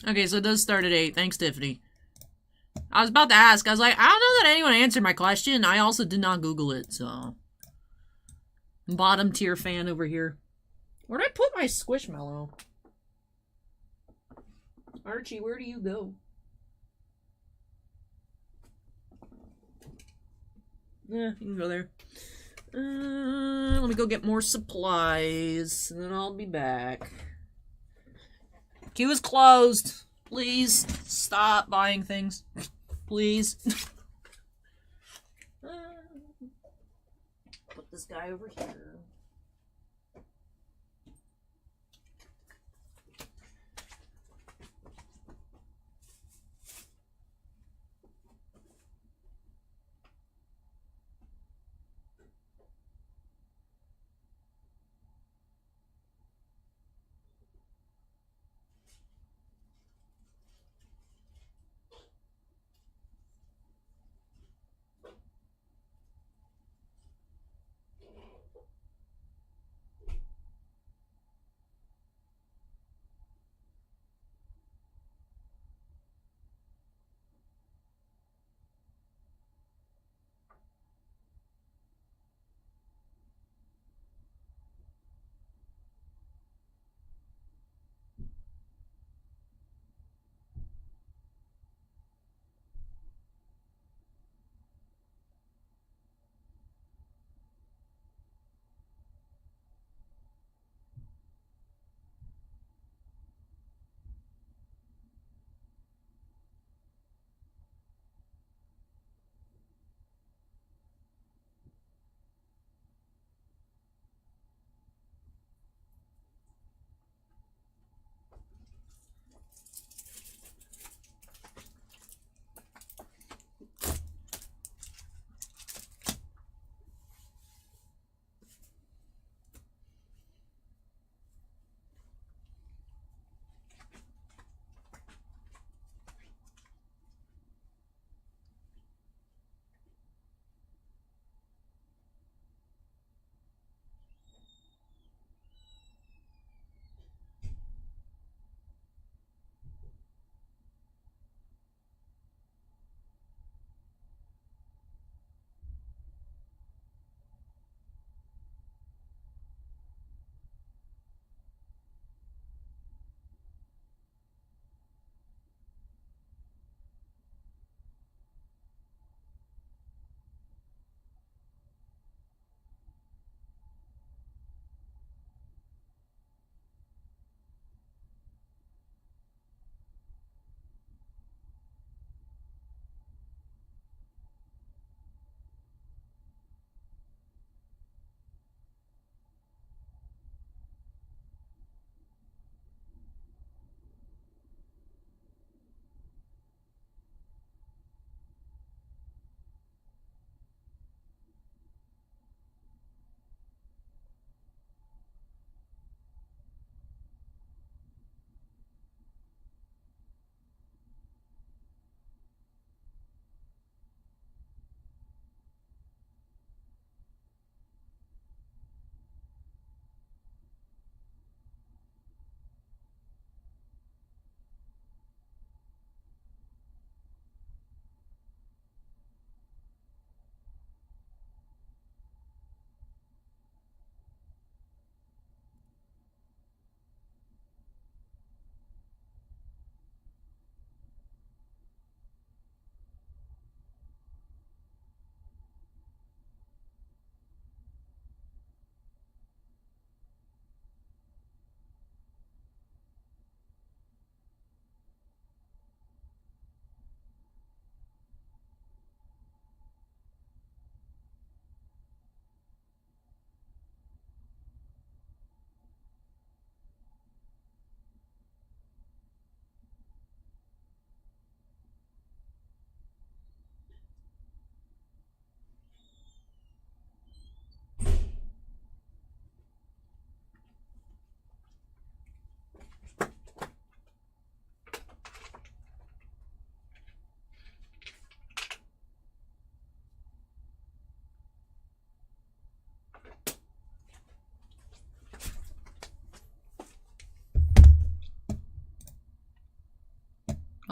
Okay, so it does start at 8. Thanks, Tiffany. I was about to ask. I was like, I don't know that anyone answered my question. I also did not Google it, so... Bottom tier fan over here. Where'd I put my Squishmallow? Archie, where do you go? Yeah, you can go there. Let me go get more supplies, and then I'll be back. Queue is closed. Please stop buying things. Please. Put this guy over here.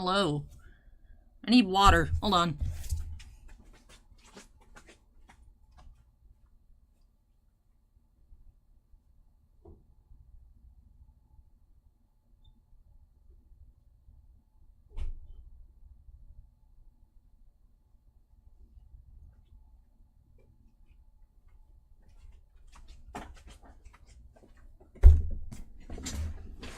Hello. I need water. Hold on.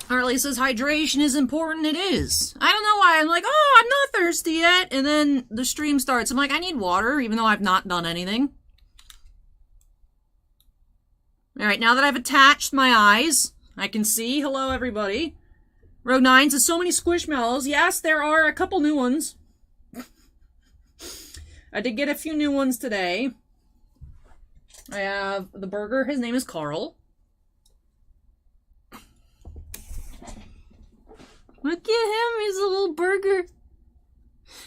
Harley says hydration is important. It is. I don't know why. I'm like, oh, I'm not thirsty yet. And then the stream starts. I'm like, I need water, even though I've not done anything. Alright, now that I've attached my eyes, I can see. Hello, everybody. Rogue 9 says, so many Squishmallows. Yes, there are a couple new ones. I did get a few new ones today. I have the burger. His name is Carl. Look at him, he's a little burger.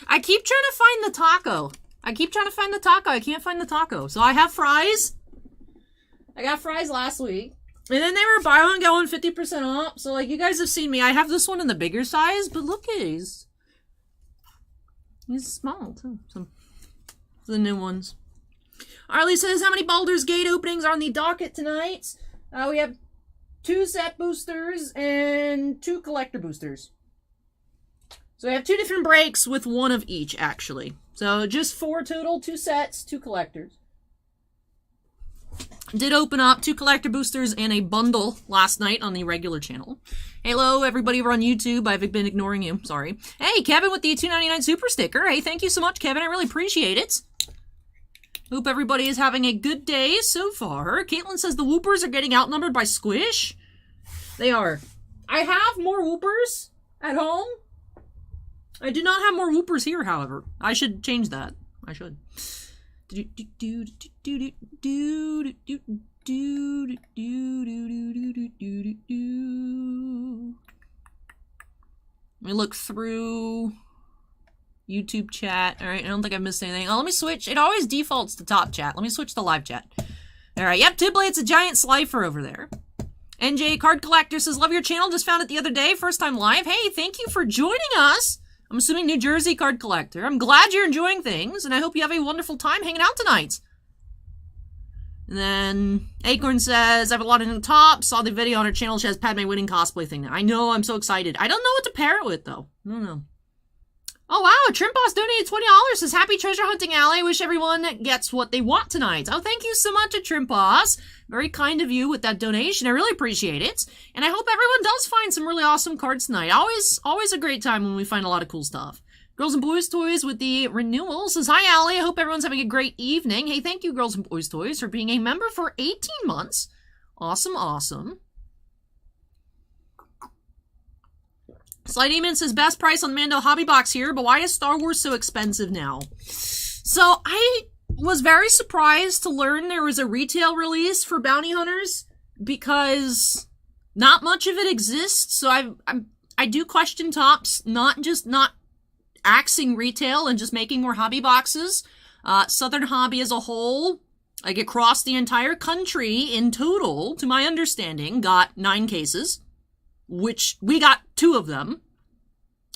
I keep trying to find the taco. I can't find the taco. So I have fries. I got fries last week. And then they were buy one, get one 50% off. So, like, you guys have seen me. I have this one in the bigger size, but look at he's small, too. So, the new ones. Arlie says, how many Baldur's Gate openings are on the docket tonight? We have 2 set boosters and 2 collector boosters. So I have 2 different breaks with 1 of each, actually. So just 4 total, 2 sets, 2 collectors. Did open up 2 collector boosters and a bundle last night on the regular channel. Hello, everybody over on YouTube. I've been ignoring you. Sorry. Hey, Kevin with the $2.99 super sticker. Hey, thank you so much, Kevin. I really appreciate it. Hope everybody is having a good day so far. Caitlin says the Whoopers are getting outnumbered by Squish. They are. I have more Whoopers at home. I do not have more Whoopers here, however. I should change that. I should. Let me look through YouTube chat. Alright, I don't think I missed anything. Oh, let me switch. It always defaults to top chat. Let me switch to live chat. Alright, yep, Tiblate's a giant slifer over there. NJ Card Collector says, love your channel. Just found it the other day. First time live. Hey, thank you for joining us. I'm assuming New Jersey Card Collector. I'm glad you're enjoying things, and I hope you have a wonderful time hanging out tonight. And then Acorn says, I have a lot of new tops. Saw the video on her channel. She has Padme winning cosplay thing now. I know, I'm so excited. I don't know what to pair it with, though. I don't know. Oh, wow, Trim Boss donated $20. Says, happy treasure hunting, Allie. Wish everyone gets what they want tonight. Oh, thank you so much, Trim Boss. Very kind of you with that donation. I really appreciate it. And I hope everyone does find some really awesome cards tonight. Always a great time when we find a lot of cool stuff. Girls and Boys Toys with the renewal says, hi, Allie. I hope everyone's having a great evening. Hey, thank you, Girls and Boys Toys, for being a member for 18 months. Awesome, awesome. Slight Demon says, best price on Mando Hobby Box here, but why is Star Wars so expensive now? So, I was very surprised to learn there was a retail release for Bounty Hunters, because not much of it exists, so I do question Topps not axing retail and just making more hobby boxes. Southern Hobby as a whole, like across the entire country in total, to my understanding, got 9 cases. Which we got 2 of them.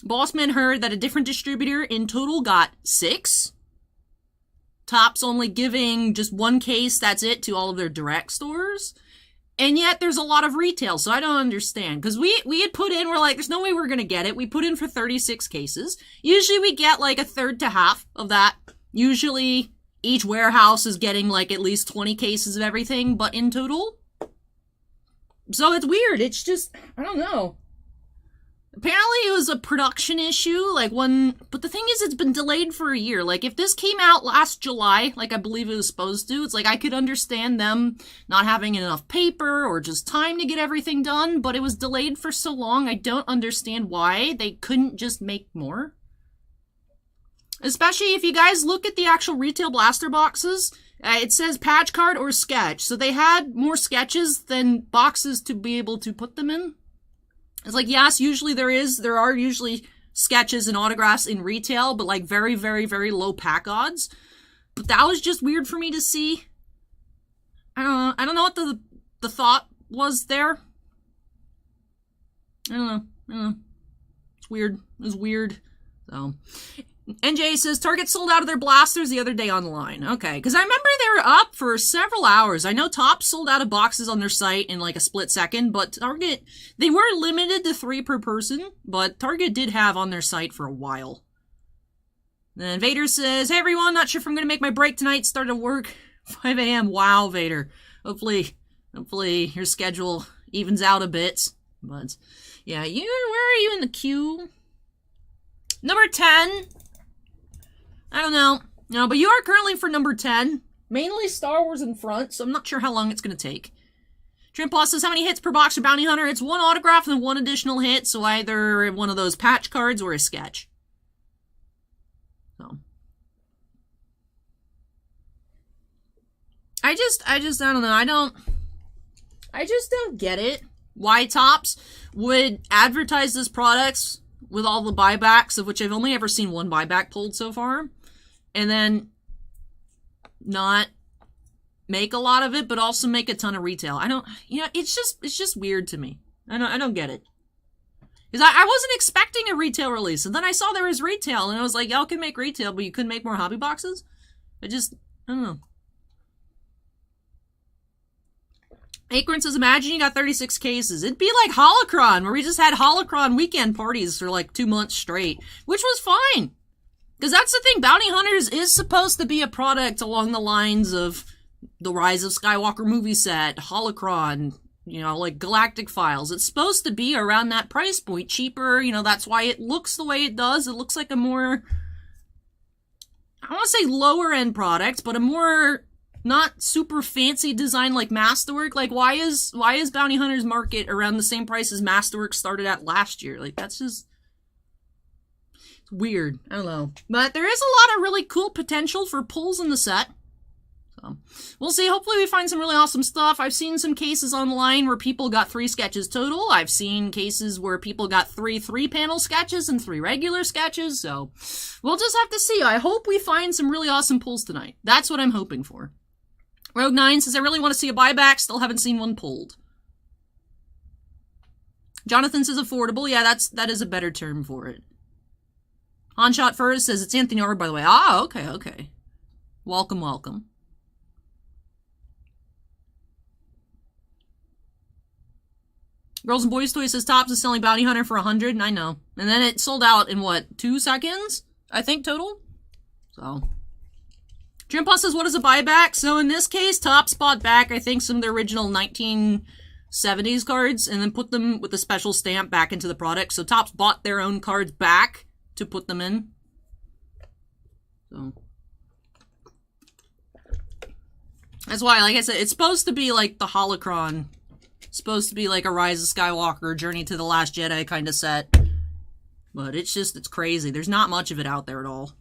Bossman heard that a different distributor in total got 6. Topps only giving just 1 case, that's it, to all of their direct stores. And yet there's a lot of retail, so I don't understand. Because we had put in, we're like, there's no way we're going to get it. We put in for 36 cases. Usually we get like a third to half of that. Usually each warehouse is getting like at least 20 cases of everything, but in total... So it's weird. It's just, I don't know. Apparently it was a production issue, but the thing is it's been delayed for a year. Like, if this came out last July, like I believe it was supposed to, it's like I could understand them not having enough paper or just time to get everything done, but it was delayed for so long, I don't understand why they couldn't just make more. Especially if you guys look at the actual retail blaster boxes, it says patch card or sketch. So they had more sketches than boxes to be able to put them in. It's like, yes, usually there are usually sketches and autographs in retail, but like very, very, very low pack odds. But that was just weird for me to see. I don't know what the thought was there. I don't know. It's weird. It was weird. So, NJ says, Target sold out of their blasters the other day online. Okay, because I remember they were up for several hours. I know Topps sold out of boxes on their site in like a split second, but Target, they were limited to 3 per person, but Target did have on their site for a while. Then Vader says, hey everyone, not sure if I'm going to make my break tonight, start at work, 5 a.m. Wow, Vader. Hopefully your schedule evens out a bit. But, yeah, where are you in the queue? Number 10. I don't know. No, but you are currently for number 10. Mainly Star Wars in front, so I'm not sure how long it's going to take. Trimplus says, how many hits per box for Bounty Hunter? It's 1 autograph and 1 additional hit, so either one of those patch cards or a sketch. So. I don't know. I just don't get it. Why Topps would advertise this products with all the buybacks, of which I've only ever seen 1 buyback pulled so far, and then not make a lot of it, but also make a ton of retail. It's just weird to me. I don't get it. Because I wasn't expecting a retail release, and then I saw there was retail, and I was like, y'all can make retail, but you couldn't make more hobby boxes? I don't know. Acorn says, imagine you got 36 cases. It'd be like Holocron, where we just had Holocron weekend parties for like 2 months straight, which was fine. Because that's the thing, Bounty Hunters is supposed to be a product along the lines of the Rise of Skywalker movie set, Holocron, like Galactic Files. It's supposed to be around that price point, cheaper, that's why it looks the way it does. It looks like a more, I don't want to say lower end product, but a more not super fancy design like Masterwork. Like, why is Bounty Hunter's market around the same price as Masterwork started at last year? Like, that's just it's weird. I don't know. But there is a lot of really cool potential for pulls in the set. So, we'll see. Hopefully we find some really awesome stuff. I've seen some cases online where people got 3 sketches total. I've seen cases where people got 3 3-panel sketches and 3 regular sketches. So, we'll just have to see. I hope we find some really awesome pulls tonight. That's what I'm hoping for. Rogue9 says, I really want to see a buyback. Still haven't seen one pulled. Jonathon says affordable. Yeah, that is a better term for it. Onshot First says, it's Anthony R, by the way. Ah, okay. Welcome. Girls and Boys Toys says, Topps is selling Bounty Hunter for 100. I know. And then it sold out in, 2 seconds? I think, total? So. Jim Plus says, what is a buyback? So in this case, Topps bought back, I think, some of the original 1970s cards and then put them with a special stamp back into the product. So Topps bought their own cards back to put them in. So. That's why, like I said, it's supposed to be like the Holocron. It's supposed to be like a Rise of Skywalker, Journey to the Last Jedi kind of set. But it's crazy. There's not much of it out there at all.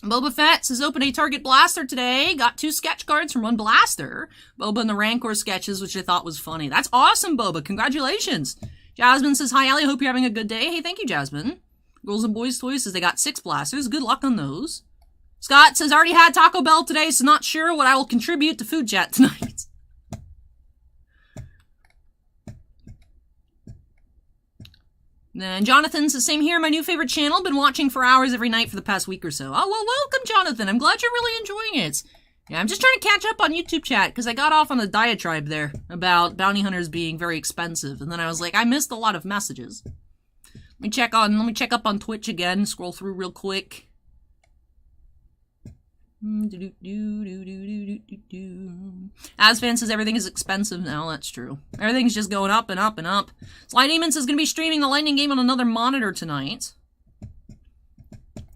Boba Fett says, open a Target blaster today. Got 2 sketch cards from 1 blaster. Boba and the Rancor sketches, which I thought was funny. That's awesome, Boba. Congratulations. Jasmine says, hi, Allie. Hope you're having a good day. Hey, thank you, Jasmine. Girls and Boys Toys says they got 6 blasters. Good luck on those. Scott says, already had Taco Bell today, so not sure what I will contribute to Food Chat tonight. And Jonathan says, same here, my new favorite channel. Been watching for hours every night for the past week or so. Oh, well, welcome, Jonathan. I'm glad you're really enjoying it. Yeah, I'm just trying to catch up on YouTube chat, because I got off on a diatribe there about Bounty Hunters being very expensive. And then I was like, I missed a lot of messages. Let me check up on Twitch again, scroll through real quick. Asfan says everything is expensive now. That's true. Everything's just going up and up and up. Sly Demon says going to be streaming the Lightning game on another monitor tonight.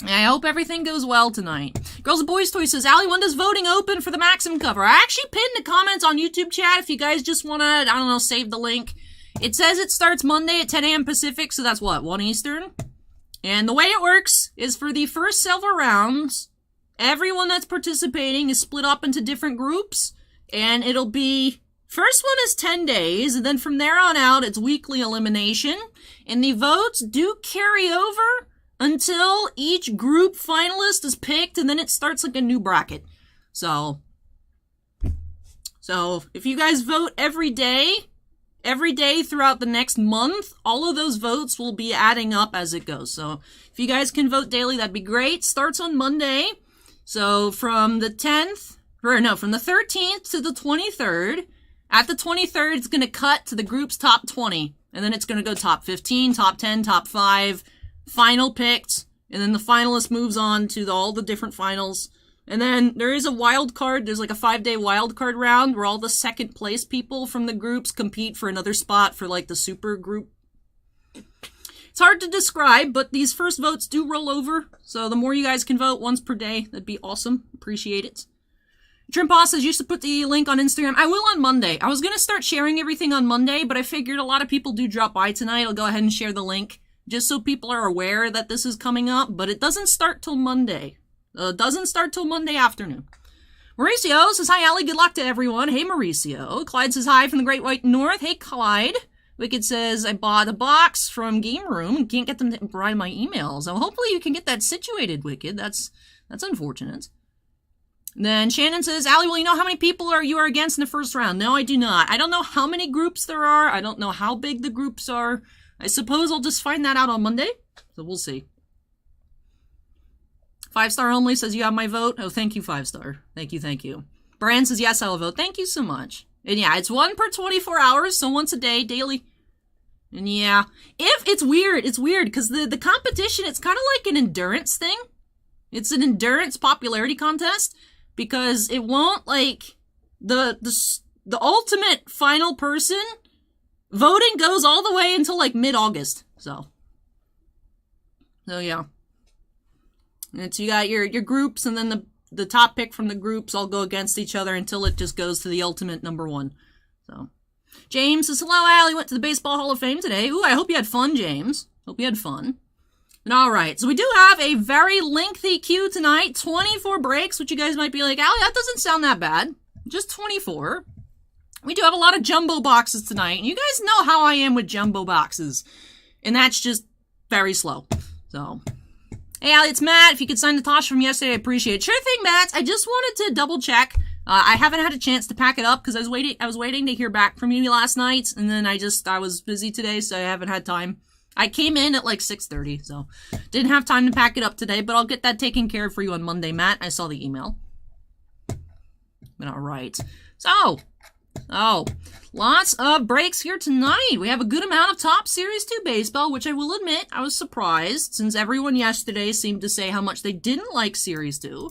I hope everything goes well tonight. Girls and Boys Toy says, Allie, when does voting open for the Maxim cover? I actually pinned the comments on YouTube chat if you guys just want to, I don't know, save the link. It says it starts Monday at 10 a.m. Pacific, so that's what, 1 Eastern? And the way it works is for the first several rounds, everyone that's participating is split up into different groups, and it'll be, first one is 10 days, and then from there on out, it's weekly elimination, and the votes do carry over until each group finalist is picked, and then it starts like a new bracket. So if you guys vote every day, every day throughout the next month, all of those votes will be adding up as it goes. So if you guys can vote daily, that'd be great. Starts on Monday. So from the 13th to the 23rd. At the 23rd, it's going to cut to the group's top 20. And then it's going to go top 15, top 10, top 5, final picked. And then the finalist moves on to all the different finals. And then there is a wild card. There's like a 5-day wild card round where all the second place people from the groups compete for another spot for like the super group. It's hard to describe, but these first votes do roll over. So the more you guys can vote once per day, that'd be awesome. Appreciate it. Trimpa says, used to put the link on Instagram. I will on Monday. I was going to start sharing everything on Monday, but I figured a lot of people do drop by tonight. I'll go ahead and share the link just so people are aware that this is coming up, but it doesn't start till Monday. Doesn't start till Monday afternoon. Mauricio says, hi, Allie. Good luck to everyone. Hey, Mauricio. Clyde says, hi from the Great White North. Hey, Clyde. Wicked says, I bought a box from Game Room and can't get them to write my emails. So hopefully you can get that situated, Wicked. That's unfortunate. Then Shannon says, Allie, will you know how many people you are against in the first round? No, I do not. I don't know how many groups there are. I don't know how big the groups are. I suppose I'll just find that out on Monday. So we'll see. 5-star only says, you have my vote. Oh, thank you, 5-star. Thank you, thank you. Brian says, yes, I'll vote. Thank you so much. And yeah, it's 1 per 24 hours, so once a day, daily. And yeah, it's weird, because the competition, it's kind of like an endurance thing. It's an endurance popularity contest, because it won't, like, the ultimate final person, voting goes all the way until, like, mid-August, so yeah. And so you got your groups, and then the top pick from the groups all go against each other until it just goes to the ultimate number one. So, James says, hello, Allie. Went to the Baseball Hall of Fame today. Ooh, I hope you had fun, James. Hope you had fun. And all right, so we do have a very lengthy queue tonight. 24 breaks, which you guys might be like, Allie, that doesn't sound that bad. Just 24. We do have a lot of jumbo boxes tonight. And you guys know how I am with jumbo boxes. And that's just very slow. So... hey, Allie, it's Matt. If you could sign the Tosh from yesterday, I appreciate it. Sure thing, Matt. I just wanted to double check. I haven't had a chance to pack it up because I was waiting to hear back from you last night, and then I was busy today, so I haven't had time. I came in at like 6:30, so didn't have time to pack it up today, but I'll get that taken care of for you on Monday, Matt. I saw the email. But all right. So, lots of breaks here tonight. We have a good amount of top Series 2 baseball, which I will admit I was surprised, since everyone yesterday seemed to say how much they didn't like Series 2.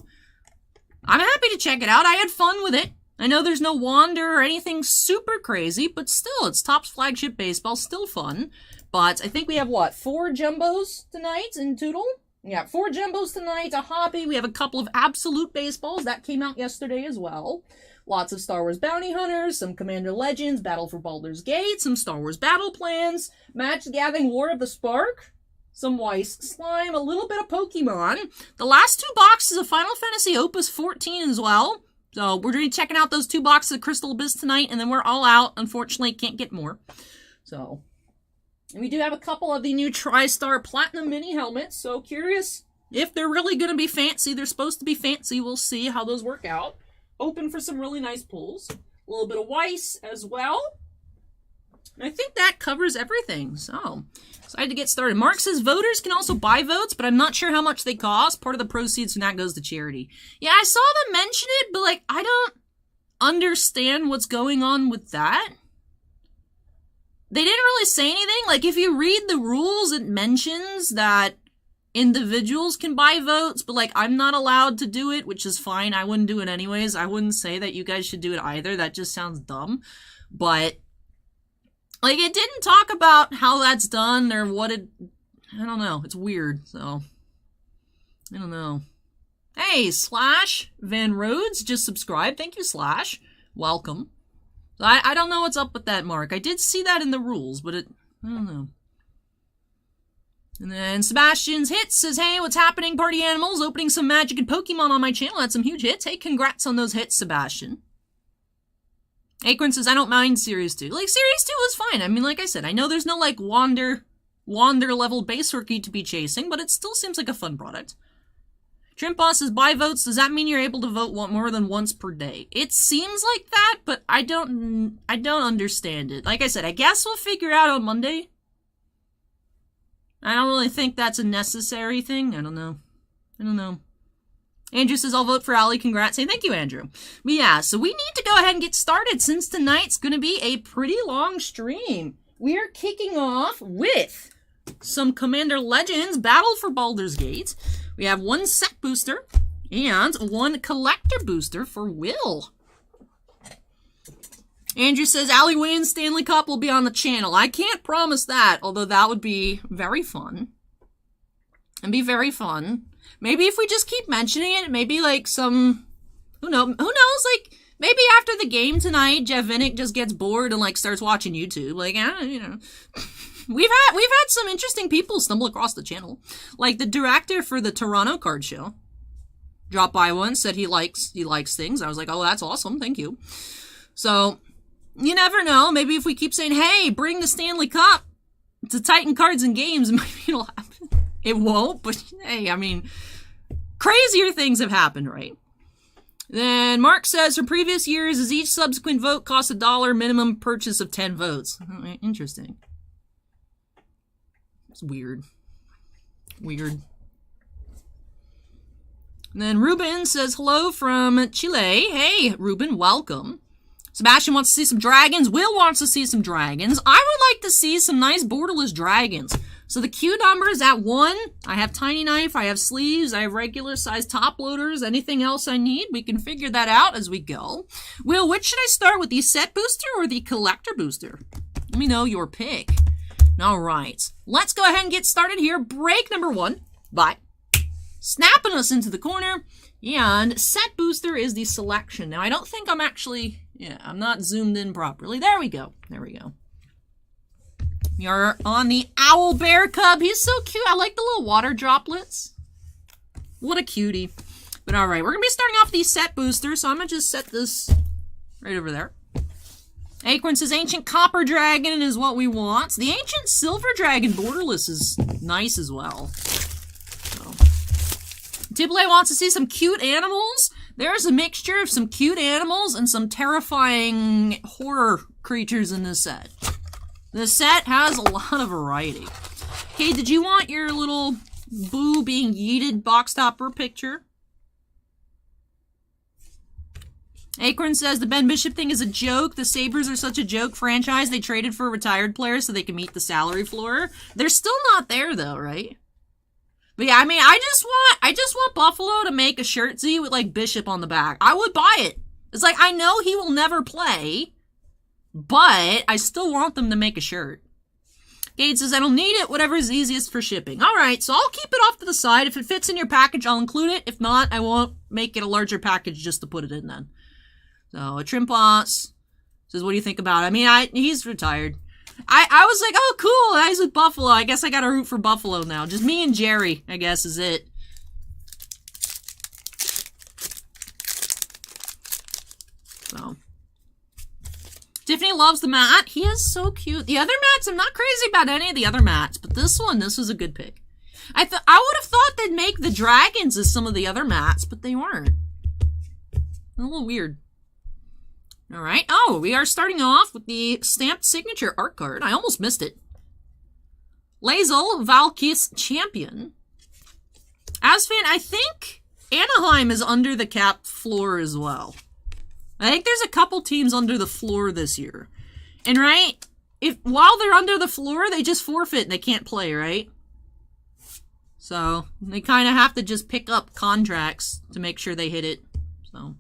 I'm happy to check it out. I had fun with it. I know there's no Wander or anything super crazy, but still, it's Topps flagship baseball, still fun. But I think we have, 4 jumbos tonight in total? Yeah, 4 jumbos tonight, a hobby. We have a couple of absolute baseballs. That came out yesterday as well. Lots of Star Wars Bounty Hunters, some Commander Legends, Battle for Baldur's Gate, some Star Wars Battle Plans, Match the Gathering War of the Spark, some Weiss Slime, a little bit of Pokemon. The last 2 boxes of Final Fantasy Opus XIV as well. So we're going to be checking out those 2 boxes of Crystal Abyss tonight, and then we're all out. Unfortunately, can't get more. So, and we do have a couple of the new Tristar Platinum Mini Helmets, so curious if they're really going to be fancy. They're supposed to be fancy. We'll see how those work out. Open for some really nice pulls. A little bit of Weiss as well. And I think that covers everything. So excited to get started. Mark says voters can also buy votes, but I'm not sure how much they cost. Part of the proceeds from that goes to charity. Yeah, I saw them mention it, but like I don't understand what's going on with that. They didn't really say anything. Like if you read the rules, it mentions that individuals can buy votes, but like I'm not allowed to do it, which is fine. I wouldn't do it anyways. I wouldn't say that you guys should do it either. That just sounds dumb. But like it didn't talk about how that's done or what it, I don't know. It's weird. So I don't know. Hey, Slash Van Rhodes just subscribed. Thank you, Slash. Welcome. So I don't know what's up with that, Mark. I did see that in the rules, but I don't know. And then Sebastian's Hits says, hey, what's happening, party animals? Opening some Magic and Pokemon on my channel. Had some huge hits. Hey, congrats on those hits, Sebastian. Acorn says, I don't mind Series 2. Like, Series 2 was fine. I mean, like I said, I know there's no, like, Wander level base rookie to be chasing, but it still seems like a fun product. Trimpa says, buy votes. Does that mean you're able to vote more than once per day? It seems like that, but I don't understand it. Like I said, I guess we'll figure it out on Monday. I don't really think that's a necessary thing. I don't know. Andrew says, I'll vote for Ali. Congrats. Hey, thank you, Andrew. But yeah, so we need to go ahead and get started since tonight's going to be a pretty long stream. We are kicking off with some Commander Legends Battle for Baldur's Gate. We have one set booster and one collector booster for Will. Andrew says, Ali wins, Stanley Cup will be on the channel. I can't promise that, although that would be very fun. It'd be very fun. Maybe if we just keep mentioning it, maybe like some, who knows, like, maybe after the game tonight, Jeff Vinnick just gets bored and like starts watching YouTube. Like, you know. We've had some interesting people stumble across the channel. Like the director for the Toronto card show dropped by once, said he likes things. I was like, oh, that's awesome, thank you. So you never know. Maybe if we keep saying, hey, bring the Stanley Cup to Titan Cards and Games, maybe it'll happen. It won't, but hey, I mean, crazier things have happened, right? Then Mark says, for previous years, is each subsequent vote costs $1, minimum purchase of 10 votes. Interesting. It's weird. And then Ruben says, hello from Chile. Hey, Ruben, welcome. Sebastian wants to see some dragons. Will wants to see some dragons. I would like to see some nice borderless dragons. So the queue number is at 1. I have Tiny Knife, I have sleeves, I have regular size top loaders. Anything else I need, we can figure that out as we go. Will, which should I start with, the set booster or the collector booster? Let me know your pick. All right, let's go ahead and get started here. Break number 1 by snapping us into the corner. And set booster is the selection. Now, I don't think I'm actually, I'm not zoomed in properly. There we go. We are on the Owl Bear Cub. He's so cute. I like the little water droplets. What a cutie. But all right, we're going to be starting off the set booster. So I'm going to just set this right over there. Acorn says Ancient Copper Dragon is what we want. The Ancient Silver Dragon borderless is nice as well. So. Tiblay wants to see some cute animals. There's a mixture of some cute animals and some terrifying horror creatures in this set. This set has a lot of variety. Okay, did you want your little boo being yeeted box topper picture? Acorn says the Ben Bishop thing is a joke. The Sabres are such a joke franchise. They traded for retired players so they can meet the salary floor. They're still not there though, right? But yeah, I mean, I just want Buffalo to make a shirt Z with like Bishop on the back. I would buy it. It's like, I know he will never play, but I still want them to make a shirt. Gage says, I don't need it. Whatever is easiest for shipping. All right, so I'll keep it off to the side. If it fits in your package, I'll include it. If not, I won't make it a larger package just to put it in then. So, a Trimposs says, what do you think about it? I mean, he's retired. I was like, oh, cool, he's with Buffalo. I guess I gotta root for Buffalo now. Just me and Jerry, I guess, is it. So. Tiffany loves the mat. He is so cute. The other mats, I'm not crazy about any of the other mats, but this was a good pick. I would have thought they'd make the dragons as some of the other mats, but they weren't. A little weird. All right. Oh, we are starting off with the stamped signature art card. I almost missed it. Lae'zel, Valkis Champion. Asfan, I think Anaheim is under the cap floor as well. I think there's a couple teams under the floor this year. And right, while they're under the floor, they just forfeit and they can't play, right? So they kind of have to just pick up contracts to make sure they hit it. So.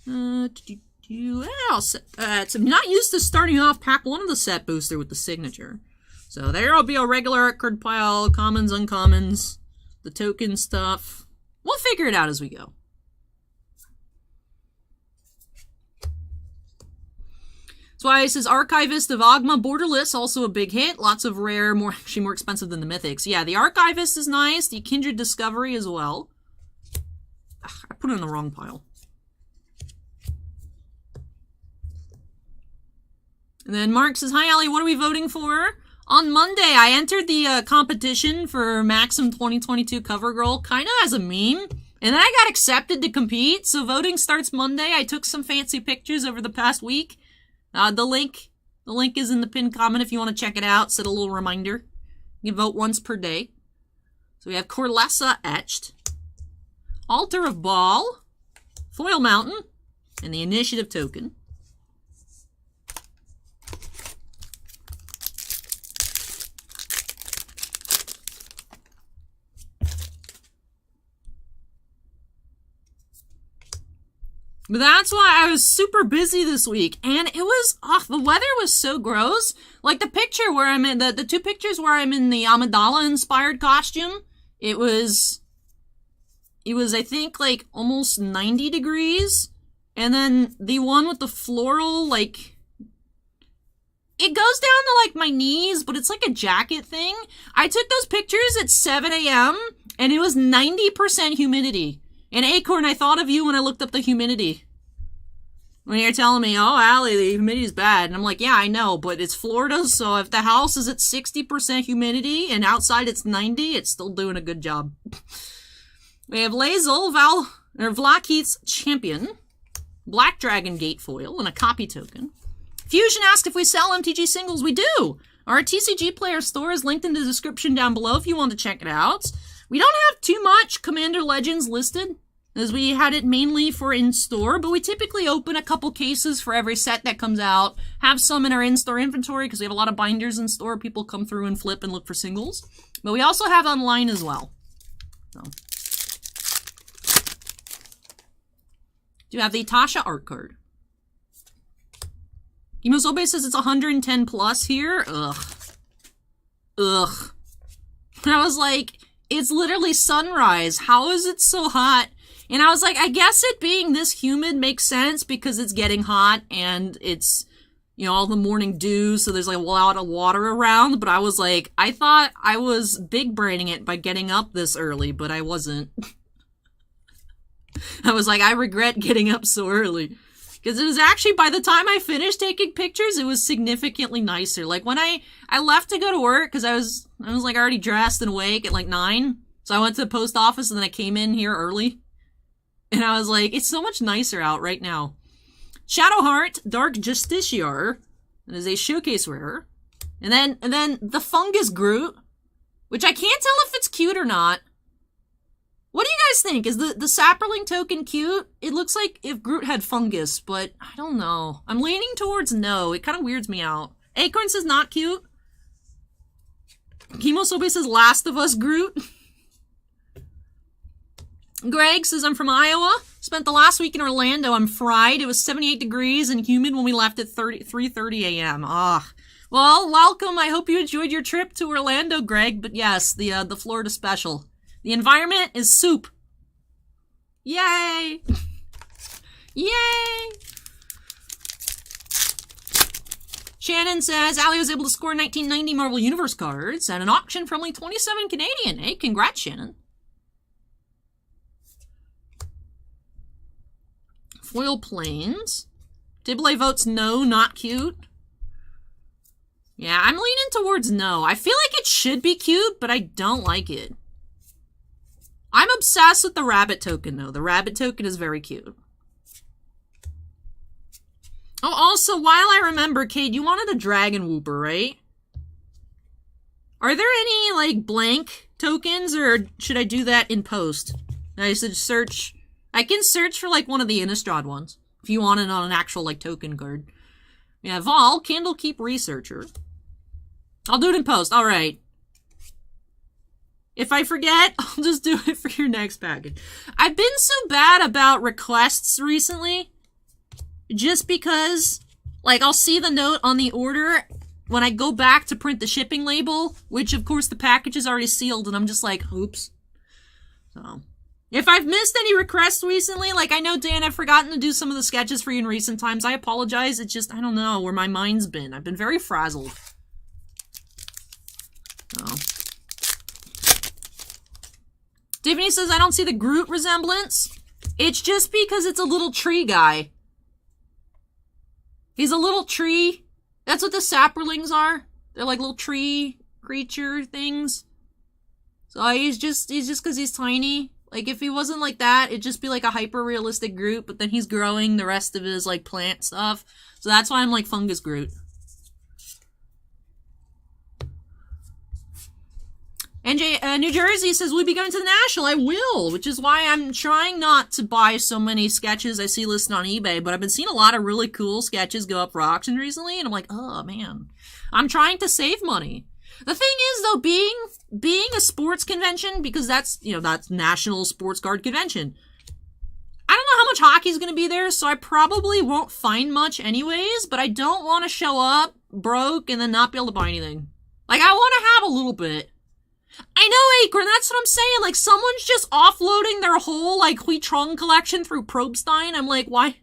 So I'm not used to starting off pack 1 of the set booster with the signature. So there'll be a regular art card pile, commons, uncommons, the token stuff. We'll figure it out as we go. That's why it says Archivist of Ogma, borderless, also a big hit. Lots of rare, actually more expensive than the Mythics. Yeah, the Archivist is nice. The Kindred Discovery as well. Ugh, I put it in the wrong pile. And then Mark says, hi, Ali, what are we voting for? On Monday, I entered the competition for Maxim 2022 CoverGirl, kind of as a meme. And then I got accepted to compete, so voting starts Monday. I took some fancy pictures over the past week. The link is in the pinned comment if you want to check it out. Set a little reminder. You can vote once per day. So we have Corlessa etched, Altar of Baal, Foil Mountain, and the Initiative token. But that's why I was super busy this week, and it was, the weather was so gross. Like the picture where I'm in, the two pictures where I'm in the Amidala-inspired costume, it was, I think, like, almost 90 degrees, and then the one with the floral, like, it goes down to, like, my knees, but it's like a jacket thing. I took those pictures at 7 a.m., and it was 90% humidity. And Acorn, I thought of you when I looked up the humidity. When you're telling me, oh, Allie, the humidity's bad. And I'm like, yeah, I know, but it's Florida, so if the house is at 60% humidity and outside it's 90, it's still doing a good job. We have Lae'zel, Vlaakith's Champion, Black Dragon Gate Foil, and a copy token. Fusion asked if we sell MTG singles. We do! Our TCG Player store is linked in the description down below if you want to check it out. We don't have too much Commander Legends listed, as we had it mainly for in-store, but we typically open a couple cases for every set that comes out, have some in our in-store inventory, because we have a lot of binders in store. People come through and flip and look for singles. But we also have online as well. So. Do have the Tasha art card. Imosobe says it's 110 plus here. Ugh. Ugh. I was like, it's literally sunrise. How is it so hot? And I was like, I guess it being this humid makes sense because it's getting hot and it's, you know, all the morning dew, so there's like a lot of water around. But I was like, I thought I was big braining it by getting up this early, but I wasn't. I was like, I regret getting up so early. Because it was actually, by the time I finished taking pictures, it was significantly nicer. Like, when I left to go to work, because I was like, already dressed and awake at, like, 9. So I went to the post office, and then I came in here early. And I was like, it's so much nicer out right now. Shadowheart, Dark Justiciar. That is a showcase rare. And then the Fungus Groot, which I can't tell if it's cute or not. What do you guys think? Is the Sapperling token cute? It looks like if Groot had fungus, but I don't know. I'm leaning towards no. It kind of weirds me out. Acorn says not cute. Kimosobe says Last of Us Groot. Greg says I'm from Iowa. Spent the last week in Orlando. I'm fried. It was 78 degrees and humid when we left at 3:30 a.m. Ah. Well, welcome. I hope you enjoyed your trip to Orlando, Greg. But yes, the Florida special. The environment is soup. Yay! Yay! Shannon says, Allie was able to score 1990 Marvel Universe cards at an auction for only 27 Canadian. Hey, congrats, Shannon. Foil Plains. Dibley votes no, not cute. Yeah, I'm leaning towards no. I feel like it should be cute, but I don't like it. I'm obsessed with the rabbit token, though. The rabbit token is very cute. Oh, also, while I remember, Kate, you wanted a Dragon Whooper, right? Are there any, like, blank tokens, or should I do that in post? I should search. I can search for, like, one of the Innistrad ones, if you want it on an actual, like, token card. Yeah, Vol, Candlekeep Researcher. I'll do it in post. All right. If I forget, I'll just do it for your next package. I've been so bad about requests recently. Just because, like, I'll see the note on the order when I go back to print the shipping label, which, of course, the package is already sealed, and I'm just like, oops. So, if I've missed any requests recently, like, I know, Dan, I've forgotten to do some of the sketches for you in recent times. I apologize. It's just, I don't know where my mind's been. I've been very frazzled. So. Tiffany says, I don't see the Groot resemblance. It's just because it's a little tree guy. He's a little tree. That's what the sapperlings are. They're like little tree creature things. So he's just because he's tiny. Like, if he wasn't like that, it'd just be like a hyper-realistic Groot, but then he's growing the rest of his, like, plant stuff. So that's why I'm like Fungus Groot. NJ, New Jersey says, we'll be going to the National. I will, which is why I'm trying not to buy so many sketches I see listed on eBay, but I've been seeing a lot of really cool sketches go up for auction recently, and I'm like, oh, man. I'm trying to save money. The thing is, though, being a sports convention, because that's, you know, that's National Sports Card Convention. I don't know how much hockey's going to be there, so I probably won't find much anyways, but I don't want to show up broke and then not be able to buy anything. Like, I want to have a little bit. I know, Akron, that's what I'm saying. Like, someone's just offloading their whole, like, Hui Trong collection through Probstein. I'm like, why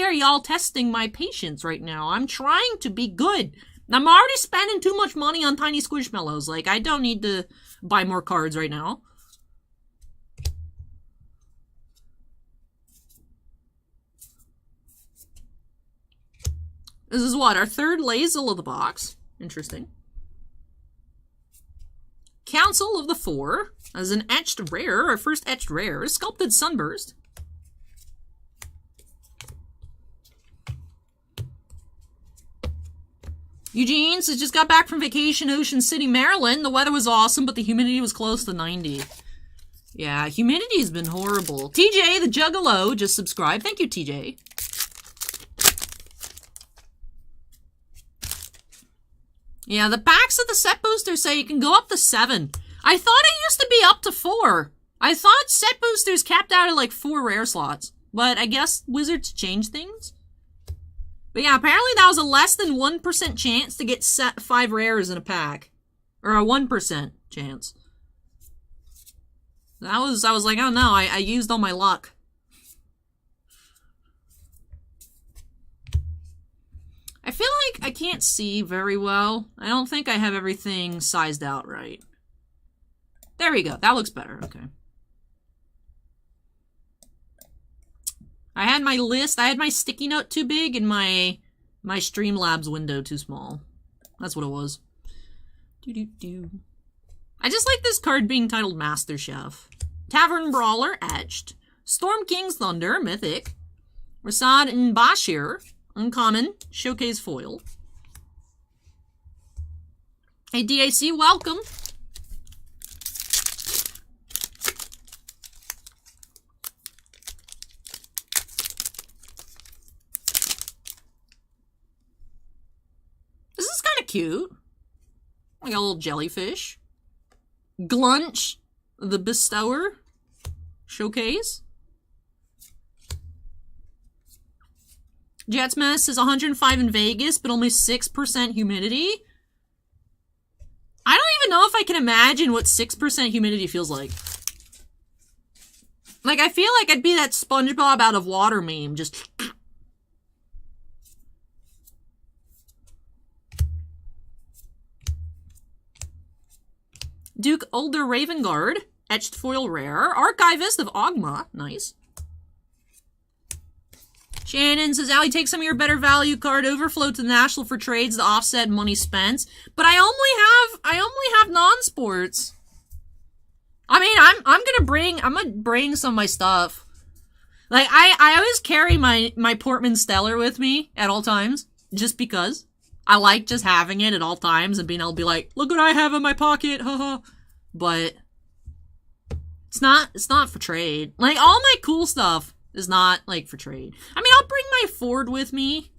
are y'all testing my patience right now? I'm trying to be good. I'm already spending too much money on tiny squishmallows. Like, I don't need to buy more cards right now. This is what? Our third Lazel of the box. Interesting. Council of the Four. As an etched rare. Our first etched rare. Sculpted Sunburst. Eugene says, just got back from vacation, Ocean City, Maryland. The weather was awesome, but the humidity was close to 90. Yeah, humidity's been horrible. TJ, the Juggalo, just subscribed. Thank you, TJ. Yeah, the backs of the set boosters say you can go up to 7. I thought it used to be up to 4. I thought set boosters capped out at like 4 rare slots. But I guess Wizards changed things. But yeah, apparently that was a less than 1% chance to get 5 rares in a pack. Or a 1% chance. I was like, oh no, I used all my luck. I feel like I can't see very well. I don't think I have everything sized out right. There we go. That looks better. Okay. I had my list. I had my sticky note too big and my Streamlabs window too small. That's what it was. I just like this card being titled Master Chef. Tavern Brawler, etched. Storm King's Thunder, mythic. Rasad and Bashir, uncommon. Showcase foil. Hey, DAC, welcome. This is kind of cute. Like a little jellyfish. Glunch, the Bestower. Showcase. Jetsmess is 105 in Vegas, but only 6% humidity. I don't even know if I can imagine what 6% humidity feels like. Like, I feel like I'd be that SpongeBob out of water meme, just... Duke Older Ravengard, etched foil rare. Archivist of Ogma, nice. Shannon says, Allie, take some of your better value card overflow to the National for trades to offset money spent. But I only have non-sports. I mean, I'm gonna bring some of my stuff. Like, I always carry my Portman Stellar with me at all times, just because. I like just having it at all times and being able to be like, look what I have in my pocket, haha. But it's not for trade. Like, all my cool stuff is not, like, for trade. I mean, I'll bring my Ford with me.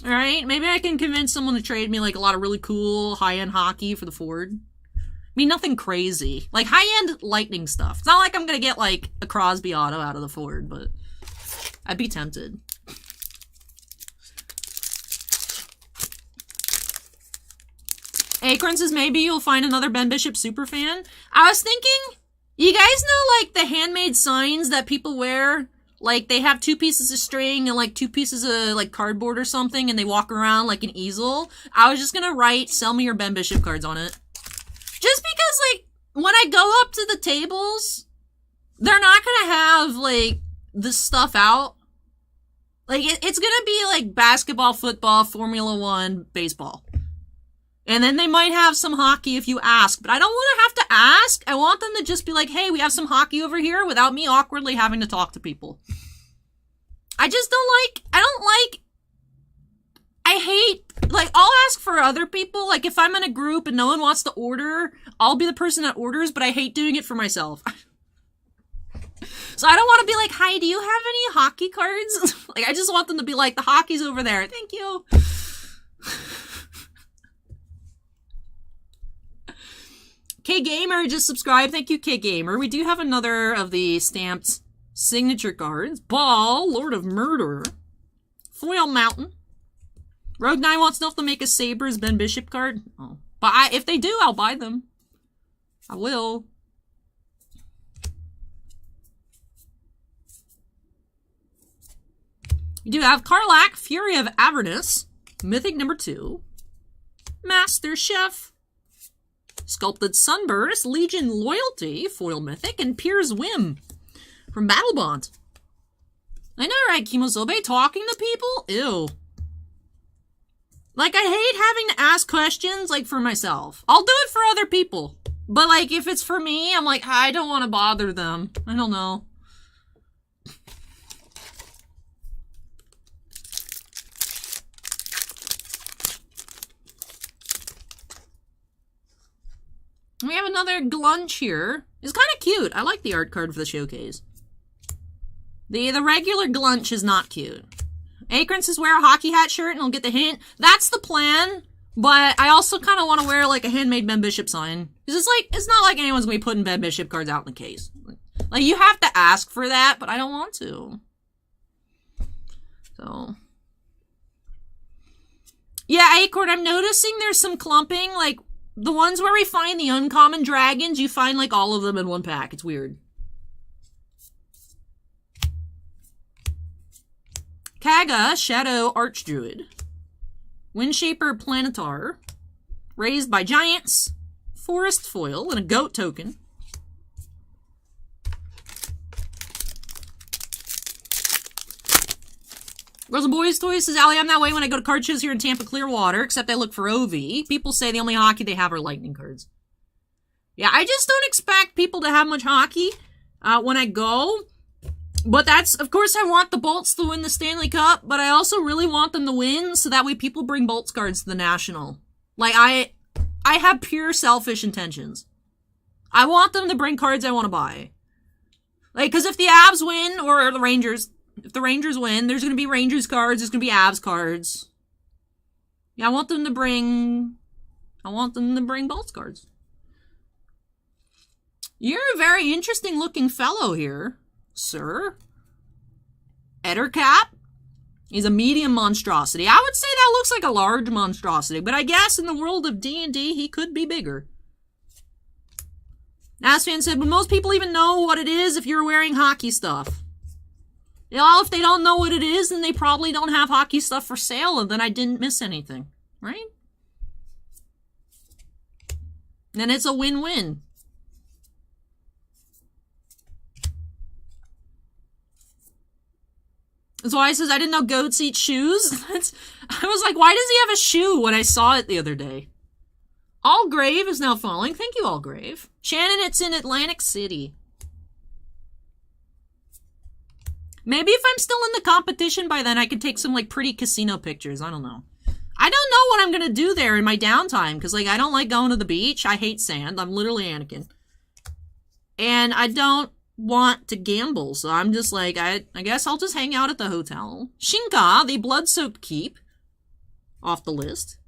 Alright? Maybe I can convince someone to trade me, like, a lot of really cool high-end hockey for the Ford. I mean, nothing crazy. Like, high-end Lightning stuff. It's not like I'm gonna get, like, a Crosby auto out of the Ford, but I'd be tempted. Acorn says, maybe you'll find another Ben Bishop superfan. I was thinking, you guys know, like, the handmade signs that people wear? Like, they have 2 pieces of string and, like, 2 pieces of, like, cardboard or something, and they walk around like an easel. I was just gonna write, sell me your Ben Bishop cards on it. Just because, like, when I go up to the tables, they're not gonna have, like, this stuff out. Like, it's gonna be, like, basketball, football, Formula 1, baseball. And then they might have some hockey if you ask. But I don't want to have to ask. I want them to just be like, hey, we have some hockey over here without me awkwardly having to talk to people. I just I hate, like, I'll ask for other people. Like, if I'm in a group and no one wants to order, I'll be the person that orders, but I hate doing it for myself. So I don't want to be like, hi, do you have any hockey cards? Like, I just want them to be like, the hockey's over there. Thank you. K-Gamer just subscribed. Thank you, K-Gamer. We do have another of the stamped signature cards. Ball, Lord of Murder. Foil Mountain. Rogue 9 wants to know if they'll make a Sabres Ben Bishop card. Oh. But if they do, I'll buy them. I will. We do have Karlak, Fury of Avernus, Mythic number 2, Master Chef, Sculpted Sunburst, Legion Loyalty, Foil Mythic, and Pier's Whim from Battle Bond. I know, right, Kimozobe? Talking to people? Ew. Like, I hate having to ask questions, like, for myself. I'll do it for other people. But, like, if it's for me, I'm like, I don't want to bother them. I don't know. We have another Glunch here. It's kind of cute. I like the art card for the showcase. The regular Glunch is not cute. Acorn says wear a hockey hat shirt and I'll get the hint. That's the plan, but I also kind of want to wear like a handmade Ben Bishop sign. Because it's not like anyone's going to be putting Ben Bishop cards out in the case. Like, you have to ask for that, but I don't want to. So. Yeah, Acorn, I'm noticing there's some clumping. Like, the ones where we find the uncommon dragons, you find like all of them in one pack. It's weird. Kaga, Shadow Archdruid. Windshaper Planetar. Raised by Giants. Forest Foil and a Goat token. Girls and Boys Toys says, Allie, I'm that way when I go to card shows here in Tampa Clearwater, except I look for OV. People say the only hockey they have are lightning cards. Yeah, I just don't expect people to have much hockey when I go. But that's, of course, I want the Bolts to win the Stanley Cup, but I also really want them to win, so that way people bring Bolts cards to the National. Like, I have pure selfish intentions. I want them to bring cards I want to buy. Like, because if the Avs win, or the Rangers, if the Rangers win, there's going to be Rangers cards, there's going to be Avs cards. Yeah, I want them to bring Bolts cards. You're a very interesting looking fellow here, sir. Ettercap. He's a medium monstrosity. I would say that looks like a large monstrosity, but I guess in the world of D&D, he could be bigger. Asfan said, would most people even know what it is if you're wearing hockey stuff? You know, if they don't know what it is, then they probably don't have hockey stuff for sale, and then I didn't miss anything, right? And it's a win-win. So I says, I didn't know goats eat shoes. I was like, why does he have a shoe when I saw it the other day? Allgrave is now following. Thank you, Allgrave. Shannon, it's in Atlantic City. Maybe if I'm still in the competition by then, I could take some, like, pretty casino pictures. I don't know. I don't know what I'm gonna do there in my downtime, because, like, I don't like going to the beach. I hate sand. I'm literally Anakin. And I don't want to gamble, so I'm just like, I guess I'll just hang out at the hotel. Shinka, the blood-soaked keep. Off the list.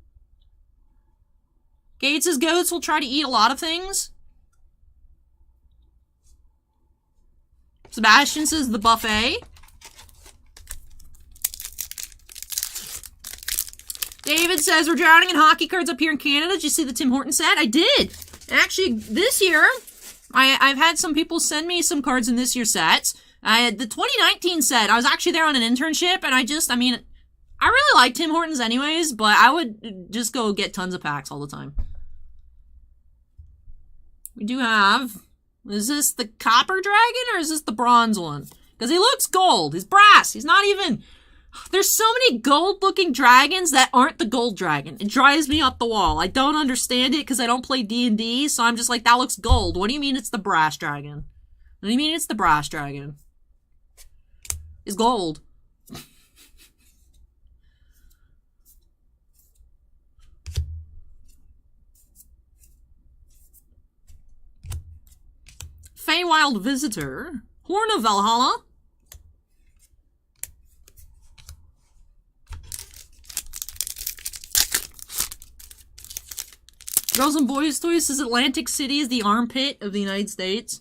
Gates' goats will try to eat a lot of things. Sebastian says the buffet. David says, we're drowning in hockey cards up here in Canada. Did you see the Tim Horton set? I did. Actually, this year, I've had some people send me some cards in this year's sets. The 2019 set, I was actually there on an internship, and I really like Tim Hortons anyways, but I would just go get tons of packs all the time. We do have, is this the copper dragon, or is this the bronze one? Because he looks gold. He's brass. He's not even There's so many gold-looking dragons that aren't the gold dragon. It drives me up the wall. I don't understand it because I don't play D&D, so I'm just like, that looks gold. What do you mean it's the brass dragon? What do you mean it's the brass dragon? It's gold. Feywild Visitor. Horn of Valhalla. Girls and Boys Toys says Atlantic City is the armpit of the United States.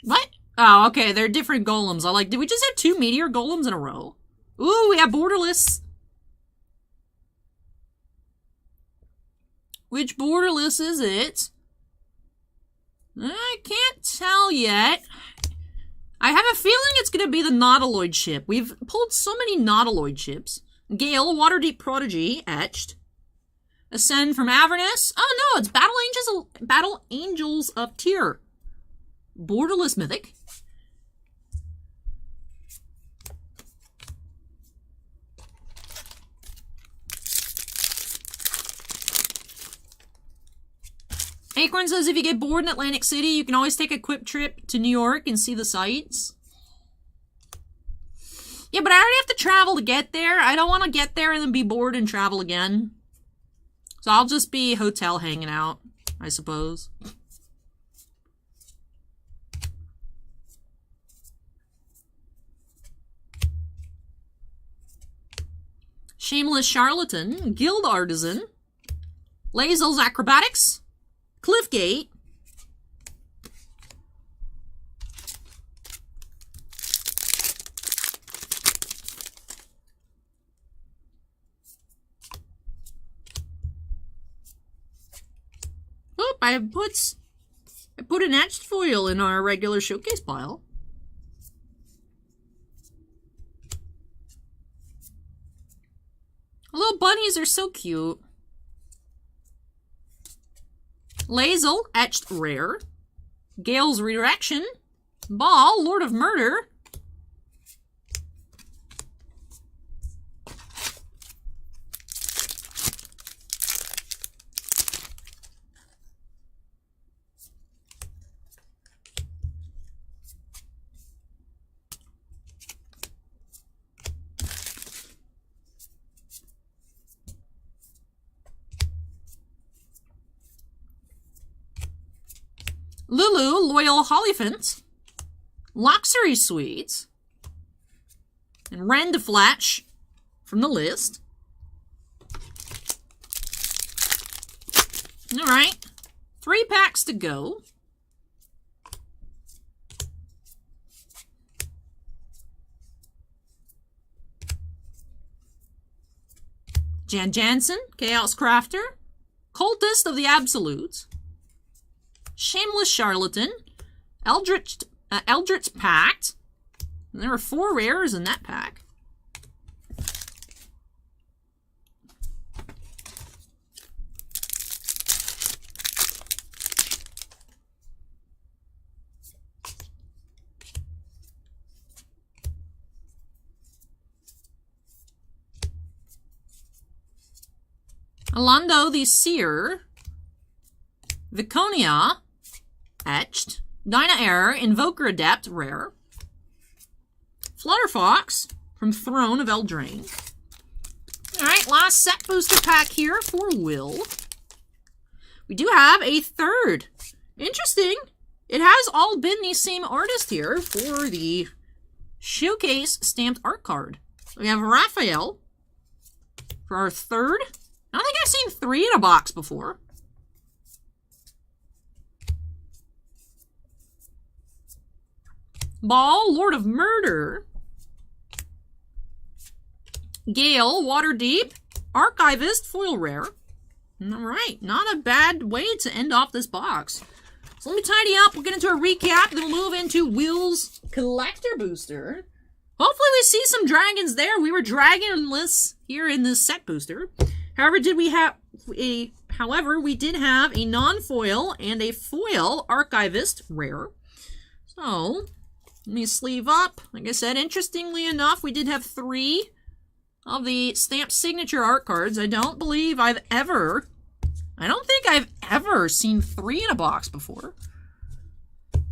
What? Oh, okay, they're different golems. I like, did we just have 2 meteor golems in a row? Ooh, we have borderless. Which borderless is it? I can't tell yet. I have a feeling it's going to be the Nautiloid ship. We've pulled so many Nautiloid ships. Gale, Waterdeep Prodigy, etched. Ascend from Avernus. Oh no, it's Battle Angels of Tyr. Borderless Mythic. Acorn says if you get bored in Atlantic City, you can always take a quick trip to New York and see the sights. Yeah, but I already have to travel to get there. I don't want to get there and then be bored and travel again. So I'll just be hotel hanging out, I suppose. Shameless Charlatan, Guild Artisan, Lazel's Acrobatics, Cliffgate, oop, I put an etched foil in our regular showcase pile. Little bunnies are so cute. Lazel, etched rare. Gale's Redirection. Ball, Lord of Murder. Lulu, Loyal Hollyphant, Luxury Suites, and Ren to Flash from the list. Alright, 3 packs to go. Jan Jansen, Chaos Crafter, Cultist of the Absolutes, Shameless Charlatan, Eldritch Pact. And there were 4 rares in that pack. Alando the Seer, Viconia, etched, Dyna-Air, Invoker Adept, rare, Flutterfox from Throne of Eldraine. Alright, last set booster pack here for Will. We do have a 3rd. Interesting. It has all been the same artist here for the Showcase stamped art card. We have Raphael for our 3rd. I don't think I've seen 3 in a box before. Ball, Lord of Murder. Gale, Waterdeep. Archivist, foil rare. Alright, not a bad way to end off this box. So let me tidy up. We'll get into a recap. Then we'll move into Will's Collector Booster. Hopefully we see some dragons there. We were dragonless here in this set booster. However, However, we did have a non-foil and a foil Archivist rare. So, let me sleeve up. Like I said, interestingly enough, we did have 3 of the stamped signature art cards. I don't think I've ever seen 3 in a box before.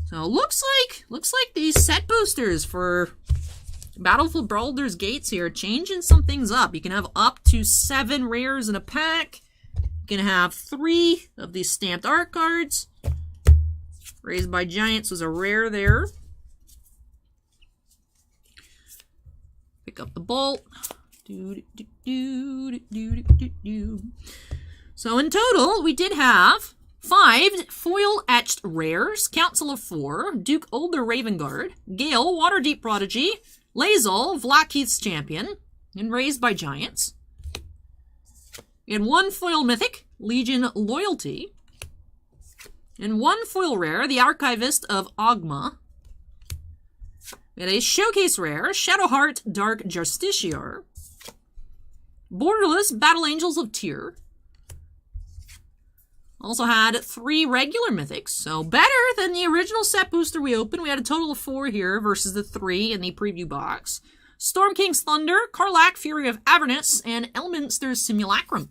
So looks like these set boosters for Battlefield Baldur's Gates here, changing some things up. You can have up to 7 rares in a pack. You can have 3 of these stamped art cards. Raised by Giants was a rare there. Pick up the bolt. So in total, we did have 5 foil etched rares, Council of 4, Duke Older Ravenguard, Gale, Waterdeep Prodigy, Lae'zel, Vlaakheath's Champion, and Raised by Giants. We had 1 foil mythic, Legion Loyalty, and 1 foil rare, the Archivist of Ogma. We had a showcase rare, Shadowheart Dark Justiciar, Borderless Battle Angels of Tyr. Also had 3 regular mythics, so better than the original set booster we opened. We had a total of 4 here versus the 3 in the preview box. Storm King's Thunder, Karlach, Fury of Avernus, and Elminster's Simulacrum.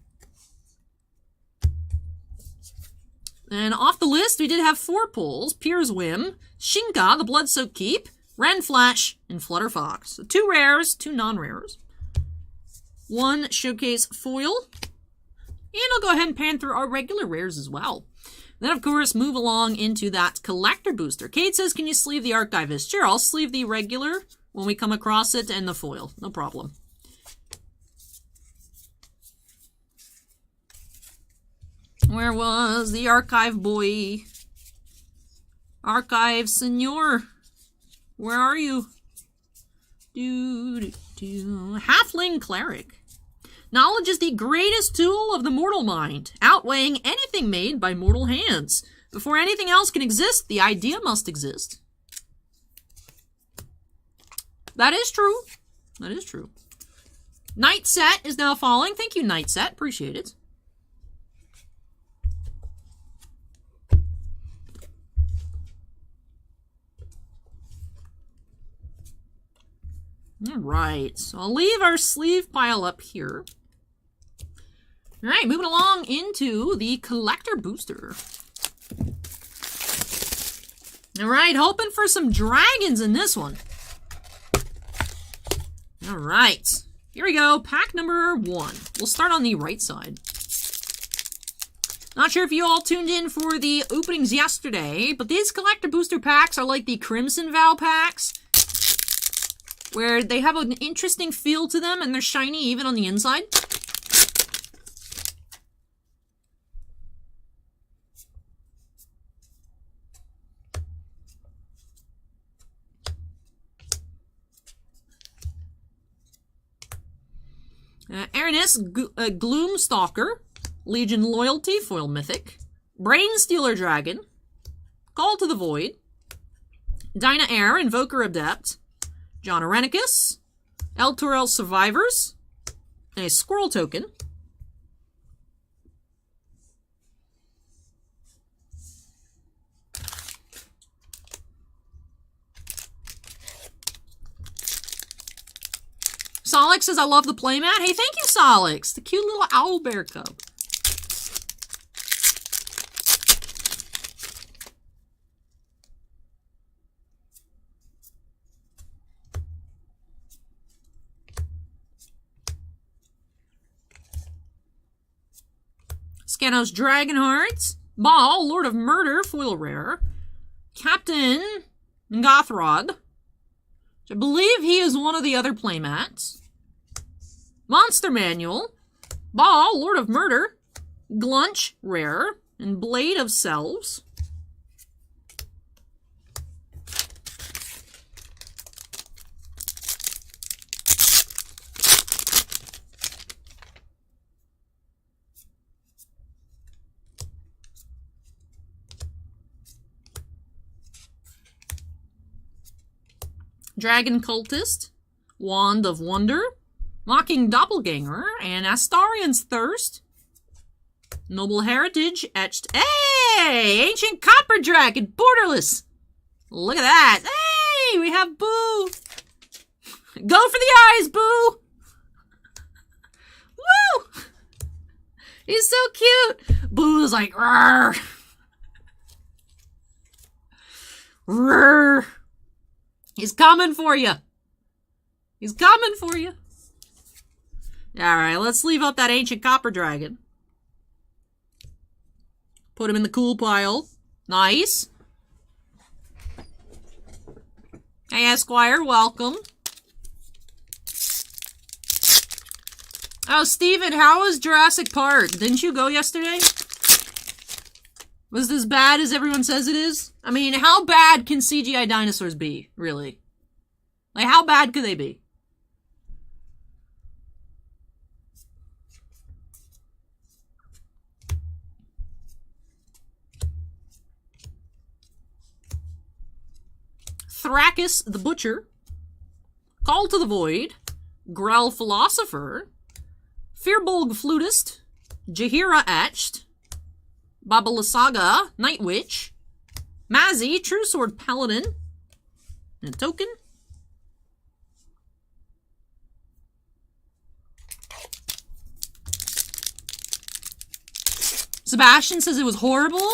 And off the list, we did have 4 pulls, Pier's Whim, Shinka, the Bloodsoaked Keep, Renflash, and Flutterfox. So 2 rares, 2 non-rares. 1 showcase foil. And I'll go ahead and pan through our regular rares as well. Then, of course, move along into that collector booster. Kate says, can you sleeve the Archivist? Sure, I'll sleeve the regular when we come across it and the foil. No problem. Where was the Archive boy? Archive Senor. Where are you? Halfling Cleric. Knowledge is the greatest tool of the mortal mind, outweighing anything made by mortal hands. Before anything else can exist, the idea must exist. That is true. That is true. Night Set is now falling. Thank you, Night Set. Appreciate it. All right, so I'll leave our sleeve pile up here. All right, moving along into the collector booster. All right, hoping for some dragons in this one. All right, here we go. Pack number 1. We'll start on the right side. Not sure if you all tuned in for the openings yesterday, but these collector booster packs are like the Crimson Vow packs, where they have an interesting feel to them and they're shiny even on the inside. Aranis Gloomstalker, Legion Loyalty, foil mythic, Brainstealer Dragon, Call to the Void, Dinah Air, Invoker Adept, John Arenicus, El Torel Survivors, and a Squirrel Token. Solix says, I love the playmat. Hey, thank you, Solix. The cute little owl bear cub. Scanos Dragonhearts, Ball, Lord of Murder, foil rare, Captain Gothrod, which I believe he is one of the other playmats, Monster Manual, Ball, Lord of Murder, Glunch, rare, and Blade of Selves. Dragon Cultist, Wand of Wonder, Mocking Doppelganger, and Astarian's Thirst. Noble Heritage etched. Hey! Ancient Copper Dragon, borderless. Look at that. Hey! We have Boo. Go for the eyes, Boo. Woo! He's so cute. Boo's like, "Rrr. Rrr. He's coming for you. He's coming for you." Alright, let's leave up that Ancient Copper Dragon. Put him in the cool pile. Nice. Hey, Esquire, welcome. Oh, Steven, how was Jurassic Park? Didn't you go yesterday? Was it as bad as everyone says it is? I mean, how bad can CGI dinosaurs be, really? Like, how bad could they be? Thrakus the Butcher, Call to the Void, Grell Philosopher, Firbolg Flutist, Jaheira Etched, Babalasaga Night Witch, Mazzy True Sword Paladin, and a token. Sebastian says it was horrible.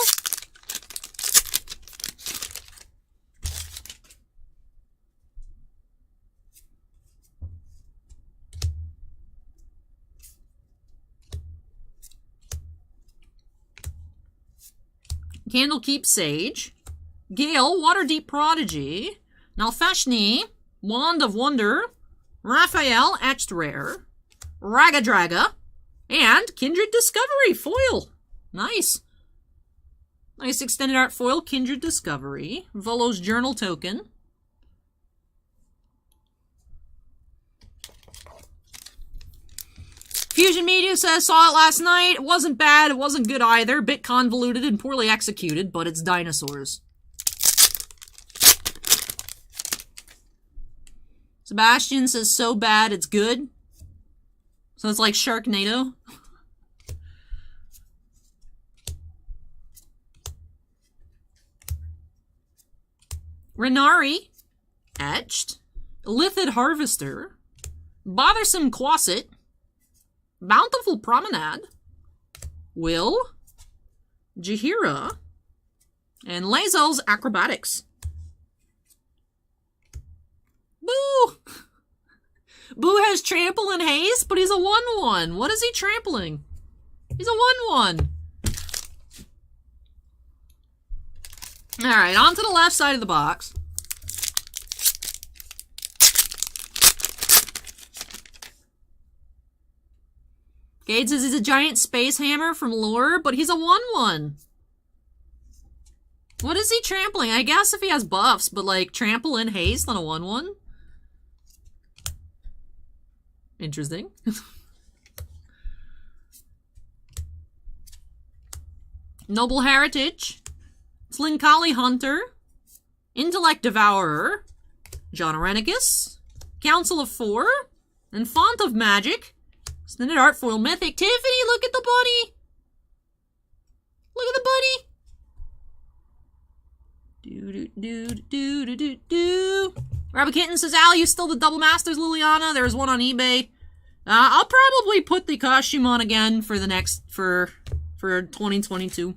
Candlekeep Sage, Gale, Waterdeep Prodigy, Nalfashni, Wand of Wonder, Raphael, Etched Rare, Ragadraga, and Kindred Discovery Foil. Nice. Nice extended art foil, Kindred Discovery, Volo's Journal Token. Fusion Media says, saw it last night. It wasn't bad. It wasn't good either. Bit convoluted and poorly executed, but it's dinosaurs. Sebastian says, so bad it's good. So it's like Sharknado. Renari, Etched, Lithid Harvester, Bothersome Quasit, Bountiful Promenade, Will, Jaheira, and Lazel's Acrobatics. Boo! Boo has Trample and Haste, but he's a 1/1. What is he trampling? He's a 1/1. Alright, on to the left side of the box. Gade says he's a giant space hammer from lore, but he's a 1/1. What is he trampling? I guess if he has buffs, but like trample and haste on a 1/1? Interesting. Noble Heritage, Slinkali Hunter, Intellect Devourer, John Arenicus, Council of Four, and Font of Magic. Extended art foil mythic. Tiffany, look at the bunny. Look at the bunny. Rabbit Kitten says, Al, you still the Double Masters, Liliana? There's one on eBay. I'll probably put the costume on again for the next, for 2022.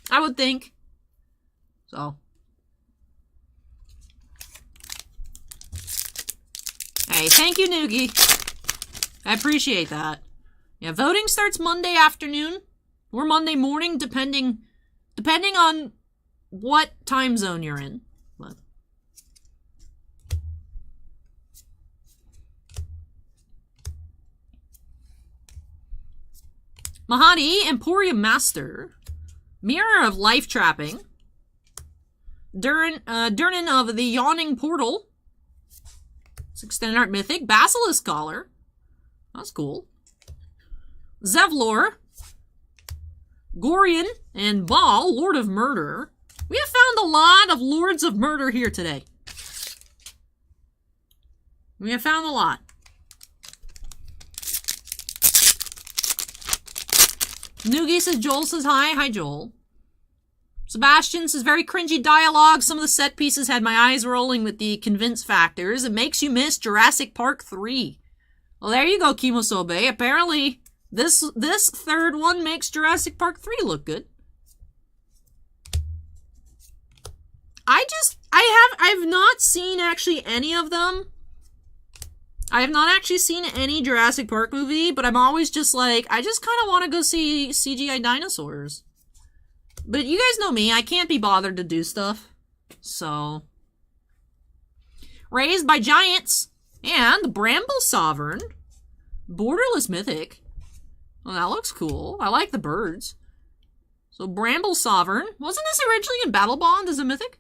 I would think. So. Hey, thank you, Noogie. I appreciate that. Yeah, voting starts Monday afternoon or Monday morning, depending on what time zone you're in. But. Mahadi, Emporium Master, Mirror of Life Trapping, Durnan of the Yawning Portal, it's extended art mythic, Basilisk Collar. That's cool. Zevlor, Gorian, and Baal, Lord of Murder. We have found a lot of Lords of Murder here today. We have found a lot. Noogie says, Joel says hi. Hi, Joel. Sebastian says, very cringy dialogue. Some of the set pieces had my eyes rolling with the convince factors. It makes you miss Jurassic Park 3. Well, there you go, Kimosobe. Apparently, this third one makes Jurassic Park 3 look good. I've not seen actually any of them. I have not actually seen any Jurassic Park movie, but I'm always just like, I just kind of want to go see CGI dinosaurs. But you guys know me, I can't be bothered to do stuff. So. Raised by Giants. And Bramble Sovereign. Borderless Mythic. Well, that looks cool. I like the birds. So Bramble Sovereign. Wasn't this originally in Battle Bond as a mythic?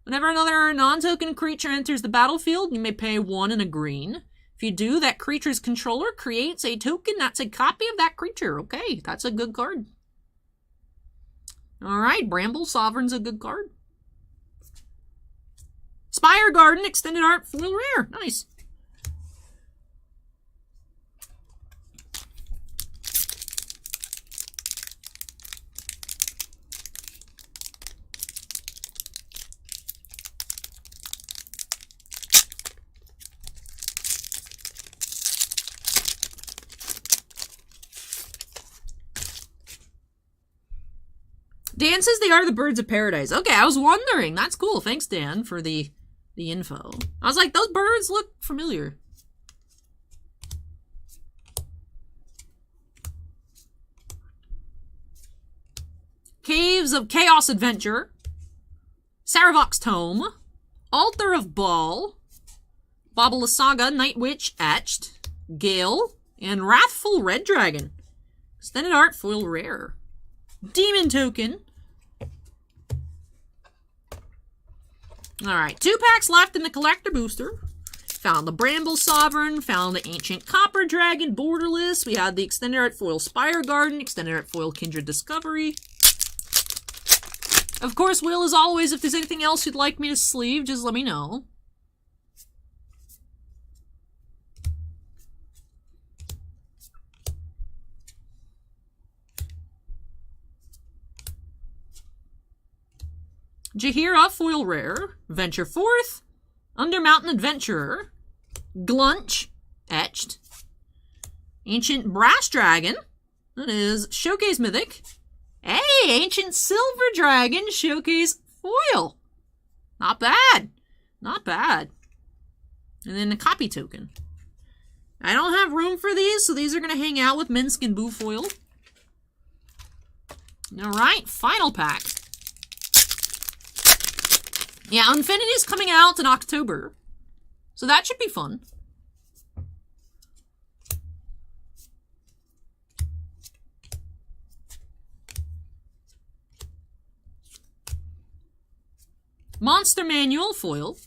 Whenever another non-token creature enters the battlefield, you may pay 1 and a green. If you do, that creature's controller creates a token that's a copy of that creature. Okay, that's a good card. Alright, Bramble Sovereign's a good card. Spire Garden, extended art, foil rare. Nice. Dan says they are the birds of paradise. Okay, I was wondering. That's cool. Thanks, Dan, for the info. I was like, those birds look familiar. Caves of Chaos Adventure. Saravok's Tome. Altar of Baal. Babala Saga, Night Witch, Etched. Gale. And Wrathful Red Dragon. Extended art, foil rare. Demon Token. Alright, 2 packs left in the collector booster. Found the Bramble Sovereign, found the Ancient Copper Dragon, Borderless. We had the extended art foil Spire Garden, extended art foil Kindred Discovery. Of course, Will, as always, if there's anything else you'd like me to sleeve, just let me know. Jaheira, foil rare. Venture Forth. Undermountain Adventurer. Glunch, etched. Ancient Brass Dragon. That is Showcase Mythic. Hey, Ancient Silver Dragon, Showcase Foil. Not bad. Not bad. And then a copy token. I don't have room for these, so these are going to hang out with Minsk and Boo Foil. Alright, final pack. Yeah, Infinity's coming out in October. So that should be fun. Monster Manual foil.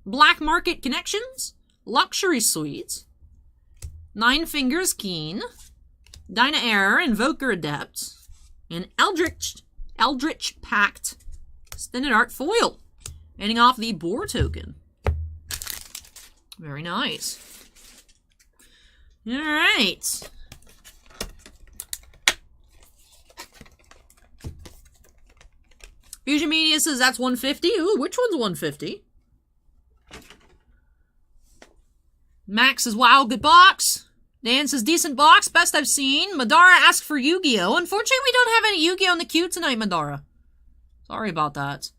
Black Market Connections. Luxury Suites. Nine Fingers Keen. Dyna Error, Invoker Adept. And Eldritch Pact. Extended art foil. Ending off the Boar token. Very nice. Alright. Fusion Media says that's 150. Ooh, which one's 150? Max says, wow, good box. Dan says, decent box, best I've seen. Madara asks for Yu-Gi-Oh! Unfortunately, we don't have any Yu-Gi-Oh! In the queue tonight, Madara. Sorry about that.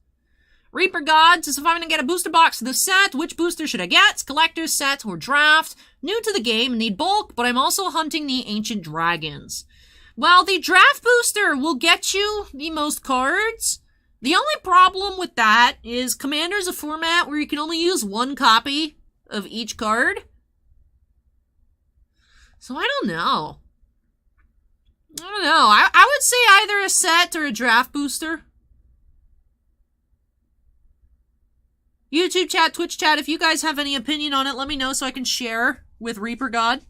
Reaper God says, if I'm going to get a booster box to this set, which booster should I get? Collector's set or draft? New to the game, need bulk, but I'm also hunting the Ancient Dragons. Well, the draft booster will get you the most cards. The only problem with that is Commander's a format where you can only use one copy of each card. So I don't know. I would say either a set or a draft booster. YouTube chat, Twitch chat, if you guys have any opinion on it, let me know so I can share with Reaper God.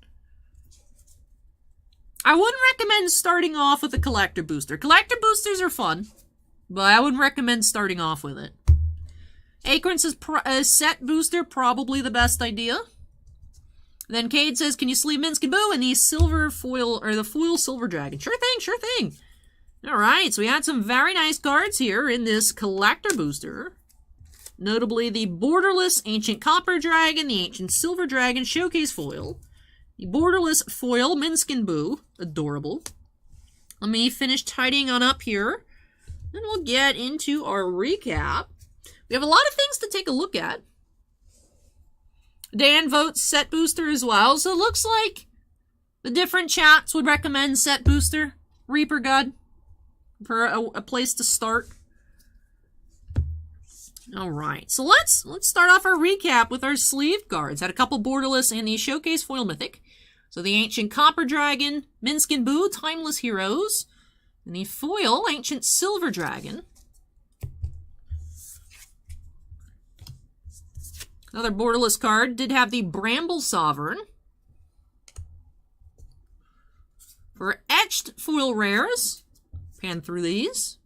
I wouldn't recommend starting off with a collector booster. Collector boosters are fun, but I wouldn't recommend starting off with it. Acorn says set booster, probably the best idea. Then Cade says, can you sleeve Minsc and Boo and the silver foil, or the foil silver dragon? Sure thing, sure thing. Alright, so we had some very nice cards here in this collector booster. Notably the borderless Ancient Copper Dragon, the Ancient Silver Dragon Showcase Foil, the borderless foil Minsc and Boo, adorable. Let me finish tidying on up here, and we'll get into our recap. We have a lot of things to take a look at. Dan votes set booster as well, so it looks like the different chats would recommend set booster, Reaper God, for a place to start. Alright, so let's start off our recap with our sleeve cards. Had a couple borderless and the Showcase Foil Mythic. So the Ancient Copper Dragon, Minsc and Boo, Timeless Heroes, and the foil Ancient Silver Dragon. Another borderless card did have the Bramble Sovereign. For etched foil rares, pan through these.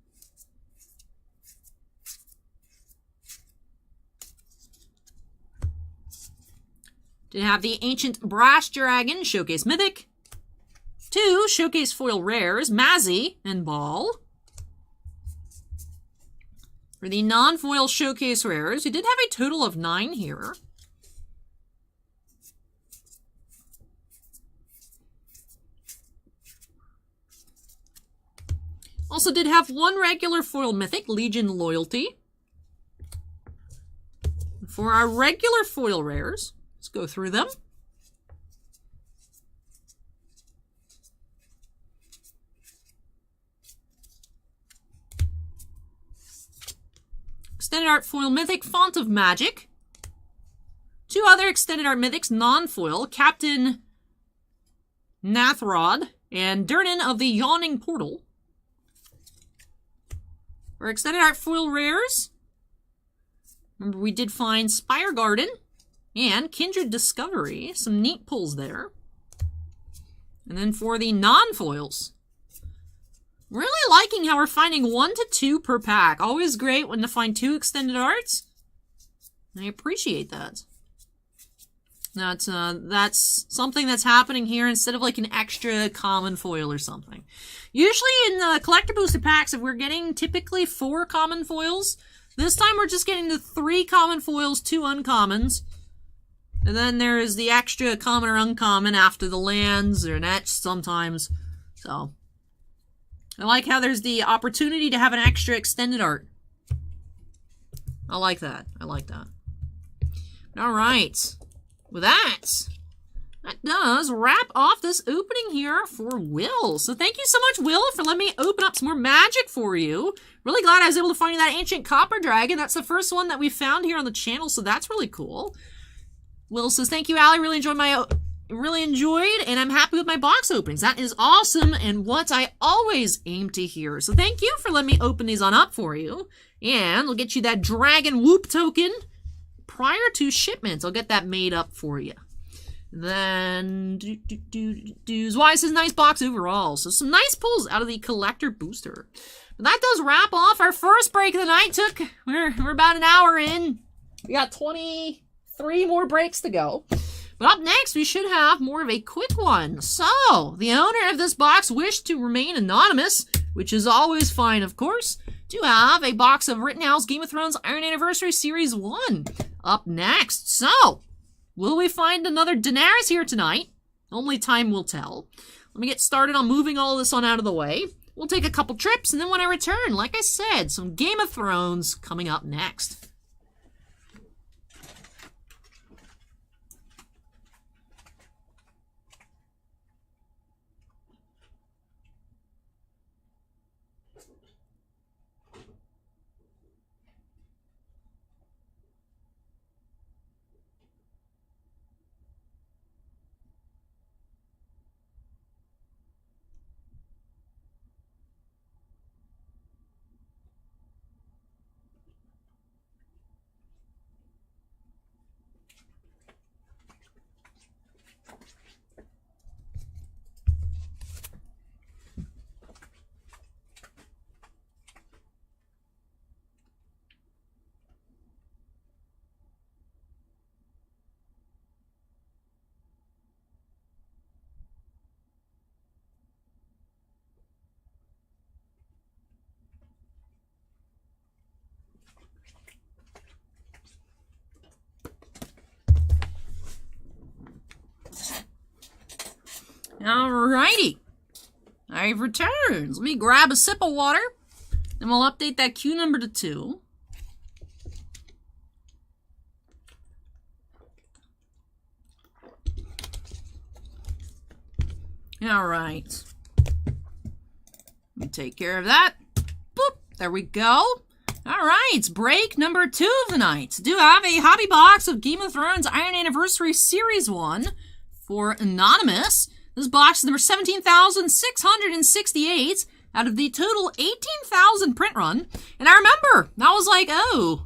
Did have the Ancient Brass Dragon, Showcase Mythic. 2 Showcase Foil Rares, Mazzy and Ball. For the non-foil Showcase Rares, we did have a total of 9 here. Also did have 1 regular foil Mythic, Legion Loyalty. For our regular foil rares, let's go through them. Extended Art Foil Mythic, Font of Magic. 2 other Extended Art Mythics, non-foil, Captain Nathrod and Durnan of the Yawning Portal. For Extended Art Foil Rares, remember we did find Spire Garden and Kindred Discovery. Some neat pulls there. And then for the non-foils, really liking how we're finding 1 to 2 per pack. Always great when to find 2 extended arts. I appreciate that. That's something that's happening here instead of like an extra common foil or something. Usually in the collector boosted packs, if we're getting typically 4 common foils, this time we're just getting the 3 common foils, 2 uncommons. And then there is the extra common or uncommon after the lands or etched sometimes. So I like how there's the opportunity to have an extra extended art. I like that. I like that. Alright. With that does wrap off this opening here for Will. So thank you so much, Will, for letting me open up some more magic for you. Really glad I was able to find that Ancient Copper Dragon. That's the first one that we found here on the channel, so that's really cool. Will says, thank you, Allie. Really enjoyed, and I'm happy with my box openings. That is awesome, and what I always aim to hear. So thank you for letting me open these on up for you. And we'll get you that Dragon Whoop token prior to shipment. I'll get that made up for you. Then, Why says nice box overall. So some nice pulls out of the collector booster. But that does wrap off our first break of the night. We're about an hour in. We got 23 more breaks to go. But up next, we should have more of a quick one. So, the owner of this box wished to remain anonymous, which is always fine, of course, to have a box of Rittenhouse Game of Thrones Iron Anniversary Series 1 up next. So, will we find another Daenerys here tonight? Only time will tell. Let me get started on moving all this on out of the way. We'll take a couple trips, and then when I return, like I said, some Game of Thrones coming up next. Alrighty. I've returned. Let me grab a sip of water, and we'll update that queue number to 2. Alright. Let me take care of that. Boop. There we go. Alright, break number 2 of the night. Do have a hobby box of Game of Thrones Iron Anniversary Series 1 for Anonymous. This box is number 17,668 out of the total 18,000 print run. And I remember, I was like, oh,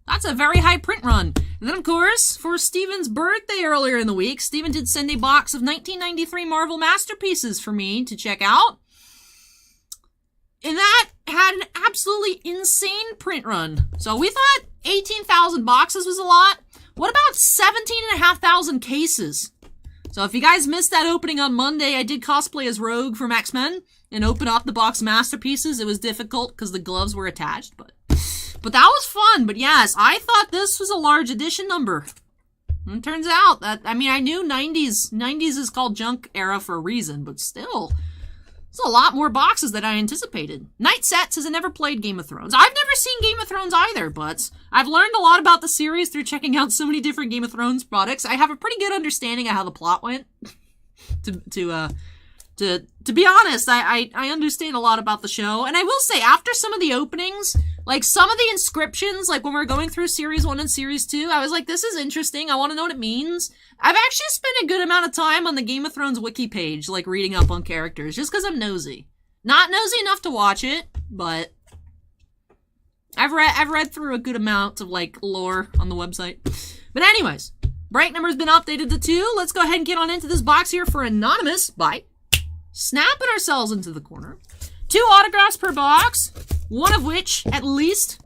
that's a very high print run. And then, of course, for Steven's birthday earlier in the week, Steven did send a box of 1993 Marvel Masterpieces for me to check out. And that had an absolutely insane print run. So we thought 18,000 boxes was a lot. What about 17,500 cases? So if you guys missed that opening on Monday, I did cosplay as Rogue from X-Men and open up the box of Masterpieces. It was difficult because the gloves were attached, but that was fun. But yes, I thought this was a large edition number. And it turns out that, I mean, I knew 90s is called junk era for a reason, but still, it's a lot more boxes than I anticipated. Night Set says I never played Game of Thrones. I've never seen Game of Thrones either, but I've learned a lot about the series through checking out so many different Game of Thrones products. I have a pretty good understanding of how the plot went. To be honest, I understand a lot about the show. And I will say, after some of the openings, like some of the inscriptions, like when we were going through Series 1 and Series 2, I was like, this is interesting. I want to know what it means. I've actually spent a good amount of time on the Game of Thrones wiki page, like reading up on characters, just because I'm nosy. Not nosy enough to watch it, but I've read through a good amount of like lore on the website. But anyways, break number's been updated to 2. Let's go ahead and get on into this box here for Anonymous by snapping ourselves into the corner. 2 autographs per box, one of which at least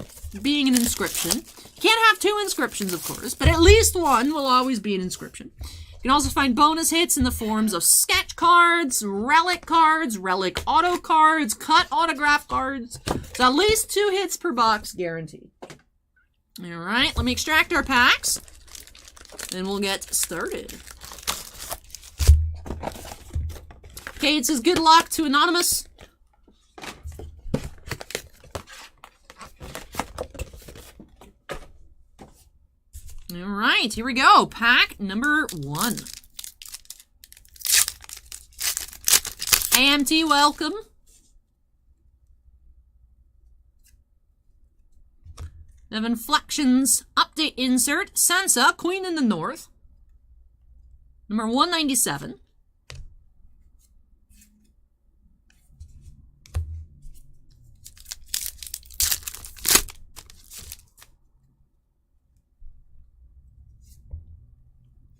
being an inscription. Can't have 2 inscriptions, of course, but at least one will always be an inscription. You can also find bonus hits in the forms of sketch cards, relic auto cards, cut autograph cards. So at least 2 hits per box guaranteed. Alright, let me extract our packs, and we'll get started. Okay, it says good luck to Anonymous. Alright, here we go. Pack number 1. AMT, welcome. We have Inflections, update insert, Sansa, Queen in the North. Number 197.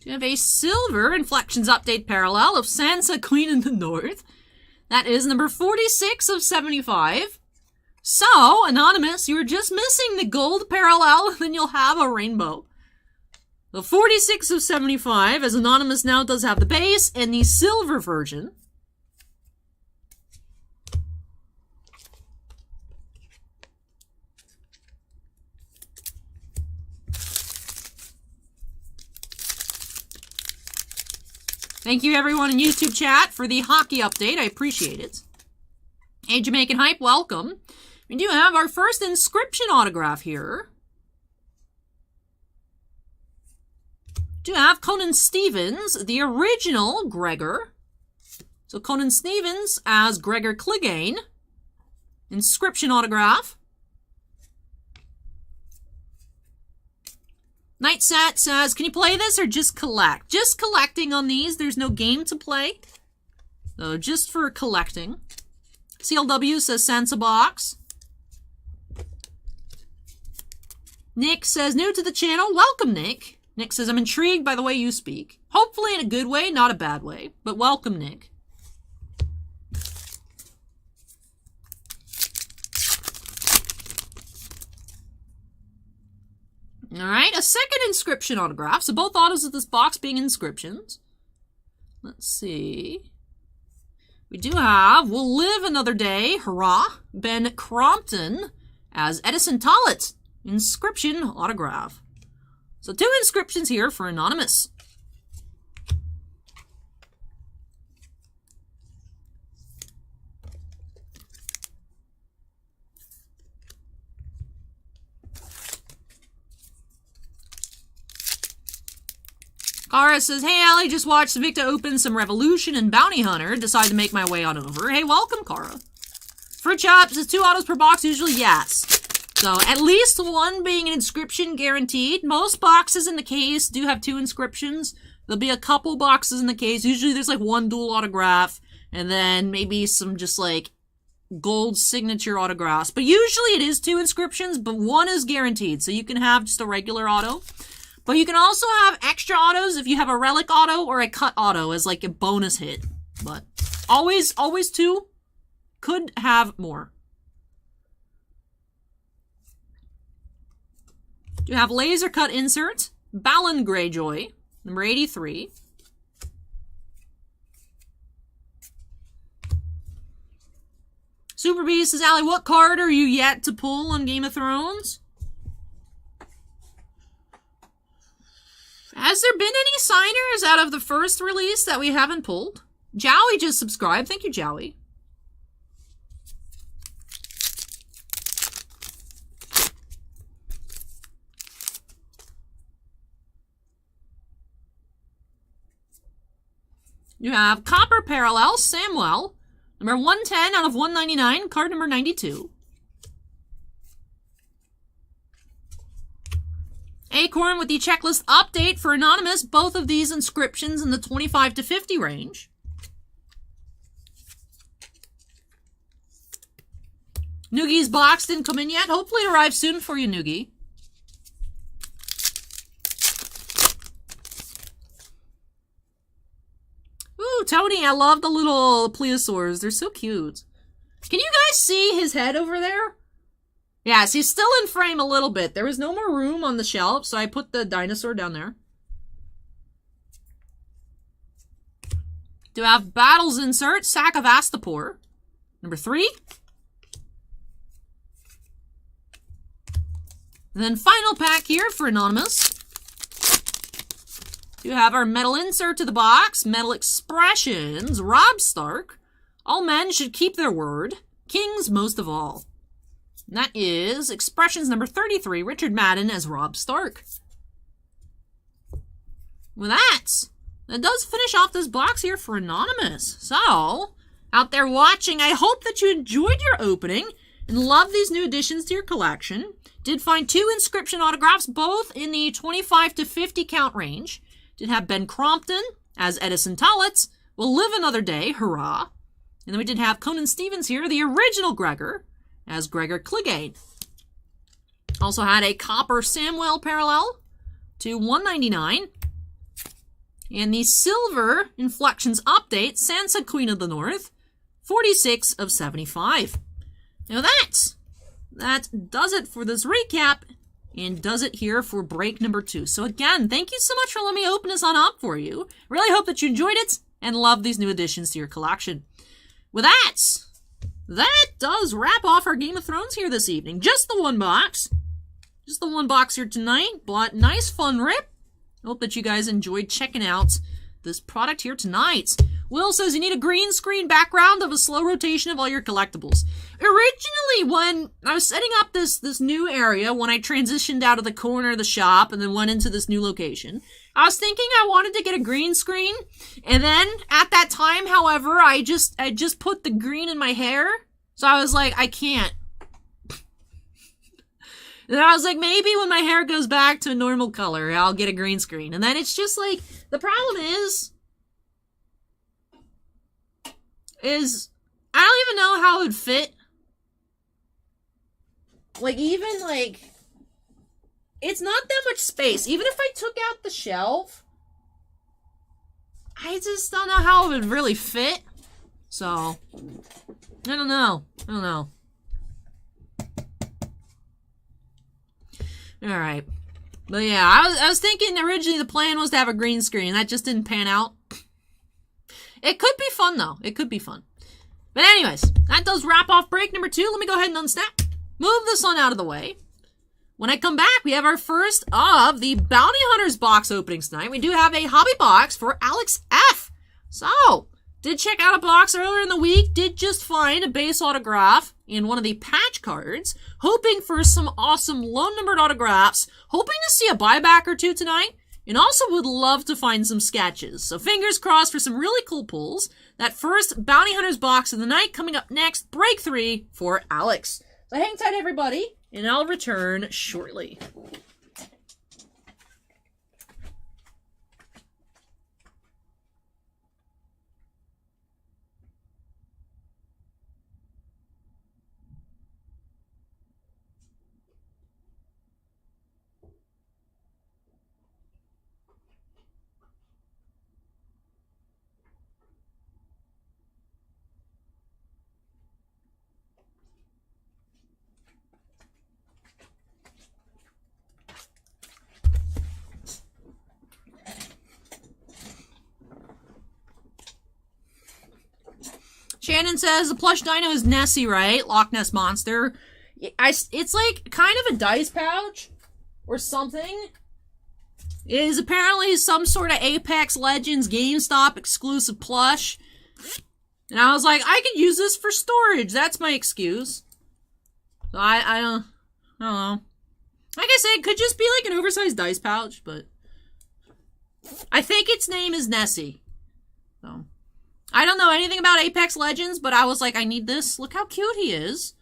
We have a silver Inflections update parallel of Sansa, Queen in the North. That is number 46 of 75. So, Anonymous, you're just missing the gold parallel, and then you'll have a rainbow. The 46 of 75, as Anonymous now does have the base, and the silver version. Thank you everyone in YouTube chat for the hockey update. I appreciate it. Hey, Jamaican Hype, welcome. We do have our first inscription autograph here. Do have Conan Stevens, the original Gregor. So Conan Stevens as Gregor Clegane. Inscription autograph. Nightsat says, can you play this or just collect? Just collecting on these. There's no game to play. So just for collecting. CLW says Sansa box. Nick says, new to the channel. Welcome, Nick. Nick says, I'm intrigued by the way you speak. Hopefully in a good way, not a bad way. But welcome, Nick. Alright, a second inscription autograph. So both autos of this box being inscriptions. Let's see. We do have We'll Live Another Day, hurrah, Ben Crompton as Edison Tollett. Inscription autograph. So 2 inscriptions here for Anonymous. Cara says, hey, Allie, just watched Sinvicta open some Revolution and Bounty Hunter. Decided to make my way on over. Hey, welcome, Cara. Fruit Chops is 2 autos per box, usually yes. So, at least one being an inscription guaranteed. Most boxes in the case do have 2 inscriptions. There'll be a couple boxes in the case. Usually there's like 1 dual autograph, and then maybe some just like gold signature autographs. But usually it is 2 inscriptions, but 1 is guaranteed. So you can have just a regular auto. But you can also have extra autos if you have a relic auto or a cut auto as like a bonus hit. But always 2. Could have more. You have laser cut insert, Balin Greyjoy, number 83. Super Beast says, Allie, what card are you yet to pull on Game of Thrones? Has there been any signers out of the first release that we haven't pulled? Jowie just subscribed. Thank you, Jowie. You have Copper Parallel, Samuel, number 110 out of 199, card number 92. Acorn with the checklist update for Anonymous, both of these inscriptions in the 25 to 50 range. Noogie's box didn't come in yet. Hopefully it arrives soon for you, Noogie. Ooh, Tony, I love the little plesiosaurs. They're so cute. Can you guys see his head over there? Yes, he's still in frame a little bit. There was no more room on the shelf, so I put the dinosaur down there. Do have Battles insert, Sack of Astapor, number 3. And then final pack here for Anonymous. You have our metal insert to the box, Metal Expressions, Rob Stark. All men should keep their word, kings most of all. And that is Expressions number 33, Richard Madden as Rob Stark. With that does finish off this box here for Anonymous. So, out there watching, I hope that you enjoyed your opening and love these new additions to your collection. Did find 2 inscription autographs, both in the 25 to 50 count range. Did have Ben Crompton as Edison Tollett. Will live another day, hurrah. And then we did have Conan Stevens here, the original Gregor, as Gregor Clegane. Also had a Copper Samuel parallel to 199. And the Silver Inflections update, Sansa Queen of the North, 46 of 75. Now that does it for this recap, and does it here for break number 2. So again, thank you so much for letting me open this on up for you. Really hope that you enjoyed it and love these new additions to your collection. With that does wrap off our Game of Thrones here this evening. Just the one box. Just the one box here tonight. But nice fun rip. Hope that you guys enjoyed checking out this product here tonight. Will says you need a green screen background of a slow rotation of all your collectibles. Originally, when I was setting up this new area, when I transitioned out of the corner of the shop and then went into this new location, I was thinking I wanted to get a green screen. And then, at that time, however, I just put the green in my hair. So I was like, I can't. And I was like, maybe when my hair goes back to a normal color, I'll get a green screen. And then it's just like, the problem is I don't even know how it would fit. Like, even, like, it's not that much space. Even if I took out the shelf, I just don't know how it would really fit. So, I don't know. Alright. But yeah, I was thinking originally the plan was to have a green screen. That just didn't pan out. It could be fun, though. It could be fun. But anyways, that does wrap off break number 2. Let me go ahead and unsnap. Move this one out of the way. When I come back, we have our first of the Bounty Hunters box openings tonight. We do have a hobby box for Alex F. So, did check out a box earlier in the week. Did just find a base autograph in one of the patch cards. Hoping for some awesome low-numbered autographs. Hoping to see a buyback or two tonight. And also would love to find some sketches. So fingers crossed for some really cool pulls. That first Bounty Hunters box of the night coming up next, break 3 for Alex. So hang tight, everybody, and I'll return shortly. Shannon says the plush dino is Nessie, right? Loch Ness Monster. It's like kind of a dice pouch or something. It is apparently some sort of Apex Legends GameStop exclusive plush. And I was like, I could use this for storage. That's my excuse. So I don't know. Like I said, it could just be like an oversized dice pouch, but I think its name is Nessie. So I don't know anything about Apex Legends, but I was like, I need this. Look how cute he is.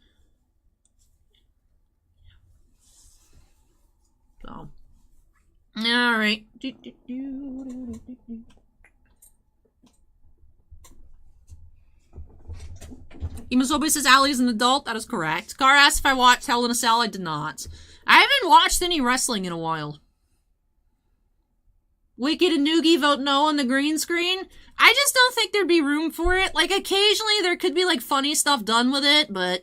So, alright. Imasobe says Ali is an adult. That is correct. Car asked if I watched Hell in a Cell. I did not. I haven't watched any wrestling in a while. Wicked and Noogie vote no on the green screen. I just don't think there'd be room for it. Like, occasionally there could be, like, funny stuff done with it, but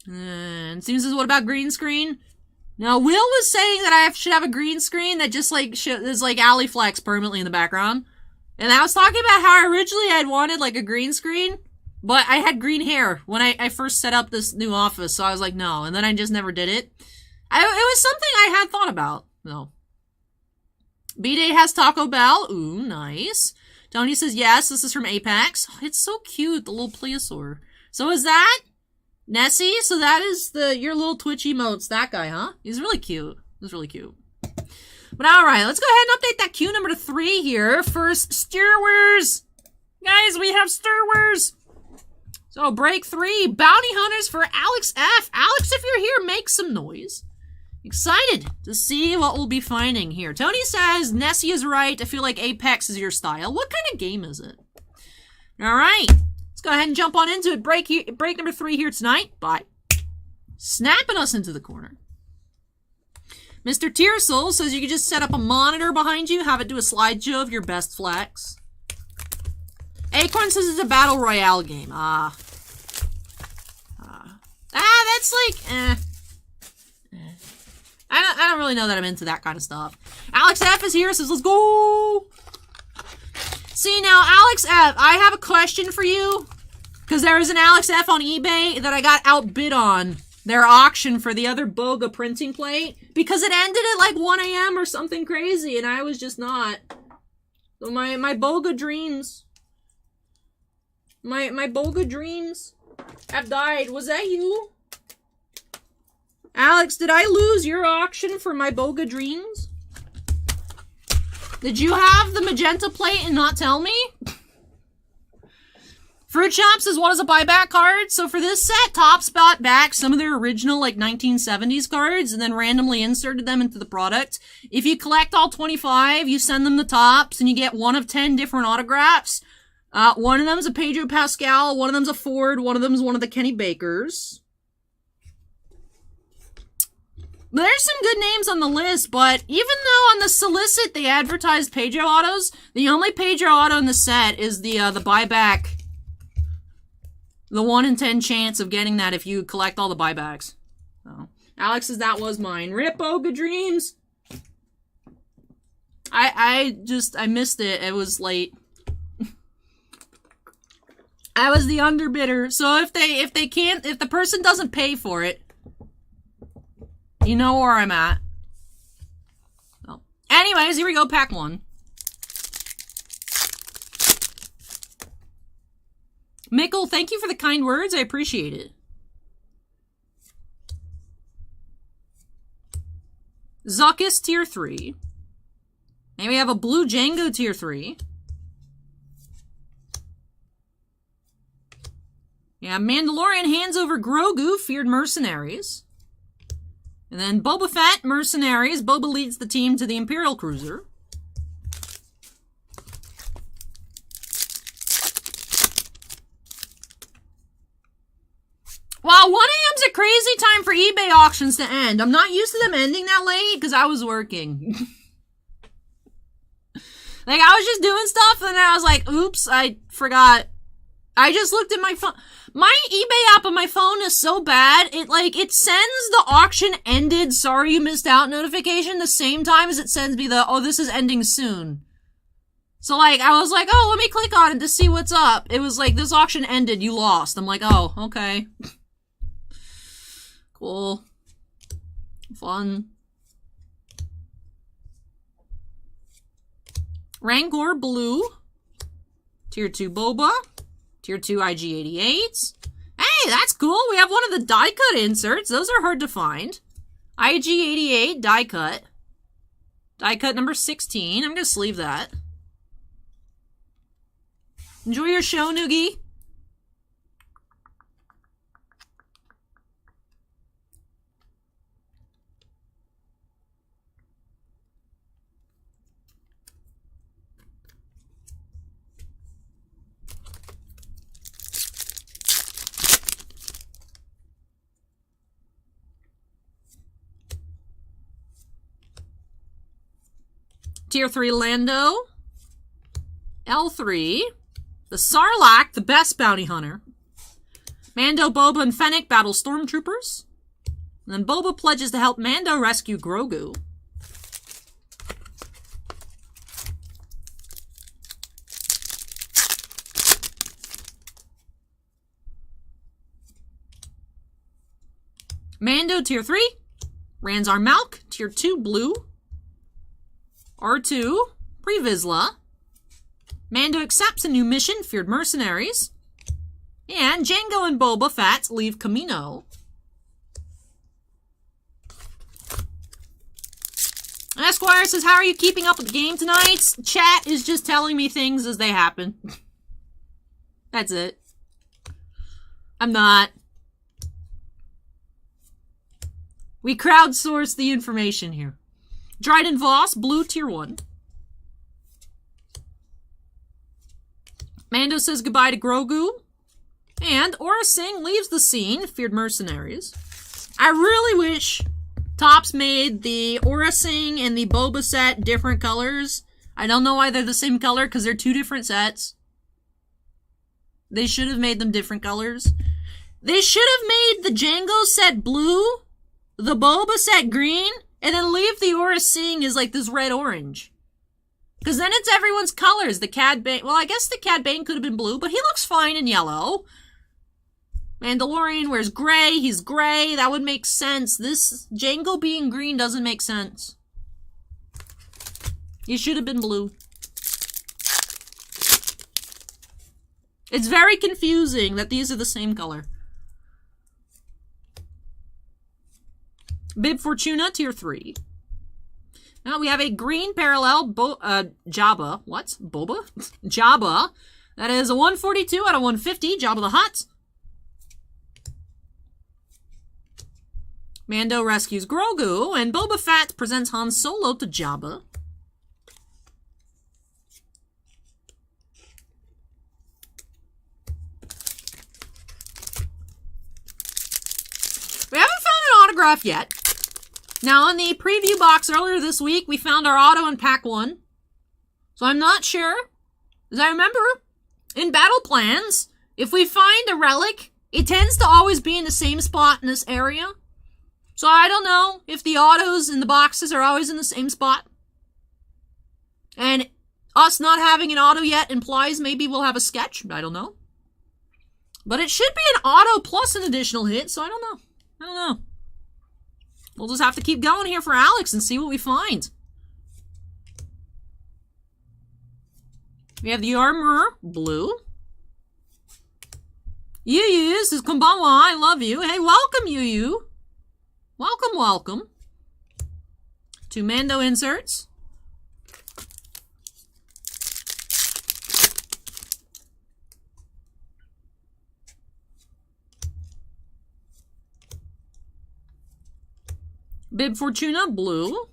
And Steven says, what about green screen? Now, Will was saying that I should have a green screen that just, like, is, like, Ali Flex permanently in the background. And I was talking about how originally I'd wanted, like, a green screen. But I had green hair when I first set up this new office, so I was like, no. And then I just never did it. It was something I had thought about. No. B-Day has Taco Bell. Ooh, nice. Tony says, yes, this is from Apex. Oh, it's so cute, the little plesiosaur. So is that Nessie? So that is your little Twitch emotes, that guy, huh? He's really cute. He's really cute. But alright, let's go ahead and update that queue number 3 here. First, Star Wars. Guys, we have Star Wars. So, break 3, Bounty Hunters for Alex F. Alex, if you're here, make some noise. Excited to see what we'll be finding here. Tony says, Nessie is right. I feel like Apex is your style. What kind of game is it? Alright, let's go ahead and jump on into it. Break number 3 here tonight by snapping us into the corner. Mr. Tearsoul says you can just set up a monitor behind you, have it do a slideshow of your best flex. Acorn says it's a battle royale game. That's like, I don't really know that I'm into that kind of stuff. Alex F is here, says let's go. See now, Alex F, I have a question for you. Because there is an Alex F on eBay that I got outbid on their auction for the other Boga printing plate. Because it ended at like 1 a.m. or something crazy, and I was just not. So my Boga dreams. My Boga dreams have died. Was that you? Alex, did I lose your auction for my Boga dreams? Did you have the magenta plate and not tell me? Fruit Shop says, what is a buyback card? So for this set, Topps bought back some of their original, like, 1970s cards and then randomly inserted them into the product. If you collect all 25, you send them to Topps and you get 1 of 10 different autographs. One of them's a Pedro Pascal, one of them's a Ford, one of them's one of the Kenny Bakers. There's some good names on the list, but even though on the solicit they advertised Pedro autos, the only Pedro auto in the set is the buyback. The 1 in 10 chance of getting that if you collect all the buybacks. So, Alex says that was mine. Rip Boga Dreams! I missed it. It was late. I was the underbidder. So if the person doesn't pay for it, you know where I'm at. So, anyways, here we go, pack 1. Mako, thank you for the kind words. I appreciate it. Zuckus tier 3. And we have a blue Django tier 3. Yeah, Mandalorian hands over Grogu, feared mercenaries. And then Boba Fett, mercenaries. Boba leads the team to the Imperial Cruiser. Wow, 1 a.m.'s a crazy time for eBay auctions to end. I'm not used to them ending that late because I was working. Like, I was just doing stuff and then I was like, oops, I forgot. I just looked at my phone. My eBay app on my phone is so bad, it sends the auction ended, sorry you missed out notification the same time as it sends me the, oh, this is ending soon. So, like, I was like, oh, let me click on it to see what's up. It was like, this auction ended, you lost. I'm like, oh, okay. Cool. Fun. Rancor Blue. Tier 2 Boba. Tier 2 IG-88s. Hey, that's cool. We have one of the die cut inserts. Those are hard to find. IG-88 die cut. Die cut number 16. I'm going to sleeve that. Enjoy your show, Noogie. Tier 3 Lando. L3. The Sarlacc, the best bounty hunter. Mando, Boba, and Fennec battle stormtroopers. And then Boba pledges to help Mando rescue Grogu. Mando, Tier 3. Ranzar Malk, Tier 2 Blue. R2, Pre-Vizsla. Mando accepts a new mission, feared mercenaries. And Django and Boba Fett leave Camino. Esquire says, how are you keeping up with the game tonight? Chat is just telling me things as they happen. That's it. I'm not. We crowdsource the information here. Dryden Voss, Blue Tier 1. Mando says goodbye to Grogu. And Aura Singh leaves the scene, feared mercenaries. I really wish Topps made the Aura Singh and the Boba set different colors. I don't know why they're the same color, because they're two different sets. They should have made them different colors. They should have made the Django set blue, the Boba set green, and then leave the Aura Singh as like this red-orange. Because then it's everyone's colors. The Cad Bane... Well, I guess the Cad Bane could have been blue, but he looks fine in yellow. Mandalorian wears gray. He's gray. That would make sense. This Django being green doesn't make sense. He should have been blue. It's very confusing that these are the same color. Bib Fortuna, Tier 3. Now we have a green parallel Jabba. What? Boba? Jabba. That is a 142 out of 150. Jabba the Hutt. Mando rescues Grogu, and Boba Fett presents Han Solo to Jabba. We haven't found an autograph yet. Now, in the preview box earlier this week, we found our auto in pack 1. So I'm not sure. As I remember, in battle plans, if we find a relic, it tends to always be in the same spot in this area. So I don't know if the autos in the boxes are always in the same spot. And us not having an auto yet implies maybe we'll have a sketch. I don't know. But it should be an auto plus an additional hit, so I don't know. I don't know. We'll just have to keep going here for Alex and see what we find. We have the Armor Blue. Yu, this is Konbanwa. I love you. Hey, welcome, Yu. Welcome, welcome. 2 Mando inserts. Bib Fortuna, blue.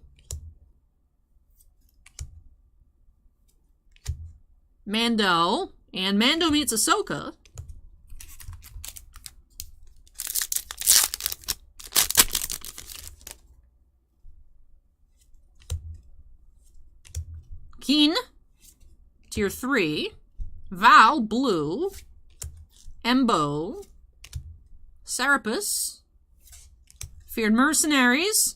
Mando. And Mando meets Ahsoka. Keen, tier 3. Val, blue. Embo. Serapis. Feared Mercenaries.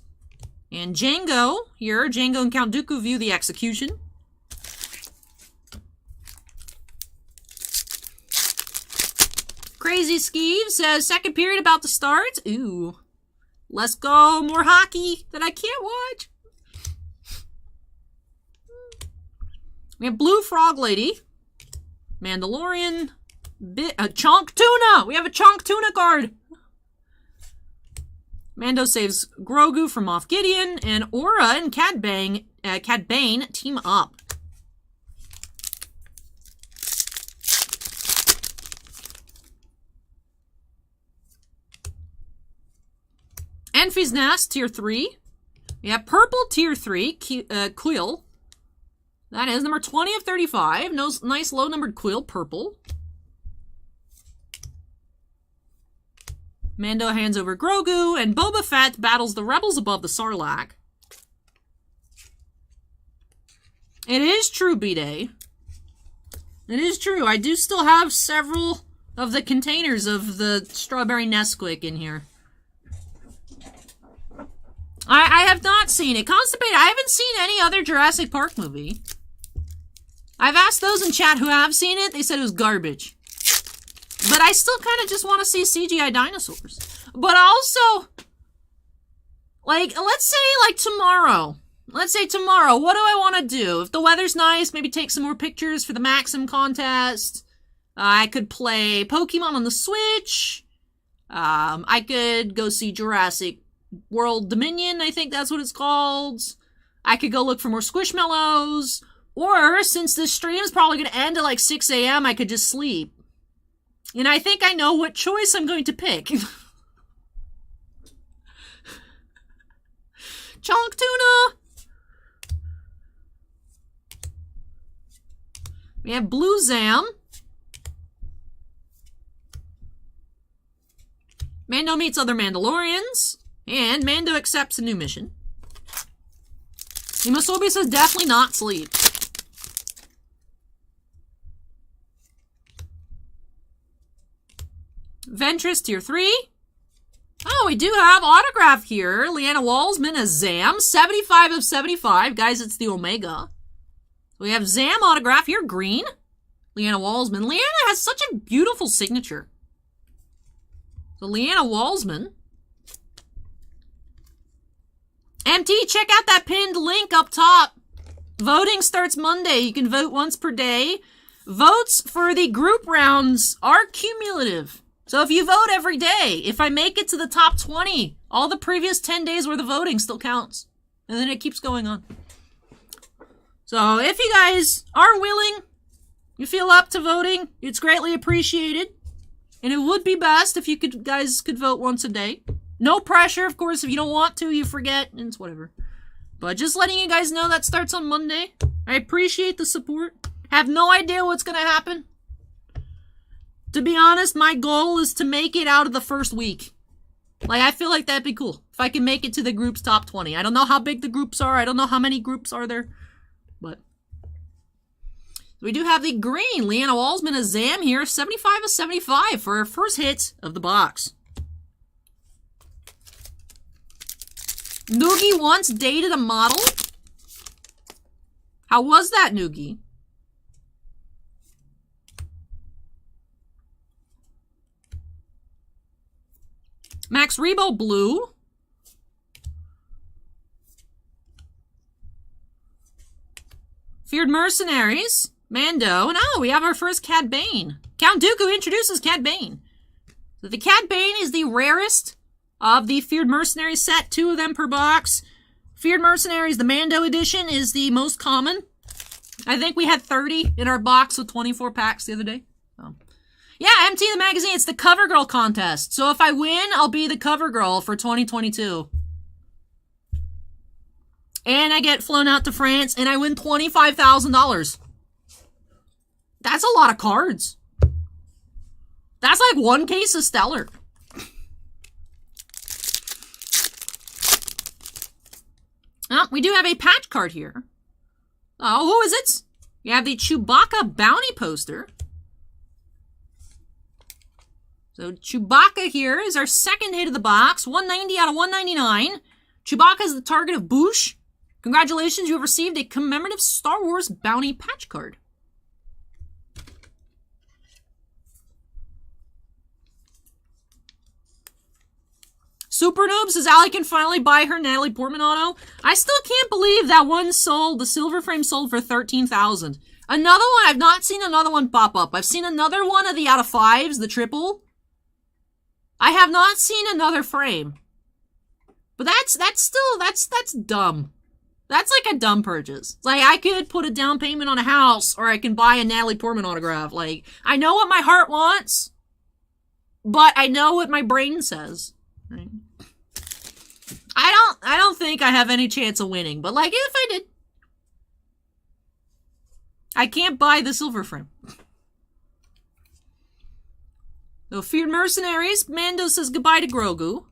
And Django, here. Django and Count Dooku view the execution. Crazy Skeeve says, second period about to start. Ooh. Let's go. More hockey that I can't watch. We have Blue Frog Lady. Mandalorian. Chonk Tuna. We have a Chonk Tuna card. Mando saves Grogu from Moff Gideon. And Aura and Cad Bane team up. Enfy's Nest, tier 3. We have Purple, tier 3. Quill. That is number 20 of 35. Nice low-numbered Quill, purple. Mando hands over Grogu, and Boba Fett battles the rebels above the Sarlacc. It is true, B-Day. It is true. I do still have several of the containers of the Strawberry Nesquik in here. I have not seen it. Constipated, I haven't seen any other Jurassic Park movie. I've asked those in chat who have seen it. They said it was garbage. But I still kind of just want to see CGI dinosaurs. But also, like, let's say, like, tomorrow. Let's say tomorrow, what do I want to do? If the weather's nice, maybe take some more pictures for the Maxim contest. I could play Pokemon on the Switch. I could go see Jurassic World Dominion, I think that's what it's called. I could go look for more Squishmallows. Or, since this stream is probably going to end at like 6 a.m., I could just sleep. And I think I know what choice I'm going to pick. Chonk Tuna! We have Blue Zam. Mando meets other Mandalorians. And Mando accepts a new mission. Imasobi says definitely not sleep. Ventress, tier 3. Oh, we do have autograph here. Leanna Walsman as Zam. 75 of 75. Guys, it's the Omega. We have Zam autograph here, green. Leanna Walsman. Leanna has such a beautiful signature. So Leanna Walsman. MT, check out that pinned link up top. Voting starts Monday. You can vote once per day. Votes for the group rounds are cumulative. So if you vote every day, if I make it to the top 20, all the previous 10 days worth of voting still counts. And then it keeps going on. So if you guys are willing, you feel up to voting, it's greatly appreciated. And it would be best if you guys could vote once a day. No pressure, of course. If you don't want to, you forget, and it's whatever. But just letting you guys know that starts on Monday. I appreciate the support. Have no idea what's going to happen. To be honest, my goal is to make it out of the first week. Like, I feel like that'd be cool. If I can make it to the group's top 20. I don't know how big the groups are. I don't know how many groups are there. But we do have the green. Leanna Walsman as Zam here. 75 of 75 for our first hit of the box. Noogie once dated a model? How was that, Noogie? Max Rebo blue. Feared Mercenaries. Mando. And oh, we have our first Cad Bane. Count Dooku introduces Cad Bane. So the Cad Bane is the rarest of the Feared Mercenaries set, 2 of them per box. Feared Mercenaries, the Mando edition, is the most common. I think we had 30 in our box with 24 packs the other day. So. Yeah, MT the magazine, it's the Cover Girl contest. So if I win, I'll be the Cover Girl for 2022. And I get flown out to France, and I win $25,000. That's a lot of cards. That's like 1 case of Stellar. Oh, we do have a patch card here. Oh, who is it? You have the Chewbacca bounty poster. So Chewbacca here is our second hit of the box. 190 out of 199. Chewbacca is the target of Boosh. Congratulations, you have received a commemorative Star Wars bounty patch card. Super Noob says Allie can finally buy her Natalie Portman auto. I still can't believe that one sold, the silver frame sold for $13,000. Another one, I've not seen another one pop up. I've seen another one of the out of 5s, the triple. I have not seen another frame. But that's dumb. That's like a dumb purchase. It's like, I could put a down payment on a house, or I can buy a Natalie Portman autograph. Like, I know what my heart wants, but I know what my brain says. Right? I don't think I have any chance of winning, but like, if I did, I can't buy the silver frame. So, Feared Mercenaries, Mando says goodbye to Grogu.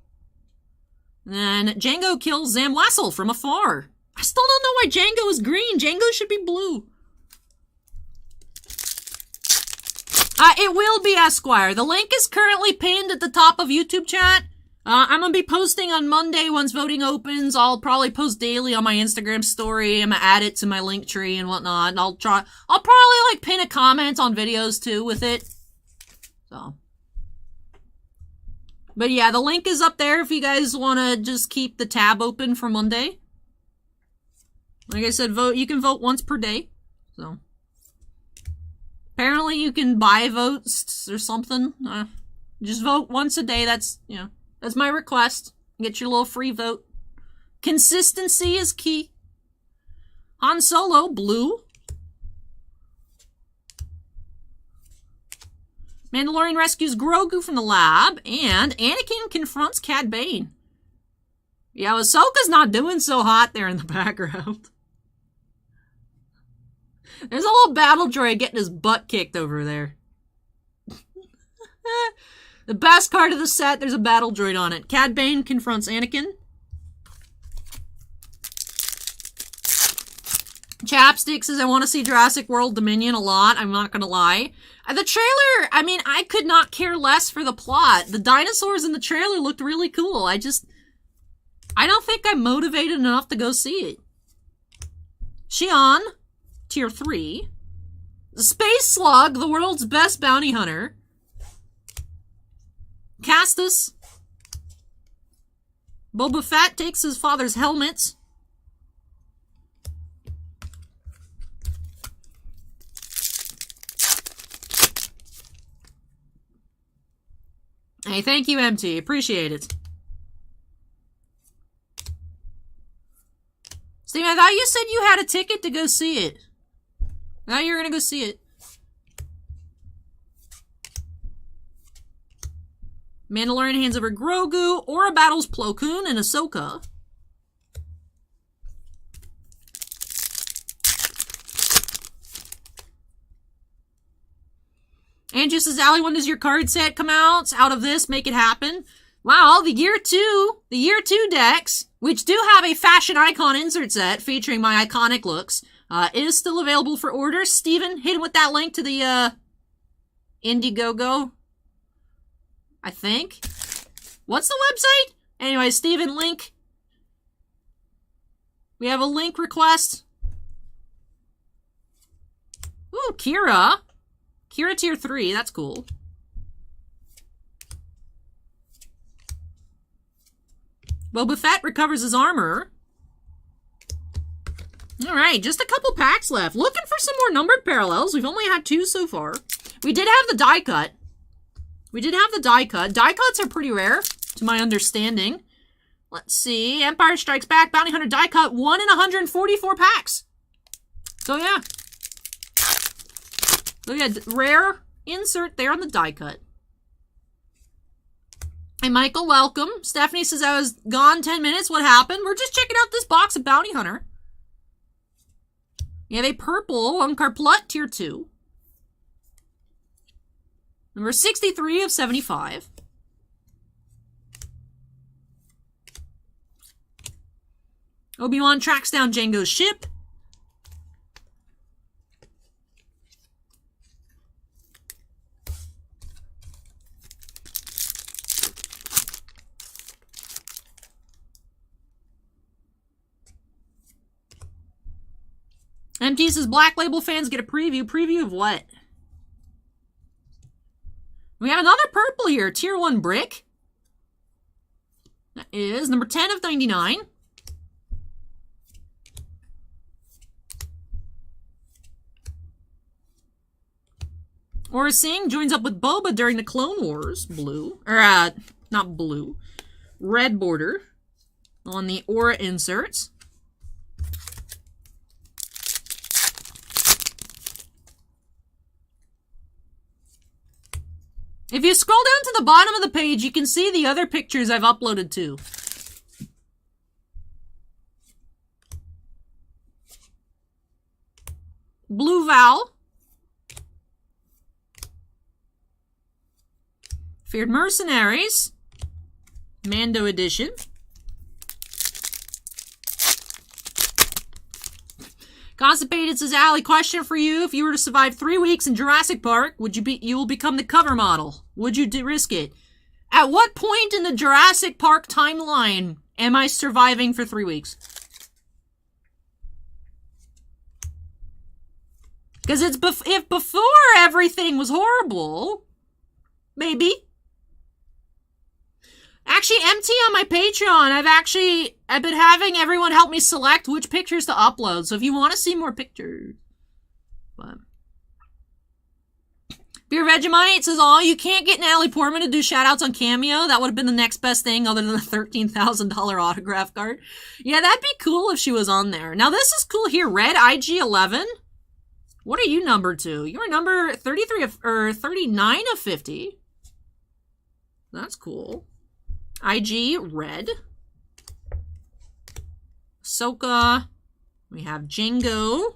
And Django kills Zam Wassel from afar. I still don't know why Django is green. Django should be blue. It will be Esquire. The link is currently pinned at the top of YouTube chat. I'm gonna be posting on Monday once voting opens. I'll probably post daily on my Instagram story. I'm gonna add it to my link tree and whatnot. And I'll probably like pin a comment on videos too with it. So. But yeah, the link is up there if you guys want to just keep the tab open for Monday. Like I said, you can vote once per day. So. Apparently you can buy votes or something. Just vote once a day. That's, you know, that's my request. Get your little free vote. Consistency is key. Han Solo, blue. Mandalorian rescues Grogu from the lab, and Anakin confronts Cad Bane. Yeah, Ahsoka's not doing so hot there in the background. There's a little battle droid getting his butt kicked over there. The best card of the set, there's a battle droid on it. Cad Bane confronts Anakin. Chapstick says, I want to see Jurassic World Dominion a lot. I'm not going to lie. The trailer, I mean, I could not care less for the plot. The dinosaurs in the trailer looked really cool. I don't think I'm motivated enough to go see it. Xion, Tier 3. The Space Slug, the world's best bounty hunter. Castus. Boba Fett takes his father's helmet. Hey, thank you, MT. Appreciate it. Steve, I thought you said you had a ticket to go see it. Now you're gonna go see it. Mandalorian hands over Grogu. Aura battles Plo Koon and Ahsoka. Andrew says, Allie, when does your card set come out of this? Make it happen. Wow, the year two decks, which do have a fashion icon insert set featuring my iconic looks, is still available for order. Steven, hit him with that link to the, Indiegogo. I think. What's the website? Anyway, Steven, link. We have a link request. Ooh, Kira. Kira Tier 3, that's cool. Boba Fett recovers his armor. Alright, just a couple packs left. Looking for some more numbered parallels. We've only had 2 so far. We did have the die cut. We did have the die cut. Die cuts are pretty rare, to my understanding. Let's see. Empire Strikes Back, Bounty Hunter die cut, 1 in 144 packs. So yeah. So yeah, rare insert there on the die cut. Hey, Michael, welcome. Stephanie says I was gone 10 minutes. What happened? We're just checking out this box of Bounty Hunter. You have a purple on Carplot Tier 2. Number 63 of 75. Obi-Wan tracks down Jango's ship. MT says Black Label fans get a preview. Preview of what? We have another purple here. Tier 1 brick. That is number 10 of 99. Aura Singh joins up with Boba during the Clone Wars. Blue. Or, not blue. Red border on the Aura inserts. If you scroll down to the bottom of the page, you can see the other pictures I've uploaded too. Blue Val. Feared Mercenaries. Mando Edition. Constipated says, Allie, question for you. If you were to survive 3 weeks in Jurassic Park, you will become the cover model. Would you risk it? At what point in the Jurassic Park timeline am I surviving for 3 weeks? Because if before everything was horrible, maybe. Actually, MT on my Patreon, I've been having everyone help me select which pictures to upload. So if you want to see more pictures. But Beer Vegemite says, oh, you can't get Natalie Portman to do shoutouts on Cameo. That would have been the next best thing other than the $13,000 autograph card. Yeah, that'd be cool if she was on there. Now this is cool here. Red IG11. What are you numbered to? You're number 33 or 39 of 50. That's cool. IG Red. Ahsoka. We have Jango.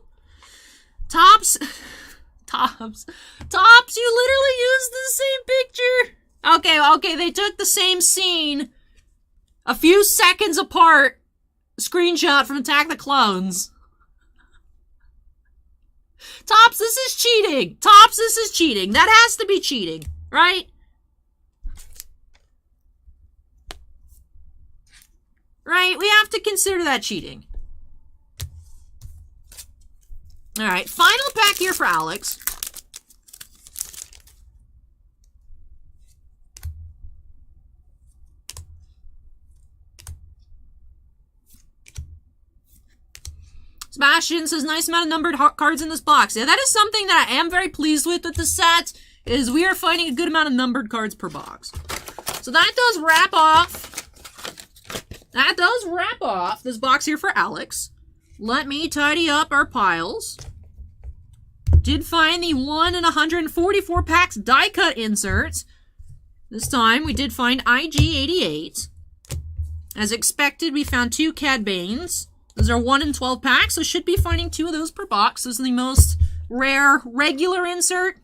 Tops. Tops, you literally used the same picture. Okay, they took the same scene a few seconds apart. Screenshot from Attack the Clones. Tops, this is cheating. Tops, this is cheating. That has to be cheating, right? Right? We have to consider that cheating. Alright, final pack here for Alex. Sebastian says, nice amount of numbered cards in this box. Yeah, that is something that I am very pleased with the set, is we are finding a good amount of numbered cards per box. So that does wrap off this box here for Alex. Let me tidy up our piles. Did find the 1 in 144 packs die cut inserts. This time we did find IG88. As expected, we found 2 Cad Banes. Those are 1 in 12 packs, so should be finding 2 of those per box. This is the most rare regular insert.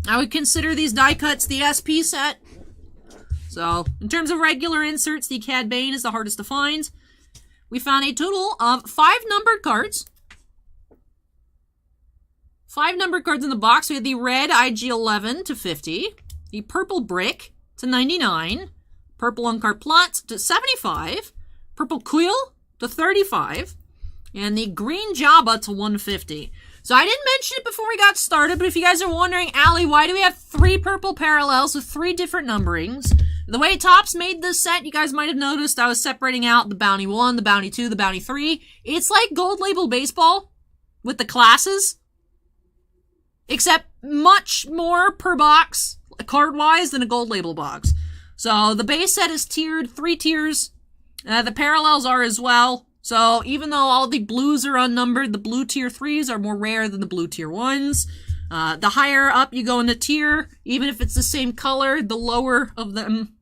I would consider these die cuts the SP set. So, in terms of regular inserts, the Cad Bane is the hardest to find. We found a total of 5 numbered cards. 5 numbered cards in the box. We had the red IG11 to 50. The purple brick to 99. Purple Uncart Plot to 75. Purple Quill to 35. And the green Jabba to 150. So I didn't mention it before we got started, but if you guys are wondering, Allie, why do we have 3 purple parallels with 3 different numberings? The way Topps made this set, you guys might have noticed I was separating out the Bounty 1, the Bounty 2, the Bounty 3. It's like Gold Label Baseball with the classes, except much more per box. card-wise than a gold label box. So the base set is tiered, 3 tiers. The parallels are as well. So even though all the blues are unnumbered, the blue tier 3s are more rare than the blue tier 1s. The higher up you go in the tier, even if it's the same color, the lower of them,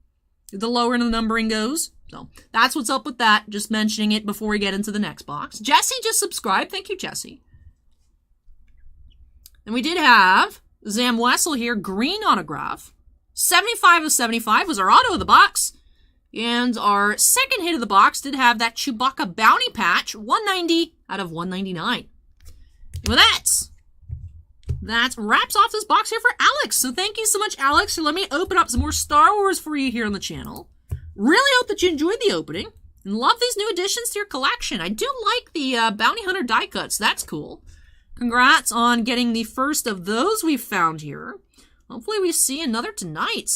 the lower the numbering goes. So that's what's up with that. Just mentioning it before we get into the next box. Jesse just subscribed. Thank you, Jesse. And we did have Zam Wessel here, green autograph. 75 of 75 was our auto of the box. And our second hit of the box did have that Chewbacca bounty patch, 190 out of 199. And with that wraps off this box here for Alex. So thank you so much, Alex. So let me open up some more Star Wars for you here on the channel. Really hope that you enjoyed the opening and love these new additions to your collection. I do like the Bounty Hunter die cuts. That's cool. Congrats on getting the first of those we've found here. Hopefully we see another tonight.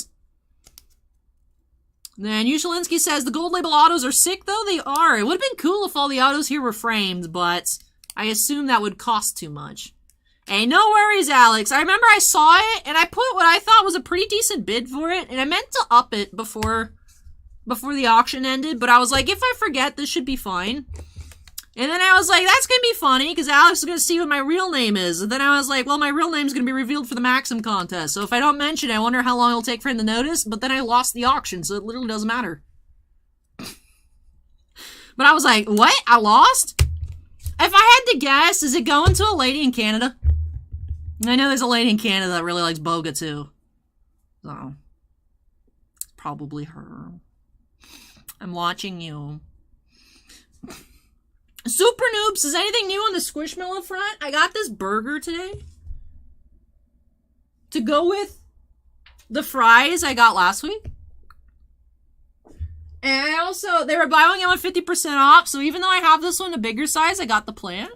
Then Ushalinsky says, the gold label autos are sick, though. They are. It would have been cool if all the autos here were framed, but I assume that would cost too much. Hey, no worries, Alex. I remember I saw it, and I put what I thought was a pretty decent bid for it, and I meant to up it before the auction ended, but I was like, if I forget, this should be fine. And then I was like, that's going to be funny, because Alex is going to see what my real name is. And then I was like, well, my real name is going to be revealed for the Maxim contest. So if I don't mention it, I wonder how long it'll take for him to notice. But then I lost the auction, so it literally doesn't matter. But I was like, what? I lost? If I had to guess, is it going to a lady in Canada? I know there's a lady in Canada that really likes Boga, too. So, probably her. I'm watching you. Super Noobs, is anything new on the Squishmallow front? I got this burger today to go with the fries I got last week. And I also, they were buy one get one 50% off, so even though I have this one a bigger size, I got the plant.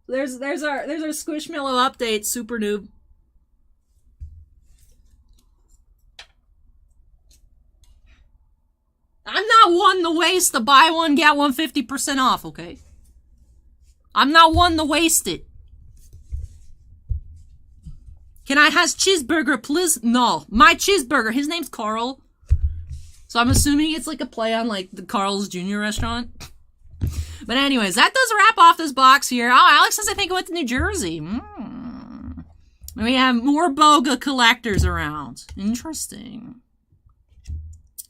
There's our Squishmallow update, Super Noob. I'm not one to waste the buy one, get one 50% off, okay? I'm not one to waste it. Can I has cheeseburger, please? No. My cheeseburger. His name's Carl. So I'm assuming it's like a play on like the Carl's Jr. restaurant. But anyways, that does wrap off this box here. Oh, Alex says I think it went to New Jersey. And we have more Boga collectors around. Interesting.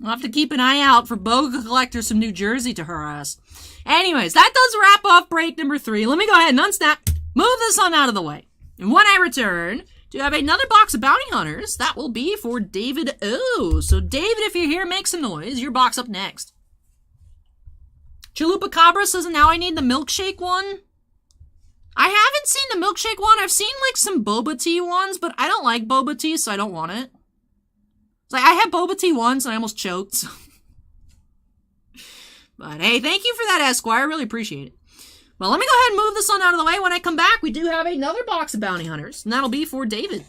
We'll have to keep an eye out for Boga collectors from New Jersey to harass. Anyways, that does wrap off break number 3. Let me go ahead and unsnap, move this on out of the way. And when I return, do have another box of Bounty Hunters. That will be for David O. So David, if you're here, make some noise. Your box up next. Chalupa Cabra says, now I need the milkshake one. I haven't seen the milkshake one. I've seen like some boba tea ones, but I don't like boba tea, so I don't want it. Like, I had boba tea once and I almost choked. So. But hey, thank you for that, Esquire. I really appreciate it. Well, let me go ahead and move this one out of the way. When I come back, we do have another box of Bounty Hunters, and that'll be for David.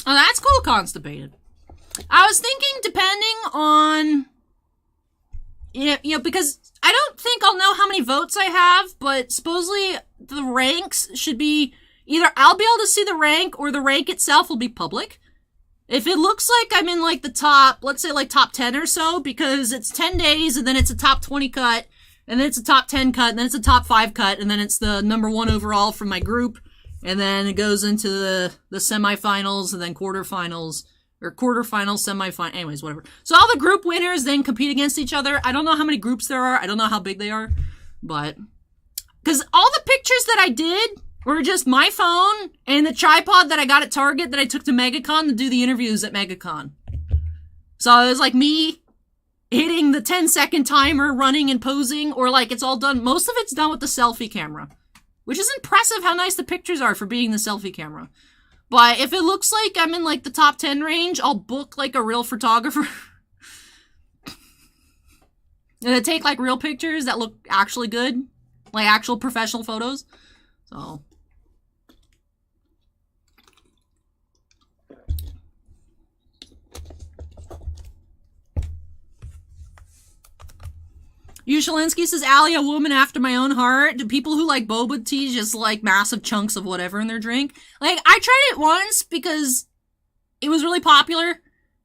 Oh, that's cool, Constipated. I was thinking, depending on, you know, because I don't think I'll know how many votes I have, but supposedly the ranks should be, either I'll be able to see the rank, or the rank itself will be public. If it looks like I'm in, like, the top, let's say, like, top 10 or so, because it's 10 days, and then it's a top 20 cut, and then it's a top 10 cut, and then it's a top 5 cut, and then it's the number 1 overall from my group. And then it goes into the semifinals, and then quarterfinals, or quarterfinals, semifinals, anyways, whatever. So all the group winners then compete against each other. I don't know how many groups there are. I don't know how big they are. But, because all the pictures that I did were just my phone and the tripod that I got at Target that I took to MegaCon to do the interviews at MegaCon. So it was like me hitting the 10-second timer, running and posing, or like it's all done. Most of it's done with the selfie camera. which is impressive how nice the pictures are for being the selfie camera. But if it looks like I'm in, like, the top 10 range, I'll book, like, a real photographer. And take, like, real pictures that look actually good. Like, actual professional photos. So. Ushalinsky says, Allie, a woman after my own heart. Do people who like boba tea just like massive chunks of whatever in their drink? Like, I tried it once because it was really popular.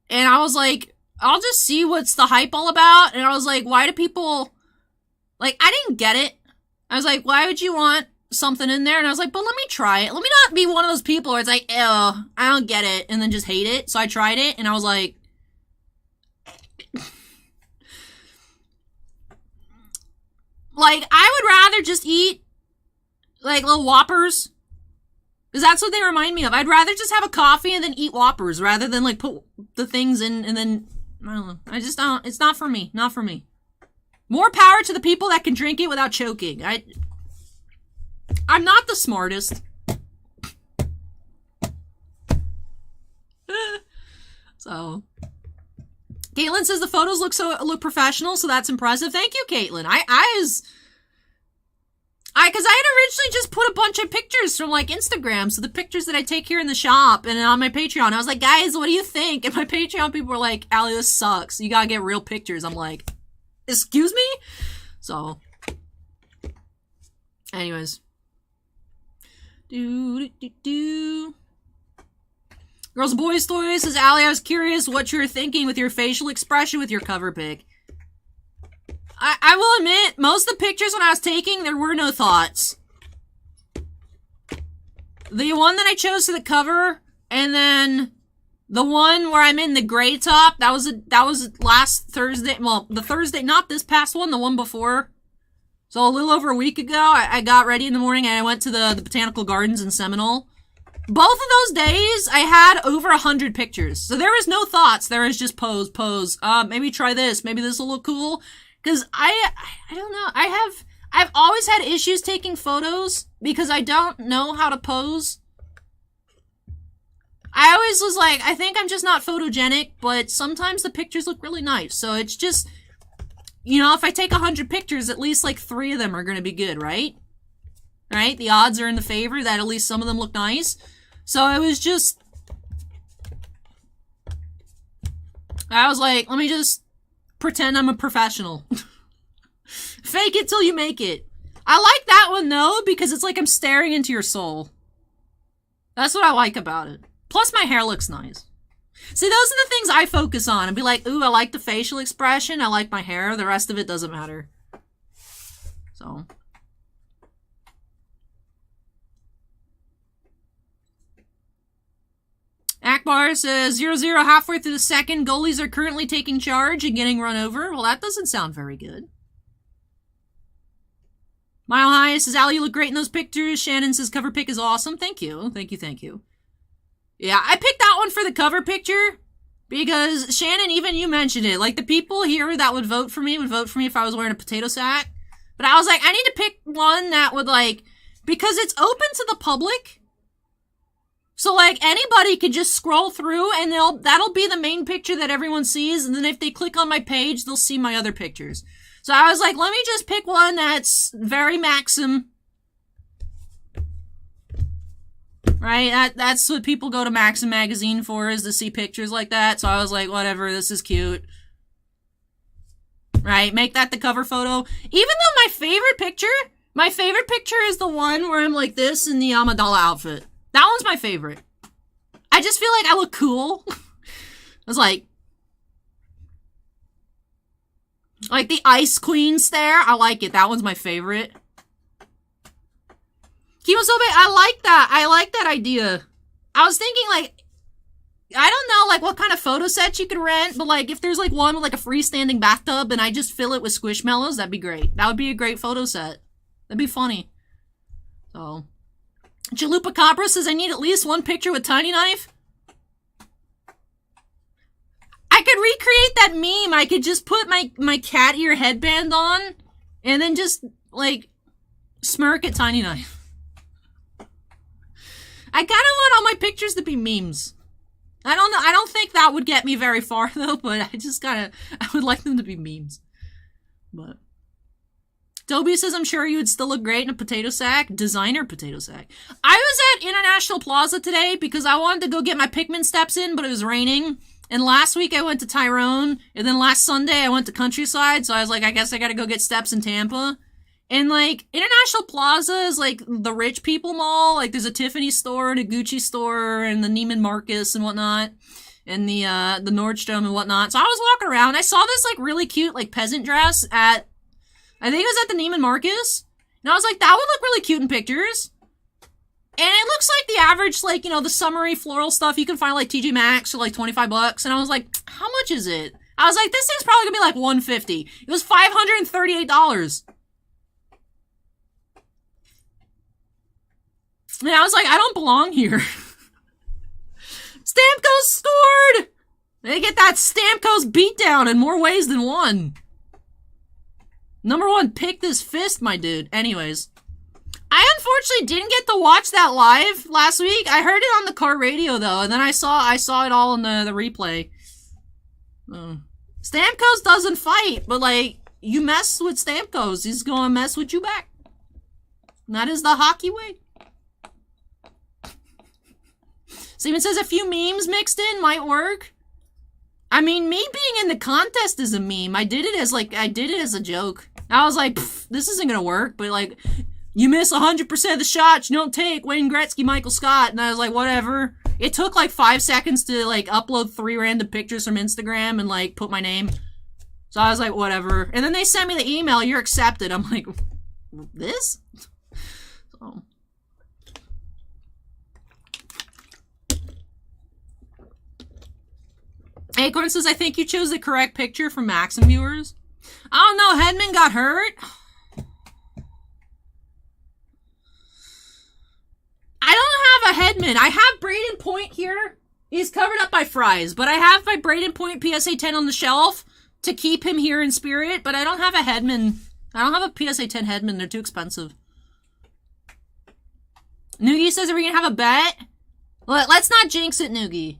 And I was like, I'll just see what's the hype all about. And I was like, why do people... Like, I didn't get it. I was like, why would you want something in there? And I was like, but let me try it. Let me not be one of those people where it's like, ew, I don't get it. And then just hate it. So I tried it and I was like... Like, I would rather just eat, like, little Whoppers. Because that's what they remind me of. I'd rather just have a coffee and then eat Whoppers rather than, like, put the things in and then, I don't know. I just don't, it's not for me. Not for me. More power to the people that can drink it without choking. I'm not the smartest. So... Caitlin says the photos look professional, so that's impressive. Thank you, Caitlin. Because I had originally just put a bunch of pictures from, like, Instagram, so the pictures that I take here in the shop and on my Patreon. I was like, guys, what do you think? And my Patreon people were like, Allie, this sucks. You gotta get real pictures. I'm like, excuse me? So, anyways. Girls and Boys Stories says, Allie, I was curious what you were thinking with your facial expression with your cover pic. I will admit, most of the pictures when I was taking, there were no thoughts. The one that I chose for the cover, and then the one where I'm in the gray top, that was last Thursday. Well, the Thursday, not this past one, the one before. So a little over a week ago, I got ready in the morning and I went to the Botanical Gardens in Seminole. Both of those days, I had over 100 pictures. So there was no thoughts. There was just pose. Maybe try this. Maybe this will look cool. Because I don't know. I've always had issues taking photos because I don't know how to pose. I always was like, I think I'm just not photogenic, but sometimes the pictures look really nice. So it's just, you know, if I take 100 pictures, at least like 3 of them are going to be good, right? Right? The odds are in the favor that at least some of them look nice. So it was just, I was like, let me just pretend I'm a professional. Fake it till you make it. I like that one though, because it's like I'm staring into your soul. That's what I like about it. Plus my hair looks nice. See, those are the things I focus on and be like, ooh, I like the facial expression, I like my hair, the rest of it doesn't matter. So... Akbar says, 0-0 halfway through the second. Goalies are currently taking charge and getting run over. Well, that doesn't sound very good. Mile High says, Allie, you look great in those pictures. Shannon says, cover pic is awesome. Thank you. Thank you. Yeah, I picked that one for the cover picture because, Shannon, even you mentioned it. Like, the people here that would vote for me if I was wearing a potato sack. But I was like, I need to pick one that would, like, because it's open to the public. So, like, anybody could just scroll through and that'll be the main picture that everyone sees. And then if they click on my page, they'll see my other pictures. So I was like, let me just pick one that's very Maxim. Right? That's what people go to Maxim magazine for, is to see pictures like that. So I was like, whatever, this is cute. Right? Make that the cover photo. Even though my favorite picture is the one where I'm like this in the Amidala outfit. That one's my favorite. I just feel like I look cool. I was like the Ice Queen stare. I like it. That one's my favorite. Kimosobe, I like that. I like that idea. I was thinking, like, I don't know, like, what kind of photo sets you could rent, but, like, if there's, like, one with, like, a freestanding bathtub and I just fill it with Squishmallows, that'd be great. That would be a great photo set. That'd be funny. So... Chalupa Cabra says, I need at least one picture with Tiny Knife. I could recreate that meme. I could just put my cat ear headband on and then just, like, smirk at Tiny Knife. I kind of want all my pictures to be memes. I don't know. I don't think that would get me very far, though, but I would like them to be memes. But Dobie says, I'm sure you would still look great in a potato sack. Designer potato sack. I was at International Plaza today because I wanted to go get my Pikmin steps in, but it was raining. And last week I went to Tyrone, and then last Sunday I went to Countryside, so I was like, I guess I gotta go get steps in Tampa. And, like, International Plaza is, like, the rich people mall. Like, there's a Tiffany store and a Gucci store and the Neiman Marcus and whatnot. And the Nordstrom and whatnot. So I was walking around. I saw this, like, really cute, like, peasant dress at, I think it was at the Neiman Marcus. And I was like, that would look really cute in pictures. And it looks like the average, like, you know, the summery floral stuff you can find, like, TJ Maxx for, like, $25. And I was like, how much is it? I was like, this thing's probably gonna be, like, $150. It was $538. And I was like, I don't belong here. Stamkos scored! They get that Stamkos beatdown in more ways than one. Number one, pick this fist, my dude. Anyways. I unfortunately didn't get to watch that live last week. I heard it on the car radio, though, and then I saw it all in the replay. Stamkos doesn't fight, but, like, you mess with Stamkos, he's gonna mess with you back. And that is the hockey way. Steven says a few memes mixed in might work. I mean, me being in the contest is a meme. I did it as a joke. I was like, this isn't gonna work, but like, you miss 100% of the shots you don't take, Wayne Gretzky, Michael Scott, and I was like, whatever. It took like 5 seconds to like upload 3 random pictures from Instagram and like put my name. So I was like, whatever. And then they sent me the email, you're accepted. I'm like, this? So. Acorn says, I think you chose the correct picture for Maxim viewers. I don't know, Hedman got hurt. I don't have a Hedman. I have Braden Point here. He's covered up by Fries, but I have my Braden Point PSA 10 on the shelf to keep him here in spirit, but I don't have a Hedman. I don't have a PSA 10 Hedman. They're too expensive. Noogie says, are we going to have a bet? Let's not jinx it, Noogie.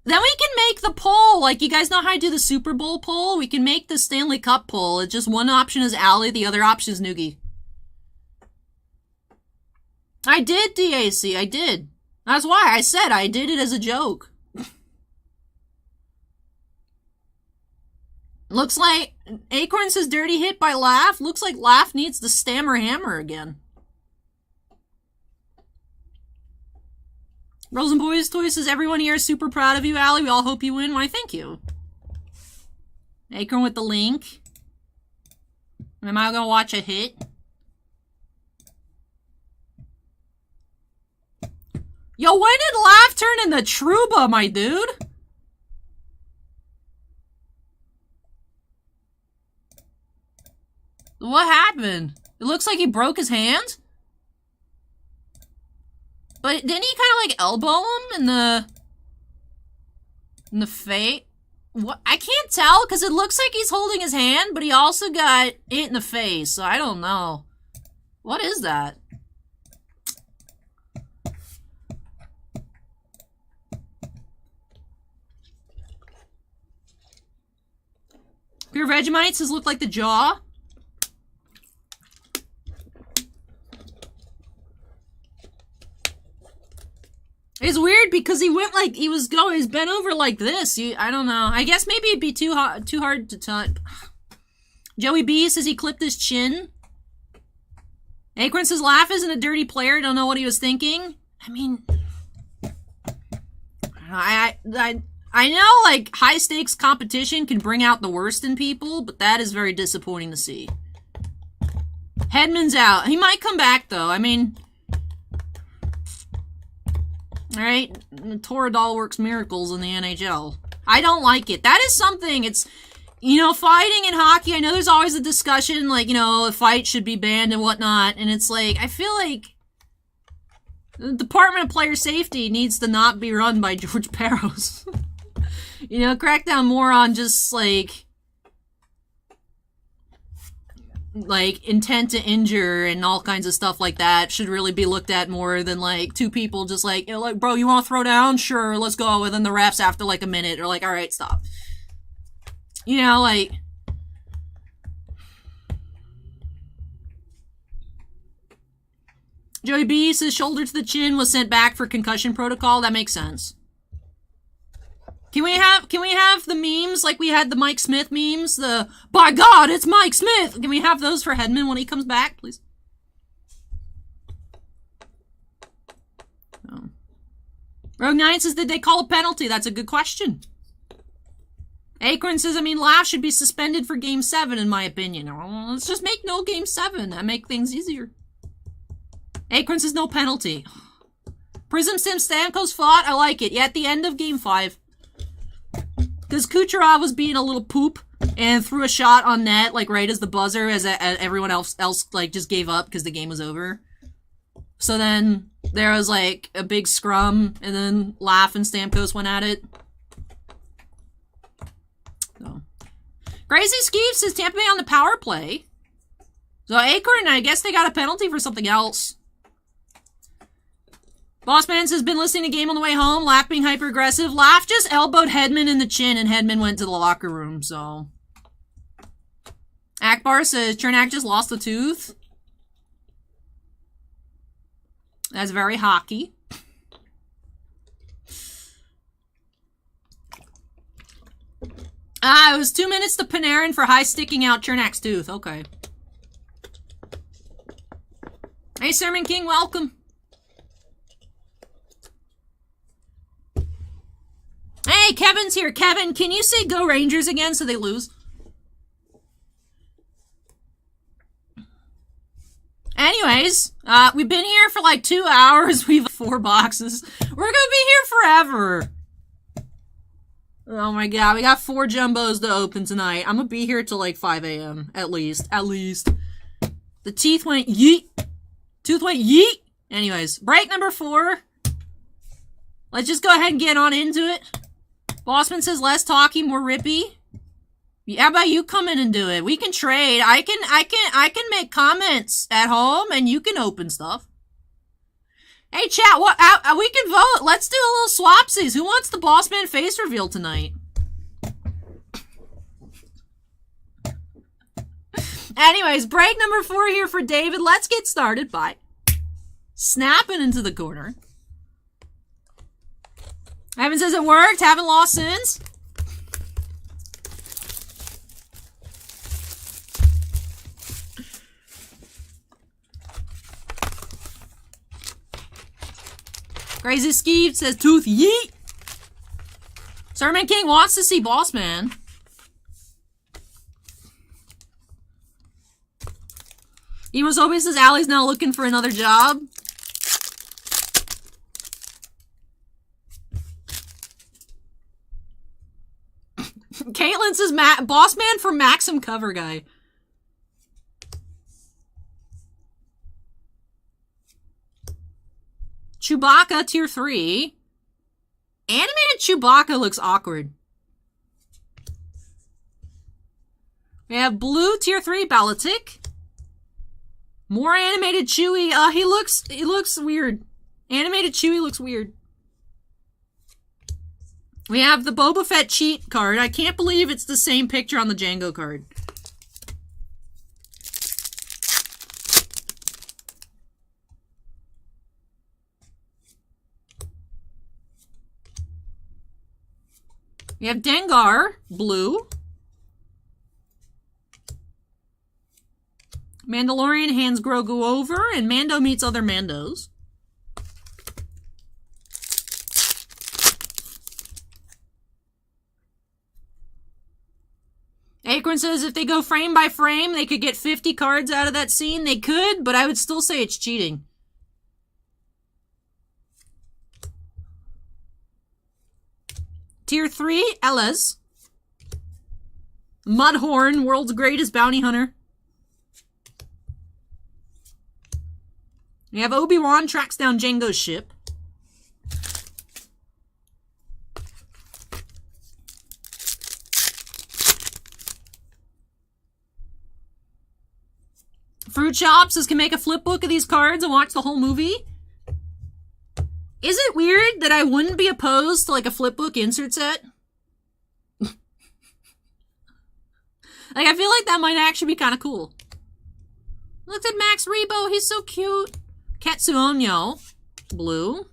Then we can make the poll. Like, you guys know how I do the Super Bowl poll? We can make the Stanley Cup poll. It's just one option is Allie, the other option is Noogie. I did, DAC. I did. That's why I said I did it as a joke. Looks like Acorn says dirty hit by Laugh. Looks like Laugh needs the Stammer Hammer again. Rosenboy's Toy says, everyone here is super proud of you, Allie. We all hope you win. Why, thank you. Acorn with the link. Am I going to watch a hit? Yo, when did Laugh turn into Truba, my dude? What happened? It looks like he broke his hand? But didn't he kind of like elbow him in the face? What? I can't tell because it looks like he's holding his hand, but he also got hit in the face. So I don't know. What is that? Pure Vegemite says look like the jaw. It's weird because he went like, he's bent over like this. I don't know. I guess maybe it'd be too hard to touch. Joey B says he clipped his chin. Acorn says Laugh isn't a dirty player. Don't know what he was thinking. I mean, I know like high stakes competition can bring out the worst in people, but that is very disappointing to see. Hedman's out. He might come back though. I mean, alright, Toradol works miracles in the NHL. I don't like it. That is something, it's, you know, fighting in hockey, I know there's always a discussion, like, you know, a fight should be banned and whatnot, and it's like, I feel like the Department of Player Safety needs to not be run by George Peros. You know, crack down more on just, like, like, intent to injure and all kinds of stuff like that should really be looked at more than, like, two people just like, you know, like, bro, you want to throw down? Sure, let's go. And then the refs, after, like, a minute, are like, all right, stop. You know, like... Joey B says shoulder to the chin was sent back for concussion protocol. That makes sense. Can we have the memes like we had the Mike Smith memes? The, by God, it's Mike Smith! Can we have those for Hedman when he comes back, please? Oh. Rogue 9 says, did they call a penalty? That's a good question. Acorn says, I mean, Laugh should be suspended for Game 7, in my opinion. Well, let's just make no Game 7. That make things easier. Acorn says, no penalty. Prism Sim Stamkos fought. I like it. Yeah, at the end of Game 5. Because Kucherov was being a little poop and threw a shot on net, like, right as the buzzer, as everyone else, like, just gave up because the game was over. So then there was, like, a big scrum, and then Laugh and Stamkos went at it. So. Crazy Skeeve says Tampa Bay on the power play. So Acorn, I guess they got a penalty for something else. Bossman says, been listening to game on the way home. Laugh being hyper-aggressive. Laugh just elbowed Hedman in the chin, and Hedman went to the locker room, so. Akbar says, Chernak just lost a tooth. That's very hockey. It was 2 minutes to Panarin for high sticking out Chernak's tooth. Okay. Hey, Sermon King, welcome. Hey, Kevin's here. Kevin, can you say go Rangers again so they lose? Anyways, we've been here for like 2 hours. We've 4 boxes. We're gonna be here forever. Oh my god, we got 4 jumbos to open tonight. I'm gonna be here till like 5 a.m. at least. At least. The teeth went yeet. Tooth went yeet. Anyways, break number 4. Let's just go ahead and get on into it. Bossman says less talky, more rippy. How about you come in and do it? We can trade. I can make comments at home and you can open stuff. Hey chat, what we can vote. Let's do a little swapsies. Who wants the Bossman face reveal tonight? Anyways, break number 4 here for David. Let's get started by snapping into the corner. Evan says it worked. Haven't lost since. Crazy Skeeve says tooth yeet. Sermon King wants to see Bossman. Emo Sobe says Allie's now looking for another job. Caitlin says Bossman for Maxim cover guy. Chewbacca tier 3. Animated Chewbacca looks awkward. We have blue tier 3 Balatic. More animated Chewie. He looks weird. Animated Chewie looks weird. We have the Boba Fett cheat card. I can't believe it's the same picture on the Django card. We have Dengar, blue. Mandalorian hands Grogu over, and Mando meets other Mandos. Acorn says if they go frame by frame, they could get 50 cards out of that scene. They could, but I would still say it's cheating. Tier 3, Ella's. Mudhorn, world's greatest bounty hunter. We have Obi-Wan tracks down Jango's ship. Fruit Shops can make a flip book of these cards and watch the whole movie. Is it weird that I wouldn't be opposed to like a flip book insert set? Like, I feel like that might actually be kind of cool. Look at Max Rebo, he's so cute. Katsuonyo, blue.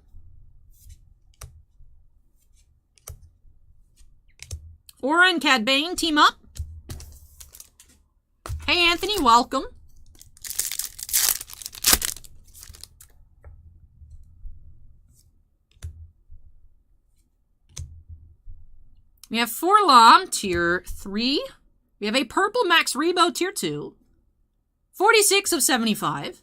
Aura and Cad Bane team up. Hey Anthony, welcome. We have Forlom, tier 3. We have a purple Max Rebo, tier 2. 46 of 75.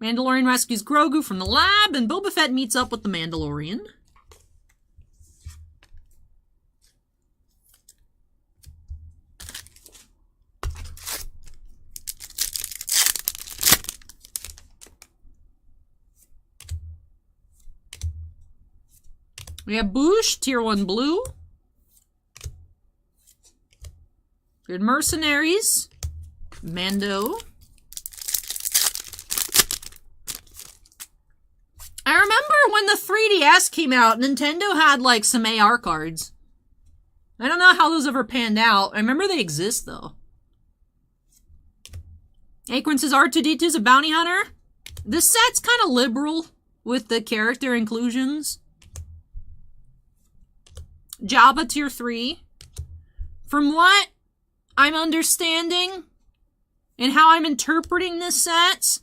Mandalorian rescues Grogu from the lab, and Boba Fett meets up with the Mandalorian. We have Boosh, tier 1 blue. Good Mercenaries. Mando. I remember when the 3DS came out, Nintendo had like some AR cards. I don't know how those ever panned out. I remember they exist though. Acorn says R2-D2's a bounty hunter. This set's kind of liberal with the character inclusions. Jabba tier 3. From what I'm understanding and how I'm interpreting this set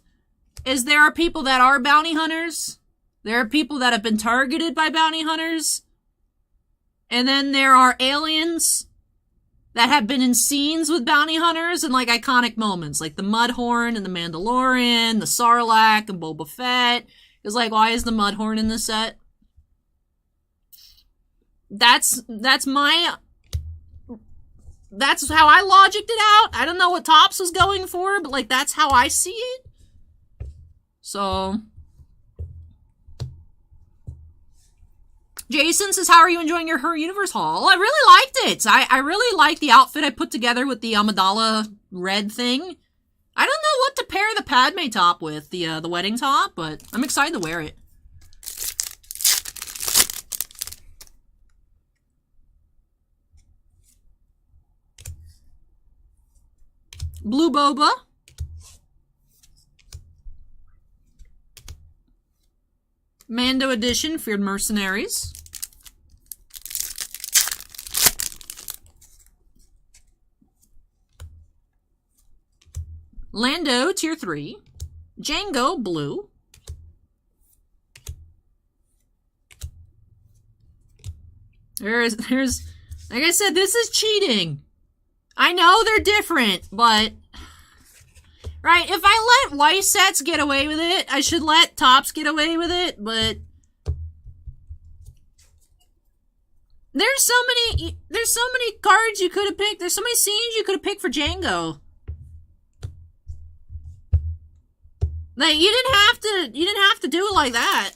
is there are people that are bounty hunters. There are people that have been targeted by bounty hunters. And then there are aliens that have been in scenes with bounty hunters and like iconic moments. Like the Mudhorn and the Mandalorian, the Sarlacc and Boba Fett. It's like, why is the Mudhorn in this set? That's how I logicked it out. I don't know what Topps was going for, but like that's how I see it. So Jason says, how are you enjoying your Her Universe haul? I really liked it. I really liked the outfit I put together with the Amidala red thing. I don't know what to pair the Padme top with, the wedding top, but I'm excited to wear it. Blue Boba. Mando edition, Feared Mercenaries. Lando, tier 3. Django, blue. There's, like I said, this is cheating. I know they're different, but right, if I let white sets get away with it, I should let Topps get away with it, but there's so many cards you could have picked. There's so many scenes you could have picked for Django. Like you didn't have to do it like that.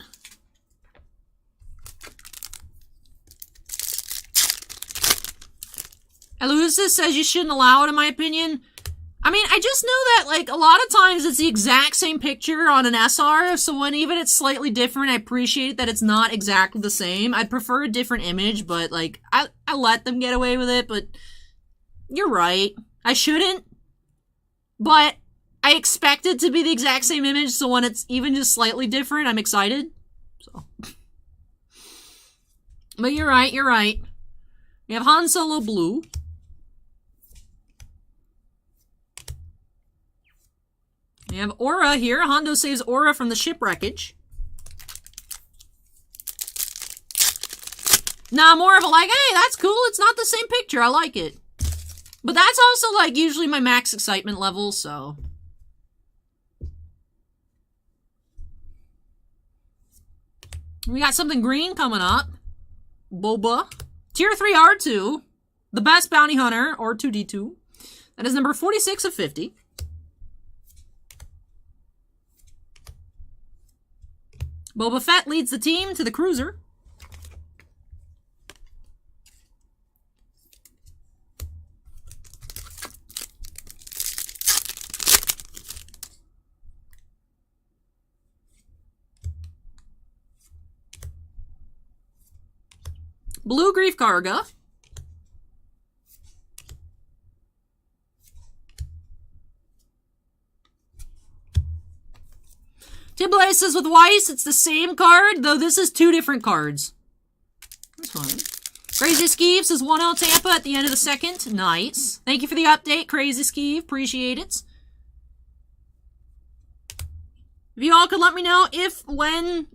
Elusa says you shouldn't allow it, in my opinion. I mean, I just know that, like, a lot of times it's the exact same picture on an SR, so when even it's slightly different, I appreciate that it's not exactly the same. I'd prefer a different image, but, like, I let them get away with it, but you're right. I shouldn't, but I expect it to be the exact same image, so when it's even just slightly different, I'm excited. So. But you're right, you're right. We have Han Solo blue. We have Aura here. Hondo saves Aura from the shipwreckage. Nah, more of a like, hey, that's cool. It's not the same picture. I like it. But that's also like usually my max excitement level, so. We got something green coming up. Boba. Tier 3 R2. The best bounty hunter, R2-D2. That is number 46 of 50. Boba Fett leads the team to the cruiser. Blue Grief Karga. Tibble says with Weiss, it's the same card, though this is 2 different cards. That's fine. Crazy Skeeve says 1-0 Tampa at the end of the second. Nice. Thank you for the update, Crazy Skeeve. Appreciate it. If you all could let me know if, when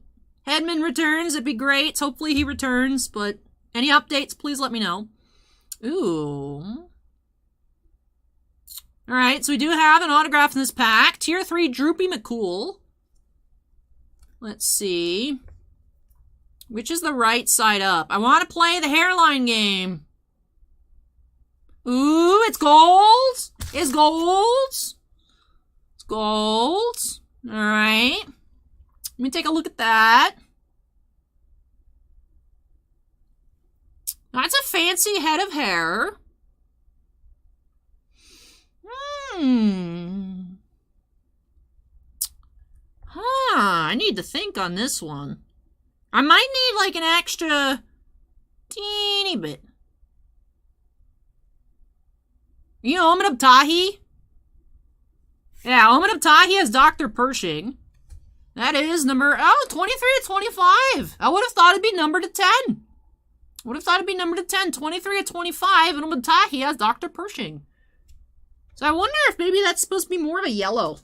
Hedman returns, it'd be great. Hopefully he returns, but any updates, please let me know. Ooh. Alright, so we do have an autograph in this pack. Tier 3 Droopy McCool. Let's see. Which is the right side up? I want to play the hairline game. Ooh, it's gold. It's gold. It's gold. Alright. Let me take a look at that. That's a fancy head of hair. I need to think on this one. I might need like an extra teeny bit. You know, Omen of Tahi? Yeah, Omen of Tahi has Dr. Pershing. That is number, 23 to 25. I would have thought it'd be numbered to 10. Would have thought it'd be numbered to 10. 23 to 25, and Omen of Tahi has Dr. Pershing. So I wonder if maybe that's supposed to be more of a yellow.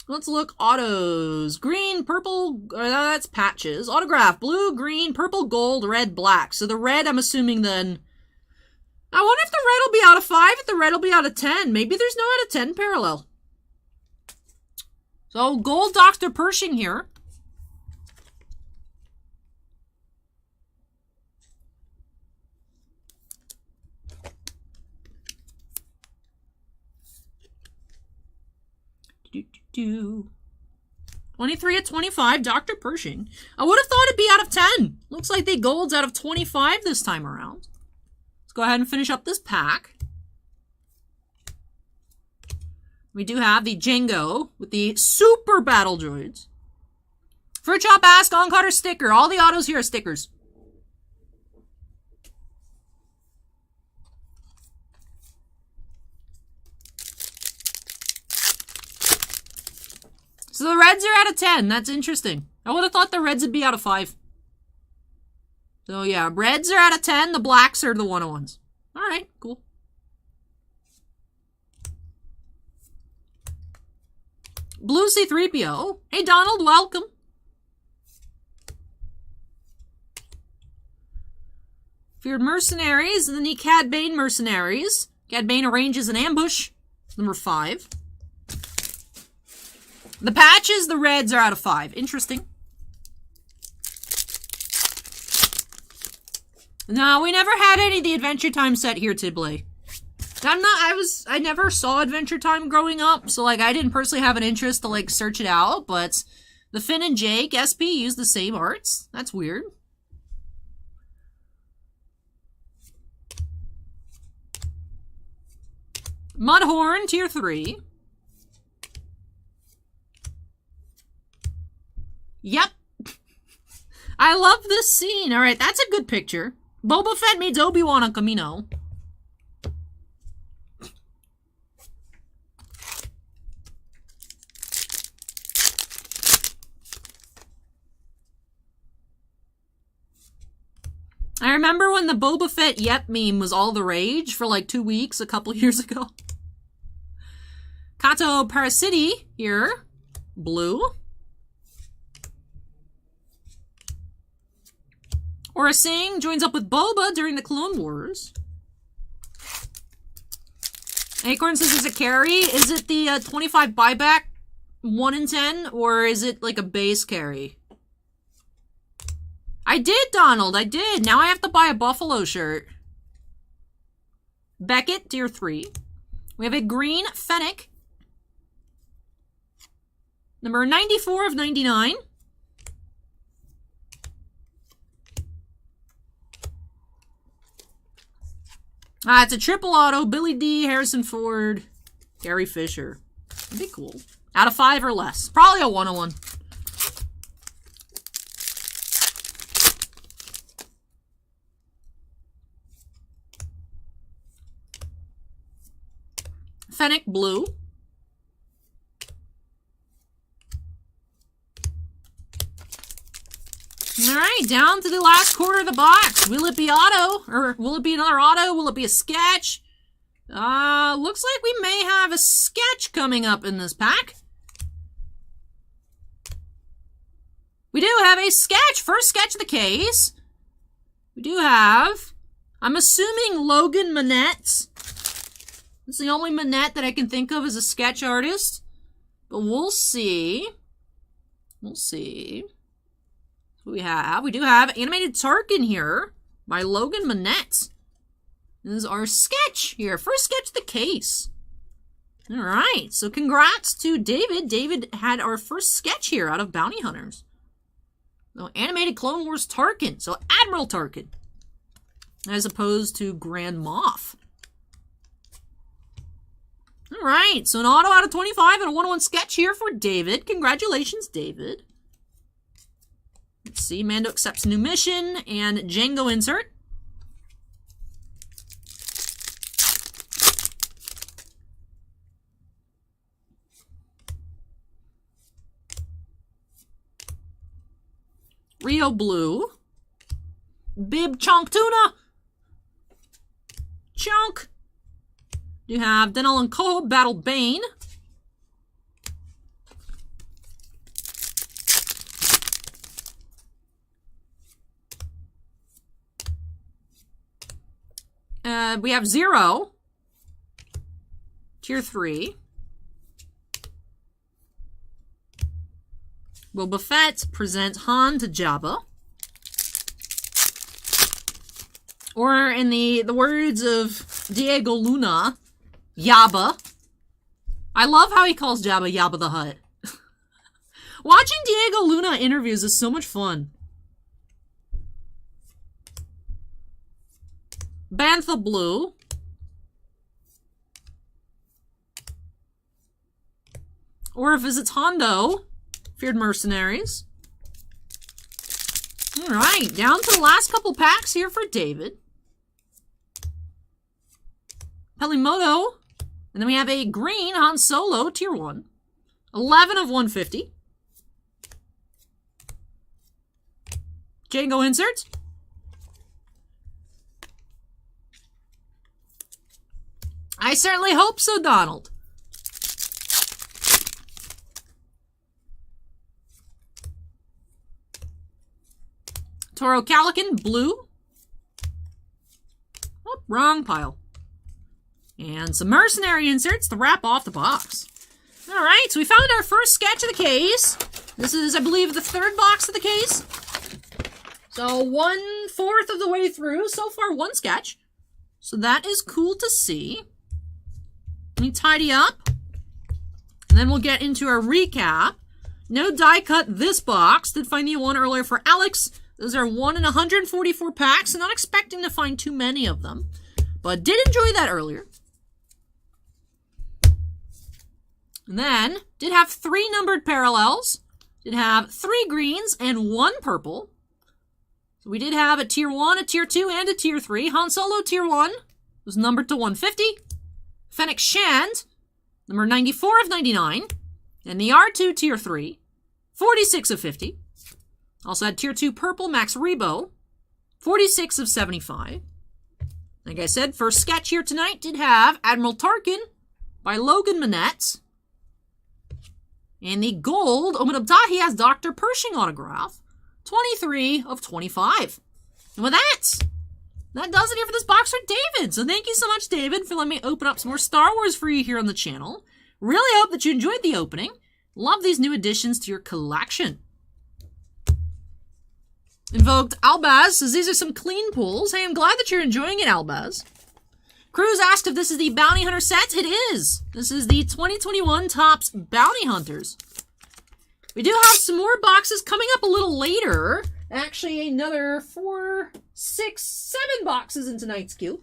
Let's look. Autos. Green, purple, that's patches. Autograph. Blue, green, purple, gold, red, black. So the red, I'm assuming then... I wonder if the red will be out of 5, if the red will be out of 10. Maybe there's no out of 10 parallel. So gold Dr. Pershing here. Do 23 at 25, Dr. Pershing. I would have thought it'd be out of 10. Looks like the gold's out of 25 this time around. Let's go ahead and finish up this pack. We do have the Django with the Super Battle Droids. Fruit Chop Ask, On Cutter sticker. All the autos here are stickers. So the reds are out of 10. That's interesting. I would have thought the reds would be out of 5. So yeah, reds are out of 10. The blacks are the 101s. Alright, cool. Blue C-3PO. Hey Donald, welcome. Feared Mercenaries, and then the Cad Bane Mercenaries. Cad Bane arranges an ambush. Number 5. The patches, the reds are out of 5. Interesting. No, we never had any of the Adventure Time set here, Tibley. I never saw Adventure Time growing up, so, like, I didn't personally have an interest to, like, search it out, but the Finn and Jake SP use the same arts. That's weird. Mudhorn, Tier 3. Yep. I love this scene. Alright, that's a good picture. Boba Fett meets Obi-Wan on Camino. I remember when the Boba Fett Yep meme was all the rage for like 2 weeks a couple years ago. Kato Parasiti here. Blue. Aura Singh joins up with Boba during the Clone Wars. Acorn says it's a carry. Is it the 25 buyback 1 in 10? Or is it like a base carry? I did, Donald. I did. Now I have to buy a Buffalo shirt. Beckett, Tier 3. We have a green Fennec. Number 94 of 99. It's a triple auto. Billy D, Harrison Ford, Gary Fisher. That'd be cool. Out of 5 or less. Probably a 101. Fennec Blue. Alright, down to the last quarter of the box. Will it be auto? Or will it be another auto? Will it be a sketch? Looks like we may have a sketch coming up in this pack. We do have a sketch. First sketch of the case. We do have, I'm assuming, Logan Manette. It's the only Manette that I can think of as a sketch artist. But we'll see. We'll see. We do have Animated Tarkin here by Logan Manette. This is our sketch here. First sketch of the case. Alright, so congrats to David. David had our first sketch here out of Bounty Hunters. So Animated Clone Wars Tarkin. So Admiral Tarkin. As opposed to Grand Moff. Alright, so an auto out of 25 and a 101 sketch here for David. Congratulations, David. Let's see, Mando accepts new mission and Django insert. Rio Blue. Bib Chonk Tuna. Chonk. You have Denel and Cole, Battle Bane. We have Zero. Tier 3. Boba Fett presents Han to Jabba. Or in the words of Diego Luna, Yabba. I love how he calls Jabba Yabba the Hutt. Watching Diego Luna interviews is so much fun. Bantha Blue. Or visits Hondo. Feared Mercenaries. Alright, down to the last couple packs here for David. Pelimoto. And then we have a green Han Solo, Tier 1. 11 of 150. Django insert. I certainly hope so, Donald. Toro Calican, blue. Oh, wrong pile. And some mercenary inserts to wrap off the box. Alright, so we found our first sketch of the case. This is, I believe, the third box of the case. So 1/4 of the way through. So far, one sketch. So that is cool to see. Let me tidy up. And then we'll get into our recap. No die cut this box. Did find the one earlier for Alex. Those are 1 in 144 packs. I'm not expecting to find too many of them. But did enjoy that earlier. And then, did have 3 numbered parallels. Did have 3 greens and 1 purple. So we did have a Tier 1, a Tier 2, and a Tier 3. Han Solo Tier 1 was numbered to 150. Fennec Shand, number 94 of 99. And the R2 Tier 3, 46 of 50. Also had Tier 2 Purple Max Rebo, 46 of 75. Like I said, first sketch here tonight did have Admiral Tarkin by Logan Manette. And the gold, Omenabtahi has Dr. Pershing autograph, 23 of 25. And with that does it here for this box for David. So thank you so much, David, for letting me open up some more Star Wars for you here on the channel. Really hope that you enjoyed the opening. Love these new additions to your collection. Invoked Albaz says these are some clean pulls. Hey, I'm glad that you're enjoying it, Albaz. Cruz asked if this is the Bounty Hunter set. It is. This is the 2021 Topps Bounty Hunters. We do have some more boxes coming up a little later. Actually, another 4, 6, 7 boxes in tonight's queue.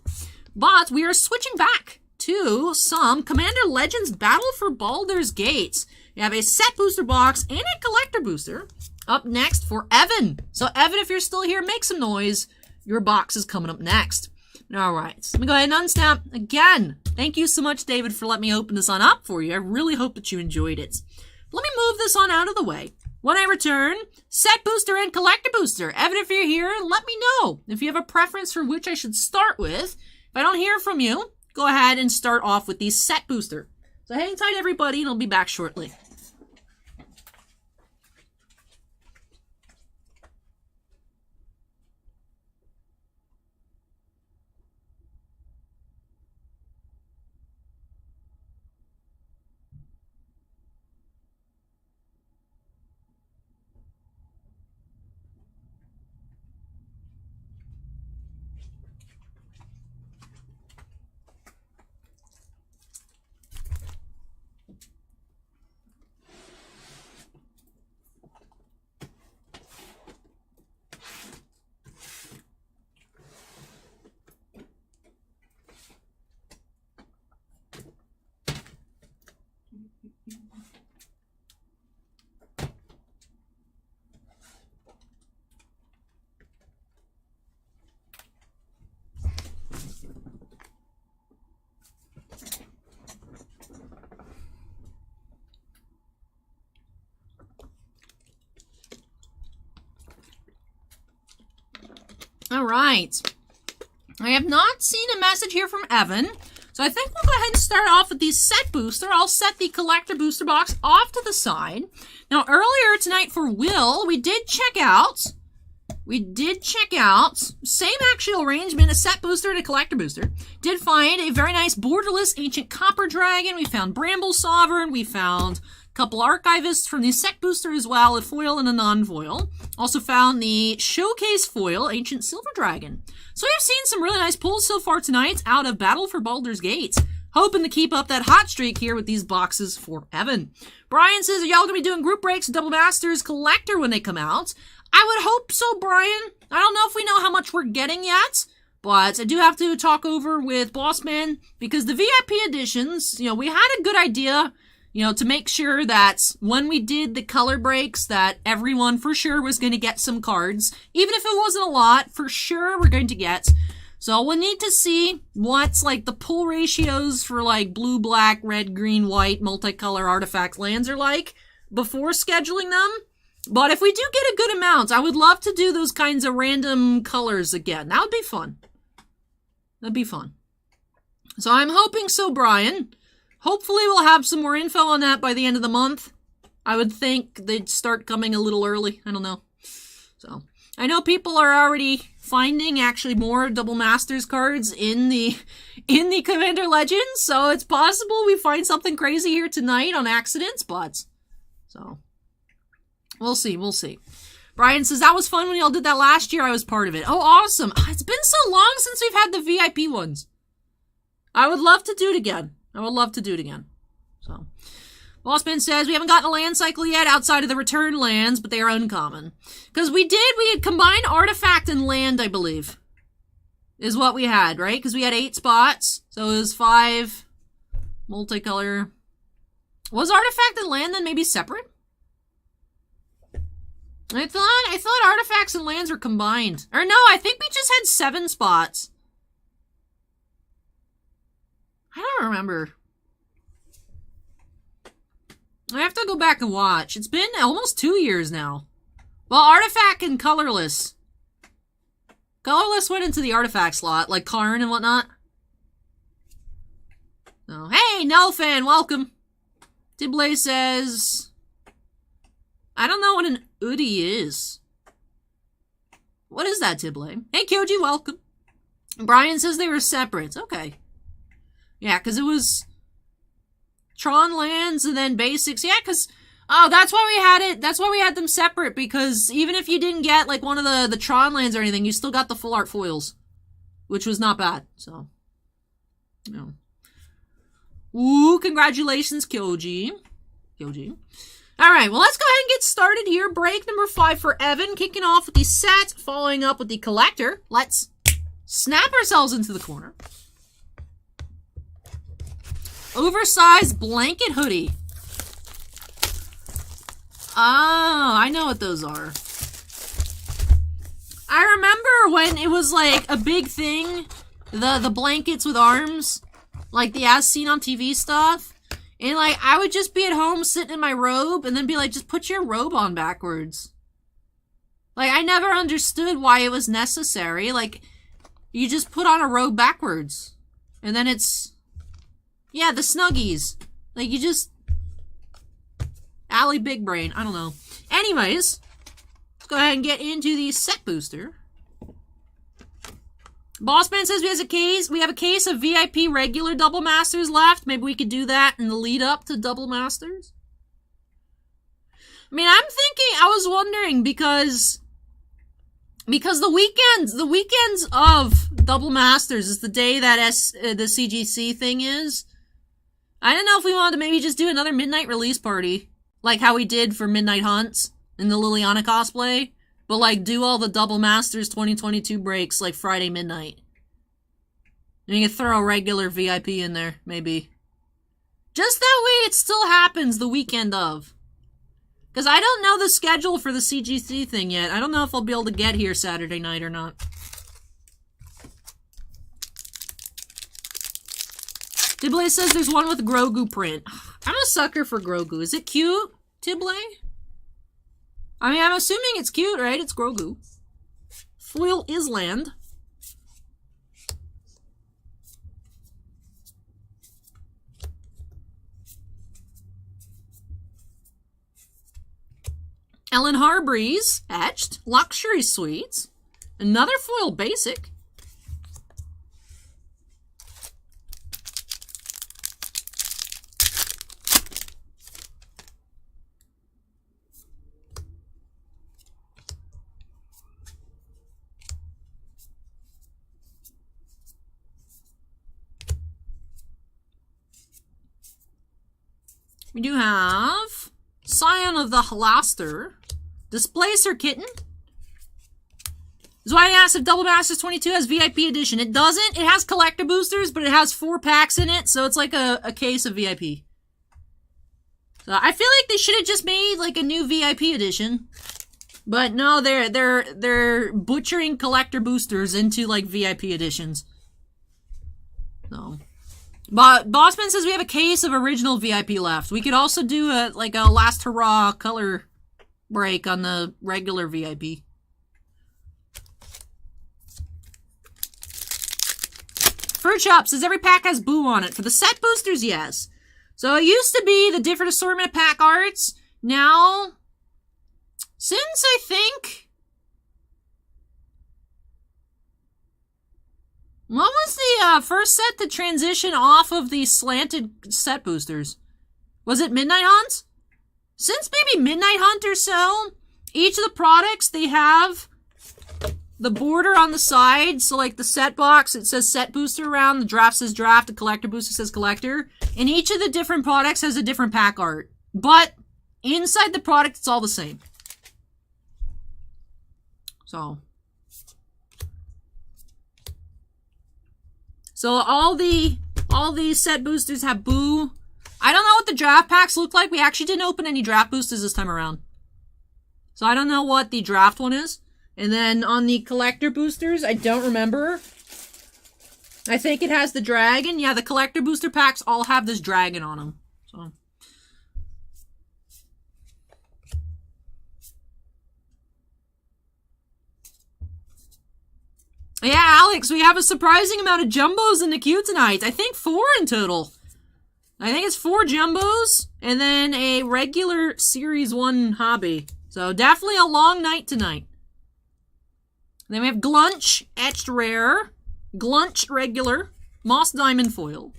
But we are switching back to some Commander Legends Battle for Baldur's Gate. We have a set booster box and a collector booster. Up next for Evan. So Evan, if you're still here, make some noise. Your box is coming up next. All right, let me go ahead and unsnap again. Thank you so much, David, for letting me open this on up for you. I really hope that you enjoyed it. Let me move this on out of the way. When I return, set booster and collector booster. Evan, if you're here, let me know if you have a preference for which I should start with. If I don't hear from you, go ahead and start off with the set booster. So hang tight, everybody, and I'll be back shortly. All right. I have not seen a message here from Evan, so I think we'll go ahead and start off with the set booster. I'll set the collector booster box off to the side. Now, earlier tonight for Will, we did check out, same actual arrangement, a set booster and a collector booster. Did find a very nice borderless ancient copper dragon. We found Bramble Sovereign. We found couple archivists from the set booster as well, a foil and a non-foil. Also found the showcase foil, Ancient Silver Dragon. So we have seen some really nice pulls so far tonight out of Battle for Baldur's Gate. Hoping to keep up that hot streak here with these boxes for Evan. Brian says, are y'all going to be doing group breaks with Double Masters Collector when they come out? I would hope so, Brian. I don't know if we know how much we're getting yet, but I do have to talk over with Bossman because the VIP editions, we had a good idea, to make sure that when we did the color breaks that everyone for sure was going to get some cards. Even if it wasn't a lot, for sure we're going to get. So we'll need to see what's the pull ratios for blue, black, red, green, white, multicolor artifacts lands are before scheduling them. But if we do get a good amount, I would love to do those kinds of random colors again. That would be fun. That'd be fun. So I'm hoping so, Brian. Hopefully we'll have some more info on that by the end of the month. I would think they'd start coming a little early. I don't know. So I know people are already finding actually more Double Masters cards in the Commander Legends, so it's possible we find something crazy here tonight on accident, but so we'll see. Brian says, that was fun when y'all did that last year. I was part of it. Oh, awesome. It's been so long since we've had the VIP ones. I would love to do it again. So, Bossman says, we haven't gotten a land cycle yet outside of the return lands, but they are uncommon. Because we had combined artifact and land, I believe. Is what we had, right? Because we had 8 spots. So it was 5 multicolor. Was artifact and land then maybe separate? I thought artifacts and lands were combined. Or no, I think we just had 7 spots. I don't remember. I have to go back and watch. It's been almost 2 years now. Well, artifact and colorless. Colorless went into the artifact slot, like Karn and whatnot. Oh, hey, Nelfan, welcome. Diblay says, I don't know what an Udi is. What is that, Diblay? Hey, Kyoji, welcome. Brian says they were separate. Okay. Yeah, because it was Tron lands and then basics. Yeah, because, that's why we had it. That's why we had them separate, because even if you didn't get, one of the Tron lands or anything, you still got the full art foils, which was not bad, so, Ooh, congratulations, Kyoji. All right, well, let's go ahead and get started here. Break number 5 for Evan, kicking off with the set, following up with the collector. Let's snap ourselves into the corner. Oversized blanket hoodie. Oh, I know what those are. I remember when it was a big thing, the blankets with arms. like the As Seen on TV stuff. And like, I would just be at home sitting in my robe and then be like, just put your robe on backwards. Like, I never understood why it was necessary. Like, you just put on a robe backwards. And then it's... Yeah, the Snuggies. Like, you just... Allie Big Brain. I don't know. Anyways, let's go ahead and get into the set booster. Bossman says we have a case of VIP regular Double Masters left. Maybe we could do that in the lead up to Double Masters. I mean, I'm thinking, I was wondering, because the weekends of Double Masters is the day that the CGC thing is. I don't know if we wanted to maybe just do another midnight release party, like how we did for Midnight Hunts in the Liliana cosplay, but like do all the Double Masters 2022 breaks like Friday midnight. And you can throw a regular VIP in there, maybe. Just that way it still happens the weekend of. Because I don't know the schedule for the CGC thing yet. I don't know if I'll be able to get here Saturday night or not. Tiblé says there's one with Grogu print. I'm a sucker for Grogu. Is it cute, Tiblé? I mean, I'm assuming it's cute, right? It's Grogu. Foil Island. Ellen Harbreeze, etched. Luxury Suites. Another foil basic. We do have Scion of the Halaster. Displacer Kitten. This is why I asked if Double Masters 22 has VIP edition. It doesn't. It has collector boosters, but it has 4 packs in it, so it's like a case of VIP. So I feel like they should have just made like a new VIP edition. But no, they're butchering collector boosters into like VIP editions. So, but Bossman says we have a case of original VIP left. We could also do a last hurrah color break on the regular VIP. Fruit Shop says every pack has Boo on it. For the set boosters, yes. So it used to be the different assortment of pack arts. Now, since I think... What was the first set to transition off of the slanted set boosters? Was it Midnight Hunt? Since maybe Midnight Hunt or so, each of the products, they have the border on the side. So like the set box, it says set booster around, the draft says draft, the collector booster says collector. And each of the different products has a different pack art. But inside the product, it's all the same. So all these set boosters have Boo. I don't know what the draft packs look like. We actually didn't open any draft boosters this time around. So I don't know what the draft one is. And then on the collector boosters, I don't remember. I think it has the dragon. Yeah, the collector booster packs all have this dragon on them. So. Yeah, Alex, we have a surprising amount of jumbos in the queue tonight. I think 4 in total. I think it's 4 jumbos, and then a regular Series 1 hobby. So definitely a long night tonight. Then we have Glunch, etched rare. Glunch, regular. Moss Diamond foil.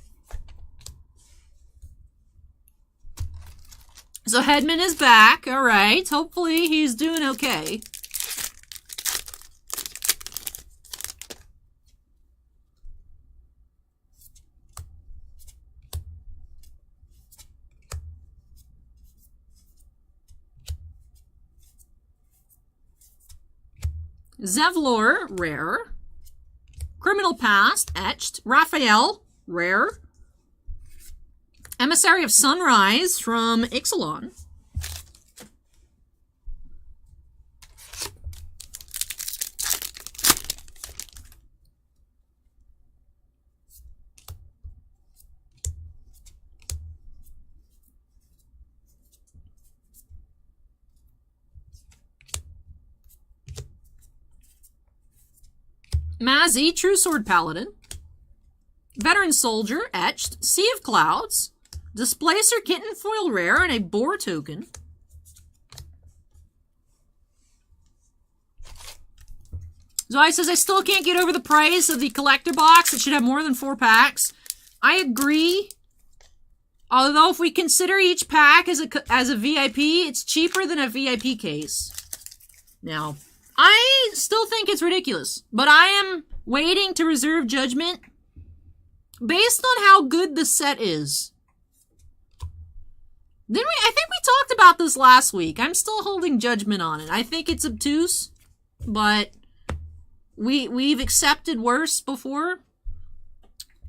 So Headman is back. Alright, hopefully he's doing okay. Zevlor, rare. Criminal Past, etched. Raphael, rare. Emissary of Sunrise from Ixalan. Mazzy, True Sword Paladin. Veteran Soldier, etched. Sea of Clouds. Displacer Kitten foil rare and a Boar token. Zoe says, I still can't get over the price of the collector box. It should have more than 4 packs. I agree. Although if we consider each pack as a VIP, it's cheaper than a VIP case. Now, I still think it's ridiculous, but I am waiting to reserve judgment based on how good the set is. Didn't we? I think we talked about this last week. I'm still holding judgment on it. I think it's obtuse, but we've accepted worse before.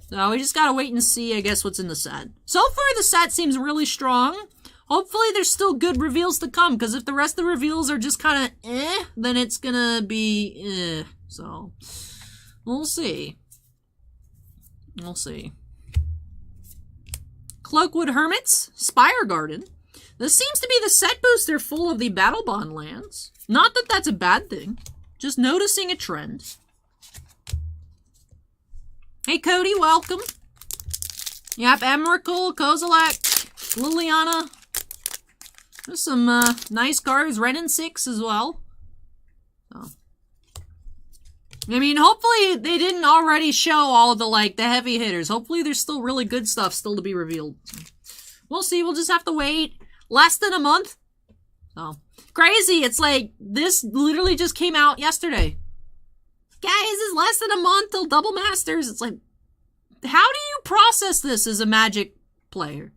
So we just gotta wait and see, I guess, what's in the set. So far, the set seems really strong. Hopefully, there's still good reveals to come, because if the rest of the reveals are just kind of then it's gonna be So, we'll see. We'll see. Cloakwood Hermits, Spire Garden. This seems to be the set booster full of the Battle Bond lands. Not that that's a bad thing. Just noticing a trend. Hey, Cody, welcome. Yep, Emrakul, Kozilek, Liliana. There's some nice cards. Ren and 6 as well. So. I mean, hopefully they didn't already show all of the heavy hitters. Hopefully there's still really good stuff still to be revealed. We'll see. We'll just have to wait. Less than a month. So. Crazy. It's like, this literally just came out yesterday. Guys, it's less than a month till Double Masters. It's like, how do you process this as a Magic player?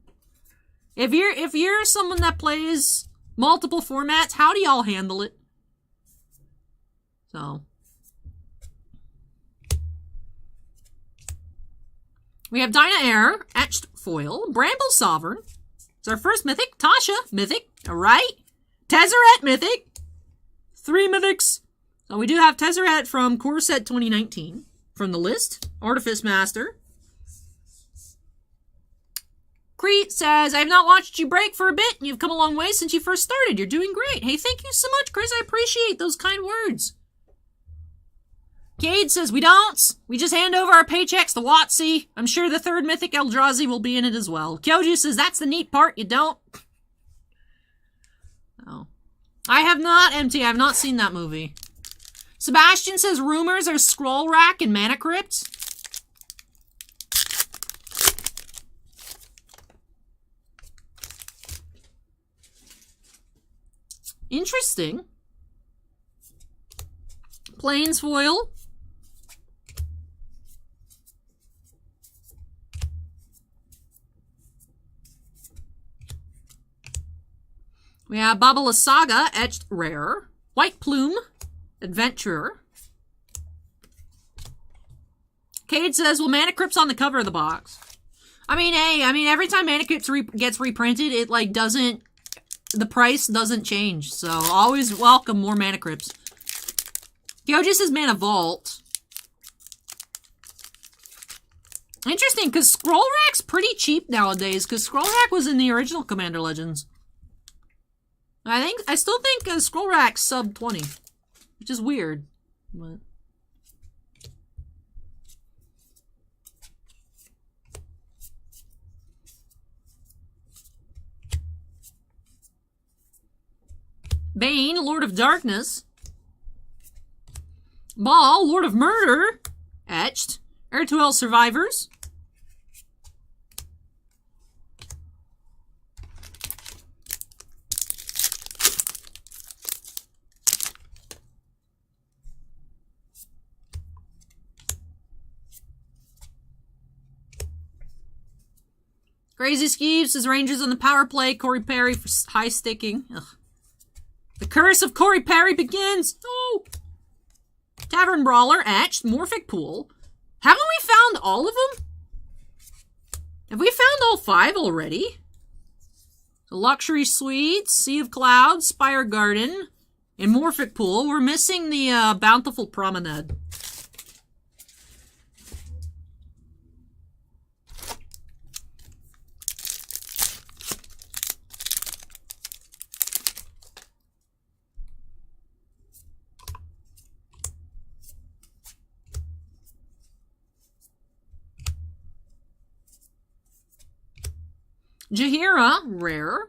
If you're someone that plays multiple formats, how do y'all handle it? So. We have Dinah Air, etched foil. Bramble Sovereign. It's our first mythic. Tasha, mythic. Alright. Tezzeret, mythic. 3 mythics. So we do have Tezzeret from Core Set 2019 from the list. Artifice Master. Crete says, I have not watched you break for a bit, and you've come a long way since you first started. You're doing great. Hey, thank you so much, Chris. I appreciate those kind words. Cade says, we don't. We just hand over our paychecks to Watsy. I'm sure the 3rd Mythic Eldrazi will be in it as well. Kyoju says, that's the neat part. You don't. Oh. I have not, MT. I have not seen that movie. Sebastian says, rumors are Scroll Rack and Mana Crypt. Interesting. Planesfoil. We have Babala Saga, etched rare. White Plume, Adventurer. Cade says, well, Mana Crypt's on the cover of the box. I mean, hey, every time Mana Crypt gets reprinted, it, doesn't, the price doesn't change. So, always welcome more Mana Crypts. Kyoji says Mana Vault. Interesting, because Scroll Rack's pretty cheap nowadays, because Scroll Rack was in the original Commander Legends. I still think Scroll Rack's sub 20, which is weird, but. Bane, Lord of Darkness. Ball, Lord of Murder, etched. Heir to L Survivors. Crazy Skeeves says Rangers on the power play. Corey Perry for high sticking. Ugh. The curse of Corey Perry begins. Oh. Tavern Brawler, etched. Morphic Pool. Haven't we found all of them? Have we found all 5 already? The Luxury Suites, Sea of Clouds, Spire Garden, and Morphic Pool. We're missing the Bountiful Promenade. Jaheira, rare.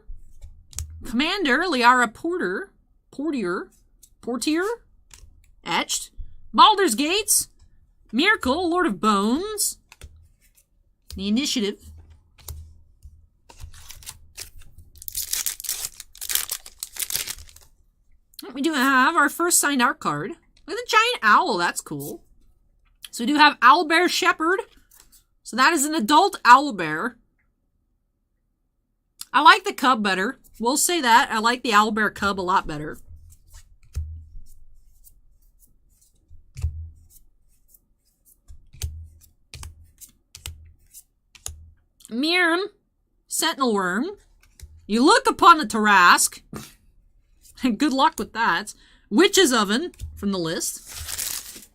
Commander, Liara Portier, etched. Baldur's Gates, Miracle, Lord of Bones. The Initiative. We do have our first signed art card. Look at the giant owl, that's cool. So we do have Owlbear Shepherd. So that is an adult owlbear. I like the cub better. We'll say that. I like the owlbear cub a lot better. Miram, Sentinel Worm. You look upon the Tarask. Good luck with that. Witch's Oven from the list.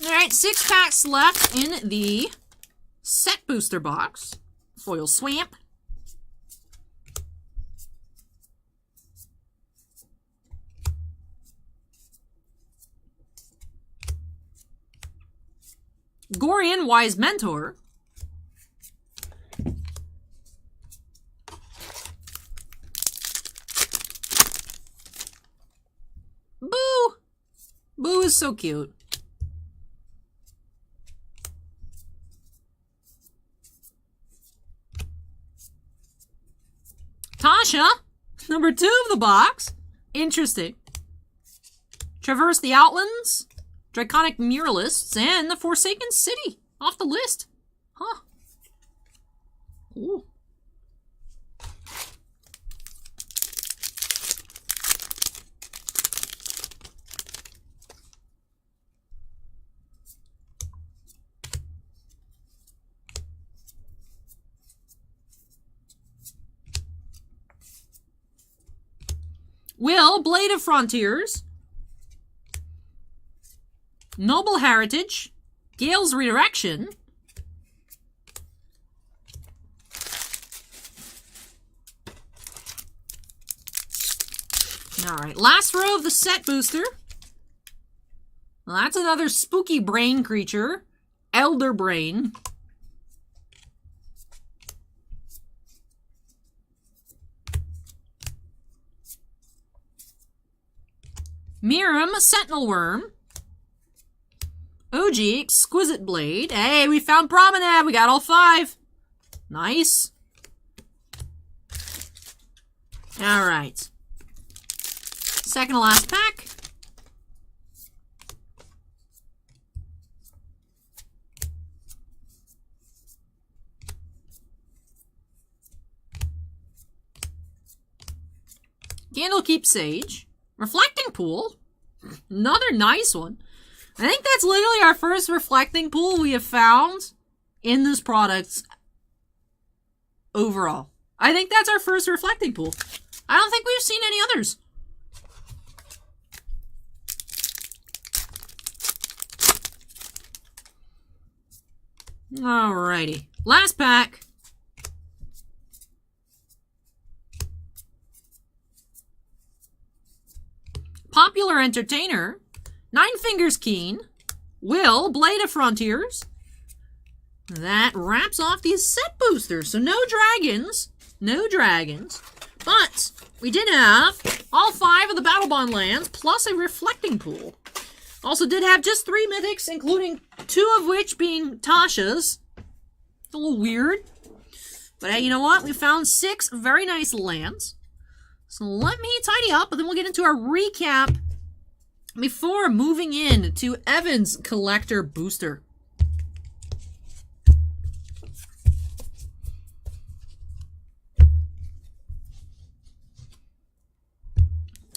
Alright, 6 packs left in the set booster box. Foil Swamp. Gorian, Wise Mentor. Boo! Boo is so cute. Tasha, number 2 of the box. Interesting. Traverse the Outlands. Draconic Muralists, and the Forsaken City off the list. Huh. Ooh. Will, Blade of Frontiers. Noble Heritage, Gale's Redirection, alright, last row of the set booster. Well, that's another spooky brain creature, Elder Brain. Miram, Sentinel Worm. OG, Exquisite Blade. Hey, we found Promenade. We got all 5. Nice. Alright. Second to last pack. Candlekeep Sage. Reflecting Pool. Another nice one. I think that's literally our first reflecting pool we have found in this product overall. I think that's our first reflecting pool. I don't think we've seen any others. Alrighty. Last pack. Popular Entertainer. Nine Fingers Keen. Will, Blade of Frontiers. That wraps off these set boosters. So no dragons. No dragons. But we did have all 5 of the Battle Bond lands plus a reflecting pool. Also did have just 3 mythics, including 2 of which being Tasha's. A little weird. But hey, you know what? We found 6 very nice lands. So let me tidy up, and then we'll get into our recap before moving in to Evan's Collector Booster.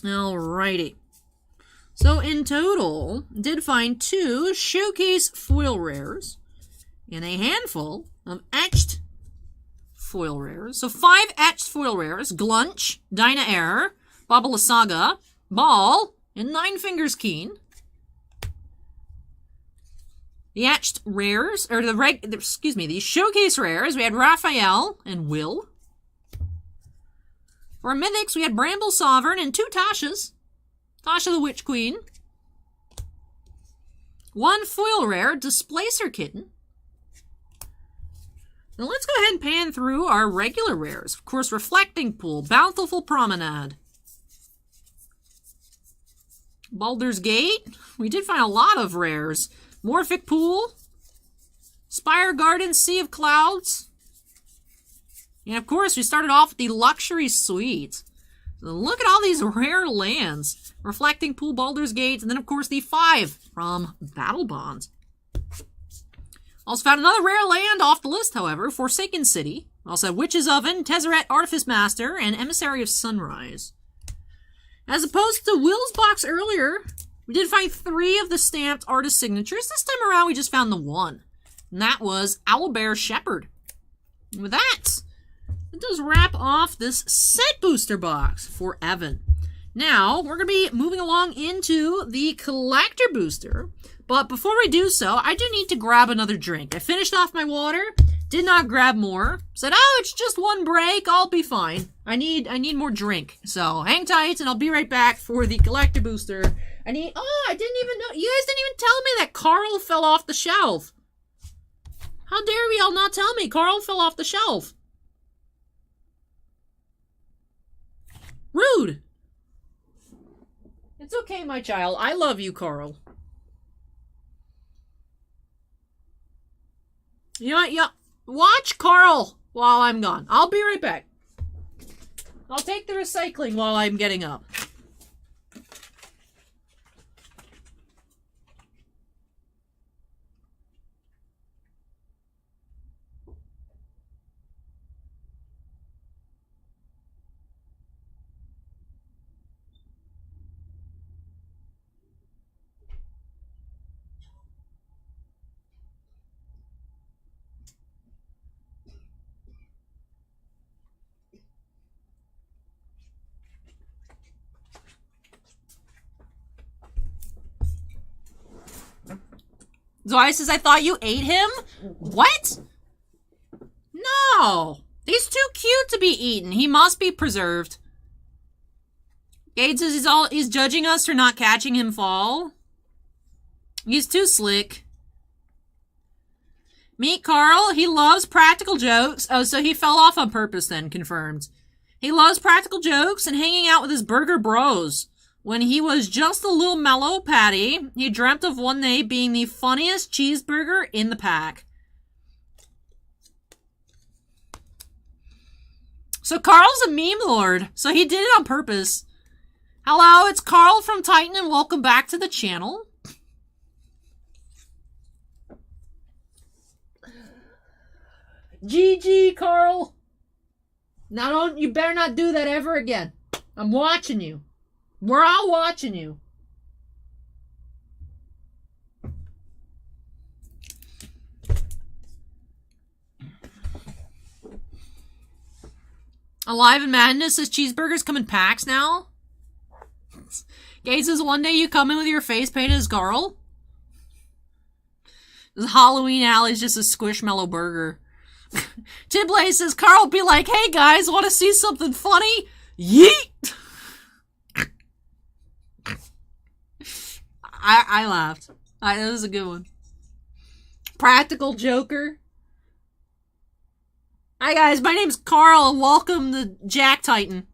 Alrighty. So in total, did find 2 Showcase Foil Rares and a handful of Etched Foil Rares. So 5 Etched Foil Rares: Glunch, Dyna Error, Babala Saga, Ball, and Nine Fingers Keen. The Etched Rares, or the Showcase Rares, we had Raphael and Will. For Mythics, we had Bramble Sovereign and 2 Tashas. Tasha the Witch Queen. 1 foil rare, Displacer Kitten. Now let's go ahead and pan through our regular rares. Of course, Reflecting Pool, Bountiful Promenade. Baldur's Gate. We did find a lot of rares. Morphic Pool. Spire Garden, Sea of Clouds. And of course, we started off with the Luxury Suite. So look at all these rare lands. Reflecting Pool, Baldur's Gate, and then of course the 5 from Battle Bond. Also found another rare land off the list, however, Forsaken City. Also had Witch's Oven, Tezzeret, Artifice Master, and Emissary of Sunrise. As opposed to Will's box earlier, we did find 3 of the stamped artist signatures. This time around, we just found the 1. And that was Owlbear Shepherd. And with that, it does wrap off this set booster box for Evan. Now, we're going to be moving along into the collector booster. But before we do so, I do need to grab another drink. I finished off my water, did not grab more. Said, oh, it's just 1 break, I'll be fine. I need more drink. So, hang tight, and I'll be right back for the collector booster. I didn't even know, you guys didn't even tell me that Carl fell off the shelf. How dare y'all not tell me Carl fell off the shelf? Rude. It's okay, my child. I love you, Carl. You know what? Yeah. Watch Carl while I'm gone. I'll be right back. I'll take the recycling while I'm getting up. Zoe says, I thought you ate him? What? No. He's too cute to be eaten. He must be preserved. Gade says he's judging us for not catching him fall. He's too slick. Meet Carl. He loves practical jokes. Oh, so he fell off on purpose then, confirmed. He loves practical jokes and hanging out with his burger bros. When he was just a little mellow patty, he dreamt of one day being the funniest cheeseburger in the pack. So Carl's a meme lord, so he did it on purpose. Hello, it's Carl from Titan, and welcome back to the channel. GG, Carl. Now you better not do that ever again. I'm watching you. We're all watching you. Alive in Madness says cheeseburgers come in packs now. Gay says one day you come in with your face painted as Carl. This Halloween Alley's just a squishmallow burger. Tiblay says Carl be like, hey guys, want to see something funny? Yeet! I laughed. That was a good one. Practical Joker. Hi guys, my name's Carl and welcome to Jack Titan.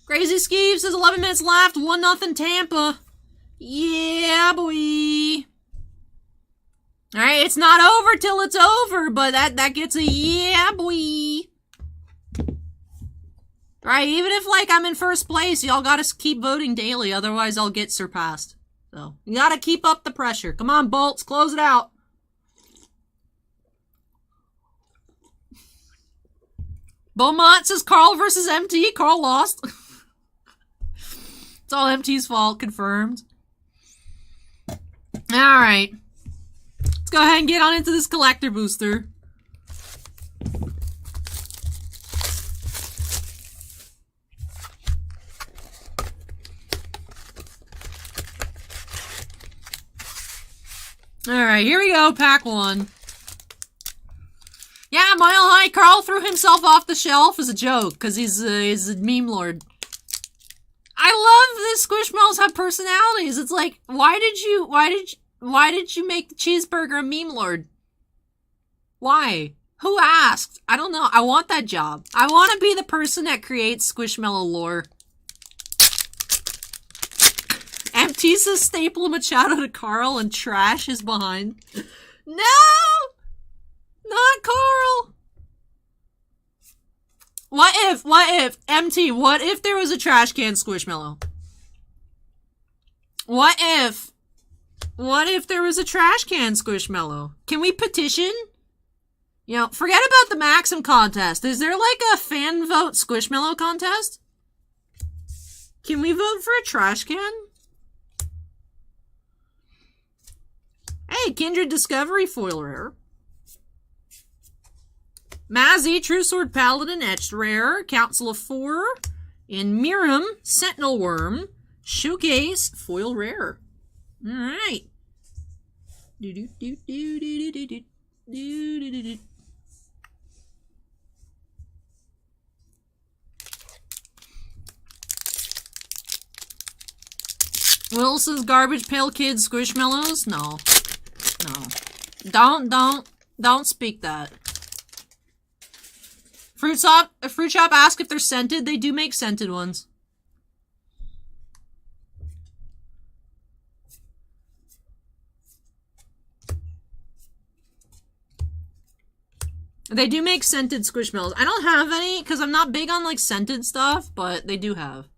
Crazy Skeeve says 11 minutes left, 1-0 Tampa. Yeah, boy. Alright, it's not over till it's over, but that gets a yeah, boy. Right, even if, like, I'm in first place, y'all gotta keep voting daily, otherwise I'll get surpassed. So, you gotta keep up the pressure. Come on, Bolts, close it out. Beaumont says Carl versus MT. Carl lost. It's all MT's fault, confirmed. Alright. Let's go ahead and get on into this collector booster. Alright, here we go, pack 1. Yeah, Mile High Carl threw himself off the shelf as a joke, because he's a meme lord. I love that Squishmallows have personalities. It's like, why did you make the cheeseburger a meme lord? Why? Who asked? I don't know. I want that job. I want to be the person that creates Squishmallow lore. Empties a staple Machado to Carl and trash is behind. No! Not Carl! What if, MT, what if there was a trash can Squishmallow? What if there was a trash can Squishmallow? Can we petition? You know, forget about the Maxim contest. Is there like a fan vote Squishmallow contest? Can we vote for a trash can? Hey, Kindred Discovery foil rare. Mazzy, True Sword Paladin, etched rare. Council of 4. And Miriam, Sentinel Worm, Showcase, foil rare. Alright. Wilson's Garbage Pail Kids Squishmallows? No. No. Don't speak that. Fruit Shop ask if they're scented. They do make scented ones. They do make scented Squishmallows. I don't have any because I'm not big on like scented stuff, but they do have.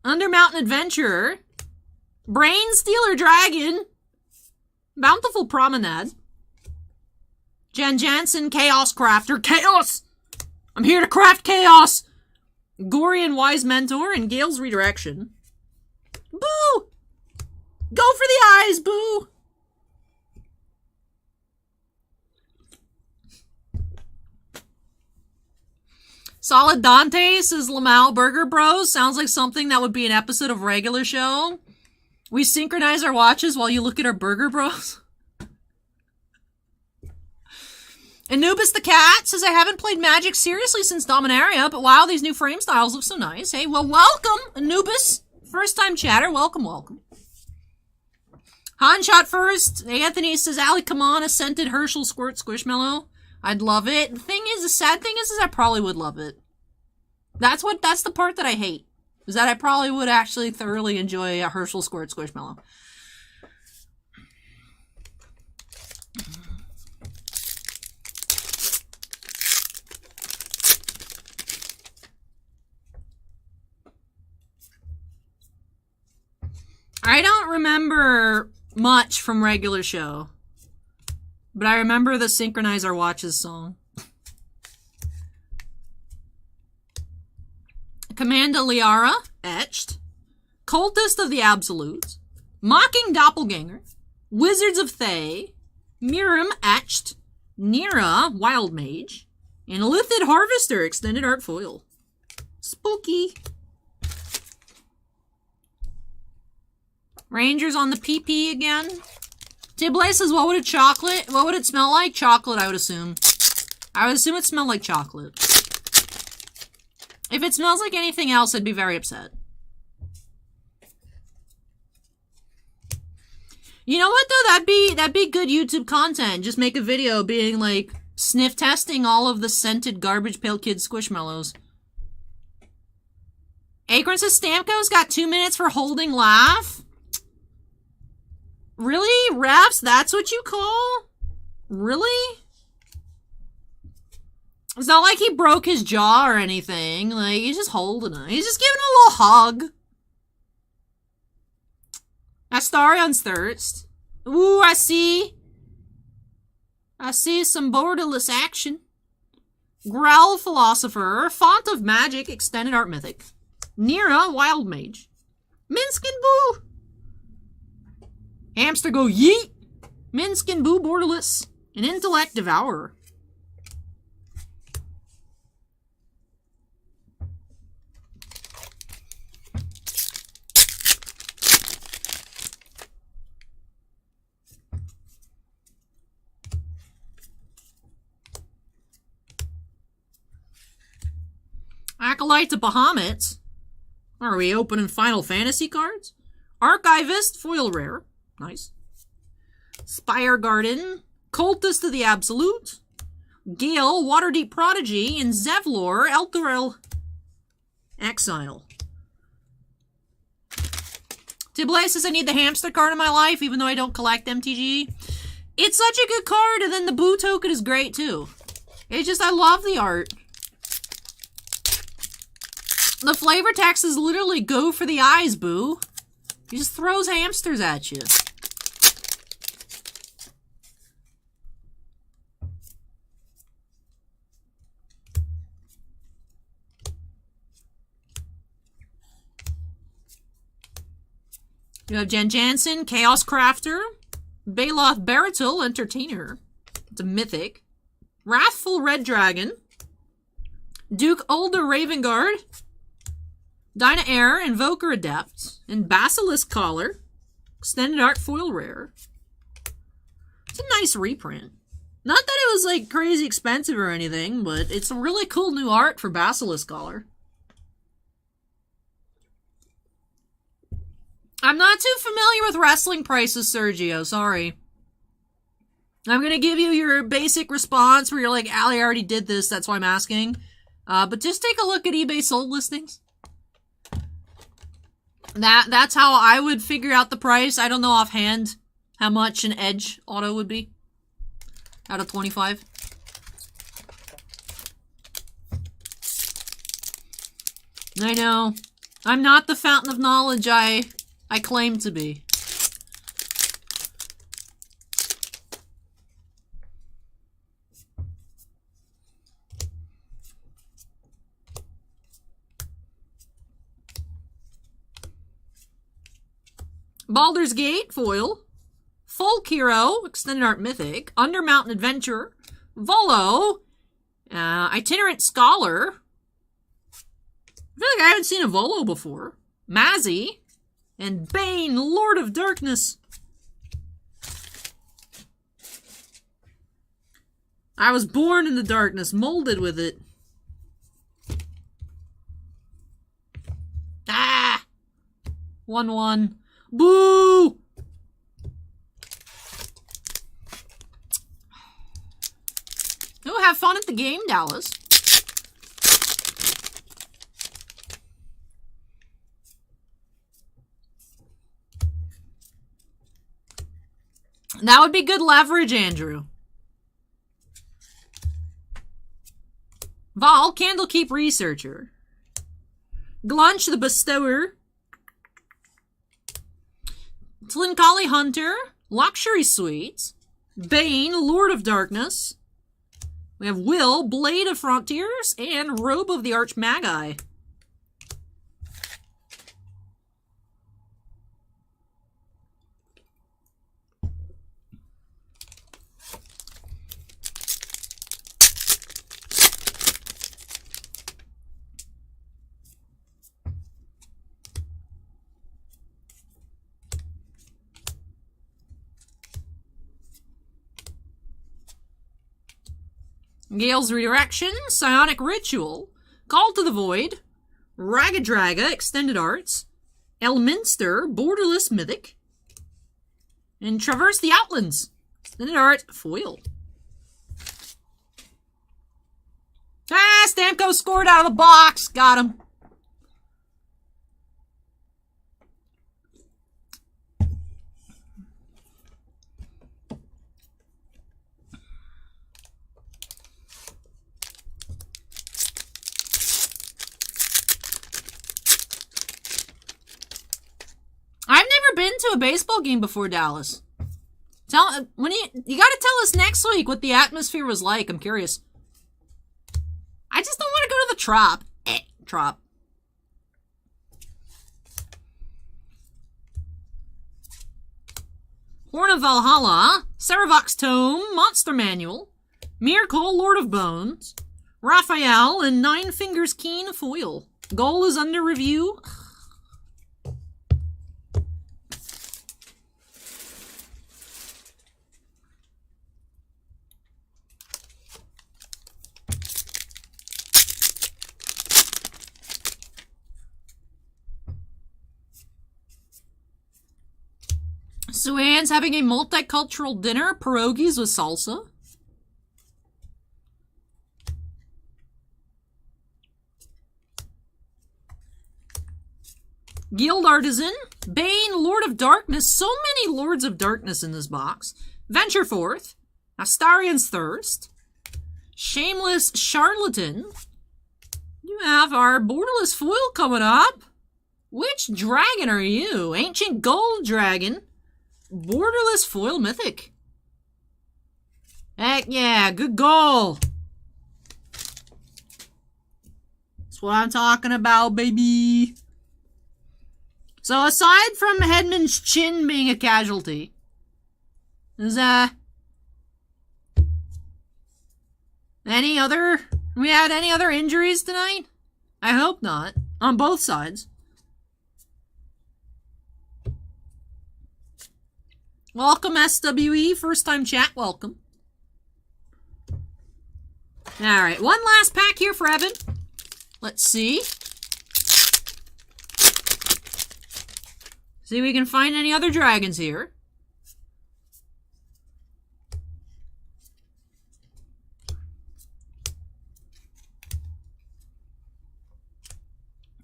Undermountain Adventurer. Brain Stealer Dragon. Bountiful Promenade. Jen Jansen, Chaos Crafter. Chaos! I'm here to craft chaos! Gorian Wise Mentor and Gale's Redirection. Boo! Go for the eyes, boo! Solid Dante says Lamau Burger Bros. Sounds like something that would be an episode of Regular Show. We synchronize our watches while you look at our Burger Bros. Anubis the Cat says, I haven't played Magic seriously since Dominaria, but wow, these new frame styles look so nice. Hey, well, welcome, Anubis. First time chatter, welcome. Han shot first. Anthony says, Allie, come on, a scented Herschel Squirt Squishmallow. I'd love it. The sad thing is I probably would love it. That's the part that I hate. Is that I probably would actually thoroughly enjoy a Herschel Squirt Squishmallow. I don't remember much from Regular Show, but I remember the Synchronize Our Watches song. Commanda Liara, etched. Cultist of the Absolute. Mocking Doppelganger. Wizards of Thay. Miriam, etched. Nira, Wild Mage. And Lithid Harvester, extended art foil. Spooky. Rangers on the PP again. Tiblay says, what would it smell like? Chocolate, I would assume. I would assume it smelled like chocolate. If it smells like anything else, I'd be very upset. You know what though? That'd be good YouTube content. Just make a video being like sniff testing all of the scented Garbage Pail Kids Squishmallows. Acorn says Stamko's got 2 minutes for holding laugh. Really? Raps, that's what you call? Really? It's not like he broke his jaw or anything. Like, he's just holding it. He's just giving a little hug. Astarion's Thirst. Ooh, I see some borderless action. Growl Philosopher. Font of Magic, Extended Art Mythic. Nira, Wild Mage. Minskin Boo. Hamster go yeet. Minskin Boo, borderless. An Intellect Devourer. Acolyte to Bahamut. Are we opening Final Fantasy cards? Archivist, foil rare. Nice. Spire Garden. Cultist of the Absolute. Gale, Waterdeep Prodigy. And Zevlor, Elturel Exile. Tibble says I need the hamster card in my life, even though I don't collect MTG. It's such a good card, and then the Boo token is great, too. It's just, I love the art. The flavor text is literally go for the eyes, Boo. He just throws hamsters at you. You have Jen Jansen, Chaos Crafter, Baloth Baratul, Entertainer. It's a mythic. Wrathful Red Dragon, Duke Ulder Ravengard, Dyna Air, Invoker Adept, and Basilisk Collar. Extended Art Foil Rare. It's a nice reprint. Not that it was like crazy expensive or anything, but it's a really cool new art for Basilisk Collar. I'm not too familiar with wrestling prices, Sergio. Sorry. I'm going to give you your basic response where you're like, Allie, I already did this. That's why I'm asking. But just take a look at eBay sold listings. That's how I would figure out the price. I don't know offhand how much an Edge auto would be out of 25. I know. I'm not the fountain of knowledge I claim to be. Baldur's Gate, foil. Folk Hero, Extended Art Mythic. Undermountain Adventure. Volo. Itinerant Scholar. I feel like I haven't seen a Volo before. Mazzy. And Bane, Lord of Darkness. I was born in the darkness, molded with it. Ah! 1-1. Boo! Oh, have fun at the game, Dallas. That would be good leverage, Andrew. Val, Candlekeep Researcher. Glunch the Bestower. Tlinkali Hunter. Luxury Suite. Bane, Lord of Darkness. We have Will, Blade of Frontiers, and Robe of the Archmagi. Gale's Redirection, Psionic Ritual, Call to the Void, Ragadraga, Extended Arts, Elminster, Borderless Mythic, and Traverse the Outlands, Extended Art Foil. Ah, Stamkos scored out of the box. Got him. I've never been to a baseball game before, Dallas. You gotta tell us next week what the atmosphere was like. I'm curious. I just don't want to go to the Trop. Trop. Horn of Valhalla, Saravox Tome, Monster Manual, Miracle, Lord of Bones, Raphael, and Nine Fingers Keen foil. Goal is under review. Suan's having a multicultural dinner, pierogies with salsa. Guild Artisan, Bane, Lord of Darkness. So many Lords of Darkness in this box. Venture Forth, Astarian's Thirst, Shameless Charlatan. You have our borderless foil coming up. Which dragon are you? Ancient Gold Dragon. Borderless foil mythic. Heck yeah, good goal. That's what I'm talking about, baby. So aside from Hedman's chin being a casualty, is we had any other injuries tonight? I hope not. On both sides. Welcome, SWE. First time chat, welcome. Alright, one last pack here for Evan. Let's see. See if we can find any other dragons here.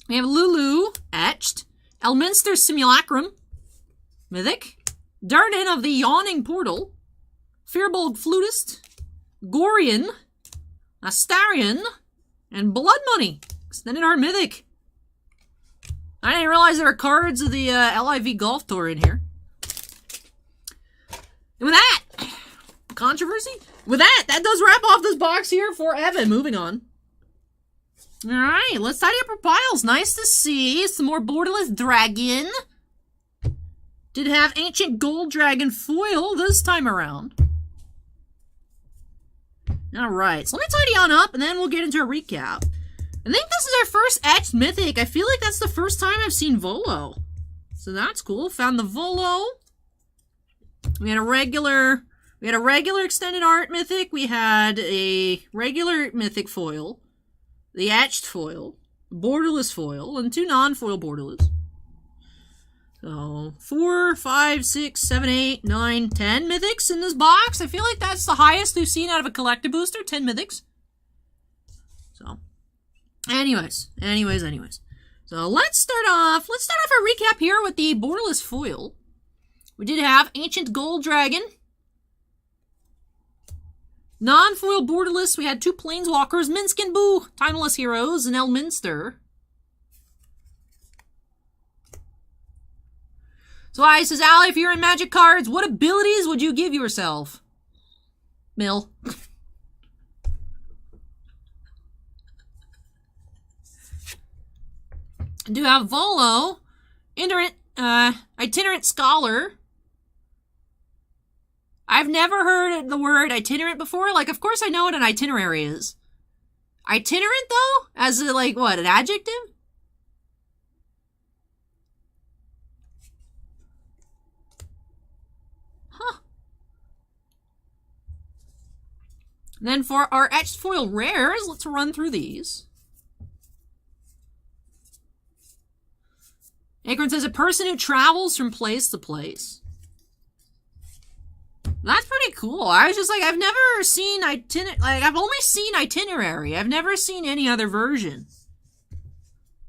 We have Lulu, Etched, Elminster Simulacrum, Mythic, Darden of the Yawning Portal, Fearbold Flutist, Gorian, Astarian, and Blood Money, Extended Art Mythic. I didn't realize there were cards of the LIV Golf Tour in here. And with that, controversy? With that, that does wrap off this box here for Evan. Moving on. Alright, let's tidy up our piles. Nice to see some more borderless dragon. Did have Ancient Gold Dragon foil this time around. Alright, so let me tidy on up and then we'll get into a recap. I think this is our first etched mythic. I feel like that's the first time I've seen Volo. So that's cool. Found the Volo. We had a regular extended art mythic. We had a regular mythic foil. The etched foil. Borderless foil. And 2 non-foil borderless. So 4, 5, 6, 7, 8, 9, 10 mythics in this box. I feel like that's the highest we've seen out of a collector booster. 10 mythics. So Anyways. So let's start off our recap here with the borderless foil. We did have Ancient Gold Dragon. Non-foil borderless, we had 2 Planeswalkers, Minsk and Boo, Timeless Heroes, and Elminster. So I says, Allie, if you're in Magic cards, what abilities would you give yourself? Mill. I do have Volo, Itinerant Scholar. I've never heard the word itinerant before. Like, of course I know what an itinerary is. Itinerant, though? As a, like, what, an adjective? Huh. And then for our etched foil rares, let's run through these. Acorn says, a person who travels from place to place. That's pretty cool. I was just like, I've never seen I've only seen itinerary. I've never seen any other version.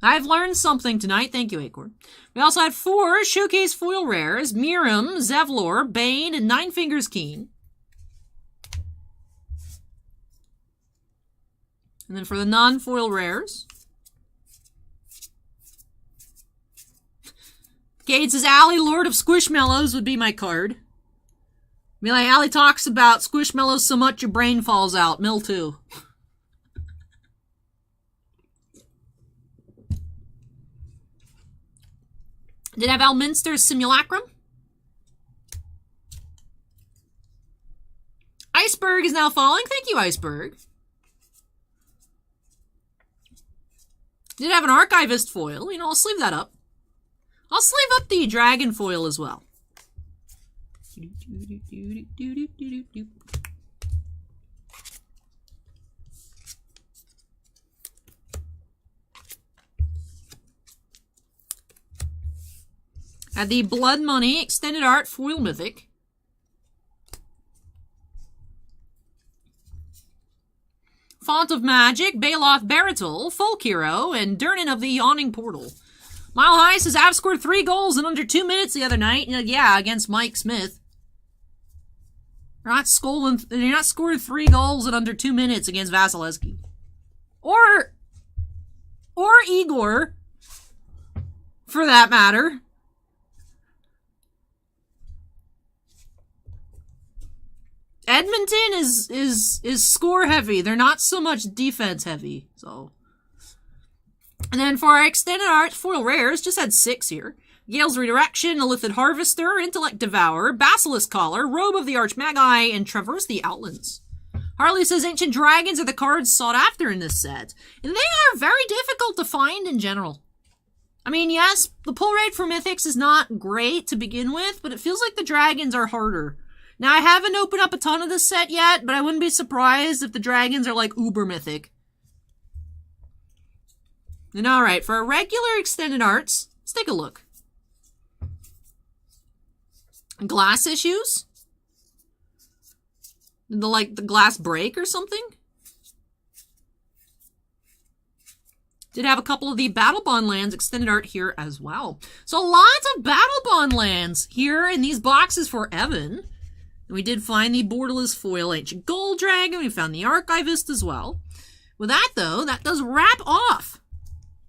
I've learned something tonight. Thank you, Acorn. We also had 4 showcase foil rares. Miram, Zevlor, Bane, and Nine Fingers Keen. And then for the non-foil rares, Cade says, Allie, Lord of Squishmallows would be my card. I mean, like, Allie talks about Squishmallows so much your brain falls out. Mill too. Did have Elminster's Simulacrum. Iceberg is now falling. Thank you, Iceberg. Did have an Archivist foil. You know, I'll sleeve that up. I'll sleeve up the Dragon foil as well. At the Blood Money Extended Art Foil Mythic. Font of Magic, Baloth Baratul, Folk Hero, and Durnan of the Yawning Portal. Mile High says, I've scored 3 goals in under 2 minutes the other night. Yeah, against Mike Smith. You're not scoring 3 goals in under 2 minutes against Vasilevsky. Or Igor, for that matter. Edmonton is score heavy. They're not so much defense heavy. So, and then for our extended art foil rares, just had 6 here. Gale's Redirection, Illithid Harvester, Intellect Devourer, Basilisk Collar, Robe of the Archmagi, and Traverse the Outlands. Harley says Ancient Dragons are the cards sought after in this set, and they are very difficult to find in general. I mean, yes, the pull rate for Mythics is not great to begin with, but it feels like the Dragons are harder. Now, I haven't opened up a ton of this set yet, but I wouldn't be surprised if the Dragons are like uber mythic. And alright, for our regular extended arts, let's take a look. Glass issues? The glass break or something? Did have a couple of the Battle Bond lands extended art here as well. So lots of Battle Bond lands here in these boxes for Evan. And we did find the Borderless Foil Ancient Gold Dragon. We found the Archivist as well. With that, though, that does wrap off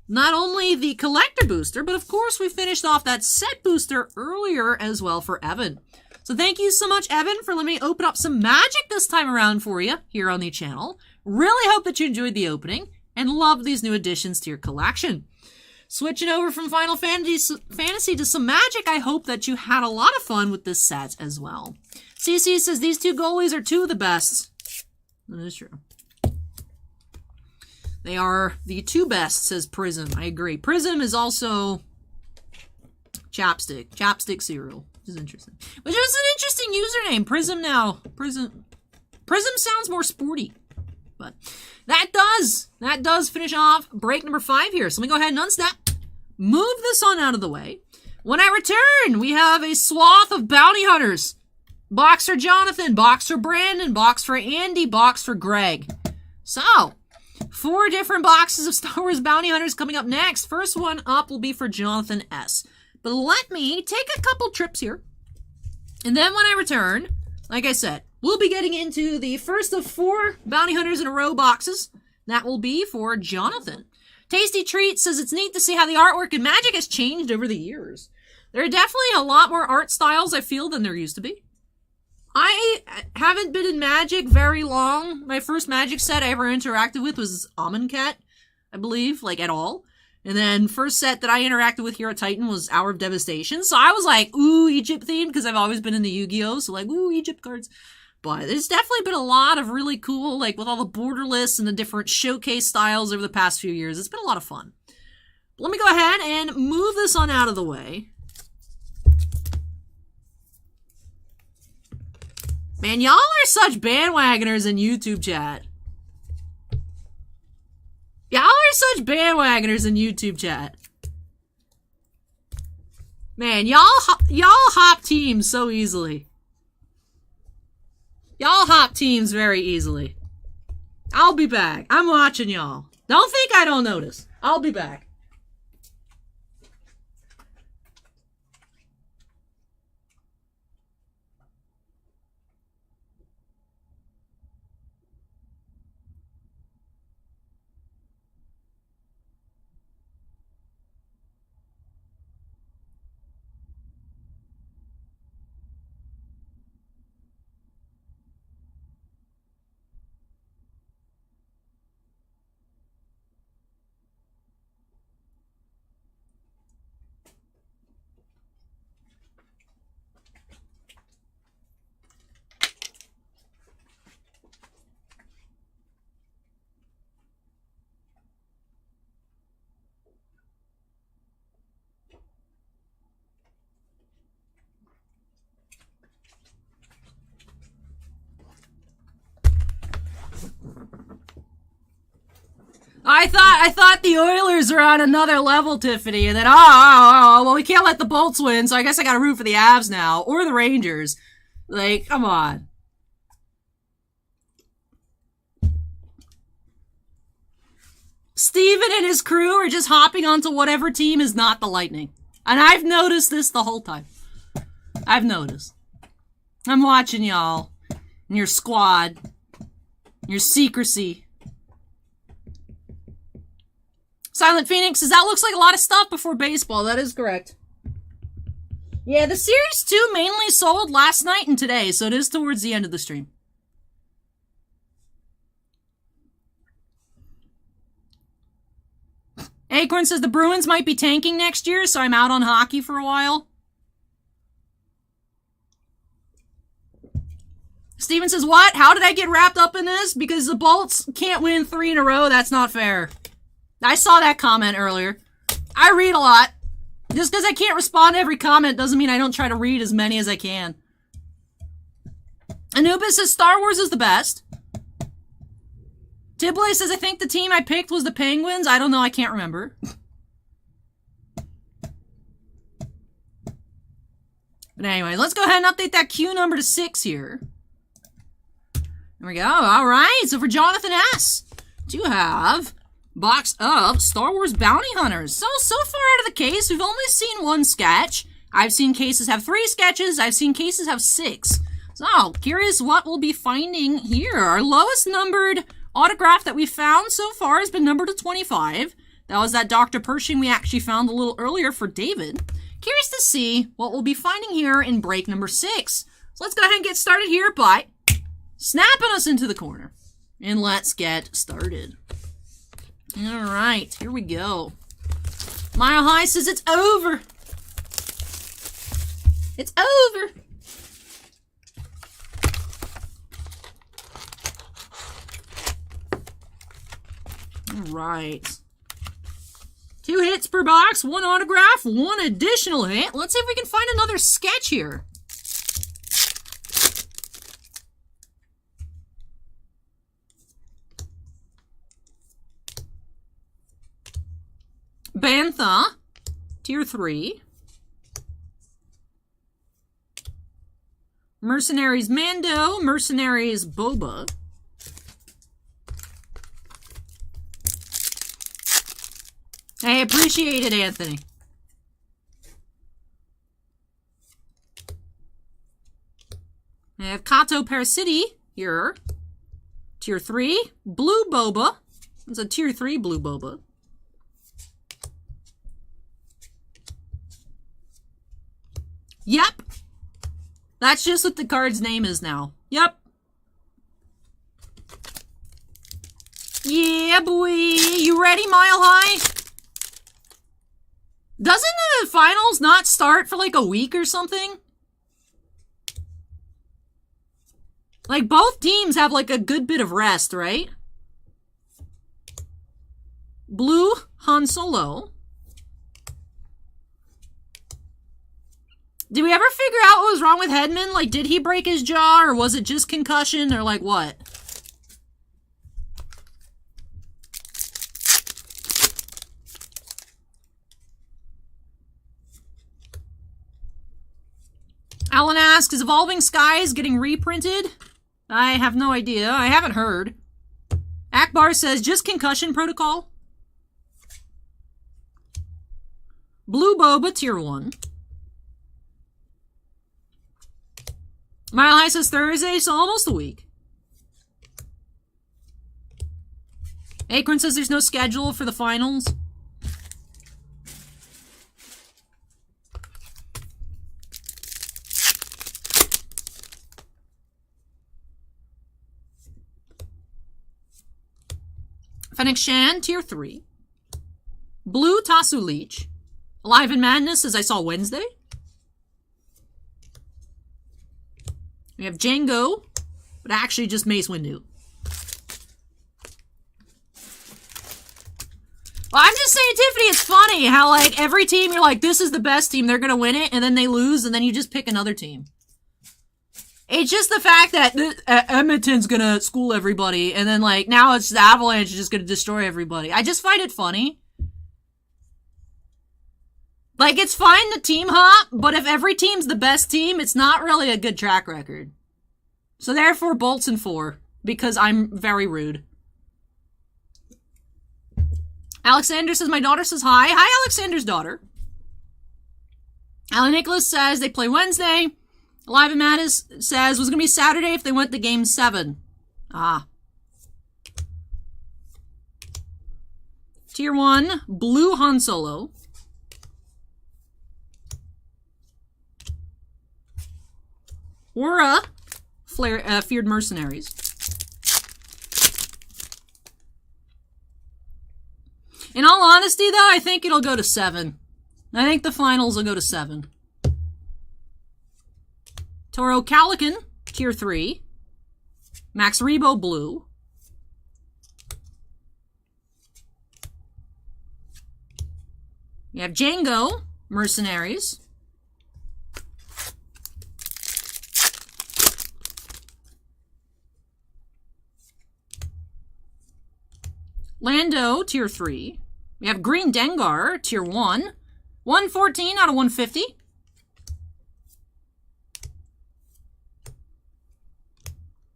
not only the collector booster, but of course we finished off that set booster earlier as well for Evan. So thank you so much, Evan, for letting me open up some Magic this time around for you here on the channel. Really hope that you enjoyed the opening and love these new additions to your collection. Switching over from Final Fantasy to some Magic, I hope that you had a lot of fun with this set as well. CC says these 2 goalies are 2 of the best. That is true. They are the 2 best, says Prism. I agree. Prism is also Chapstick. Chapstick cereal. Which is interesting. Which is an interesting username. Prism now. Prism sounds more sporty. But that does finish off break number 5 here. So let me go ahead and unsnap. Move this on out of the way. When I return, we have a swath of bounty hunters. Box for Jonathon, box for Brandon, box for Andy, box for Greg. So, 4 different boxes of Star Wars Bounty Hunters coming up next. First one up will be for Jonathon S. But let me take a couple trips here. And then when I return, like I said, we'll be getting into the first of 4 Bounty Hunters in a row boxes. That will be for Jonathon. Tasty Treat says it's neat to see how the artwork in Magic has changed over the years. There are definitely a lot more art styles, I feel, than there used to be. I haven't been in Magic very long. My first Magic set I ever interacted with was Amonkhet, I believe, like at all. And then first set that I interacted with here at Titan was Hour of Devastation. So I was like, ooh, Egypt themed, because I've always been into Yu-Gi-Oh! So like, ooh, Egypt cards. But there's definitely been a lot of really cool, like with all the borderless and the different showcase styles over the past few years. It's been a lot of fun. Let me go ahead and move this on out of the way. Man, y'all are such bandwagoners in YouTube chat. Y'all are such bandwagoners in YouTube chat. Man, y'all hop teams so easily. Y'all hop teams very easily. I'll be back. I'm watching y'all. Don't think I don't notice. I'll be back. I thought the Oilers are on another level, Tiffany, and then, well, we can't let the Bolts win, so I guess I gotta root for the Avs now, or the Rangers. Like, come on. Steven and his crew are just hopping onto whatever team is not the Lightning. And I've noticed this the whole time. I've noticed. I'm watching y'all. And your squad. Your secrecy. Silent Phoenix says, that looks like a lot of stuff before baseball. That is correct. Yeah, the Series 2 mainly sold last night and today, so it is towards the end of the stream. Acorn says, the Bruins might be tanking next year, so I'm out on hockey for a while. Steven says, what? How did I get wrapped up in this? Because the Bolts can't win 3 in a row? That's not fair. I saw that comment earlier. I read a lot. Just because I can't respond to every comment doesn't mean I don't try to read as many as I can. Anubis says Star Wars is the best. Tibley says, I think the team I picked was the Penguins. I don't know. I can't remember. But anyway, let's go ahead and update that queue number to 6 here. There we go. All right. So for Jonathon S, do have box of Star Wars Bounty Hunters. So far out of the case, we've only seen 1 sketch. I've seen cases have 3 sketches. I've seen cases have 6. So, curious what we'll be finding here. Our lowest numbered autograph that we found so far has been numbered to 25. That was that Dr. Pershing we actually found a little earlier for David. Curious to see what we'll be finding here in break number 6. So let's go ahead and get started here by snapping us into the corner. And let's get started. All right, here we go. Mile High says it's over. It's over. All right. 2 hits per box, 1 autograph, 1 additional hit. Let's see if we can find another sketch here. Bantha, Tier 3. Mercenaries Mando, Mercenaries Boba. I appreciate it, Anthony. I have Kato Parasiti here. Tier 3. Blue Boba. It's a Tier 3 Blue Boba. Yep. That's just what the card's name is now. Yep. Yeah, boy. You ready, Mile High? Doesn't the finals not start for like a week or something? Like, both teams have like a good bit of rest, right? Blue Han Solo. Did we ever figure out what was wrong with Hedman? Like, did he break his jaw, or was it just concussion, or like what? Alan asks, is Evolving Skies getting reprinted? I have no idea. I haven't heard. Akbar says, just concussion protocol. Blue Boba, Tier 1. Mile High says Thursday, so almost a week. Acorn says there's no schedule for the finals. Fennec Shan, Tier 3. Blue Tasu Leech. Alive in Madness, as I saw Wednesday. We have Django, but actually just Mace Windu. Well, I'm just saying, Tiffany, it's funny how, like, every team, you're like, this is the best team, they're gonna win it, and then they lose, and then you just pick another team. It's just the fact that Edmonton's gonna school everybody, and then, like, now it's the Avalanche is just gonna destroy everybody. I just find it funny. Like, it's fine to team hop, but if every team's the best team, it's not really a good track record. So therefore, Bolts in 4, because I'm very rude. Alexander says, my daughter says hi. Hi, Alexander's daughter. Alan Nicholas says, they play Wednesday. Alive and Mattis says, was going to be Saturday if they went to Game 7. Ah. Tier 1, Blue Han Solo. Aura, Feared Mercenaries. In all honesty, though, I think it'll go to 7. I think the finals will go to 7. Toro Calican, Tier 3. Max Rebo, Blue. You have Django, Mercenaries. Lando, Tier 3. We have Green Dengar, Tier 1. 114 out of 150.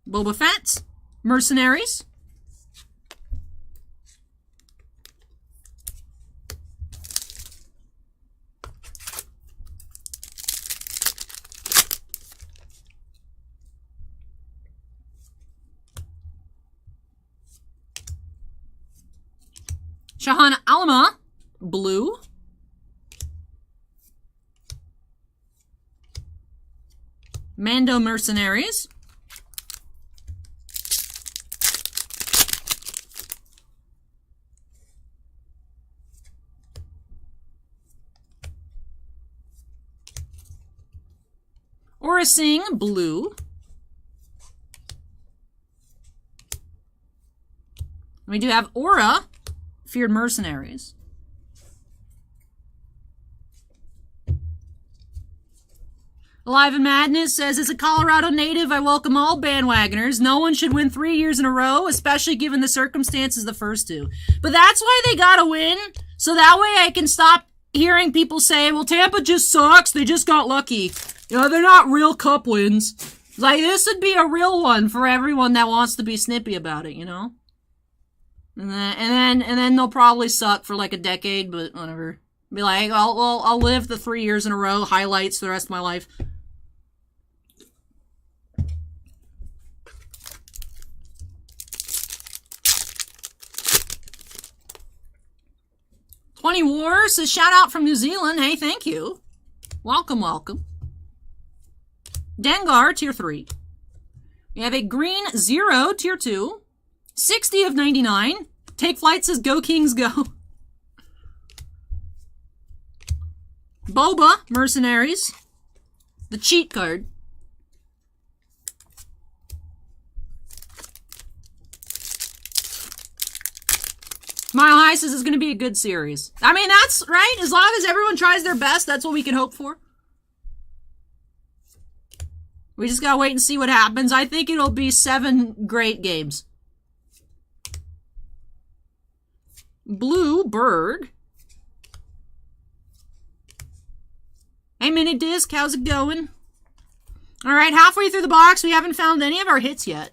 Boba Fett, Mercenaries. Shahan Alma, Blue. Mando Mercenaries. Aura Singh, Blue. We do have Aura, Feared Mercenaries. Alive in Madness says, as a Colorado native, I welcome all bandwagoners. No one should win 3 years in a row, especially given the circumstances the first two. But that's why they gotta win, so that way I can stop hearing people say, well, Tampa just sucks, they just got lucky. You know, they're not real cup wins. Like, this would be a real one for everyone that wants to be snippy about it, you know? And then they'll probably suck for like a decade, but whatever. Be like, I'll live the 3 years in a row, highlights for the rest of my life. Twenty War says, shout out from New Zealand. Hey, thank you. Welcome, welcome. Dengar, Tier 3. We have a Green Zero, Tier 2. 60 of 99. Take Flight says, go Kings, go. Boba, Mercenaries. The cheat card. Mile High says it's going to be a good series. I mean, that's right. As long as everyone tries their best, that's what we can hope for. We just gotta wait and see what happens. I think it'll be 7 great games. Blue Bird. Hey, Mini Disc, how's it going? Alright, halfway through the box, we haven't found any of our hits yet.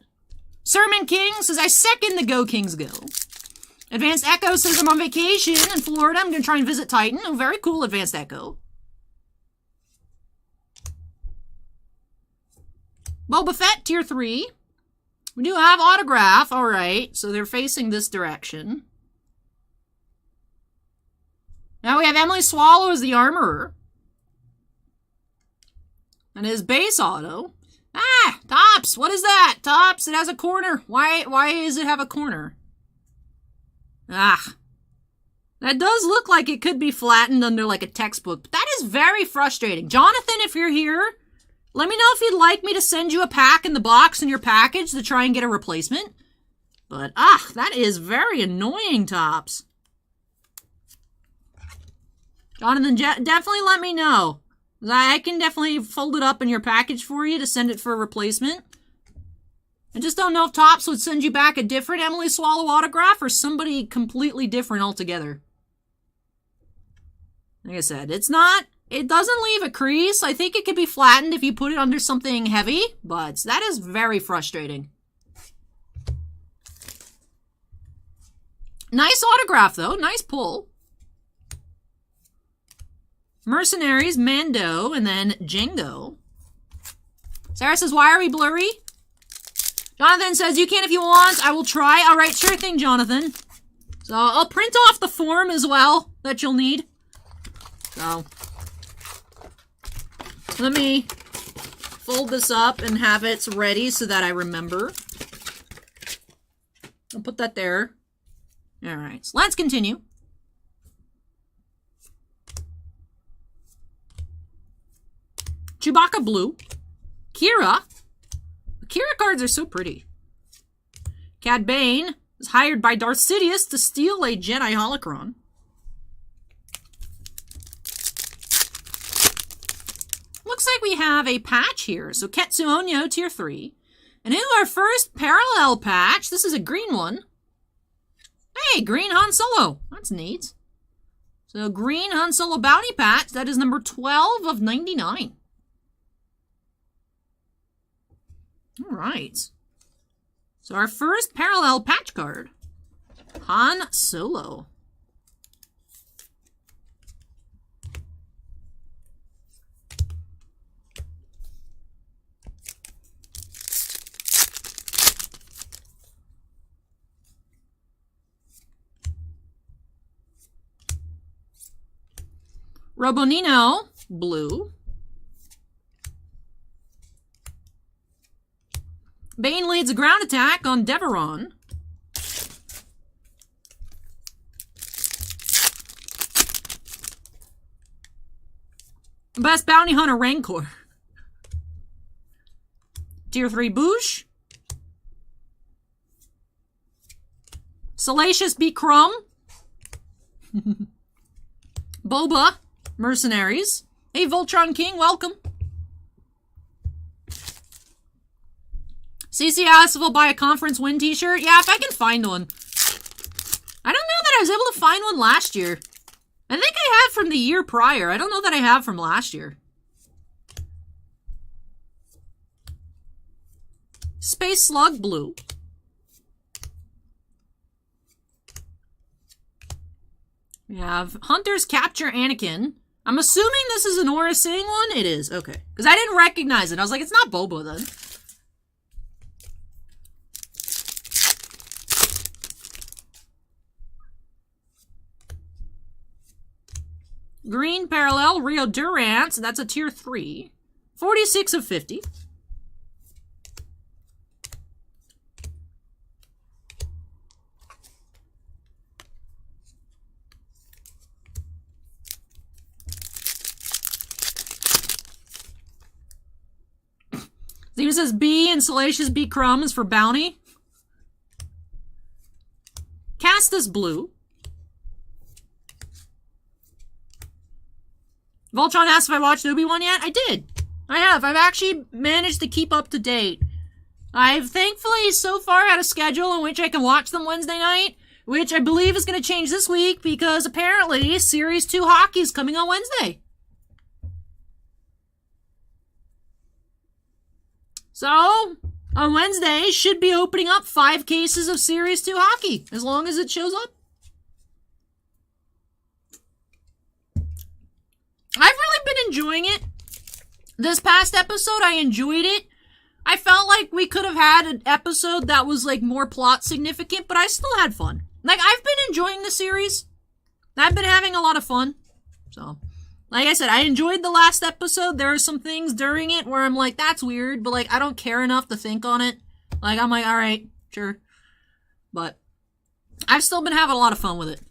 Sermon King says, I second the Go Kings Go. Advanced Echo says, I'm on vacation in Florida. I'm gonna try and visit Titan. Oh, very cool, Advanced Echo. Boba Fett, Tier 3. We do have Autograph. Alright, so they're facing this direction. Now we have Emily Swallow as the Armorer. And his base auto. Ah, Tops, what is that? Tops, it has a corner. Why does it have a corner? Ah. That does look like it could be flattened under like a textbook. But that is very frustrating. Jonathan, if you're here, let me know if you'd like me to send you a pack in the box in your package to try and get a replacement. But, that is very annoying, Tops. Jonathan, definitely let me know. I can definitely fold it up in your package for you to send it for a replacement. I just don't know if Topps would send you back a different Emily Swallow autograph or somebody completely different altogether. Like I said, it doesn't leave a crease. I think it could be flattened if you put it under something heavy, but that is very frustrating. Nice autograph, though. Nice pull. Mercenaries, Mando, and then Django. Sarah says, why are we blurry? Jonathon says, you can if you want. I will try. All right, sure thing, Jonathon. So I'll print off the form as well that you'll need. So let me fold this up and have it ready so that I remember. I'll put that there. All right, so let's continue. Chewbacca Blue. Kira. The Kira cards are so pretty. Cad Bane is hired by Darth Sidious to steal a Jedi holocron. Looks like we have a patch here. So Ketsu Onyo, Tier 3. And in our first parallel patch, this is a green one. Hey, green Han Solo. That's neat. So green Han Solo bounty patch. That is number 12 of 99. All right. So our first parallel patch card. Han Solo. Robonino, blue. Bane leads a ground attack on Deveron. Best Bounty Hunter, Rancor. Tier 3, Boosh. Salacious B. Crumb. Boba. Mercenaries. Hey, Voltron King, welcome. CC asked if I'll buy a conference win t-shirt. Yeah, if I can find one. I don't know that I was able to find one last year. I think I had from the year prior. I don't know that I have from last year. Space Slug Blue. We have Hunters Capture Anakin. I'm assuming this is an Aura Sing one. It is. Okay. Because I didn't recognize it. I was like, it's not Boba then. Green Parallel, Rio Durant. That's a Tier 3. 46 of 50. Steven says B and Salacious B. Crumb is for bounty. Castus Blue. Voltron asked if I watched Obi-Wan yet. I did. I have. I've actually managed to keep up to date. I've thankfully so far had a schedule in which I can watch them Wednesday night, which I believe is going to change this week because apparently Series 2 hockey is coming on Wednesday. So, on Wednesday, should be opening up 5 cases of Series 2 hockey, as long as it shows up. I've really been enjoying it. This past episode, I enjoyed it. I felt like we could have had an episode that was, like, more plot significant, but I still had fun. Like, I've been enjoying the series. I've been having a lot of fun. So, like I said, I enjoyed the last episode. There are some things during it where I'm like, that's weird, but, like, I don't care enough to think on it. Like, I'm like, alright, sure. But I've still been having a lot of fun with it.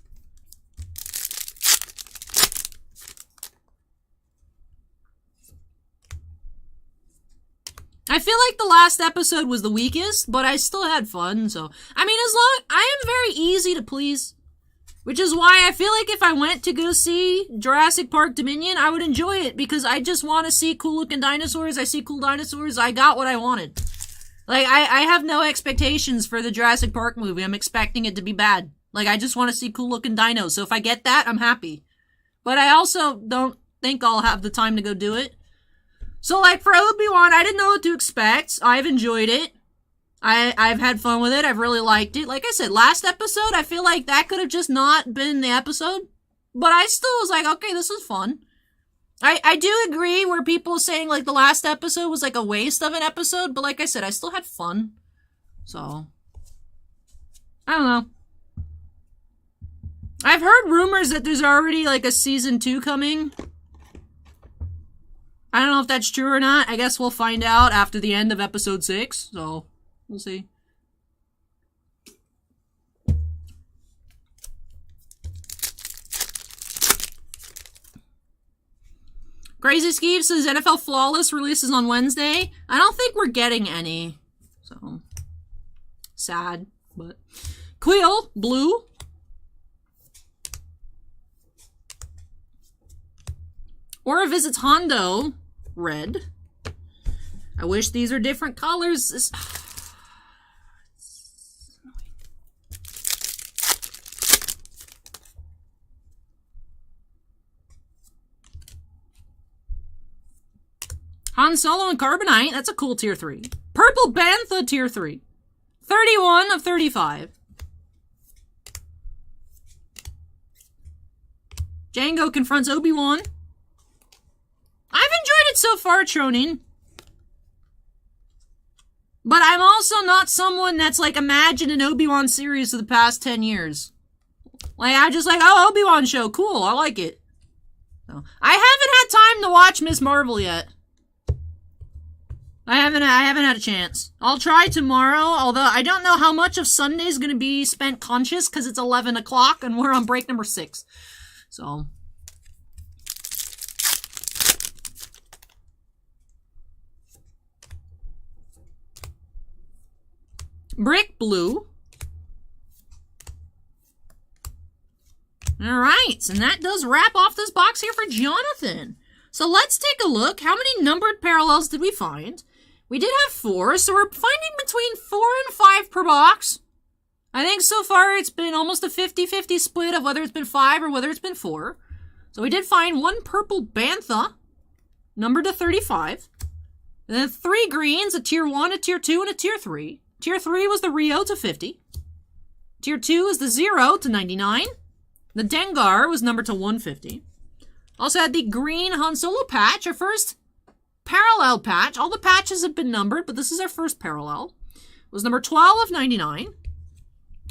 I feel like the last episode was the weakest, but I still had fun, so. I mean, as long, I am very easy to please. Which is why I feel like if I went to go see Jurassic Park Dominion, I would enjoy it, because I just want to see cool-looking dinosaurs. I see cool dinosaurs. I got what I wanted. Like, I have no expectations for the Jurassic Park movie. I'm expecting it to be bad. Like, I just want to see cool-looking dinos. So if I get that, I'm happy. But I also don't think I'll have the time to go do it. So, like, for Obi-Wan, I didn't know what to expect. I've enjoyed it. I've had fun with it. I've really liked it. Like I said, last episode, I feel like that could have just not been the episode. But I still was like, okay, this is fun. I do agree where people saying, like, the last episode was, like, a waste of an episode. But like I said, I still had fun. So, I don't know. I've heard rumors that there's already, like, a season 2 coming. I don't know if that's true or not. I guess we'll find out after the end of episode 6. So, we'll see. Crazy Skeeve says NFL Flawless releases on Wednesday. I don't think we're getting any. So, sad. But Quill, blue. Aura Visits Hondo, red. I wish these are different colors. This... Han Solo and Carbonite, that's a cool tier 3. Purple Bantha, tier 3. 31 of 35. Django confronts Obi-Wan. I've enjoyed it so far, Tronin. But I'm also not someone that's, like, imagined an Obi-Wan series for the past 10 years. Like, I'm just like, oh, Obi-Wan show, cool, I like it. So, I haven't had time to watch Ms. Marvel yet. I haven't had a chance. I'll try tomorrow, although I don't know how much of Sunday's gonna be spent conscious, because it's 11 o'clock, and we're on break number 6. So... Brick blue. Alright, and that does wrap off this box here for Jonathon. So let's take a look. How many numbered parallels did we find? We did have 4, so we're finding between 4 and 5 per box. I think so far it's been almost a 50-50 split of whether it's been 5 or whether it's been 4. So we did find 1 purple Bantha, numbered to 35. And then 3 greens, a tier 1, a tier 2, and a tier 3. Tier 3 was the Rio to 50. Tier 2 is the 0 to 99. The Dengar was numbered to 150. Also had the green Han Solo patch, our first parallel patch. All the patches have been numbered, but this is our first parallel. It was number 12 of 99.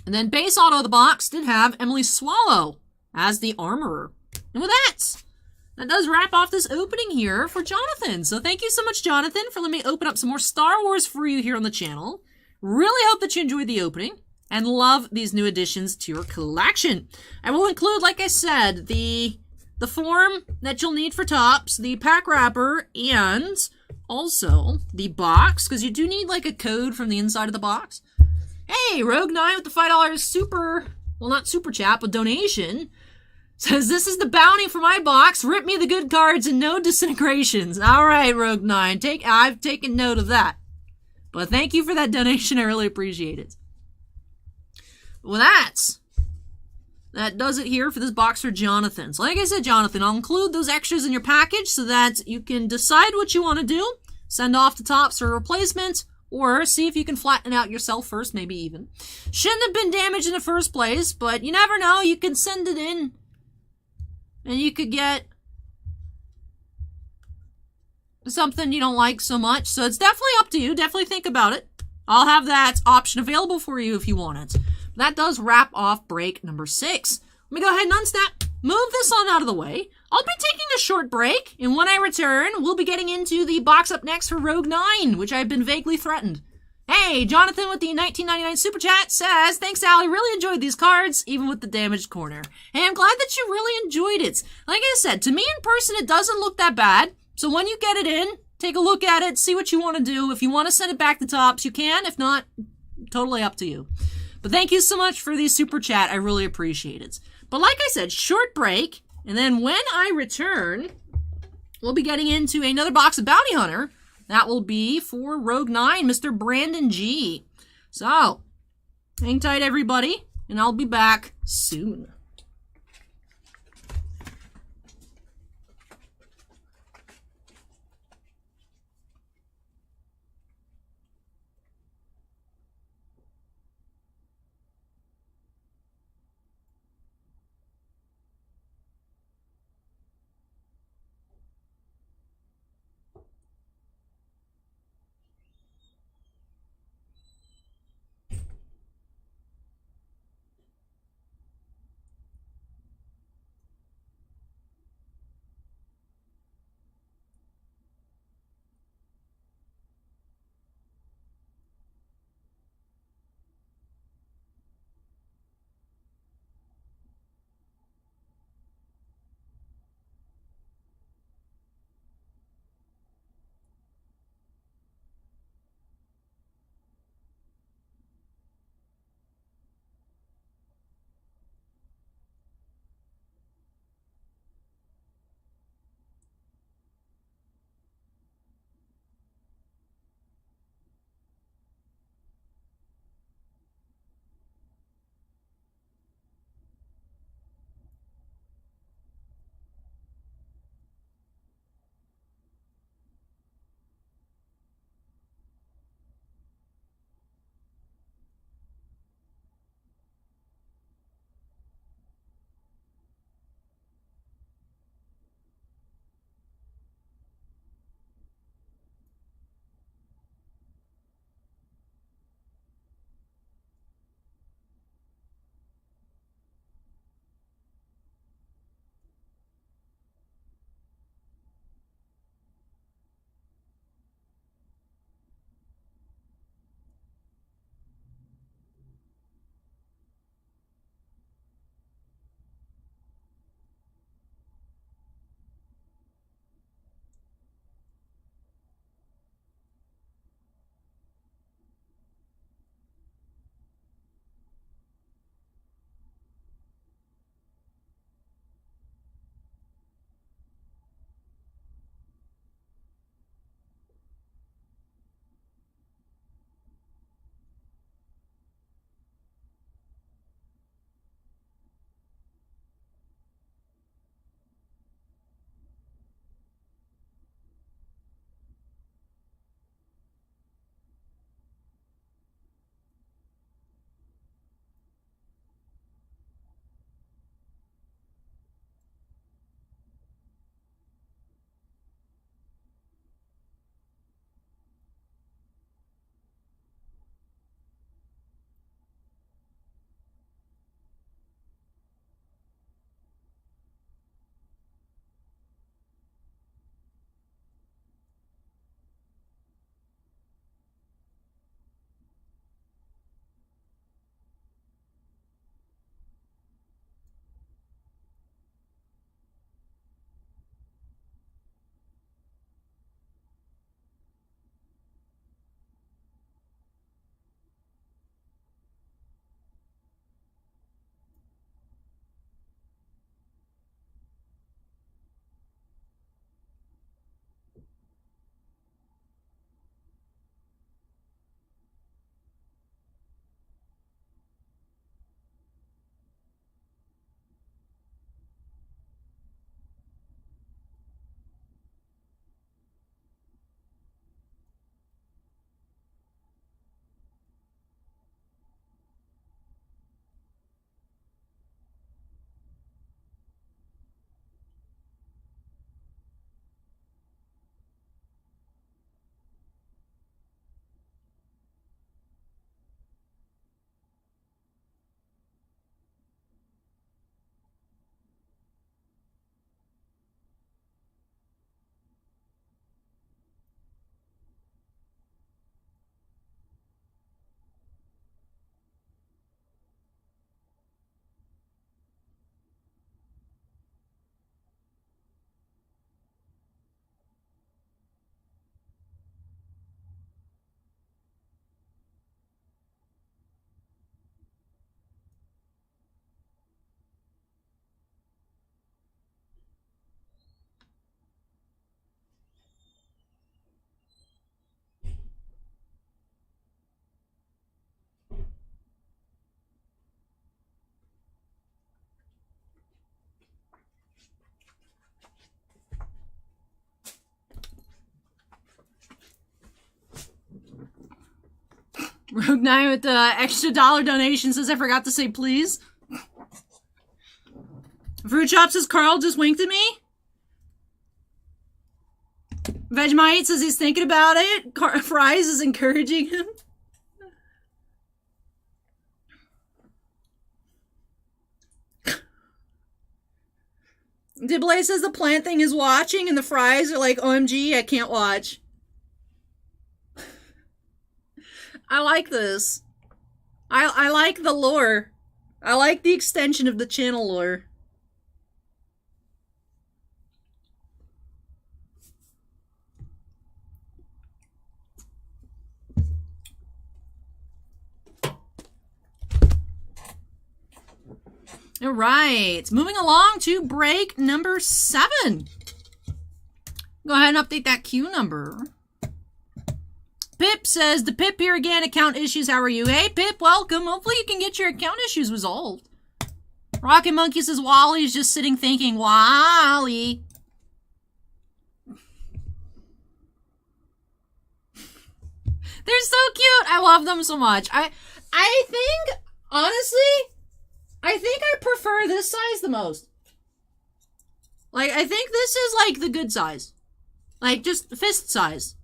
And then base auto of the box did have Emily Swallow as the armorer. And with that does wrap off this opening here for Jonathon. So thank you so much, Jonathon, for letting me open up some more Star Wars for you here on the channel. Really hope that you enjoyed the opening and love these new additions to your collection. I will include, like I said, the form that you'll need for Topps, the pack wrapper, and also the box, because you do need like a code from the inside of the box. Hey, Rogue9 with the $5 super, well, not super chat, but donation, says, this is the bounty for my box. Rip me the good cards and no disintegrations. All right, Rogue9, I've taken note of that. But thank you for that donation. I really appreciate it. Well, that does it here for this box for Jonathon. So like I said, Jonathon, I'll include those extras in your package so that you can decide what you want to do. Send off to Topps for replacement, or see if you can flatten it out yourself first, maybe even. Shouldn't have been damaged in the first place, but you never know. You can send it in, and you could get something you don't like so much. So it's definitely up to you. Definitely think about it. I'll have that option available for you if you want it. That does wrap off break number 6. Let me go ahead and unsnap, move this on out of the way. I'll be taking a short break, and when I return, we'll be getting into the box up next for Rogue 9, which I've been vaguely threatened. Hey, Jonathon with the 1999 Super Chat says, thanks, Allie. Really enjoyed these cards, even with the damaged corner. Hey, I'm glad that you really enjoyed it. Like I said, to me in person, it doesn't look that bad. So when you get it in, take a look at it, see what you want to do. If you want to send it back to Topps, you can. If not, totally up to you. But thank you so much for the super chat. I really appreciate it. But like I said, short break. And then when I return, we'll be getting into another box of Bounty Hunter. That will be for Rogue 9, Mr. Brandon G. So, hang tight, everybody. And I'll be back soon. Rogue 9 with the extra $1 donation says, I forgot to say please. Fruit Chop says, Carl just winked at me. Vegemite says he's thinking about it. Fries is encouraging him. Diblay says the plant thing is watching and the fries are like, OMG, I can't watch. I like this. I like the lore. I like the extension of the channel lore. All right, moving along to break number 7. Go ahead and update that queue number. Pip says, the Pip here again, account issues, how are you? Hey Pip, welcome. Hopefully you can get your account issues resolved. Rocket Monkey says, Wally's just sitting thinking, Wally. They're so cute. I love them so much. I think, honestly, I think I prefer this size the most. Like, I think this is, like, the good size. Like, just fist size.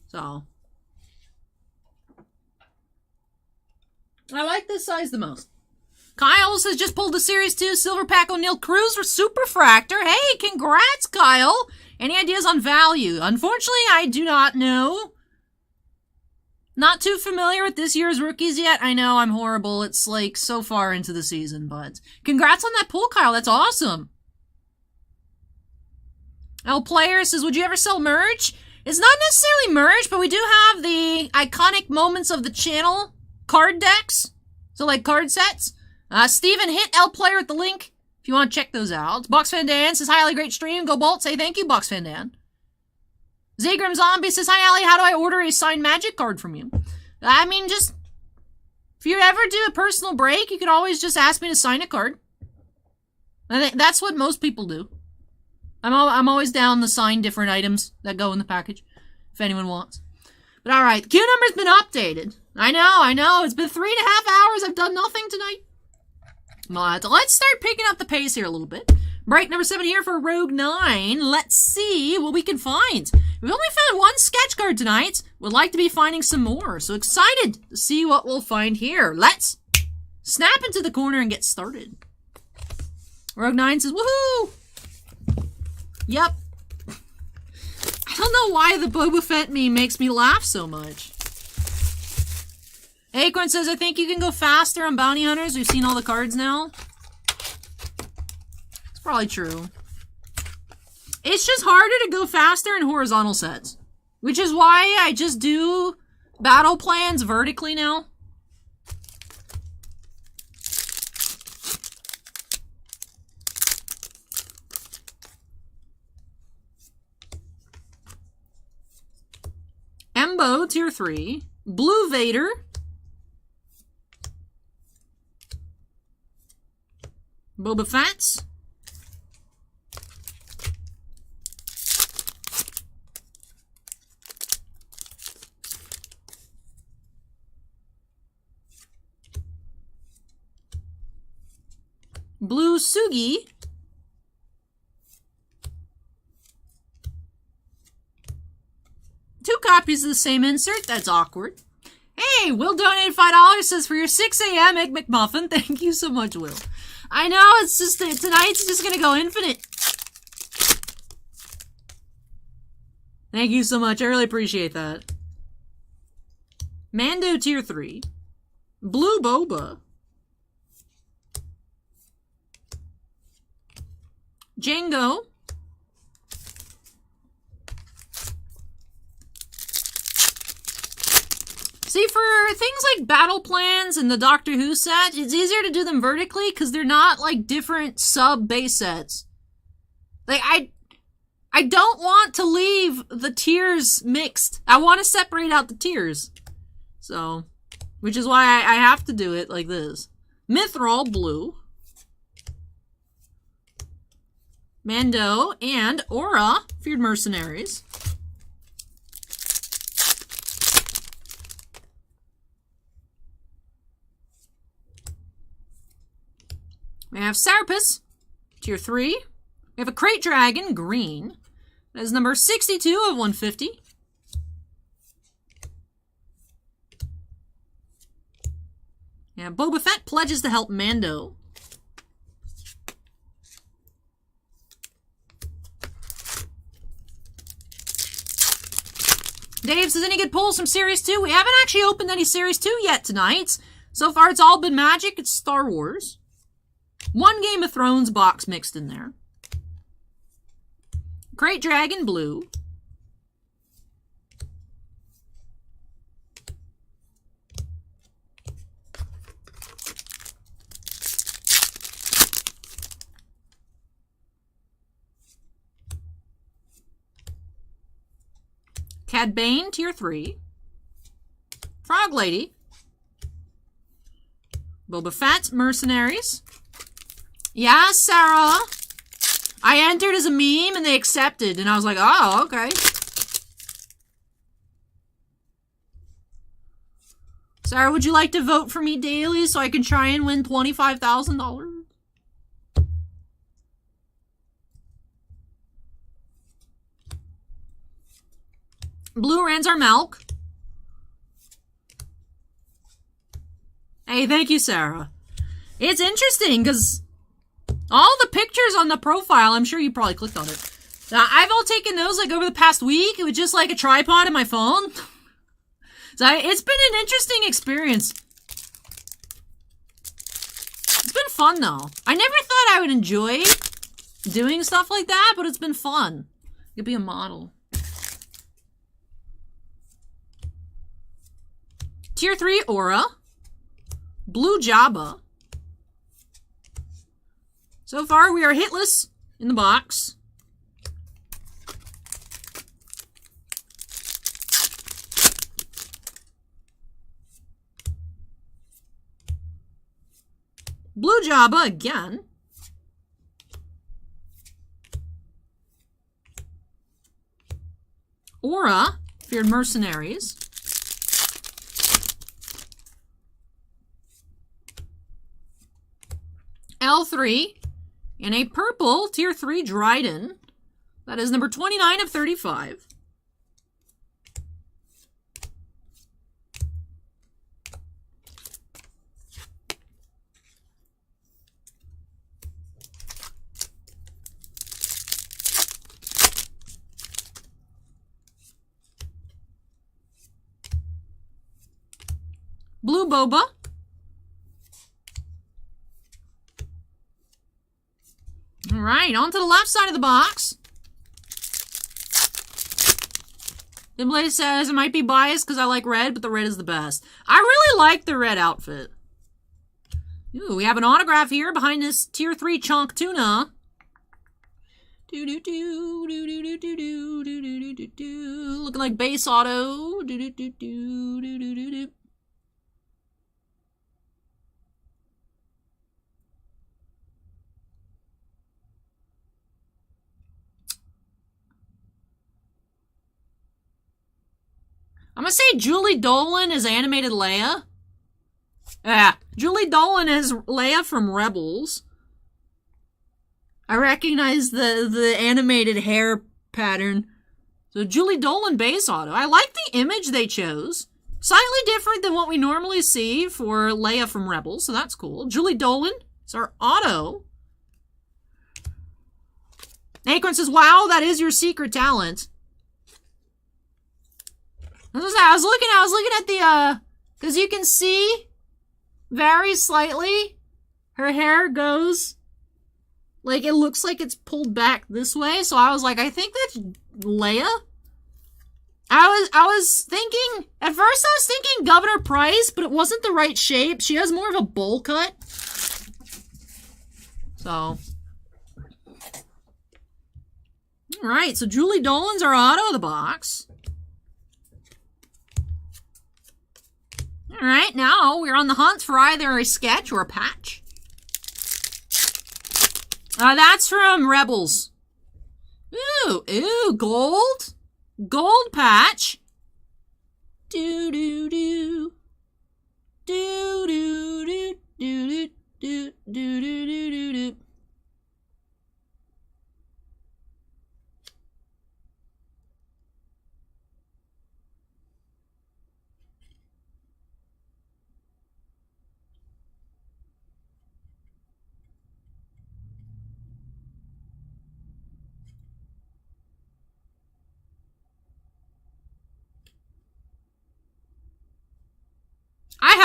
So. I like this size the most. Kyle says, just pulled the Series 2 Silver Pack O'Neill Cruise for Superfractor. Hey, congrats, Kyle. Any ideas on value? Unfortunately, I do not know. Not too familiar with this year's rookies yet. I know I'm horrible. It's like so far into the season, but congrats on that pull, Kyle. That's awesome. L Player says, would you ever sell merch? It's not necessarily merch, but we do have the iconic moments of the channel card decks. So like card sets. Steven, hit L Player with the link if you want to check those out. Box Fan Dan says, highly great stream. Go Bolt. Say thank you, Box Fan Dan. Zagrim Zombie says, hi, Ali, how do I order a signed Magic card from you? I mean, just, if you ever do a personal break, you can always just ask me to sign a card. I think that's what most people do. I'm always down to sign different items that go in the package, if anyone wants. But alright, the queue number's been updated. I know, it's been 3.5 hours, I've done nothing tonight. But let's start picking up the pace here a little bit. Break number 7 here for Rogue 9. Let's see what we can find. We've only found one sketch card tonight. Would like to be finding some more. So excited to see what we'll find here. Let's snap into the corner and get started. Rogue 9 says, woohoo! Yep. I don't know why the Boba Fett meme makes me laugh so much. Acorn says, I think you can go faster on Bounty Hunters. We've seen all the cards now. Probably true. It's just harder to go faster in horizontal sets. Which is why I just do battle plans vertically now. Embo, tier 3. Blue Vader. Boba Fett's. Blue Sugi. Two copies of the same insert. That's awkward. Hey, Will donated $5. Says, for your 6 a.m. Egg McMuffin. Thank you so much, Will. I know, it's just, tonight's just gonna go infinite. Thank you so much. I really appreciate that. Mando tier 3. Blue Boba. Django. See, for things like battle plans and the Doctor Who set, it's easier to do them vertically because they're not like different sub-base sets. Like, I don't want to leave the tiers mixed. I want to separate out the tiers. So, which is why I have to do it like this. Mithril, blue. Mando, and Aura, Feared Mercenaries. We have Serapis, tier 3. We have a Crate Dragon, green. That is number 62 of 150. Yeah, Boba Fett pledges to help Mando. Dave says, any good pulls from Series 2? We haven't actually opened any Series 2 yet tonight. So far, it's all been Magic. It's Star Wars. One Game of Thrones box mixed in there. Crate Dragon, blue. Cad Bane, tier 3. Frog Lady. Boba Fett, Mercenaries. Yeah, Sarah. I entered as a meme and they accepted, and I was like, oh, okay. Sarah, would you like to vote for me daily so I can try and win $25,000? Blue Ranzar Milk. Hey, thank you, Sarah. It's interesting because all the pictures on the profile, I'm sure you probably clicked on it. I've all taken those like over the past week with just like a tripod in my phone. So it's been an interesting experience. It's been fun though. I never thought I would enjoy doing stuff like that, but it's been fun. You'll be a model. Tier 3 Aura. Blue Jabba. So far, we are hitless in the box. Blue Jabba again. Aura, Feared Mercenaries. L3, and a purple tier 3 Dryden. That is number 29 of 35. Blue Boba. All right, on to the left side of the box. Dimblay says, it might be biased because I like red, but the red is the best. I really like the red outfit. Ooh, we have an autograph here behind this tier 3 Chonk Tuna. Looking like base auto. I'm gonna say Julie Dolan is animated Leia. Yeah, Julie Dolan is Leia from Rebels. I recognize the animated hair pattern. So Julie Dolan base auto. I like the image they chose. Slightly different than what we normally see for Leia from Rebels, so that's cool. Julie Dolan is our auto. Acorn says, wow, that is your secret talent. I was looking at the, because you can see very slightly her hair goes, like, it looks like it's pulled back this way. So I was like, I think that's Leia. I was thinking, at first I was thinking Governor Price, but it wasn't the right shape. She has more of a bowl cut. So. Alright, so Julie Dolan's our auto of the box. Alright, now we're on the hunt for either a sketch or a patch. That's from Rebels. Ooh, gold? Gold patch. Do.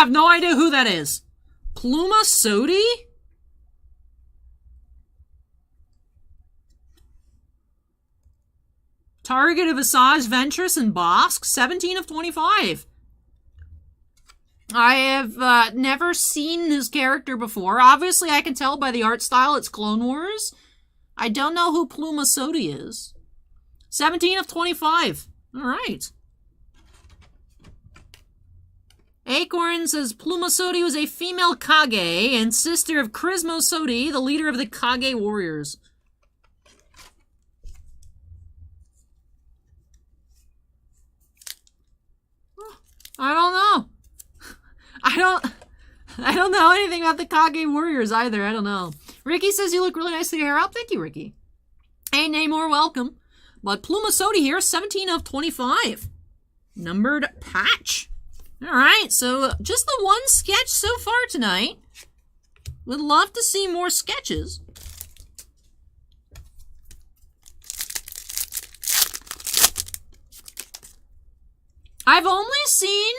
have no idea who that is. Pluma Sodi? Target of Visage, Ventress, and Bosk. 17 of 25. I have never seen this character before. Obviously, I can tell by the art style it's Clone Wars. I don't know who Pluma Sodi is. 17 of 25. All right. Acorn says Pluma Sodi was a female Kage and sister of Crismo Sodi, the leader of the Kage warriors. I don't know. I don't know anything about the Kage warriors either. I don't know. Ricky says you look really nice with your hair up. Thank you, Ricky. Hey, Namor, welcome. But Pluma Sodi here, 17 of 25. Numbered patch. All right, so just the one sketch so far tonight. Would love to see more sketches. I've only seen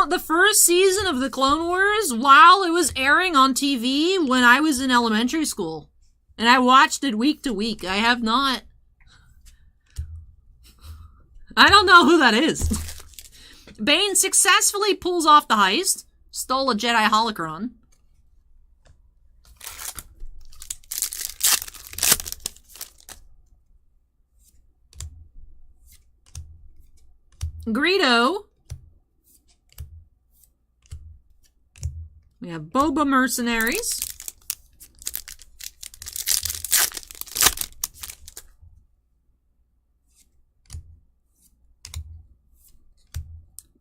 the first season of the Clone Wars while it was airing on TV when I was in elementary school. And I watched it week to week. I have not. I don't know who that is. Bane successfully pulls off the heist. Stole a Jedi holocron. Greedo. We have Boba Mercenaries.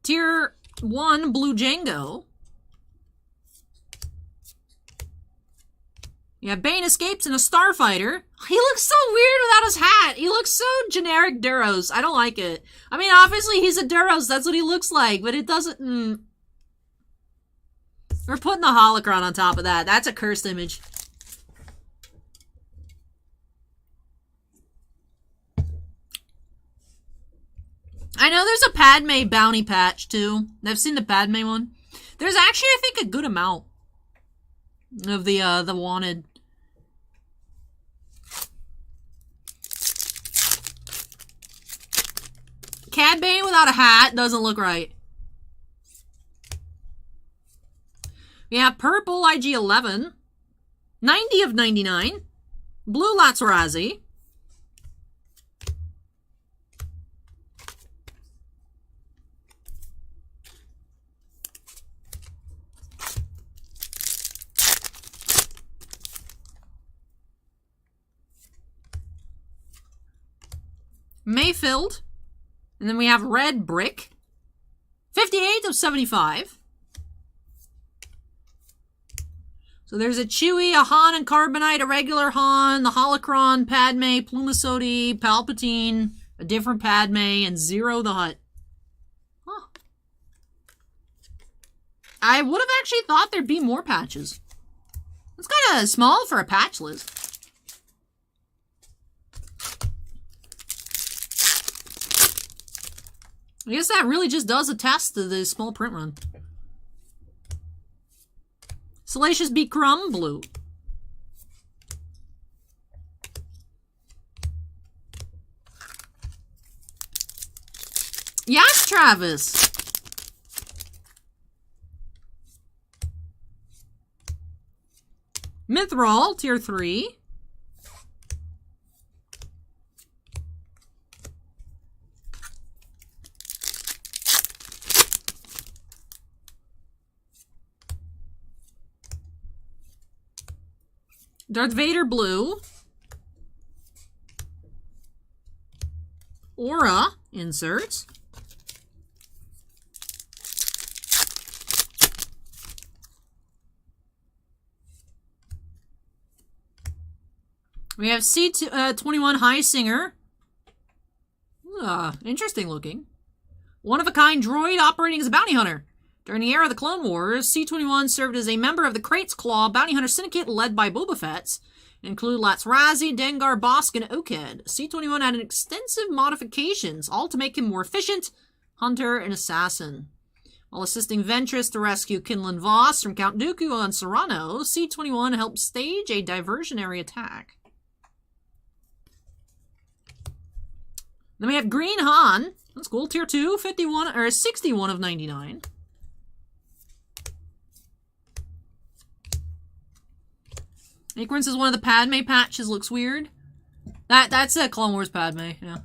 Tier 1 Blue Django. Yeah, Bane escapes in a starfighter. He looks so weird without his hat. He looks so generic Duros. I don't like it. I mean, obviously he's a Duros. That's what he looks like, but it doesn't... We're putting the holocron on top of that. That's a cursed image. I know there's a Padme bounty patch, too. I've seen the Padme one. There's actually, I think, a good amount of the wanted. Cad Bane without a hat doesn't look right. We have purple IG-11. 90 of 99. Blue Latsurazi. Mayfield. And then we have Red Brick. 58 of 75. So there's a Chewie, a Han and Carbonite, a regular Han, the Holocron, Padme, Pluma Sodi, Palpatine, a different Padme, and Zero the Hutt. Huh. I would have actually thought there'd be more patches. It's kind of small for a patch list. I guess that really just does attest to the small print run. Salacious B. Crumb, blue. Yes, Travis. Mithril, tier 3. Darth Vader blue. Aura insert. We have C21 High Singer. Interesting looking. One-of-a-kind droid operating as a bounty hunter. During the era of the Clone Wars, C-21 served as a member of the Krait's Claw bounty hunter syndicate led by Boba Fett. Include Latsurazi, Dengar, Bosk, and Oked. C-21 had extensive modifications, all to make him more efficient, hunter, and assassin. while assisting Ventress to rescue Kinlan Voss from Count Dooku on Serrano, C21 helps stage a diversionary attack. Then we have Green Han. That's cool. Tier 2, 51 or 61 of 99. Acorn says one of the Padme patches looks weird. That's a Clone Wars Padme, yeah.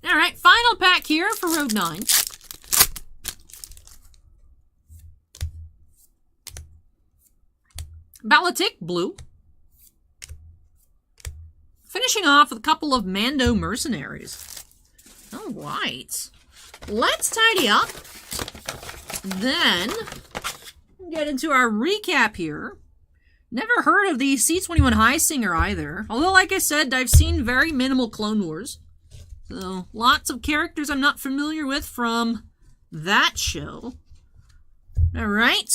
Alright, final pack here for Rogue 9. Balatic, blue. Finishing off with a couple of Mando mercenaries. Alright. Let's tidy up. Then, get into our recap here. Never heard of the C21 High Singer either. Although, like I said, I've seen very minimal Clone Wars. So, lots of characters I'm not familiar with from that show. Alright.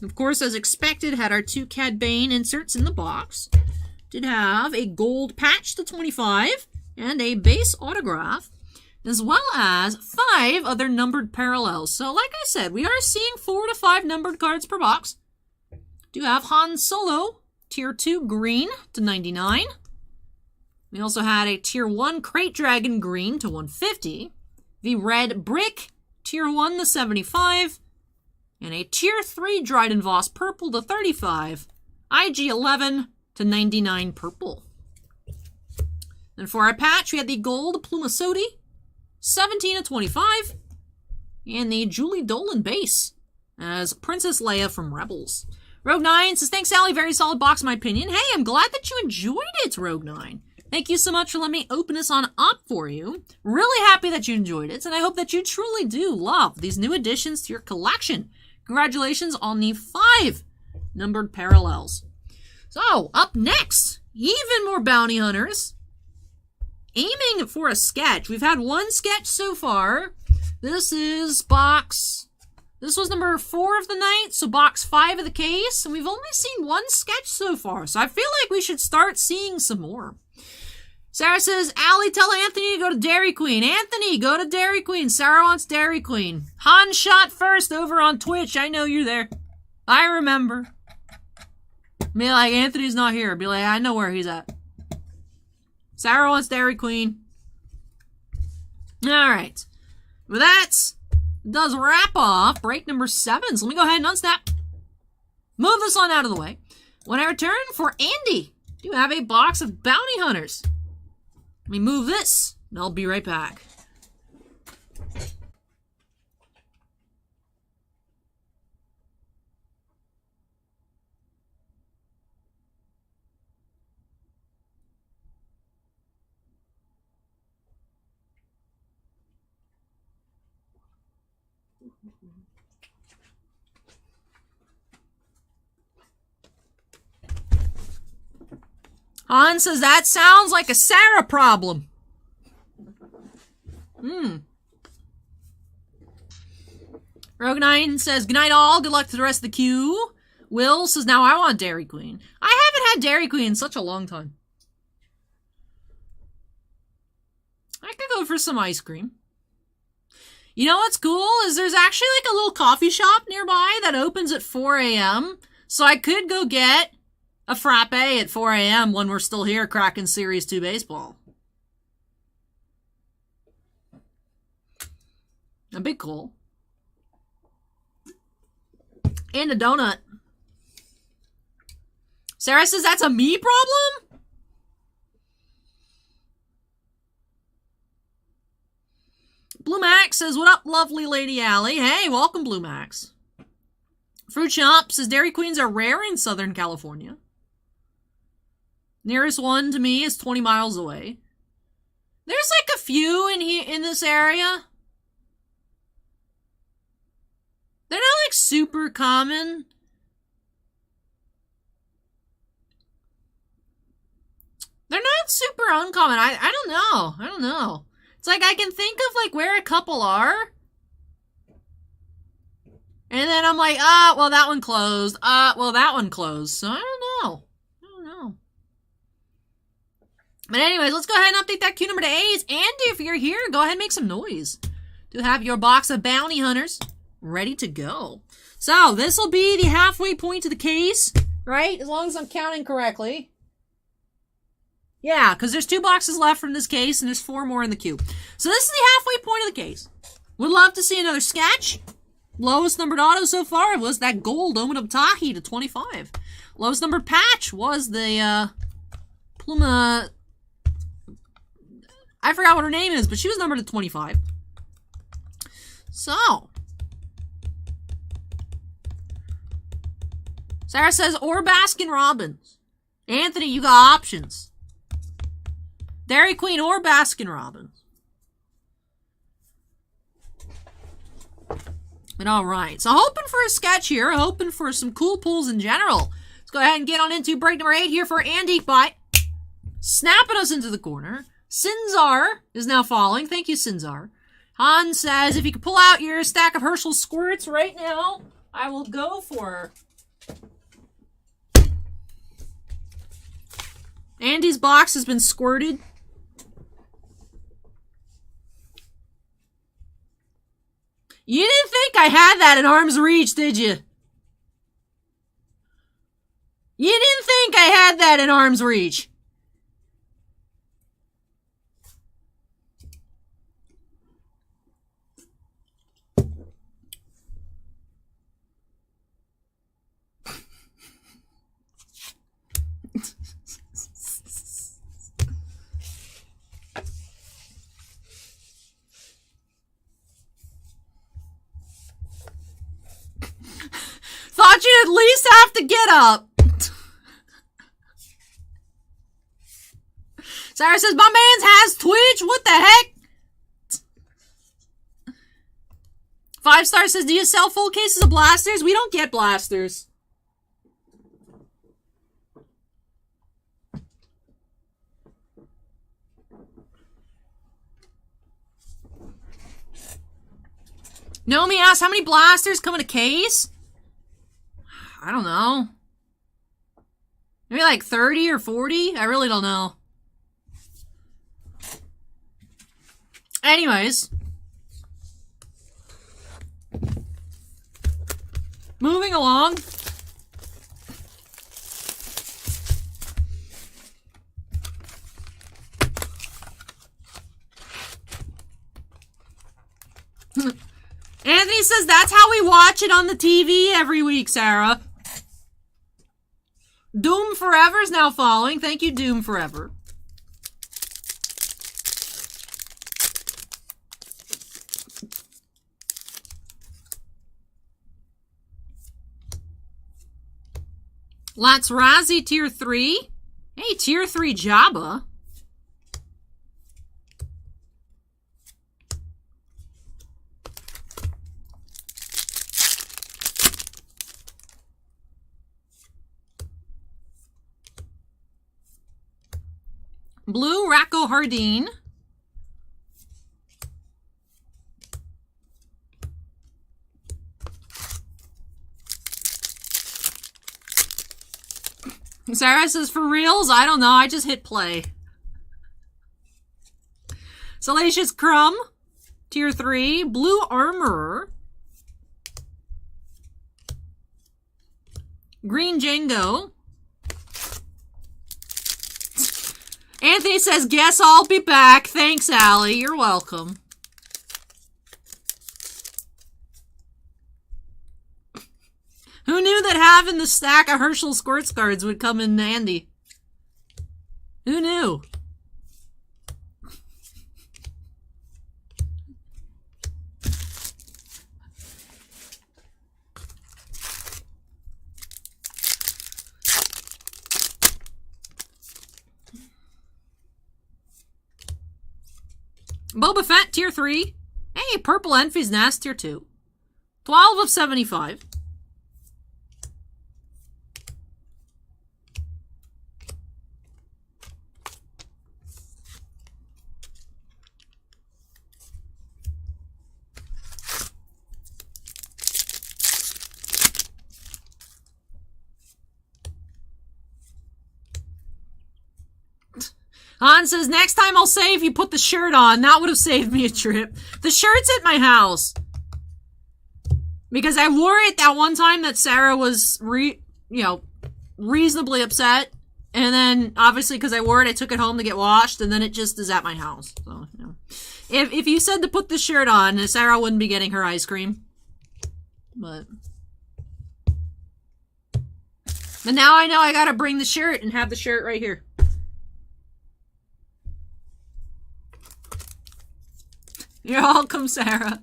Of course, as expected, had our 2 Cad Bane inserts in the box. Did have a gold patch to 25 and a base autograph, as well as 5 other numbered parallels. So, like I said, we are seeing 4 to 5 numbered cards per box. Do have Han Solo, Tier 2 green to 99. We also had a Tier 1 Crate Dragon green to 150. The Red Brick, Tier 1 to 75. And a Tier 3 Dryden Voss purple to 35. IG 11 to 99 purple. And for our patch, we had the gold Plumasodi, 17 to 25. And the Julie Dolan base as Princess Leia from Rebels. Rogue 9 says, thanks, Sally. Very solid box, in my opinion. Hey, I'm glad that you enjoyed it, Rogue 9. Thank you so much for letting me open this on up for you. Really happy that you enjoyed it, and I hope that you truly do love these new additions to your collection. Congratulations on the 5 numbered parallels. So, up next, even more bounty hunters. Aiming for a sketch. We've had 1 sketch so far. This is box... This was number 4 of the night, so box 5 of the case. And we've only seen 1 sketch so far, so I feel like we should start seeing some more. Sarah says, Allie, tell Anthony to go to Dairy Queen. Anthony, go to Dairy Queen. Sarah wants Dairy Queen. Han shot first over on Twitch. I know you're there. I remember. Be like, Anthony's not here. Be like, I know where he's at. Sarah wants Dairy Queen. Alright. With that, does wrap off break number 7. So let me go ahead and unsnap. Move this one out of the way. When I return for Andy, do have a box of bounty hunters. Let me move this, and I'll be right back. Han says, that sounds like a Sarah problem. Rogue 9 says, good night all, good luck to the rest of the queue. Will says, now I want Dairy Queen. I haven't had Dairy Queen in such a long time. I could go for some ice cream. You know what's cool is there's actually like a little coffee shop nearby that opens at 4 a.m. So I could go get a frappe at 4 a.m. when we're still here cracking Series 2 baseball. That'd be cool. And a donut. Sarah says that's a me problem? Blue Max says, what up, lovely Lady Allie? Hey, welcome, Blue Max. Fruit Shop says Dairy Queens are rare in Southern California. Nearest one to me is 20 miles away. There's like a few in here in this area. They're not like super common. They're not super uncommon. I don't know. I don't know. It's like I can think of like where a couple are. And then I'm like, well that one closed. Well that one closed. So I don't know. But anyways, let's go ahead and update that queue number to 8. Andy, if you're here, go ahead and make some noise. To have your box of bounty hunters ready to go. So, this will be the halfway point to the case, right? As long as I'm counting correctly. Yeah, because there's 2 boxes left from this case, and there's 4 more in the queue. So this is the halfway point of the case. Would love to see another sketch. Lowest numbered auto so far was that gold Omen of Tahi to 25. Lowest numbered patch was the Pluma... I forgot what her name is, but she was numbered to 25. So... Sarah says, or Baskin Robbins. Anthony, you got options. Dairy Queen or Baskin Robbins. But alright, so hoping for a sketch here, hoping for some cool pulls in general. Let's go ahead and get on into break number 8 here for Andy by snapping us into the corner. Sinzar is now falling. Thank you, Sinzar. Han says, if you could pull out your stack of Herschel squirts right now, I will go for her. Andy's box has been squirted. You didn't think I had that in arm's reach, did you? You didn't think I had that in arm's reach. Thought you'd at least have to get up. Sarah says, my man's has Twitch. What the heck? 5-star says, do you sell full cases of blasters? We don't get blasters. Nomi asks, how many blasters come in a case? I don't know. Maybe like 30 or 40? I really don't know. Anyways. Moving along. Anthony says that's how we watch it on the TV every week, Sarah. Doom Forever is now following. Thank you, Doom Forever. Let's Razzie Tier 3. Hey, Tier 3 Jabba. Blue Racco Hardin. Sarah says, for reals? I don't know. I just hit play. Salacious Crumb. Tier 3. Blue Armorer. Green Django. Anthony says, guess I'll be back. Thanks, Allie. You're welcome. Who knew that having the stack of Herschel Squirts cards would come in handy? Who knew? Boba Fett, Tier 3. Hey, Purple Envy's Nest, Tier 2. 12 of 75. Han says, next time I'll say if you put the shirt on. That would have saved me a trip. The shirt's at my house. Because I wore it that one time that Sarah was, reasonably upset. And then, obviously, because I wore it, I took it home to get washed. And then it just is at my house. So, If you said to put the shirt on, Sarah wouldn't be getting her ice cream. But now I know I gotta bring the shirt and have the shirt right here. You're welcome, Sarah.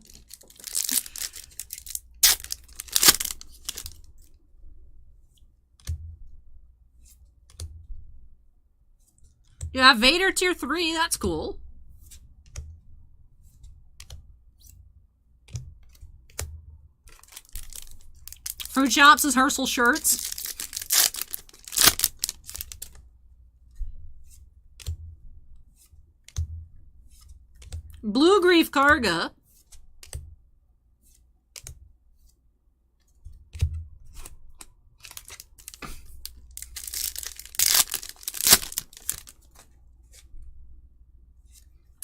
Yeah, Vader tier 3, that's cool. Fruit Shops is Herschel shirts. Blue Grief Karga.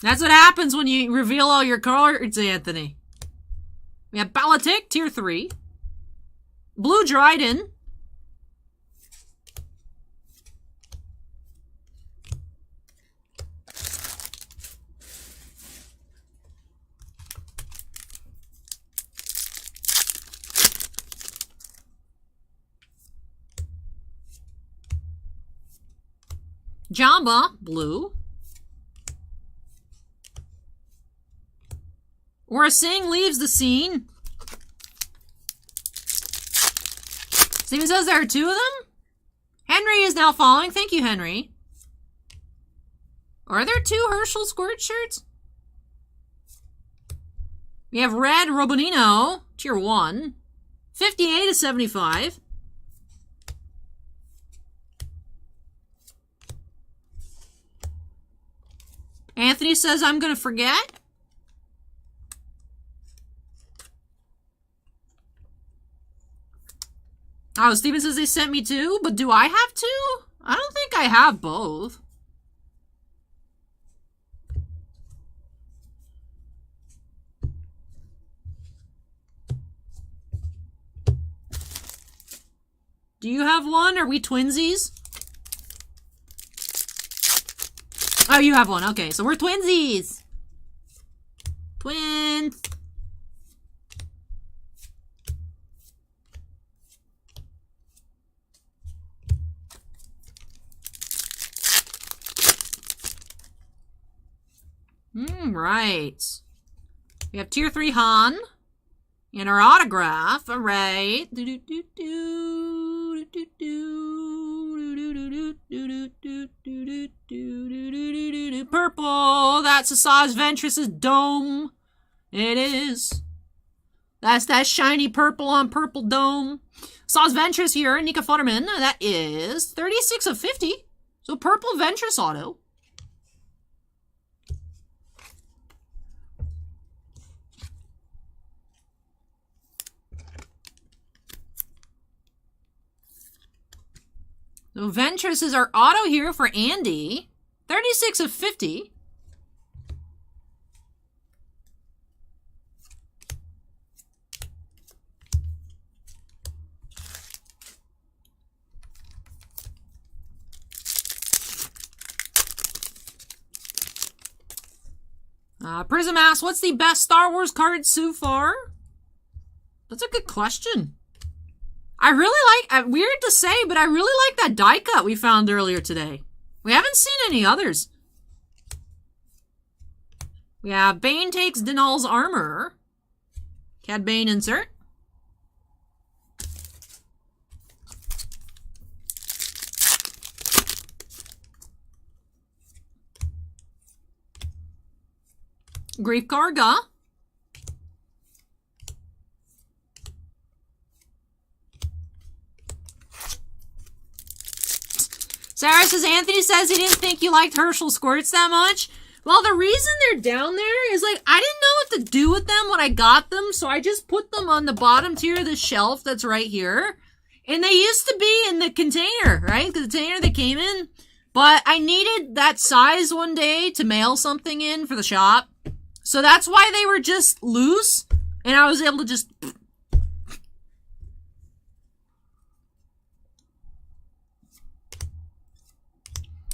That's what happens when you reveal all your cards, Anthony. We have Balatic, tier 3. Blue Dryden. Jamba, blue. Or Singh leaves the scene. Steven says there are 2 of them? Henry is now following. Thank you, Henry. Are there 2 Herschel Squirt shirts? We have Red Robonino, tier 1. 58 to 75. Anthony says I'm going to forget. Oh, Steven says they sent me 2, but do I have 2? I don't think I have both. Do you have one? Are we twinsies? Oh, you have one. Okay, so we're twinsies. Twins. Right. We have tier 3 Han. And our autograph. All right. Purple. That's Asajj Ventress's dome. It is. That's that shiny purple on purple dome. Asajj Ventress here. Nika Futterman. That is 36 of 50. So purple Ventress auto. So Ventress is our auto here for Andy. 36 of 50. Prism asks, what's the best Star Wars card so far? That's a good question. I really like, weird to say, but I really like that die cut we found earlier today. We haven't seen any others. We have Bane takes Dinal's armor. Cad Bane insert. Grief Karga. Sarah says, Anthony says he didn't think you liked Herschel Squirts that much. Well, the reason they're down there is, like, I didn't know what to do with them when I got them, so I just put them on the bottom tier of the shelf that's right here. And they used to be in the container, right? The container they came in. But I needed that size one day to mail something in for the shop. So that's why they were just loose. And I was able to just...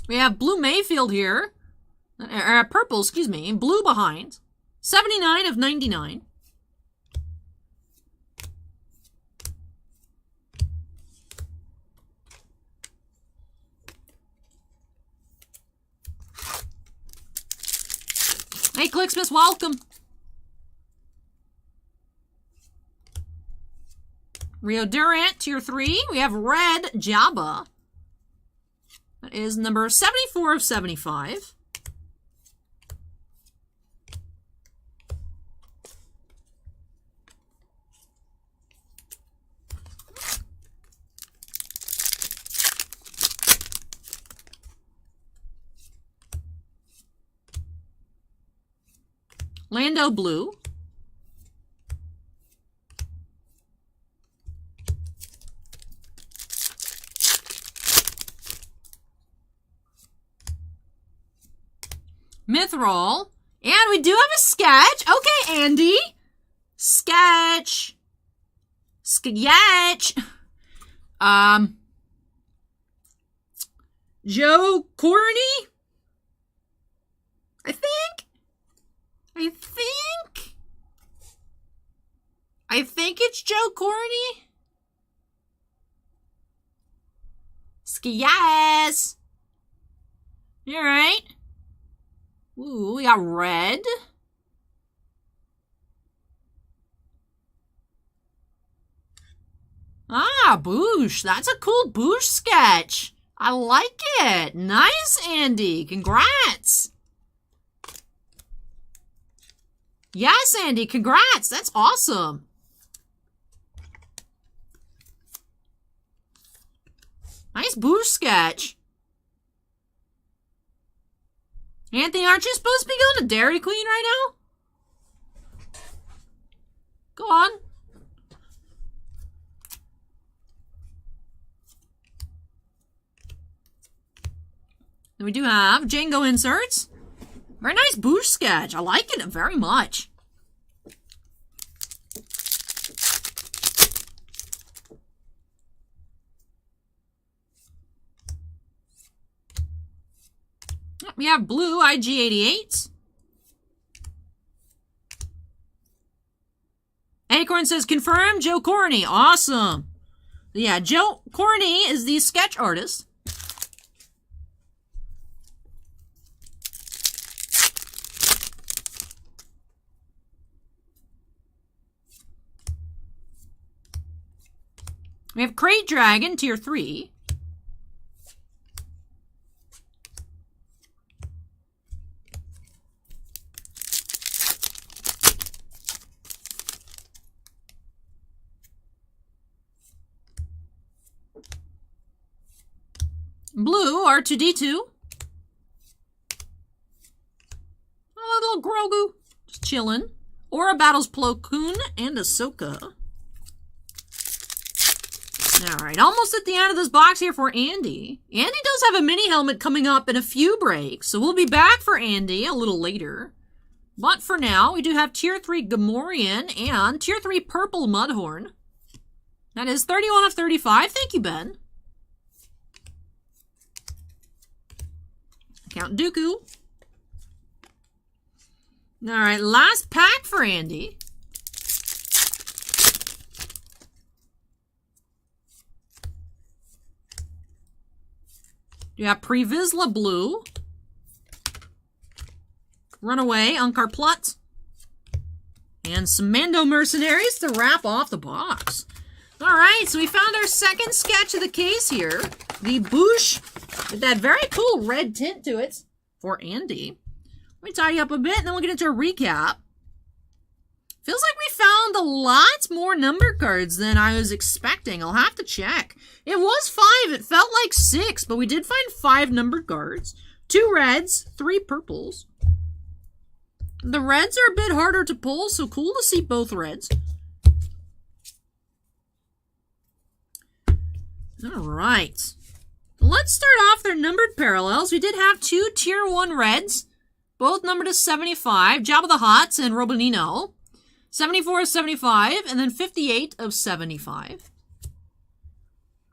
We have Blue Mayfield here. Purple, excuse me. Blue behind. 79 of 99. Hey, Clicksmith, welcome. Rio Durant, tier 3. We have red Jabba. That is number 74 of 75. Lando Blue. Mithril. And we do have a sketch. Okay, Andy. Sketch. Sketch. Joe Corney? I think it's Joe Corney. Skias. All right. Ooh, we got red. Ah, Boosh. That's a cool Boosh sketch. I like it. Nice, Andy. Congrats. Yes, Andy. Congrats. That's awesome. Nice Boosh sketch. Anthony, aren't you supposed to be going to Dairy Queen right now? Go on. Then we do have Django inserts. Very nice Boosh sketch. I like it very much. We have blue IG88. Acorn says, confirm Joe Corney. Awesome. Yeah, Joe Corney is the sketch artist. We have Crate Dragon, tier 3. Blue, R2-D2. Oh, little Grogu. Just chilling. Aura battles Plo Koon and Ahsoka. Alright, almost at the end of this box here for Andy. Andy does have a mini helmet coming up in a few breaks, so we'll be back for Andy a little later. But for now, we do have tier 3 Gamorrean and tier 3 Purple Mudhorn. That is 31 of 35. Thank you, Ben. Count Dooku. Alright, last pack for Andy. You have Previsla Blue. Runaway, Unkar Plutt. And some Mando Mercenaries to wrap off the box. Alright, so we found our second sketch of the case here. The Boosh with that very cool red tint to it for Andy. Let me tidy up a bit and then we'll get into a recap. Feels like we found a lot more number cards than I was expecting. I'll have to check. It was 5. It felt like 6, but we did find 5 numbered cards. 2 reds, 3 purples. The reds are a bit harder to pull, so cool to see both reds. All right. Let's start off their numbered parallels. We did have 2 Tier 1 reds, both numbered to 75. Jabba the Hutt and Robinino. 74 of 75, and then 58 of 75.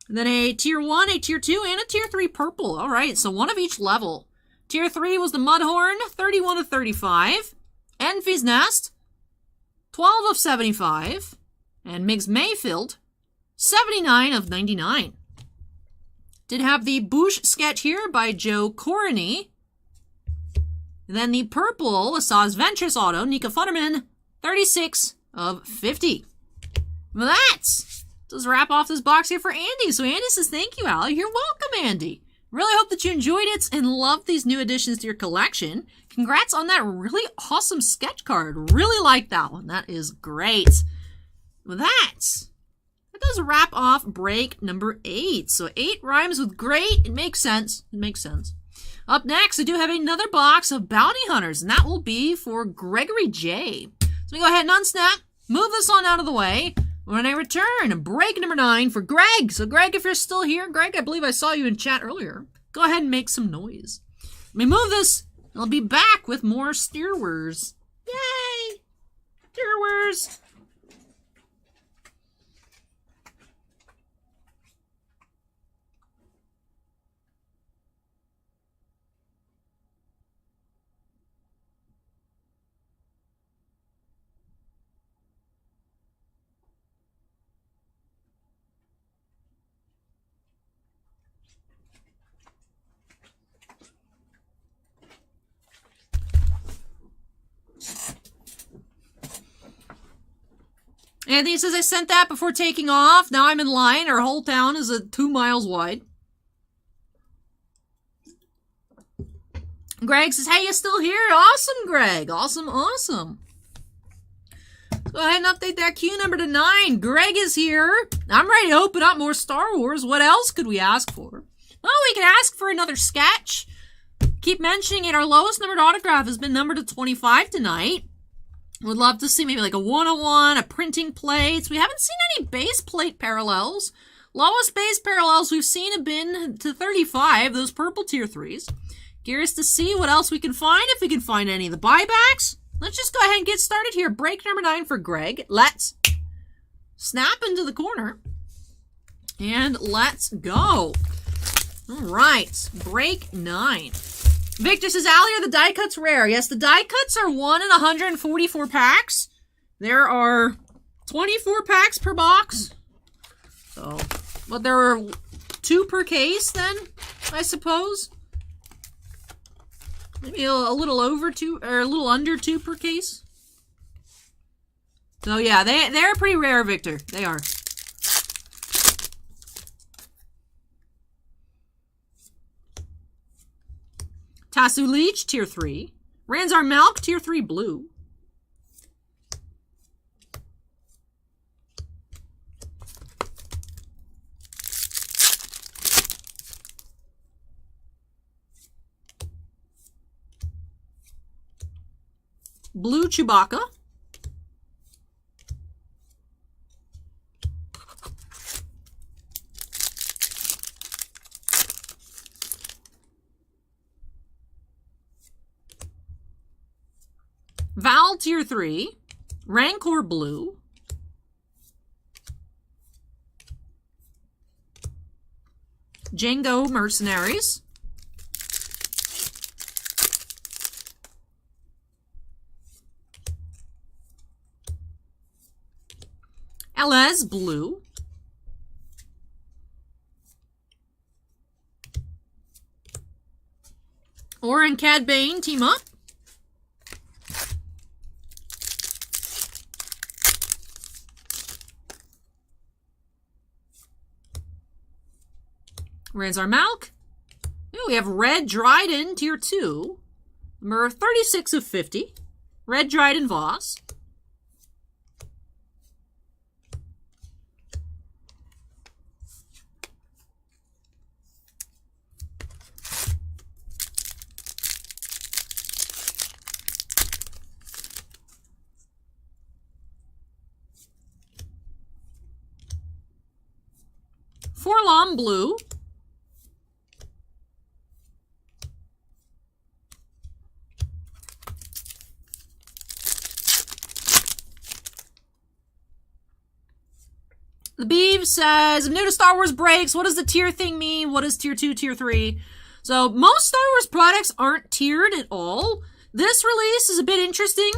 And then a Tier 1, a Tier 2, and a Tier 3 purple. All right, so one of each level. Tier 3 was the Mudhorn, 31 of 35. Envy's Nest, 12 of 75. And Migs Mayfield, 79 of 99. Did have the Bush sketch here by Joe Corney. And then the purple, Asaz Ventress auto, Nika Futterman, 36 of 50. Well, that does wrap off this box here for Andy. So Andy says, thank you, Al. You're welcome, Andy. Really hope that you enjoyed it and love these new additions to your collection. Congrats on that really awesome sketch card. Really like that one. That is great. Well, that does wrap off break number 8. So 8 rhymes with great. It makes sense. It makes sense. Up next, we do have another box of Bounty Hunters, and that will be for Gregory J. So we go ahead and unsnap, move this on out of the way. When I return, break number 9 for Greg. So Greg, if you're still here, Greg, I believe I saw you in chat earlier. Go ahead and make some noise. Let me move this, and I'll be back with more Steerwers. Yay! Steerwers! Anthony says, I sent that before taking off. Now I'm in line. Our whole town is 2 miles wide. Greg says, hey, you still here? Awesome, Greg. Awesome, awesome. Let's go ahead and update that queue number to 9. Greg is here. I'm ready to open up more Star Wars. What else could we ask for? Well, we could ask for another sketch. Keep mentioning it. Our lowest numbered autograph has been numbered to 25 tonight. Would love to see maybe like a 101, a printing plates. We haven't seen any base plate parallels. Lowest base parallels we've seen have been to 35, those purple tier 3s. Curious to see what else we can find, if we can find any of the buybacks. Let's just go ahead and get started here. Break number 9 for Greg. Let's snap into the corner. And let's go. All right, break 9. Victor says, Allie, are the die cuts rare? Yes, the die cuts are 1 in 144 packs. There are 24 packs per box. So, but there are 2 per case then, I suppose. Maybe a little over 2, or a little under 2 per case. So yeah, they're pretty rare, Victor. They are. Tasu Leech, Tier 3. Ranzar Malk, Tier 3 blue. Blue Chewbacca. Val Tier 3, Rancor Blue, Django Mercenaries, LS Blue, Orin Cad Bane Team Up, Ranzar Malk. We have Red Dryden, Tier 2. Number 36 of 50. Red Dryden Voss. Forlom Blue. The Beeve says, I'm new to Star Wars breaks. What does the tier thing mean? What is tier 2, tier 3? So most Star Wars products aren't tiered at all. This release is a bit interesting.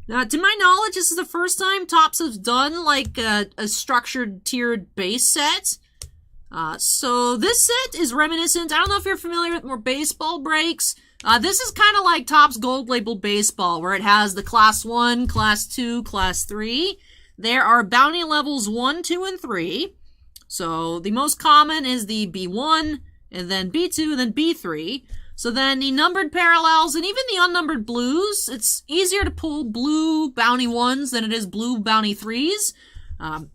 To my knowledge, this is the first time Topps has done like a structured tiered base set. So this set is reminiscent. I don't know if you're familiar with more baseball breaks. This is kind of like Topps Gold Label Baseball, where it has the Class 1, Class 2, Class 3. There are bounty levels 1, 2, and 3. So the most common is the B1, and then B2, and then B3. So then the numbered parallels, and even the unnumbered blues, it's easier to pull blue bounty 1s than it is blue bounty 3s.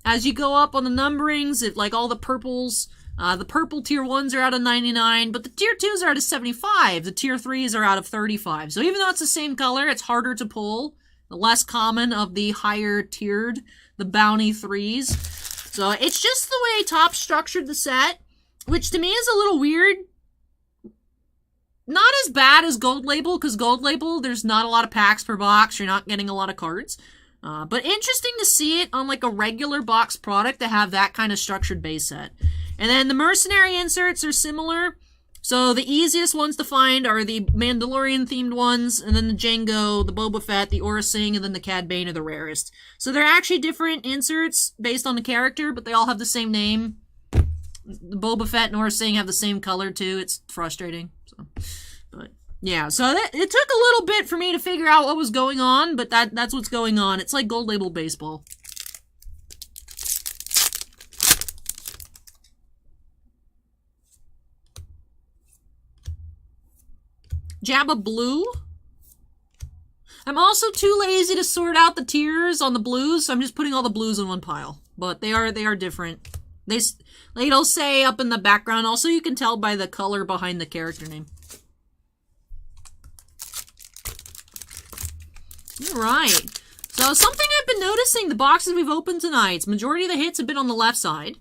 As you go up on the numberings, like all the purples, the purple tier 1s are out of 99, but the tier 2s are out of 75. The tier 3s are out of 35. So even though it's the same color, it's harder to pull. The less common of the higher tiered, the bounty 3s. So it's just the way Topps structured the set, which to me is a little weird. Not as bad as Gold Label, because Gold Label, there's not a lot of packs per box. You're not getting a lot of cards. But interesting to see it on like a regular box product to have that kind of structured base set. And then the Mercenary inserts are similar. So the easiest ones to find are the Mandalorian themed ones, and then the Jango, the Boba Fett, the Aurra Sing, and then the Cad Bane are the rarest. So they're actually different inserts based on the character, but they all have the same name. The Boba Fett and Aurra Sing have the same color too. It's frustrating. But yeah, so it took a little bit for me to figure out what was going on, but that's what's going on. It's like Gold Label Baseball. Jabba Blue. I'm also too lazy to sort out the tiers on the blues, so I'm just putting all the blues in one pile. But they are different. It'll say up in the background. Also, you can tell by the color behind the character name. Alright. So, something I've been noticing, the boxes we've opened tonight, majority of the hits have been on the left side.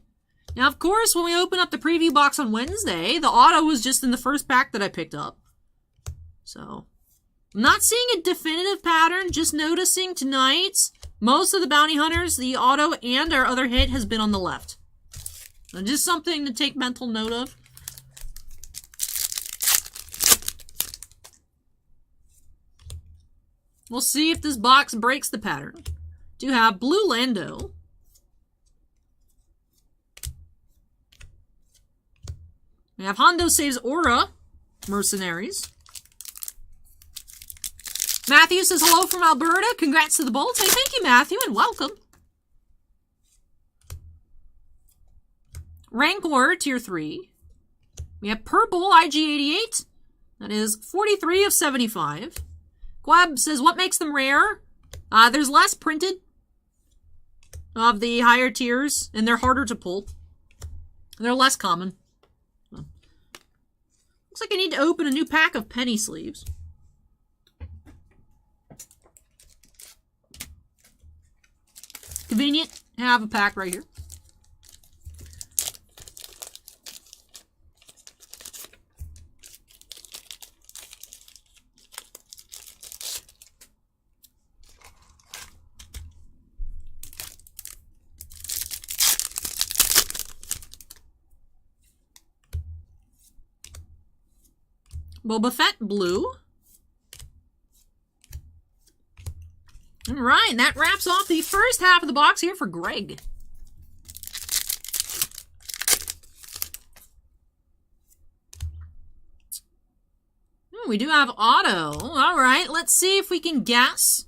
Now, of course, when we open up the preview box on Wednesday, the auto was just in the first pack that I picked up. So, I'm not seeing a definitive pattern, just noticing tonight, most of the bounty hunters, the auto and our other hit has been on the left. So just something to take mental note of. We'll see if this box breaks the pattern. Do have Blue Lando. We have Hondo Saves Aura, Mercenaries. Matthew says hello from Alberta. Congrats to the Bolts. Hey, thank you, Matthew, and welcome. Rancor, Tier 3. We have Purple, IG88. That is 43 of 75. Quab says, what makes them rare? There's less printed of the higher tiers, and they're harder to pull. They're less common. Looks like I need to open a new pack of penny sleeves. Convenient. Have a pack right here. Boba Fett Blue. Alright, that wraps off the first half of the box here for Greg. We do have auto. Alright, let's see if we can guess.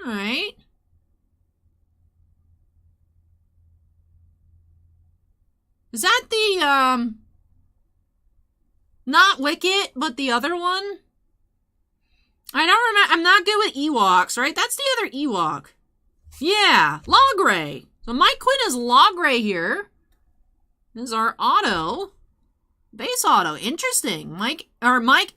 Alright. Is that the, not Wicket, but the other one? I don't remember. I'm not good with Ewoks, right? That's the other Ewok. Yeah, Logray. So Mike Quinn is Logray here. This is our auto. Base auto. Interesting. Mike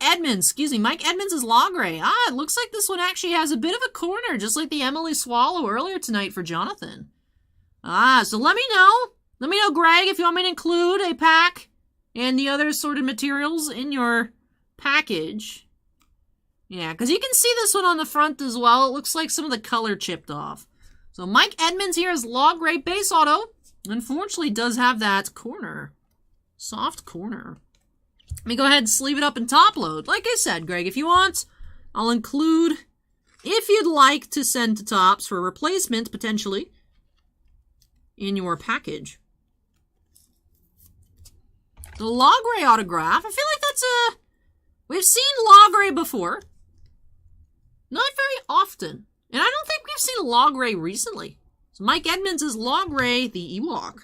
Edmonds. Excuse me. Mike Edmonds is Logray. It looks like this one actually has a bit of a corner, just like the Emily Swallow earlier tonight for Jonathon. So let me know. Let me know, Greg, if you want me to include a pack and the other assorted materials in your package. Yeah, because you can see this one on the front as well. It looks like some of the color chipped off. So Mike Edmonds here is log gray base auto. Unfortunately, does have that corner. Soft corner. Let me go ahead and sleeve it up and top load. Like I said, Greg, if you want, I'll include, if you'd like to send to Tops for a replacement, potentially, in your package. The Logray autograph. I feel like that's a... We've seen Logray before. Not very often. And I don't think we've seen Logray recently. So Mike Edmonds is Logray, the Ewok.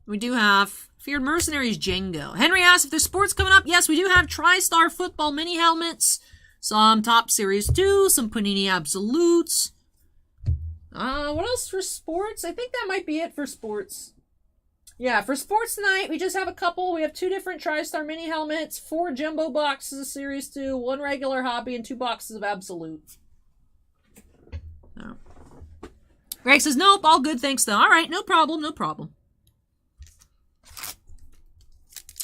We do have Feared Mercenaries Django. Henry asks if there's sports coming up. Yes, we do have Tristar football mini helmets. Some Top Series 2, some Panini Absolutes. What else for sports? I think that might be it for sports. Yeah, for sports tonight, we just have a couple. We have 2 different TriStar mini helmets, 4 jumbo boxes of Series 2, 1 regular hobby, and 2 boxes of Absolute. Oh. Greg says, nope, all good, thanks though. All right, no problem, no problem.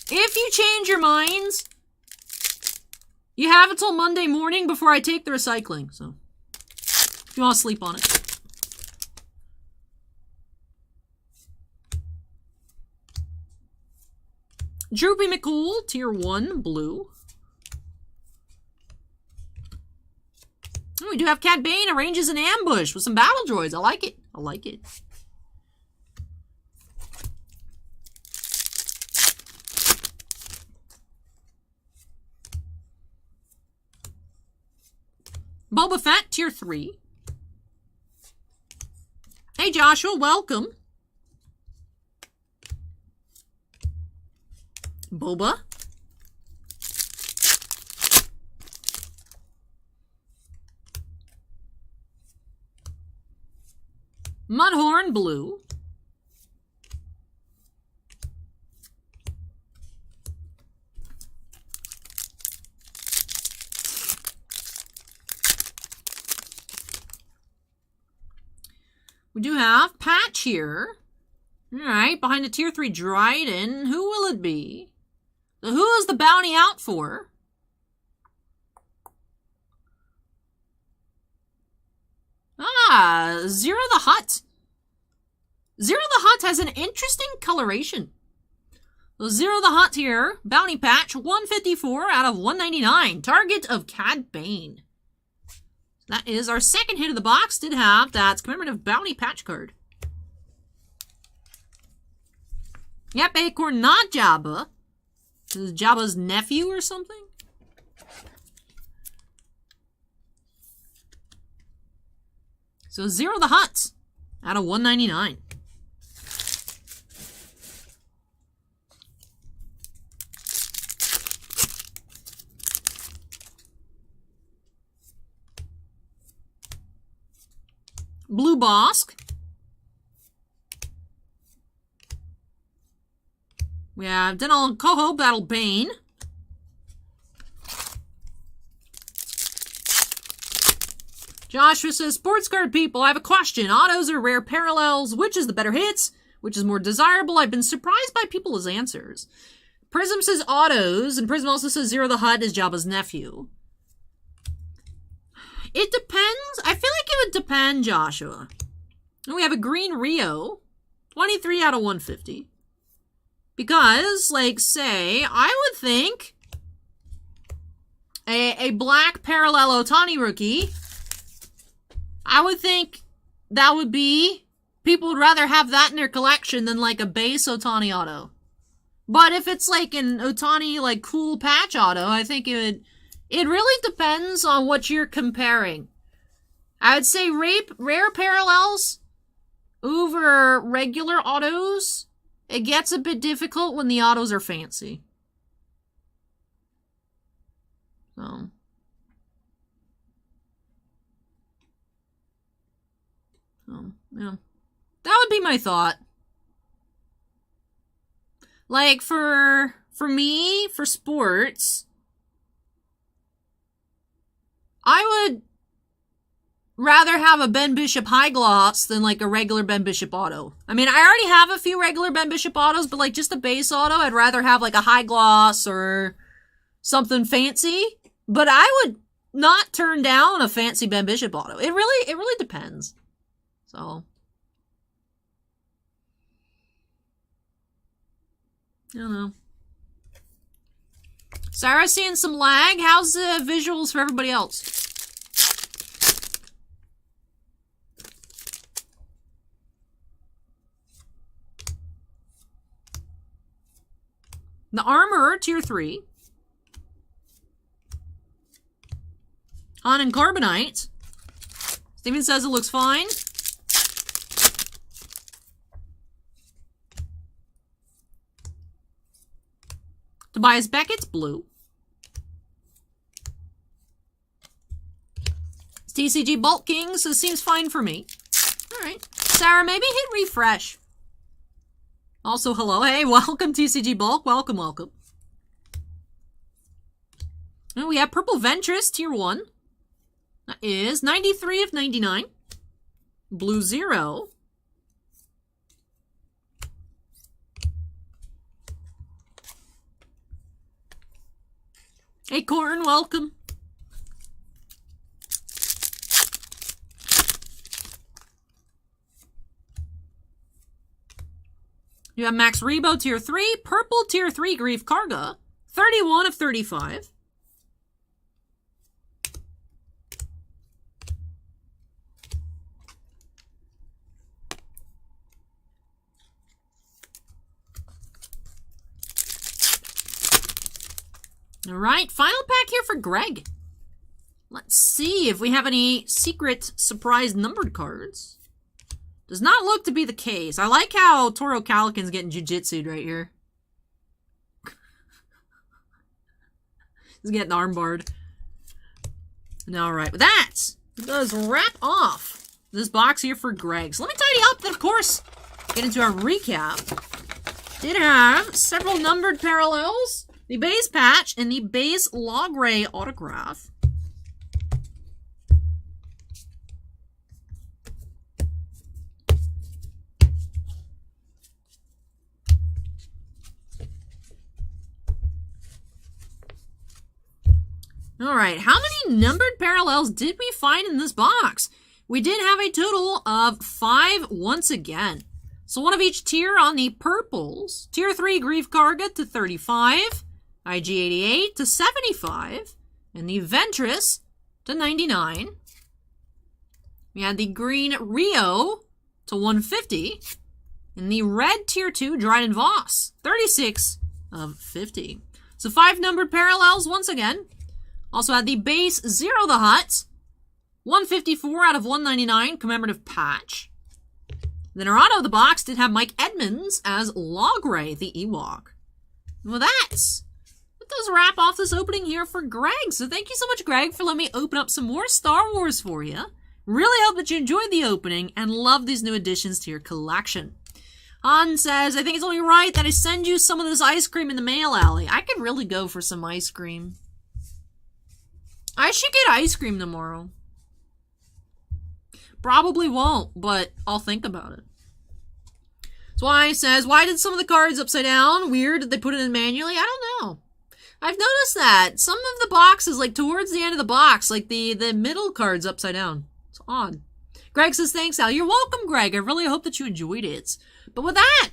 If you change your minds, you have until Monday morning before I take the recycling, so if you want to sleep on it. Droopy McCool, Tier 1, blue. Oh, we do have Cad Bane arranges an ambush with some battle droids. I like it. I like it. Boba Fett, Tier 3. Hey, Joshua, welcome. Boba. Mudhorn, blue. We do have Patch here. Alright, behind the Tier 3 Dryden. Who will it be? So who is the bounty out for? Zero the Hutt. Zero the Hutt has an interesting coloration. So Zero the Hutt here, bounty patch, 154 out of 199. Target of Cad Bane. That is our second hit of the box. Did have that commemorative bounty patch card. Yep, Acorn, not Jabba. This is Jabba's nephew or something? So Zero the Hutt out of 199. Blue Bosk. We have Denel Coho, Battle Bane. Joshua says, sports card people, I have a question. Autos or rare parallels? Which is the better hits? Which is more desirable? I've been surprised by people's answers. Prism says autos, and Prism also says Zero the Hutt is Jabba's nephew. It depends. I feel like it would depend, Joshua. And we have a green Rio, 23 out of 150. Because, like, say, I would think a black parallel Otani rookie, I would think that would be, people would rather have that in their collection than, like, a base Otani auto. But if it's, like, an Otani, like, cool patch auto, I think it really depends on what you're comparing. I would say rare parallels over regular autos. It gets a bit difficult when the autos are fancy. So. Yeah. That would be my thought. Like, for me, for sports, I rather have a Ben Bishop High Gloss than like a regular Ben Bishop Auto. I mean, I already have a few regular Ben Bishop Autos, but like just a base auto, I'd rather have like a High Gloss or something fancy. But I would not turn down a fancy Ben Bishop Auto. It really depends. So, I don't know. Sarah seeing some lag. How's the visuals for everybody else? The Armor, Tier 3. On and Carbonite. Steven says it looks fine. Tobias Beckett's blue. TCG Bulk King, so it seems fine for me. Alright. Sarah, maybe hit refresh. Also, hello. Hey, welcome TCG Bulk. Welcome, welcome. And we have Purple Ventress, Tier 1. That is 93 of 99. Blue 0. Hey, Corn, welcome. You have Max Rebo, Tier 3. Purple, Tier 3, Grief Karga. 31 of 35. All right, final pack here for Greg. Let's see if we have any secret surprise numbered cards. Does not look to be the case. I like how Toro Calican's getting jujitsu'd right here. He's getting armbarred. All right, with that, it does wrap off this box here for Greg. So let me tidy up, then of course, get into our recap. Did have several numbered parallels. The base patch and the base log ray autograph. All right, how many numbered parallels did we find in this box? We did have a total of 5 once again. So one of each tier on the purples. Tier 3 Grief Karga to 35. IG88 to 75, and the Ventress to 99. We had the green Rio to 150, and the red Tier 2 Dryden Voss, 36 of 50. So 5 numbered parallels once again. Also had the base Zero the Hutt, 154 out of 199 commemorative patch. Then our auto of the box did have Mike Edmonds as Logray, the Ewok. And with that does wrap off this opening here for Greg. So thank you so much, Greg, for letting me open up some more Star Wars for you. Really hope that you enjoyed the opening and love these new additions to your collection. Han says, I think it's only right that I send you some of this ice cream in the mail, Allie. I could really go for some ice cream. I should get ice cream tomorrow. Probably won't, but I'll think about it. So why says, why did some of the cards upside down? Weird, did they put it in manually? I don't know. I've noticed that. Some of the boxes, like towards the end of the box, like the middle card's upside down. It's odd. Greg says, thanks, Al. You're welcome, Greg. I really hope that you enjoyed it. But with that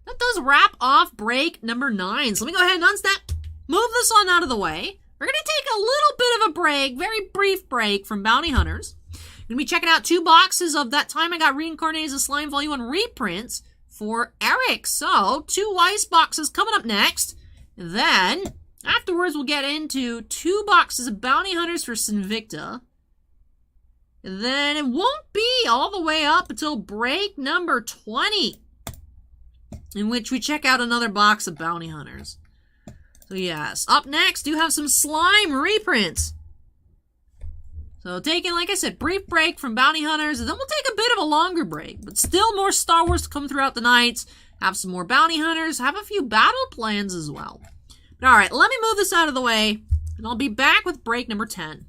does wrap off break number 9. So let me go ahead and unstep, move this one out of the way. We're going to take a little bit of a break, very brief break from Bounty Hunters. We're going to be checking out 2 boxes of That Time I Got Reincarnated as a Slime Volume 1 reprints for Erich. So 2 Weiss boxes coming up next. And then afterwards, we'll get into 2 boxes of Bounty Hunters for Sinvicta. And then it won't be all the way up until break number 20, in which we check out another box of Bounty Hunters. So yes, up next, do have some slime reprints. So taking, like I said, brief break from Bounty Hunters, and then we'll take a bit of a longer break. But still more Star Wars to come throughout the night. Have some more Bounty Hunters, have a few battle plans as well. But alright, let me move this out of the way, and I'll be back with break number 10.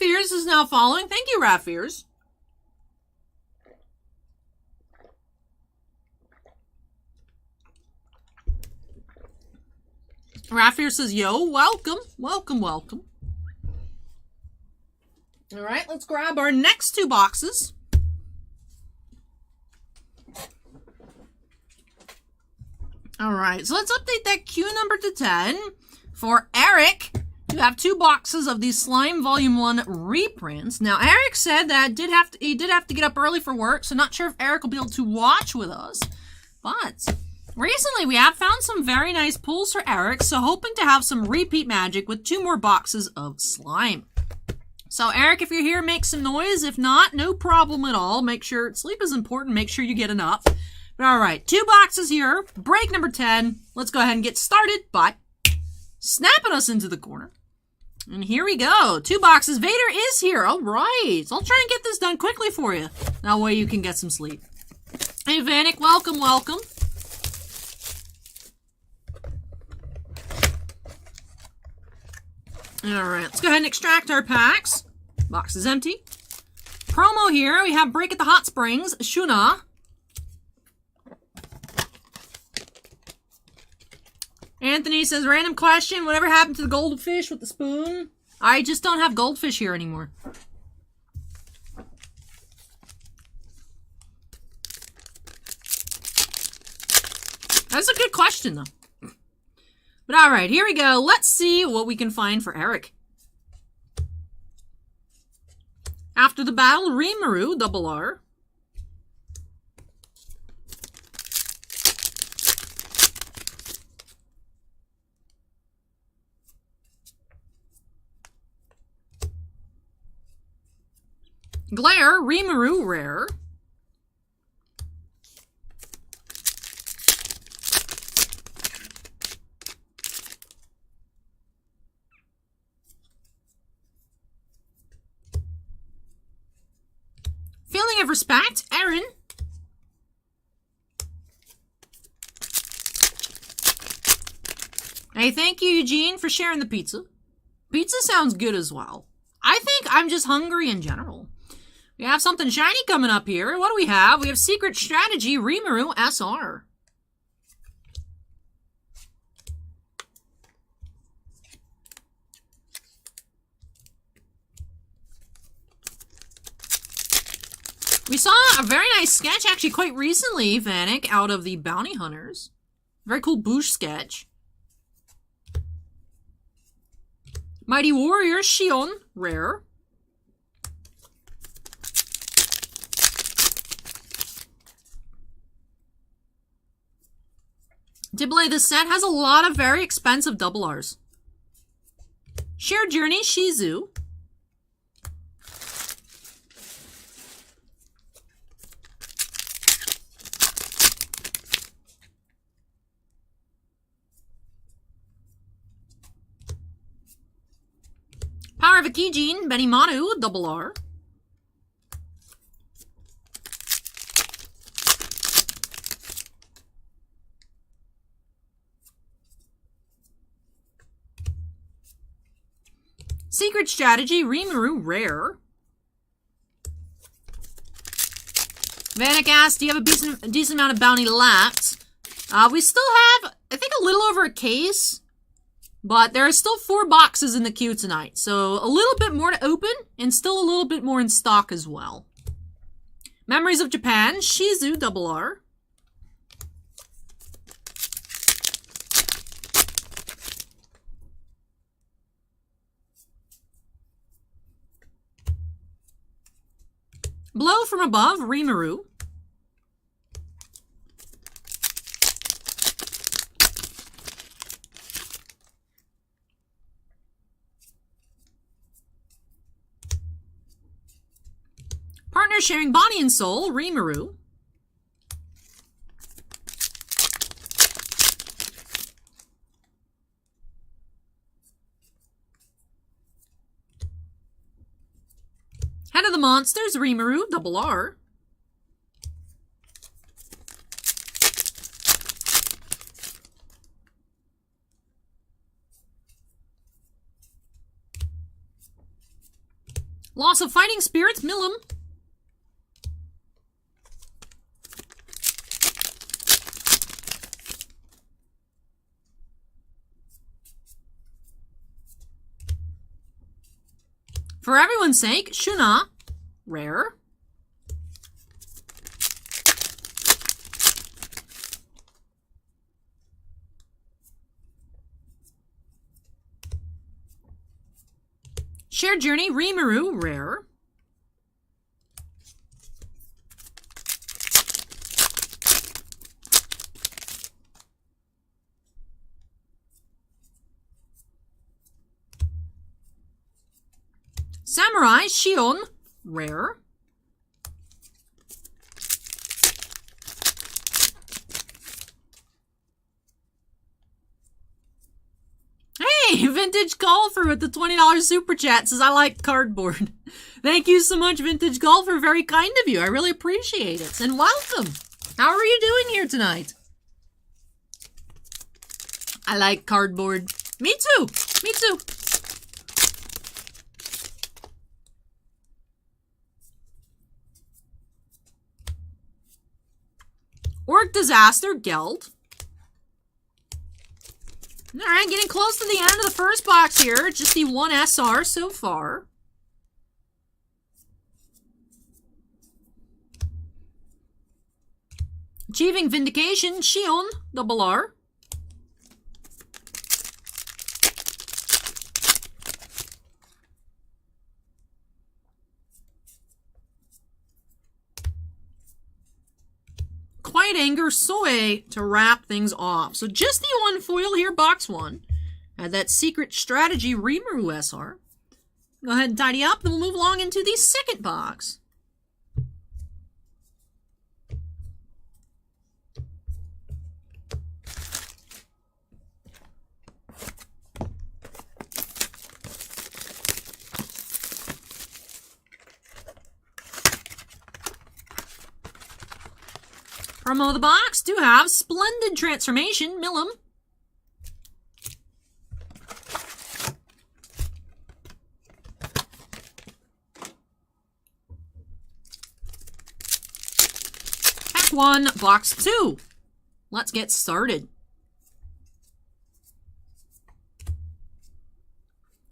Fears is now following. Thank you, Rat Fears. Rat Fears says, yo, welcome. Welcome, welcome. All right, let's grab our next 2 boxes. All right, so let's update that queue number to 10. For Eric, you have 2 boxes of these Slime Volume 1 reprints. Now, Eric said that he did have to get up early for work, so not sure if Eric will be able to watch with us. But recently, we have found some very nice pulls for Eric, so hoping to have some repeat magic with 2 more boxes of slime. So, Eric, if you're here, make some noise. If not, no problem at all. Make sure, sleep is important. Make sure you get enough. But all right, 2 boxes here. Break number 10. Let's go ahead and get started by snapping us into the corner. And here we go. 2 boxes. Vader is here. All right. I'll try and get this done quickly for you. That way you can get some sleep. Hey, Vanek, welcome, welcome. All right, let's go ahead and extract our packs. Box is empty. Promo here. We have Break at the Hot Springs, Shuna. Anthony says, random question, whatever happened to the goldfish with the spoon? I just don't have goldfish here anymore. That's a good question, though. But alright, here we go. Let's see what we can find for Eric. After the battle, Rimuru, double R. Glare, Rimuru, rare. Feeling of respect, Aaron. Hey, thank you, Eugene, for sharing the pizza. Pizza sounds good as well. I think I'm just hungry in general. We have something shiny coming up here. What do we have? We have Secret Strategy, Rimuru, SR. We saw a very nice sketch, actually quite recently, Vanek, out of the Bounty Hunters. Very cool Boosh sketch. Mighty Warrior, Shion, rare. Diblay, this set has a lot of very expensive double Rs. Shared Journey, Shizu. Power of Akijin, Benimanu, double R. Secret Strategy, Rimuru, rare. Vanek asked, do you have a decent amount of bounty left? We still have, I think, a little over a case. But there are still 4 boxes in the queue tonight. So a little bit more to open and still a little bit more in stock as well. Memories of Japan, Shizu, double R. Blow from Above, Rimuru. Partner Sharing Body and Soul, Rimuru. Head of the Monsters, Rimuru, double R. Loss of Fighting Spirits, Milim. For Everyone's Sake, Shuna, rare. Shared Journey, Rimuru, rare. Samurai, Shion, rare. Hey, Vintage Golfer with the $20 super chat says, I like cardboard. Thank you so much, Vintage Golfer. Very kind of you. I really appreciate it. And welcome. How are you doing here tonight? I like cardboard. Me too. Me too. Orc Disaster, Geld. Alright, getting close to the end of the first box here. Just the one SR so far. Achieving Vindication, Shion, double R. Quiet Anger, Soe to wrap things off. So just the one foil here, box one. Had that Secret Strategy Rimuru SR. Go ahead and tidy up, then we'll move along into the second box. Promo of the box do have Splendid Transformation, Milim. Pack 1, box 2. Let's get started.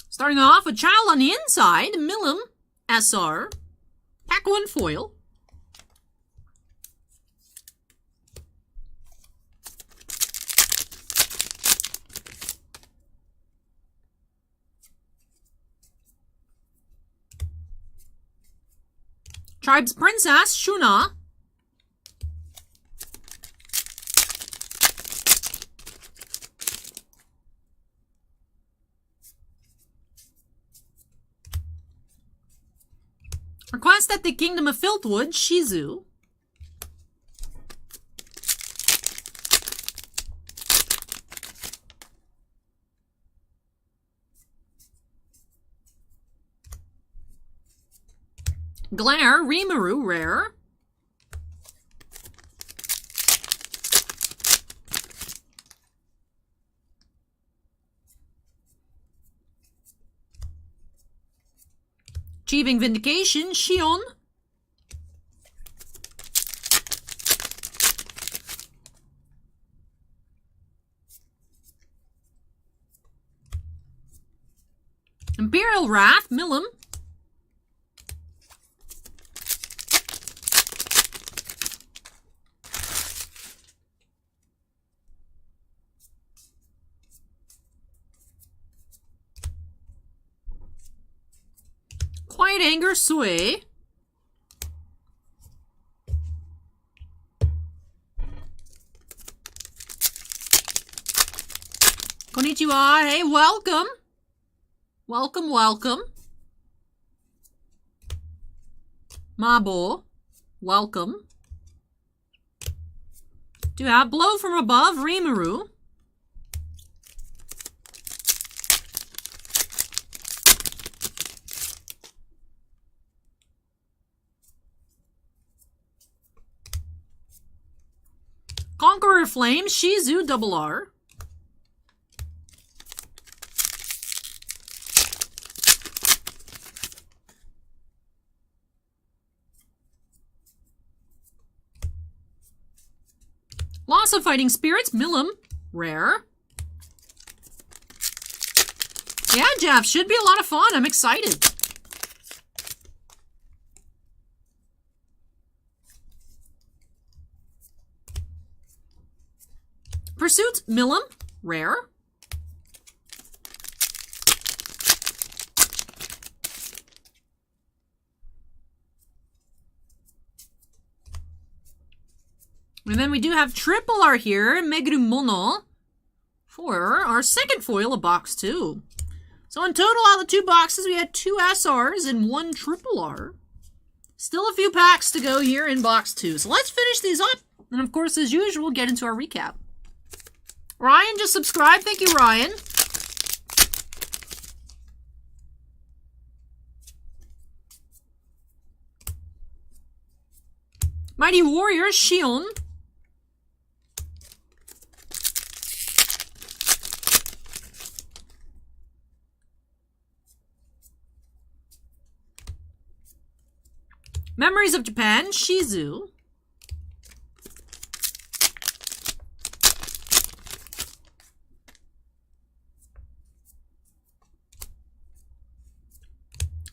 Starting off with Child on the inside, Milim, SR. Pack 1 foil. Tribe's Princess, Shuna. Request at the Kingdom of Filthwood, Shizu. Glare, Rimuru, rare. Achieving Vindication, Shion. Imperial Wrath, Milim. Quiet Anger, Sui. Konnichiwa. Hey, welcome. Welcome, welcome. Mabo, welcome. Do you have Blow from Above, Rimuru. Conqueror Flame, Shizu, double R. House of Fighting Spirits, Milim, rare. Yeah, Jeff, should be a lot of fun. I'm excited. Pursuit, Milim, rare. And then we do have triple R here, Meguru Mono, for our second foil of box 2. So in total, out of the 2 boxes, we had 2 SRs and 1 triple R. Still a few packs to go here in box 2. So let's finish these up. And of course, as usual, get into our recap. Ryan just subscribed. Thank you, Ryan. Mighty Warrior, Shion. Memories of Japan, Shizu.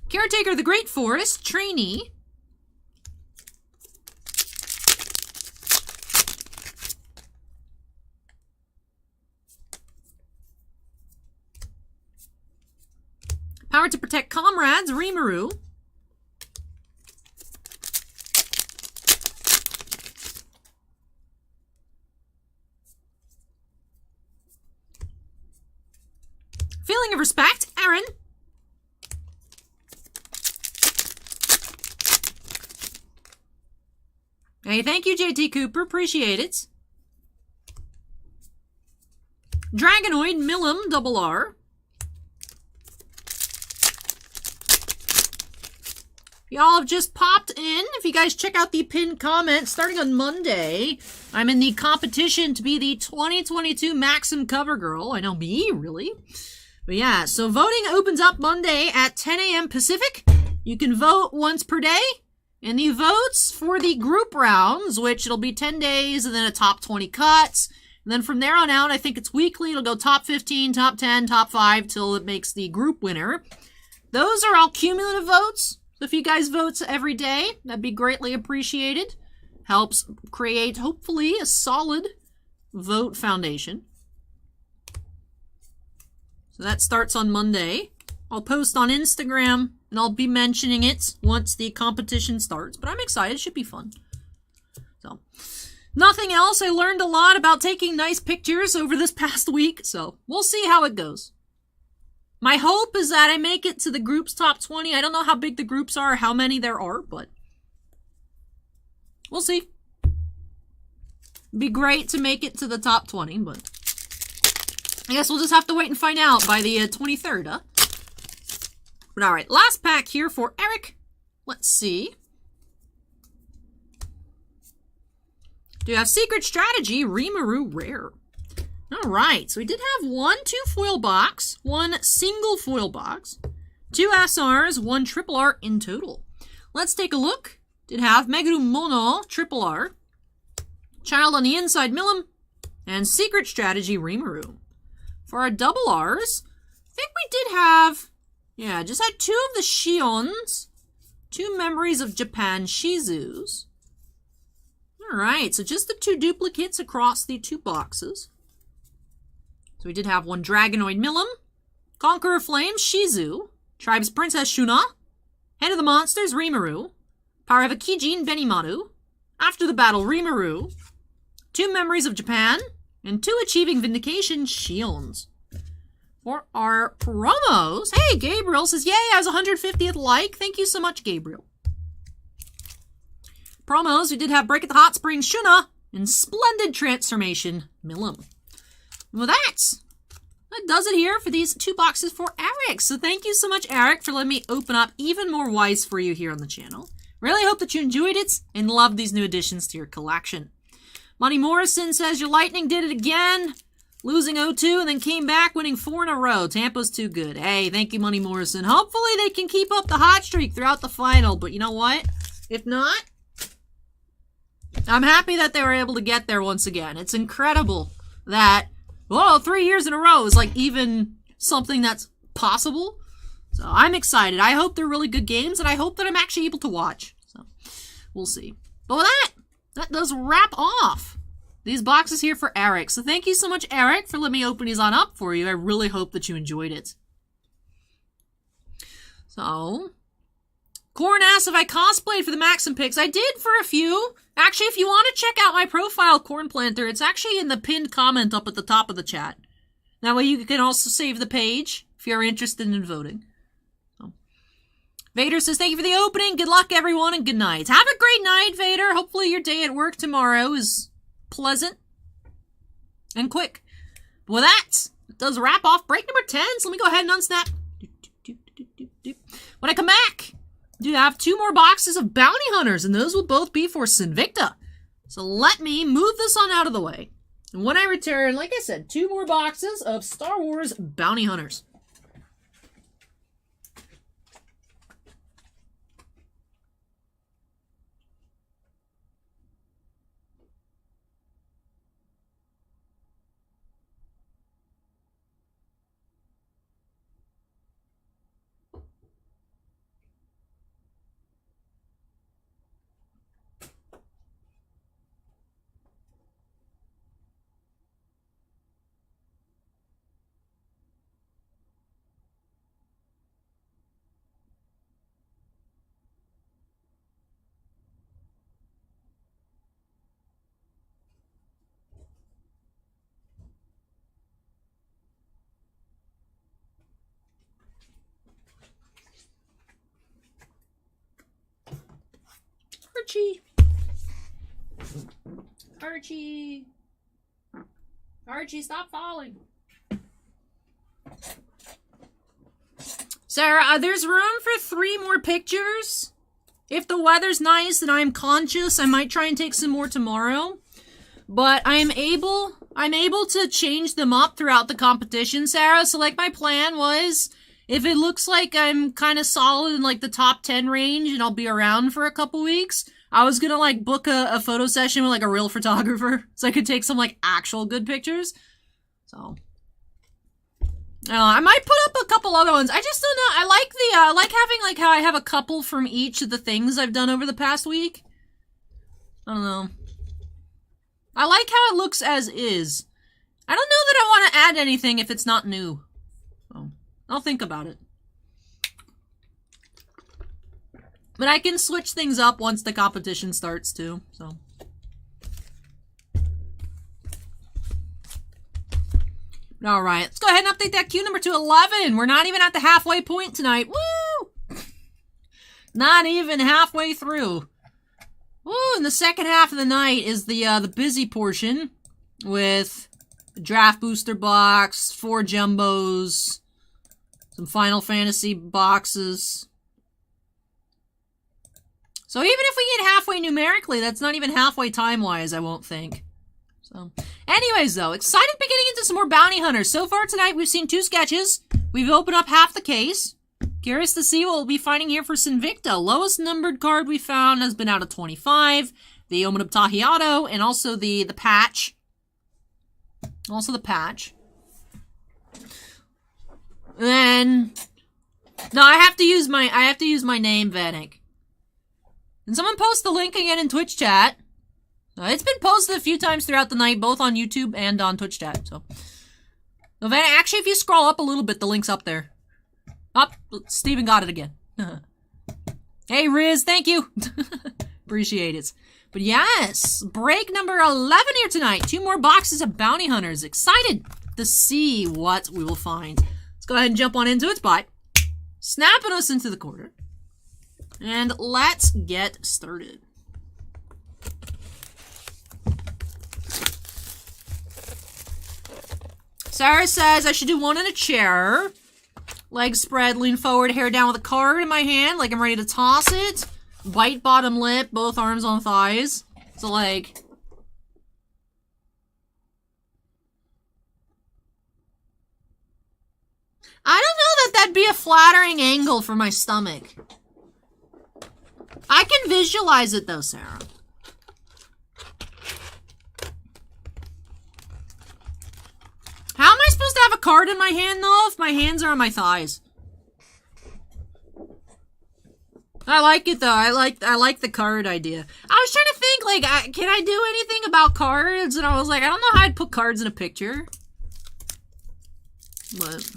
Caretaker of the Great Forest, Trainee. Power to Protect Comrades, Rimuru. Feeling of Respect, Aaron. Hey, thank you, JT Cooper. Appreciate it. Dragonoid, Milim, double R. Y'all have just popped in. If you guys check out the pinned comment, starting on Monday, I'm in the competition to be the 2022 Maxim Cover Girl. I know me, really. But yeah, so voting opens up Monday at 10 a.m. Pacific. You can vote once per day. And the votes for the group rounds, which it'll be 10 days and then a top 20 cuts. And then from there on out, I think it's weekly. It'll go top 15, top 10, top 5 till it makes the group winner. Those are all cumulative votes. So if you guys vote every day, that'd be greatly appreciated. Helps create, hopefully, a solid vote foundation. So that starts on Monday. I'll post on Instagram, and I'll be mentioning it once the competition starts. But I'm excited. It should be fun. So, nothing else. I learned a lot about taking nice pictures over this past week. So, we'll see how it goes. My hope is that I make it to the group's top 20. I don't know how big the groups are, how many there are, but we'll see. It'd be great to make it to the top 20, but I guess we'll just have to wait and find out by the 23rd, huh? But alright, last pack here for Eric. Let's see. Do you have Secret Strategy, Rimuru Rare? Alright, so we did have 1 2-foil box, 1 single foil box, 2 SRs, 1 triple R in total. Let's take a look. Did have Meguru Mono, triple R, Child on the Inside, Milim, and Secret Strategy, Rimuru. For our double R's, I think we did have, yeah, just had 2 of the Shions, 2 Memories of Japan Shizus. Alright, so just the 2 duplicates across the 2 boxes. So we did have 1 Dragonoid Milim, Conqueror Flame Shizu, Tribes Princess Shuna, Head of the Monsters Rimuru, Power of Akijin Benimaru, After the Battle Rimuru, 2 Memories of Japan, and 2 Achieving Vindication Shions. For our promos, hey, Gabriel says, yay, I was 150th like. Thank you so much, Gabriel. Promos, we did have Break at the Hot Springs Shuna, and Splendid Transformation Milim. Well, that does it here for these 2 boxes for Eric. So thank you so much, Eric, for letting me open up even more Wise for you here on the channel. Really hope that you enjoyed it and loved these new additions to your collection. Monty Morrison says, your Lightning did it again, losing 0-2 and then came back winning 4 in a row. Tampa's too good. Hey, thank you, Monty Morrison. Hopefully they can keep up the hot streak throughout the final, but you know what? If not, I'm happy that they were able to get there once again. It's incredible that, well, 3 years in a row is like even something that's possible. So I'm excited. I hope they're really good games, and I hope that I'm actually able to watch. So we'll see. But with that does wrap off these boxes here for Erich. So thank you so much, Erich, for letting me open these on up for you. I really hope that you enjoyed it. So, Corn asks if I cosplayed for the Maxim picks. I did for a few. Actually, if you want to check out my profile, Corn Planter, it's actually in the pinned comment up at the top of the chat. That way you can also save the page if you're interested in voting. So. Vader says, thank you for the opening. Good luck, everyone, and good night. Have a great night, Vader. Hopefully your day at work tomorrow is pleasant and quick. But with that, it does wrap off break number 10. So let me go ahead and unsnap. When I come back, I have 2 more boxes of Bounty Hunters, and those will both be for Sinvicta. So let me move this on out of the way. And when I return, like I said, 2 more boxes of Star Wars Bounty Hunters. Archie. Archie. Archie, stop falling. Sarah, there's room for 3 more pictures. If the weather's nice and I'm conscious, I might try and take some more tomorrow. But I'm able to change them up throughout the competition, Sarah. So like my plan was, if it looks like I'm kind of solid in like the top 10 range and I'll be around for a couple weeks, I was gonna like book a photo session with like a real photographer so I could take some like actual good pictures. So I might put up a couple other ones. I just don't know. I like the I like having like how I have a couple from each of the things I've done over the past week. I don't know. I like how it looks as is. I don't know that I want to add anything if it's not new. So I'll think about it. But I can switch things up once the competition starts too, so. Alright, let's go ahead and update that queue number to 11. We're not even at the halfway point tonight. Woo! Not even halfway through. Woo, and the second half of the night is the busy portion with draft booster box, 4 jumbos, some Final Fantasy boxes. So even if we get halfway numerically, that's not even halfway time-wise, I won't think. So, anyways, though, excited to be getting into some more Bounty Hunters. So far tonight, we've seen 2 sketches. We've opened up half the case. Curious to see what we'll be finding here for Sinvicta. Lowest numbered card we found has been out of 25. The Omen of Tahiato, and also the patch. Also the patch. Then, no, I have to use my name, Vanek. And someone post the link again in Twitch chat. It's been posted a few times throughout the night, both on YouTube and on Twitch chat, so. Actually, if you scroll up a little bit, the link's up there. Up, Steven got it again. Hey, Riz, thank you. Appreciate it. But yes, break number 11 here tonight. 2 more boxes of Bounty Hunters. Excited to see what we will find. Let's go ahead and jump on into it by snapping us into the corner. And let's get started. Sarah says I should do one in a chair. Legs spread, lean forward, hair down with a card in my hand, like I'm ready to toss it. Bite bottom lip, both arms on thighs. So like... I don't know that that'd be a flattering angle for my stomach. I can visualize it though, Sarah. card in my hand, though, if my hands are on my thighs. I like it, though. I like the card idea. I was trying to think, like, can I do anything about cards? And I was like, I don't know how I'd put cards in a picture. But...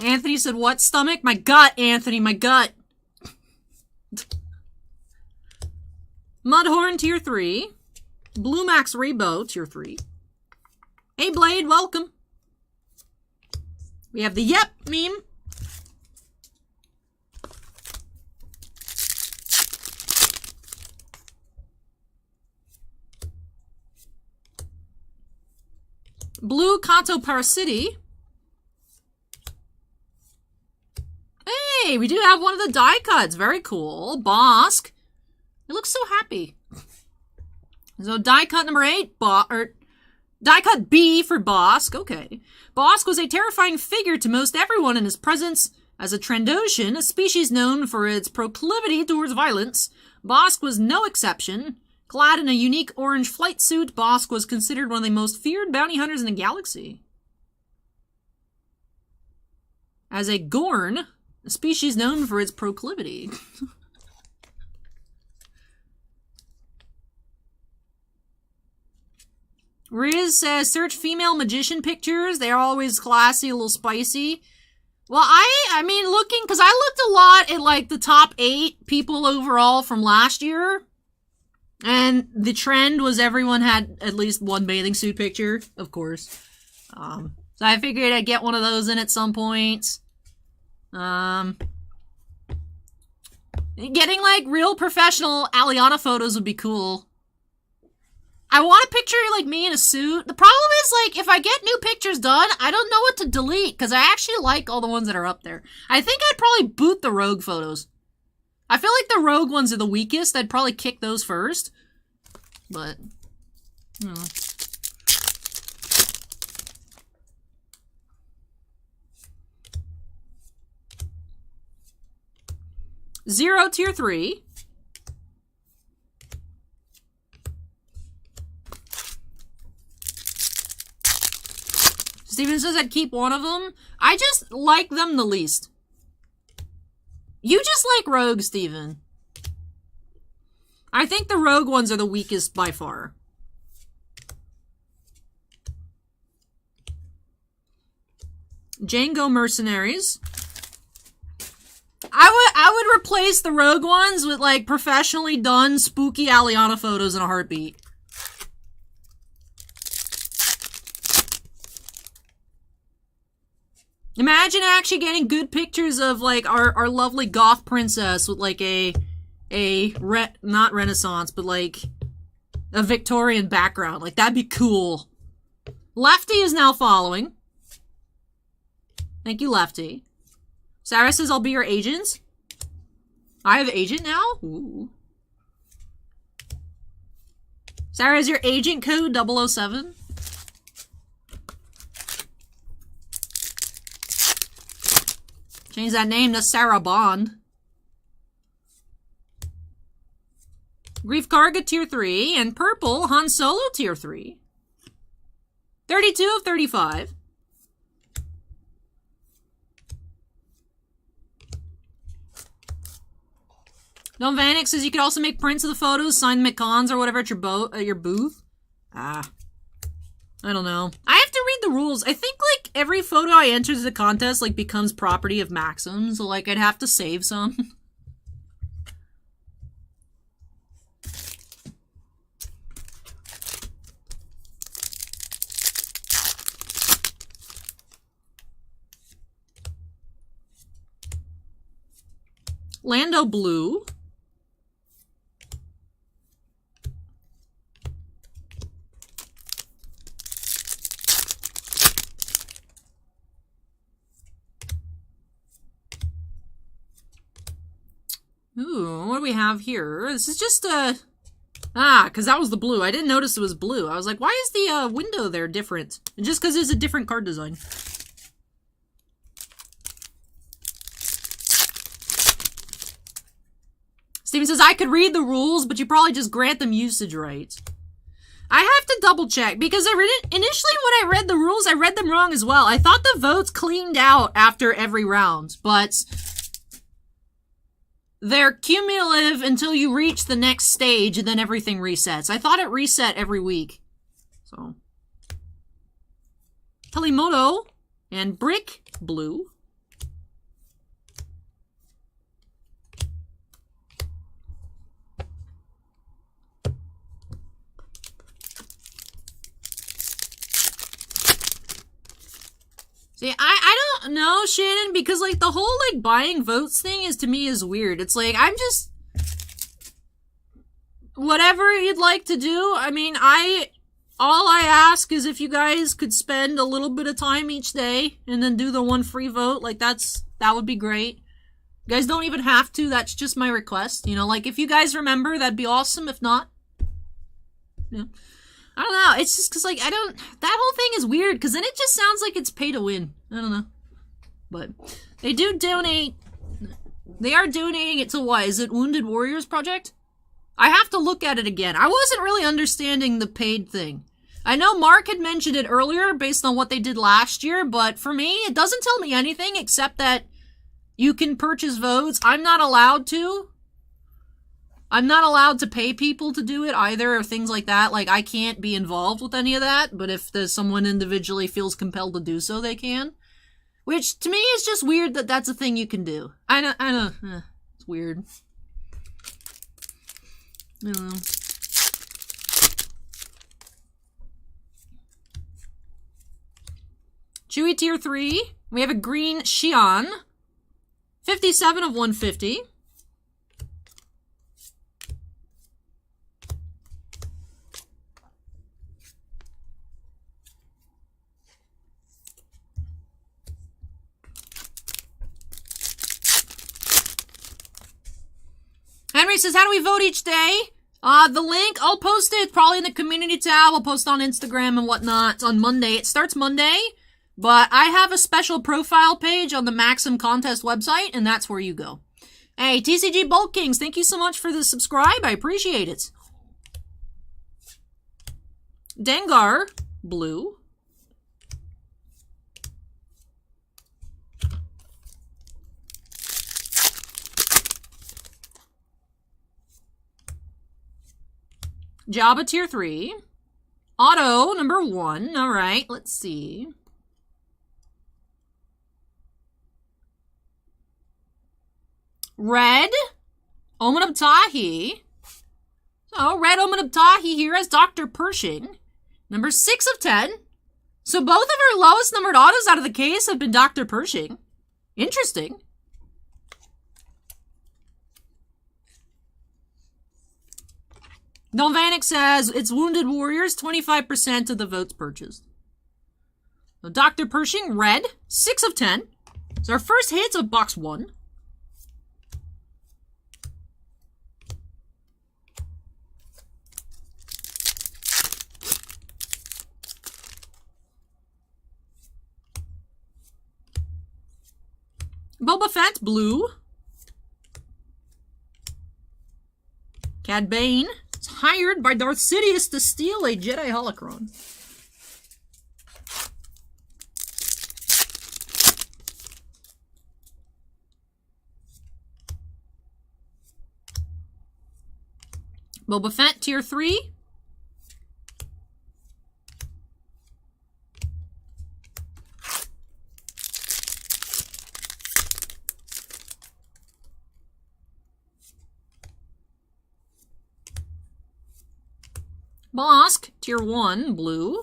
Anthony said, what, stomach? My gut, Anthony, my gut. Mudhorn, tier 3. Blue Max Rainbow, tier 3. Hey, Blade, welcome. We have the Yep meme. Blue Kanto Parasiti. Hey, we do have one of the die cuts. Very cool. Bosk. He looks so happy. So die cut number 8, die cut B for Bosk. Okay. Bosk was a terrifying figure to most everyone in his presence. As a Trandoshan, a species known for its proclivity towards violence, Bosk was no exception. Clad in a unique orange flight suit, Bosk was considered one of the most feared bounty hunters in the galaxy. As a Gorn, a species known for its proclivity. Riz says, search female magician pictures. They're always classy, a little spicy. Well, I mean, looking, because I looked a lot at, like, the top 8 people overall from last year. And the trend was everyone had at least one bathing suit picture, of course. So I figured I'd get one of those in at some point. Getting, like, real professional Aliana photos would be cool. I want a picture like me in a suit. The problem is, like, if I get new pictures done, I don't know what to delete, because I actually like all the ones that are up there. I think I'd probably boot the rogue photos. I feel like the rogue ones are the weakest. I'd probably kick those first. But, I don't know. Zero tier 3. Steven says I'd keep one of them. I just like them the least. You just like rogue, Steven. I think the rogue ones are the weakest by far. Django Mercenaries. I would replace the rogue ones with, like, professionally done spooky Aliana photos in a heartbeat. Imagine actually getting good pictures of, like, our lovely goth princess with, like, not Renaissance, but, like, a Victorian background. Like, that'd be cool. Lefty is now following. Thank you, Lefty. Sarah says, I'll be your agent. I have agent now? Ooh. Sarah, is your agent code 007? Change that name to Sarah Bond. Grief Karga tier 3 and purple Han Solo tier 3. 32 of 35. Don Vanek says you could also make prints of the photos, sign them at cons or whatever at your booth. I don't know. I have to read the rules. I think, like, every photo I enter to the contest, like, becomes property of Maxim, so, like, I'd have to save some. Lando Blue. Ooh, what do we have here? This is just, because that was the blue. I didn't notice it was blue. I was like, why is the, window there different? And just because it's a different card design. Steven says, I could read the rules, but you probably just grant them usage rights. I have to double check because initially when I read the rules, I read them wrong as well. I thought the votes cleaned out after every round, but they're cumulative until you reach the next stage and then everything resets. I thought it reset every week. So, Telemoto and Brick Blue. See, I don't know, Shannon, because, like, the whole, like, buying votes thing is, to me, is weird. It's like, I'm just... Whatever you'd like to do, I mean, all I ask is if you guys could spend a little bit of time each day and then do the one free vote, like, that would be great. You guys don't even have to, that's just my request. You know, like, if you guys remember, that'd be awesome. If not, yeah. I don't know, it's just because, like, that whole thing is weird, because then it just sounds like it's pay to win. I don't know. But they do donate, they are donating it to what? Is it Wounded Warriors Project? I have to look at it again. I wasn't really understanding the paid thing. I know Mark had mentioned it earlier based on what they did last year, but for me, it doesn't tell me anything except that you can purchase votes. I'm not allowed to. I'm not allowed to pay people to do it either, or things like that. Like, I can't be involved with any of that, but if someone individually feels compelled to do so, they can. Which, to me, is just weird that that's a thing you can do. I know, it's weird. I don't know. Chewy Tier 3. We have a green Xian. 57 of 150. Henry says, how do we vote each day? The link, I'll post it probably in the community tab. I'll post on Instagram and whatnot on Monday. It starts Monday, but I have a special profile page on the Maxim Contest website, and that's where you go. Hey, TCG Bulk Kings, thank you so much for the subscribe. I appreciate it. Dengar, blue. Jabba Tier 3. Auto, number 1. Alright, let's see. Red, Omen of Tahi. So, Red Omen of Tahi here as Dr. Pershing. Number 6 of 10. So both of our lowest numbered autos out of the case have been Dr. Pershing. Interesting. Don Vanek says, it's Wounded Warriors, 25% of the votes purchased. So Dr. Pershing, red, 6 of 10. So our first hits of box 1. Boba Fett, blue. Cad Bane is hired by Darth Sidious to steal a Jedi holocron. Boba Fett, Tier 3. Bosk, Tier 1, blue.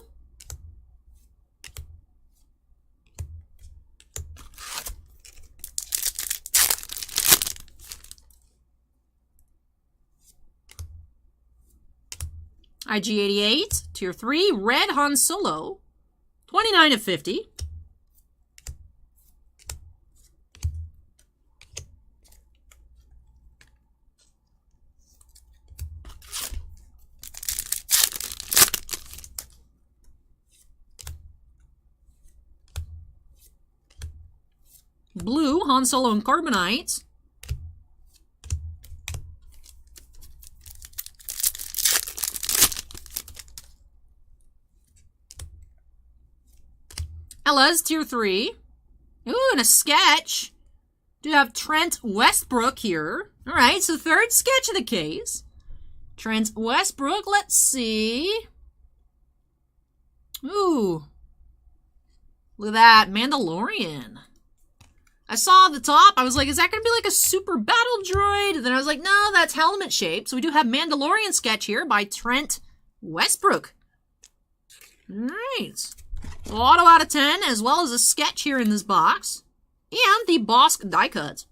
IG-88, Tier 3, red Han Solo. 29 of 50. Blue, Han Solo and Carbonite. LS tier 3. Ooh, and a sketch. Do have Trent Westbrook here. Alright, so third sketch of the case. Trent Westbrook, let's see. Ooh. Look at that, Mandalorian. I saw at the top, I was like, is that going to be like a super battle droid? Then I was like, no, that's helmet shaped. So we do have Mandalorian sketch here by Trent Westbrook. Alright. Auto out of 10, as well as a sketch here in this box. And the Boss die cut.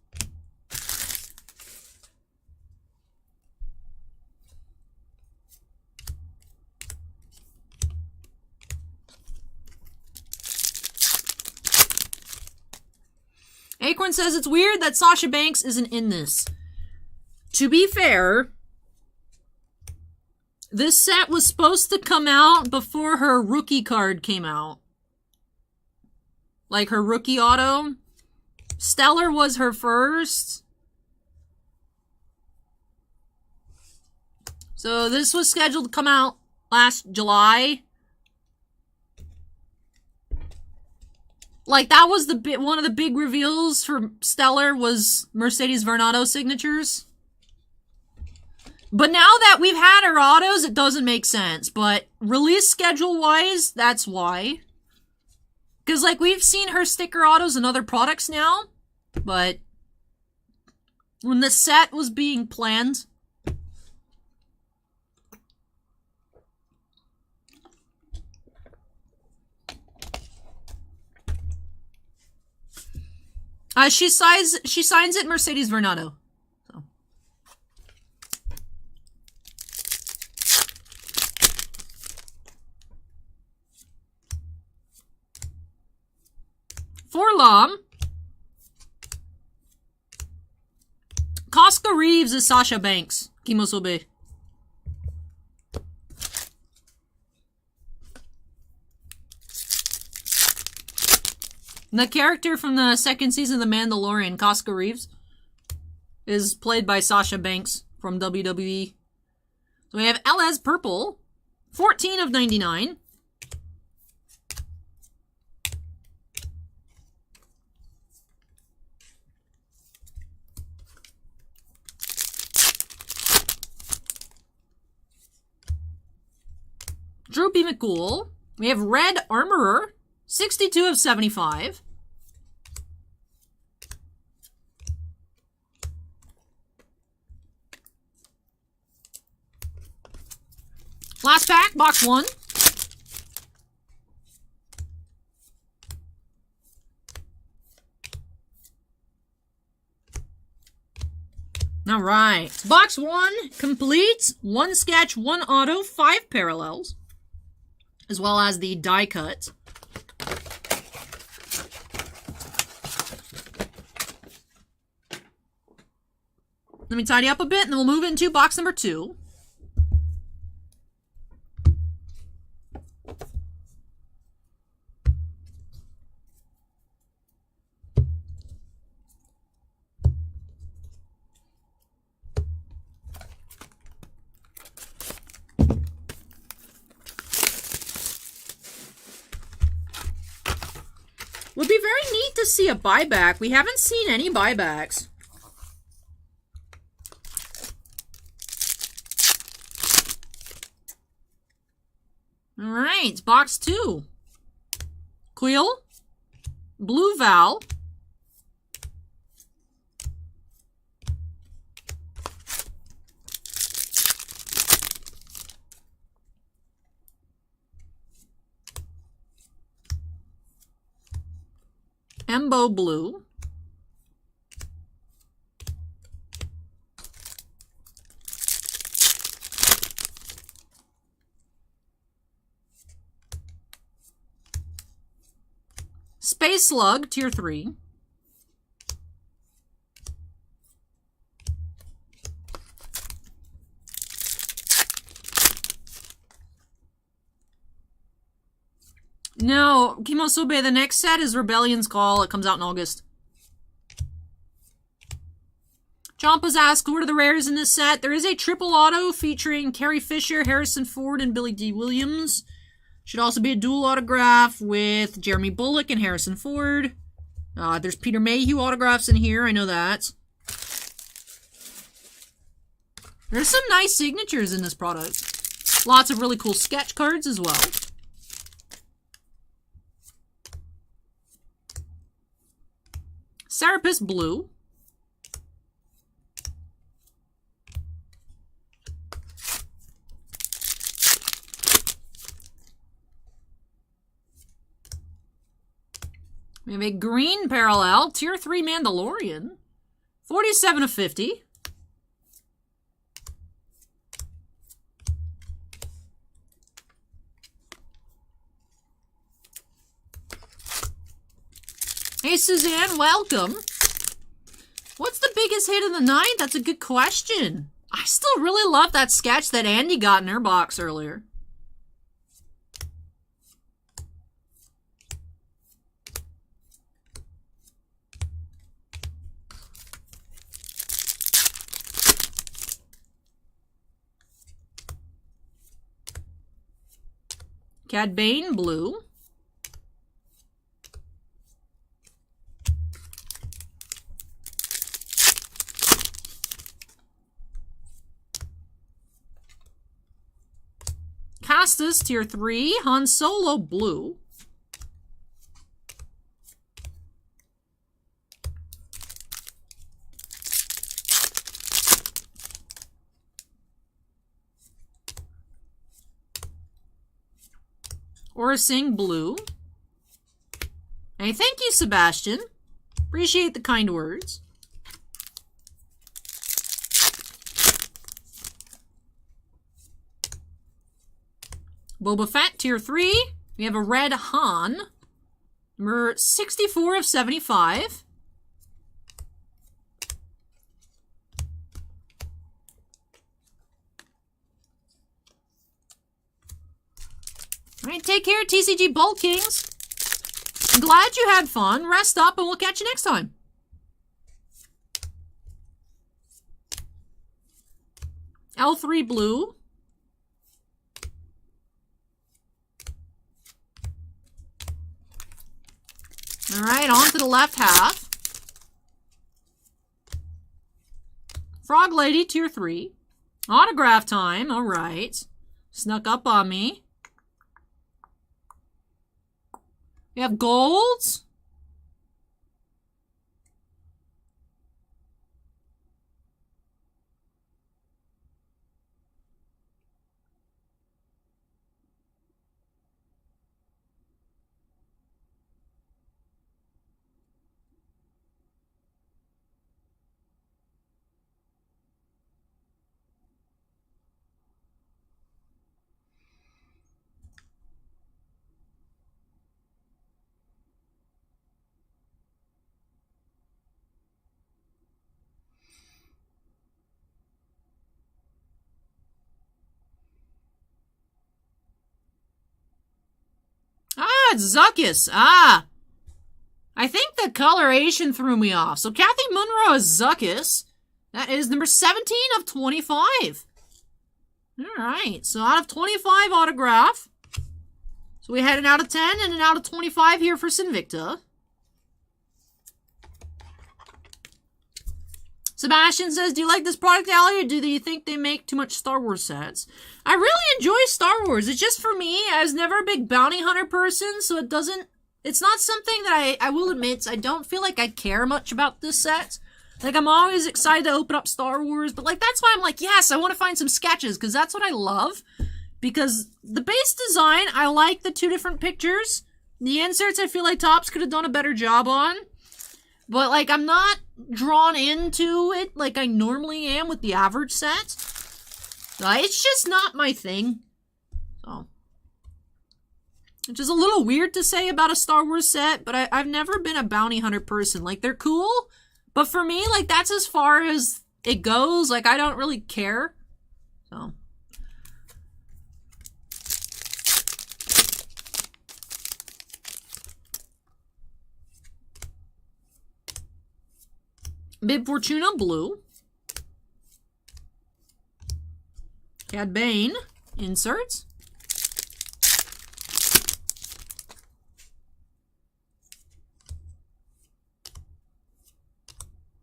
Acorn says it's weird that Sasha Banks isn't in this. To be fair, this set was supposed to come out before her rookie card came out. Like her rookie auto. Stellar was her first. So this was scheduled to come out last July. Like, that was one of the big reveals for Stellar was Mercedes Varnado signatures. But now that we've had her autos, it doesn't make sense. But release schedule-wise, that's why. Because, like, we've seen her sticker autos in other products now. But when the set was being planned... she signs it Mercedes Varnado. So. Forlom. Casca Reeves is Sasha Banks. Kimosobe. The character from the second season of The Mandalorian, Casca Reeves, is played by Sasha Banks from WWE. So we have LS Purple, 14 of 99. Droopy McCool. We have Red Armorer, 62 of 75. Last pack, box 1. All right. Box 1 complete. 1 sketch, 1 auto, 5 parallels. As well as the die cut. Let me tidy up a bit, and then we'll move into box number 2. Would be very neat to see a buyback. We haven't seen any buybacks. Alright, box 2. Quill, Blue Val, Embo Blue, Space Slug, Tier 3. No, Kimosobe, the next set is Rebellion's Call. It comes out in August. Chompa's asked, what are the rares in this set? There is a triple auto featuring Carrie Fisher, Harrison Ford, and Billy D. Williams. Should also be a dual autograph with Jeremy Bullock and Harrison Ford. There's Peter Mayhew autographs in here. I know that. There's some nice signatures in this product. Lots of really cool sketch cards as well. Serapis Blue. We have a green parallel, Tier 3 Mandalorian. 47 of 50. Hey, Suzanne, welcome. What's the biggest hit of the night? That's a good question. I still really love that sketch that Andy got in her box earlier. Cad Bane Blue. Castus, Tier 3, Han Solo Blue. Orsing Blue. Hey, thank you, Sebastian. Appreciate the kind words. Boba Fett, Tier 3. We have a red Han. Number 64 of 75. Alright, take care, TCG Bolt Kings. I'm glad you had fun. Rest up and we'll catch you next time. L3 Blue. Alright, on to the left half. Frog Lady, Tier 3. Autograph time, alright. Snuck up on me. We have golds. Ah, it's Zuckus. Ah. I think the coloration threw me off. So Kathy Munro is Zuckus. That is number 17 of 25. Alright, so out of 25 autograph. So we had an out of 10 and an out of 25 here for Sinvicta. Sebastian says, do you like this product, Allie, or do you think they make too much Star Wars sets? I really enjoy Star Wars. It's just for me, I was never a big bounty hunter person, so it's not something that I will admit, I don't feel like I care much about this set. Like, I'm always excited to open up Star Wars, but like, that's why I'm like, yes, I want to find some sketches, because that's what I love. Because the base design, I like the two different pictures. The inserts, I feel like Topps could have done a better job on. But, like, I'm not drawn into it like I normally am with the average set. It's just not my thing. So. Which is a little weird to say about a Star Wars set, but I've never been a bounty hunter person. Like, they're cool, but for me, like, that's as far as it goes. Like, I don't really care. So. Bib Fortuna Blue. Cad Bane inserts.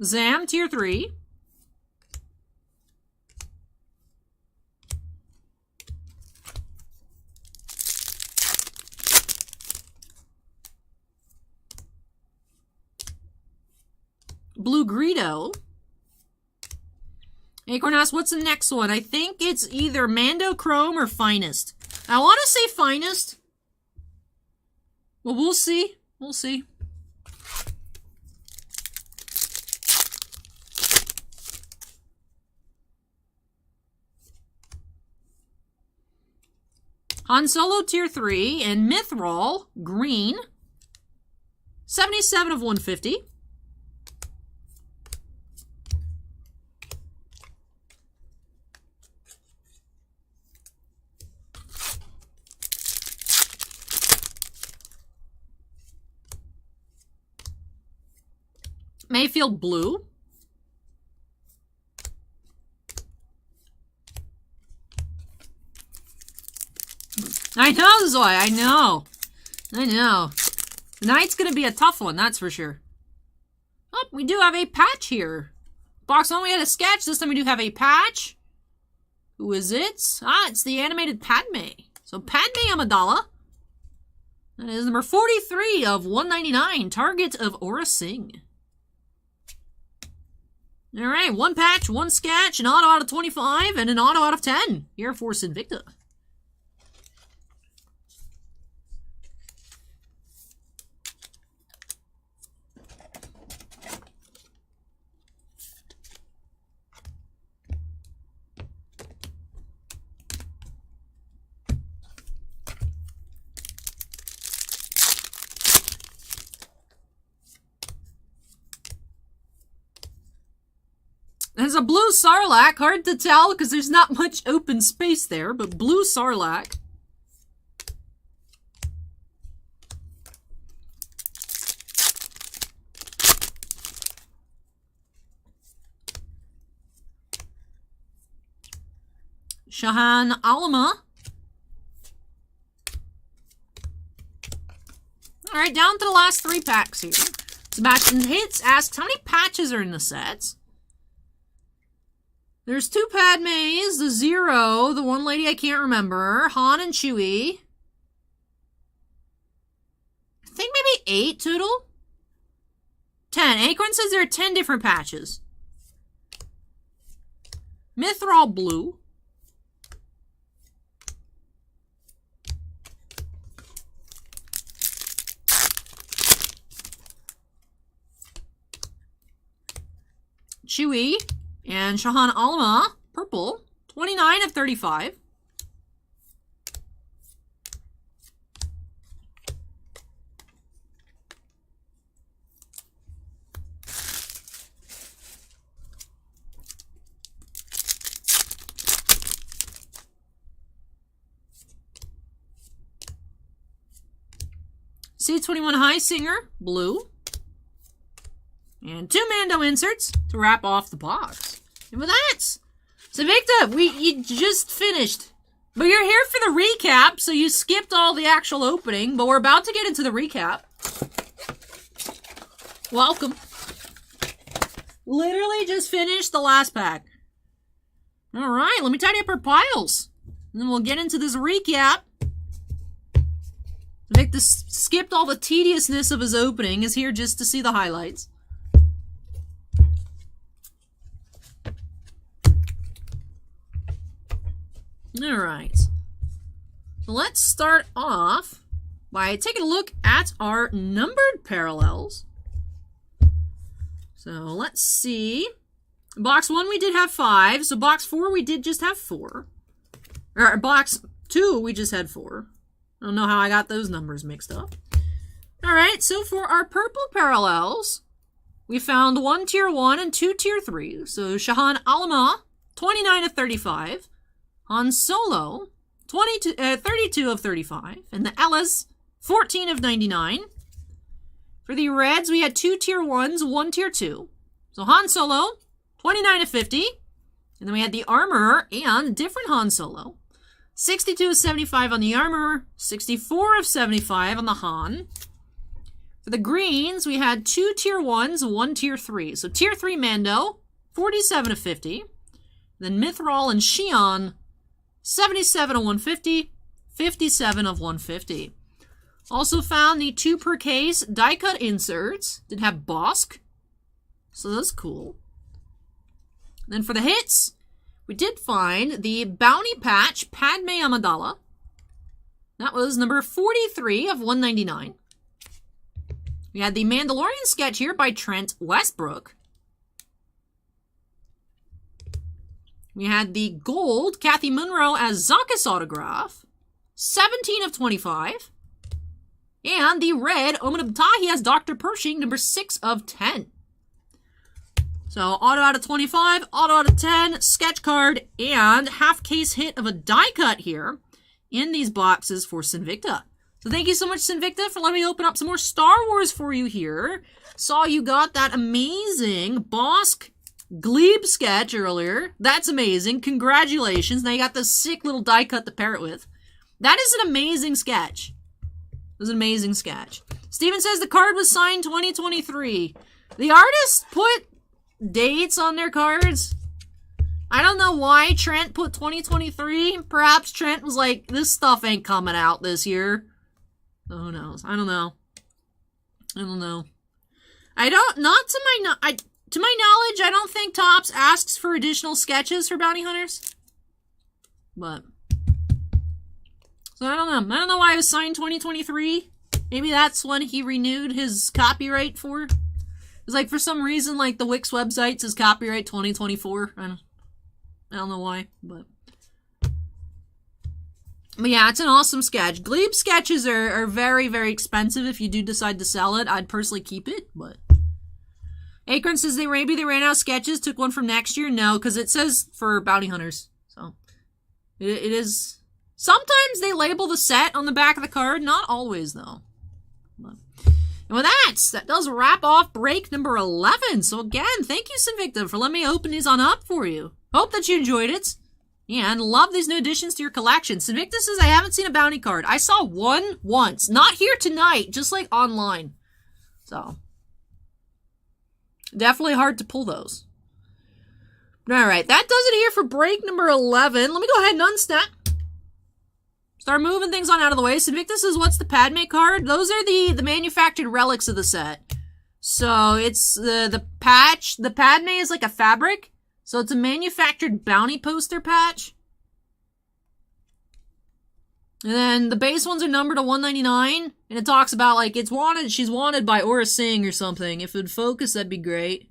Zam, tier 3. Blue Greedo. Acorn asks, what's the next one? I think it's either Mando Chrome or Finest. I want to say Finest. Well, we'll see. We'll see. Han Solo tier 3 and Mithril green. 77 of 150. Mayfield blue. I know, Zoe. I know. I know. Tonight's going to be a tough one, that's for sure. Oh, we do have a patch here. Box 1, we had a sketch. This time we do have a patch. Who is it? Ah, it's the animated Padme. So Padme Amidala. That is number 43 of 199. Target of Aura Singh. All right, one patch, one sketch, an auto out of 25, and an auto out of 10 here for Sinvicta. There's a blue Sarlacc. Hard to tell because there's not much open space there, but blue Sarlacc. Shahan Alama. Alright, down to the last 3 packs here. Sebastian Hits asks, how many patches are in the sets? There's 2 Padmes, the 0, the one lady I can't remember, Han and Chewie. I think maybe 8 total? 10. Acorn says there are 10 different patches. Mithril blue. Chewie. And Shahan Alama, purple, 29 of 35. C21 High Singer, blue. And 2 Mando inserts to wrap off the box. And with that, Sinvicta, you just finished. But you're here for the recap, so you skipped all the actual opening, but we're about to get into the recap. Welcome. Literally just finished the last pack. Alright, let me tidy up our piles. And then we'll get into this recap. Sinvicta skipped all the tediousness of his opening, is here just to see the highlights. Alright, so let's start off by taking a look at our numbered parallels. So let's see. Box 1 we did have 5, so box 4 we did just have 4. Or box 2 we just had 4. I don't know how I got those numbers mixed up. Alright, so for our purple parallels, we found 1 tier 1 and 2 tier 3. So Shahan Alama, 29 of 35. Han Solo, 32 of 35. And the Ellis, 14 of 99. For the reds, we had 2 tier 1s, 1 tier 2. So Han Solo, 29 of 50. And then we had the Armorer and different Han Solo. 62 of 75 on the Armorer, 64 of 75 on the Han. For the greens, we had 2 tier 1s, 1 tier 3. So tier 3 Mando, 47 of 50. Then Mithril and Xion, 77 of 150, 57 of 150. Also found the 2 per case die cut inserts. Did have Bosk, so that's cool. Then for the hits, we did find the Bounty Patch Padme Amidala. That was number 43 of 199. We had the Mandalorian sketch here by Trent Westbrook. We had the gold Kathy Munro as Zuckuss autograph, 17 of 25. And the red Omen Abtahi as Dr. Pershing, number 6 of 10. So auto out of 25, auto out of 10, sketch card, and half case hit of a die cut here in these boxes for Sinvicta. So thank you so much, Sinvicta, for letting me open up some more Star Wars for you here. Saw you got that amazing Bosk Glebe sketch earlier. That's amazing. Congratulations. Now you got this sick little die cut to pair it with. That is an amazing sketch. It was an amazing sketch. Steven says the card was signed 2023. The artist put dates on their cards. I don't know why Trent put 2023. Perhaps Trent was like, this stuff ain't coming out this year. Who knows? I don't know. To my knowledge, I don't think Topps asks for additional sketches for bounty hunters. But so I don't know. I don't know why it was signed 2023. Maybe that's when he renewed his copyright for. It's like for some reason, like the Wix website says copyright 2024. I don't know why, but yeah, it's an awesome sketch. Glebe sketches are very, very expensive if you do decide to sell it. I'd personally keep it, but Akron says maybe they ran out of sketches, took one from next year. No, because it says for bounty hunters. So it is. Sometimes they label the set on the back of the card. Not always, though. But, and with that does wrap off break number 11. So again, thank you, Sinvicta, for letting me open these on up for you. Hope that you enjoyed it. Yeah, and love these new additions to your collection. Sinvicta says, I haven't seen a bounty card. I saw one once. Not here tonight, just like online. So definitely hard to pull those. Alright, that does it here for break number 11. Let me go ahead and unstack. Start moving things on out of the way. Sinvicta says, what's the Padme card? Those are the manufactured relics of the set. So it's the patch. The Padme is like a fabric. So it's a manufactured bounty poster patch. And then the base ones are numbered to 199. And it talks about, like, it's wanted, she's wanted by Aura Singh or something. If it would focus, that'd be great.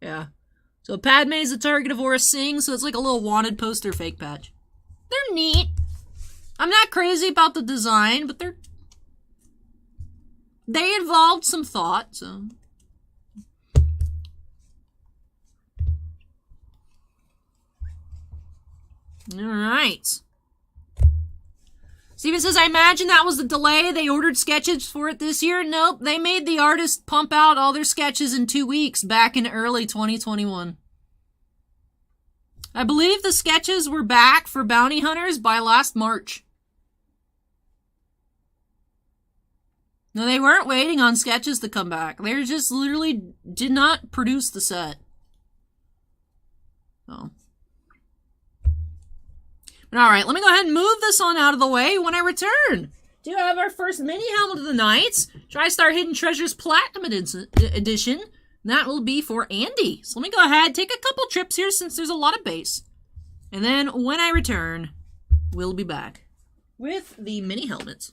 Yeah. So Padme is the target of Aura Singh, so it's like a little wanted poster fake patch. They're neat. I'm not crazy about the design, but they involved some thought, so. Alright. Steven says, I imagine that was the delay. They ordered sketches for it this year. Nope, they made the artist pump out all their sketches in 2 weeks back in early 2021. I believe the sketches were back for bounty hunters by last March. No, they weren't waiting on sketches to come back. They just literally did not produce the set. So. Alright, let me go ahead and move this on out of the way. When I return, do have our first mini helmet of the night. TriStar Hidden Treasures Platinum Edition. That will be for Andy. So let me go ahead, take a couple trips here since there's a lot of base. And then when I return, we'll be back with the mini helmets.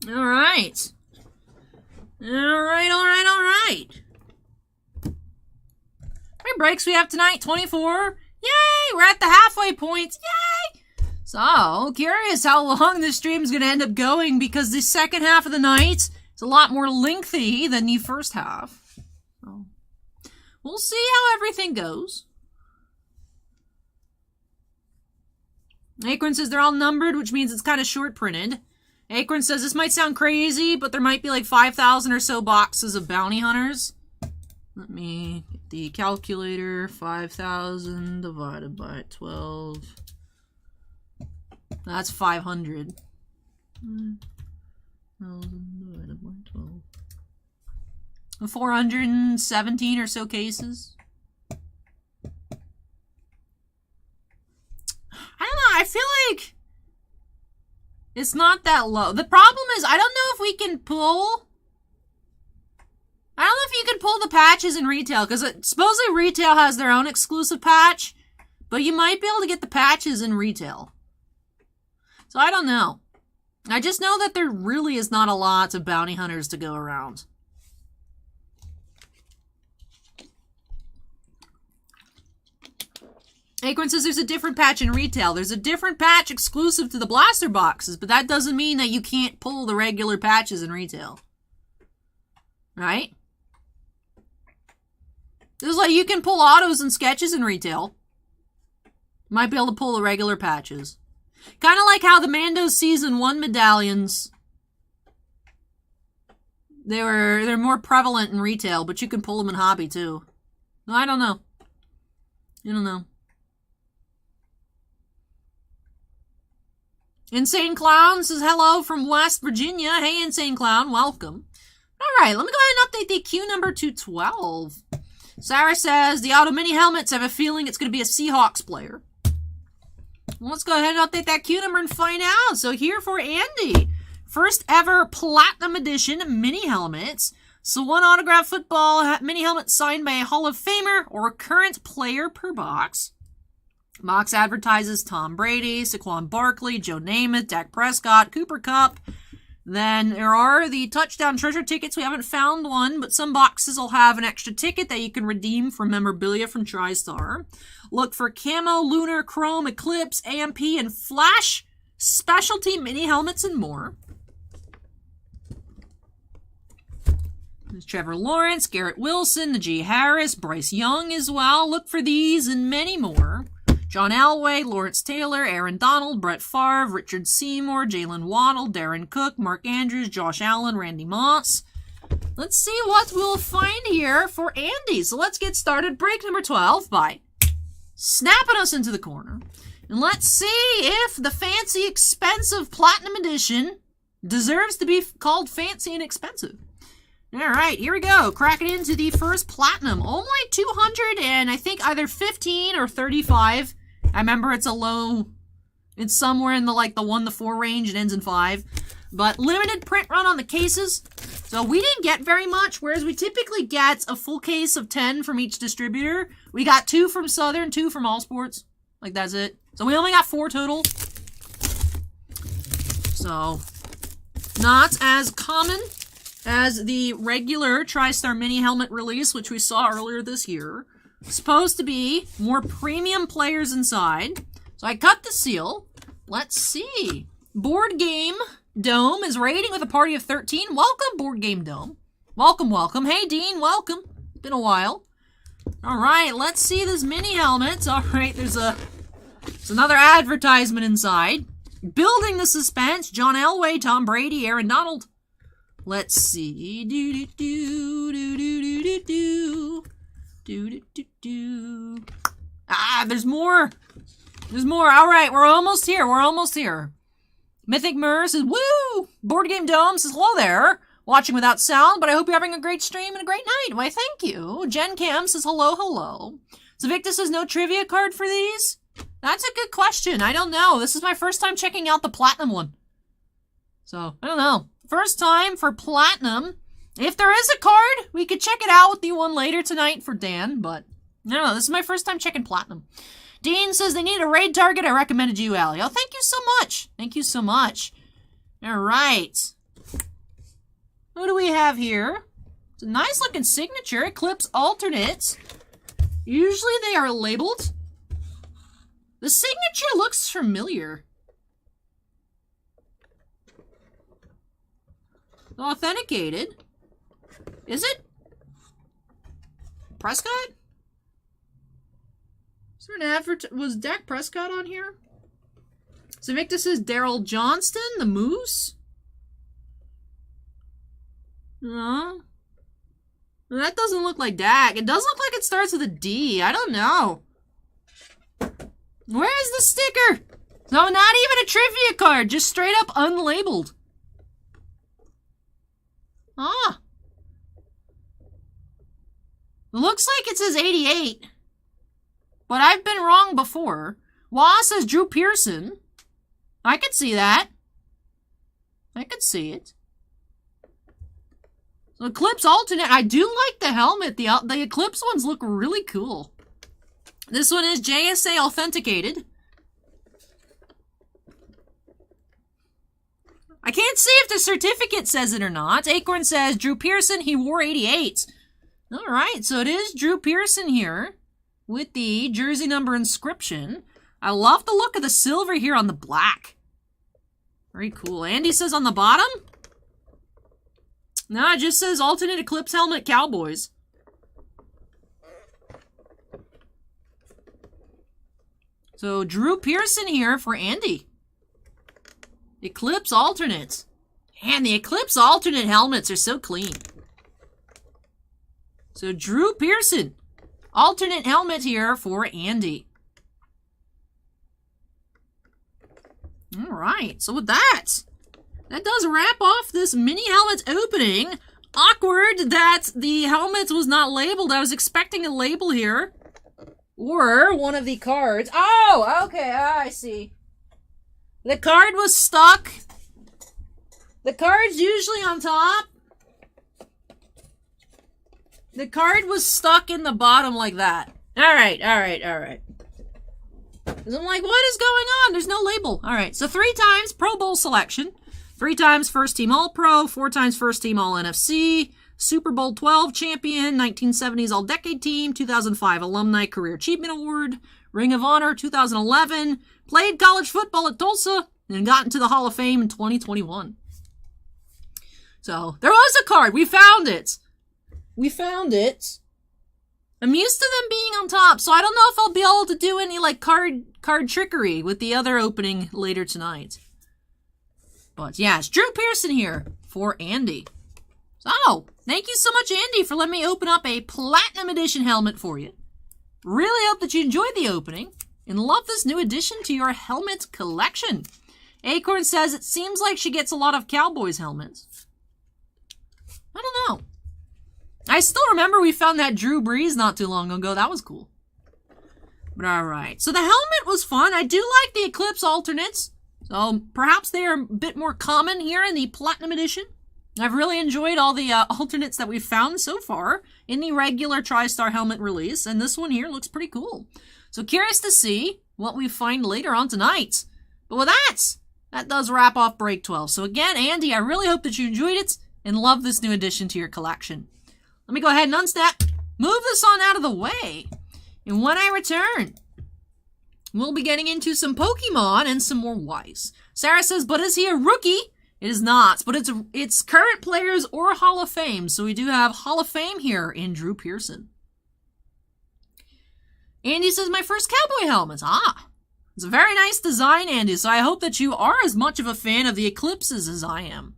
Alright. Alright. How many breaks we have tonight? 24. Yay! We're at the halfway point. Yay! So, curious how long this stream is going to end up going, because the second half of the night is a lot more lengthy than the first half. So, we'll see how everything goes. Acorn says they're all numbered, which means it's kind of short printed. Acorn says this might sound crazy, but there might be like 5,000 or so boxes of bounty hunters. Let me get the calculator. 5,000 divided by 12. That's 500. 5,000 divided by 12. 417 or so cases. I don't know, I feel like it's not that low. The problem is, I don't know if we can pull... I don't know if you can pull the patches in retail, because supposedly retail has their own exclusive patch, but you might be able to get the patches in retail. So I don't know. I just know that there really is not a lot of bounty hunters to go around. Acorn says there's a different patch in retail. There's a different patch exclusive to the blaster boxes, but that doesn't mean that you can't pull the regular patches in retail. Right? This is like you can pull autos and sketches in retail. Might be able to pull the regular patches. Kind of like how the Mando Season 1 medallions, they're more prevalent in retail, but you can pull them in hobby too. I don't know. I don't know. Insane Clown says hello from West Virginia. Hey, Insane Clown, welcome. Alright, let me go ahead and update the queue number to 12. Sarah says, the auto mini helmets, I have a feeling it's going to be a Seahawks player. Well, let's go ahead and update that queue number and find out. So here for Andy, first ever Platinum Edition mini helmets. So one autograph football mini helmet signed by a Hall of Famer or a current player per box. Box advertises Tom Brady, Saquon Barkley, Joe Namath, Dak Prescott, Cooper Kupp. Then there are the touchdown treasure tickets. We haven't found one, but some boxes will have an extra ticket that you can redeem for memorabilia from Tristar. Look for Camo, Lunar, Chrome, Eclipse, AMP, and Flash specialty mini helmets and more. There's Trevor Lawrence, Garrett Wilson, Najee Harris, Bryce Young as well. Look for these and many more. John Elway, Lawrence Taylor, Aaron Donald, Brett Favre, Richard Seymour, Jalen Waddle, Darren Cook, Mark Andrews, Josh Allen, Randy Moss. Let's see what we'll find here for Andy. So let's get started. Break number 12 by snapping us into the corner. And let's see if the fancy, expensive Platinum Edition deserves to be called fancy and expensive. Alright, here we go. Cracking into the first Platinum. Only 200 and I think either 15 or 35. I remember it's a low, it's somewhere in the like the 1 to 4 range. It ends in 5. But limited print run on the cases. So we didn't get very much, whereas we typically get a full case of 10 from each distributor. We got 2 from Southern, 2 from All Sports. Like that's it. So we only got 4 total. So not as common as the regular TriStar Mini Helmet release, which we saw earlier this year. Supposed to be more premium players inside. So I cut the seal. Let's see. Board Game Dome is raiding with a party of 13. Welcome, Board Game Dome. Welcome, welcome. Hey, Dean, welcome. Been a while. All right, let's see this mini helmet. All right, there's another advertisement inside. Building the suspense, John Elway, Tom Brady, Aaron Donald. Let's see. Ah, there's more. There's more. All right, we're almost here. We're almost here. Mythic Mur says, woo! Board Game Dome says, hello there. Watching without sound, but I hope you're having a great stream and a great night. Why, thank you. Jen Cam says, hello, hello. Sinvicta says, no trivia card for these? That's a good question. I don't know. This is my first time checking out the Platinum one. So, I don't know. First time for Platinum. If there is a card, we could check it out with the one later tonight for Dan, but I don't know. This is my first time checking Platinum. Dean says they need a raid target. I recommended you, Allie. Oh, thank you so much. Thank you so much. All right. Who do we have here? It's a nice looking signature. Eclipse alternates. Usually they are labeled. The signature looks familiar. Authenticated. Is it? Prescott? Is there an was Dak Prescott on here? Sinvicta says Daryl Johnston, the Moose? No. That doesn't look like Dak. It does look like it starts with a D. I don't know. Where is the sticker? No, not even a trivia card. Just straight up unlabeled. Ah. Looks like it says 88. But I've been wrong before. Wah says Drew Pearson. I could see that. I could see it. So Eclipse alternate. I do like the helmet. The Eclipse ones look really cool. This one is JSA authenticated. I can't see if the certificate says it or not. Acorn says Drew Pearson, he wore 88. Alright, so it is Drew Pearson here with the jersey number inscription. I love the look of the silver here on the black. Very cool. Andy says on the bottom? No, it just says alternate Eclipse helmet Cowboys. So Drew Pearson here for Andy. Eclipse alternates. Man, the Eclipse alternate helmets are so clean. So Drew Pearson. Alternate helmet here for Andy. Alright, so with that does wrap off this mini helmet opening. Awkward that the helmet was not labeled. I was expecting a label here. Or one of the cards. Oh, okay, I see. The card was stuck. The card's usually on top. The card was stuck in the bottom like that. Alright. Because I'm like, what is going on? There's no label. Alright, so 3 times Pro Bowl selection. 3 times First Team All-Pro. 4 times First Team All-NFC. Super Bowl 12 champion. 1970s All-Decade Team. 2005 Alumni Career Achievement Award. Ring of Honor 2011. Played college football at Tulsa. And got into the Hall of Fame in 2021. So, there was a card. We found it. We found it. I'm used to them being on top, so I don't know if I'll be able to do any, like, card trickery with the other opening later tonight. But, yeah, it's Drew Pearson here for Andy. So, thank you so much, Andy, for letting me open up a Platinum Edition helmet for you. Really hope that you enjoyed the opening and love this new addition to your helmet collection. Acorn says it seems like she gets a lot of Cowboys helmets. I don't know. I still remember we found that Drew Brees not too long ago. That was cool. But alright. So the helmet was fun. I do like the Eclipse alternates. So perhaps they are a bit more common here in the Platinum Edition. I've really enjoyed all the alternates that we've found so far in the regular TriStar helmet release. And this one here looks pretty cool. So curious to see what we find later on tonight. But with that does wrap off Break 12. So again, Andy, I really hope that you enjoyed it and love this new addition to your collection. Let me go ahead and unstep, move this on out of the way. And when I return, we'll be getting into some Pokemon and some more Weiss. Sarah says, but is he a rookie? It is not, but it's current players or Hall of Fame. So we do have Hall of Fame here in Drew Pearson. Andy says, my first cowboy helmet. It's a very nice design, Andy. So I hope that you are as much of a fan of the Eclipses as I am.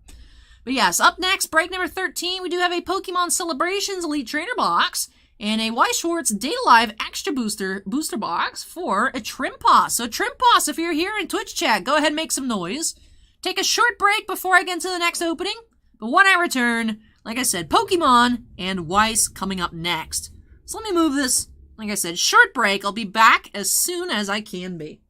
But yes, up next, break number 13, we do have a Pokemon Celebrations Elite Trainer box and a Weiss Schwartz Data Live Extra Booster box for a Trimposs. So Trimposs, if you're here in Twitch chat, go ahead and make some noise. Take a short break before I get into the next opening. But when I return, like I said, Pokemon and Weiss coming up next. So let me move this. Like I said, short break. I'll be back as soon as I can be.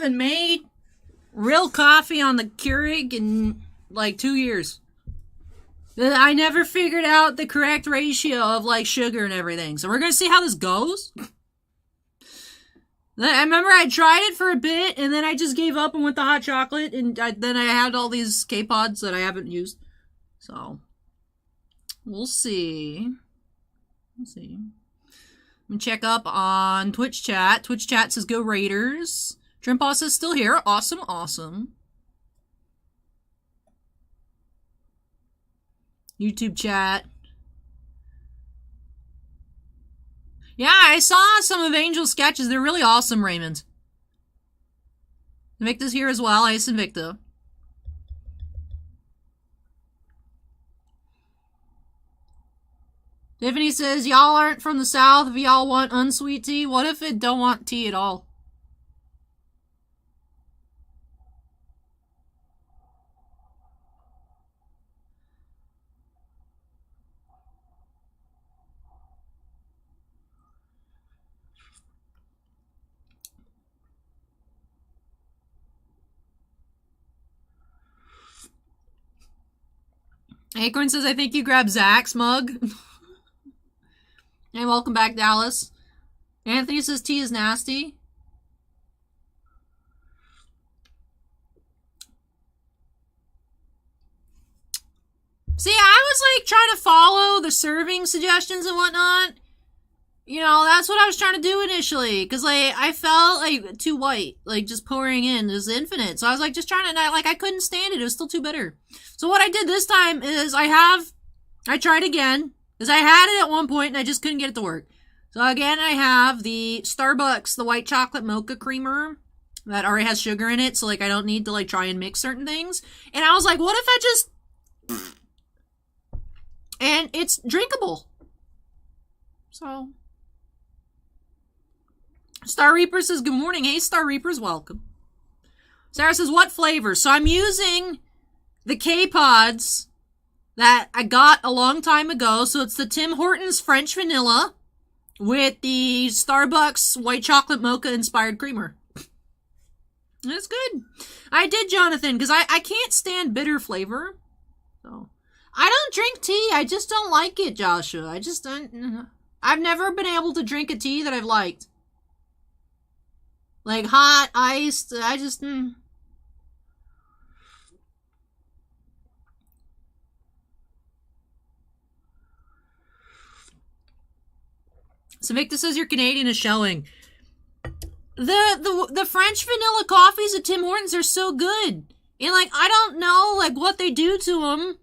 haven't made real coffee on the Keurig in like 2 years. I never figured out the correct ratio of like sugar and everything. So we're going to see how this goes. I remember I tried it for a bit, and then I just gave up and went to hot chocolate, and then I had all these K-Pods that I haven't used. So, we'll see. We'll see. I'm going to check up on Twitch chat. Twitch chat says, go Raiders. Trimboss is still here. Awesome, awesome. YouTube chat. Yeah, I saw some of Angel's sketches. They're really awesome, Raymond. Sinvicta's here as well. Hey, Sinvicta. Tiffany says, y'all aren't from the South if y'all want unsweet tea. What if it don't want tea at all? Acorn says, I think you grabbed Zach's mug. Hey, welcome back, Dallas. Anthony says, tea is nasty. See, I was like trying to follow the serving suggestions and whatnot. You know, that's what I was trying to do initially. Because, like, I felt, like, too white. Like, just pouring in is infinite. So I was, like, just trying to, like, I couldn't stand it. It was still too bitter. So what I did this time is I tried again. Because I had it at one point and I just couldn't get it to work. So again, I have the Starbucks, the white chocolate mocha creamer that already has sugar in it. So, like, I don't need to, like, try and mix certain things. And I was like, what if I just... And it's drinkable. So... Star Reaper says, good morning. Hey, Star Reapers, welcome. Sarah says, what flavor? So I'm using the K-Pods that I got a long time ago. So it's the Tim Hortons French Vanilla with the Starbucks White Chocolate Mocha Inspired Creamer. That's good. I did, Jonathon, because I can't stand bitter flavor. So I don't drink tea. I just don't like it, Joshua. I just don't. I've never been able to drink a tea that I've liked. Like hot, iced, I just... Sinvicta says your Canadian is showing. The French vanilla coffees at Tim Hortons are so good. And, like, I don't know, like, what they do to them.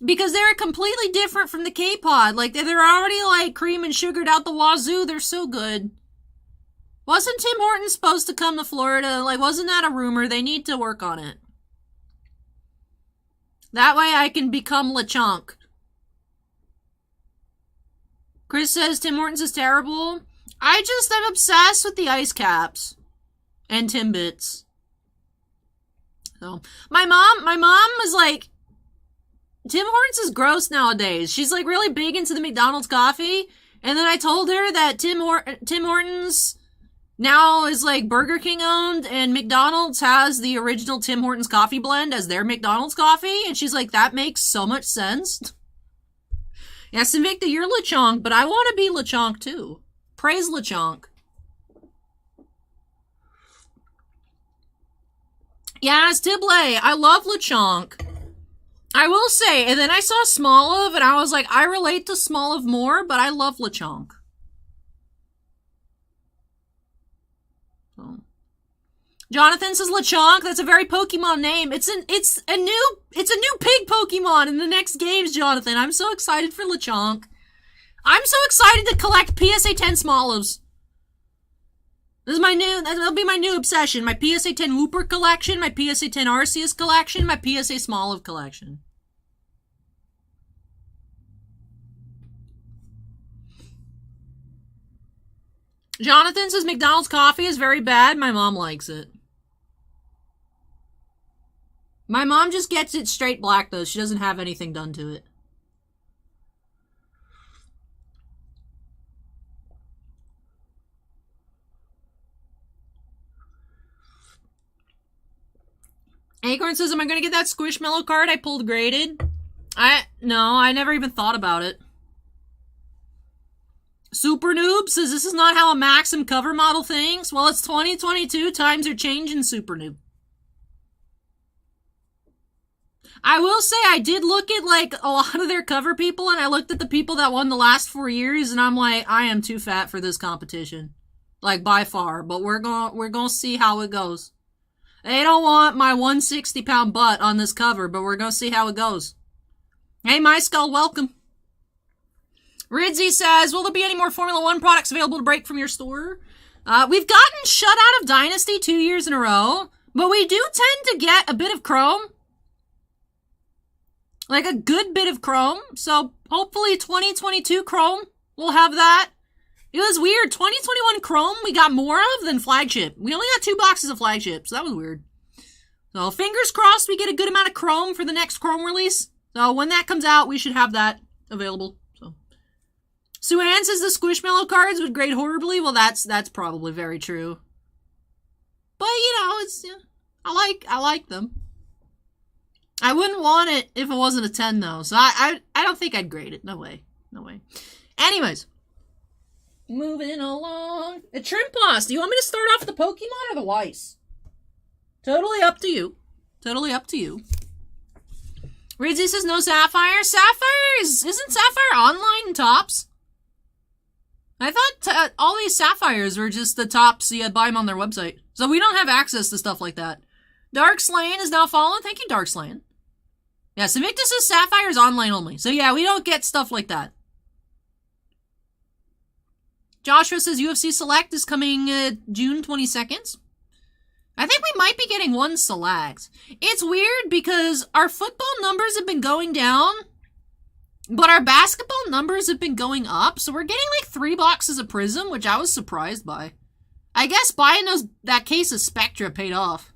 Because they're completely different from the K-Pod. Like, they're already, like, cream and sugared out the wazoo. They're so good. Wasn't Tim Hortons supposed to come to Florida? Like, wasn't that a rumor? They need to work on it. That way I can become LeChonk. Chris says Tim Hortons is terrible. I just am obsessed with the ice caps. And Timbits. So, my mom was like, Tim Hortons is gross nowadays. She's like really big into the McDonald's coffee. And then I told her that Tim Hortons now is like Burger King owned, and McDonald's has the original Tim Hortons coffee blend as their McDonald's coffee, and she's like, that makes so much sense. Yeah, Sinvicta, you're LeChonk, but I want to be LeChonk too. Praise LeChonk. Yes, Tiblé, I love LeChonk. I will say, and then I saw Smoliv, and I was like, I relate to Smoliv more, but I love LeChonk. Jonathon says LeChonk. That's a very Pokemon name. It's a new pig Pokemon in the next games, Jonathon. I'm so excited for LeChonk. I'm so excited to collect PSA 10 Smolivs. That'll be my new obsession. My PSA 10 Wooper collection, my PSA 10 Arceus collection, my PSA Smoliv collection. Jonathon says McDonald's coffee is very bad. My mom likes it. My mom just gets it straight black, though. She doesn't have anything done to it. says, am I going to get that Squishmallow card I pulled graded? No, I never even thought about it. Super Noob says, this is not how a Maxim cover model thinks. Well, it's 2022. Times are changing, Super Noob. I will say I did look at, like, a lot of their cover people, and I looked at the people that won the last 4 years, and I'm like, I am too fat for this competition. Like, by far. But we're gonna see how it goes. They don't want my 160-pound butt on this cover, but we're gonna see how it goes. Hey, My Skull, welcome. Ridzi says, will there be any more Formula 1 products available to break from your store? We've gotten shut out of Dynasty 2 years in a row, but we do tend to get a bit of Chrome. Like a good bit of Chrome. So hopefully 2022 Chrome will have that. It was weird. 2021 Chrome we got more of than Flagship. We only got 2 boxes of Flagship, so that was weird. So fingers crossed we get a good amount of Chrome for the next Chrome release. So when that comes out, we should have that available. So Sue-Ann says the Squishmallow cards would grade horribly. Well, that's probably very true. But you know, it's I like them. I wouldn't want it if it wasn't a 10, though. So I don't think I'd grade it. No way. No way. Anyways. Moving along. A Trimposs. Do you want me to start off with the Pokemon or the Weiss? Totally up to you. Totally up to you. Ridzi says no Sapphire. Isn't Sapphire online in Tops? I thought all these Sapphires were just the Tops, so you had to buy them on their website. So we don't have access to stuff like that. Dark Slain is now fallen. Thank you, Dark Slain. Yeah, Sinvicta says Sapphire is online only. So yeah, we don't get stuff like that. Joshua says UFC Select is coming June 22nd. I think we might be getting one Select. It's weird because our football numbers have been going down, but our basketball numbers have been going up. So we're getting like 3 boxes of Prism, which I was surprised by. I guess buying that case of Spectra paid off.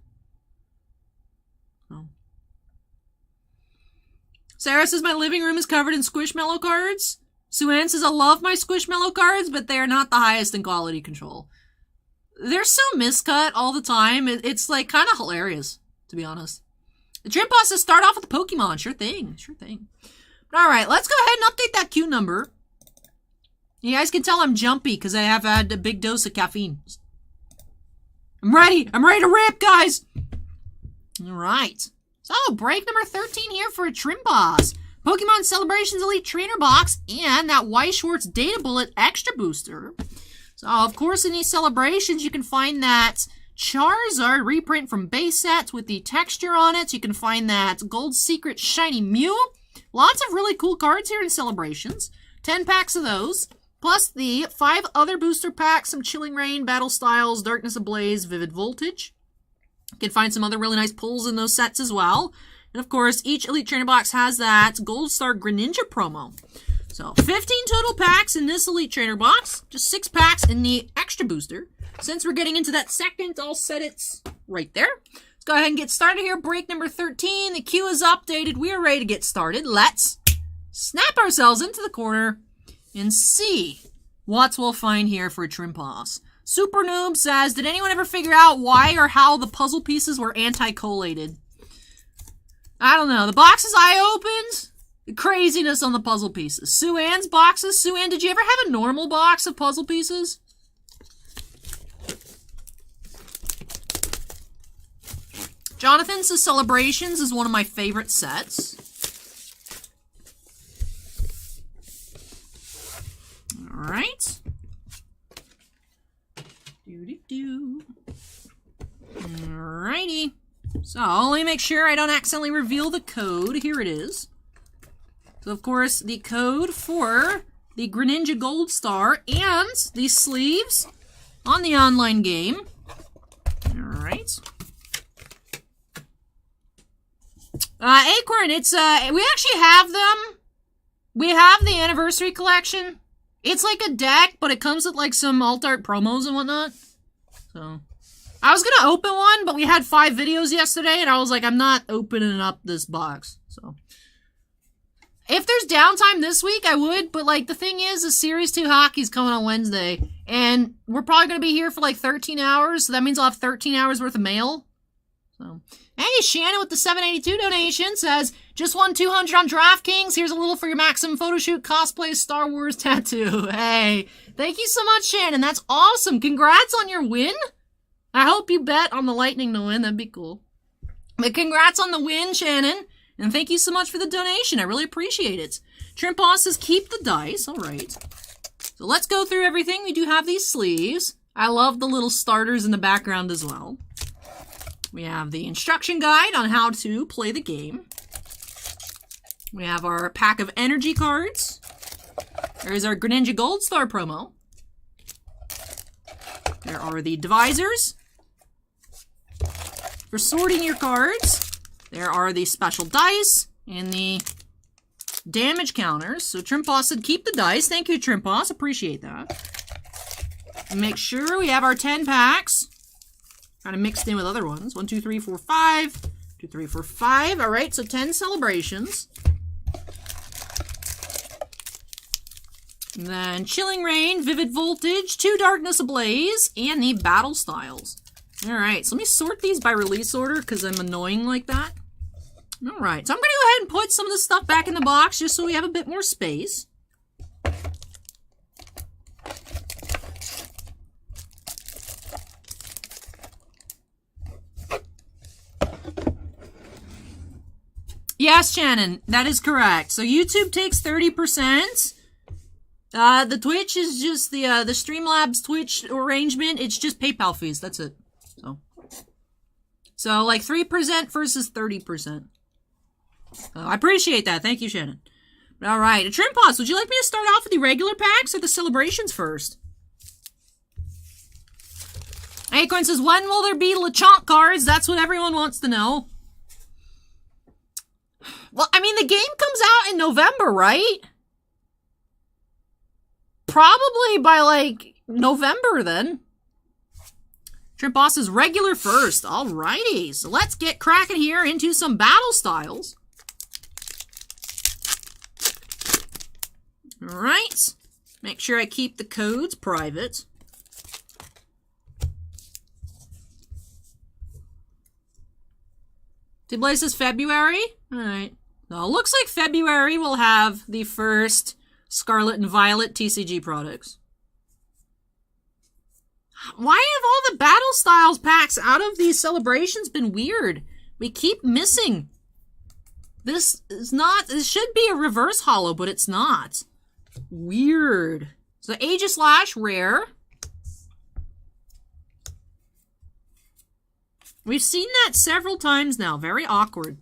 Sarah says, my living room is covered in Squishmallow cards. Sue-Ann says, I love my Squishmallow cards, but they are not the highest in quality control. They're so miscut all the time. It's like kind of hilarious, to be honest. The Trimposs says, start off with the Pokemon. Sure thing. Sure thing. But all right, let's go ahead and update that queue number. You guys can tell I'm jumpy because I have had a big dose of caffeine. I'm ready. I'm ready to rip, guys. All right. So, break number 13 here for a Trimposs. Pokemon Celebrations Elite Trainer Box and that Weiss Schwartz Data Bullet Extra Booster. So, of course, in these celebrations, you can find that Charizard reprint from base sets with the texture on it. You can find that Gold Secret Shiny Mew. Lots of really cool cards here in celebrations. 10 packs of those. Plus the 5 other booster packs, some Chilling Reign, Battle Styles, Darkness Ablaze, Vivid Voltage. You can find some other really nice pulls in those sets as well. And of course, each Elite Trainer box has that Gold Star Greninja promo. So, 15 total packs in this Elite Trainer box. Just 6 packs in the extra booster. Since we're getting into that second, I'll set it right there. Let's go ahead and get started here. Break number 13. The queue is updated. We are ready to get started. Let's snap ourselves into the corner and see what we'll find here for Trimposs. Super Noob says, did anyone ever figure out why or how the puzzle pieces were anti-collated? I don't know. The boxes I opened, the craziness on the puzzle pieces. Sue-Ann's boxes. Sue-Ann, did you ever have a normal box of puzzle pieces? Jonathon's Celebrations is one of my favorite sets. Alright. Alrighty. So, let me make sure I don't accidentally reveal the code. Here it is. So, of course, the code for the Greninja Gold Star and the sleeves on the online game. Alright. Acorn, it's, we actually have them. We have the Anniversary Collection. It's like a deck, but it comes with, like, some alt art promos and whatnot. So, I was gonna open one, but we had 5 videos yesterday, and I was like, I'm not opening up this box. So, if there's downtime this week, I would, but, like, the thing is, the Series 2 hockey's coming on Wednesday, and we're probably gonna be here for, like, 13 hours, so that means I'll have 13 hours worth of mail. So, hey, Shannon with the 782 donation says, just won 200 on DraftKings. Here's a little for your Maximum Photoshoot cosplay Star Wars tattoo. Hey, thank you so much, Shannon. That's awesome. Congrats on your win. I hope you bet on the Lightning to win. That'd be cool. But congrats on the win, Shannon. And thank you so much for the donation. I really appreciate it. Trimposs says, keep the dice. All right. So let's go through everything. We do have these sleeves. I love the little starters in the background as well. We have the instruction guide on how to play the game. We have our pack of energy cards. There's our Greninja Gold Star promo. There are the divisors for sorting your cards. There are the special dice and the damage counters. So Trimposs said keep the dice. Thank you, Trimposs. Appreciate that. Make sure we have our 10 packs. Kind of mixed in with other ones. 1, 2, 3, 4, 5. 2, 3, 4, 5. All right, so 10 celebrations. And then Chilling Rain, Vivid Voltage, 2 Darkness Ablaze, and the Battle Styles. All right, so let me sort these by release order because I'm annoying like that. All right, so I'm going to go ahead and put some of this stuff back in the box just so we have a bit more space. Yes, Shannon, that is correct. So YouTube takes 30%. The Twitch is just the Streamlabs Twitch arrangement. It's just PayPal fees. That's it. So like 3% versus 30%. I appreciate that. Thank you, Shannon. All right, Trimposs, would you like me to start off with the regular packs or the celebrations first? Acorn says, when will there be Lechonk cards? That's what everyone wants to know. Well, I mean, the game comes out in November, right? Probably by, like, November, then. Trimposs is regular first. Alrighty, so let's get cracking here into some battle styles. Alright. Make sure I keep the codes private. T-Blaze says February? Alright. Now, it looks like February will have the first Scarlet and Violet TCG products. Why have all the Battle Styles packs out of these celebrations been weird? We keep missing. This should be a reverse holo, but it's not. Weird. So Aegislash, rare. We've seen that several times now. Very awkward.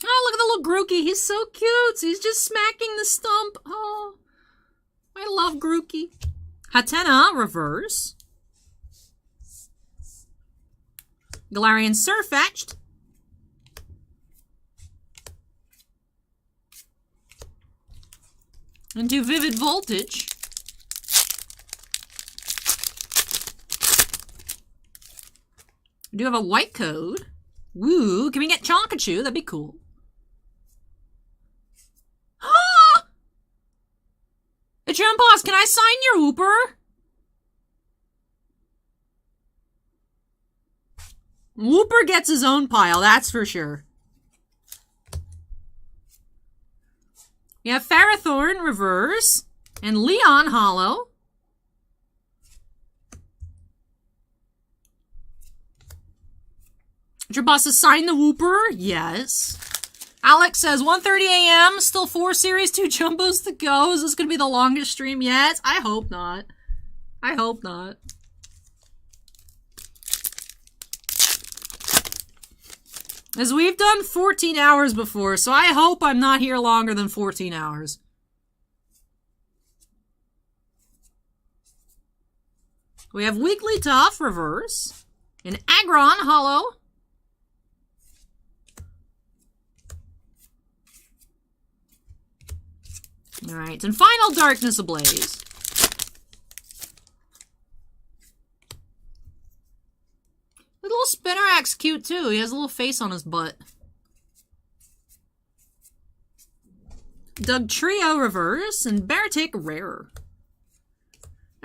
Oh, look at the little Grookey. He's so cute. He's just smacking the stump. Oh, I love Grookey. Hatena, reverse. Galarian Surfetched. Into Vivid Voltage. We do have a white code. Woo! Can we get Chonkachu? That'd be cool. Ah! It's your Boss. Can I sign your Whooper? Whooper gets his own pile, that's for sure. We have Ferrothorn, reverse, and Leon, holo. Your boss has signed the Whooper? Yes. Alex says, 1:30 a.m., still 4 Series 2 Jumbos to go. Is this going to be the longest stream yet? I hope not. I hope not. As we've done 14 hours before, so I hope I'm not here longer than 14 hours. We have Wigglytuff, reverse, and Aggron, holo. Alright, and final Darkness Ablaze. The little Spinneract's cute too. He has a little face on his butt. Dugtrio reverse, and Beartic rare.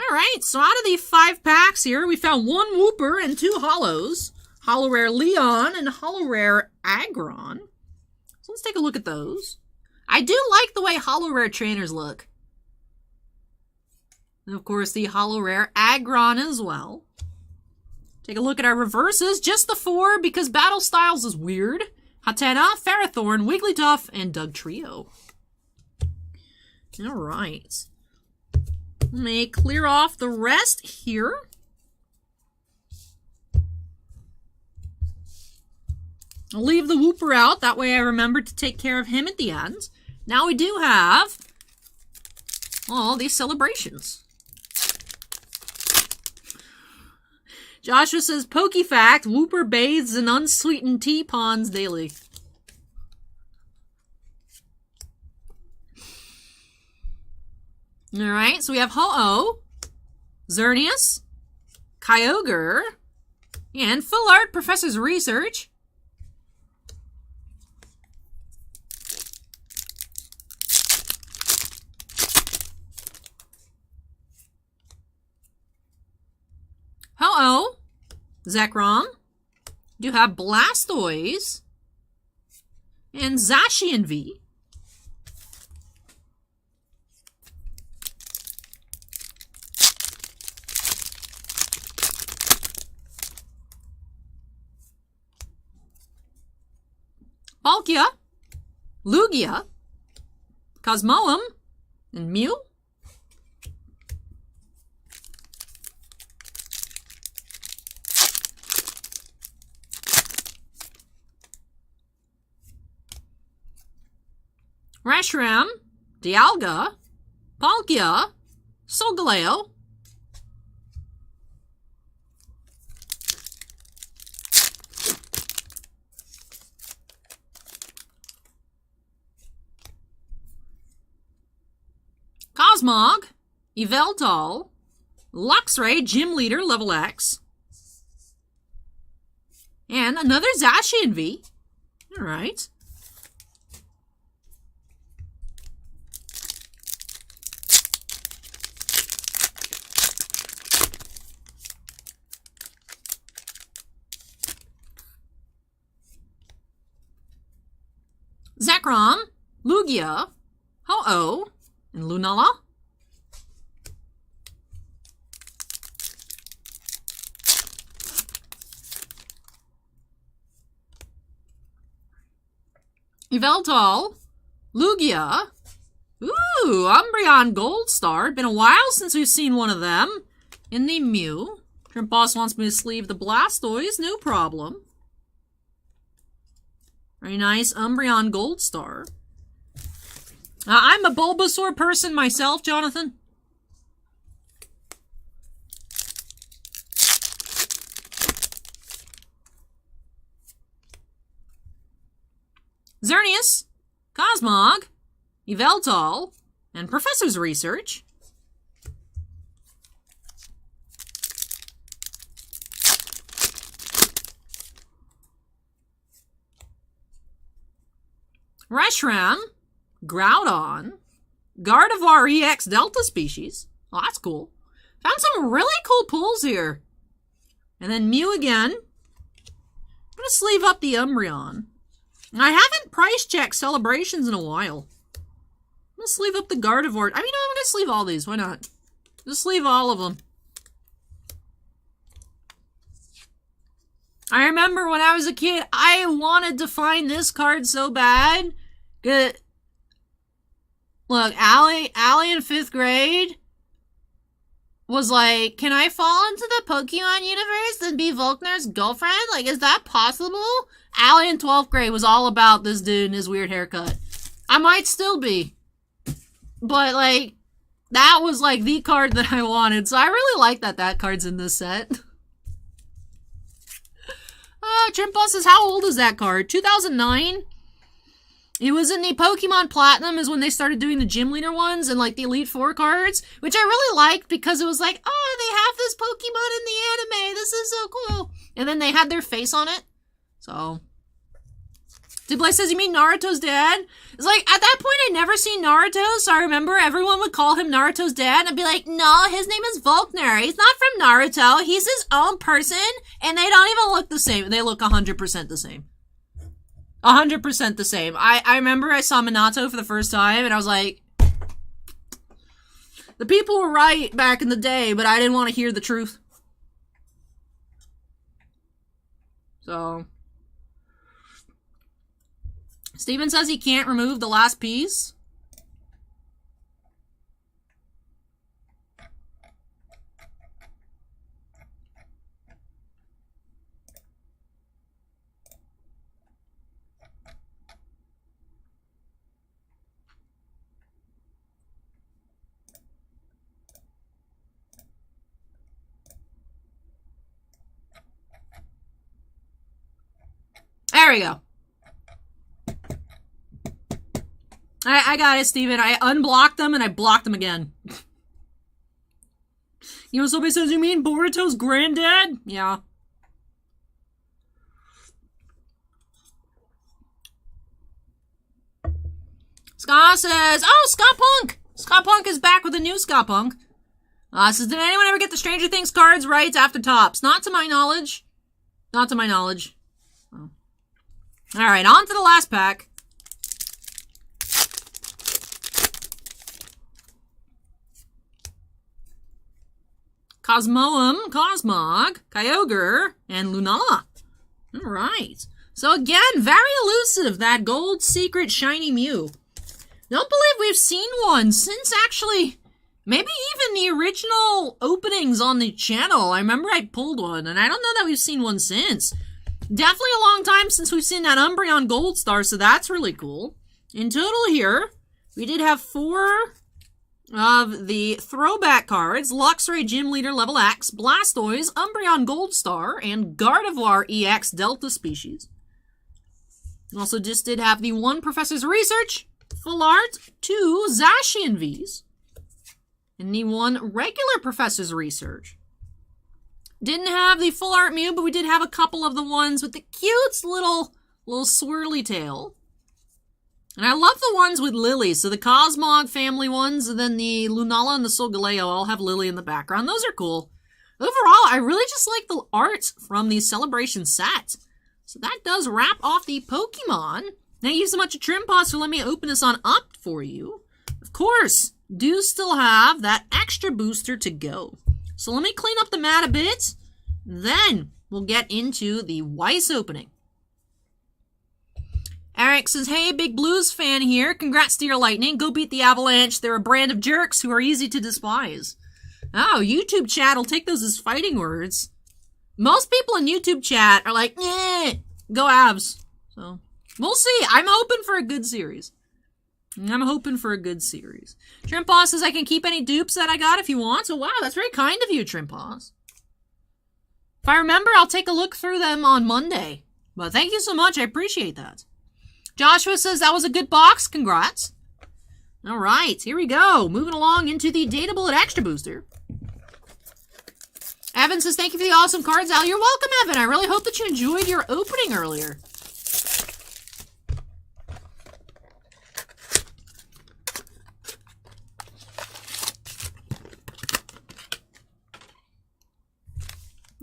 Alright, so out of the 5 packs here, we found 1 Wooper and 2 Holos. Holo Rare Leon and Holo Rare Aggron. So let's take a look at those. I do like the way Holo Rare trainers look. And of course, the Holo Rare Aggron as well. Take a look at our reverses. Just the 4 because Battle Styles is weird. Hatena, Ferrothorn, Wigglytuff, and Dugtrio. Alright. Let me clear off the rest here. I'll leave the Wooper out. That way I remember to take care of him at the end. Now we do have all these celebrations. Joshua says, Pokefact, Wooper bathes in unsweetened tea ponds daily. Alright, so we have Ho-Oh, Xerneas, Kyogre, and Full Art Professor's Research. Ho-Oh, Zekrom, do have Blastoise, and Zacian V. Palkia, Lugia, Cosmoem, and Mew. Reshiram, Dialga, Palkia, Solgaleo, Cosmog, Yveltal, Luxray, Gym Leader, level X, and another Zacian V. Alright. Zekrom, Lugia, Ho-Oh, and Lunala. Yveltal, Lugia. Ooh, Umbreon Gold Star. Been a while since we've seen one of them. In the Mew. Shrimp Boss wants me to sleeve the Blastoise. No problem. Very nice Umbreon Gold Star. I'm a Bulbasaur person myself, Jonathan. Xerneas, Cosmog, Yveltal, and Professor's Research. Reshiram, Groudon, Gardevoir EX Delta species. Oh, that's cool. Found some really cool pulls here. And then Mew again. I'm going to sleeve up the Umbreon. I haven't price checked celebrations in a while. I'm going to sleeve up the Gardevoir. I mean, I'm going to sleeve all these. Why not? Just sleeve all of them. I remember when I was a kid, I wanted to find this card so bad. Good. Look, Allie in 5th grade was like, can I fall into the Pokemon universe and be Volkner's girlfriend? Like, is that possible? Allie in 12th grade was all about this dude and his weird haircut. I might still be. But, like, that was, like, the card that I wanted. So I really like that card's in this set. Trimpus says, how old is that card? 2009? It was in the Pokemon Platinum is when they started doing the Gym Leader ones and like the Elite Four cards, which I really liked because it was like, oh, they have this Pokemon in the anime. This is so cool. And then they had their face on it. So, Dibblay says, you mean Naruto's dad? It's like, at that point, I'd never seen Naruto, so I remember everyone would call him Naruto's dad, and I'd be like, no, his name is Volkner. He's not from Naruto. He's his own person, and they don't even look the same. They look 100% the same. 100% the same. I remember I saw Minato for the first time, and I was like, the people were right back in the day, but I didn't want to hear the truth. So... Steven says he can't remove the last piece. There we go. I got it, Steven. I unblocked them and I blocked them again. You know, somebody says, you mean Boruto's granddad? Yeah. Ska says, oh, Ska Punk! Ska Punk is back with a new Ska Punk. Says, did anyone ever get the Stranger Things cards right after Topps? Not to my knowledge. Not to my knowledge. Oh. Alright, on to the last pack. Cosmoem, Cosmog, Kyogre, and Lunala. Alright. So again, very elusive, that gold secret shiny Mew. Don't believe we've seen one since actually, maybe even the original openings on the channel. I remember I pulled one, and I don't know that we've seen one since. Definitely a long time since we've seen that Umbreon Gold Star, so that's really cool. In total here, we did have 4... of the throwback cards, Luxray Gym Leader Level X, Blastoise, Umbreon Gold Star, and Gardevoir EX Delta Species. Also just did have the 1 Professor's Research, Full Art, 2 Zacian Vs, and the 1 regular Professor's Research. Didn't have the Full Art Mew, but we did have a couple of the ones with the cute little swirly tail. And I love the ones with Lily. So the Cosmog family ones, and then the Lunala and the Solgaleo all have Lily in the background. Those are cool. Overall, I really just like the art from the Celebration set. So that does wrap off the Pokemon. Thank you so much to Trimposs for letting me open this on up for you. Of course, do still have that extra booster to go. So let me clean up the mat a bit. Then we'll get into the Weiss opening. Eric says, hey, big Blues fan here. Congrats to your Lightning. Go beat the Avalanche. They're a brand of jerks who are easy to despise. Oh, YouTube chat will take those as fighting words. Most people in YouTube chat are like, eh, go Avs. So, we'll see. I'm hoping for a good series. Trimposs says I can keep any dupes that I got if you want. So, wow, that's very kind of you, Trimposs. If I remember, I'll take a look through them on Monday. But thank you so much. I appreciate that. Joshua says that was a good box. Congrats. All right, here we go. Moving along into the Data Bullet Extra Booster. Evan says, thank you for the awesome cards, Al. You're welcome, Evan. I really hope that you enjoyed your opening earlier.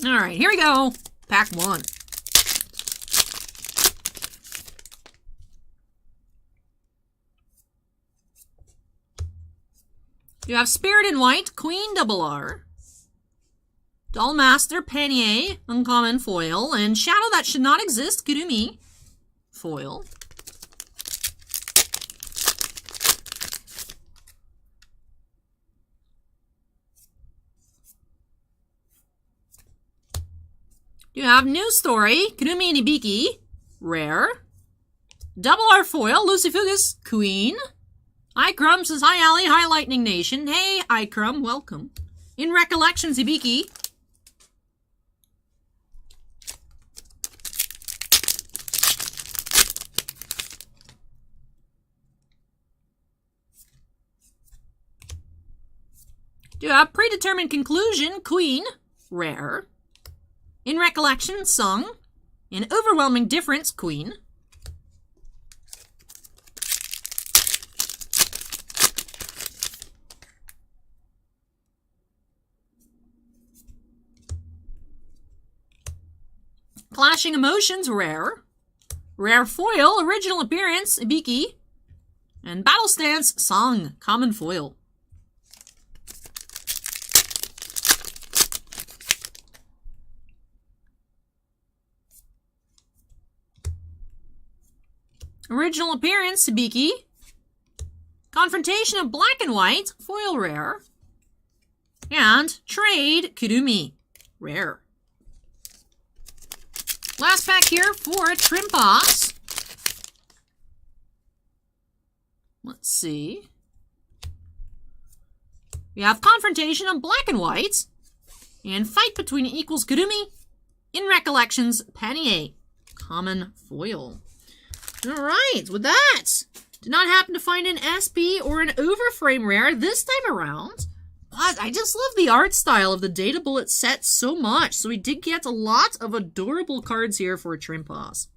All right, here we go. Pack 1. You have Spirit in White, Queen RR, Dollmaster, Panier, Uncommon Foil, and Shadow That Should Not Exist, Kurumi, Foil. You have New Story, Kurumi and Ibiki, Rare. Double R Foil, Lucifugus, Queen. Ikrum says, hi, Allie. Hi, Lightning Nation. Hey, Ikrum. Welcome. In Recollections, Ibiki. Do you have Predetermined Conclusion, Queen, Rare. In Recollection, Sung. In Overwhelming Difference, Queen. Clashing Emotions, rare. Rare foil, original appearance, Ibiki. And Battle Stance, Song, common foil. Original appearance, Sabiki. Confrontation of Black and White, foil rare. And Trade, Kurumi, rare. Last pack here for Trimpas. Let's see. We have Confrontation of Black and White. And Fight Between Equals Kurumi. In Recollections, Panier, common foil. Alright, with that, did not happen to find an SP or an Overframe rare this time around. But I just love the art style of the Data Bullet set so much. So we did get a lot of adorable cards here for Trimpas.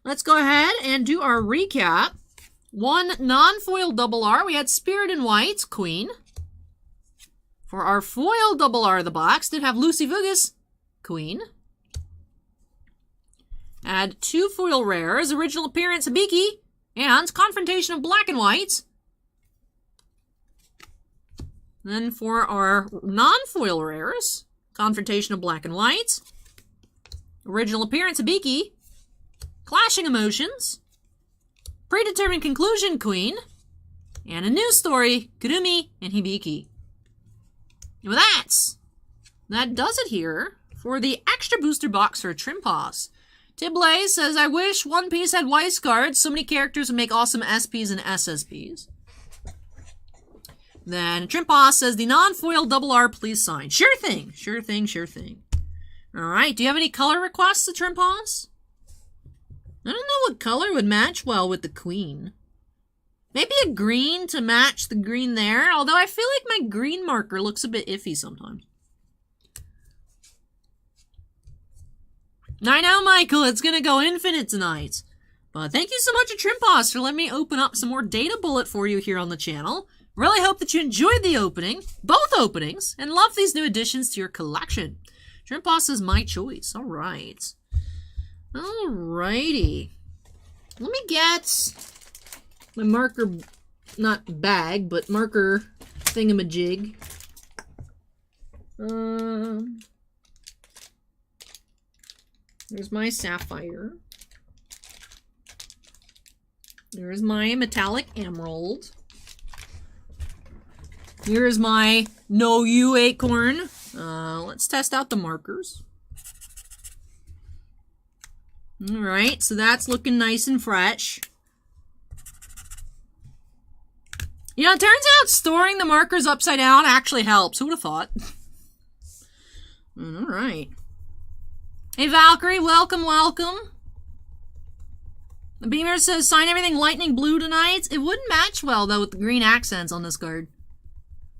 Let's go ahead and do our recap. One non-foil double R, we had Spirit in White, Queen. For our foil double R of the box, did have Lucy Vugas, Queen. Add two foil rares, original appearance Hibiki, and Confrontation of Black and White. Then for our non-foil rares, Confrontation of Black and White, original appearance Hibiki, Clashing Emotions, Predetermined Conclusion Queen, and a new story, Kurumi and Hibiki. And with that does it here for the extra booster box for Trimpas. Tiblay says, I wish One Piece had Weiss cards. So many characters would make awesome SPs and SSPs. Then Trimpas says, the non-foil double R, please sign. Sure thing. Sure thing, sure thing. Alright, do you have any color requests, Trimpas? I don't know what color would match well with the Queen. Maybe a green to match the green there. Although I feel like my green marker looks a bit iffy sometimes. I know, Michael, it's going to go infinite tonight. But thank you so much to Trimpas for letting me open up some more Data Bullet for you here on the channel. Really hope that you enjoyed the opening, both openings, and love these new additions to your collection. Trimpas is my choice. All right. Alrighty. Let me get my marker, not bag, but marker thingamajig. There's my sapphire. There's my metallic emerald. Here's my No You acorn. Let's test out the markers. Alright, so that's looking nice and fresh. You know, it turns out storing the markers upside down actually helps. Who would have thought? Alright. Hey Valkyrie, welcome, welcome. The Beamer says, sign everything lightning blue tonight. It wouldn't match well, though, with the green accents on this card.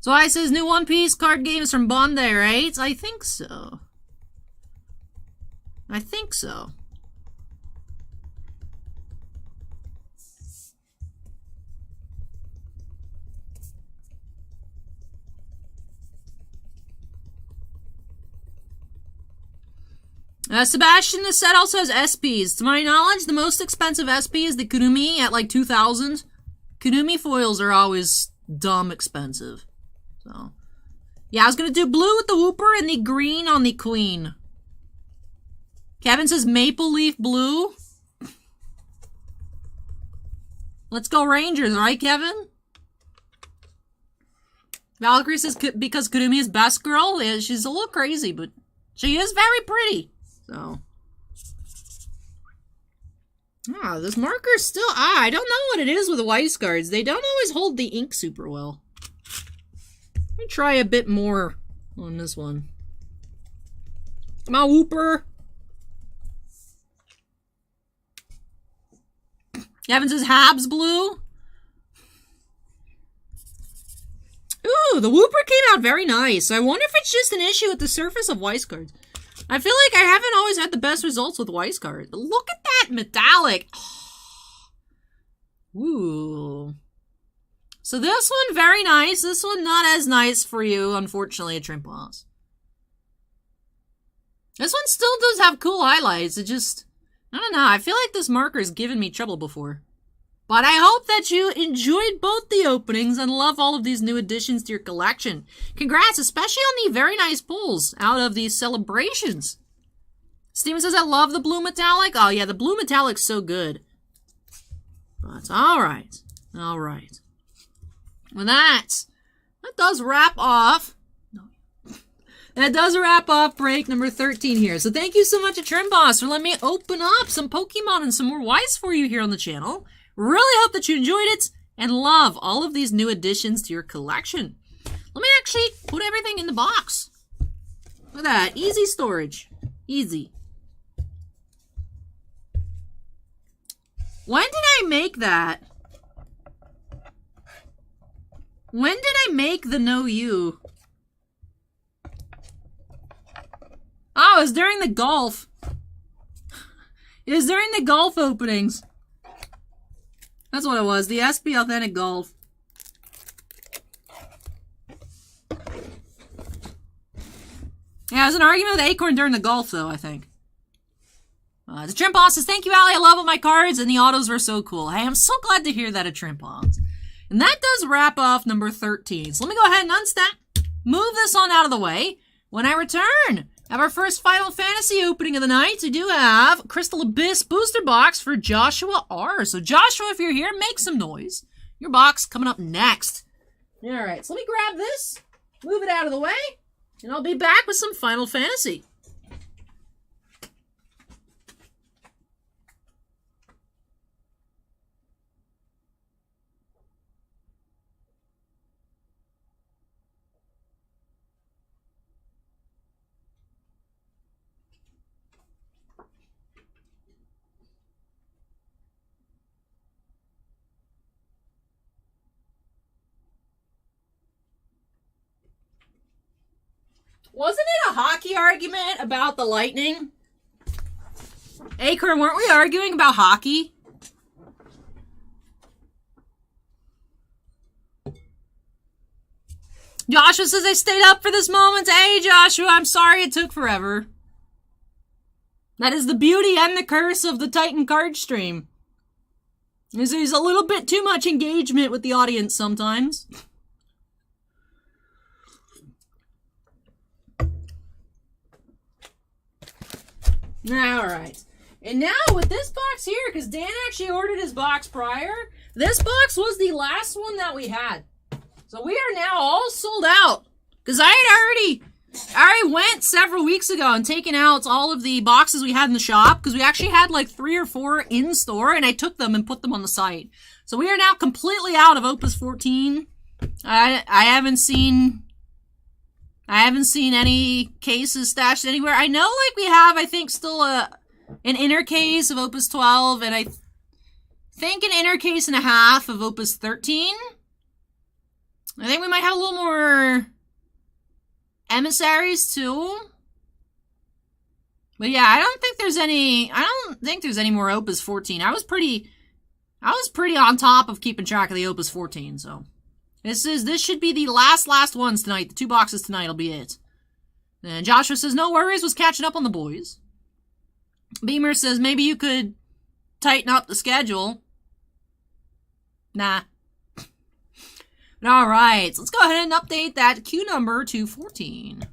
So I says, new One Piece card games from Bondi, right? I think so. I think so. Sebastian, the set also has SPs. To my knowledge, the most expensive SP is the Kurumi at like 2,000. Kurumi foils are always dumb expensive. So, yeah, I was going to do blue with the Whooper and the green on the Queen. Kevin says Maple Leaf Blue. Let's go Rangers, right, Kevin? Valkyrie says because Kurumi is best girl. Yeah, she's a little crazy, but she is very pretty. So, this marker still, I don't know what it is with the Weiss cards. They don't always hold the ink super well. Let me try a bit more on this one. Come on, Whooper. Gavin says Habs blue. Ooh, the Whooper came out very nice. I wonder if it's just an issue with the surface of Weiss cards. I feel like I haven't always had the best results with Weiss cards. Look at that metallic. Ooh. So this one, very nice. This one, not as nice for you, unfortunately, at Trimpas. This one still does have cool highlights. It just, I don't know. I feel like this marker's given me trouble before. But I hope that you enjoyed both the openings and love all of these new additions to your collection. Congrats, especially on the very nice pulls out of these celebrations. Steven says, I love the blue metallic. Oh yeah, the blue metallic's so good. But alright. Alright. Well, that does wrap off. That does wrap off break number 13 here. So thank you so much to Trim Boss for letting me open up some Pokemon and some more Wise for you here on the channel. Really hope that you enjoyed it and love all of these new additions to your collection. Let me actually put everything in the box. Look at that. Easy storage. Easy. When did I make that? When did I make the No You? Oh, it was during the golf. It was during the golf openings. That's what it was. The SP Authentic Golf. Yeah, it was an argument with Acorn during the golf, though, I think. The Trim Boss says, thank you, Allie. I love all my cards, and the autos were so cool. Hey, I'm so glad to hear that at Trim Boss. And that does wrap off number 13. So let me go ahead and unstack, move this on out of the way. When I return, have our first Final Fantasy opening of the night. We do have Crystal Abyss booster box for Joshua R. So Joshua, if you're here, make some noise. Your box coming up next. Alright, so let me grab this, move it out of the way, and I'll be back with some Final Fantasy. Wasn't it a hockey argument about the Lightning? Acorn, weren't we arguing about hockey? Joshua says, I stayed up for this moment. Hey, Joshua, I'm sorry it took forever. That is the beauty and the curse of the Titan card stream. There's a little bit too much engagement with the audience sometimes. Alright. And now with this box here, because Dan actually ordered his box prior, this box was the last one that we had. So we are now all sold out. Because I already went several weeks ago and taken out all of the boxes we had in the shop, because we actually had like 3 or 4 in store, and I took them and put them on the site. So we are now completely out of Opus 14. I haven't seen any cases stashed anywhere. I know, like, we have, I think, still an inner case of Opus 12, and I think an inner case and a half of Opus 13. I think we might have a little more emissaries, too. But yeah, I don't think there's any more Opus 14. I was pretty on top of keeping track of the Opus 14, so. This should be the last ones tonight. The 2 boxes tonight will be it. And Joshua says, no worries, was catching up on the boys. Beamer says, maybe you could tighten up the schedule. Nah. Alright, so let's go ahead and update that queue number to 14.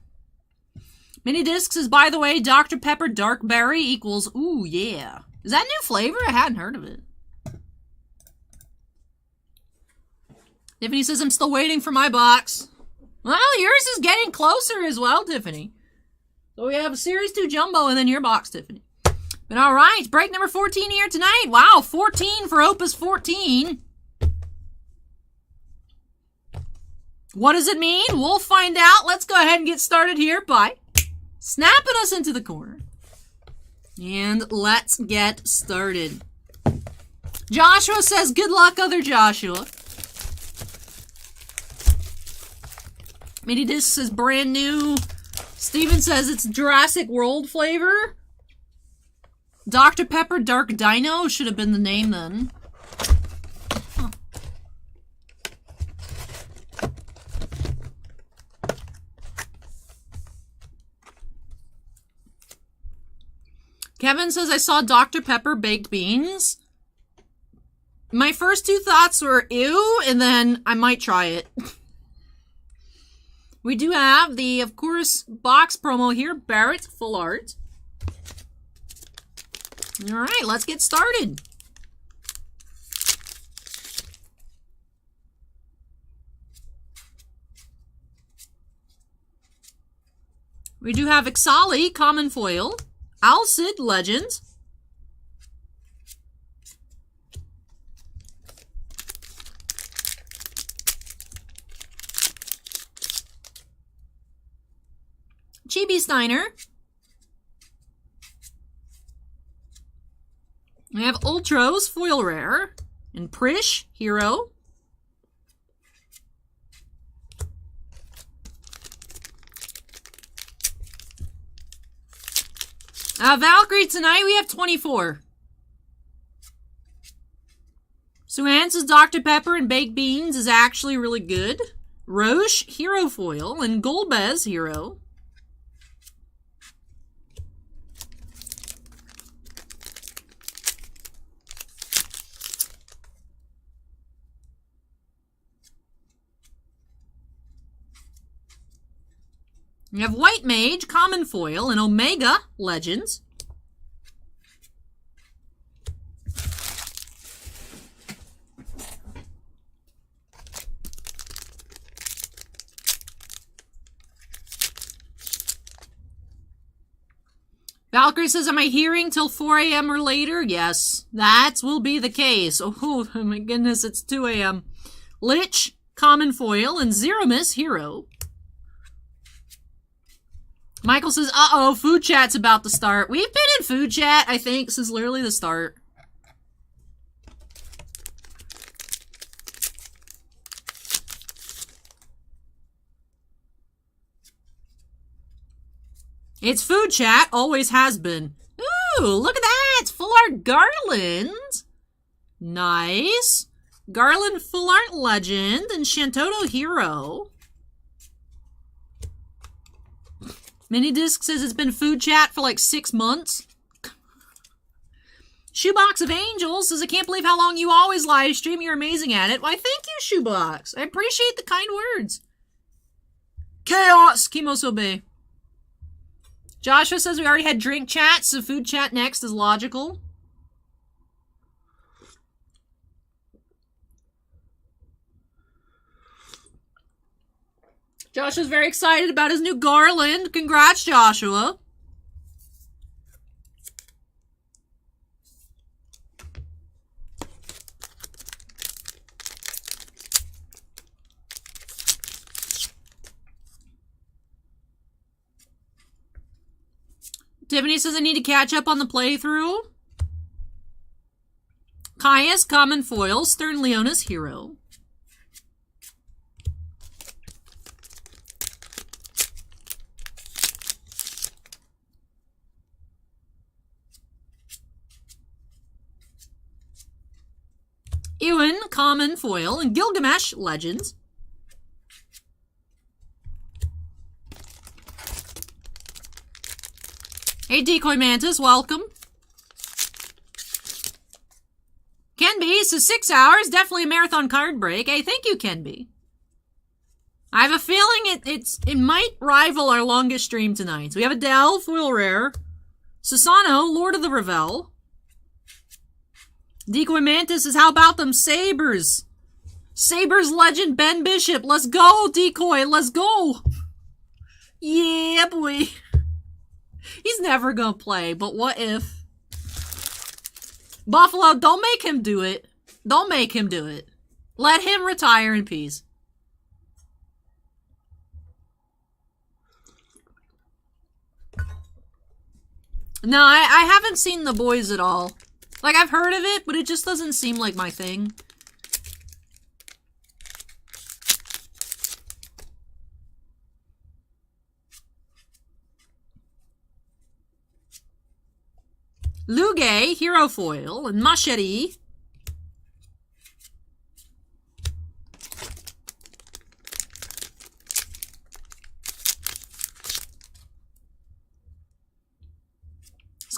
Mini Disc says, by the way, Dr. Pepper Dark Berry equals, ooh, yeah. Is that a new flavor? I hadn't heard of it. Tiffany says, I'm still waiting for my box. Well, yours is getting closer as well, Tiffany. So we have a Series 2 Jumbo and then your box, Tiffany. But alright, break number 14 here tonight. Wow, 14 for Opus 14. What does it mean? We'll find out. Let's go ahead and get started here by snapping us into the corner. And let's get started. Joshua says, good luck, other Joshua. Mini Disc says brand new. Steven says it's Jurassic World flavor. Dr. Pepper Dark Dino should have been the name then. Huh. Kevin says, I saw Dr. Pepper baked beans. My first two thoughts were ew, and then I might try it. We do have the, of course, box promo here. Barrett Full Art. Alright, let's get started. We do have Ixali, Common Foil. Alcid, Legends. Chibi Steiner. We have Ultros, Foil Rare. And Prish, Hero. Valkyrie tonight, we have 24. Suhance's Dr. Pepper and Baked Beans is actually really good. Roche, Hero Foil. And Golbez, Hero. We have White Mage, Common Foil, and Omega Legends. Valkyrie says, am I hearing till 4 a.m. or later? Yes, that will be the case. Oh my goodness, it's 2 a.m. Lich, Common Foil, and Zeromus, Hero. Michael says, uh-oh, food chat's about to start. We've been in food chat, I think, since literally the start. It's food chat, always has been. Ooh, look at that! It's Full Art Garland. Nice. Garland Full Art Legend and Shantoto Hero. Minidisc says it's been food chat for like 6 months. Shoebox of Angels says, I can't believe how long you always live stream. You're amazing at it. Why, thank you, Shoebox. I appreciate the kind words. Chaos, Kimosobe. Joshua says we already had drink chat, so food chat next is logical. Joshua's very excited about his new Garland. Congrats, Joshua. Tiffany says I need to catch up on the playthrough. Caius, Common Foil, Stern Leonis, Hero. Ewan, Common Foil, and Gilgamesh, Legends. Hey, Decoy Mantis, welcome. Kenby says 6 hours, definitely a marathon card break. Hey, thank you, Kenby. I have a feeling it might rival our longest stream tonight. So we have Adele, Foil Rare. Susano, Lord of the Revel. Decoy Mantis says, how about them Sabres? Sabres legend Ben Bishop. Let's go, Decoy. Let's go. Yeah, boy. He's never gonna play, but what if? Buffalo, don't make him do it. Don't make him do it. Let him retire in peace. No, I haven't seen The Boys at all. Like, I've heard of it, but it just doesn't seem like my thing. Luge, Hero Foil, and Machete.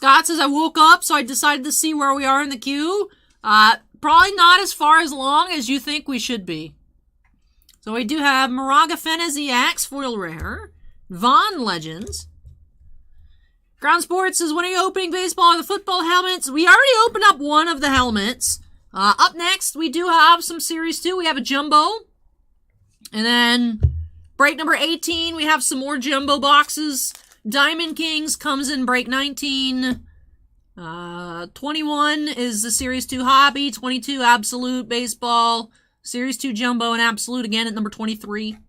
Scott says, I woke up, so I decided to see where we are in the queue. Probably not as far as long as you think we should be. So we do have Moraga Fenez EX, foil rare. Vaughn Legends. Ground Sports says, when are you opening baseball or the football helmets? We already opened up one of the helmets. Up next, we do have some Series 2. We have a Jumbo. And then, break number 18, we have some more Jumbo boxes. Diamond Kings comes in break 19. 21 is the Series 2 Hobby. 22 Absolute Baseball. Series 2 Jumbo and Absolute again at number 23.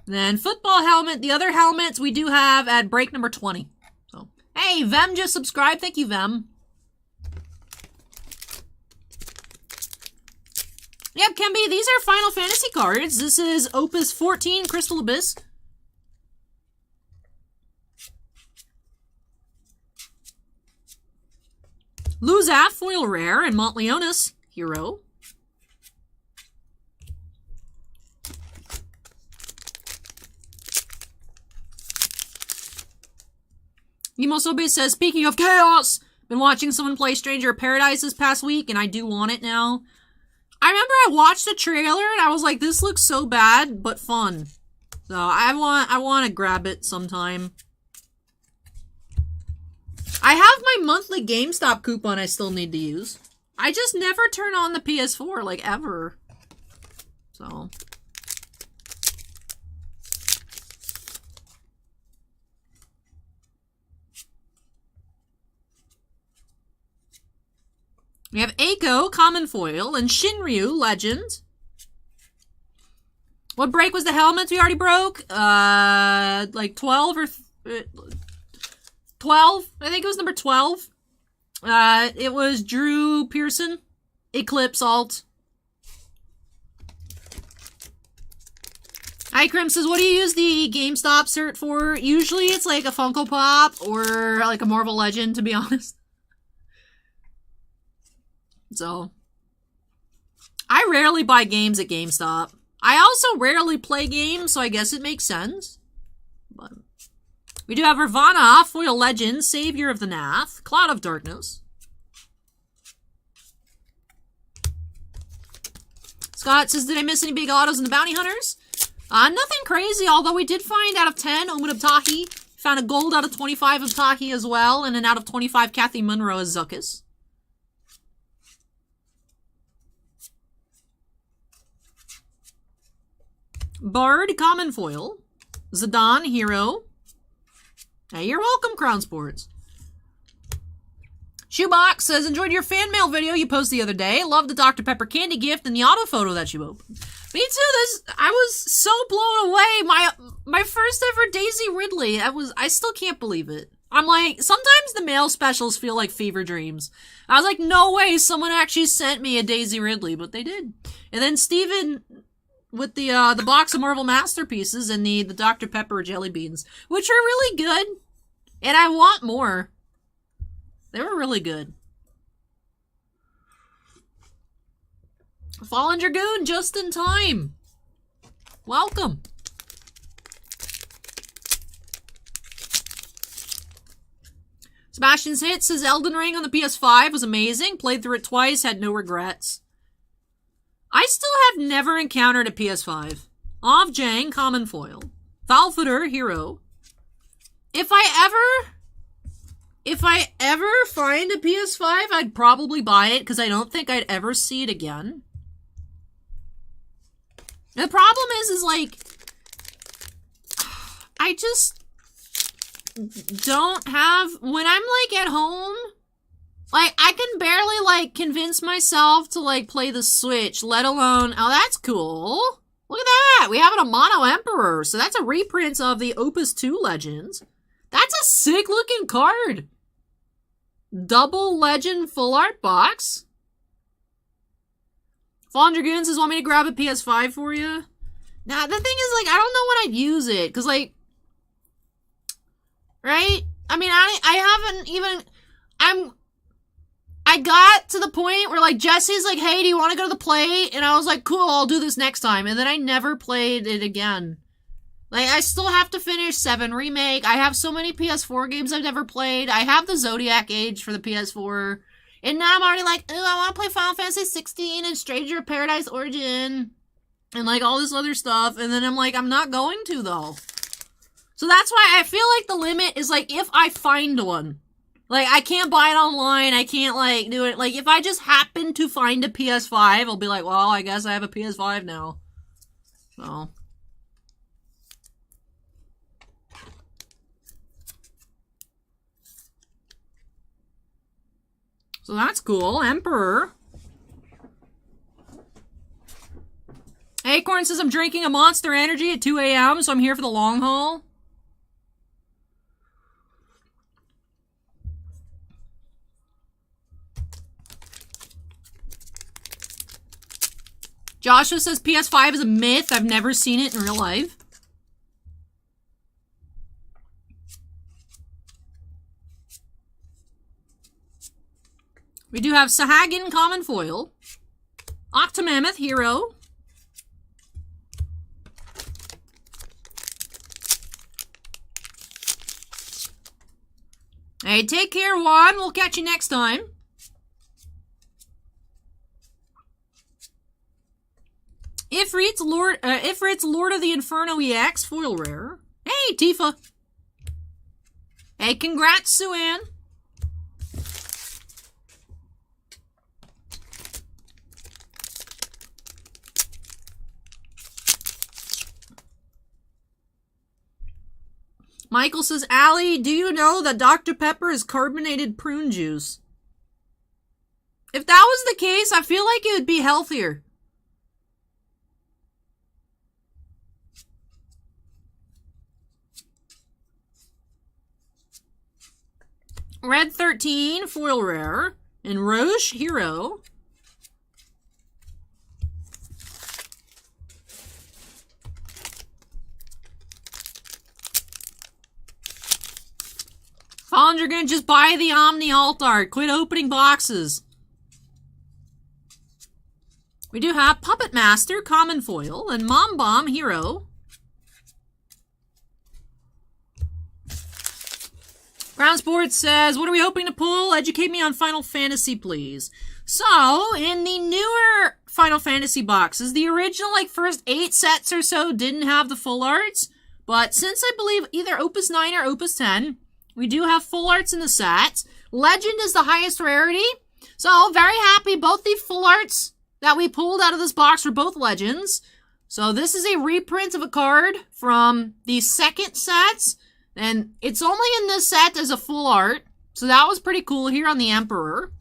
Then football helmet. The other helmets we do have at break number 20. So, hey, Vem just subscribed. Thank you, Vem. Yep, Kemby, these are Final Fantasy cards. This is Opus 14 Crystal Abyss. Luzaf, foil rare, and Montleonis, hero. Imosobe says, speaking of chaos, been watching someone play Stranger of Paradise this past week, and I do want it now. I remember I watched the trailer, and I was like, this looks so bad, but fun. So, I want to grab it sometime. I have my monthly GameStop coupon I still need to use. I just never turn on the PS4, like, ever. So. We have Eiko, Common Foil, and Shinryu, Legend. What break was the helmets we already broke? Like 12 or... 12? I think it was number 12. It was Drew Pearson. Eclipse Alt. Ikrim says, what do you use the GameStop cert for? Usually it's like a Funko Pop or like a Marvel Legend, to be honest. So, I rarely buy games at GameStop. I also rarely play games, so I guess it makes sense. But we do have Ravana, Foil Legend, Savior of the Nath, Cloud of Darkness. Scott says, did I miss any big autos in the Bounty Hunters? Nothing crazy, although we did find out of 10, Omid Abtahi. Found a gold out of 25 of Abtahi as well, and an out of 25 Kathy Munro as Zuckus. Bard, Common Foil. Zidane, Hero. Hey, you're welcome, Crown Sports. Shoebox says, enjoyed your fan mail video you posted the other day. Love the Dr. Pepper candy gift and the auto photo that you opened. Me too. I was so blown away. My first ever Daisy Ridley. I still can't believe it. I'm like, sometimes the mail specials feel like fever dreams. I was like, no way someone actually sent me a Daisy Ridley, but they did. And then Steven with the box of Marvel Masterpieces and the Dr. Pepper jelly beans, which are really good. And I want more. They were really good. Fallen Dragoon, just in time. Welcome. Sebastian's Hit says Elden Ring on the PS5 was amazing. Played through it twice, had no regrets. I still have never encountered a PS5. Ov Jang, Common Foil. Valfador, Hero. If I ever find a PS5, I'd probably buy it because I don't think I'd ever see it again. The problem is like, I just don't have, when I'm like at home, like I can barely like convince myself to like play the Switch, let alone, oh that's cool. Look at that, we have a Mono Emperor, so that's a reprint of the Opus 2 Legends. That's a sick looking card. Double Legend full art box. Fallen Dragoon says, want me to grab a PS5 for you? Nah, the thing is, like, I don't know when I'd use it. Because, like, right? I mean, I haven't even, I got to the point where, like, Jesse's like, hey, do you want to go to the play? And I was like, cool, I'll do this next time. And then I never played it again. Like, I still have to finish 7 Remake. I have so many PS4 games I've never played. I have the Zodiac Age for the PS4. And now I'm already like, oh, I want to play Final Fantasy 16 and Stranger of Paradise Origin. And, like, all this other stuff. And then I'm like, I'm not going to, though. So that's why I feel like the limit is, like, if I find one. Like, I can't buy it online. I can't, like, do it. Like, if I just happen to find a PS5, I'll be like, well, I guess I have a PS5 now. So that's cool. Emperor. Acorn says I'm drinking a Monster Energy at 2 a.m., so I'm here for the long haul. Joshua says PS5 is a myth. I've never seen it in real life. We do have Sahagin Common Foil, Octomammoth Hero, hey, take care, Juan. We'll catch you next time. Ifrit's Lord of the Inferno EX Foil Rare. Hey, Tifa. Hey, congrats, Suan. Michael says, Allie, do you know that Dr. Pepper is carbonated prune juice? If that was the case, I feel like it would be healthier. Red 13, Foil Rare, and Roche Hero. Fallon, you're gonna just buy the Omni Altar. Quit opening boxes. We do have Puppet Master, Common Foil, and Mom Bomb Hero. Ground Sports says, what are we hoping to pull? Educate me on Final Fantasy, please. So, in the newer Final Fantasy boxes, the original, like, first 8 sets or so didn't have the full arts. But since I believe either Opus 9 or Opus 10, we do have full arts in the sets. Legend is the highest rarity. So, very happy. Both the full arts that we pulled out of this box were both legends. So, this is a reprint of a card from the second sets. And it's only in this set as a full art. So that was pretty cool here on the Emperor.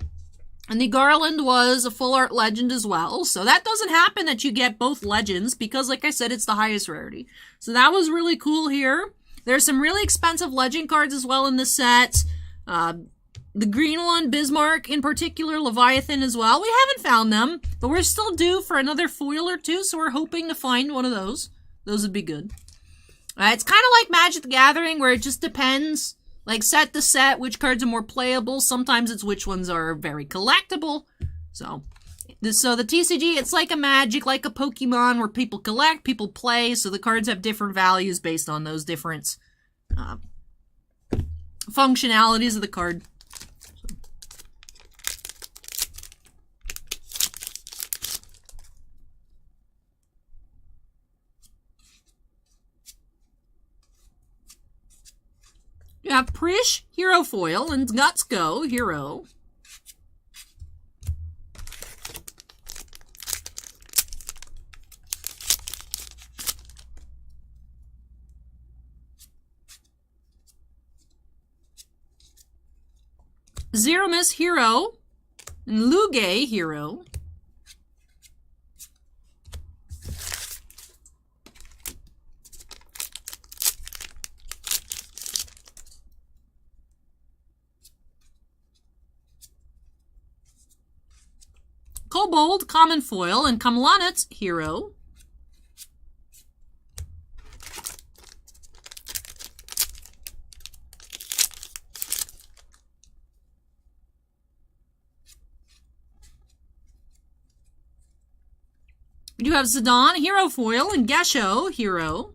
And the Garland was a full art legend as well. So that doesn't happen that you get both legends because, like I said, it's the highest rarity. So that was really cool here. There's some really expensive legend cards as well in this set. The green one, Bismarck in particular, Leviathan as well. We haven't found them, but we're still due for another foil or two. So we're hoping to find one of those. Those would be good. It's kind of like Magic the Gathering, where it just depends, like set to set, which cards are more playable. Sometimes it's which ones are very collectible. So the TCG, it's like a Magic, like a Pokemon, where people collect, people play, so the cards have different values based on those different functionalities of the card. You have Prish, Hero Foil, and Guts Go, Hero. Zeromus, Hero, and Luge, Hero. Kobold, Common Foil, and Kamlanet's Hero. We do have Zidane, Hero Foil, and Gesho, Hero.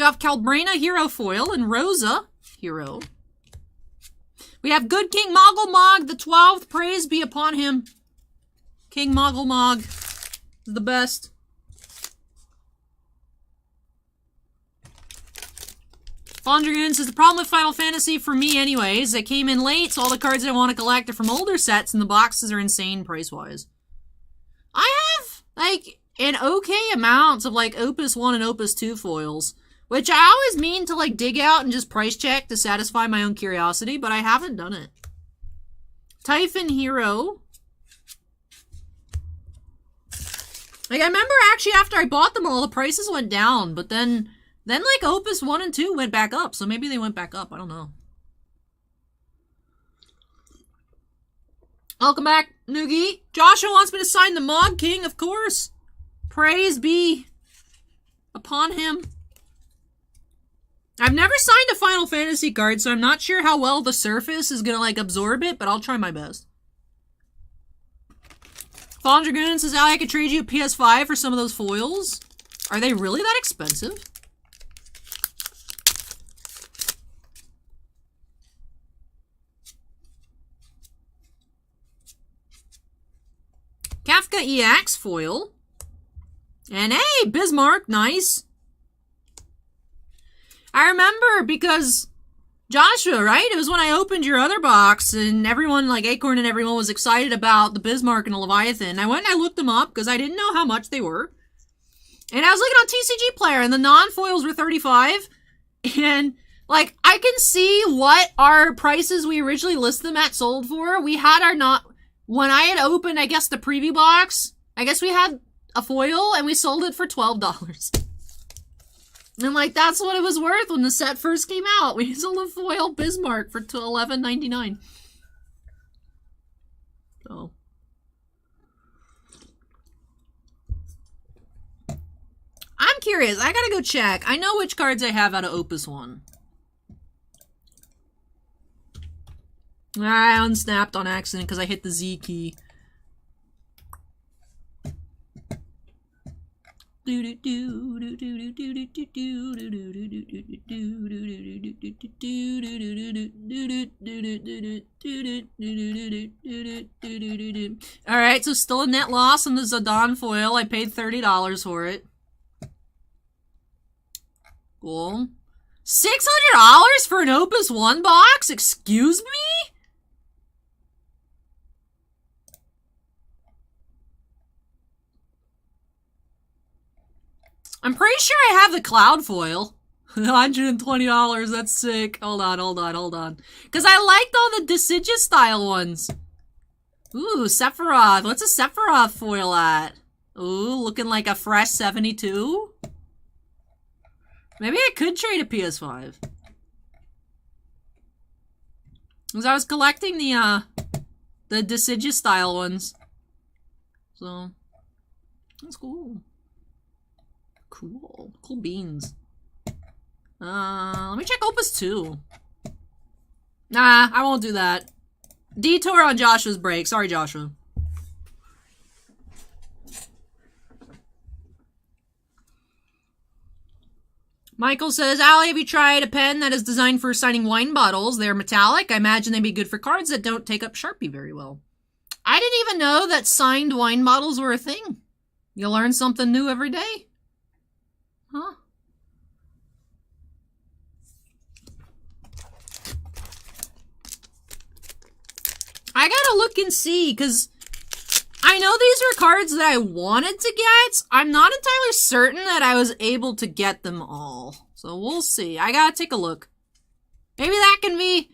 We have Calbrena Hero Foil and Rosa Hero. We have Good King Moggle the 12th. Praise be upon him. King Moggle is the best. Fondrigan says, the problem with Final Fantasy for me anyways, they came in late, so all the cards I want to collect are from older sets, and the boxes are insane price-wise. I have, like, an okay amount of, like, Opus 1 and Opus 2 foils, which I always mean to, like, dig out and just price check to satisfy my own curiosity, but I haven't done it. Typhon Hero. Like, I remember actually after I bought them all, the prices went down, but then like, Opus 1 and 2 went back up, so maybe they went back up. I don't know. Welcome back, Noogie. Joshua wants me to sign the Mog King, of course. Praise be upon him. I've never signed a Final Fantasy card, so I'm not sure how well the surface is gonna, like, absorb it, but I'll try my best. Fondrigan says, Ali, I could trade you a PS5 for some of those foils. Are they really that expensive? Kafka EX foil. And hey, Bismarck, nice. I remember because Joshua, right? It was when I opened your other box and everyone, like Acorn and everyone was excited about the Bismarck and the Leviathan. I went and I looked them up because I didn't know how much they were. And I was looking on TCG Player and the non-foils were 35. And like, I can see what our prices we originally listed them at sold for. We had our not... When I had opened, I guess, the preview box, I guess we had a foil, and we sold it for $12. And, like, that's what it was worth when the set first came out. We sold a foil Bismarck for $11.99. So. I'm curious. I gotta go check. I know which cards I have out of Opus 1. I unsnapped on accident because I hit the Z key. Alright, so still a net loss on the Zidane foil. I paid $30 for it. Cool. $600 for an Opus 1 box? Excuse me? I'm pretty sure I have the Cloud foil. $120, that's sick. Hold on. Because I liked all the Deciduous style ones. Ooh, Sephiroth. What's a Sephiroth foil at? Ooh, looking like a fresh 72? Maybe I could trade a PS5. Because I was collecting the Deciduous style ones. So, that's cool. Cool beans. Let me check Opus 2. Nah, I won't do that. Detour on Joshua's break. Sorry, Joshua. Michael says, Ali, have you tried a pen that is designed for signing wine bottles? They're metallic. I imagine they'd be good for cards that don't take up Sharpie very well. I didn't even know that signed wine bottles were a thing. You learn something new every day. Huh? I gotta look and see, because I know these are cards that I wanted to get. I'm not entirely certain that I was able to get them all. So we'll see. I gotta take a look. Maybe that can be...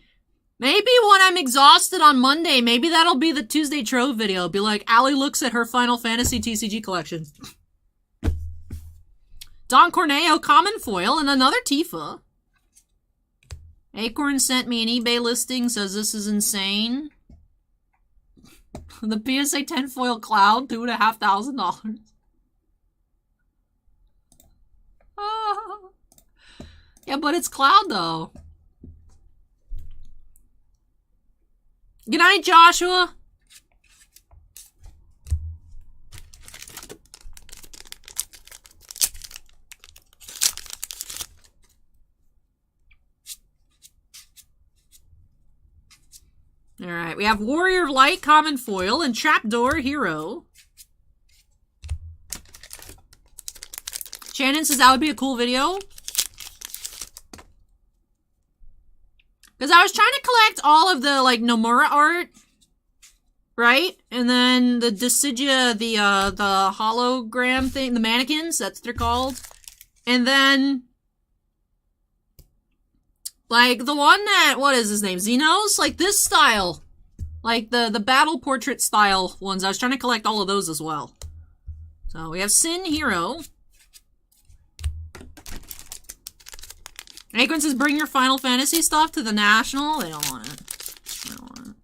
Maybe when I'm exhausted on Monday, maybe that'll be the Tuesday Trove video. Be like, Ali looks at her Final Fantasy TCG collection. Don Corneo, common foil, and another Tifa. Acorn sent me an eBay listing, says this is insane. The PSA 10 foil Cloud, $2,500. Oh. Yeah, but it's Cloud, though. Good night, Joshua. Alright, we have Warrior of Light, common foil, and Trapdoor Hero. Shannon says that would be a cool video. Because I was trying to collect all of the, like, Nomura art. Right? And then the Decidia, the hologram thing, the mannequins, that's what they're called. And then, like, the one that, what is his name? Xenos? Like, this style. Like, the battle portrait style ones. I was trying to collect all of those as well. So, we have Sin Hero. Acorn says, bring your Final Fantasy stuff to the National. They don't want it. They don't want it.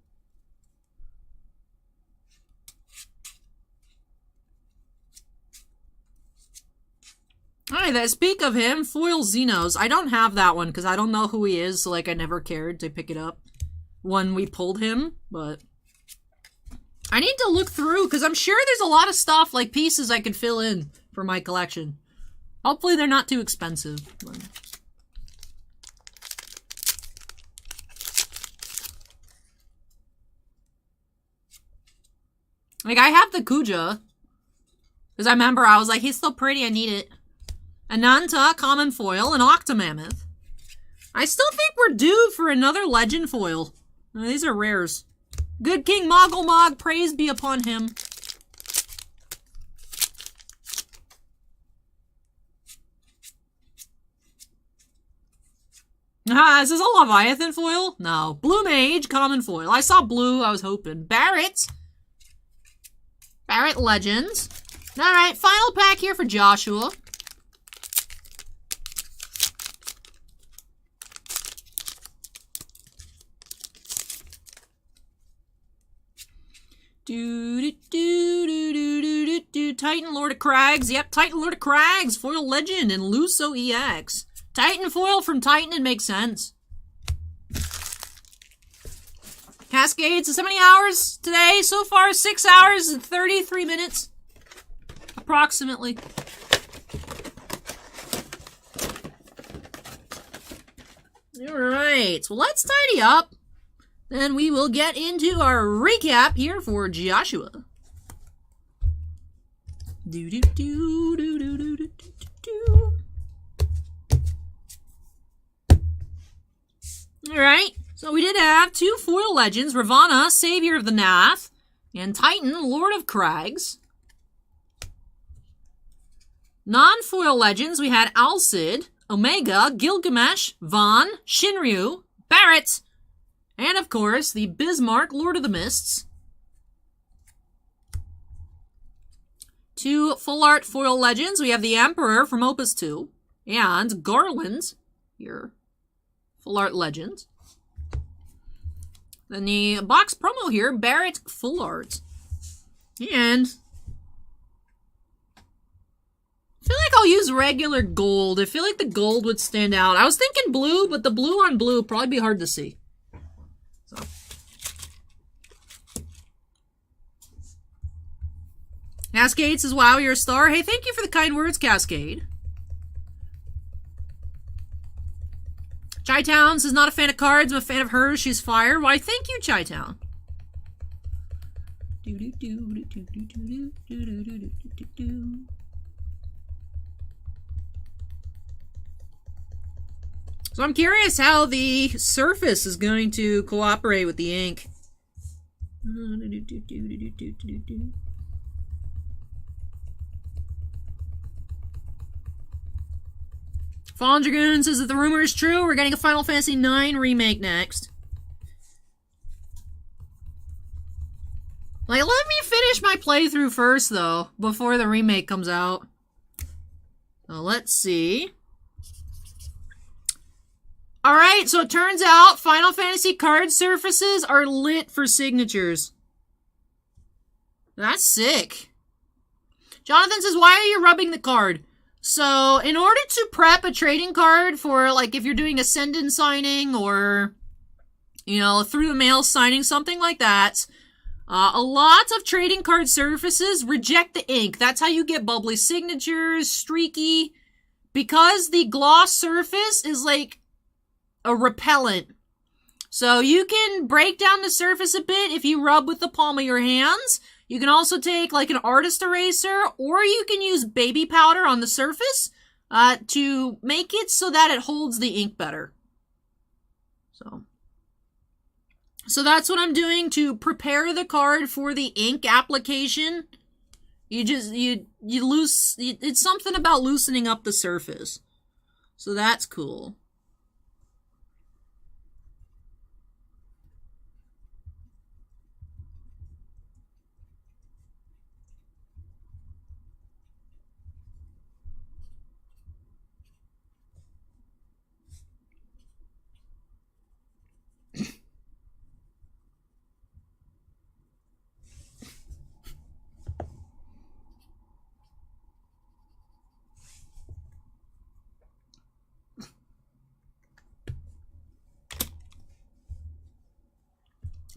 Alright, speak of him, Foil Xenos. I don't have that one because I don't know who he is, so like I never cared to pick it up when we pulled him, but I need to look through because I'm sure there's a lot of stuff, like pieces I could fill in for my collection. Hopefully they're not too expensive. But... like, I have the Kuja because I remember I was like, he's so pretty, I need it. Ananta, common foil, and Octomammoth. I still think we're due for another legend foil. These are rares. Good King Moggle praise be upon him. Is this a Leviathan foil? No. Blue Mage, common foil. I saw blue, I was hoping. Barrett. Barrett Legends. Alright, final pack here for Joshua. Titan Lord of Crags. Yep, Titan Lord of Crags. Foil Legend and Luso EX. Titan foil from Titan, it makes sense. Cascades, so how many hours today? So far, 6 hours and 33 minutes. Approximately. Alright, well let's tidy up. Then we will get into our recap here for Joshua. Alright, so we did have two foil legends, Ravana, Savior of the Nath, and Titan, Lord of Crags. Non-foil legends, we had Alcid, Omega, Gilgamesh, Vaughn, Shinryu, Barrett, and of course, the Bismarck, Lord of the Mists. Two full art foil legends. We have the Emperor from Opus 2 and Garland here. Full art legends. Then the box promo here, Barrett full art. And I feel like I'll use regular gold. I feel like the gold would stand out. I was thinking blue, but the blue on blue would probably be hard to see. So. Cascade says, wow, you're a star. Hey, thank you for the kind words, Cascade. Chi-Town says, not a fan of cards, I'm a fan of hers. She's fire. Why, thank you, Chi-Town. So I'm curious how the surface is going to cooperate with the ink. Fallen Dragoon says that the rumor is true. We're getting a Final Fantasy IX remake next. Like, let me finish my playthrough first, though, before the remake comes out. So, let's see. Alright, so it turns out Final Fantasy card surfaces are lit for signatures. That's sick. Jonathon says, why are you rubbing the card? So, in order to prep a trading card for, like, if you're doing a send-in signing or, you know, through the mail signing, something like that, a lot of trading card surfaces reject the ink. That's how you get bubbly signatures, streaky, because the gloss surface is, like, a repellent. So you can break down the surface a bit if you rub with the palm of your hands. You can also take like an artist eraser, or you can use baby powder on the surface to make it so that it holds the ink better. So that's what I'm doing to prepare the card for the ink application. It's something about loosening up the surface. So that's cool.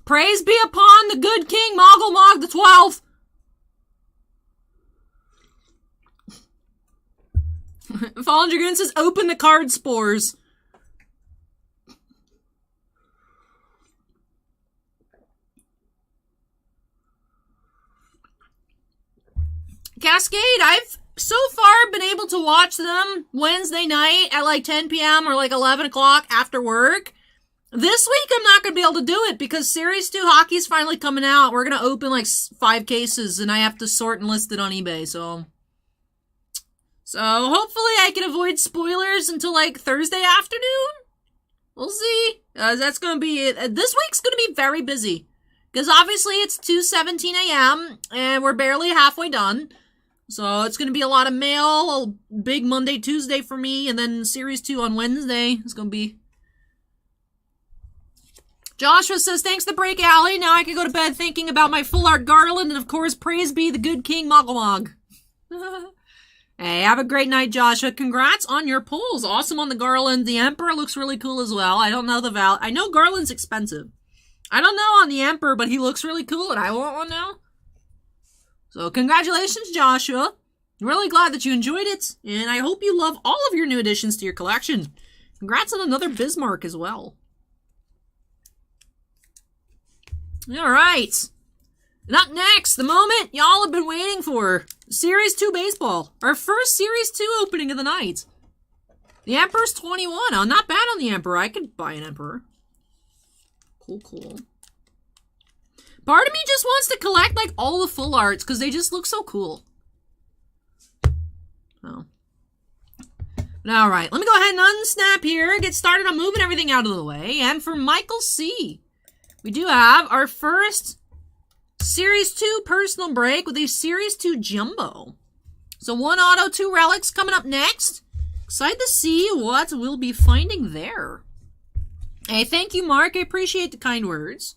Praise be upon the good King Moggle the 12th. Fallen Dragoon says, open the card spores. Cascade, I've so far been able to watch them Wednesday night at like 10 p.m. or like 11 o'clock after work. This week, I'm not going to be able to do it because Series 2 hockey's finally coming out. We're going to open like 5 cases and I have to sort and list it on eBay, so hopefully I can avoid spoilers until like Thursday afternoon. We'll see. That's going to be it. This week's going to be very busy because obviously it's 2:17 a.m. and we're barely halfway done. So it's going to be a lot of mail, a big Monday, Tuesday for me, and then Series 2 on Wednesday. It's going to be... Joshua says, thanks to the break, Allie. Now I can go to bed thinking about my full art garland, and of course, praise be the good King Mogglewog. Hey, have a great night, Joshua. Congrats on your pulls. Awesome on the garland. The Emperor looks really cool as well. I don't know the I know garland's expensive. I don't know on the Emperor, but he looks really cool, and I want one now. So congratulations, Joshua. I'm really glad that you enjoyed it, and I hope you love all of your new additions to your collection. Congrats on another Bismarck as well. All right. And up next, the moment y'all have been waiting for. Series 2 baseball. Our first Series 2 opening of the night. The Emperor's 21. Oh, not bad on the Emperor. I could buy an Emperor. Cool, cool. Part of me just wants to collect, like, all the full arts, because they just look so cool. Oh. All right. Let me go ahead and unsnap here. Get started on moving everything out of the way. And for Michael C., we do have our first Series 2 personal break with a Series 2 Jumbo. So 1 auto, 2 relics coming up next. Excited to see what we'll be finding there. Hey, thank you, Mark. I appreciate the kind words.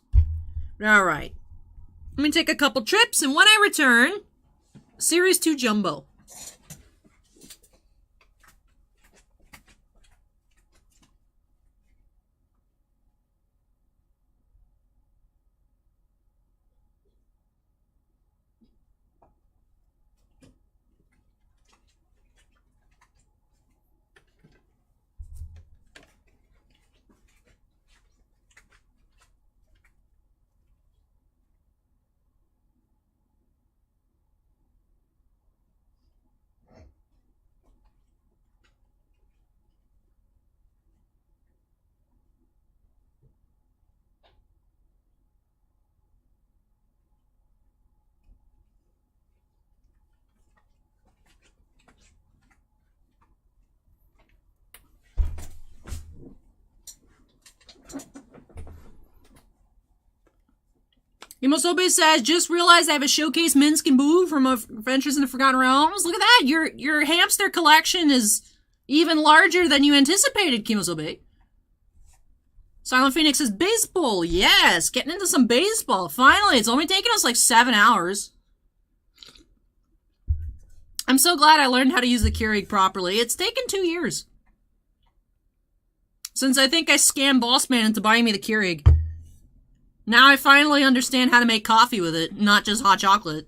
All right. Let me take a couple trips, and when I return, Series 2 Jumbo. Imosobe says, just realized I have a Showcase Minsk and Boo from Adventures in the Forgotten Realms. Look at that. Your hamster collection is even larger than you anticipated, Kimosobe. Silent Phoenix says, baseball. Yes, getting into some baseball. Finally, it's only taken us like 7 hours. I'm so glad I learned how to use the Keurig properly. It's taken 2 years. Since I think I scammed Bossman into buying me the Keurig. Now I finally understand how to make coffee with it, not just hot chocolate.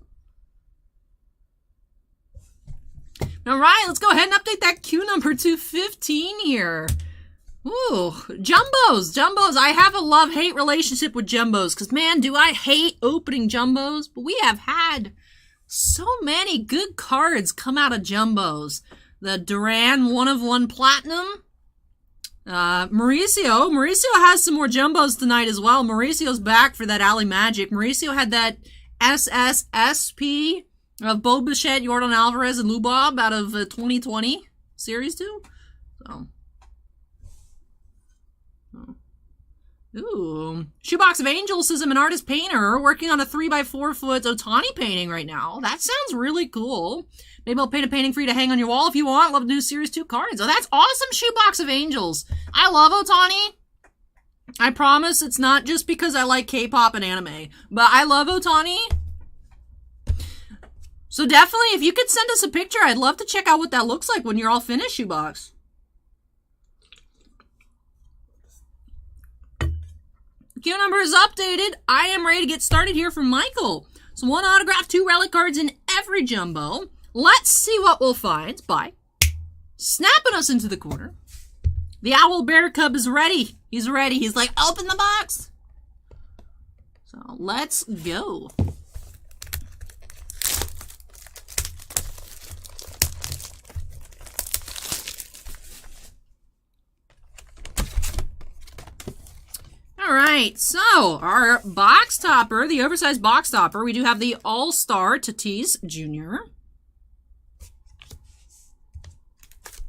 Alright, let's go ahead and update that queue number to 15 here. Ooh, jumbos, jumbos. I have a love-hate relationship with jumbos because, man, do I hate opening jumbos. But we have had so many good cards come out of jumbos. The Duran 1/1 Platinum. Mauricio has some more jumbos tonight as well. Mauricio's back for that Ali Magic. Mauricio had that SSSP of Bo Bichette, Jordan Alvarez, and Lubob out of 2020 Series 2. So... Ooh. Shoebox of Angels says I'm an artist painter working on a 3x4 foot Otani painting right now. That sounds really cool. Maybe I'll paint a painting for you to hang on your wall if you want. Love to do Series 2 cards. Oh, that's awesome, Shoebox of Angels. I love Otani. I promise it's not just because I like K-pop and anime, but I love Otani. So definitely, if you could send us a picture, I'd love to check out what that looks like when you're all finished, Shoebox. Queue number is updated. I am ready to get started here from Michael. So 1 autograph, 2 relic cards in every jumbo. Let's see what we'll find by snapping us into the corner. The Owl Bear Cub is ready. He's ready. He's like, open the box. So let's go. Alright, so our box topper, the oversized box topper, we do have the All-Star Tatis Jr.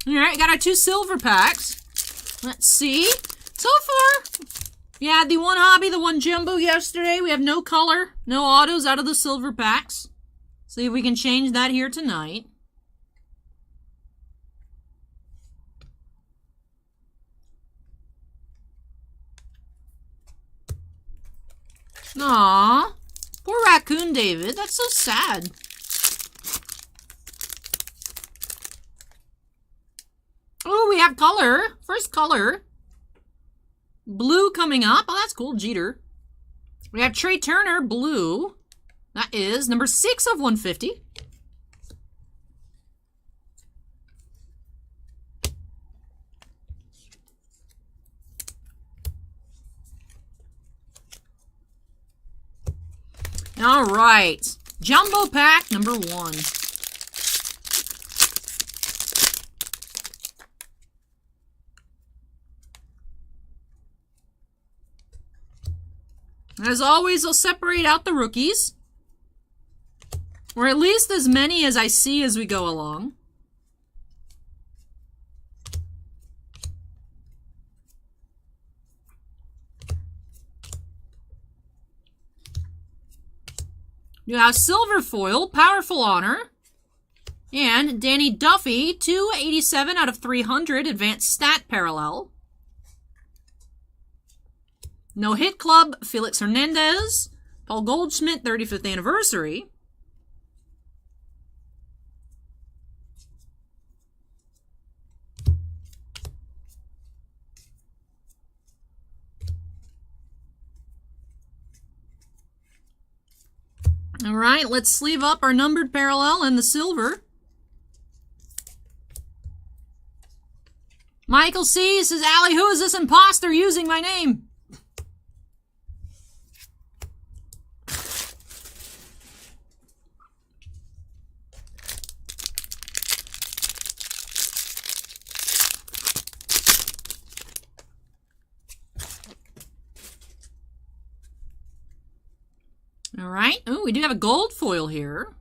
Alright, got our 2 silver packs. Let's see. So far, we had the 1 hobby, the 1 jumbo yesterday. We have no color, no autos out of the silver packs. See if we can change that here tonight. Aww, poor Raccoon David. That's so sad. Oh, we have color. First color. Blue coming up. Oh, that's cool. Jeter. We have Trey Turner, blue. That is number 6 of 150. All right, jumbo pack number 1. As always, I'll separate out the rookies, or at least as many as I see as we go along. You have Silver Foil, Powerful Honor, and Danny Duffy, 287 out of 300, Advanced Stat Parallel. No Hit Club, Felix Hernandez, Paul Goldschmidt, 35th Anniversary. All right, let's sleeve up our numbered parallel and the silver. Michael C. says, Allie, who is this imposter using my name? All right. Oh, we do have a gold foil here.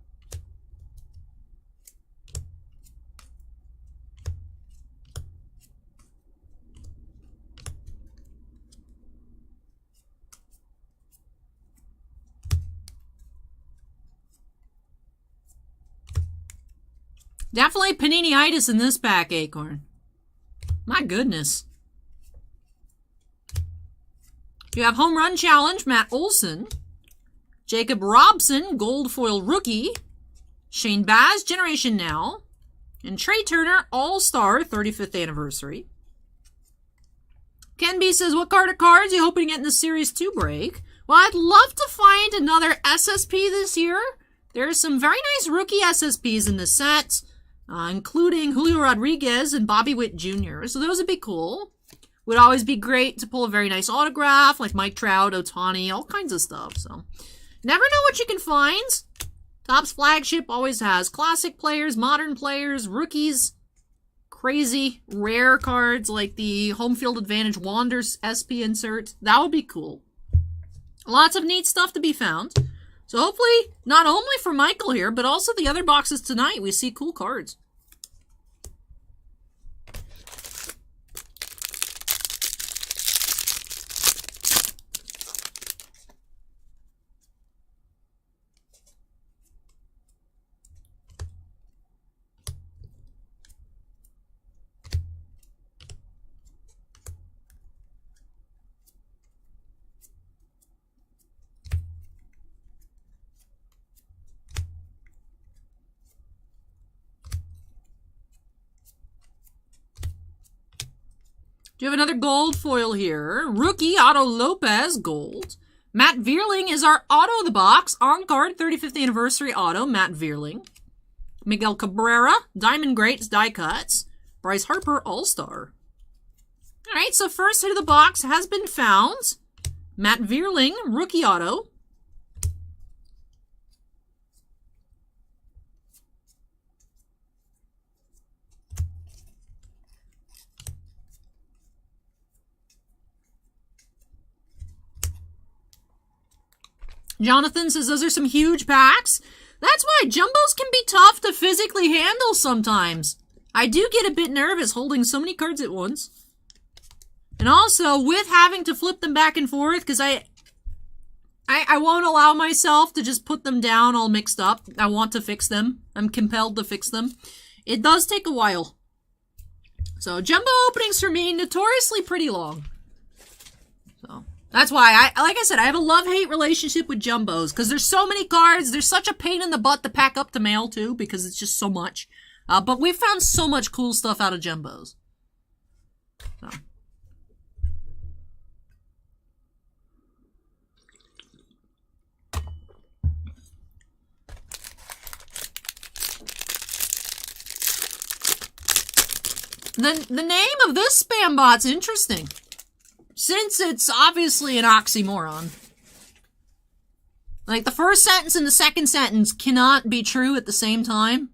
Definitely Panini-itis in this pack, Acorn. My goodness. You have Home Run Challenge, Matt Olson. Jacob Robson, Gold Foil Rookie. Shane Baz, Generation Now. And Trey Turner, All-Star, 35th Anniversary. Ken B says, what card of cards are you hoping to get in the Series 2 break? Well, I'd love to find another SSP this year. There's some very nice rookie SSPs in the set, including Julio Rodriguez and Bobby Witt Jr., so those would be cool. Would always be great to pull a very nice autograph, like Mike Trout, Ohtani, all kinds of stuff. So, never know what you can find. Topps flagship always has classic players, modern players, rookies, crazy, rare cards like the Home Field Advantage Wanderers SP insert. That would be cool. Lots of neat stuff to be found. So hopefully, not only for Michael here, but also the other boxes tonight, we see cool cards. Do you have another gold foil here? Rookie Otto Lopez gold. Matt Vierling is our auto of the box. On card, 35th anniversary auto, Matt Vierling. Miguel Cabrera, Diamond Greats die cuts. Bryce Harper, All-Star. Alright, so first hit of the box has been found. Matt Vierling, rookie auto. Jonathon says those are some huge packs. That's why jumbos can be tough to physically handle sometimes. I do get a bit nervous holding so many cards at once. And also, with having to flip them back and forth, because I won't allow myself to just put them down all mixed up. I want to fix them. I'm compelled to fix them. It does take a while. So, jumbo openings for me, notoriously pretty long. So... that's why, like I said, I have a love-hate relationship with jumbos, because there's so many cards, there's such a pain in the butt to pack up to mail, too, because it's just so much. But we've found so much cool stuff out of jumbos. So. The name of this spam bot's interesting. Since it's obviously an oxymoron. Like, the first sentence and the second sentence cannot be true at the same time.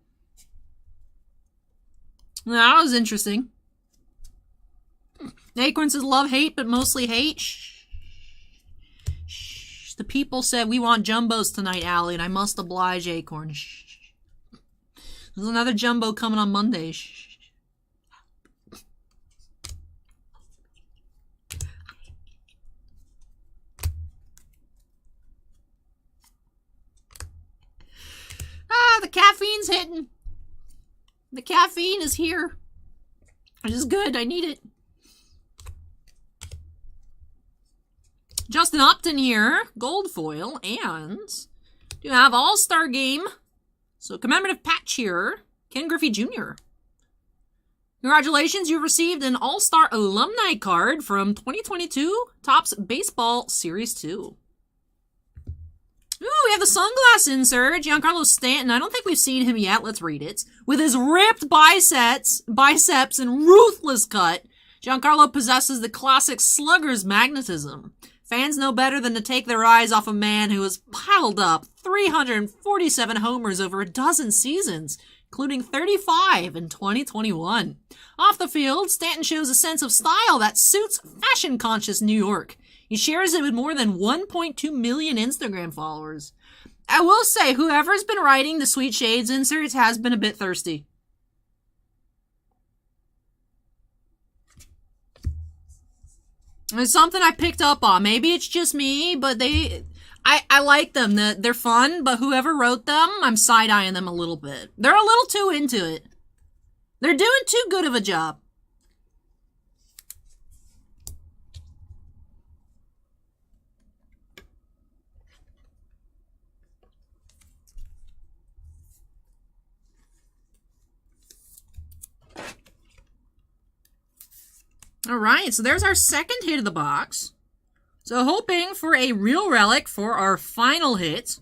That was interesting. Acorn says love-hate, but mostly hate. Shh. Shh. The people said we want jumbos tonight, Allie, and I must oblige Acorn. Shh. There's another jumbo coming on Monday. Shh. The caffeine's hitting. The caffeine is here. Which is good. I need it. Justin Upton here. Gold foil. And you have All-Star Game. So commemorative patch here. Ken Griffey Jr. Congratulations. You've received an All-Star Alumni card from 2022 Topps Baseball Series 2. Ooh, we have the sunglass insert. Giancarlo Stanton. I don't think we've seen him yet. Let's read it. With his ripped biceps and ruthless cut, Giancarlo possesses the classic slugger's magnetism. Fans know better than to take their eyes off a man who has piled up 347 homers over a dozen seasons, including 35 in 2021. Off the field, Stanton shows a sense of style that suits fashion-conscious New York. He shares it with more than 1.2 million Instagram followers. I will say, whoever's been writing the Sweet Shades inserts has been a bit thirsty. It's something I picked up on. Maybe it's just me, but I like them. They're fun, but whoever wrote them, I'm side-eyeing them a little bit. They're a little too into it. They're doing too good of a job. Alright, so there's our second hit of the box. So hoping for a real relic for our final hit.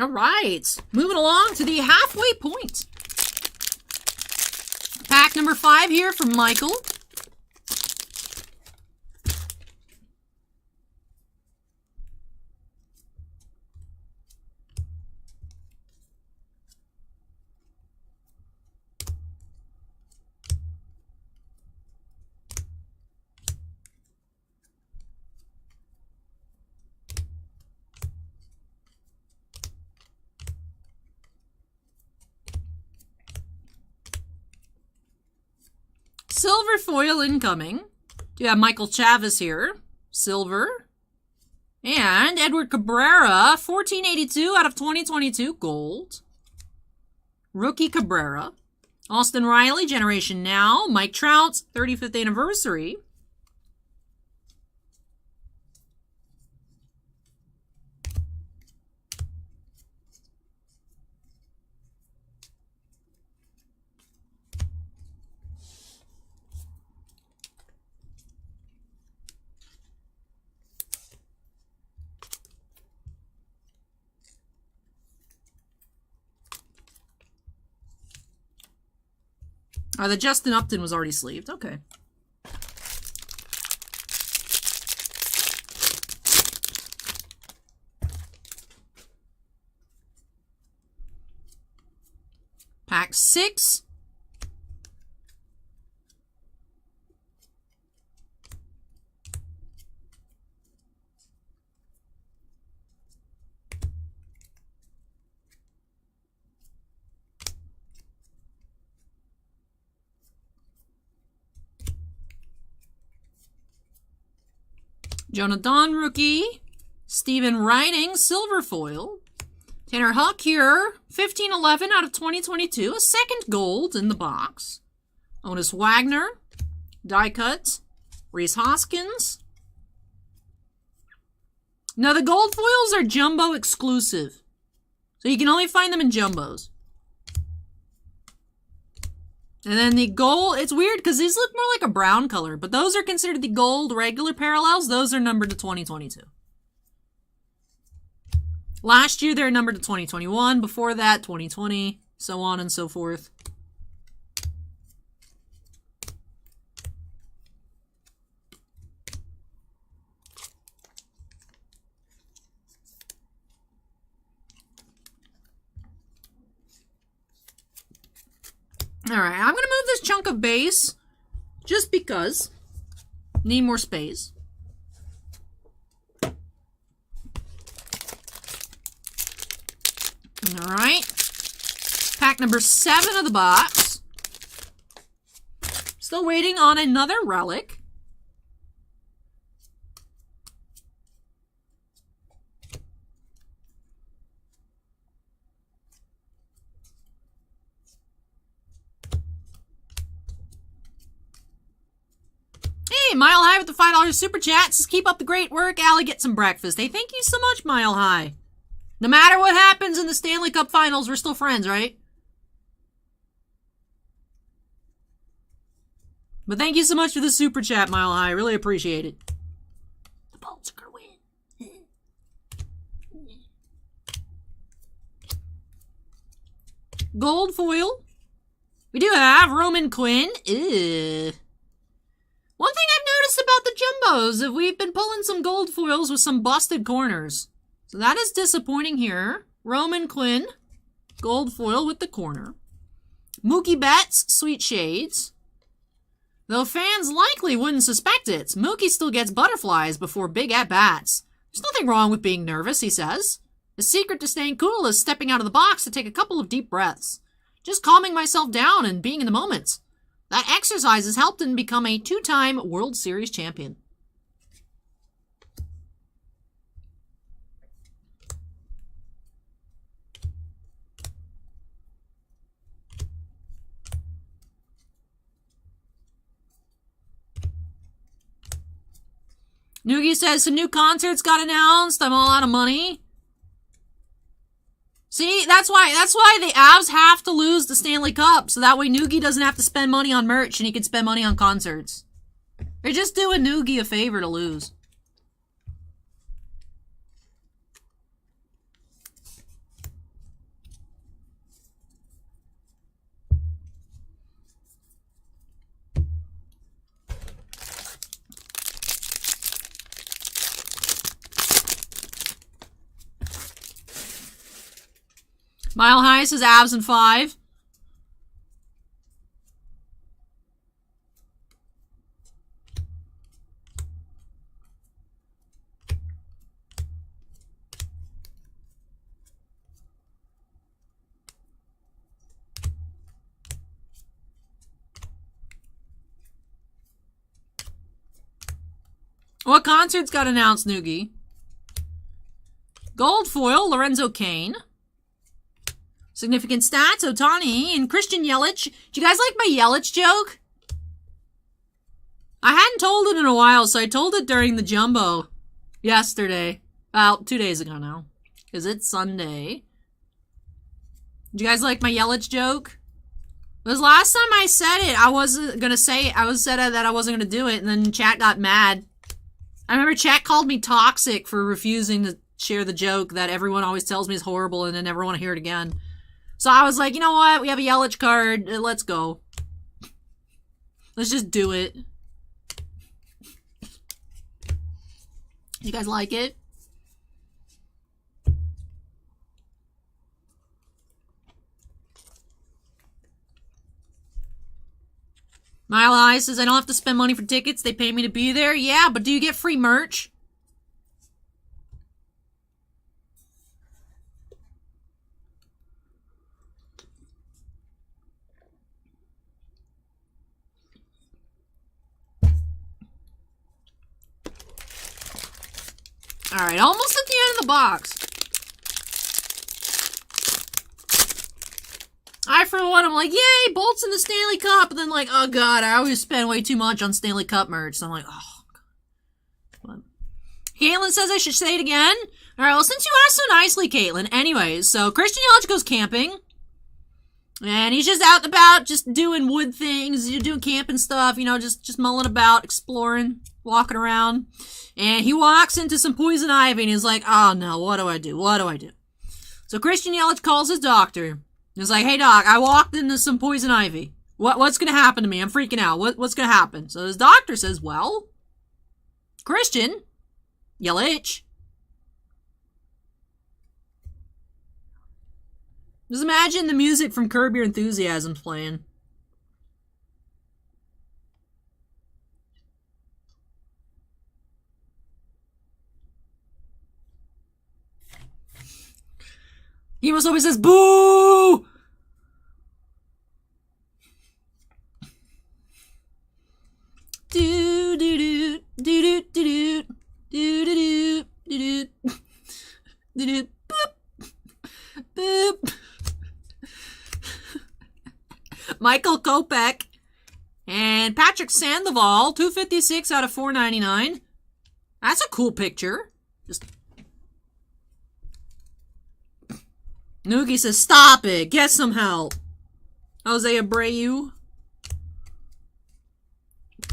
All right. Moving along to the halfway point. Pack number 5 here from Michael. Silver foil incoming. You have Michael Chavez here. Silver. And Edward Cabrera, 1482 out of 2022, gold. Rookie Cabrera. Austin Riley, Generation Now. Mike Trout's 35th anniversary. The Justin Upton was already sleeved. Okay. Pack 6. Jonathon, rookie. Stephen Writing, silver foil. Tanner Huck here, 1511 out of 2022. A second gold in the box. Otis Wagner, die cut. Reese Hoskins. Now the gold foils are jumbo exclusive. So you can only find them in jumbos. And then the gold, it's weird because these look more like a brown color, but those are considered the gold regular parallels. Those are numbered to 2022. Last year, they're numbered to 2021. Before that, 2020, so on and so forth. Alright, I'm going to move this chunk of base just because. Need more space. Alright. Pack number 7 of the box. Still waiting on another relic. Mile High with the $5 super chat says, keep up the great work. Allie, get some breakfast. Hey, thank you so much, Mile High. No matter what happens in the Stanley Cup Finals, we're still friends, right? But thank you so much for the super chat, Mile High. Really appreciate it. The Bolts are going to win. Gold foil. We do have Roman Quinn. Ew. One thing I've noticed about the jumbos is we've been pulling some gold foils with some busted corners. So that is disappointing here. Roman Quinn, gold foil with the corner. Mookie Betts, Sweet Shades. Though fans likely wouldn't suspect it, Mookie still gets butterflies before big at-bats. There's nothing wrong with being nervous, he says. The secret to staying cool is stepping out of the box to take a couple of deep breaths. Just calming myself down and being in the moment. That exercise has helped him become a 2-time World Series champion. Noogie says some new concerts got announced. I'm all out of money. See, that's why the Avs have to lose the Stanley Cup, so that way Noogie doesn't have to spend money on merch and he can spend money on concerts. They're just doing Noogie a favor to lose. Mile High says abs in 5. What concerts got announced, Noogie? Gold foil, Lorenzo Kane. Significant stats, Otani and Christian Yelich. Do you guys like my Yelich joke? I hadn't told it in a while, so I told it during the Jumbo yesterday. Well, 2 days ago now. Because it's Sunday. Do you guys like my Yelich joke? Because last time I said it, I wasn't going to say it. I said that I wasn't going to do it, and then chat got mad. I remember chat called me toxic for refusing to share the joke that everyone always tells me is horrible and I never want to hear it again. So I was like, you know what? We have a Yelich card. Let's go. Let's just do it. You guys like it? Mile High says, I don't have to spend money for tickets. They pay me to be there. Yeah, but do you get free merch? Alright, almost at the end of the box. For one, I'm like, yay, Bolts in the Stanley Cup. And then like, oh god, I always spend way too much on Stanley Cup merch. So I'm like, oh god. Caitlin says I should say it again. Alright, well, since you asked so nicely, Caitlin. Anyways, so Christian Yelich goes camping. And he's just out and about, just doing wood things, doing camping stuff, you know, just mulling about, exploring, walking around. And he walks into some poison ivy and he's like, oh no, what do I do? What do I do? So Christian Yelich calls his doctor. He's like, hey doc, I walked into some poison ivy. What's gonna happen to me? I'm freaking out. What's gonna happen? So his doctor says, well, Christian Yelich. Just imagine the music from Curb Your Enthusiasm playing. He almost always says, boo! Do do do do do do do do do do do boop boop. Michael Kopech and Patrick Sandoval, 256 out of 499. That's a cool picture. Just Noogie says, stop it. Get some help. Jose Abreu.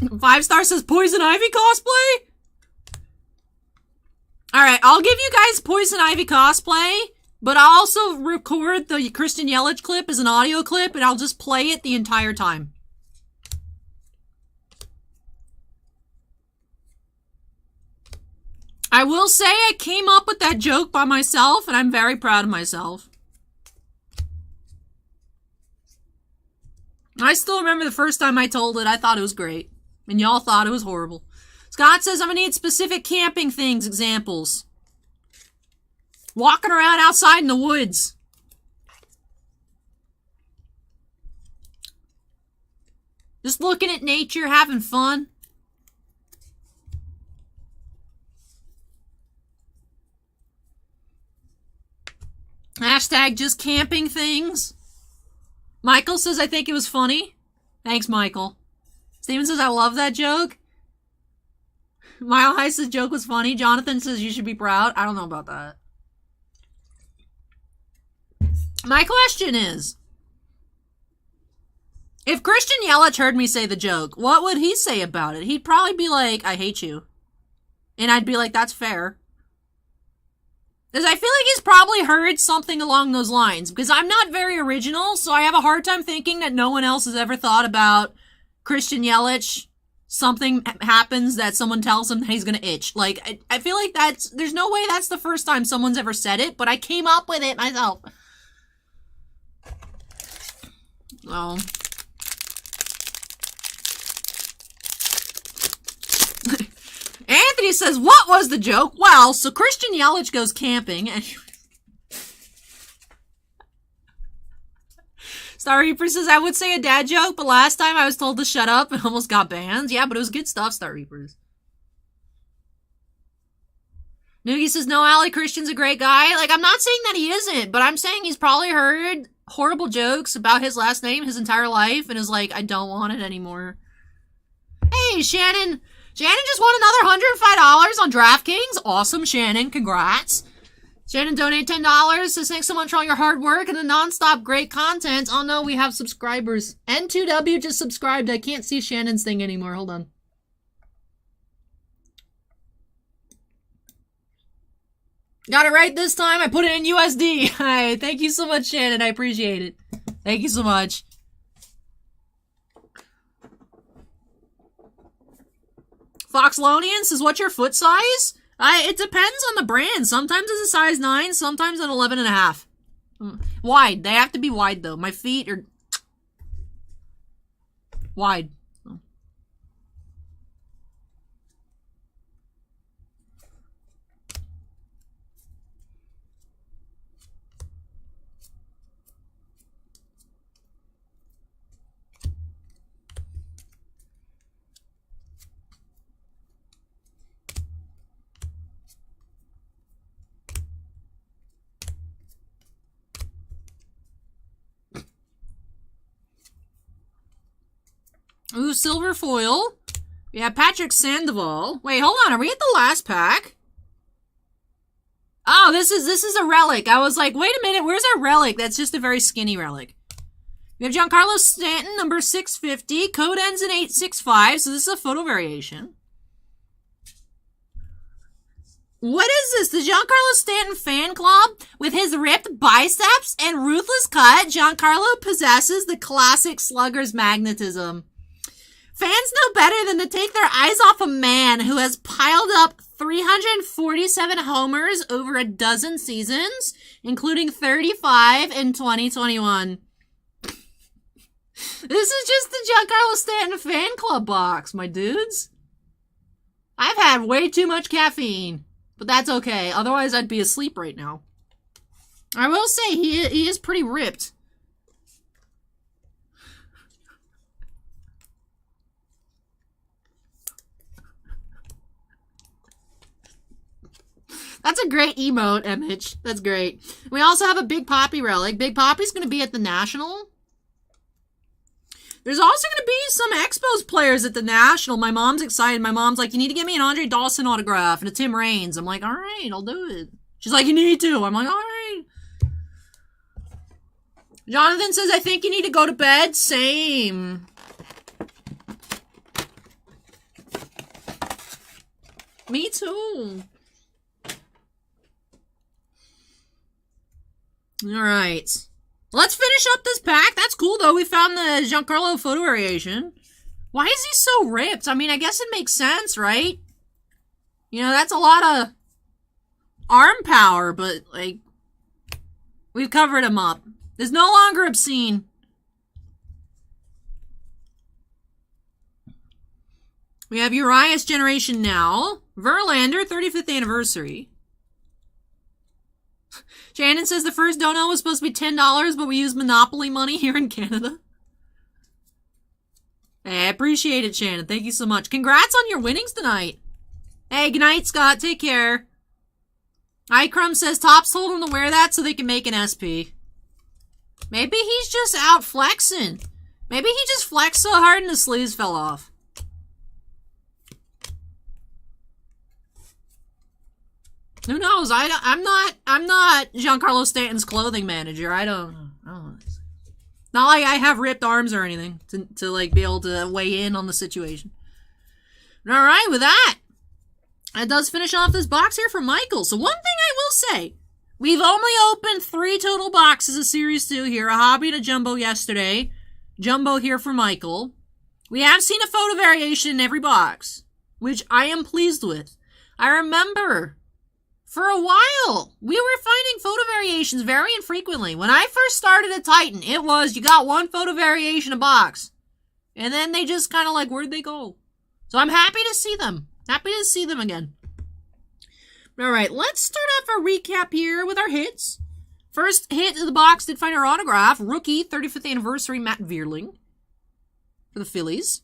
5-star says, Poison Ivy cosplay? Alright, I'll give you guys Poison Ivy cosplay, but I'll also record the Christian Yelich clip as an audio clip, and I'll just play it the entire time. I will say I came up with that joke by myself, and I'm very proud of myself. I still remember the first time I told it, I thought it was great. And y'all thought it was horrible. Scott says, I'm gonna need specific camping things, examples. Walking around outside in the woods. Just looking at nature, having fun. Hashtag just camping things. Michael says, I think it was funny. Thanks, Michael. Steven says, I love that joke. Mile High says, joke was funny. Jonathon says, you should be proud. I don't know about that. My question is, if Christian Yelich heard me say the joke, what would he say about it? He'd probably be like, I hate you. And I'd be like, that's fair. Because I feel like he's probably heard something along those lines. Because I'm not very original, so I have a hard time thinking that no one else has ever thought about Christian Yelich. Something happens that someone tells him that he's gonna itch. Like, I feel like there's no way that's the first time someone's ever said it, but I came up with it myself. So. Anthony says, what was the joke? Well, so Christian Yelich goes camping and Star Reaper says, I would say a dad joke, but last time I was told to shut up and almost got banned. Yeah, but it was good stuff, Star Reapers. Noogie says, no, Ali Christian's a great guy. Like, I'm not saying that he isn't, but I'm saying he's probably heard horrible jokes about his last name his entire life and is like, I don't want it anymore. Hey, Shannon. Shannon just won another $105 on DraftKings. Awesome, Shannon. Congrats. Shannon donated $10. Says, thanks so much for all your hard work and the non-stop great content. Oh no, we have subscribers. N2W just subscribed. I can't see Shannon's thing anymore. Hold on. Got it right this time. I put it in USD. Hi, thank you so much, Shannon. I appreciate it. Thank you so much. Foxlonian says, what's your foot size? It depends on the brand. Sometimes it's a size 9, sometimes an 11.5. Wide. They have to be wide, though. My feet are wide. Ooh, silver foil. We have Patrick Sandoval. Wait, hold on. Are we at the last pack? Oh, this is a relic. I was like, wait a minute. Where's our relic? That's just a very skinny relic. We have Giancarlo Stanton, number 650. Code ends in 865, so this is a photo variation. What is this? The Giancarlo Stanton fan club? With his ripped biceps and ruthless cut, Giancarlo possesses the classic slugger's magnetism. Fans know better than to take their eyes off a man who has piled up 347 homers over a dozen seasons, including 35 in 2021. This is just the Giancarlo Stanton fan club box, my dudes. I've had way too much caffeine, but that's okay. Otherwise, I'd be asleep right now. I will say, he is pretty ripped. That's a great emote, MH. That's great. We also have a Big Poppy relic. Big Poppy's going to be at the National. There's also going to be some Expos players at the National. My mom's excited. My mom's like, you need to get me an Andre Dawson autograph and a Tim Raines. I'm like, all right, I'll do it. She's like, you need to. I'm like, all right. Jonathon says, I think you need to go to bed. Same. Me too. Alright. Let's finish up this pack. That's cool, though. We found the Giancarlo photo variation. Why is he so ripped? I mean, I guess it makes sense, right? You know, that's a lot of arm power, but, like, we've covered him up. It's no longer obscene. We have Urias Generation Now. Verlander, 35th anniversary. Shannon says the first donut was supposed to be $10, but we used Monopoly money here in Canada. Hey, I appreciate it, Shannon. Thank you so much. Congrats on your winnings tonight. Hey, good night, Scott. Take care. iCrum says Topps told him to wear that so they can make an SP. Maybe he's just out flexing. Maybe he just flexed so hard and the sleeves fell off. Who knows? I'm not Giancarlo Stanton's clothing manager. I don't know. Not like I have ripped arms or anything to like be able to weigh in on the situation. All right, with that does finish off this box here for Michael. So one thing I will say, we've only opened 3 total boxes of Series 2 here. A hobby and a jumbo yesterday. Jumbo here for Michael. We have seen a photo variation in every box, which I am pleased with. I remember for a while we were finding photo variations variations very infrequently. When I first started at Titan, it was you got one photo variation a box. And then they just kind of like, where'd they go? So I'm happy to see them. Happy to see them again. All right, let's start off our recap here with our hits. First hit of the box did find our autograph. Rookie, 35th anniversary, Matt Vierling for the Phillies.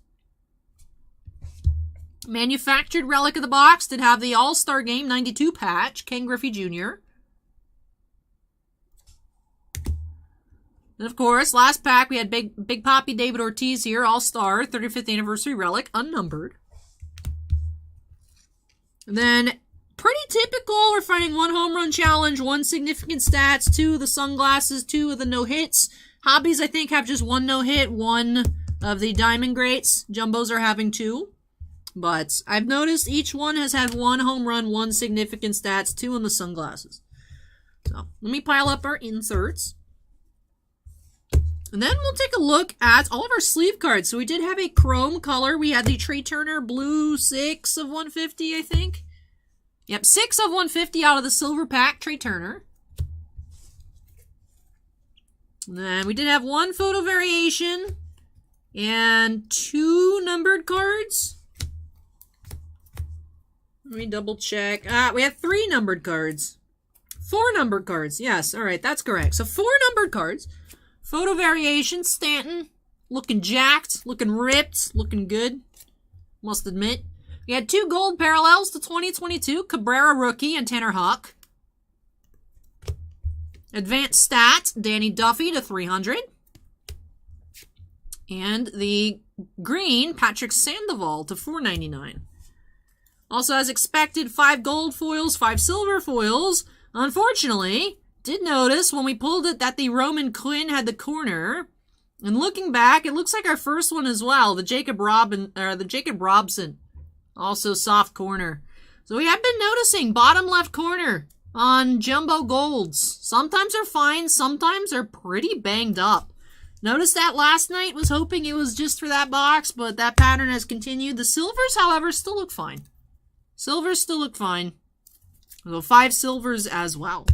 Manufactured relic of the box did have the All-Star Game 92 patch, Ken Griffey Jr. And of course, last pack, we had Big Poppy David Ortiz here, All-Star, 35th anniversary relic, unnumbered. And then, pretty typical, we're finding 1 home run challenge, 1 significant stats, 2 of the sunglasses, 2 of the no-hits. Hobbies, I think, have just 1 no-hit, 1 of the Diamond Greats. Jumbos are having 2. But I've noticed each one has had 1 home run, 1 significant stats, 2 in the sunglasses. So, let me pile up our inserts. And then we'll take a look at all of our sleeve cards. So we did have a chrome color. We had the Trey Turner blue 6 of 150, I think. Yep, 6 of 150 out of the silver pack, Trey Turner. And then we did have 1 photo variation and 2 numbered cards. Let me double check. We have 3 numbered cards. 4 numbered cards. Yes, all right, that's correct. So 4 numbered cards. Photo variation, Stanton. Looking jacked, looking ripped, looking good. Must admit. We had 2 gold parallels to 2022. Cabrera rookie and Tanner Hawk. Advanced stats, Danny Duffy to 300. And the green, Patrick Sandoval to 499. Also, as expected, 5 gold foils, 5 silver foils. Unfortunately, did notice when we pulled it that the Roman Quinn had the corner. And looking back, it looks like our first one as well, the Jacob Robson. Also soft corner. So we have been noticing bottom left corner on jumbo golds. Sometimes they're fine, sometimes they're pretty banged up. Noticed that last night, was hoping it was just for that box, but that pattern has continued. The silvers, however, still look fine. Silvers still look fine. So 5 silvers as well.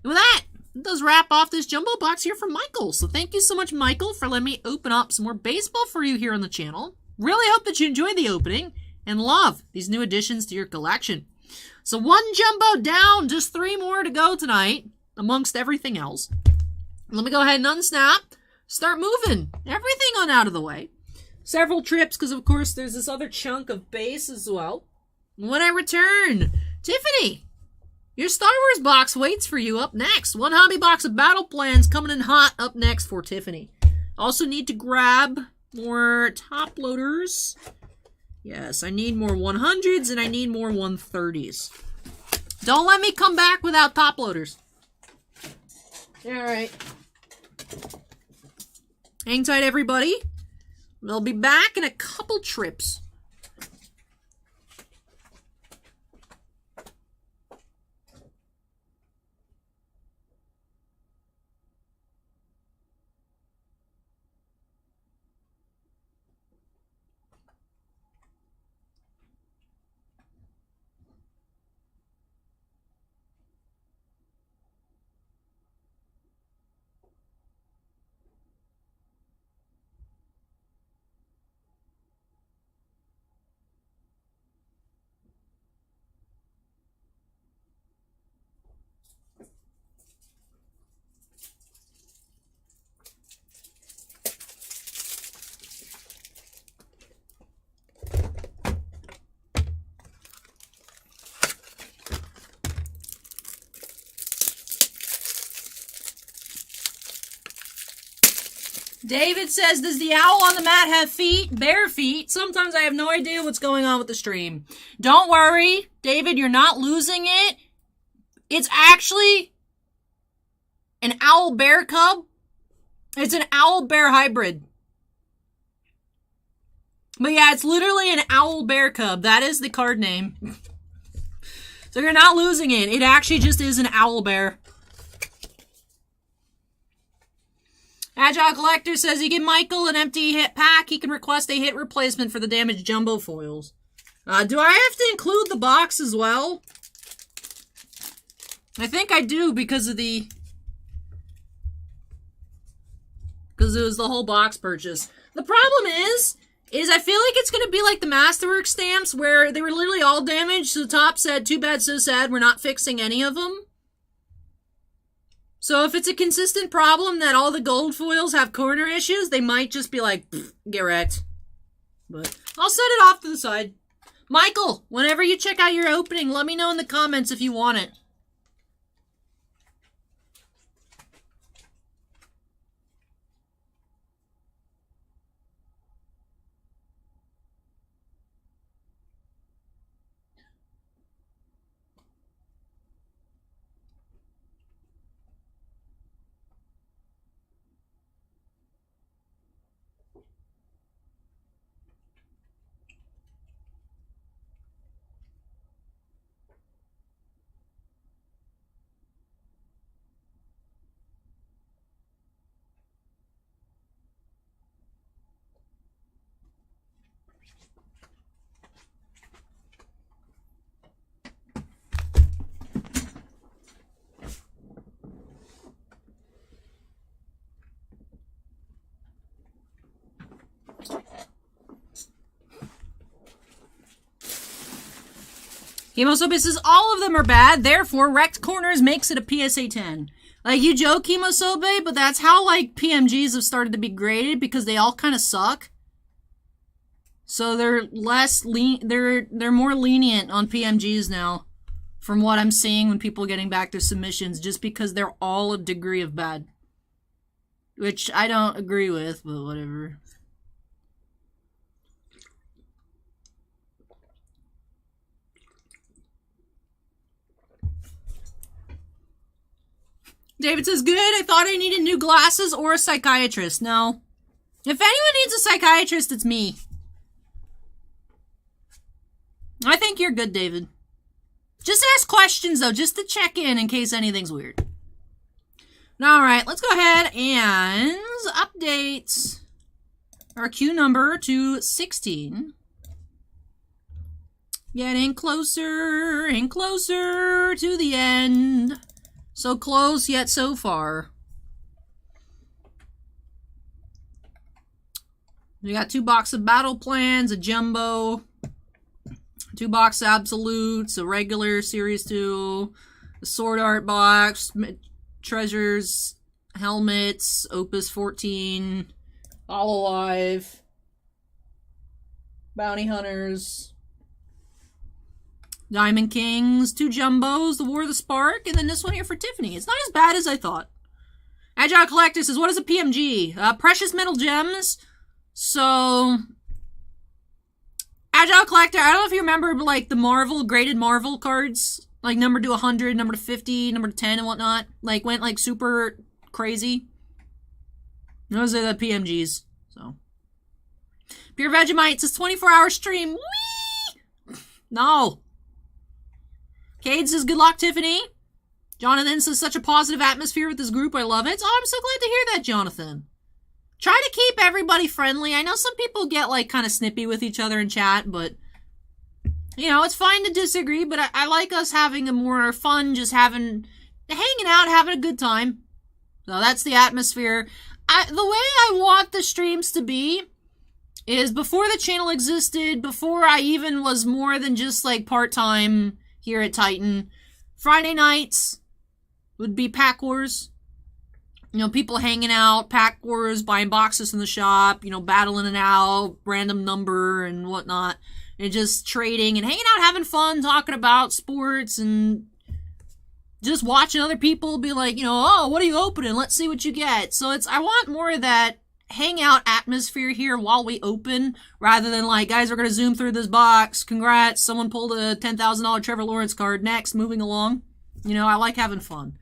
And with that, it does wrap off this jumbo box here from Michael. So thank you so much, Michael, for letting me open up some more baseball for you here on the channel. Really hope that you enjoyed the opening and love these new additions to your collection. So 1 jumbo down, just 3 more to go tonight, amongst everything else. Let me go ahead and unsnap, start moving everything on out of the way. Several trips, because of course there's this other chunk of base as well. When I return, Tiffany, your Star Wars box waits for you up next. 1 hobby box of battle plans coming in hot up next for Tiffany. Also need to grab more top loaders. Yes, I need more 100s and I need more 130s. Don't let me come back without top loaders. Alright. Hang tight, everybody. We'll be back in a couple trips. David says, does the owl on the mat have feet? Bare feet? Sometimes I have no idea what's going on with the stream. Don't worry, David, you're not losing it. It's actually an owl-bear cub. It's an owl-bear hybrid. But yeah, it's literally an owl-bear cub. That is the card name. So you're not losing it. It actually just is an owl-bear. Agile Collector says you give Michael an empty hit pack, he can request a hit replacement for the damaged jumbo foils. Do I have to include the box as well? I think I do because of the because it was the whole box purchase. The problem is I feel like it's going to be like the Masterwork stamps where they were literally all damaged. So the top said, too bad, so sad, we're not fixing any of them. So if it's a consistent problem that all the gold foils have corner issues, they might just be like, get wrecked. But I'll set it off to the side. Michael, whenever you check out your opening, let me know in the comments if you want it. Chemosobe says all of them are bad, therefore wrecked corners makes it a PSA 10. Like, you joke, Chemosobe, but that's how, like, PMGs have started to be graded because they all kind of suck. So they're they're more lenient on PMGs now, from what I'm seeing when people are getting back their submissions, just because they're all a degree of bad. Which I don't agree with, but whatever. David says, good, I thought I needed new glasses or a psychiatrist. No. If anyone needs a psychiatrist, it's me. I think you're good, David. Just ask questions, though, just to check in case anything's weird. Alright, let's go ahead and update our queue number to 16. Getting closer and closer to the end. So close, yet so far. We got 2 boxes of battle plans, a jumbo, 2 box absolutes, a regular series 2, a sword art box, treasures, helmets, Opus 14, hololive, bounty hunters, Diamond Kings, 2 jumbos, the War of the Spark, and then this one here for Tiffany. It's not as bad as I thought. Agile Collector says, what is a PMG? Precious Metal Gems. So, Agile Collector, I don't know if you remember, but like the Marvel, graded Marvel cards, like number to 100, number to 50, number to 10 and whatnot, like went like super crazy. Those are the PMGs, so. Pure Vegemite says 24-hour stream. Whee! No. Cade says, good luck, Tiffany. Jonathon says, such a positive atmosphere with this group. I love it. Oh, I'm so glad to hear that, Jonathon. Try to keep everybody friendly. I know some people get, like, kind of snippy with each other in chat, but, you know, it's fine to disagree, but I like us having a more fun, just hanging out, having a good time. So that's the atmosphere. The way I want the streams to be is before the channel existed, before I even was more than just, like, part-time here at Titan, Friday nights would be Pack Wars. You know, people hanging out, Pack Wars, buying boxes in the shop, you know, battling it out, random number and whatnot, and just trading and hanging out, having fun, talking about sports and just watching other people be like, you know, oh, what are you opening? Let's see what you get. So I want more of that hangout atmosphere here while we open, rather than like, guys, we're going to zoom through this box. Congrats, someone pulled a $10,000 Trevor Lawrence card. Next, moving along. You know, I like having fun.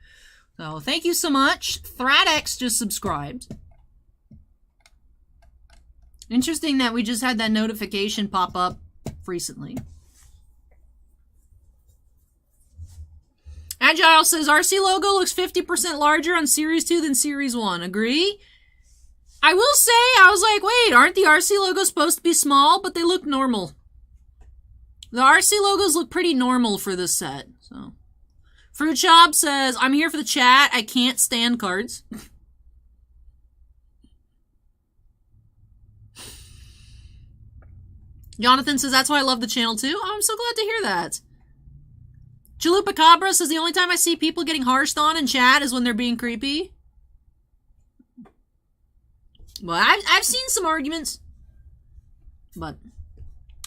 So, thank you so much. ThradX just subscribed. Interesting that we just had that notification pop up recently. Agile says, RC logo looks 50% larger on Series 2 than Series 1. Agree? I will say, I was like, wait, aren't the RC logos supposed to be small? But they look normal. The RC logos look pretty normal for this set. So, Fruit Shop says, I'm here for the chat. I can't stand cards. Jonathon says, that's why I love the channel too. Oh, I'm so glad to hear that. Chalupa Cabra says, the only time I see people getting harshed on in chat is when they're being creepy. Well, I've seen some arguments. But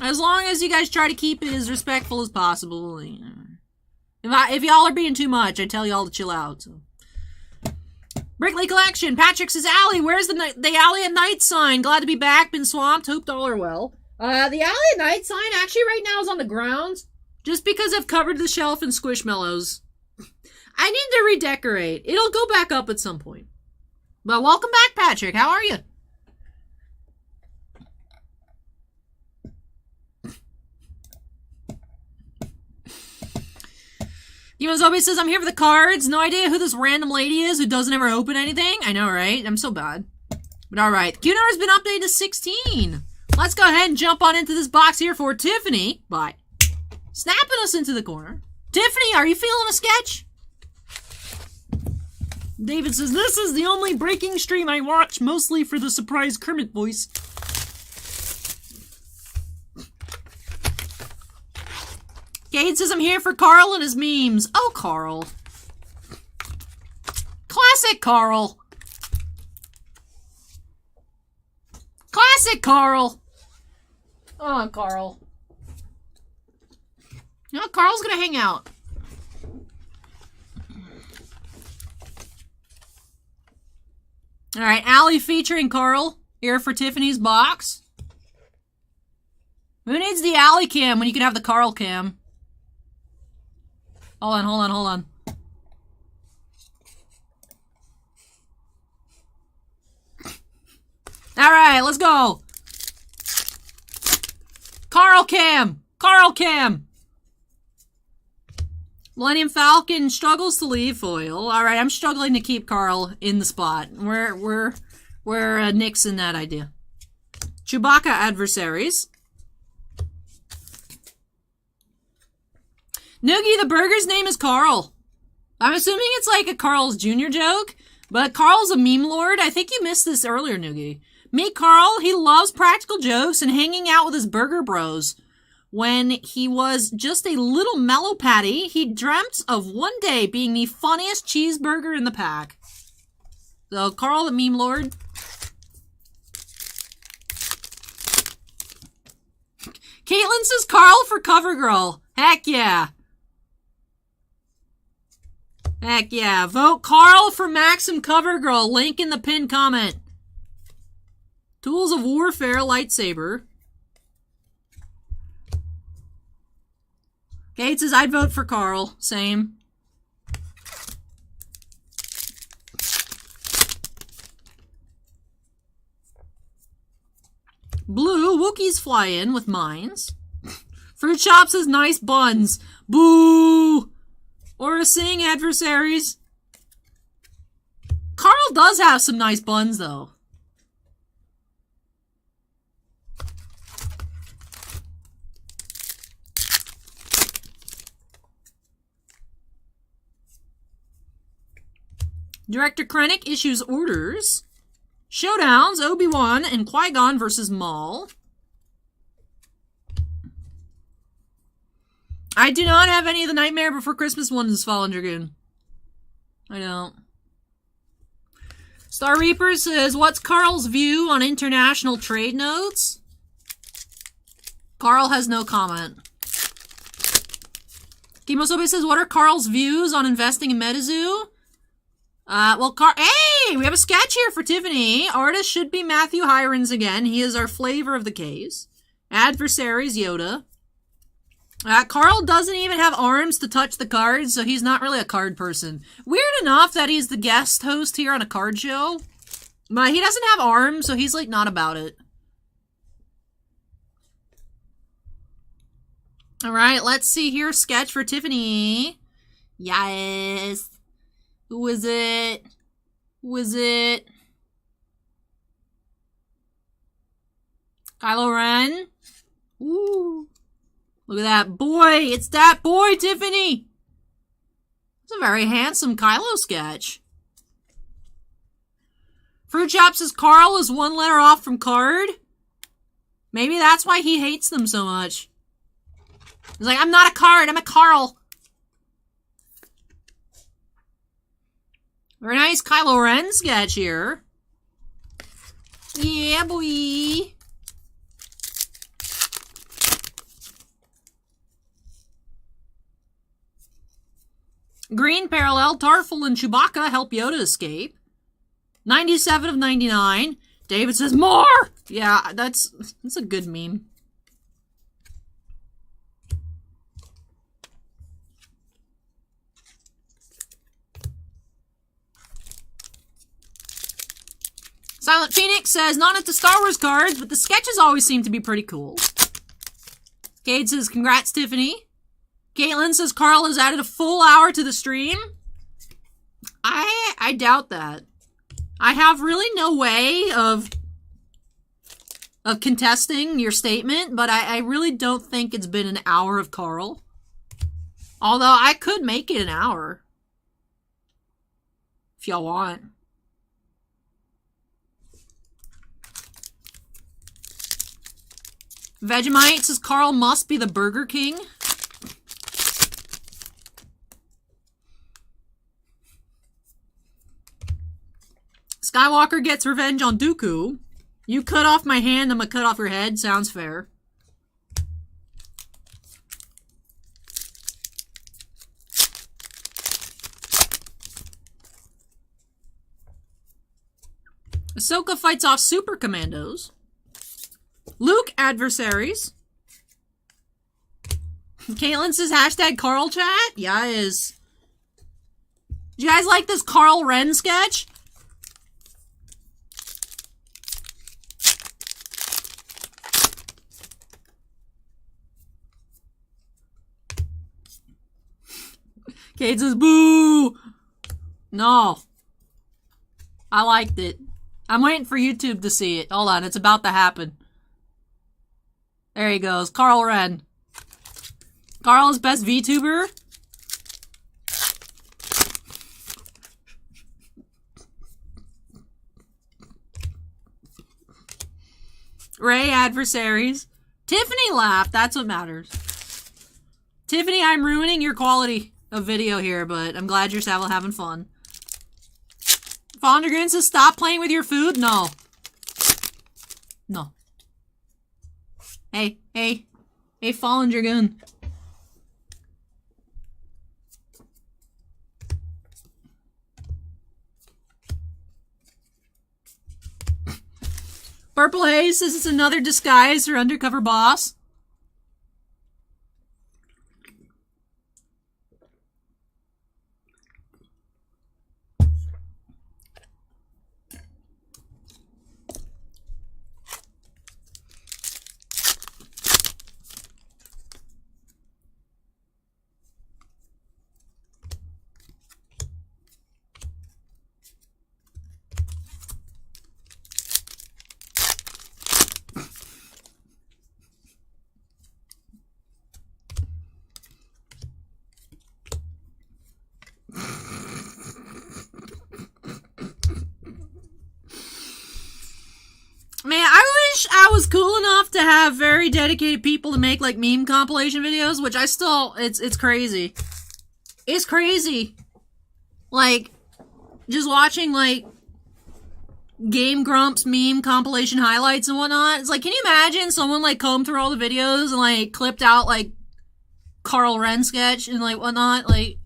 as long as you guys try to keep it as respectful as possible. If y'all are being too much, I tell y'all to chill out. So. Brickley Collection. Patrick says, Allie, where's the Allie at Night sign? Glad to be back. Been swamped. Hope all are well. The Allie at Night sign actually right now is on the ground. Just because I've covered the shelf in Squishmallows. I need to redecorate. It'll go back up at some point. But welcome back, Patrick. How are you? Zombie says, I'm here for the cards. No idea who this random lady is who doesn't ever open anything. I know, right? I'm so bad. But alright. QNR has been updated to 16. Let's go ahead and jump on into this box here for Tiffany. Bye. Snapping us into the corner. Tiffany, are you feeling a sketch? David says, this is the only breaking stream I watch, mostly for the surprise Kermit voice. Gade says, I'm here for Carl and his memes. Oh, Carl. Classic Carl. Classic Carl. Oh, Carl. No, Carl's gonna hang out. Alright, Allie featuring Carl here for Tiffany's box. Who needs the Allie cam when you can have the Carl cam? Hold on. Alright, let's go. Carl cam. Millennium Falcon struggles to leave foil. Alright, I'm struggling to keep Carl in the spot. We're nixing that idea. Chewbacca adversaries. Noogie, the burger's name is Carl. I'm assuming it's like a Carl's Jr. joke, but Carl's a meme lord. I think you missed this earlier, Noogie. Meet Carl. He loves practical jokes and hanging out with his burger bros. When he was just a little mellow patty, he dreamt of one day being the funniest cheeseburger in the pack. So, Carl the meme lord. Caitlin says Carl for CoverGirl. Heck yeah. Heck yeah. Vote Carl for Maxim CoverGirl. Link in the pinned comment. Tools of Warfare lightsaber. Kate says, I'd vote for Carl. Same. Blue, Wookiees fly in with mines. Fruit Shop says, nice buns. Boo! Or Sing adversaries. Carl does have some nice buns, though. Director Krennic issues orders. Showdowns, Obi-Wan and Qui-Gon versus Maul. I do not have any of the Nightmare Before Christmas ones, Fallen Dragoon. I don't. Star Reaper says, what's Carl's view on international trade notes? Carl has no comment. Kimosobe says, what are Carl's views on investing in MetaZoo? Well, hey, we have a sketch here for Tiffany. Artist should be Matthew Hirons again. He is our flavor of the case. Adversaries, Yoda. Carl doesn't even have arms to touch the cards, so he's not really a card person. Weird enough that he's the guest host here on a card show. But he doesn't have arms, so he's, like, not about it. Alright, let's see here. Sketch for Tiffany. Yes. Who is it? Who is it? Kylo Ren. Ooh. Look at that boy. It's that boy, Tiffany. It's a very handsome Kylo sketch. Fruit Shop says Carl is one letter off from card. Maybe that's why he hates them so much. He's like, I'm not a card, I'm a Carl. Very nice Kylo Ren sketch here. Yeah, boy. Green parallel, Tarful and Chewbacca help Yoda escape. 97 of 99. David says, more! Yeah, that's a good meme. Silent Phoenix says, not into Star Wars cards, but the sketches always seem to be pretty cool. Cade says, congrats, Tiffany. Caitlin says, Carl has added a full hour to the stream. I doubt that. I have really no way of contesting your statement, but I really don't think it's been an hour of Carl. Although I could make it an hour. If y'all want. Vegemite says, Carl must be the Burger King. Skywalker gets revenge on Dooku. You cut off my hand, I'm gonna cut off your head. Sounds fair. Ahsoka fights off Super Commandos. Luke adversaries. Caitlin says, hashtag Carl chat. Yeah, it is. Do you guys like this Carl Ren sketch? Kate says, boo! No. I liked it. I'm waiting for YouTube to see it. Hold on, it's about to happen. There he goes, Carl Ren. Carl is best VTuber. Ray adversaries. Tiffany laughed, that's what matters. Tiffany, I'm ruining your quality of video here, but I'm glad you're still having fun. Fondergren says, stop playing with your food? No. No. Hey, hey. Hey, Fallen Dragoon. Purple Haze says it's another disguise for undercover boss. Man, I wish I was cool enough to have very dedicated people to make, like, meme compilation videos, which I still, it's crazy. It's crazy. Like, just watching, like, Game Grumps meme compilation highlights and whatnot. It's like, can you imagine someone, like, combed through all the videos and, like, clipped out, like, Carl Ren sketch and, like, whatnot? Like,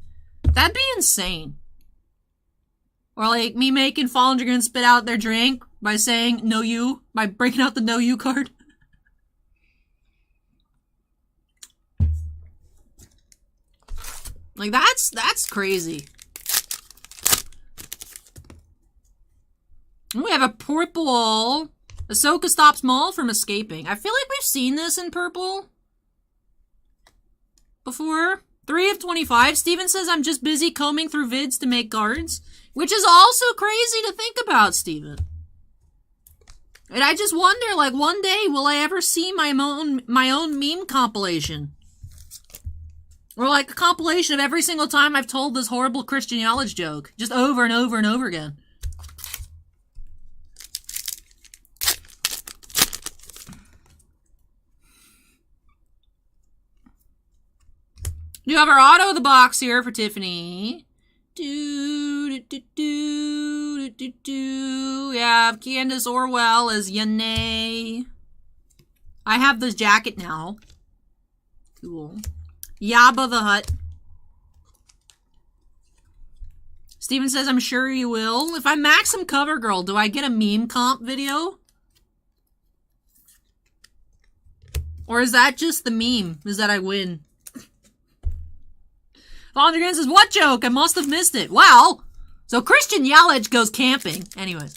that'd be insane. Or, like, me making Fallen Dragoon spit out their drink by saying, no you, by breaking out the no you card. Like, that's crazy. We have a purple. Ahsoka stops Maul from escaping. I feel like we've seen this in purple before. 3 of 25. Steven says, I'm just busy combing through vids to make cards. Which is also crazy to think about, Steven. And I just wonder, like, one day, will I ever see my own meme compilation? Or, like, a compilation of every single time I've told this horrible Christian knowledge joke. Just over and over and over again. You have our auto of the box here for Tiffany. Yeah, Candace Orwell as Yane. I have this jacket now. Cool. Yabba the Hutt. Steven says, I'm sure you will. If I max some Cover Girl, do I get a meme comp video? Or is that just the meme? Is that I win? Vondergan says, what joke? I must have missed it. Wow. So Christian Yelich goes camping. Anyways.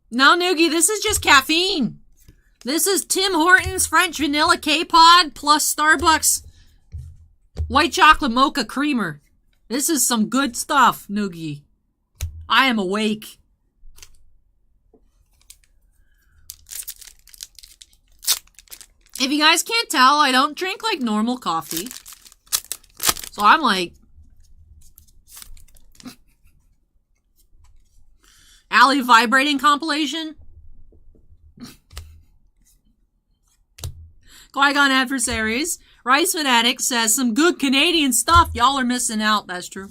No, Noogie, this is just caffeine. This is Tim Hortons French Vanilla K-Pod plus Starbucks White Chocolate Mocha Creamer. This is some good stuff, Noogie. I am awake. If you guys can't tell, I don't drink like normal coffee. So I'm like... Allie vibrating compilation? Qui-Gon Adversaries. Rice Fanatic says, some good Canadian stuff. Y'all are missing out. That's true.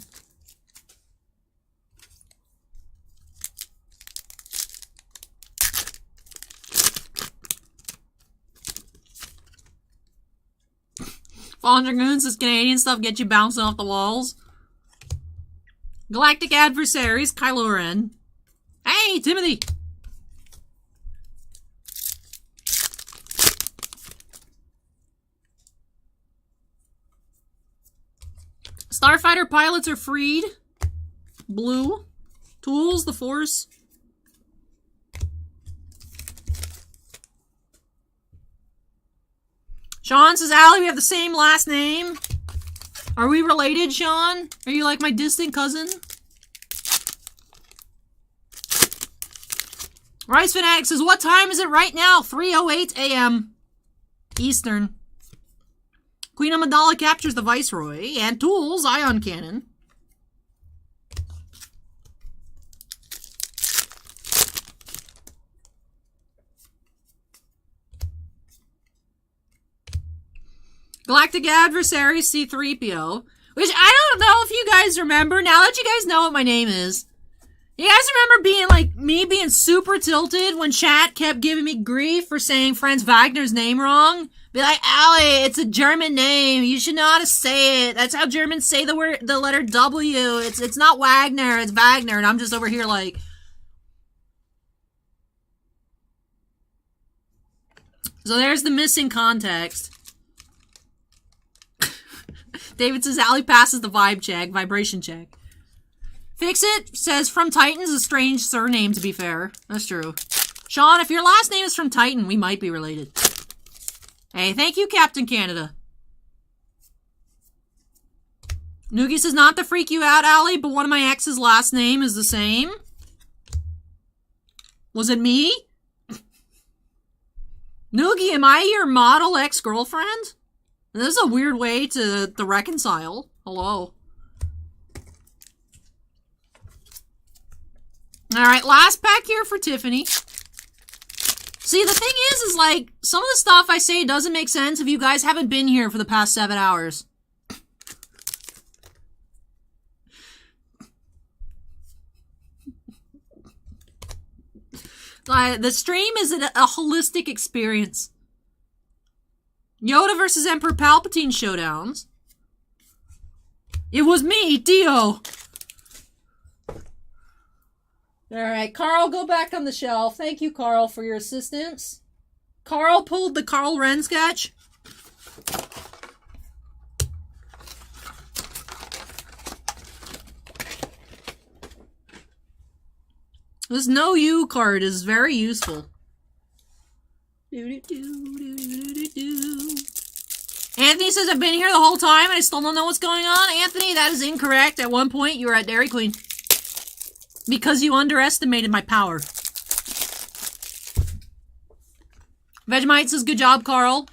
Fallen Dragoons says, Canadian stuff get you bouncing off the walls. Galactic Adversaries. Kylo Ren. Hey, Timothy! Starfighter pilots are freed. Blue. Tools, the Force. Sean says, Allie, we have the same last name. Are we related, Sean? Are you like my distant cousin? Rice Fanatic says, what time is it right now? 3:08 a.m. Eastern. Queen Amidala captures the Viceroy. And Tools, Ion Cannon. Galactic Adversary, C-3PO. Which, I don't know if you guys remember, now that you guys know what my name is. You guys remember being like, me being super tilted when chat kept giving me grief for saying Franz Wagner's name wrong? Be like, Allie, it's a German name. You should know how to say it. That's how Germans say the letter W. It's not Wagner, it's Wagner. And I'm just over here like... So there's the missing context. David says, Allie passes the vibration check. Fix It says, From Titan's a strange surname, to be fair. That's true. Sean, if your last name is from Titan, we might be related. Hey, thank you, Captain Canada. Noogie says, not to freak you out, Allie, but one of my ex's last name is the same. Was it me? Noogie, am I your model ex-girlfriend? This is a weird way to reconcile. Hello. Alright, last pack here for Tiffany. See, the thing is like, some of the stuff I say doesn't make sense if you guys haven't been here for the past 7 hours. The stream is a holistic experience. Yoda versus Emperor Palpatine showdowns. It was me, Dio. Alright, Carl, go back on the shelf. Thank you, Carl, for your assistance. Carl pulled the Carl Ren sketch. This No You card is very useful. Anthony says, I've been here the whole time and I still don't know what's going on. Anthony, that is incorrect. At one point, you were at Dairy Queen. Because you underestimated my power. Vegemite says, good job, Carl.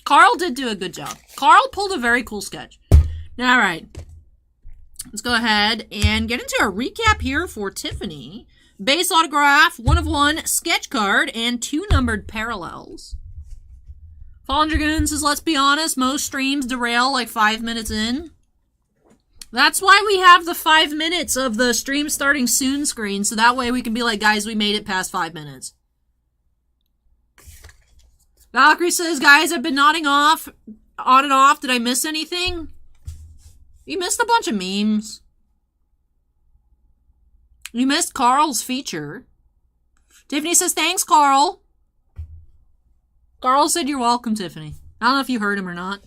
Carl did do a good job. Carl pulled a very cool sketch. Alright. Let's go ahead and get into a recap here for Tiffany. Base autograph, 1 of 1, sketch card, and 2 numbered parallels. Fallen Dragoon says, let's be honest, most streams derail like 5 minutes in. That's why we have the 5 minutes of the stream starting soon screen, so that way we can be like, guys, we made it past 5 minutes. Valkyrie says, guys, I've been nodding off, on and off. Did I miss anything? You missed a bunch of memes. You missed Carl's feature. Tiffany says, thanks, Carl. Carl said, you're welcome, Tiffany. I don't know if you heard him or not.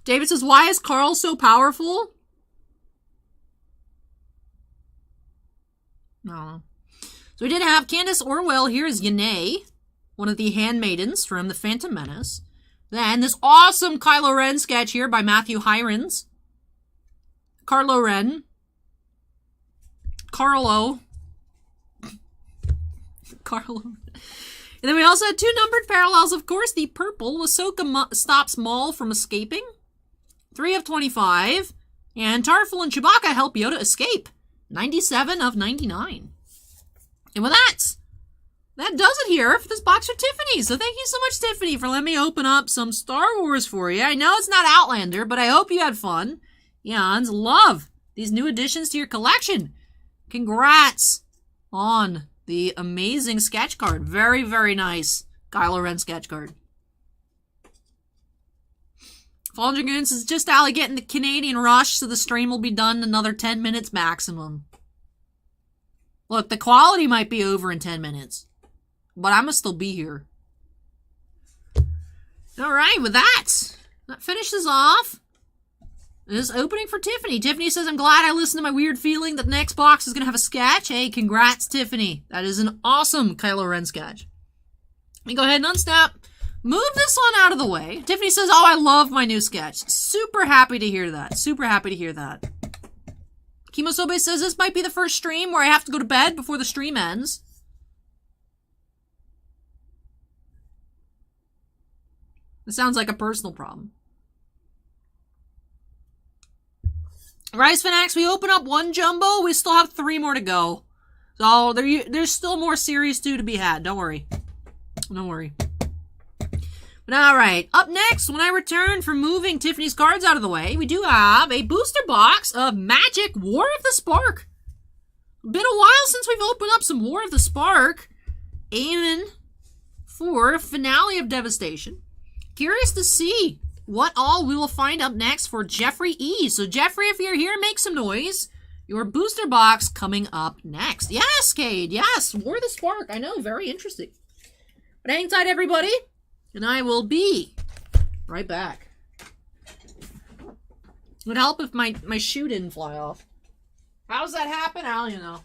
David says, why is Carl so powerful? No. So we did have Candace Orwell. Here's Yanae, one of the handmaidens from The Phantom Menace. Then this awesome Kylo Ren sketch here by Matthew Hirons. Carlo Ren. Carlo. Carlo. And then we also had 2 numbered parallels, of course. The purple, Ahsoka stops Maul from escaping. 3 of 25. And Tarful and Chewbacca help Yoda escape. 97 of 99. And with that does it here for this box for Tiffany. So thank you so much, Tiffany, for letting me open up some Star Wars for you. I know it's not Outlander, but I hope you had fun. Yans, love these new additions to your collection. Congrats on the amazing sketch card. Very, very nice Kylo Ren sketch card. Fallen Dragoons is just Ali getting the Canadian rush, so the stream will be done in another 10 minutes maximum. Look, the quality might be over in 10 minutes, but I'm gonna still be here. Alright, with that finishes off this opening for Tiffany. Tiffany says, I'm glad I listened to my weird feeling that the next box is gonna have a sketch. Hey, congrats, Tiffany. That is an awesome Kylo Ren sketch. Let me go ahead and unsnap. Move this one out of the way. Tiffany says, oh, I love my new sketch. Super happy to hear that. Super happy to hear that. Kimosobe says, this might be the first stream where I have to go to bed before the stream ends. It sounds like a personal problem. Rise Fanax, we open up 1 jumbo. We still have 3 more to go. So there's still more series 2 to be had. Don't worry. Don't worry. But alright, up next, when I return from moving Tiffany's cards out of the way, we do have a booster box of Magic War of the Spark. Been a while since we've opened up some War of the Spark. Aiming for Finale of Devastation. Curious to see what all we will find up next for Jeffrey E. So Jeffrey, if you're here, make some noise. Your booster box coming up next. Yes, Cade, yes, War of the Spark. I know, very interesting. But hang tight, everybody. And I will be right back. It would help if my shoe didn't fly off. How's that happen? I don't even know.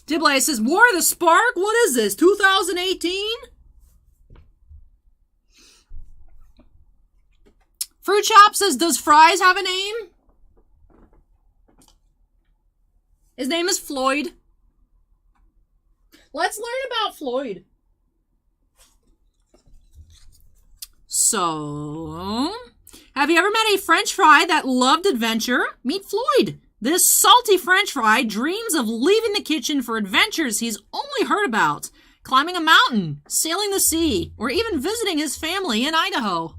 Diblay says, War of the Spark? What is this, 2018? Fruit Shop says, does Fries have a name? His name is Floyd. Let's learn about Floyd. So, have you ever met a French fry that loved adventure? Meet Floyd. This salty French fry dreams of leaving the kitchen for adventures he's only heard about. Climbing a mountain, sailing the sea, or even visiting his family in Idaho.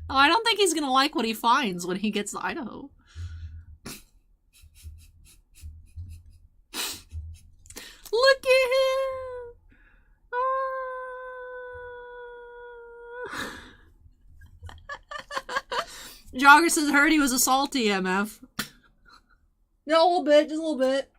Oh, I don't think he's gonna like what he finds when he gets to Idaho. Look at him! Jogger says, heard he was a salty MF. No, a little bit, just a little bit.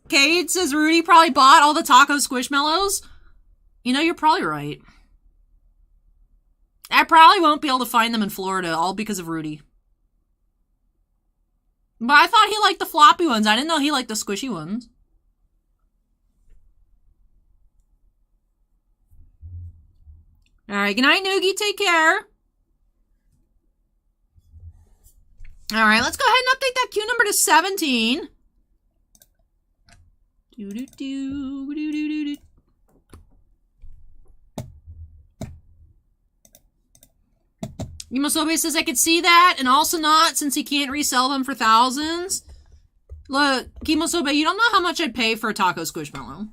Cade says Rudy probably bought all the taco squishmallows. You know, you're probably right. I probably won't be able to find them in Florida, all because of Rudy. But I thought he liked the floppy ones. I didn't know he liked the squishy ones. Alright, good night, Noogie. Take care. Alright, let's go ahead and update that queue number to 17. Yumasobe says I could see that, and also not, since he can't resell them for thousands. Look, Kimosobe, you don't know how much I'd pay for a taco squishmallow.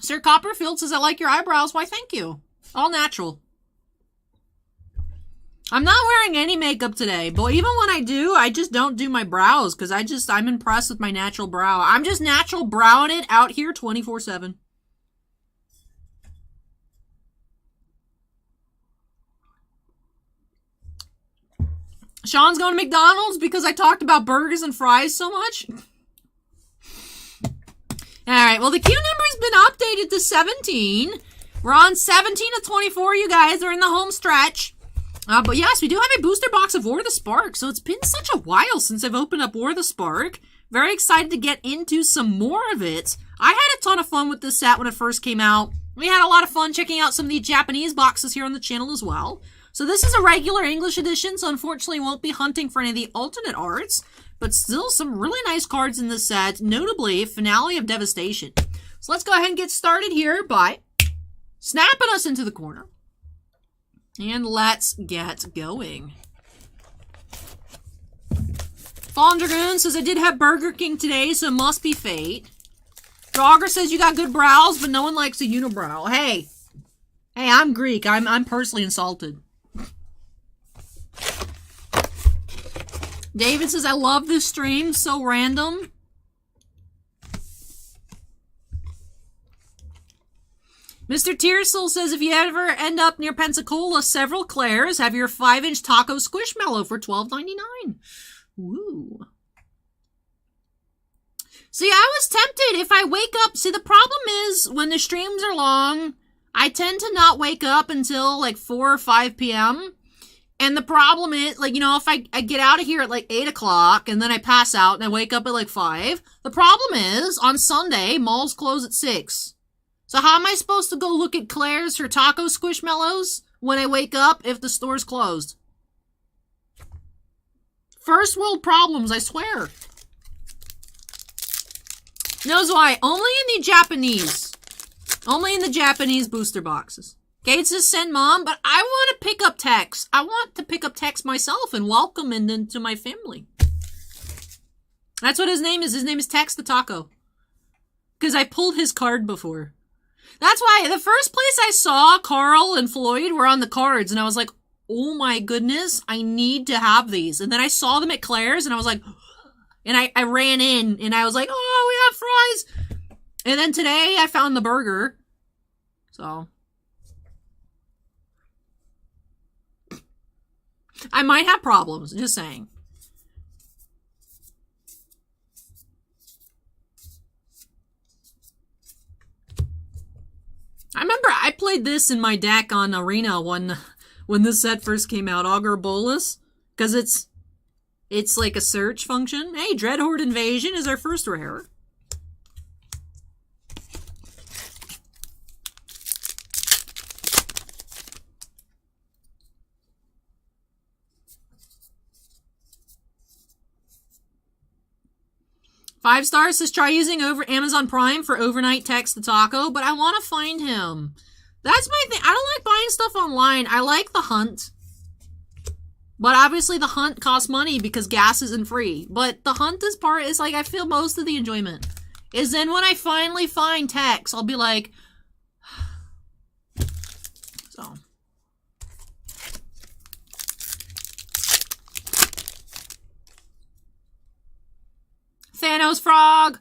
Sir Copperfield says, I like your eyebrows. Why, thank you. All natural. I'm not wearing any makeup today, but even when I do, I just don't do my brows, because I'm impressed with my natural brow. I'm just natural browing it out here 24/7. Sean's going to McDonald's because I talked about burgers and fries so much. Alright, well, the queue number's been updated to 17. We're on 17 of 24, you guys. We're in the home stretch. But yes, we do have a booster box of War of the Spark, so it's been such a while since I've opened up War of the Spark. Very excited to get into some more of it. I had a ton of fun with this set when it first came out. We had a lot of fun checking out some of the Japanese boxes here on the channel as well. So this is a regular English edition, so unfortunately won't be hunting for any of the alternate arts, but still some really nice cards in this set, notably Finale of Devastation. So let's go ahead and get started here by snapping us into the corner. And let's get going. Fallen Dragoon says, I did have Burger King today, so it must be fate. Dogger says, you got good brows, but no one likes a unibrow. Hey, I'm Greek. I'm personally insulted. David says, I love this stream. So random. Mr. Tearsoul says, if you ever end up near Pensacola, several Claire's have your 5-inch taco squishmallow for $12.99. Woo. See, I was tempted if I wake up. See, the problem is when the streams are long, I tend to not wake up until like 4 or 5 p.m. And the problem is, like, you know, if I get out of here at like 8 o'clock and then I pass out and I wake up at like 5, the problem is on Sunday, malls close at 6. So how am I supposed to go look at Claire's for taco squishmallows when I wake up if the store's closed? First world problems, I swear. Knows why? Only in the Japanese. Only in the Japanese booster boxes. Kate says, send mom, but I want to pick up Tex. I want to pick up Tex myself and welcome him into my family. That's what his name is. His name is Tex the Taco. Because I pulled his card before. That's why the first place I saw Carl and Floyd were on the cards, and I was like, oh my goodness, I need to have these. And then I saw them at Claire's, and I was like, and I ran in, and I was like, oh, we have fries. And then today I found the burger. So I might have problems, just saying. I remember I played this in my deck on Arena when this set first came out, Augur Bolus, because it's like a search function. Hey, Dreadhorde Invasion is our first rare. Five stars says, try using over Amazon Prime for overnight Tex the Taco, but I want to find him. That's my thing. I don't like buying stuff online. I like the hunt. But obviously the hunt costs money because gas isn't free. But the hunt is part, is like, I feel most of the enjoyment. Is then when I finally find Tex, I'll be like, so. Thanos Frog!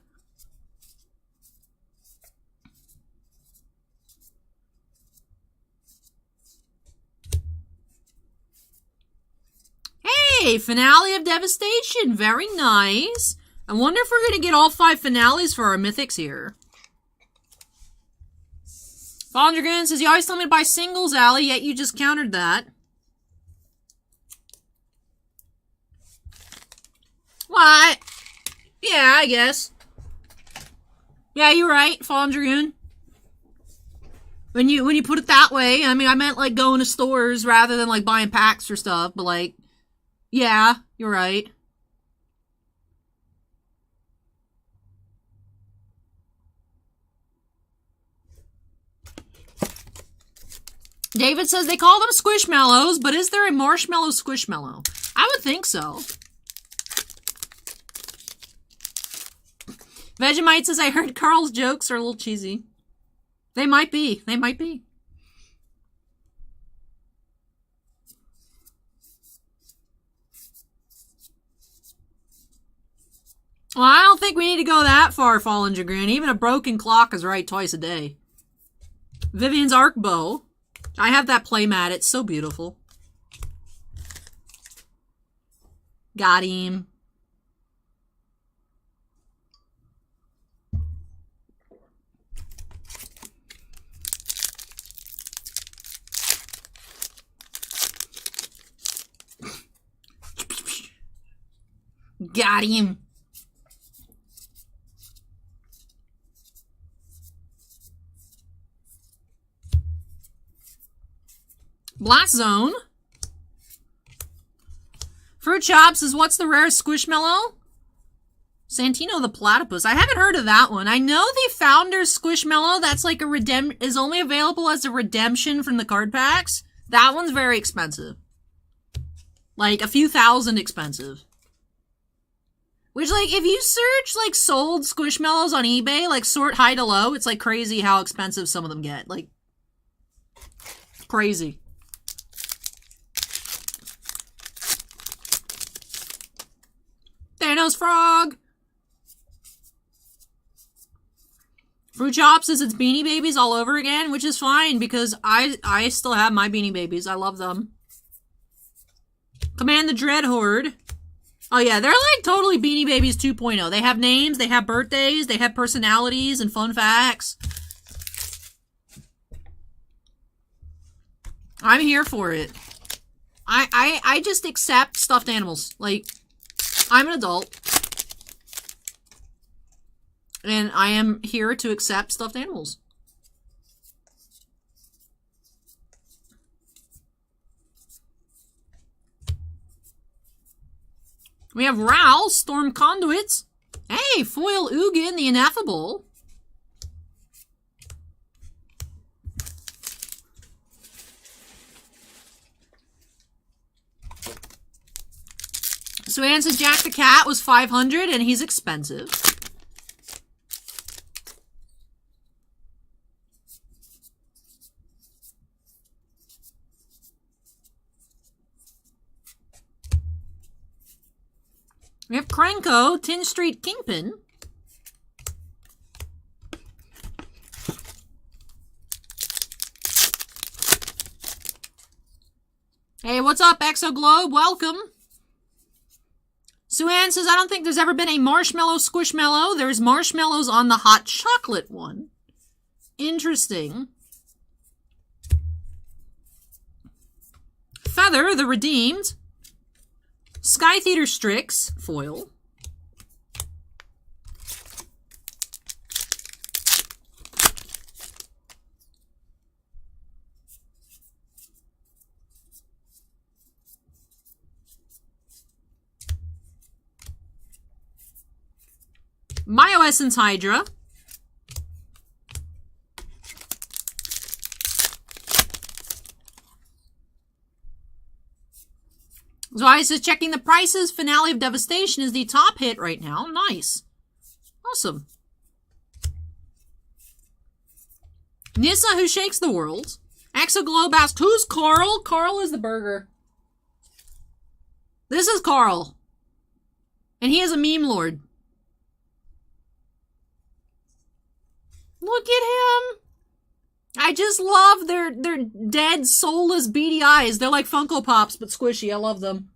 Hey, Finale of Devastation. Very nice. I wonder if we're going to get all 5 finales for our mythics here. Fallen Dragoon says, you always tell me to buy singles, Allie, yet you just countered that. What? Yeah, I guess. Yeah, you're right, Fallen Dragoon. When you put it that way, I mean, I meant like going to stores rather than like buying packs or stuff, but like, yeah, you're right. David says they call them squishmallows, but is there a marshmallow squishmallow? I would think so. Vegemite says, I heard Carl's jokes are a little cheesy. They might be. They might be. Well, I don't think we need to go that far, Fallen Dragoon. Even a broken clock is right twice a day. Vivian's Arc Bow. I have that playmat. It's so beautiful. Got him. Got him. Blast Zone. Fruit Chops is what's the rarest Squishmallow? Santino the Platypus. I haven't heard of that one. I know the Founders Squishmallow, that's like a is only available as a redemption from the card packs. That one's very expensive. Like a few thousand expensive. Which, like, if you search, like, sold Squishmallows on eBay, like, sort high to low, it's, like, crazy how expensive some of them get. Like, crazy. Thanos Frog! Fruit Chops says it's Beanie Babies all over again, which is fine, because I still have my Beanie Babies. I love them. Command the Dread Horde. Oh yeah, they're like totally Beanie Babies 2.0. They have names, they have birthdays, they have personalities and fun facts. I'm here for it. I just accept stuffed animals. Like, I'm an adult. And I am here to accept stuffed animals. We have Ral, Storm Conduits. Hey, Foil Ugin, the Ineffable. So Anne Jack the Cat was 500 and he's expensive. We have Krenko, Tin Street Kingpin. Hey, what's up, Exoglobe? Welcome. Suan says, I don't think there's ever been a marshmallow squishmallow. There's marshmallows on the hot chocolate one. Interesting. Feather, the Redeemed. Sky Theater Strix, foil. Myoessence Hydra. So I says checking the prices. Finale of Devastation is the top hit right now. Nice. Awesome. Nissa, who shakes the world. Exoglobe asked, who's Carl? Carl is the burger. This is Carl. And he is a meme lord. Look at him. I just love their dead, soulless, beady eyes. They're like Funko Pops, but squishy. I love them.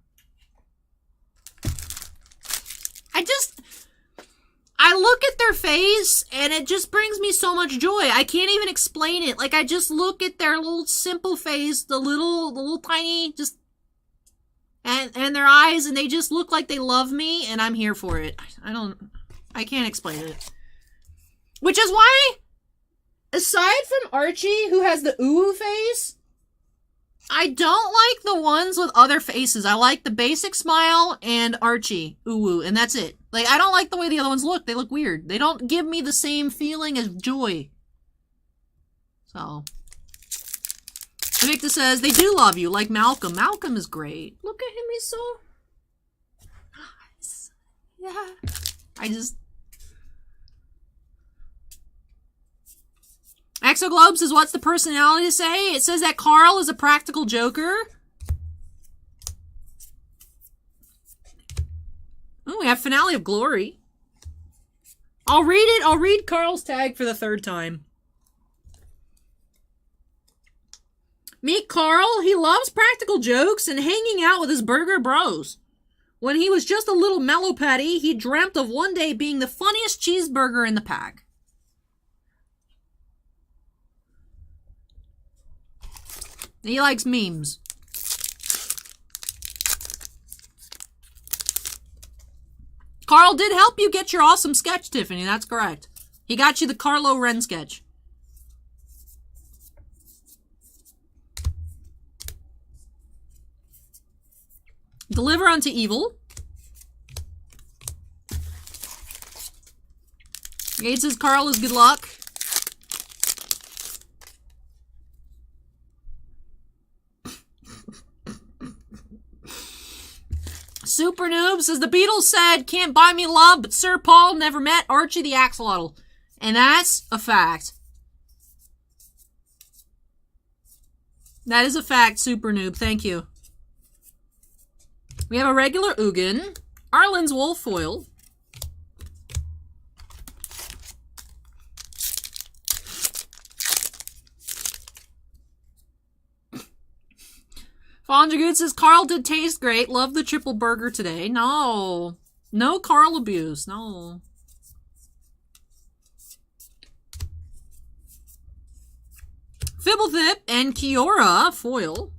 I look at their face, and it just brings me so much joy. I can't even explain it. Like, I just look at their little simple face, the little tiny, just... and their eyes, and they just look like they love me, and I'm here for it. I can't explain it. Which is why, aside from Archie, who has the ooh face, I don't like the ones with other faces. I like the basic smile and Archie, ooh, and that's it. Like, I don't like the way the other ones look. They look weird. They don't give me the same feeling as joy. So, Sinvicta says, they do love you, like Malcolm. Malcolm is great. Look at him, he's so nice. Yeah. Exoglobe says, what's the personality to say? It says that Carl is a practical joker. Oh, we have Finale of Glory. I'll read it. I'll read Carl's tag for the 3rd time. Meet Carl. He loves practical jokes and hanging out with his burger bros. When he was just a little mellow patty, he dreamt of one day being the funniest cheeseburger in the pack. He likes memes. Carl did help you get your awesome sketch, Tiffany. That's correct. He got you the Carlo Ren sketch. Deliver unto evil. Gage says Carl is good luck. Super Noob says the Beatles said, can't buy me love, but Sir Paul never met Archie the Axolotl. And that's a fact. That is a fact, Super Noob. Thank you. We have a regular Ugin. Arlen's Wolf Foil. Fondragood says, Carl did taste great. Love the triple burger today. No. No Carl abuse. No. Fibblethip and Kiora foil.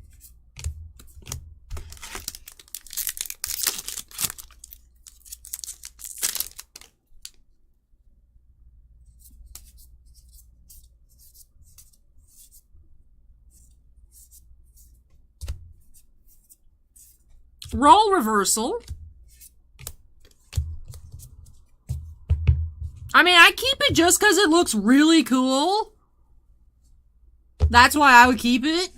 Roll reversal. I mean, I keep it just because it looks really cool. That's why I would keep it.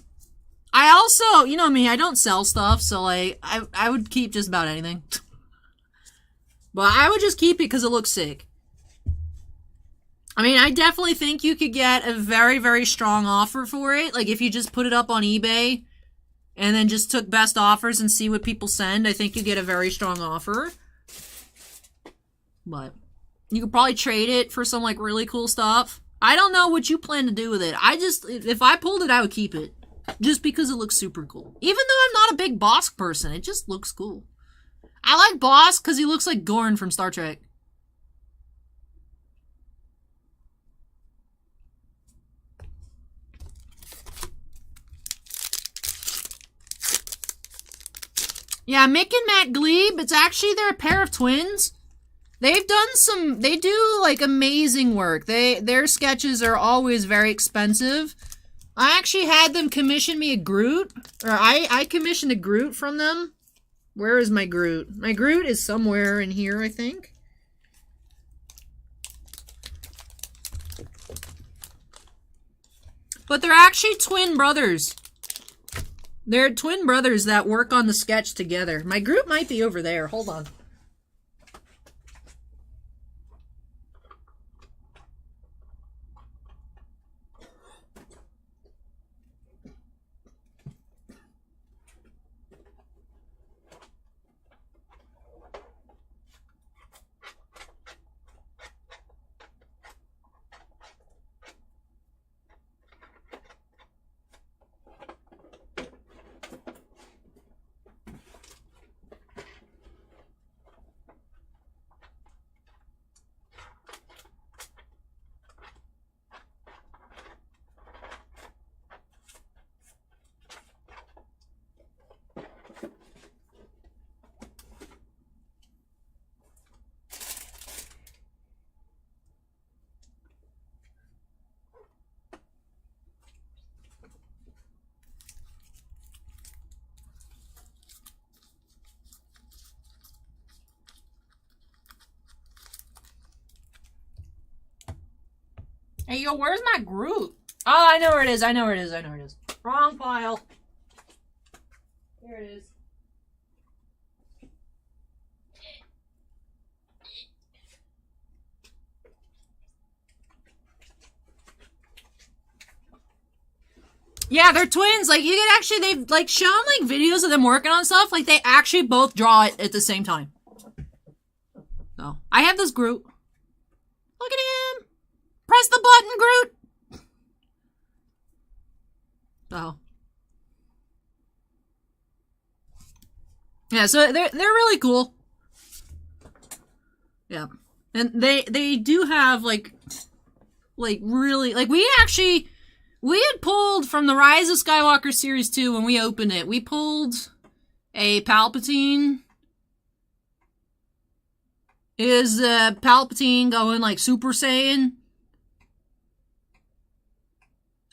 I also, you know me, I don't sell stuff, so like, I would keep just about anything. But I would just keep it because it looks sick. I mean, I definitely think you could get a very, very strong offer for it. Like, if you just put it up on eBay and then just took best offers and see what people send, I think you get a very strong offer. But you could probably trade it for some, like, really cool stuff. I don't know what you plan to do with it. If I pulled it, I would keep it. Just because it looks super cool. Even though I'm not a big Bosk person, it just looks cool. I like Bosk because he looks like Gorn from Star Trek. Yeah, Mick and Matt Glebe, it's actually, they're a pair of twins. They've done they do, like, amazing work. Their sketches are always very expensive. I actually had them commission me a Groot, or I commissioned a Groot from them. Where is my Groot? My Groot is somewhere in here, I think. But they're actually twin brothers. They're twin brothers that work on the sketch together. My Groot might be over there. Hold on. Hey, yo, where's my Groot? Oh, I know where it is. I know where it is. I know where it is. Wrong pile. Here it is. Yeah, they're twins. Like, you can actually, they've, like, shown, like, videos of them working on stuff. Like, they actually both draw it at the same time. So, I have this Groot. Look at him. Press the button, Groot. So. Yeah, so they're really cool. Yeah. And they do have, like really, like, we had pulled from the Rise of Skywalker Series 2 when we opened it. We pulled a Palpatine. Is Palpatine going, like, Super Saiyan?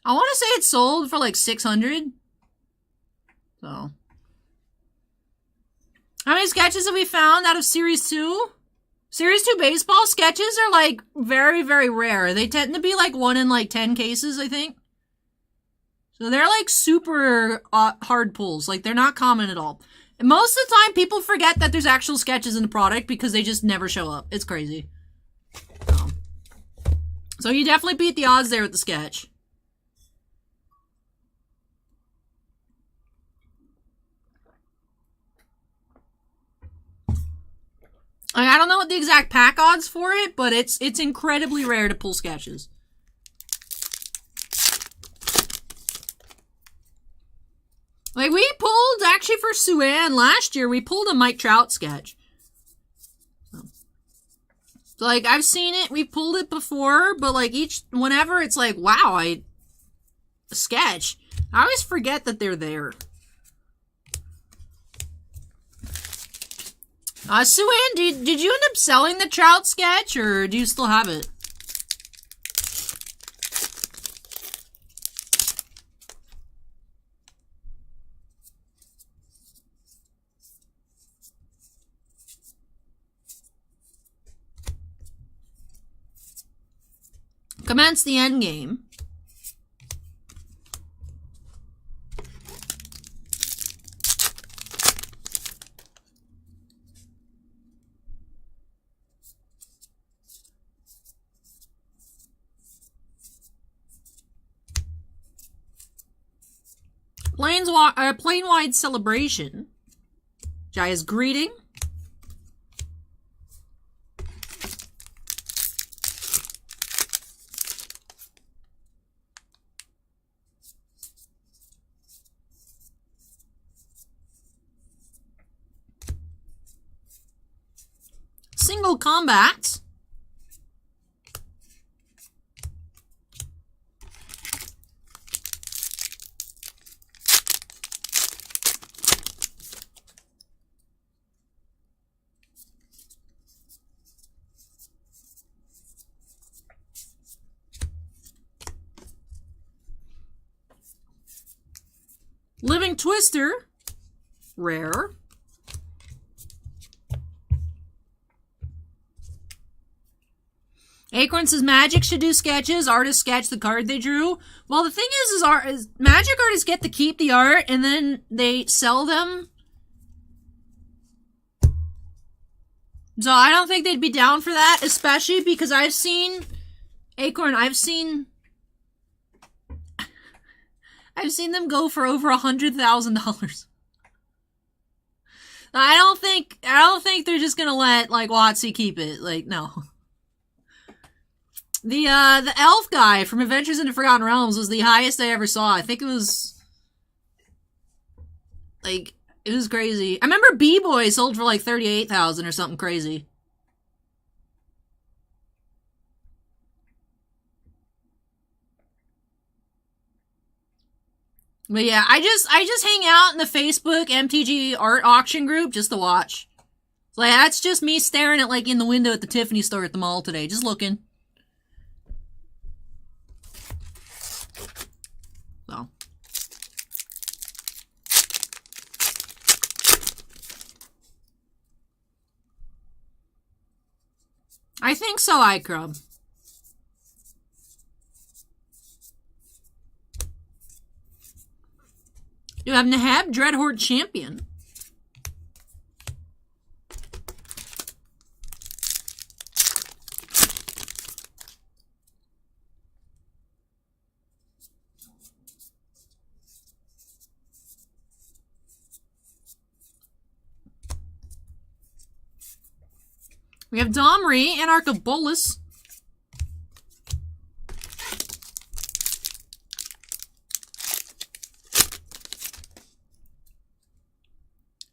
I want to say it sold for, like, 600. So. How many sketches have we found out of Series 2? Series 2 baseball sketches are, like, very, very rare. They tend to be, like, 1 in, like, 10 cases, I think. So they're, like, super hard pulls. Like, they're not common at all. And most of the time, people forget that there's actual sketches in the product because they just never show up. It's crazy. So you definitely beat the odds there with the sketch. I don't know what the exact pack odds for it, but it's incredibly rare to pull sketches. Like, we pulled, actually for Sue-Ann last year, we pulled a Mike Trout sketch. So, like, I've seen it, we pulled it before, but, like, whenever it's like, wow, a sketch. I always forget that they're there. Sue-Ann, did you end up selling the Trout sketch, or do you still have it? Commence the end game. Plane-wide celebration. Jaya's greeting. Single combat. Living Twister, rare. Acorn says Magic should do sketches. Artists sketch the card they drew. Well, the thing is Magic artists get to keep the art and then they sell them. So I don't think they'd be down for that, especially because I've seen Acorn. I've seen them go for over $100,000. I don't think they're just gonna let, like, WotC keep it. Like, no. The elf guy from Adventures into Forgotten Realms was the highest I ever saw. I think it was, like, it was crazy. I remember B-Boy sold for like 38,000 or something crazy. But yeah, I just hang out in the Facebook MTG art auction group just to watch. Like, that's just me staring at, like, in the window at the Tiffany store at the mall today, just looking. So. I think so, iCrub. Do I have Nahab, Dreadhorde Champion? We have Domri, Anarch of Bolas.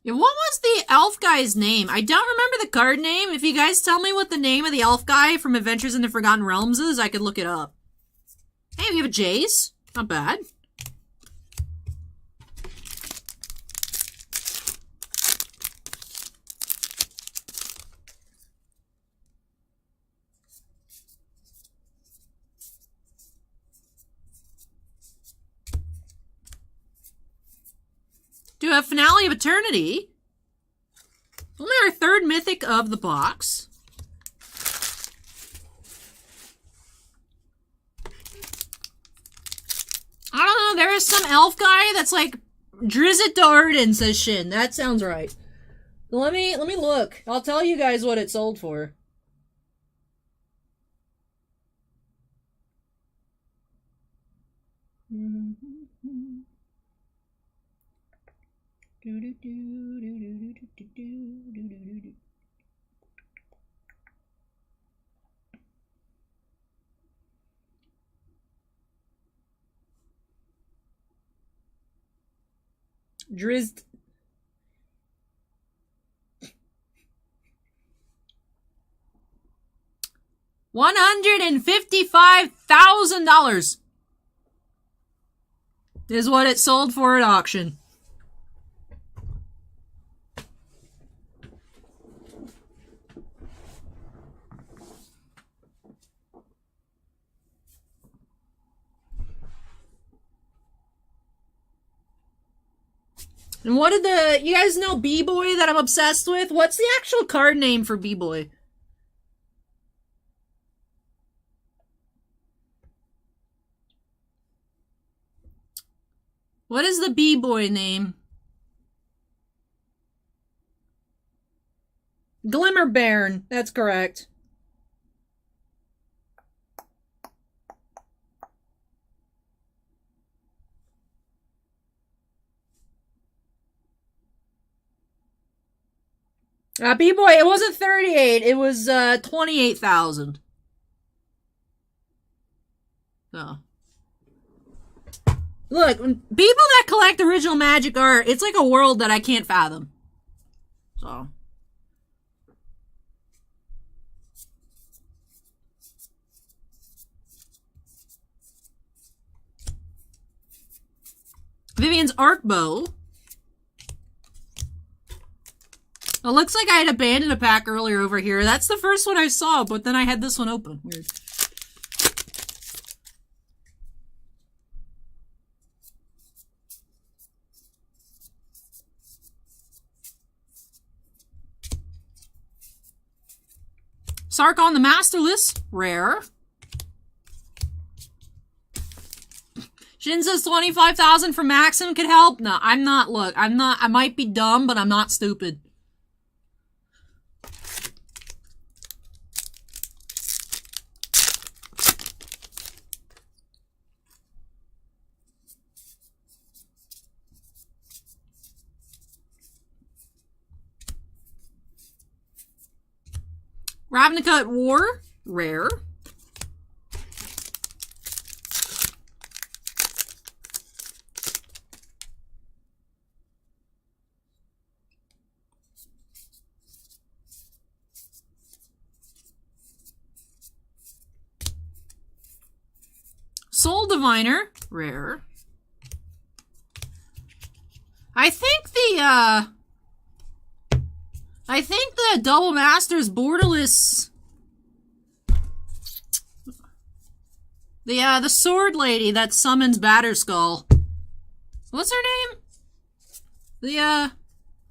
Yeah, what was the elf guy's name? I don't remember the card name. If you guys tell me what the name of the elf guy from Adventures in the Forgotten Realms is, I could look it up. Hey, we have a Jace. Not bad. Do have Finale of Eternity. Only our third mythic of the box. I don't know, there is some elf guy that's like Drizzt Do'Urden, says Shin. That sounds right. Let me look. I'll tell you guys what it sold for. Drizzt. $155,000 is what it sold for at auction. And what did you guys know B-Boy that I'm obsessed with? What's the actual card name for B-Boy? What is the B-Boy name? Glimmerbairn, that's correct. B-Boy, it wasn't 38, it was 28,000. Oh. Look, people that collect original Magic art, it's like a world that I can't fathom. So. Vivian's Arc Bow. It looks like I had abandoned a pack earlier over here. That's the first one I saw, but then I had this one open. Weird. Sarkon the Masterless, rare. Shin says 25,000 for Maxim could help. No, I'm not. Look, I'm not. I might be dumb, but I'm not stupid. Ravnica at War, rare. Soul Diviner, rare. I think the Double Masters Borderless, the sword lady that summons Batterskull. What's her name?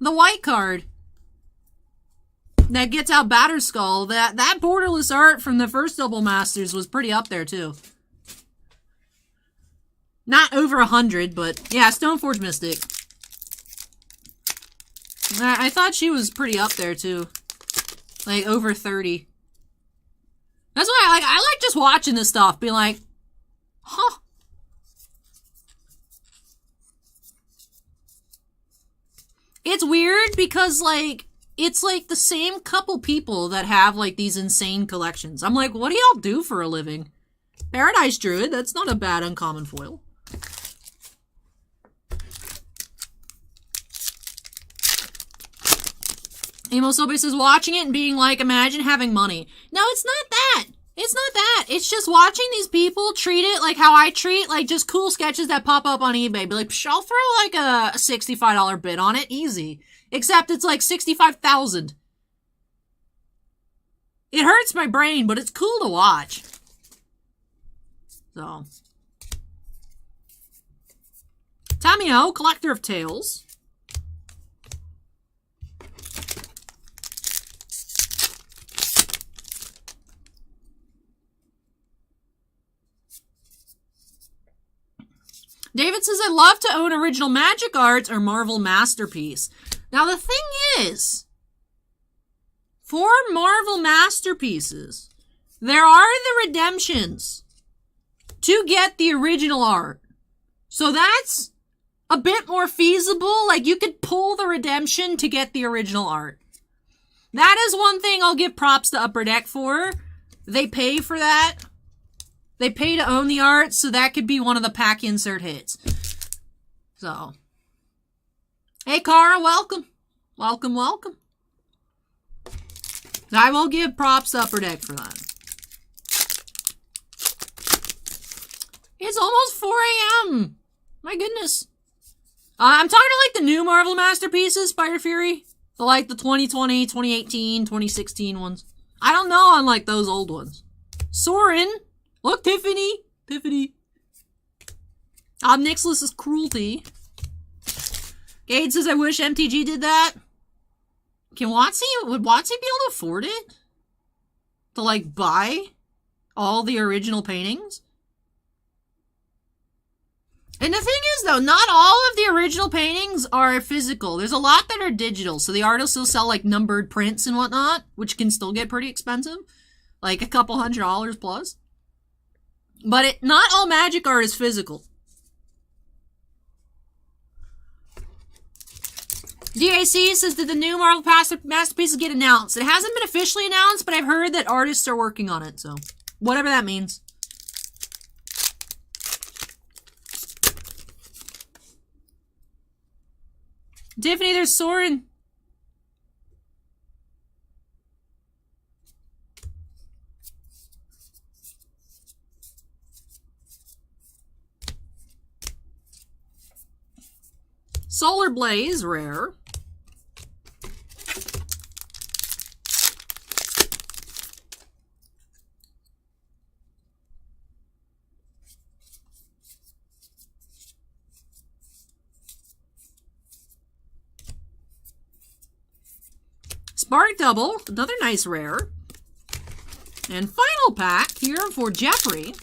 The white card that gets out Batterskull. That Borderless art from the first Double Masters was pretty up there too. Not over 100, but yeah, Stoneforge Mystic. I thought she was pretty up there too. Like over 30. That's why I like just watching this stuff, being like, huh. It's weird because, like, it's like the same couple people that have, like, these insane collections. I'm like, what do y'all do for a living? Paradise Druid, that's not a bad uncommon foil. Emo Sobe says, watching it and being like, imagine having money. No, it's not that. It's not that. It's just watching these people treat it like how I treat, like, just cool sketches that pop up on eBay. Be like, psh, I'll throw, like, a $65 bid on it. Easy. Except it's, like, $65,000. It hurts my brain, but it's cool to watch. So. Tamio, Collector of Tales. David says, I love to own original Magic Arts or Marvel Masterpiece. Now, the thing is, for Marvel Masterpieces, there are the redemptions to get the original art. So that's a bit more feasible. Like, you could pull the redemption to get the original art. That is one thing I'll give props to Upper Deck for. They pay for that. They pay to own the art, so that could be one of the pack insert hits. So. Hey, Cara, welcome. Welcome, welcome. I will give props to Upper Deck for that. It's almost 4 a.m. My goodness. I'm talking like the new Marvel Masterpieces, Spider Fury. The, like, the 2020, 2018, 2016 ones. I don't know on, like, those old ones. Soren. Look, Tiffany. Tiffany. Nicholas's Cruelty. Gade says, I wish MTG did that. Would Watsy be able to afford it? To, like, buy all the original paintings? And the thing is, though, not all of the original paintings are physical. There's a lot that are digital, so the artists will sell, like, numbered prints and whatnot, which can still get pretty expensive. Like, a couple $100 plus. But not all Magic art is physical. DAC says, did the new Marvel Masterpieces get announced? It hasn't been officially announced, but I've heard that artists are working on it, so whatever that means. Tiffany, there's Soren. Solar Blaze, rare. Spark Double, another nice rare. And final pack here for Jeffrey.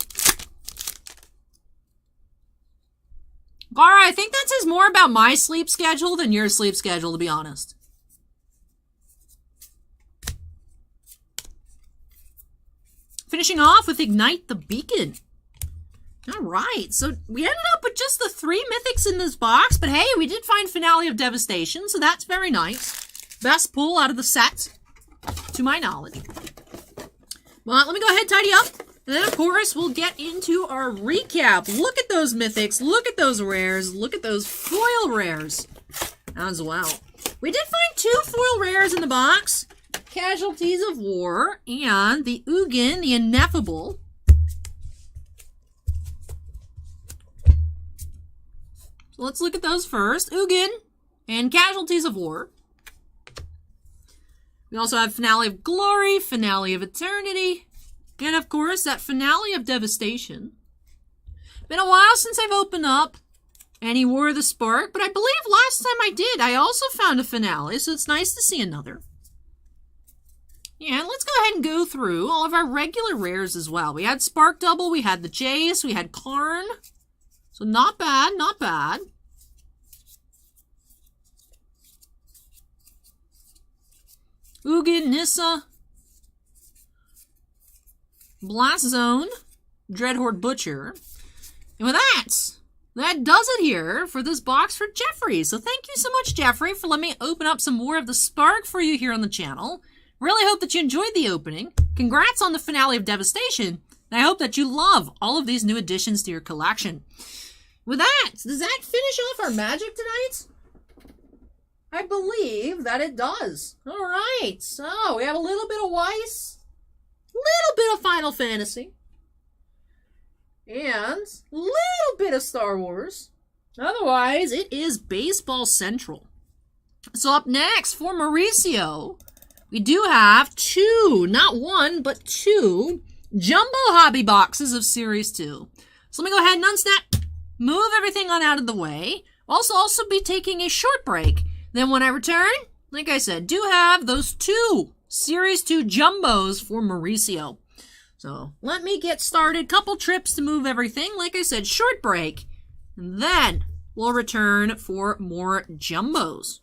Gara, I think that says more about my sleep schedule than your sleep schedule, to be honest. Finishing off with Ignite the Beacon. Alright, so we ended up with just the 3 mythics in this box, but hey, we did find Finale of Devastation, so that's very nice. Best pull out of the set, to my knowledge. Well, let me go ahead and tidy up. And then, of course, we'll get into our recap. Look at those mythics. Look at those rares. Look at those foil rares as well. We did find 2 foil rares in the box. Casualties of War and the Ugin, the Ineffable. So let's look at those first. Ugin and Casualties of War. We also have Finale of Glory, Finale of Eternity. And, of course, that Finale of Devastation. Been a while since I've opened up any War of the Spark, but I believe last time I did, I also found a Finale, so it's nice to see another. Yeah, let's go ahead and go through all of our regular rares as well. We had Spark Double, we had the Jace, we had Karn. So not bad, not bad. Ugin, Nissa, Blast Zone, Dreadhorde Butcher. And with that does it here for this box for Jeffrey. So thank you so much, Jeffrey, for letting me open up some more of the Spark for you here on the channel. Really hope that you enjoyed the opening. Congrats on the finale of Devastation. And I hope that you love all of these new additions to your collection. With that, does that finish off our Magic tonight? I believe that it does. All right, so we have a little bit of Weiss, a little bit of Final Fantasy, and a little bit of Star Wars. Otherwise, it is Baseball Central. So up next for Mauricio, we do have two, not one, but two jumbo hobby boxes of Series 2. So let me go ahead and unsnap, move everything on out of the way. Also be taking a short break. Then when I return, like I said, do have those two Series 2 jumbos for Mauricio. So let me get started. Couple trips to move everything. Like I said, short break. And then we'll return for more jumbos.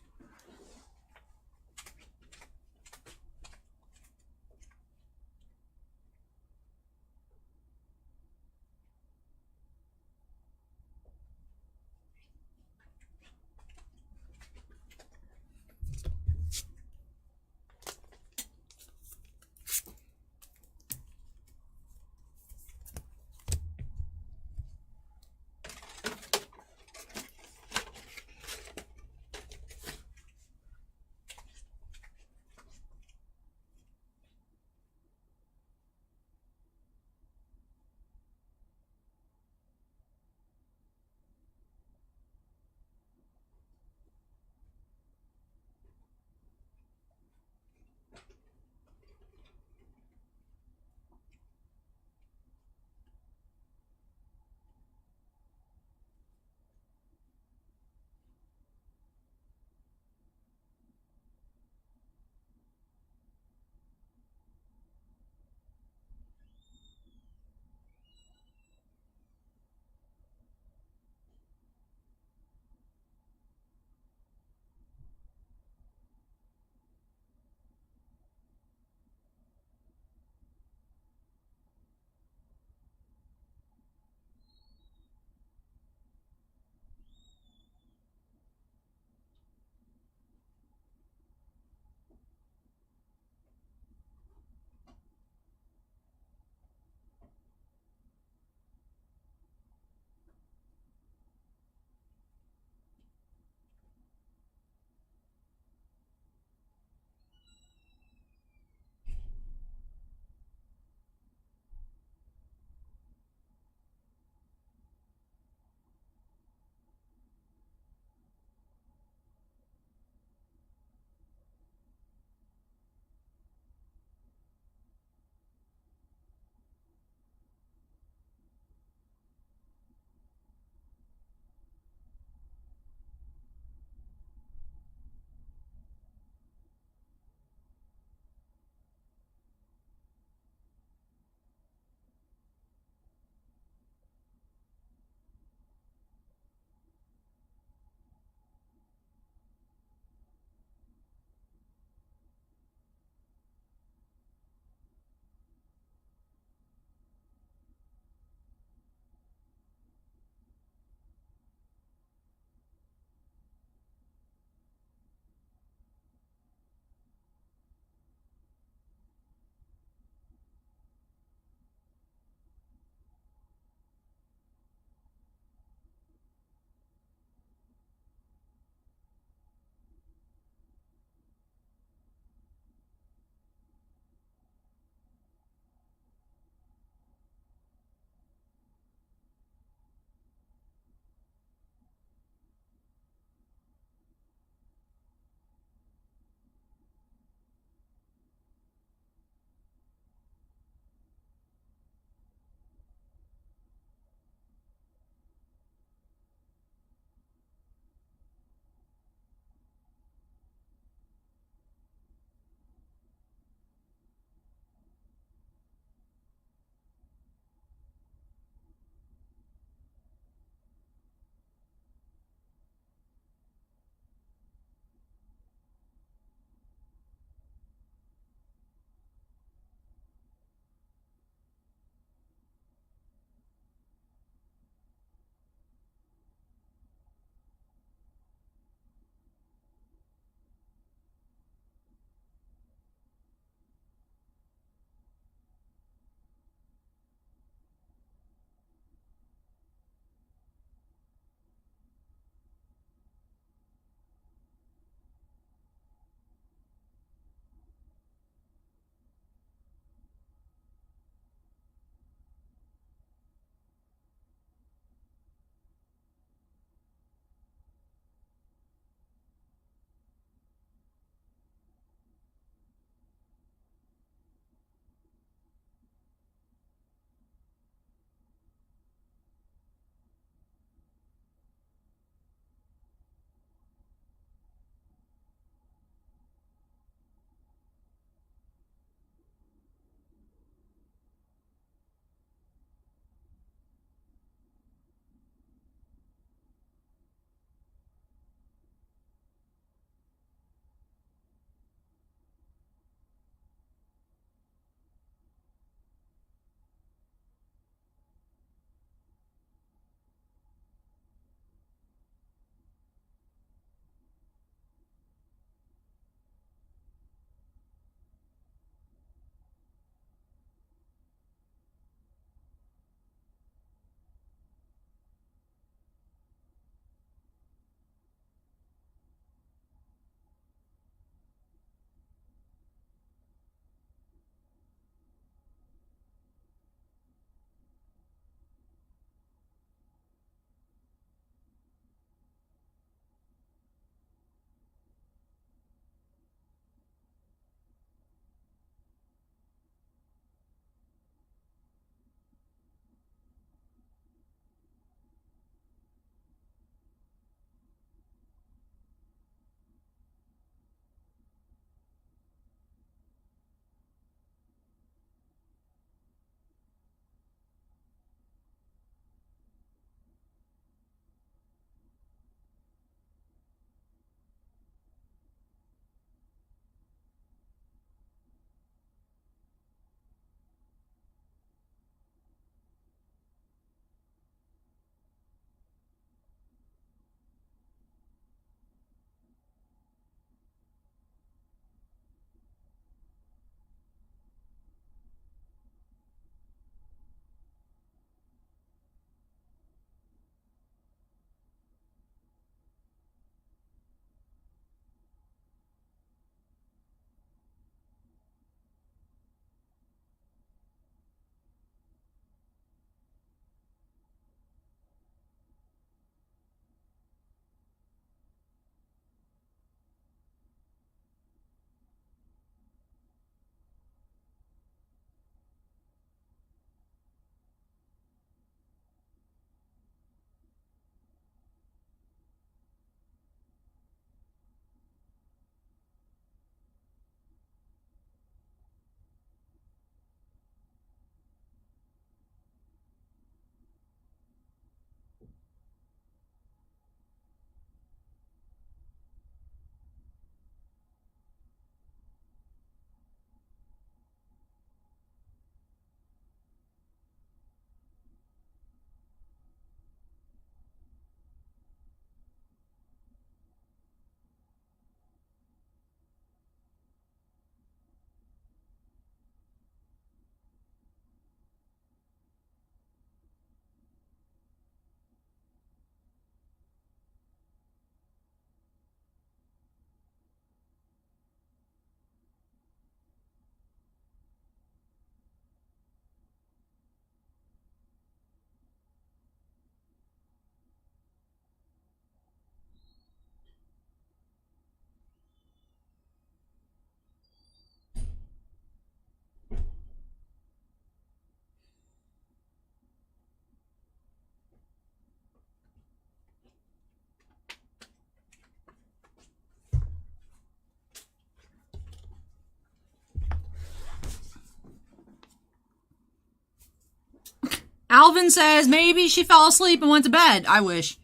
Alvin says maybe she fell asleep and went to bed. I wish.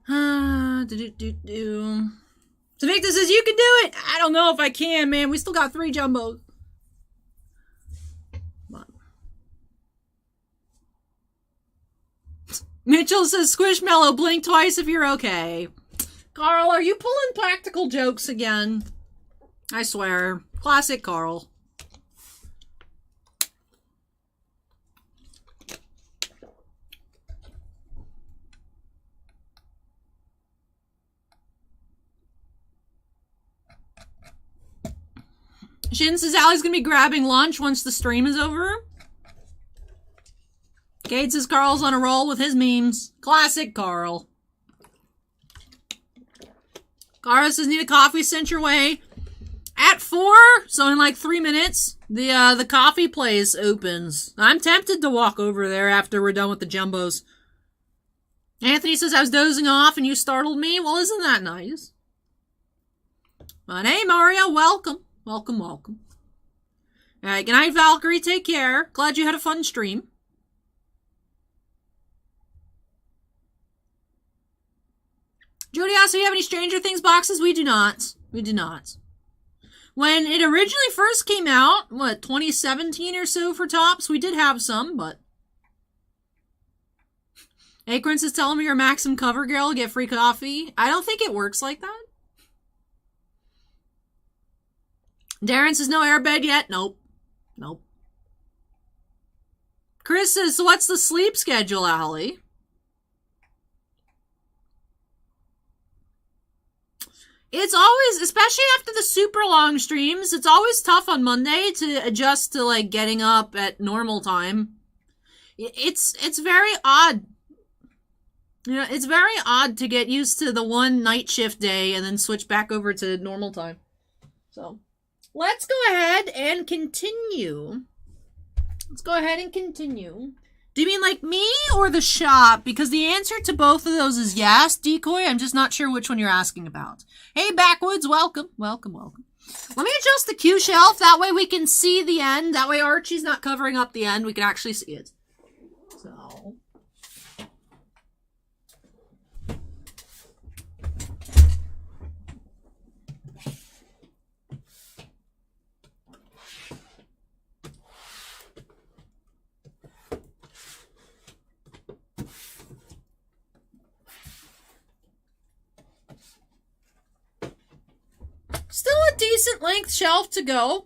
Sinvicta says you can do it. I don't know if I can, man. We still got 3 jumbos. Mitchell says Squishmallow, blink twice if you're okay. Carl, are you pulling practical jokes again? I swear. Classic Carl. Shin says Allie's gonna be grabbing lunch once the stream is over. Kate says Carl's on a roll with his memes. Classic Carl. Cara says need a coffee sent your way. At 4, so in like 3 minutes, the coffee place opens. I'm tempted to walk over there after we're done with the jumbos. Anthony says I was dozing off and you startled me. Well, isn't that nice? But hey, Mario, welcome. Welcome, welcome. Alright, good night, Valkyrie. Take care. Glad you had a fun stream. Jody asks, do you have any Stranger Things boxes? We do not. We do not. When it originally first came out, what, 2017 or so for Topps, we did have some, but... Acorns is telling me you're a Maxim cover girl, get free coffee. I don't think it works like that. Darren says no airbed yet. Nope. Nope. Chris says, so what's the sleep schedule, Allie? It's always, especially after the super long streams, it's always tough on Monday to adjust to, like, getting up at normal time. It's very odd. You know, it's very odd to get used to the one night shift day and then switch back over to normal time. So, let's go ahead and continue. Let's go ahead and continue. Do you mean like me or the shop? Because the answer to both of those is yes, Decoy. I'm just not sure which one you're asking about. Hey, Backwoods, welcome. Welcome, welcome. Let me adjust the Q shelf. That way we can see the end. That way Archie's not covering up the end. We can actually see it. So... Still a decent length shelf to go.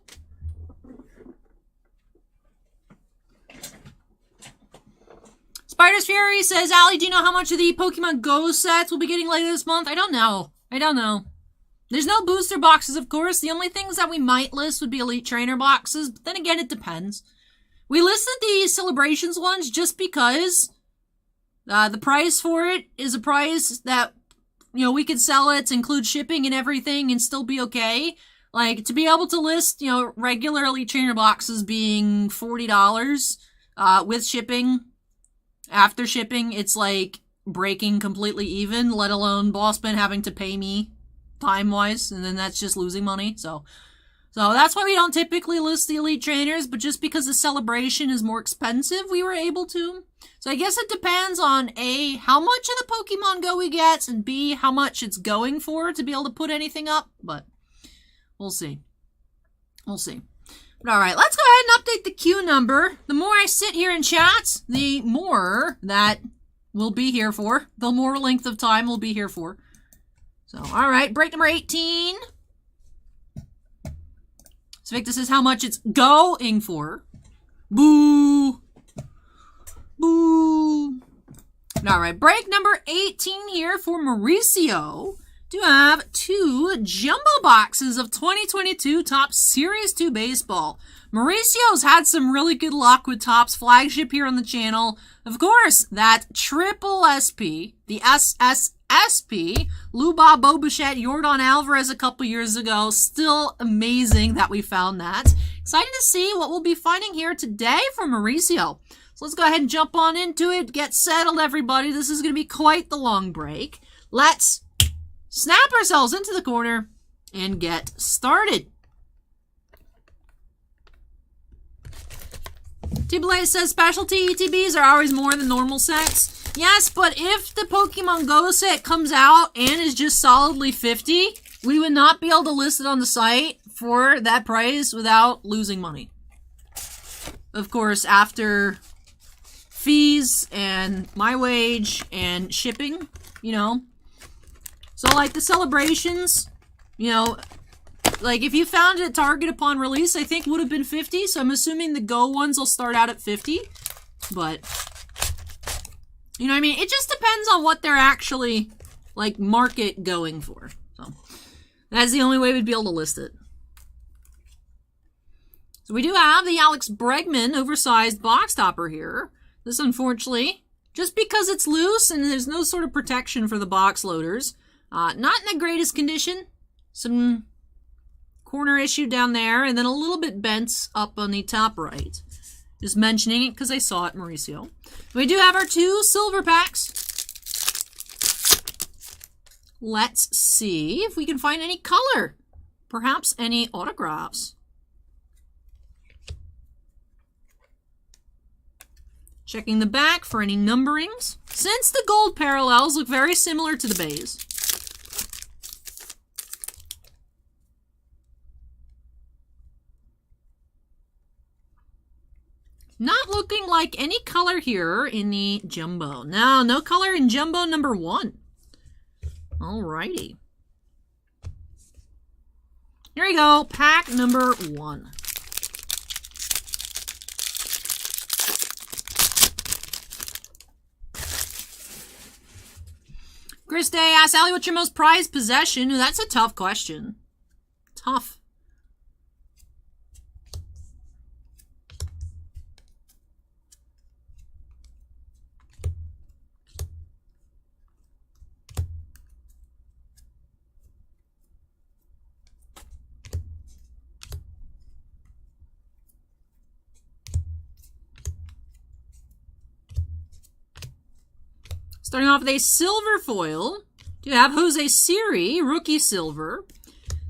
Spider's Fury says, Allie, do you know how much of the Pokemon Go sets we'll be getting later this month? I don't know. I don't know. There's no booster boxes, of course. The only things that we might list would be Elite Trainer boxes. But then again, it depends. We listed the Celebrations ones just because the price for it is a price that... You know, we could sell it to include shipping and everything and still be okay. Like, to be able to list, you know, regularly trainer boxes being $40 with shipping, after shipping, it's like breaking completely even, let alone Bossman having to pay me time-wise, and then that's just losing money. So that's why we don't typically list the Elite Trainers, but just because the Celebration is more expensive, we were able to. So I guess it depends on A, how much of the Pokemon Go we get, and B, how much it's going for to be able to put anything up, but we'll see. We'll see. But alright, let's go ahead and update the queue number. The more I sit here and chat, the more that we'll be here for. The more length of time we'll be here for. So, alright, break number 18. Sinvicta says how much it's going for. Boo! Boo! Alright, break number 18 here for Mauricio. Do have 2 jumbo boxes of 2022 Topps Series 2 Baseball. Mauricio's had some really good luck with Topps flagship here on the channel. Of course, that triple SP, the SSSP, Lou Bob Bobichette, Yordan Alvarez a couple years ago. Still amazing that we found that. Excited to see what we'll be finding here today from Mauricio. So let's go ahead and jump on into it. Get settled, everybody. This is going to be quite the long break. Let's snap ourselves into the corner and get started. T-Blade says specialty ETBs are always more than normal sets. Yes, but if the Pokemon Go set comes out and is just solidly 50, we would not be able to list it on the site for that price without losing money. Of course, after fees and my wage and shipping, you know. So, like, the celebrations, you know, like, if you found it at Target upon release, I think would have been 50, so I'm assuming the Go ones will start out at 50, but... You know what I mean? It just depends on what they're actually, like, market going for. So, that's the only way we'd be able to list it. So, we do have the Alex Bregman oversized box topper here. This, unfortunately, just because it's loose and there's no sort of protection for the box loaders, not in the greatest condition. Some corner issue down there, and then a little bit bent up on the top right. Just mentioning it because I saw it, Mauricio. We do have our 2 silver packs. Let's see if we can find any color. Perhaps any autographs. Checking the back for any numberings. Since the gold parallels look very similar to the bays. Not looking like any color here in the Jumbo. No, no color in Jumbo number 1. Alrighty. Here we go, pack number 1. Chris Day asks, Allie, what's your most prized possession? Ooh, that's a tough question. Tough. Starting off with a silver foil. You have Jose Siri, rookie silver.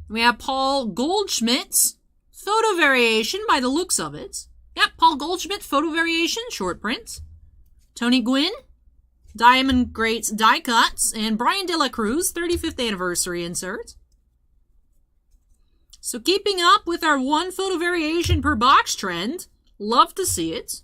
We have Paul Goldschmidt's photo variation by the looks of it. Yep, Paul Goldschmidt photo variation, short print. Tony Gwynn, Diamond Greats die cuts, and Brian De La Cruz 35th anniversary insert. So keeping up with our 1 photo variation per box trend. Love to see it.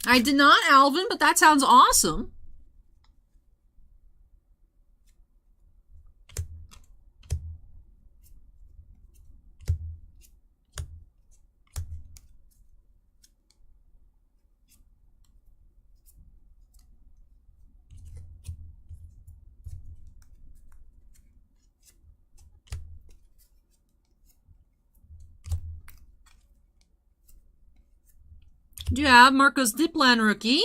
I did not, Alvin, but that sounds awesome. You have Marcos Diplan rookie,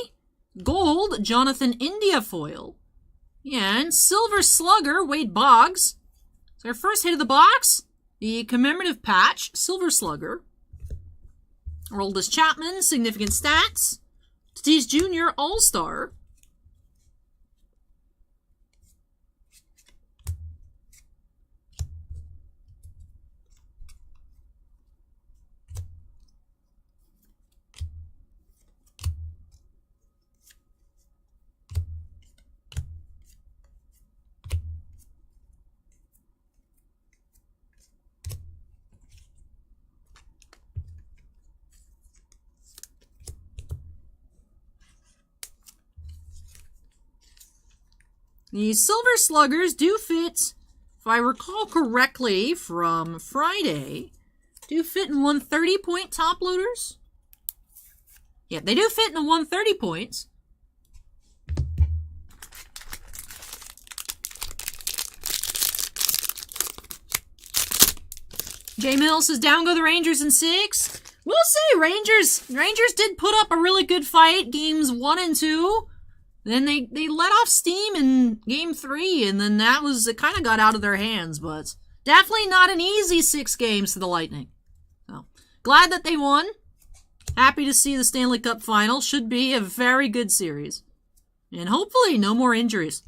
gold Jonathon India foil, and silver slugger Wade Boggs. So our first hit of the box, the commemorative patch, silver slugger. Aroldis Chapman, significant stats. Tatis Jr. All-Star. The silver sluggers do fit, if I recall correctly from Friday, do fit in 130-point top loaders. Yeah, they do fit in the 130 points. J Mills says, down go the Rangers in 6. We'll see. Rangers did put up a really good fight, games 1 and 2. Then they let off steam in game 3, and then it kind of got out of their hands, but definitely not an easy 6 games to the Lightning. So, glad that they won. Happy to see the Stanley Cup final. Should be a very good series. And hopefully no more injuries.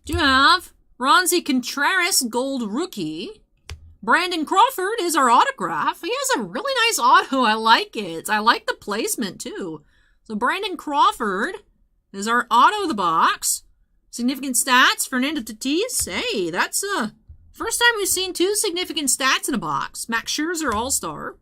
Do you have Ronzi Contreras, gold rookie. Brandon Crawford is our autograph. He has a really nice auto. I like it. I like the placement, too. So Brandon Crawford is our auto of the box. Significant stats, Fernando Tatis. Hey, that's first time we've seen 2 significant stats in a box. Max Scherzer, all-star.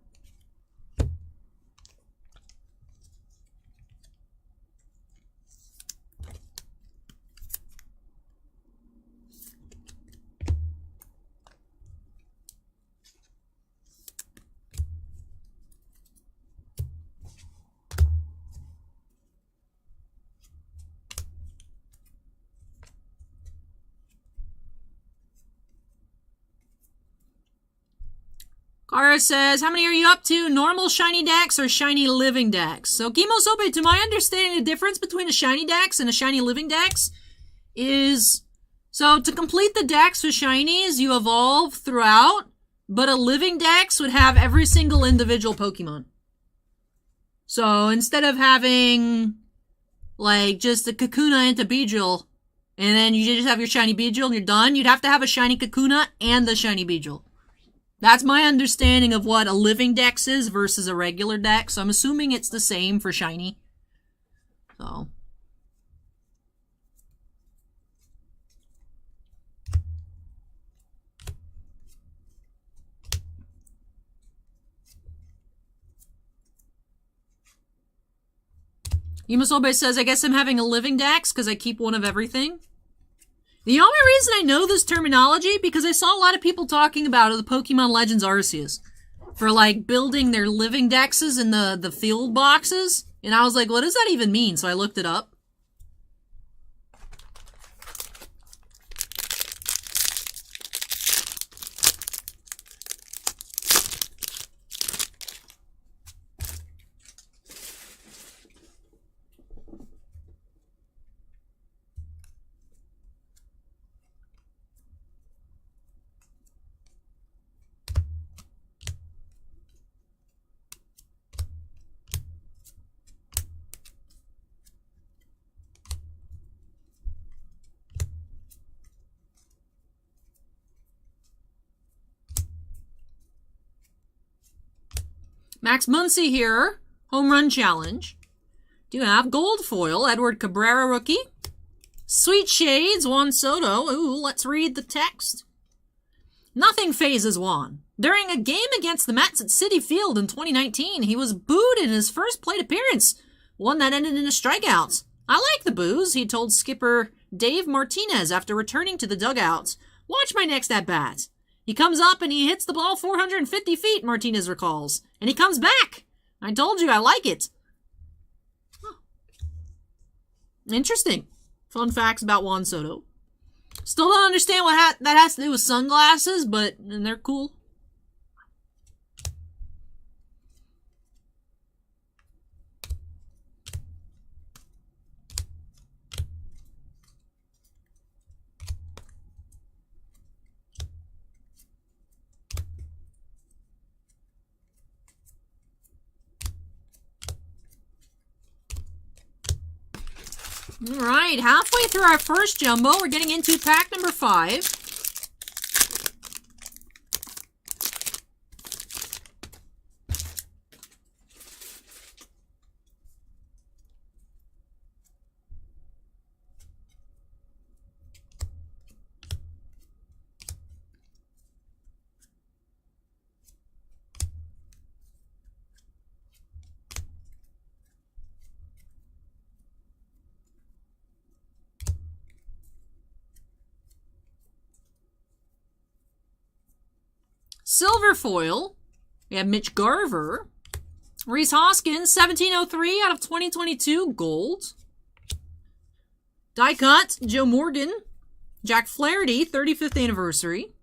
Kara says, how many are you up to? Normal shiny decks or shiny living decks? So, Kimosobe, to my understanding, the difference between a shiny decks and a shiny living decks is, so to complete the decks with shinies, you evolve throughout, but a living dex would have every single individual Pokemon. So, instead of having, like, just a Kakuna and a Beedrill, and then you just have your shiny Beedrill and you're done, you'd have to have a shiny Kakuna and a shiny Beedrill. That's my understanding of what a living dex is versus a regular dex. So I'm assuming it's the same for shiny. So. Yumasobe says, I guess I'm having a living dex because I keep one of everything. The only reason I know this terminology, because I saw a lot of people talking about it, the Pokemon Legends Arceus, for, like, building their living dexes in the field boxes. And I was like, what does that even mean? So I looked it up. Max Muncy here. Home run challenge. Do you have gold foil? Edward Cabrera rookie. Sweet Shades. Juan Soto. Ooh, let's read the text. Nothing phases Juan. During a game against the Mets at Citi Field in 2019, he was booed in his first plate appearance. One that ended in a strikeout. I like the boos, he told skipper Dave Martinez after returning to the dugout. Watch my next at-bat. He comes up and he hits the ball 450 feet, Martinez recalls. And he comes back. I told you, I like it. Huh. Interesting. Fun facts about Juan Soto. Still don't understand what that has to do with sunglasses, but they're cool. All right, halfway through our first jumbo, we're getting into pack number 5. Silver foil, we have Mitch Garver. Rhys Hoskins, 1703 out of 2022, gold. Die cut, Joe Morgan. Jack Flaherty, 35th anniversary.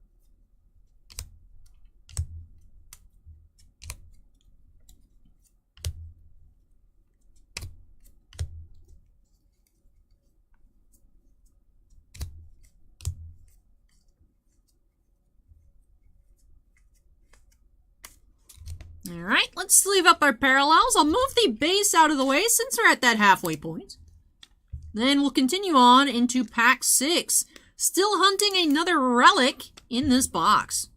Alright, let's sleeve up our parallels. I'll move the base out of the way since we're at that halfway point. Then we'll continue on into pack 6. Still hunting another relic in this box.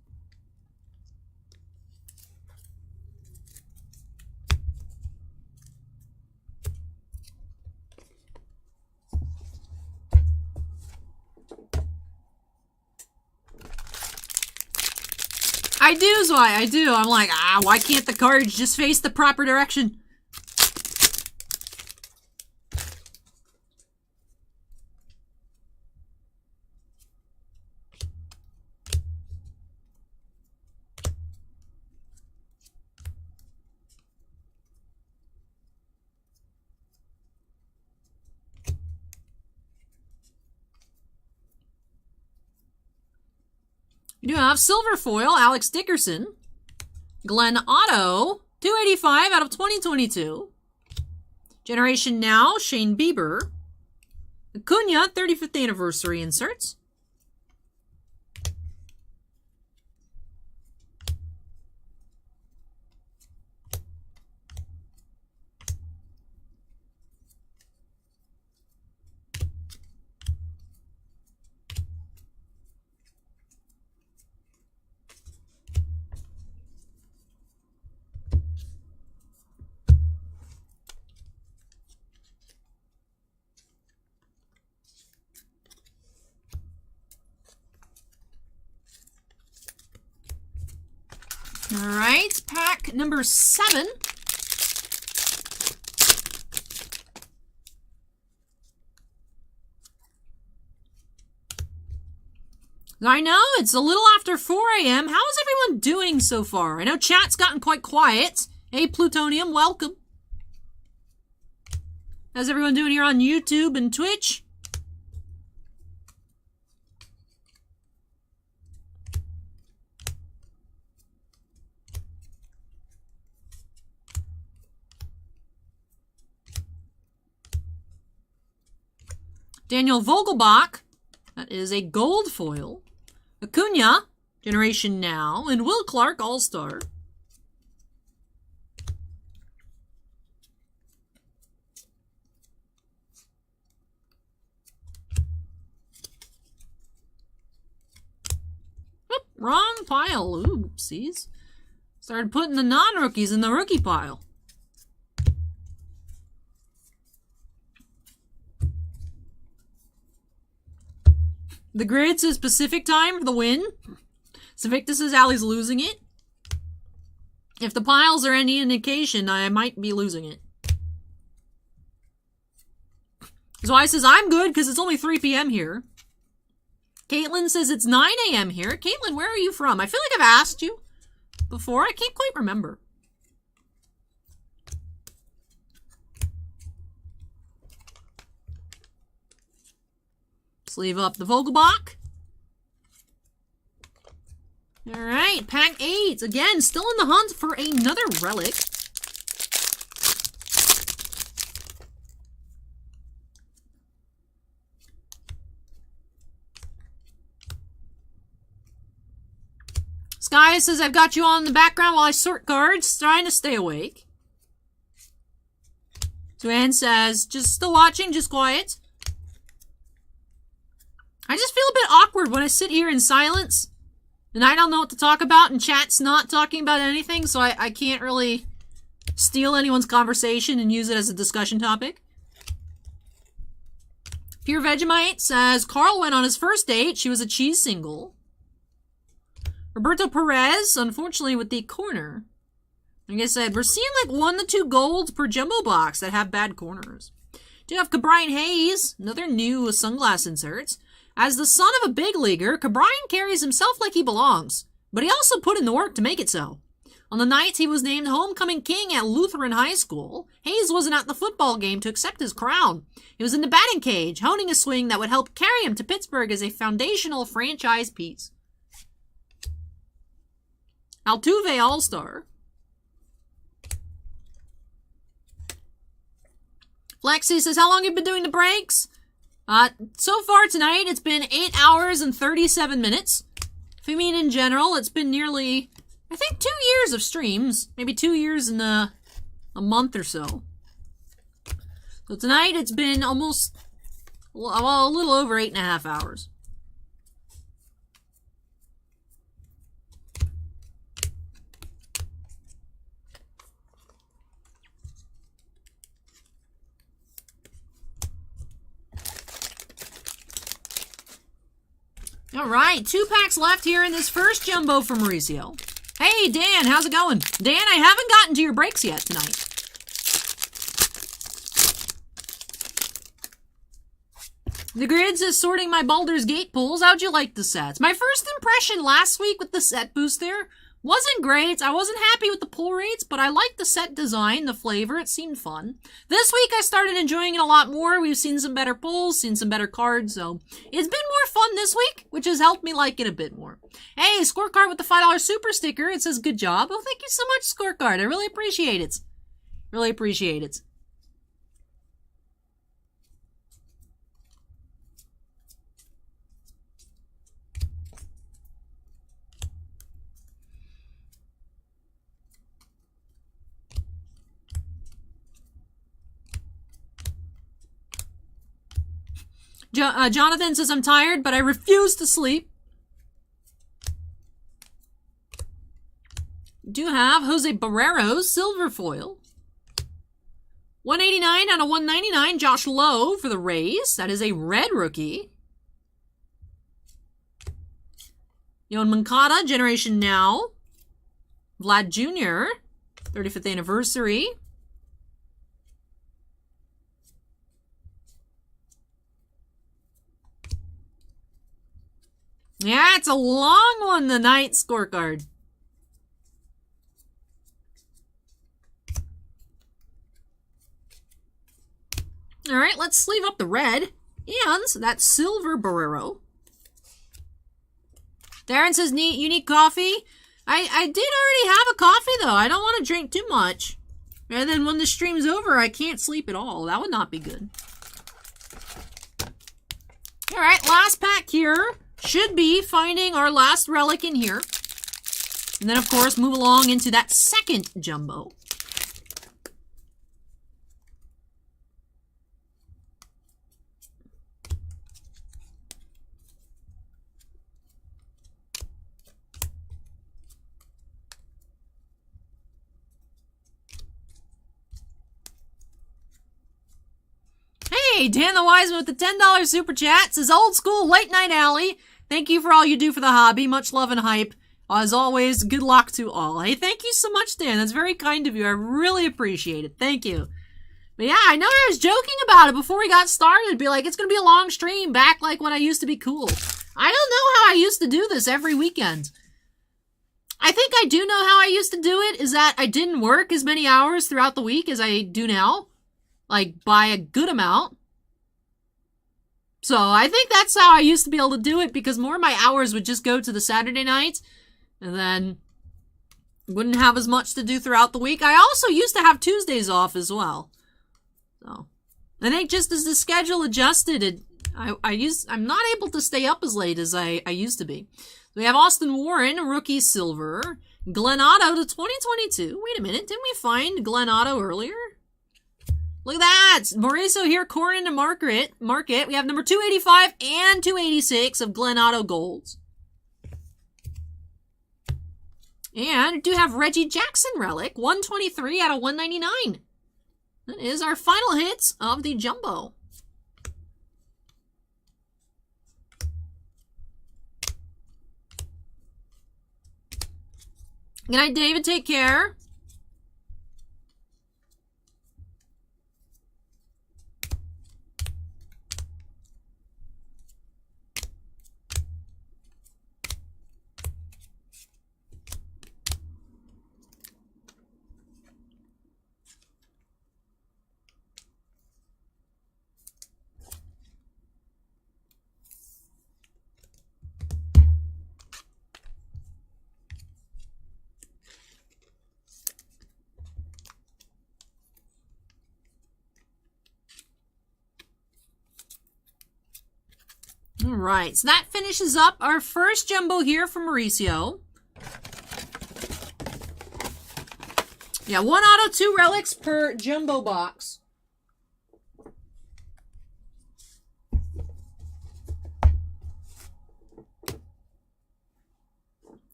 I do, Zwei, I do. I'm like, why can't the cards just face the proper direction? You do have silver foil, Alex Dickerson. Glenn Otto, 285 out of 2022. Generation Now, Shane Bieber. Acuna, 35th anniversary inserts. All right, pack number 7. I know, it's a little after 4 a.m. How is everyone doing so far? I know chat's gotten quite quiet. Hey, Plutonium, welcome. How's everyone doing here on YouTube and Twitch? Daniel Vogelbach, that is a gold foil. Acuna, Generation Now, and Will Clark, All-Star. Oop, wrong pile. Oopsies. Started putting the non-rookies in the rookie pile. The grid says Pacific time for the win. Sinvicta says Allie's losing it. If the piles are any indication, I might be losing it. Zwei says I'm good because it's only 3 p.m. here. Caitlin says it's 9 a.m. here. Caitlin, where are you from? I feel like I've asked you before. I can't quite remember. Sleeve up the Vogelbach. Alright, pack 8. Again, still in the hunt for another relic. Sky says, I've got you on in the background while I sort cards, trying to stay awake. Joanne says, just still watching, just quiet. I just feel a bit awkward when I sit here in silence and I don't know what to talk about and chat's not talking about anything, so I can't really steal anyone's conversation and use it as a discussion topic. Pure Vegemite says, Carl went on his first date. She was a cheese single. Roberto Perez, unfortunately with the corner. Like I said, we're seeing like 1 to 2 golds per jumbo box that have bad corners. Do you have Cabrian Hayes, another new sunglass inserts. As the son of a big leaguer, Cabrian carries himself like he belongs, but he also put in the work to make it so. On the night he was named homecoming king at Lutheran High School, Hayes wasn't at the football game to accept his crown. He was in the batting cage, honing a swing that would help carry him to Pittsburgh as a foundational franchise piece. Altuve All-Star. Flexi says, how long have you been doing the breaks? So far tonight, it's been 8 hours and 37 minutes. If you mean in general, it's been nearly, I think, 2 years of streams. Maybe 2 years and a month or so. So tonight, it's been almost, well, a little over 8.5 hours. All right, 2 packs left here in this first jumbo from Mauricio. Hey, Dan, how's it going? Dan, I haven't gotten to your breaks yet tonight. The Grid says, sorting my Baldur's Gate pulls. How'd you like the sets? My first impression last week with the set boost there wasn't great. I wasn't happy with the pull rates, but I liked the set design, the flavor. It seemed fun. This week, I started enjoying it a lot more. We've seen some better pulls, seen some better cards, so it's been more fun this week, which has helped me like it a bit more. Hey, Scorecard with the $5 super sticker. It says, good job. Oh, thank you so much, Scorecard. I really appreciate it. Really appreciate it. Jonathon says, I'm tired, but I refuse to sleep. Do have Jose Barrero's silver foil. 189 out of 199, Josh Lowe for the Rays. That is a red rookie. Yoan Moncada, Generation Now. Vlad Jr., 35th anniversary. Yeah, it's a long one, the night scorecard. All right, let's sleeve up the red. And that's silver Barrero. Darren says, you need coffee? I did already have a coffee, though. I don't want to drink too much. And then when the stream's over, I can't sleep at all. That would not be good. All right, last pack here. Should be finding our last relic in here. And then, of course, move along into that second jumbo. Hey, Dan the Wiseman with the $10 super chat says, old school late night alley. Thank you for all you do for the hobby. Much love and hype. As always, good luck to all. Hey, thank you so much, Dan. That's very kind of you. I really appreciate it. Thank you. But yeah, I know I was joking about it before we got started. Be like, it's going to be a long stream back like when I used to be cool. I don't know how I used to do this every weekend. I think I do know how I used to do it, is that I didn't work as many hours throughout the week as I do now. Like, by a good amount. So I think that's how I used to be able to do it, because more of my hours would just go to the Saturday night, and then wouldn't have as much to do throughout the week. I also used to have Tuesdays off as well. So I think just as the schedule adjusted, I'm not able to stay up as late as I used to be. We have Austin Warren, rookie silver. Glenn Otto to 2022. Wait a minute, didn't we find Glenn Otto earlier? Look at that! Mauricio here, Corn to Market. We have number 285 and 286 of Glenn Otto Golds. And we do have Reggie Jackson relic, 123 out of 199. That is our final hits of the jumbo. Good night, David. Take care. All right, so that finishes up our first jumbo here from Mauricio. Yeah, 1 auto, 2 relics per jumbo box.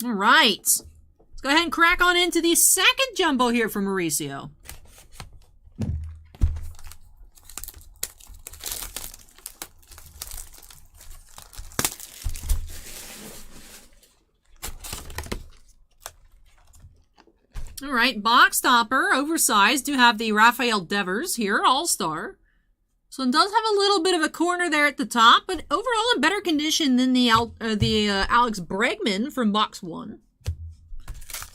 All right, let's go ahead and crack on into the second jumbo here from Mauricio. All right, box topper, oversized. Do have the Raphael Devers here, All-Star. So it does have a little bit of a corner there at the top, but overall in better condition than the Alex Bregman from box 1.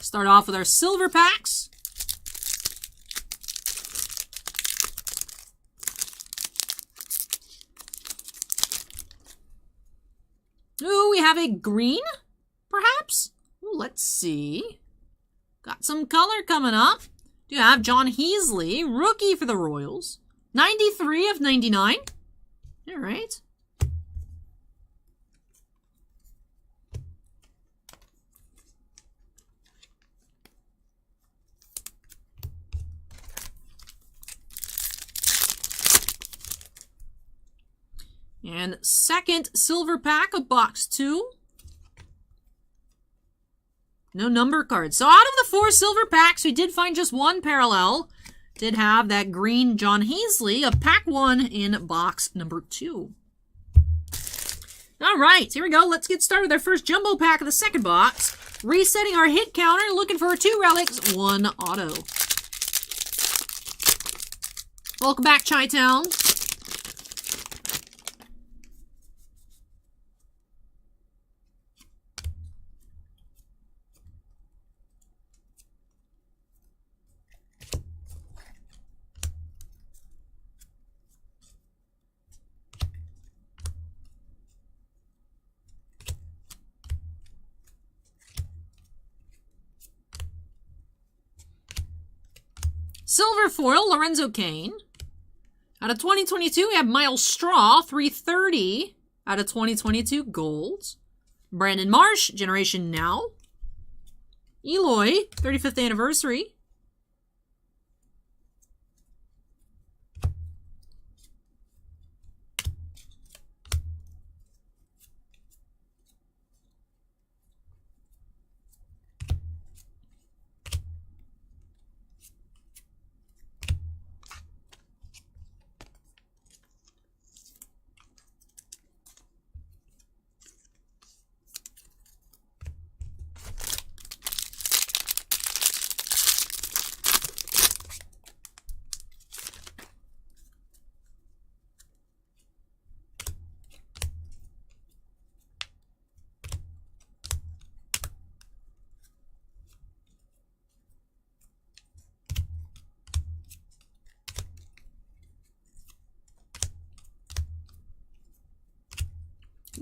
Start off with our silver packs. Ooh, we have a green, perhaps? Ooh, let's see. Got some color coming up. Do have John Heasley, rookie for the Royals. 93 of 99. All right. And second silver pack of box 2. No number cards. So out of the 4 silver packs, we did find just 1 parallel. Did have that green John Heasley of pack 1 in box number 2. All right, here we go. Let's get started with our first jumbo pack of the second box. Resetting our hit counter, looking for 2 relics, 1 auto. Welcome back, Chi-Town. Silver foil, Lorenzo Cain. Out of 2022, we have Miles Straw, 330. Out of 2022, gold. Brandon Marsh, Generation Now. Eloy, 35th anniversary.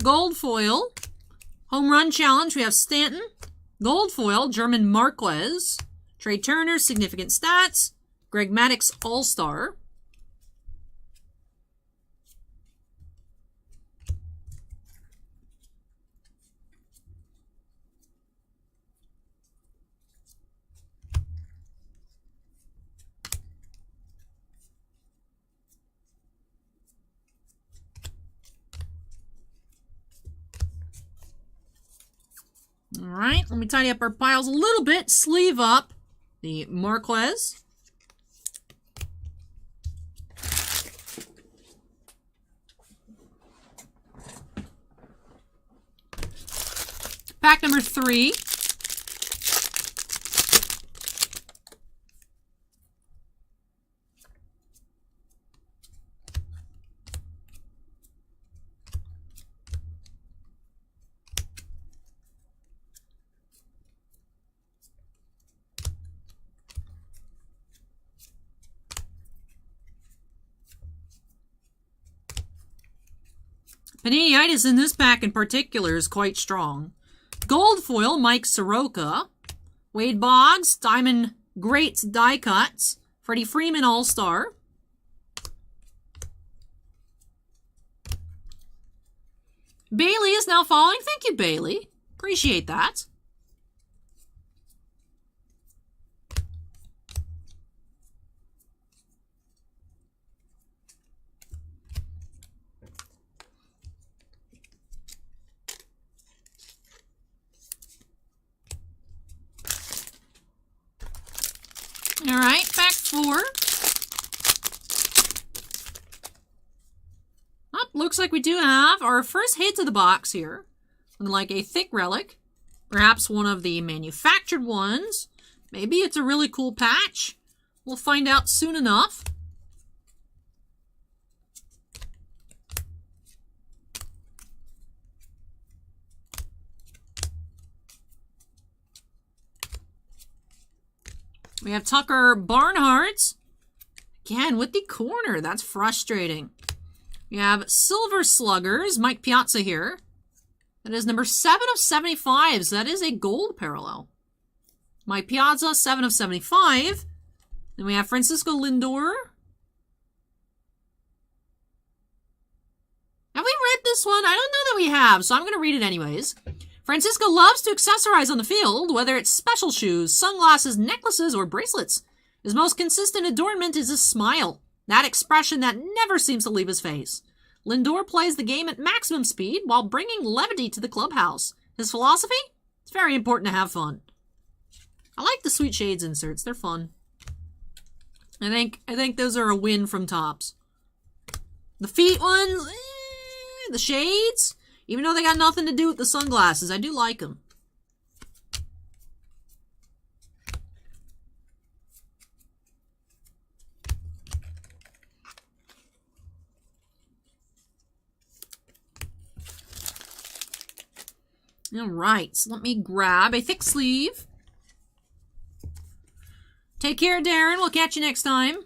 Gold foil, home run challenge, we have Stanton. Gold foil, German Marquez. Trey Turner, significant stats. Greg Maddux, All-Star. All right, let me tidy up our piles a little bit. Sleeve up the Marquez. Pack number 3. Panini-itis in this pack in particular is quite strong. Gold foil, Mike Soroka. Wade Boggs, Diamond Greats die cuts. Freddie Freeman, All-Star. Bailey is now following. Thank you, Bailey. Appreciate that. All right, pack 4. Oh, looks like we do have our first hit to the box here. Like a thick relic. Perhaps one of the manufactured ones. Maybe it's a really cool patch. We'll find out soon enough. We have Tucker Barnhart. Again, with the corner. That's frustrating. We have Silver Sluggers. Mike Piazza here. That is number 7 of 75. So that is a gold parallel. Mike Piazza, 7 of 75. Then we have Francisco Lindor. Have we read this one? I don't know that we have, so I'm going to read it anyways. Francisco loves to accessorize on the field, whether it's special shoes, sunglasses, necklaces, or bracelets. His most consistent adornment is his smile, that expression that never seems to leave his face. Lindor plays the game at maximum speed while bringing levity to the clubhouse. His philosophy? It's very important to have fun. I like the Sweet Shades inserts. They're fun. I think those are a win from Topps. The feet ones, the shades, even though they got nothing to do with the sunglasses, I do like them. All right, so let me grab a thick sleeve. Take care, Darren. We'll catch you next time.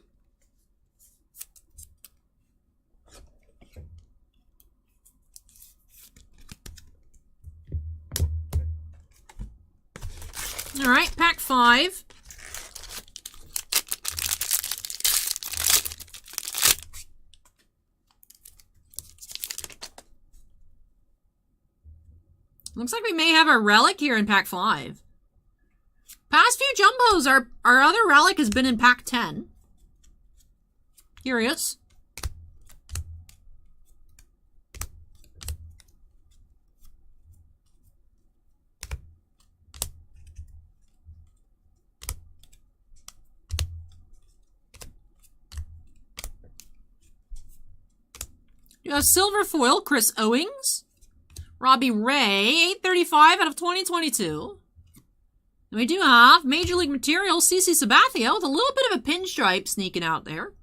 All right, pack 5. Looks like we may have a relic here in pack 5. Past few jumbos, our other relic has been in pack 10. Curious. You have silver foil, Chris Owings. Robbie Ray, 835 out of 2022. And we do have Major League Material, CC Sabathia, with a little bit of a pinstripe sneaking out there.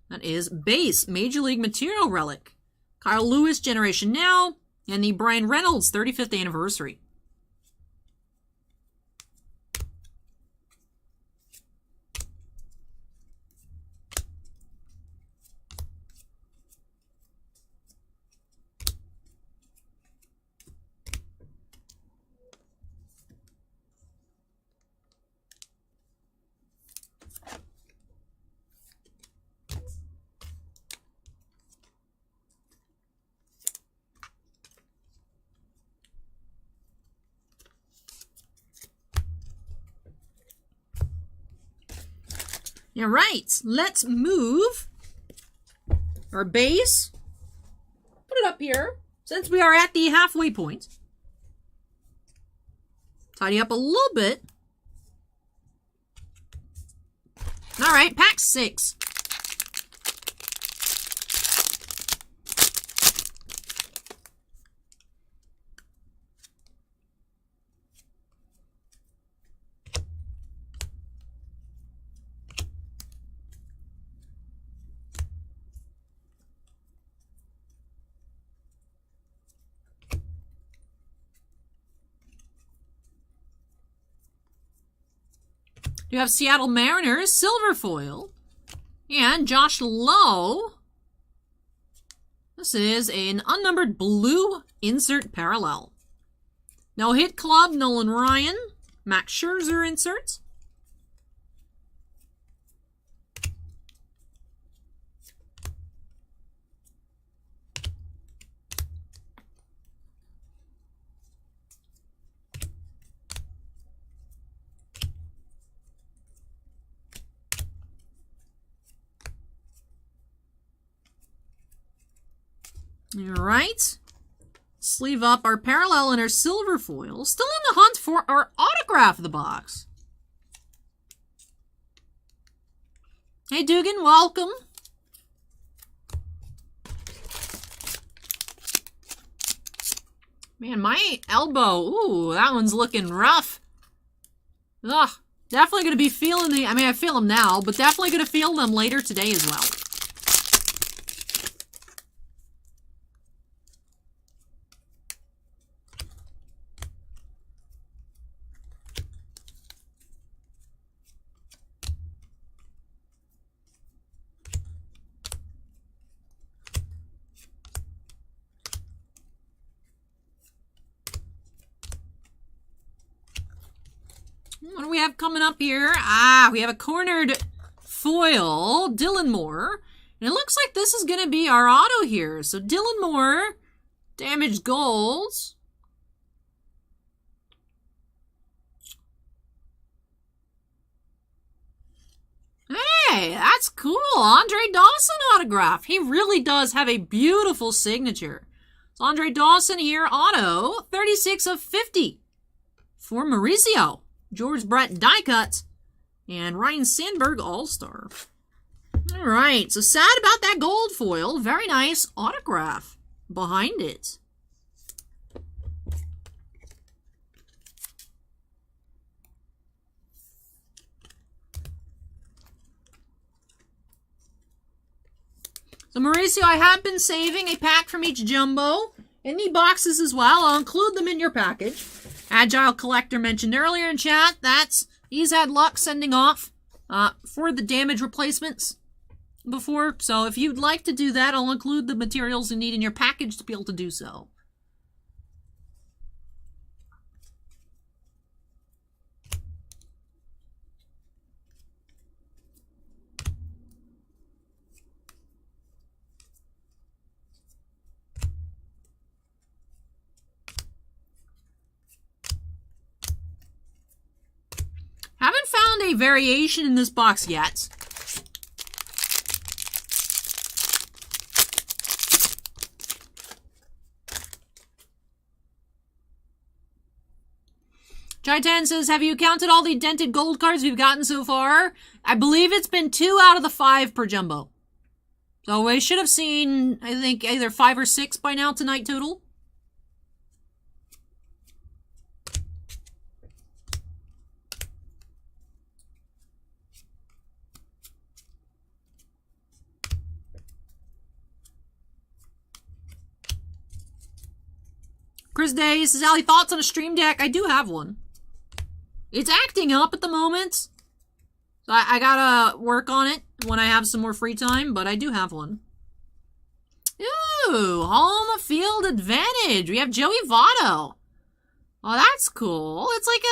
That is base Major League Material relic. Kyle Lewis, Generation Now, and the Brian Reynolds 35th anniversary. All right, let's move our base. Put it up here, since we are at the halfway point. Tidy up a little bit. All right, pack 6. You have Seattle Mariners, silver foil, and Josh Lowe. This is an unnumbered blue insert parallel. No hit club, Nolan Ryan, Max Scherzer insert. All right. Sleeve up our parallel and our silver foil. Still in the hunt for our autograph of the box. Hey, Dugan, welcome. Man, my elbow, ooh, that one's looking rough. Ugh, definitely going to be feeling the, I mean, I feel them now, but definitely going to feel them later today as well. What do we have coming up here? Ah, we have a cornered foil, Dylan Moore. And it looks like this is going to be our auto here. So Dylan Moore, damaged golds. Hey, that's cool. Andre Dawson autograph. He really does have a beautiful signature. So Andre Dawson here, auto, 36 of 50 for Mauricio. George Brett die cut, and Ryan Sandberg all-star. All right, so sad about that gold foil. Very nice autograph behind it. So Mauricio, I have been saving a pack from each jumbo in the boxes as well. I'll include them in your package. Agile Collector mentioned earlier in chat, he's had luck sending off for the damage replacements before. So if you'd like to do that, I'll include the materials you need in your package to be able to do so. Haven't found a variation in this box yet. Chai-Tan says, have you counted all the dented gold cards we've gotten so far? I believe it's been 2 out of the 5 per jumbo. So we should have seen, I think, either 5 or 6 by now tonight total. Chris Day says, Ali, thoughts on a stream deck? I do have one. It's acting up at the moment. So I gotta work on it when I have some more free time, but I do have one. Ooh, home field advantage. We have Joey Votto. Oh, that's cool. It's like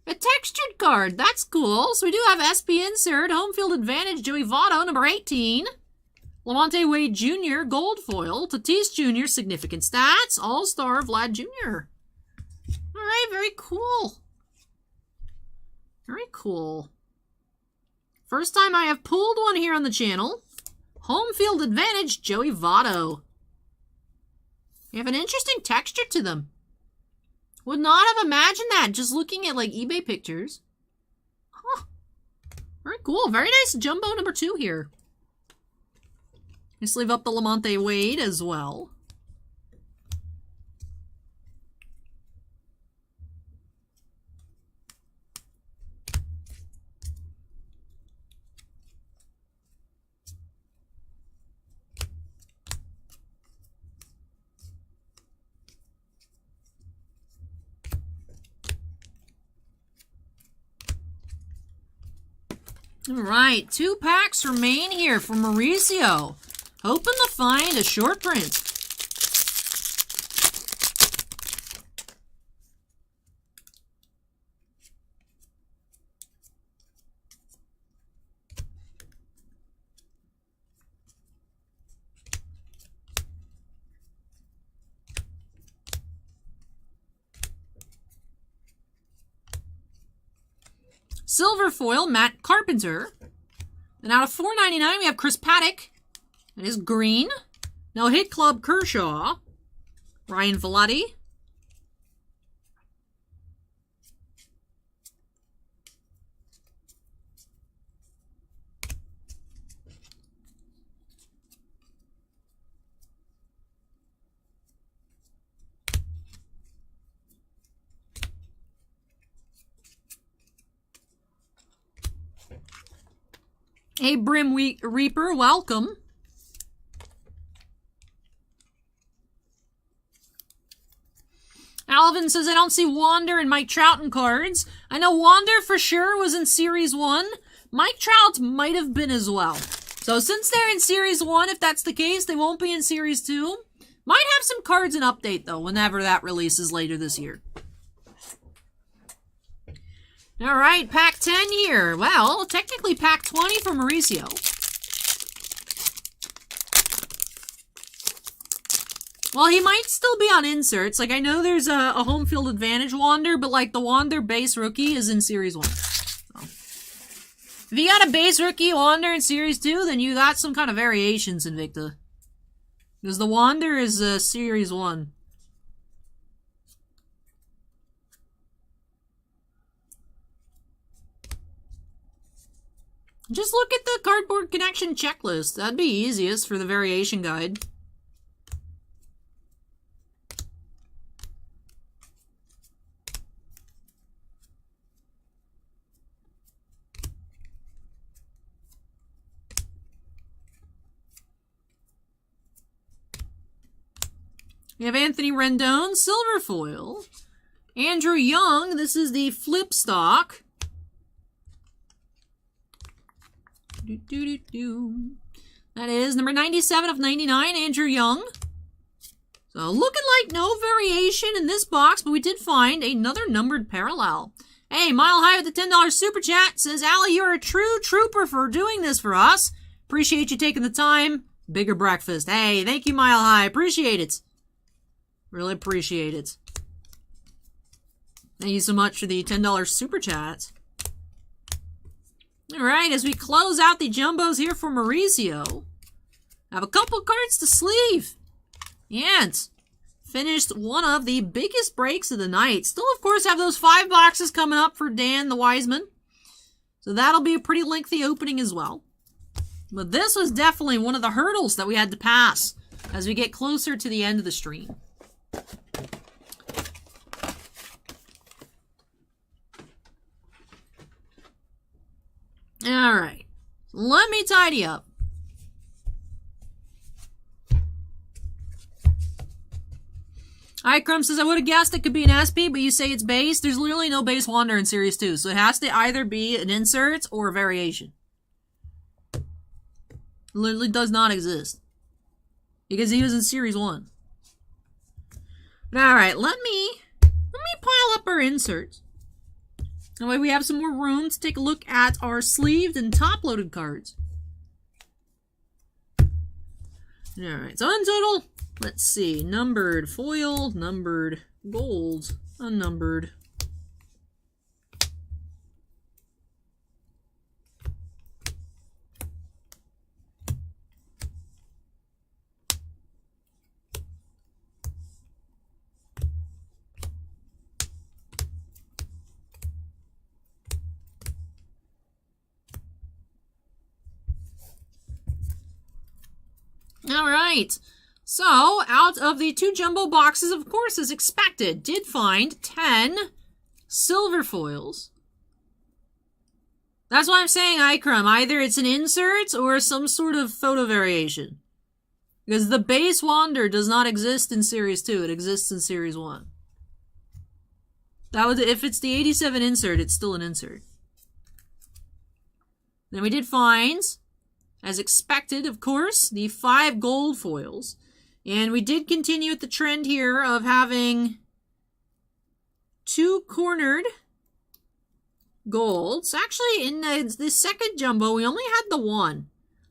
a textured card. That's cool. So we do have SP insert, home field advantage, Joey Votto, number 18. Lamonte Wade Jr., gold foil. Tatis Jr., significant stats. All-star Vlad Jr. All right, very cool. Very cool. First time I have pulled one here on the channel. Home field advantage, Joey Votto. They have an interesting texture to them. Would not have imagined that just looking at like eBay pictures. Huh. Very cool. Very nice jumbo number 2 here. Just leave up the Lamonte Wade as well. All right, 2 packs remain here for Mauricio. Hoping to find a short print. Silver foil, Matt Carpenter. And out of $4.99, we have Chris Paddock. It is green. No Hit Club Kershaw. Ryan Velotti. Hey, Brim Reaper, welcome. Alvin says, I don't see Wander and Mike Trout in cards. I know Wander for sure was in Series 1. Mike Trout might have been as well. So since they're in Series 1, if that's the case, they won't be in Series 2. Might have some cards in Update, though, whenever that releases later this year. Alright, pack 10 here. Well, technically pack 20 for Mauricio. Well, he might still be on inserts. Like, I know there's a home field advantage Wander, but, like, the Wander base rookie is in Series 1. So. If you got a base rookie Wander in Series 2, then you got some kind of variations in Sinvicta. Because the Wander is Series 1. Just look at the Cardboard Connection checklist. That'd be easiest for the variation guide. We have Anthony Rendon, silver foil. Andrew Young, this is the flip stock. That is number 97 of 99, Andrew Young. So looking like no variation in this box, but we did find another numbered parallel. Hey, Mile High with the $10 super chat says, Allie, you're a true trooper for doing this for us. Appreciate you taking the time. Bigger breakfast. Hey, thank you, Mile High. Appreciate it. Really appreciate it. Thank you so much for the $10 super chat. Alright, as we close out the jumbos here for Mauricio, I have a couple cards to sleeve. And finished one of the biggest breaks of the night. Still, of course, have those 5 boxes coming up for Dan the Wiseman. So that'll be a pretty lengthy opening as well. But this was definitely one of the hurdles that we had to pass as we get closer to the end of the stream. Alright, let me tidy up. Icrum says, I would have guessed it could be an SP, but you say it's base. There's literally no base Wander in Series 2, so it has to either be an insert or a variation. It literally does not exist. Because he was in Series 1. Alright, let me pile up our inserts. That way we have some more room to take a look at our sleeved and top-loaded cards. Alright, so in total, let's see. Numbered foil, numbered gold, unnumbered. Alright, so out of the 2 jumbo boxes, of course, as expected, did find 10 silver foils. That's why I'm saying Icrum. Either it's an insert or some sort of photo variation. Because the base Wander does not exist in Series 2, it exists in Series 1. That would, if it's the 87 insert, it's still an insert. Then we did find, as expected, of course, the 5 gold foils. And we did continue with the trend here of having 2 cornered golds. Actually, in the second jumbo, we only had the 1.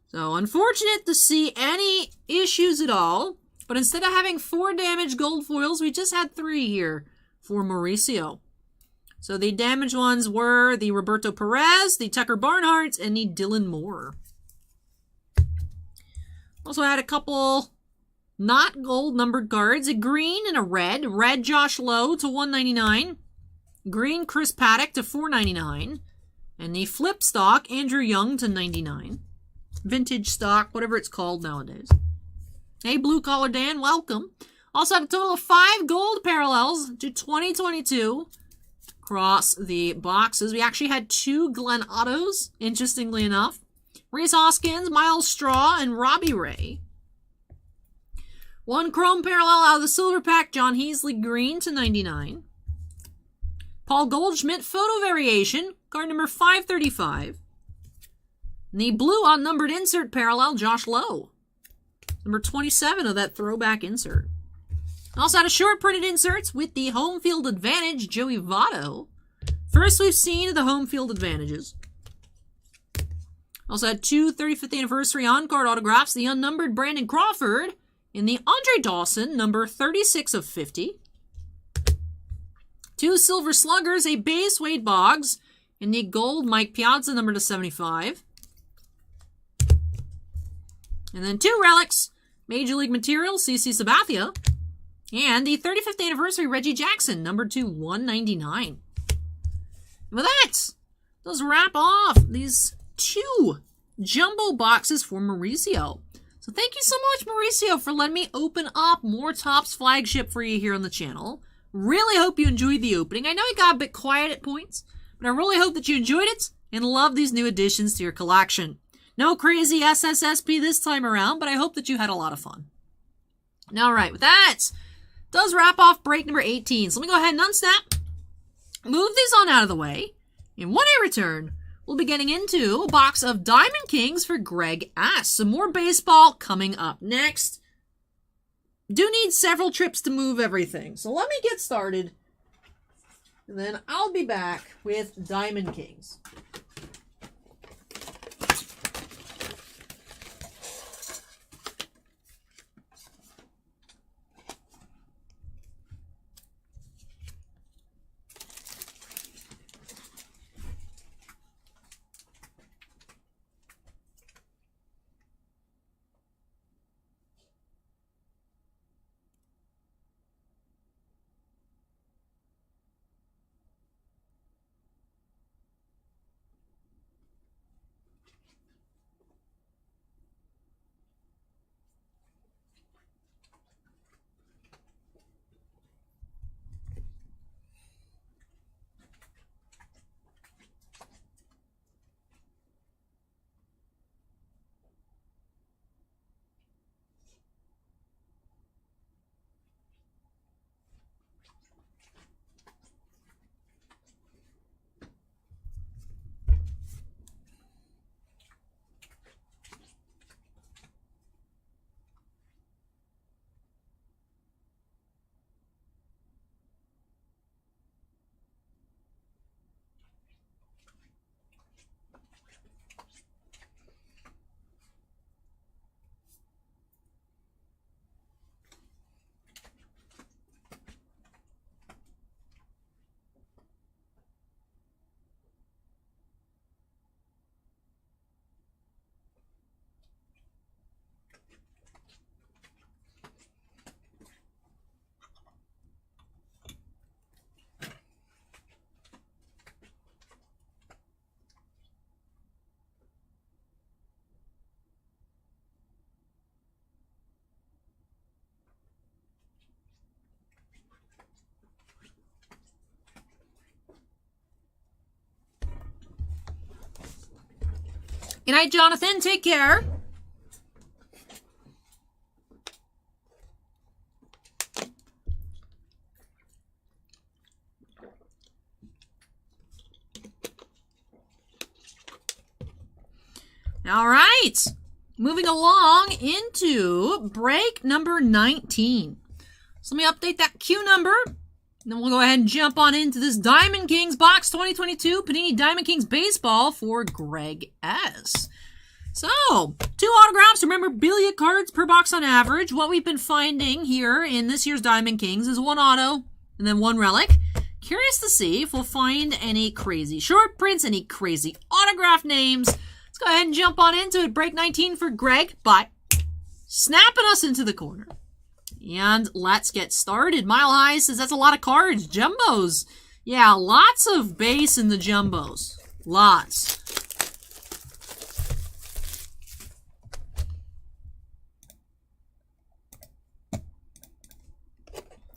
So, unfortunate to see any issues at all. But instead of having 4 damaged gold foils, we just had 3 here for Mauricio. So, the damaged ones were the Roberto Perez, the Tucker Barnhart, and the Dylan Moore. Also had a couple not gold numbered cards. A green and a red. Red Josh Lowe to $1.99. Green Chris Paddock to $4.99. And the flip stock, Andrew Young to $99. Vintage stock, whatever it's called nowadays. Hey, Blue Collar Dan, welcome. Also have a total of 5 gold parallels to 2022 across the boxes. We actually had 2 Glenn Ottos, interestingly enough. Reese Hoskins, Miles Straw, and Robbie Ray. 1 chrome parallel out of the silver pack, John Heasley Green to $99. Paul Goldschmidt photo variation, card number 535. And the blue unnumbered insert parallel, Josh Lowe. Number 27 of that throwback insert. Also had a short printed inserts with the home field advantage, Joey Votto. First we've seen of the home field advantages. Also had 2 35th anniversary on-card autographs, the unnumbered Brandon Crawford and the Andre Dawson, number 36 of 50. 2 silver sluggers, a base Wade Boggs, and the gold Mike Piazza, number to 75. And then 2 relics, Major League Material, CC Sabathia, and the 35th anniversary Reggie Jackson, number to 199. And with that, let's wrap off these 2 jumbo boxes for Mauricio. So thank you so much, Mauricio, for letting me open up more Topps flagship for you here on the channel. Really hope you enjoyed the opening. I know it got a bit quiet at points, but I really hope that you enjoyed it and love these new additions to your collection. No crazy SSSP this time around, but I hope that you had a lot of fun. All right, with that, does wrap off break number 18. So let me go ahead and unsnap, move these on out of the way, and when I return, we'll be getting into a box of Diamond Kings for Greg S. Some more baseball coming up next. Do need several trips to move everything, so let me get started, and then I'll be back with Diamond Kings. Good night, Jonathon. Take care. All right. Moving along into break number 19. So let me update that Q number. Then we'll go ahead and jump on into this Diamond Kings box 2022 Panini Diamond Kings baseball for Greg S. So, 2 autographs, memorabilia cards per box on average. What we've been finding here in this year's Diamond Kings is 1 auto and then 1 relic. Curious to see if we'll find any crazy short prints, any crazy autograph names. Let's go ahead and jump on into it. Break 19 for Greg by snapping us into the corner. And let's get started. Mile High says that's a lot of cards. Jumbos. Yeah, lots of base in the jumbos. Lots.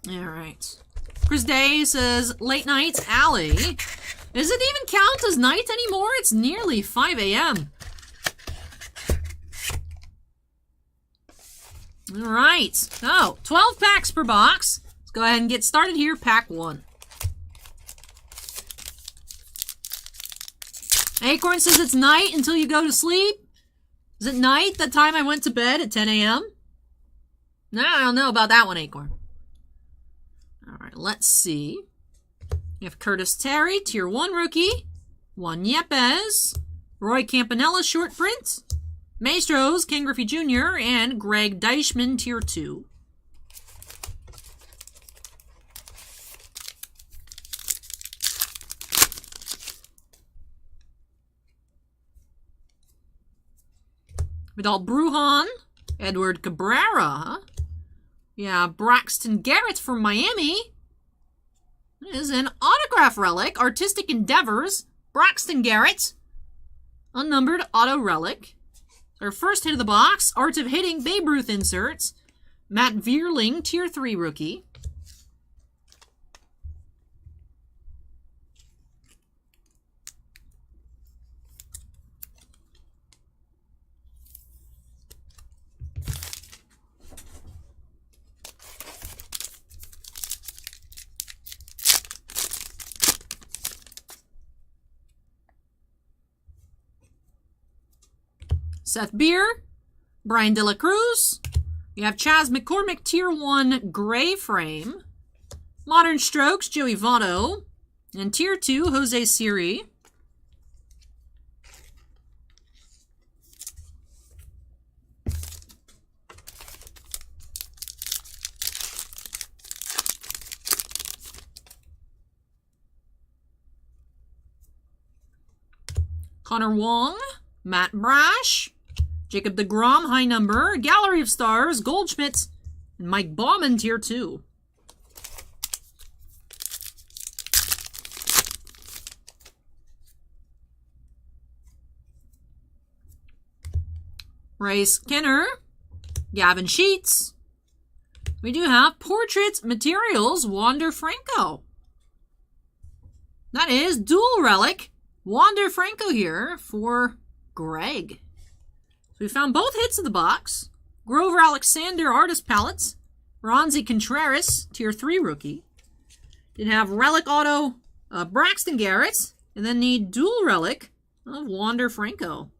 Alright. Chris Day says, late nights, Allie. Does it even count as night anymore? It's nearly 5 a.m. Alright. Oh, 12 packs per box. Let's go ahead and get started here. Pack 1. Acorn says it's night until you go to sleep. Is it night that time I went to bed at 10 a.m.? No, I don't know about that one, Acorn. Alright, let's see. You have Curtis Terry, Tier 1 rookie. Juan Yepes. Roy Campanella, short print. Maestros, Ken Griffey Jr. and Greg Deichmann, Tier 2. Vidal Brujan, Edward Cabrera. Yeah, Braxton Garrett from Miami. This is an autograph relic. Artistic Endeavors. Braxton Garrett. Unnumbered auto relic. Our first hit of the box. Art of Hitting Babe Ruth inserts. Matt Vierling, Tier 3 rookie. Seth Beer, Brian De La Cruz. You have Chaz McCormick, Tier 1 gray frame. Modern Strokes, Joey Votto. And Tier 2, Jose Siri. Connor Wong, Matt Brash. Jacob deGrom, high number. Gallery of Stars, Goldschmidt, and Mike Bauman, Tier 2. Race Kenner, Gavin Sheets. We do have Portrait Materials, Wander Franco. That is dual relic, Wander Franco here for Greg. So we found both hits of the box. Grover Alexander, Artist Palettes. Ronzi Contreras, Tier 3 rookie. Did have Relic Auto, Braxton Garrett. And then the dual relic of Wander Franco.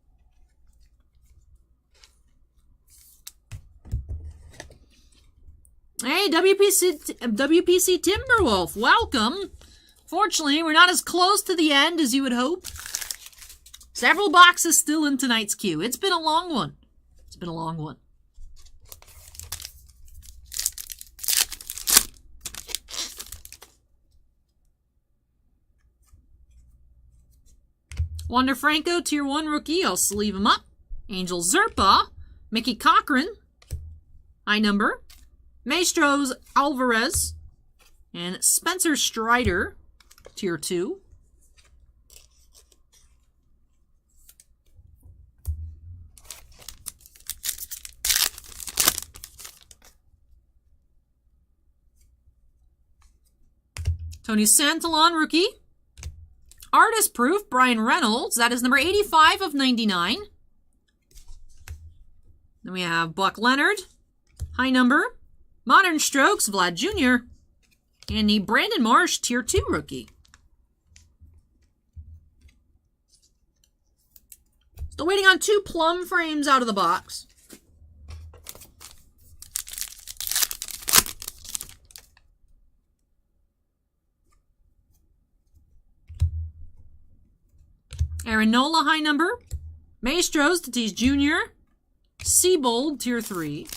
Hey, WPC Timberwolf, welcome. Fortunately, we're not as close to the end as you would hope. Several boxes still in tonight's queue. It's been a long one. It's been a long one. Wander Franco, Tier 1 rookie. I'll sleeve him up. Angel Zerpa. Mickey Cochran. High number. Maestros Alvarez. And Spencer Strider. Tier 2. Tony Santalon, rookie. Artist Proof, Brian Reynolds. That is number 85 of 99. Then we have Buck Leonard. High number. Modern Strokes, Vlad Jr. And the Brandon Marsh, Tier 2 rookie. Still waiting on 2 plum frames out of the box. Aaron Nola, high number. Maestros, Tatis Jr. Seabold, Tier 3.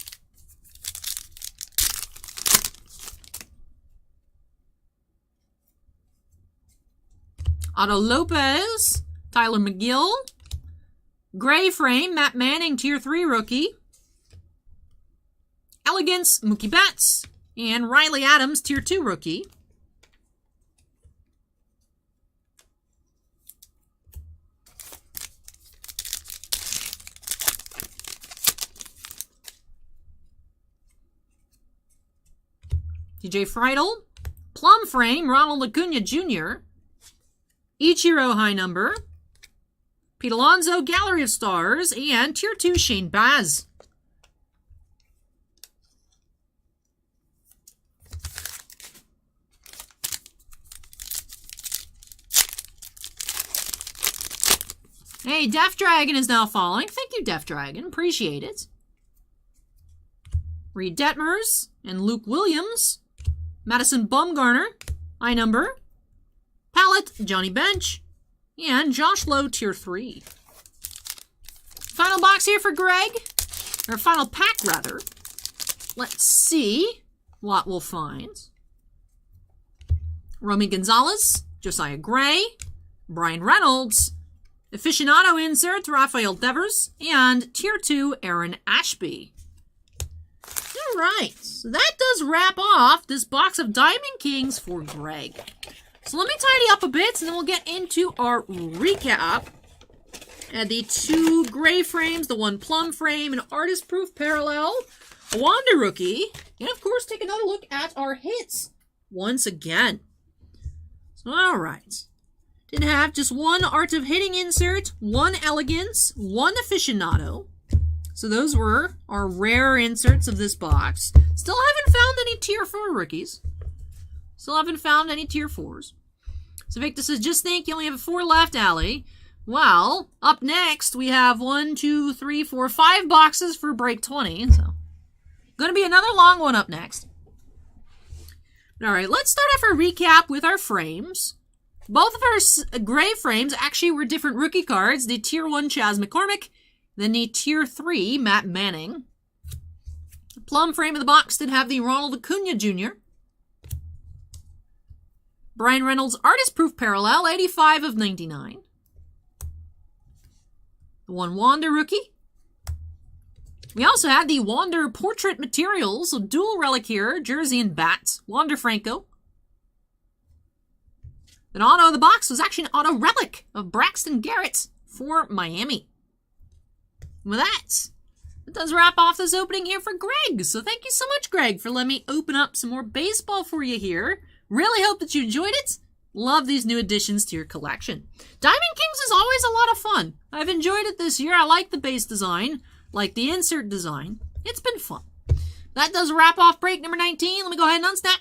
Otto Lopez, Tyler McGill. Gray frame, Matt Manning, Tier 3 rookie. Elegance, Mookie Betts, and Riley Adams, Tier 2 rookie. TJ Friedel, Plum Frame, Ronald Acuna Jr., Ichiro High Number, Pete Alonso, Gallery of Stars, and Tier 2 Shane Baz. Hey, Def Dragon is now following. Thank you, Def Dragon. Appreciate it. Reed Detmers and Luke Williams. Madison Bumgarner, I number. Palette, Johnny Bench. And Josh Lowe, Tier 3. Final box here for Greg. Or final pack, rather. Let's see what we'll find. Romy Gonzalez, Josiah Gray, Brian Reynolds, Aficionado insert, Rafael Devers, and Tier 2, Aaron Ashby. All right, so that does wrap off this box of Diamond Kings for Greg. So let me tidy up a bit, and then we'll get into our recap. And the 2 gray frames, the 1 plum frame, an artist proof parallel, a Wanda rookie, and of course take another look at our hits once again. So all right. Did have just 1 Art of Hitting insert, 1 Elegance, 1 Aficionado. So those were our rare inserts of this box. Still haven't found any Tier 4 rookies. Still haven't found any Tier 4s. So Victor says, just think you only have 4 left, Allie. Well, up next we have 1, 2, 3, 4, 5 boxes for break 20. So going to be another long one up next. All right, let's start off our recap with our frames. Both of our gray frames actually were different rookie cards. The Tier 1 Chas McCormick, then the Tier 3 Matt Manning. The plum frame of the box did have the Ronald Acuna Jr. Brian Reynolds Artist Proof Parallel, 85 of 99. The 1 Wander rookie. We also had the Wander Portrait Materials, so dual relic here, jersey and bat, Wander Franco. An auto in the box was actually an auto relic of Braxton Garrett for Miami. And with that does wrap off this opening here for Greg. So thank you so much, Greg, for letting me open up some more baseball for you here. Really hope that you enjoyed it. Love these new additions to your collection. Diamond Kings is always a lot of fun. I've enjoyed it this year. I like the base design, like the insert design. It's been fun. That does wrap off break number 19. Let me go ahead and unsnap.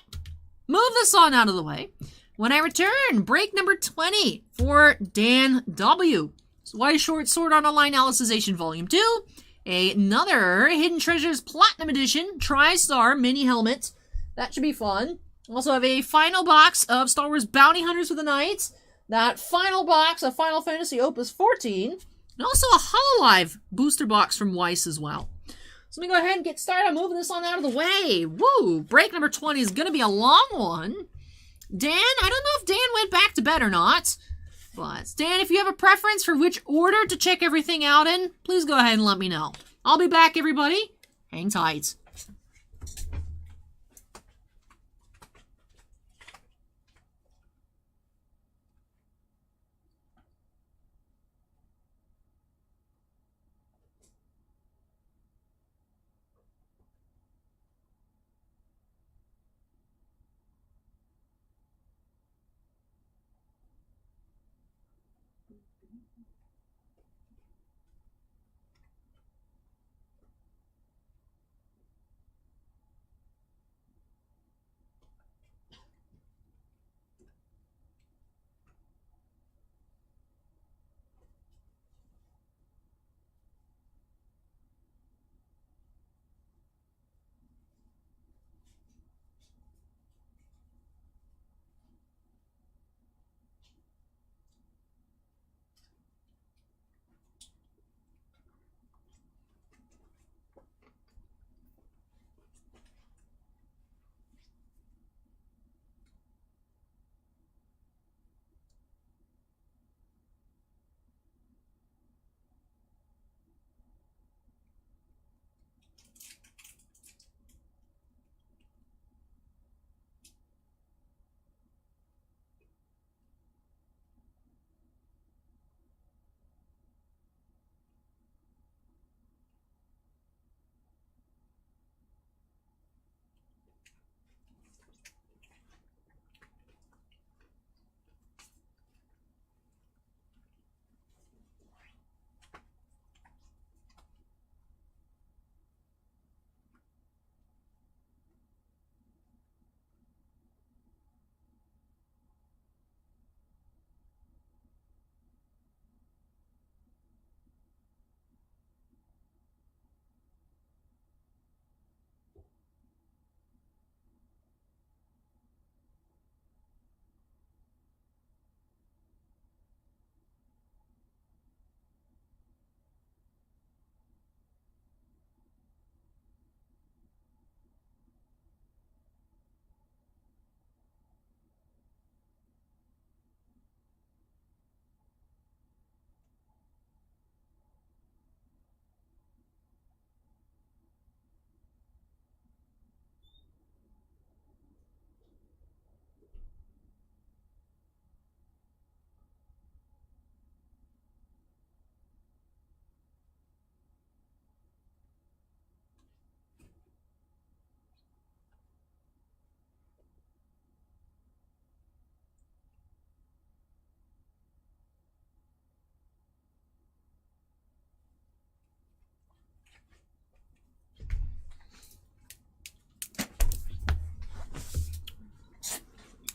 Move this on out of the way. When I return, break number 20 for Dan W. White Short Sword Art Online Alicization Volume 2. Another Hidden Treasures Platinum Edition Tristar Mini Helmet. That should be fun. Also have a final box of Star Wars Bounty Hunters for the Knights. That final box of Final Fantasy Opus 14. And also a hololive booster box from Weiss as well. So let me go ahead and get started. I'm moving this on out of the way. Woo! Break number 20 is going to be a long one. Dan, I don't know if Dan went back to bed or not. But Dan, if you have a preference for which order to check everything out in, please go ahead and let me know. I'll be back, everybody. Hang tight.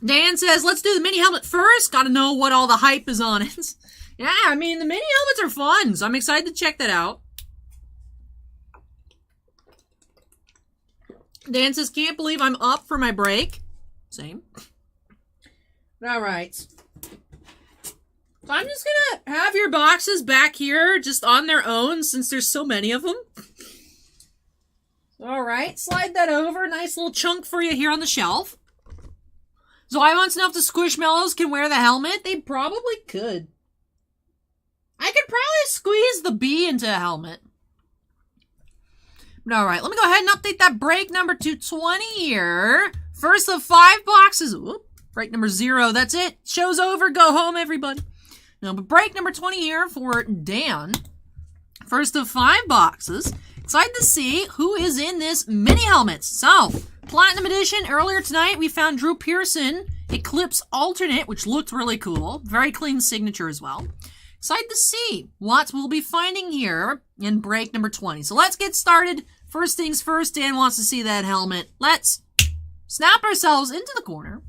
Dan says, let's do the mini helmet first. Gotta know what all the hype is on it. Yeah, I mean, the mini helmets are fun, so I'm excited to check that out. Dan says, can't believe I'm up for my break. Same. Alright. So I'm just gonna have your boxes back here just on their own since there's so many of them. Alright, slide that over. Nice little chunk for you here on the shelf. So I want to know if the Squishmallows can wear the helmet. They probably could. I could probably squeeze the bee into a helmet. But alright, let me go ahead and update that break number 220 here. First of 5 boxes. Whoop, break number 0. That's it. Show's over. Go home, everybody. No, but break number 20 here for Dan. First of 5 boxes. Excited to see who is in this mini helmet. So, Platinum Edition, earlier tonight we found Drew Pearson, Eclipse Alternate, which looked really cool. Very clean signature as well. Excited to see what we'll be finding here in break number 20. So let's get started. First things first, Dan wants to see that helmet. Let's snap ourselves into the corner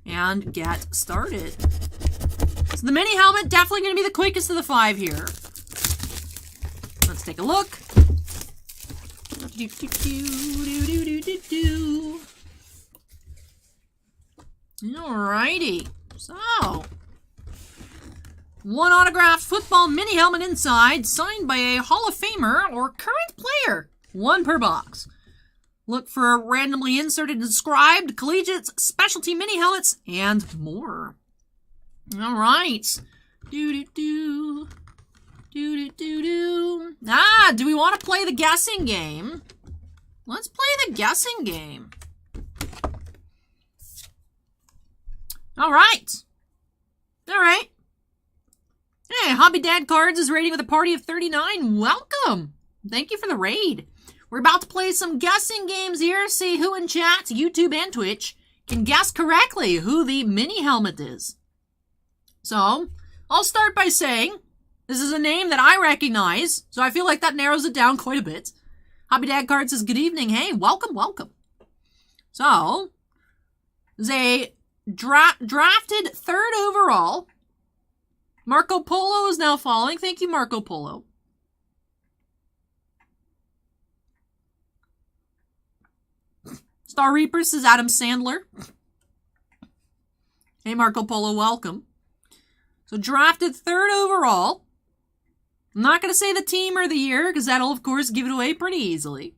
and get started. So the mini helmet, definitely going to be the quickest of the 5 here. Let's take a look. Alrighty. So, one autographed football mini helmet inside, signed by a Hall of Famer or current player. 1 per box. Look for randomly inserted inscribed collegiate specialty mini helmets and more. Alright. Do-do-do. Do-do-do-do. Ah, do we want to play the guessing game? Let's play the guessing game. Alright. Alright. Hey, Hobby Dad Cards is raiding with a party of 39. Welcome. Thank you for the raid. We're about to play some guessing games here. See who in chat, YouTube and Twitch, can guess correctly who the mini helmet is. So, I'll start by saying, this is a name that I recognize, so I feel like that narrows it down quite a bit. Hobby Dad Card says, good evening. Hey, welcome, welcome. So, there's a drafted 3rd overall. Marco Polo is now following. Thank you, Marco Polo. Star Reaper says Adam Sandler. Hey, Marco Polo, welcome. So, drafted 3rd overall. I'm not going to say the team or the year, because that'll, of course, give it away pretty easily.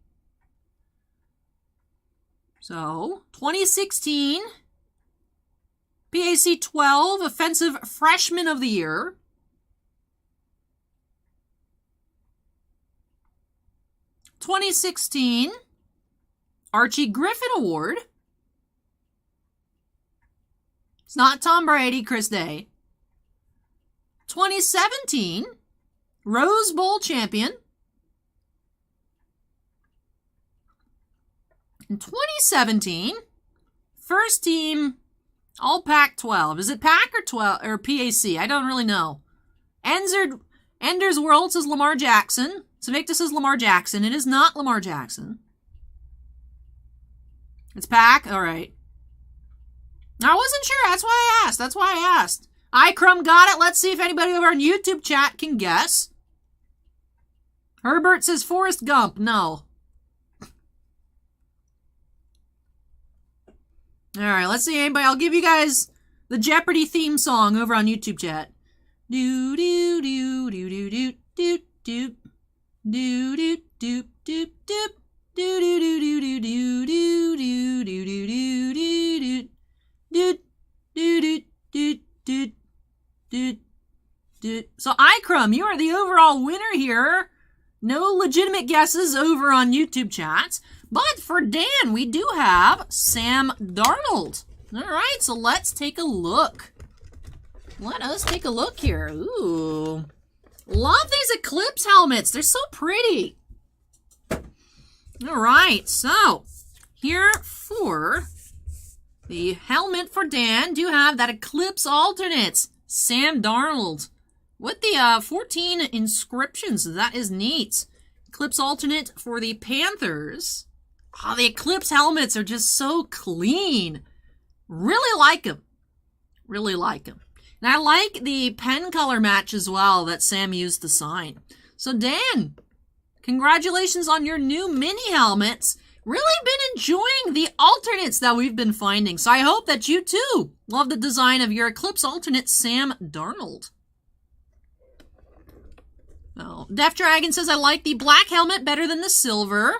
So, 2016, PAC 12, Offensive Freshman of the Year. 2016, Archie Griffin Award. It's not Tom Brady, Chris Day. 2017, Rose Bowl champion. In 2017, first team All Pac-12. Is it Pac or 12 or PAC? I don't really know. Ender's World says Lamar Jackson. Sinvicta says Lamar Jackson. It is not Lamar Jackson. It's Pac? Alright. I wasn't sure. That's why I asked. iCrum got it. Let's see if anybody over on YouTube chat can guess. Herbert says Forrest Gump. No. Alright, let's see anybody. I'll give you guys the Jeopardy theme song over on YouTube chat. Do do do do do do do do do do do do do. Do do do do do do do do do do do do do do do do. So iCrum, you are the overall winner here. No legitimate guesses over on YouTube chats. But for Dan, we do have Sam Darnold. Alright, so let's take a look. Let us take a look here. Ooh. Love these Eclipse helmets. They're so pretty. Alright, so here for the helmet for Dan, do have that Eclipse Alternate, Sam Darnold, with the 14 inscriptions. That is neat. Eclipse Alternate for the Panthers. Oh, the Eclipse helmets are just so clean. Really like him. Really like him. And I like the pen color match as well that Sam used to sign. So Dan, congratulations on your new mini helmets. Really been enjoying the alternates that we've been finding. So I hope that you too love the design of your Eclipse alternate, Sam Darnold. Oh, Def Dragon says, I like the black helmet better than the silver.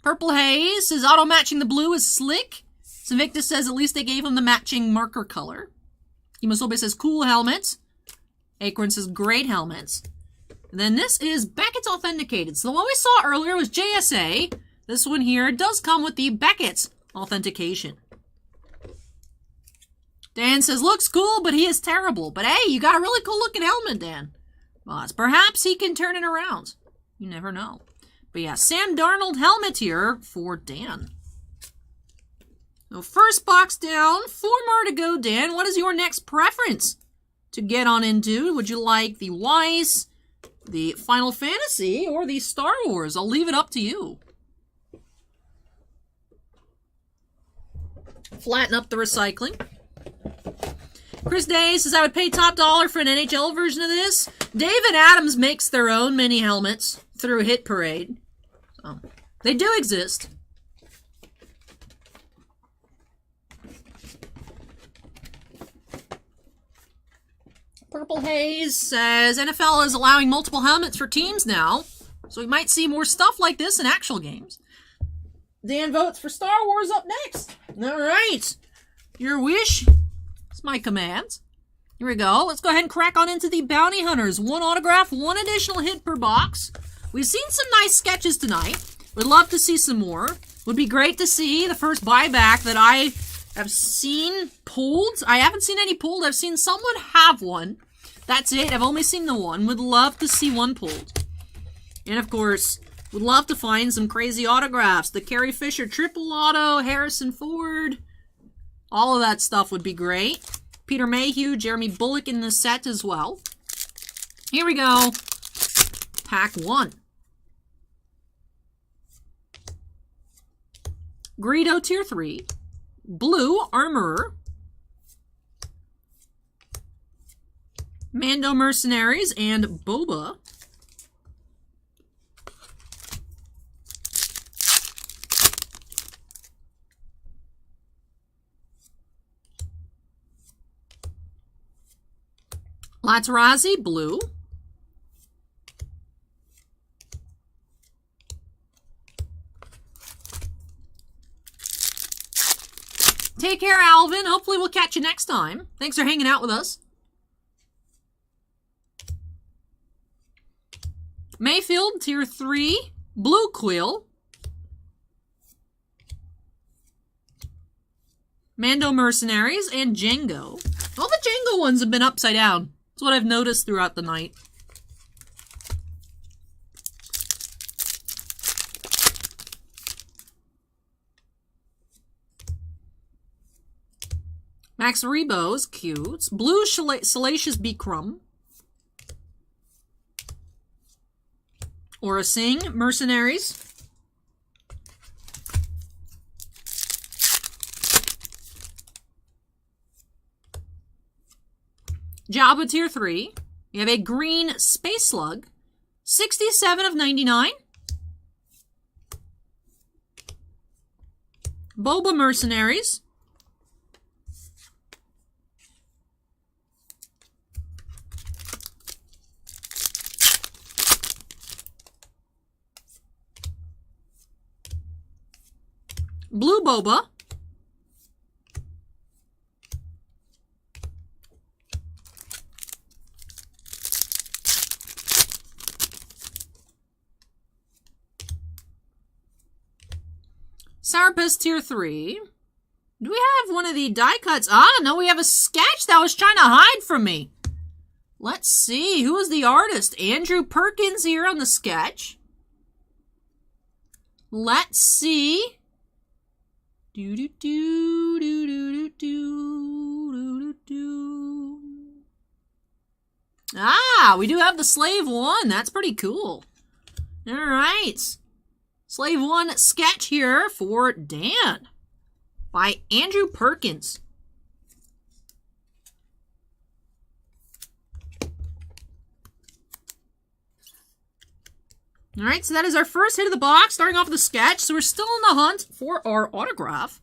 Purple Haze says, auto-matching the blue is slick. Sinvicta says, at least they gave him the matching marker color. Himasobe says, cool helmets. Acorn says, great helmets. And then this is Beckett's Authenticated. So the one we saw earlier was JSA. This one here does come with the Beckett's Authentication. Dan says, looks cool, but he is terrible. But hey, you got a really cool looking helmet, Dan. Well, perhaps he can turn it around. You never know. But yeah, Sam Darnold helmet here for Dan. So first box down, 4 more to go, Dan. What is your next preference to get on into? Would you like the Weiss, the Final Fantasy, or the Star Wars? I'll leave it up to you. Flatten up the recycling. Chris Day says, I would pay top dollar for an NHL version of this. David Adams makes their own mini helmets through Hit Parade. So, they do exist. Purple Haze says, NFL is allowing multiple helmets for teams now, so we might see more stuff like this in actual games. Dan votes for Star Wars up next. All right. Your wish is my command. Here we go. Let's go ahead and crack on into the Bounty Hunters. 1 autograph, 1 additional hit per box. We've seen some nice sketches tonight. Would love to see some more. Would be great to see the first buyback that I have seen pulled. I haven't seen any pulled. I've seen someone have one. That's it. I've only seen the one. Would love to see one pulled. And of course, would love to find some crazy autographs. The Carrie Fisher triple auto, Harrison Ford. All of that stuff would be great. Peter Mayhew, Jeremy Bullock in the set as well. Here we go. Pack 1. Greedo Tier 3. Blue Armorer. Mando Mercenaries and Boba. Latarazi, blue. Take care, Alvin. Hopefully we'll catch you next time. Thanks for hanging out with us. Mayfield, Tier 3. Blue Quill. Mando Mercenaries and Django. All the Django ones have been upside down. That's what I've noticed throughout the night. Max Rebo's cute. Blue Salacious Bikram. Aura Singh, Mercenaries. Jabba Tier 3. We have a green Space Slug. 67 of 99. Boba Mercenaries. Blue Boba. Sarapis Tier 3. Do we have one of the die cuts? Ah, no, we have a sketch that was trying to hide from me. Let's see. Who is the artist? Andrew Perkins here on the sketch. Let's see. Ah, we do have the Slave 1. That's pretty cool. All right. Slave 1 sketch here for Dan by Andrew Perkins. All right, so that is our first hit of the box, starting off with a sketch. So we're still in the hunt for our autograph.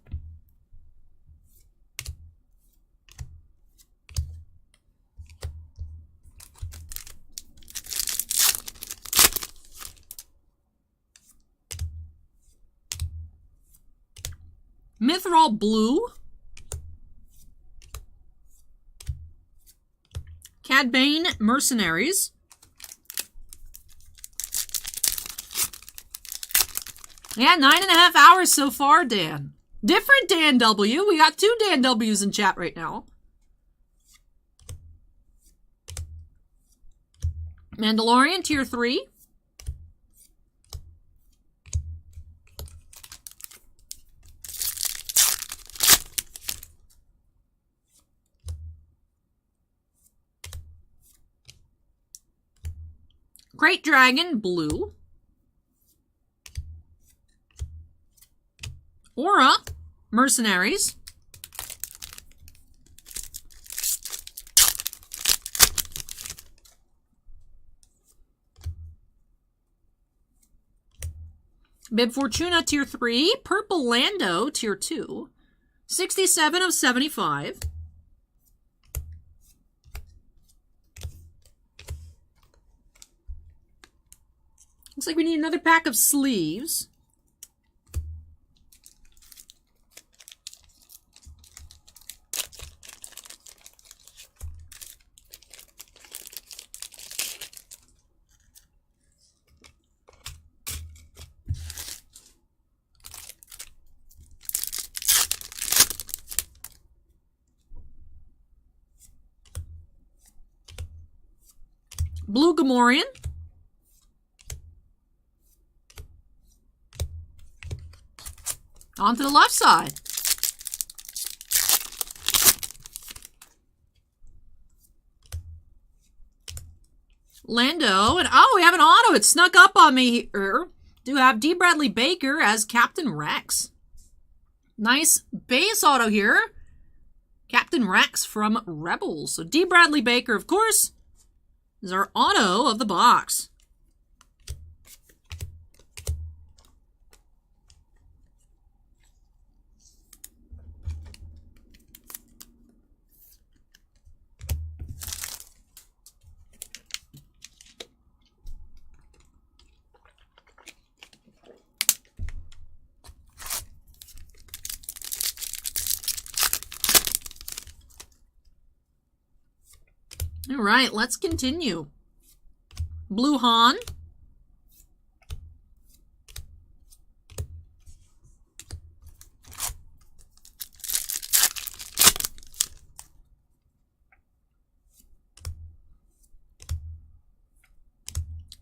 Mithril Blue. Cadbane Mercenaries. Yeah, 9.5 hours so far, Dan. Different Dan W. We got 2 Dan W's in chat right now. Mandalorian Tier 3. Great Dragon Blue. Aura Mercenaries. Bib Fortuna Tier 3. Purple Lando Tier 2. 67 of 75. Looks like we need another pack of sleeves. Blue Gamorrean. On to the left side. Lando, and oh, we have an auto. It snuck up on me here. Do have D. Bradley Baker as Captain Rex. Nice base auto here. Captain Rex from Rebels. So D. Bradley Baker, of course, is our auto of the box. All right, let's continue. Blue Han.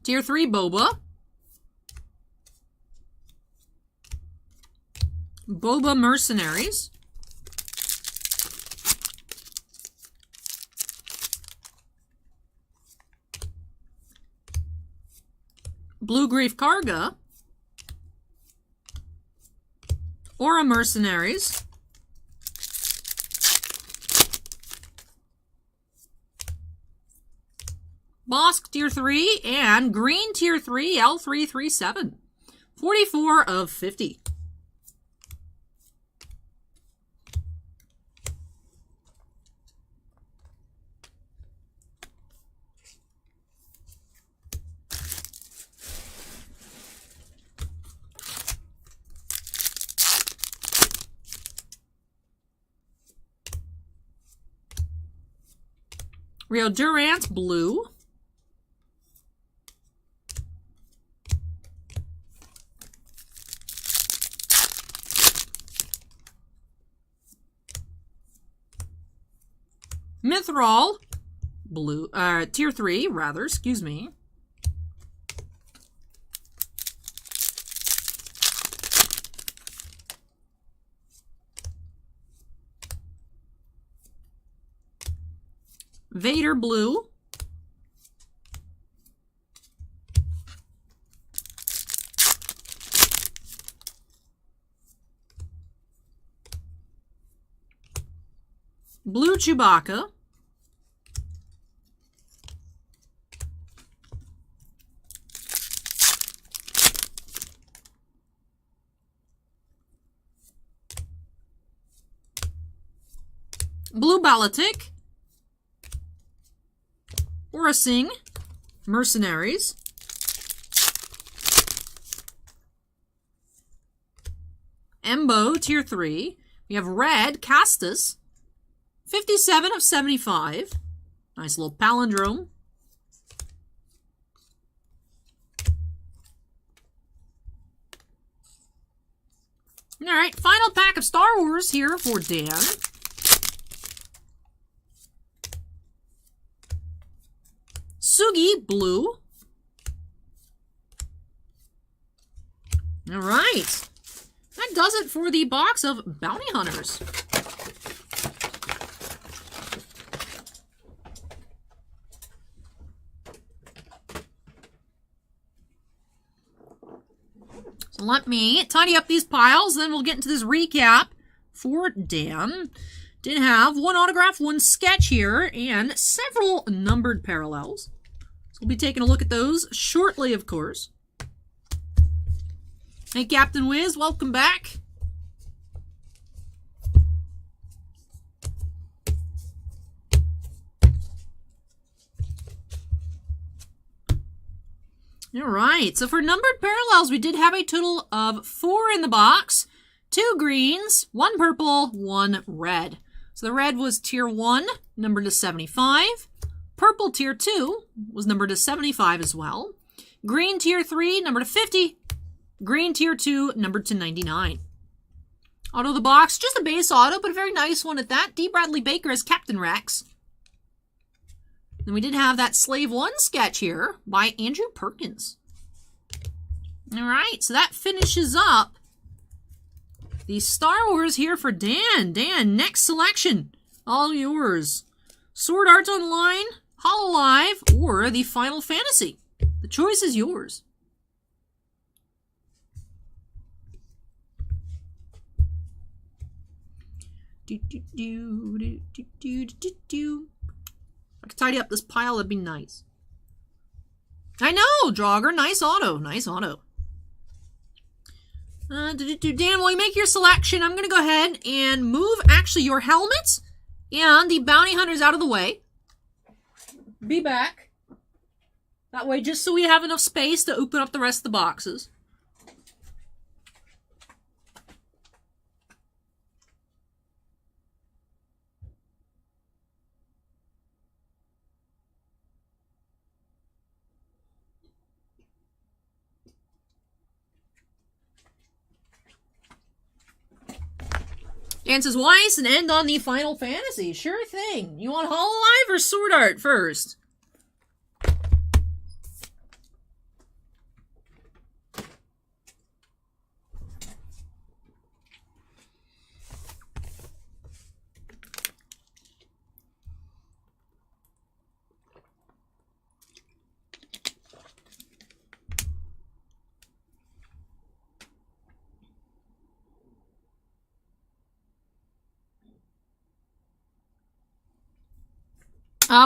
Tier 3 Boba. Boba Mercenaries. Blue Grief Karga. Aura Mercenaries. Bosk Tier 3 and Green Tier 3 L337. 44 of 50. Rio Durant Blue. Mithril Blue, Tier 3, rather, excuse me. Vader Blue. Blue Chewbacca. Blue Balatic. Orasing. Mercenaries. Embo, Tier 3. We have red, Castus. 57 of 75. Nice little palindrome. Alright, final pack of Star Wars here for Dan. Sugi, blue. Alright. That does it for the box of Bounty Hunters. So let me tidy up these piles, then we'll get into this recap for Dan. Did have one autograph, one sketch here, and several numbered parallels. So we'll be taking a look at those shortly, of course. Hey, Captain Wiz, welcome back. All right, so for numbered parallels, we did have a total of 4 in the box. 2 greens, 1 purple, 1 red. So the red was Tier 1, numbered to 75. Purple Tier 2 was numbered to 75 as well. Green Tier 3, numbered to 50. Green Tier 2, numbered to 99. Auto of the box, just a base auto, but a very nice one at that. D. Bradley Baker as Captain Rex. Then we did have that Slave 1 sketch here by Andrew Perkins. Alright, so that finishes up the Star Wars here for Dan. Dan, next selection. All yours. Sword Art Online, Hololive, or the Final Fantasy. The choice is yours. If I could tidy up this pile, that'd be nice. I know, Draugr. Nice auto. Nice auto. Dan, while you make your selection, I'm going to go ahead and move, actually, your helmets and the bounty hunters out of the way. Be back. That way, just so we have enough space to open up the rest of the boxes. Dan says, Weiss, and end on the Final Fantasy. Sure thing. You want Hololive or Sword Art first?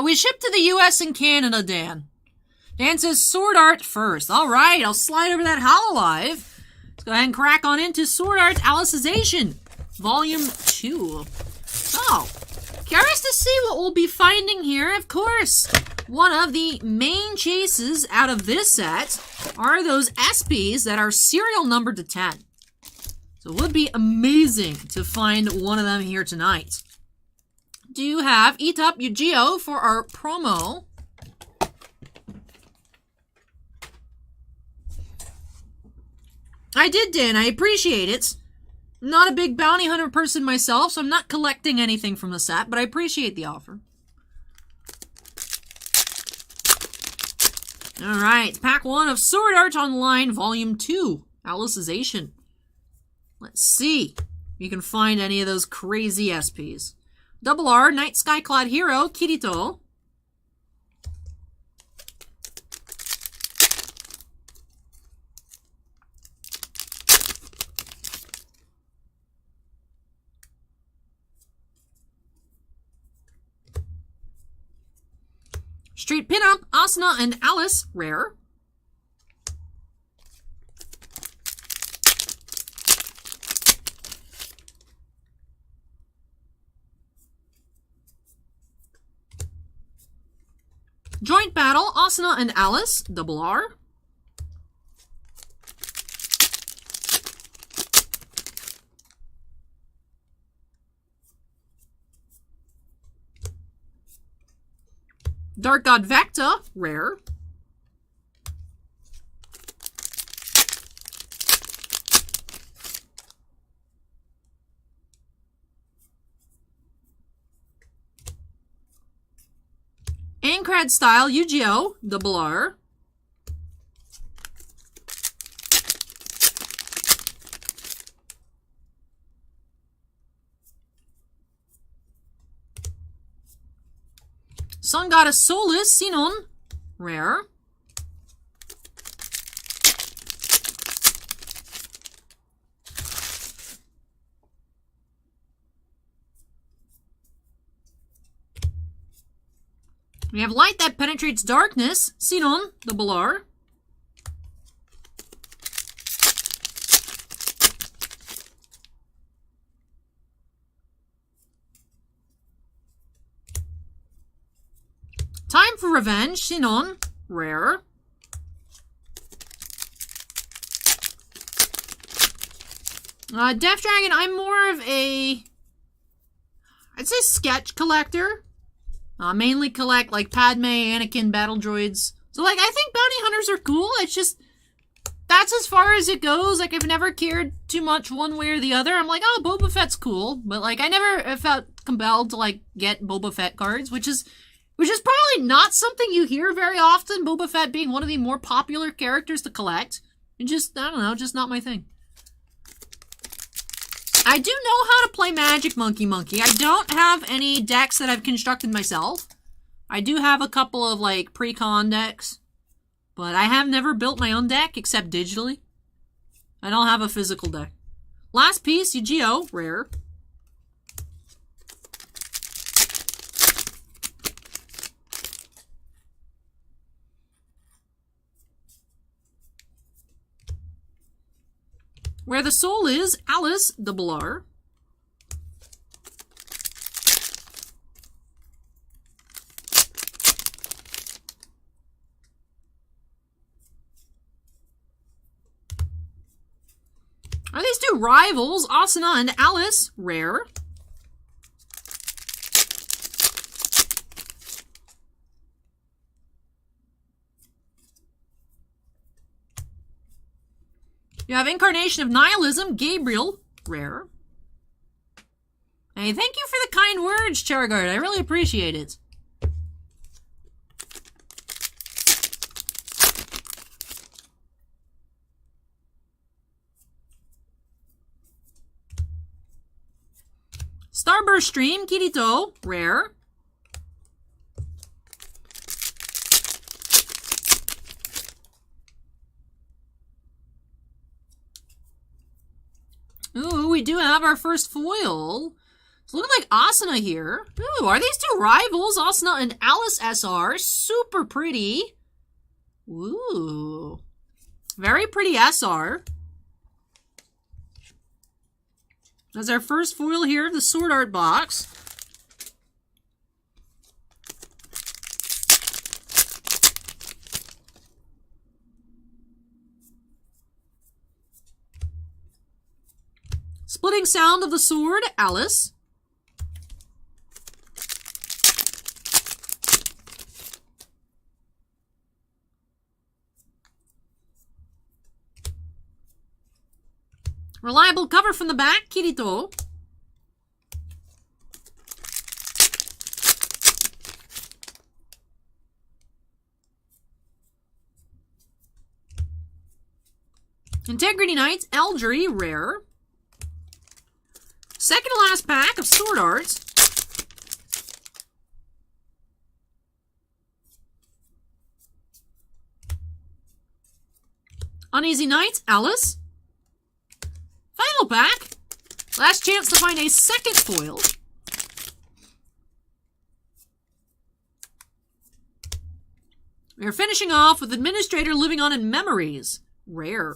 We ship to the U.S. and Canada, Dan. Dan says Sword Art first. All right, I'll slide over that Hololive. Let's go ahead and crack on into Sword Art Alicization, Volume 2. So, curious to see what we'll be finding here. Of course, one of the main chases out of this set are those SPs that are serial numbered to 10. So it would be amazing to find one of them here tonight. Do have Eat Up Yu-Gi-Oh! For our promo. I did, Dan. I appreciate it. I'm not a big bounty hunter person myself, so I'm not collecting anything from the set, but I appreciate the offer. Alright, pack 1 of Sword Art Online, Volume 2, Alicization. Let's see if you can find any of those crazy SPs. Double R, Night Sky Clad Hero, Kirito. Street Pinup, Asuna and Alice, rare. Joint Battle, Asuna and Alice, double R. Dark God Vecta, rare. Aincrad Style, Yu-Gi-Oh! Double R. Sun Goddess Solis, Sinon, rare. We have Light That Penetrates Darkness, Sinon, double R. Time for Revenge, Sinon, rare. Death Dragon, I'm more of a, I'd say sketch collector. Mainly collect, like, Padme, Anakin, battle droids. So, like, I think bounty hunters are cool. It's just, that's as far as it goes. Like, I've never cared too much one way or the other. I'm like, oh, Boba Fett's cool. But, like, I never felt compelled to, like, get Boba Fett cards, which is probably not something you hear very often, Boba Fett being one of the more popular characters to collect. And just, I don't know, just not my thing. I do know how to play Magic Monkey. I don't have any decks that I've constructed myself. I do have a couple of, like, pre-con decks. But I have never built my own deck, except digitally. I don't have a physical deck. Last piece, Yu-Gi-Oh! Rare. Where the Soul Is, Alice, double R. Are these two rivals, Asuna and Alice, rare. You have Incarnation of Nihilism, Gabriel, rare. Hey, thank you for the kind words, Chargard. I really appreciate it. Starburst Stream, Kirito, rare. Ooh, we do have our first foil. It's looking like Asuna here. Ooh, are these two rivals? Asuna and Alice SR. Super pretty. Ooh. Very pretty SR. That's our first foil here, the Sword Art box. Splitting Sound of the Sword, Alice. Reliable cover from the back, Kirito. Integrity Knights, Eldry, rare. Second to last pack of Sword Arts. Uneasy Knights, Alice. Final pack. Last chance to find a second foil. We are finishing off with Administrator Living On in Memories. Rare.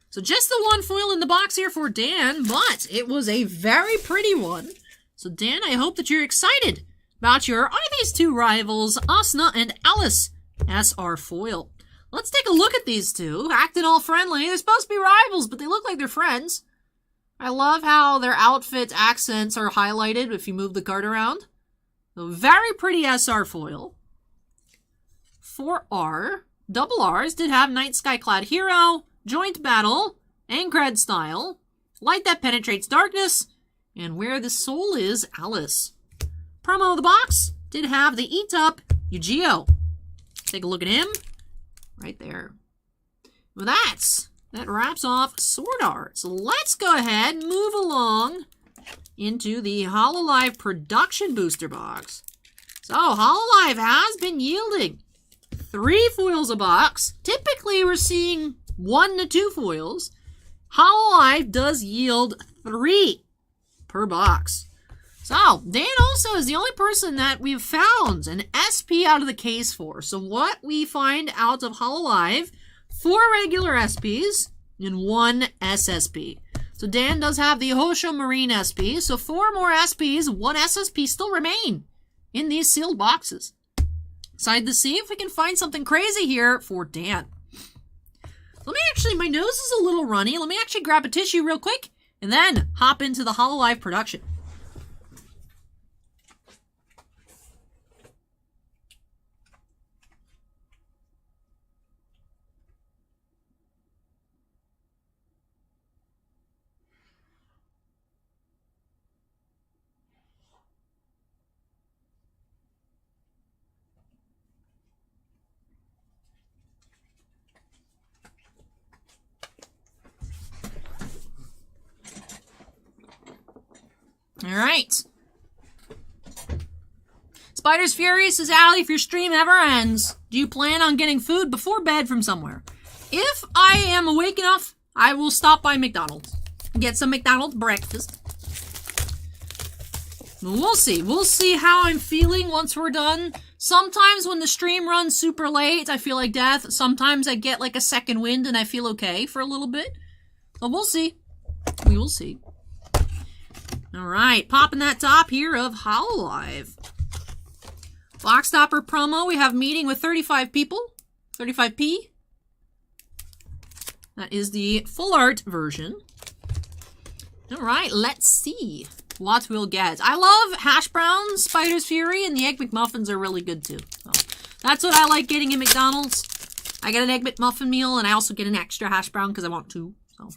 So just the one foil in the box here for Dan, but it was a very pretty one. So Dan, I hope that you're excited about are these two rivals, Asna and Alice, SR foil. Let's take a look at these two, acting all friendly. They're supposed to be rivals, but they look like they're friends. I love how their outfit accents are highlighted if you move the card around. So very pretty SR foil. 4R. Double R's did have Night Sky Clad Hero, Joint Battle, Ankred Style, Light That Penetrates Darkness, and Where the Soul Is, Alice. Promo of the box did have the Eat-Up Yu-Gi-Oh! Take a look at him. Right there. Well, that wraps off Sword Art. So let's go ahead and move along into the hololive production booster box. So hololive has been yielding 3 foils a box. Typically, we're seeing 1 to 2 foils. hololive does yield 3 per box. So, Dan also is the only person that we've found an SP out of the case for. So what we find out of hololive, 4 regular SPs and 1 SSP. So Dan does have the Hosho Marine SP, so 4 more SPs, 1 SSP still remain in these sealed boxes. Excited to see if we can find something crazy here for Dan. Let me actually, my nose is a little runny. Let me actually grab a tissue real quick and then hop into the hololive production. All right. Spider's Fury says, Allie, if your stream ever ends, do you plan on getting food before bed from somewhere? If I am awake enough, I will stop by McDonald's. Get some McDonald's breakfast. We'll see. We'll see how I'm feeling once we're done. Sometimes when the stream runs super late, I feel like death. Sometimes I get like a second wind and I feel okay for a little bit. But we'll see. We will see. All right, popping that top here of hololive. Box topper promo, we have meeting with 35 people. 35p. That is the full art version. All right, let's see what we'll get. I love hash browns, Spider's Fury, and the Egg McMuffins are really good too. So that's what I like getting at McDonald's. I get an Egg McMuffin meal, and I also get an extra hash brown because I want 2. So.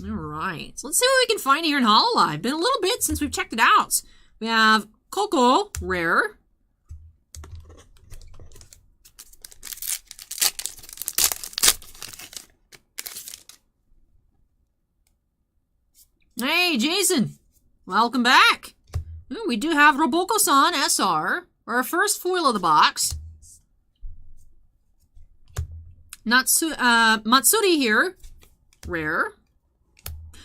Alright, so let's see what we can find here in hololive. Been a little bit since we've checked it out. We have Coco, rare. Hey, Jason. Welcome back. Ooh, we do have Roboko-san SR, our first foil of the box. Matsuri here, rare.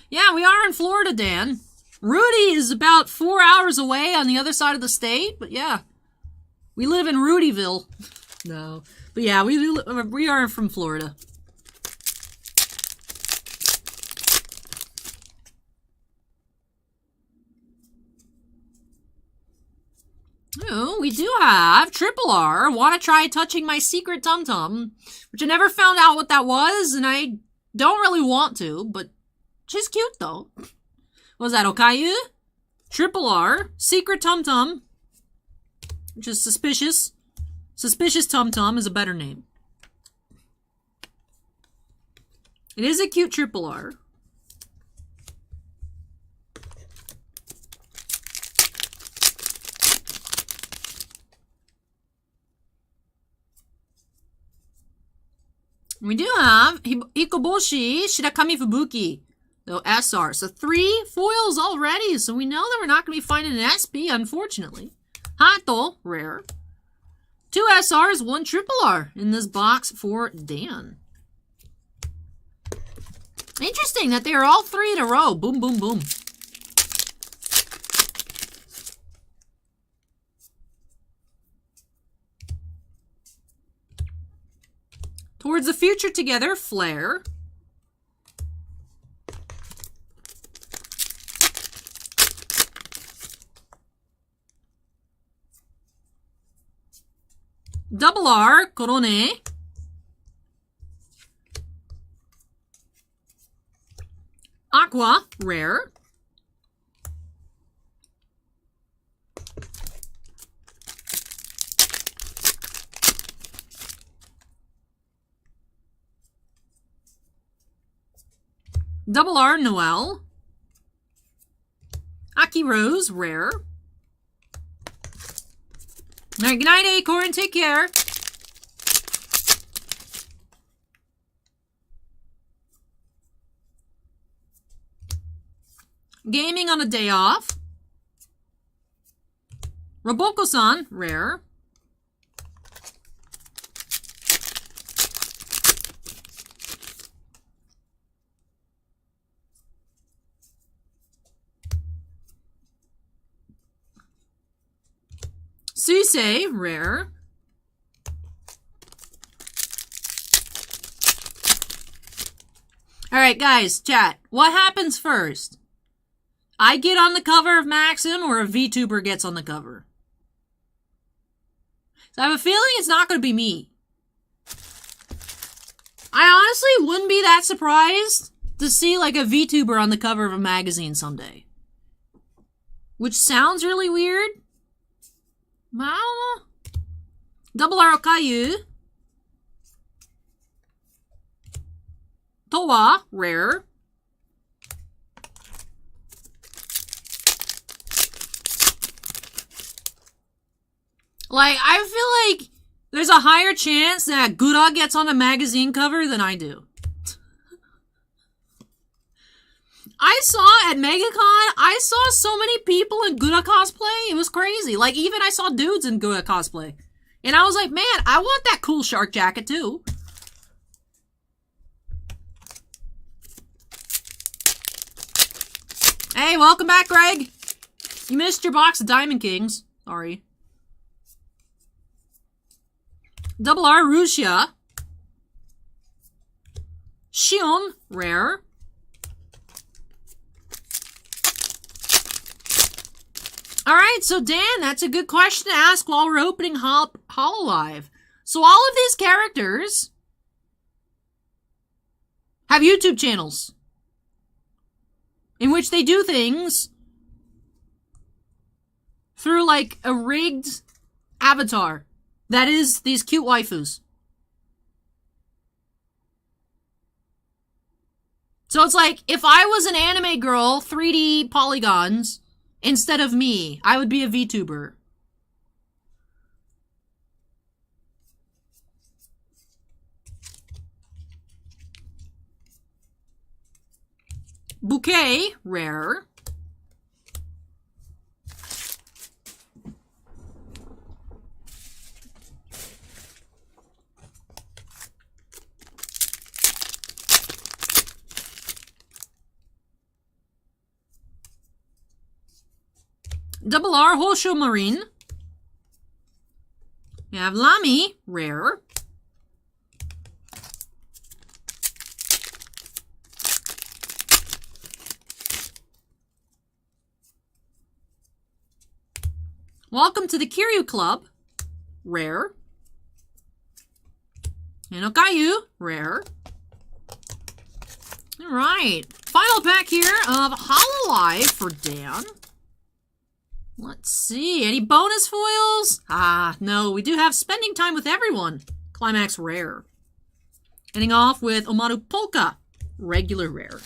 Yeah, we are in Florida, Dan. Rudy is about 4 hours away on the other side of the state, but yeah. We live in Rudyville. No. But yeah, we are from Florida. Oh, we do have Triple R. Want to try touching my secret tum-tum, which I never found out what that was, and I don't really want to, but she's cute, though. What was that, Okayu? Triple R. Secret tum-tum, which is suspicious. Suspicious tum-tum is a better name. It is a cute Triple R. We do have Hikoboshi Shirakami Fubuki, so SR. So 3 foils already, so we know that we're not going to be finding an SP, unfortunately. Hato, rare. 2 SRs, 1 Triple R in this box for Dan. Interesting that they are all 3 in a row. Boom, boom, boom. Towards the Future Together, Flare. Double R, Corone. Aqua, rare. Double R, Noel. Aki Rose, rare. Alright, good night, Acorn. Take care. Gaming on a day off. Roboko-san, rare. Suse, rare. Alright, guys, chat. What happens first? I get on the cover of Maxim or a VTuber gets on the cover? So I have a feeling it's not going to be me. I honestly wouldn't be that surprised to see like a VTuber on the cover of a magazine someday. Which sounds really weird. I don't know. Double R Okayu. Towa, rare. Like, I feel like there's a higher chance that Gura gets on a magazine cover than I do. I saw at MegaCon, I saw so many people in Gura cosplay. It was crazy. Like, even I saw dudes in Gura cosplay. And I was like, man, I want that cool shark jacket too. Hey, welcome back, Greg. You missed your box of Diamond Kings. Sorry. Double R, Rusia. Shion, rare. Alright, so Dan, that's a good question to ask while we're opening hololive. So all of these characters have YouTube channels in which they do things through like a rigged avatar that is these cute waifus. So it's like, if I was an anime girl, 3D polygons, instead of me, I would be a VTuber. Bouquet, rare. Double R, Hosho Marine. We have Lamy, rare. Welcome to the Kiryu Club, rare. And Okayu, rare. Alright, final pack here of hololive for Dan. Let's see, any bonus foils? Ah, no, we do have Spending Time with Everyone. Climax rare. Ending off with Omaru Polka, regular rare.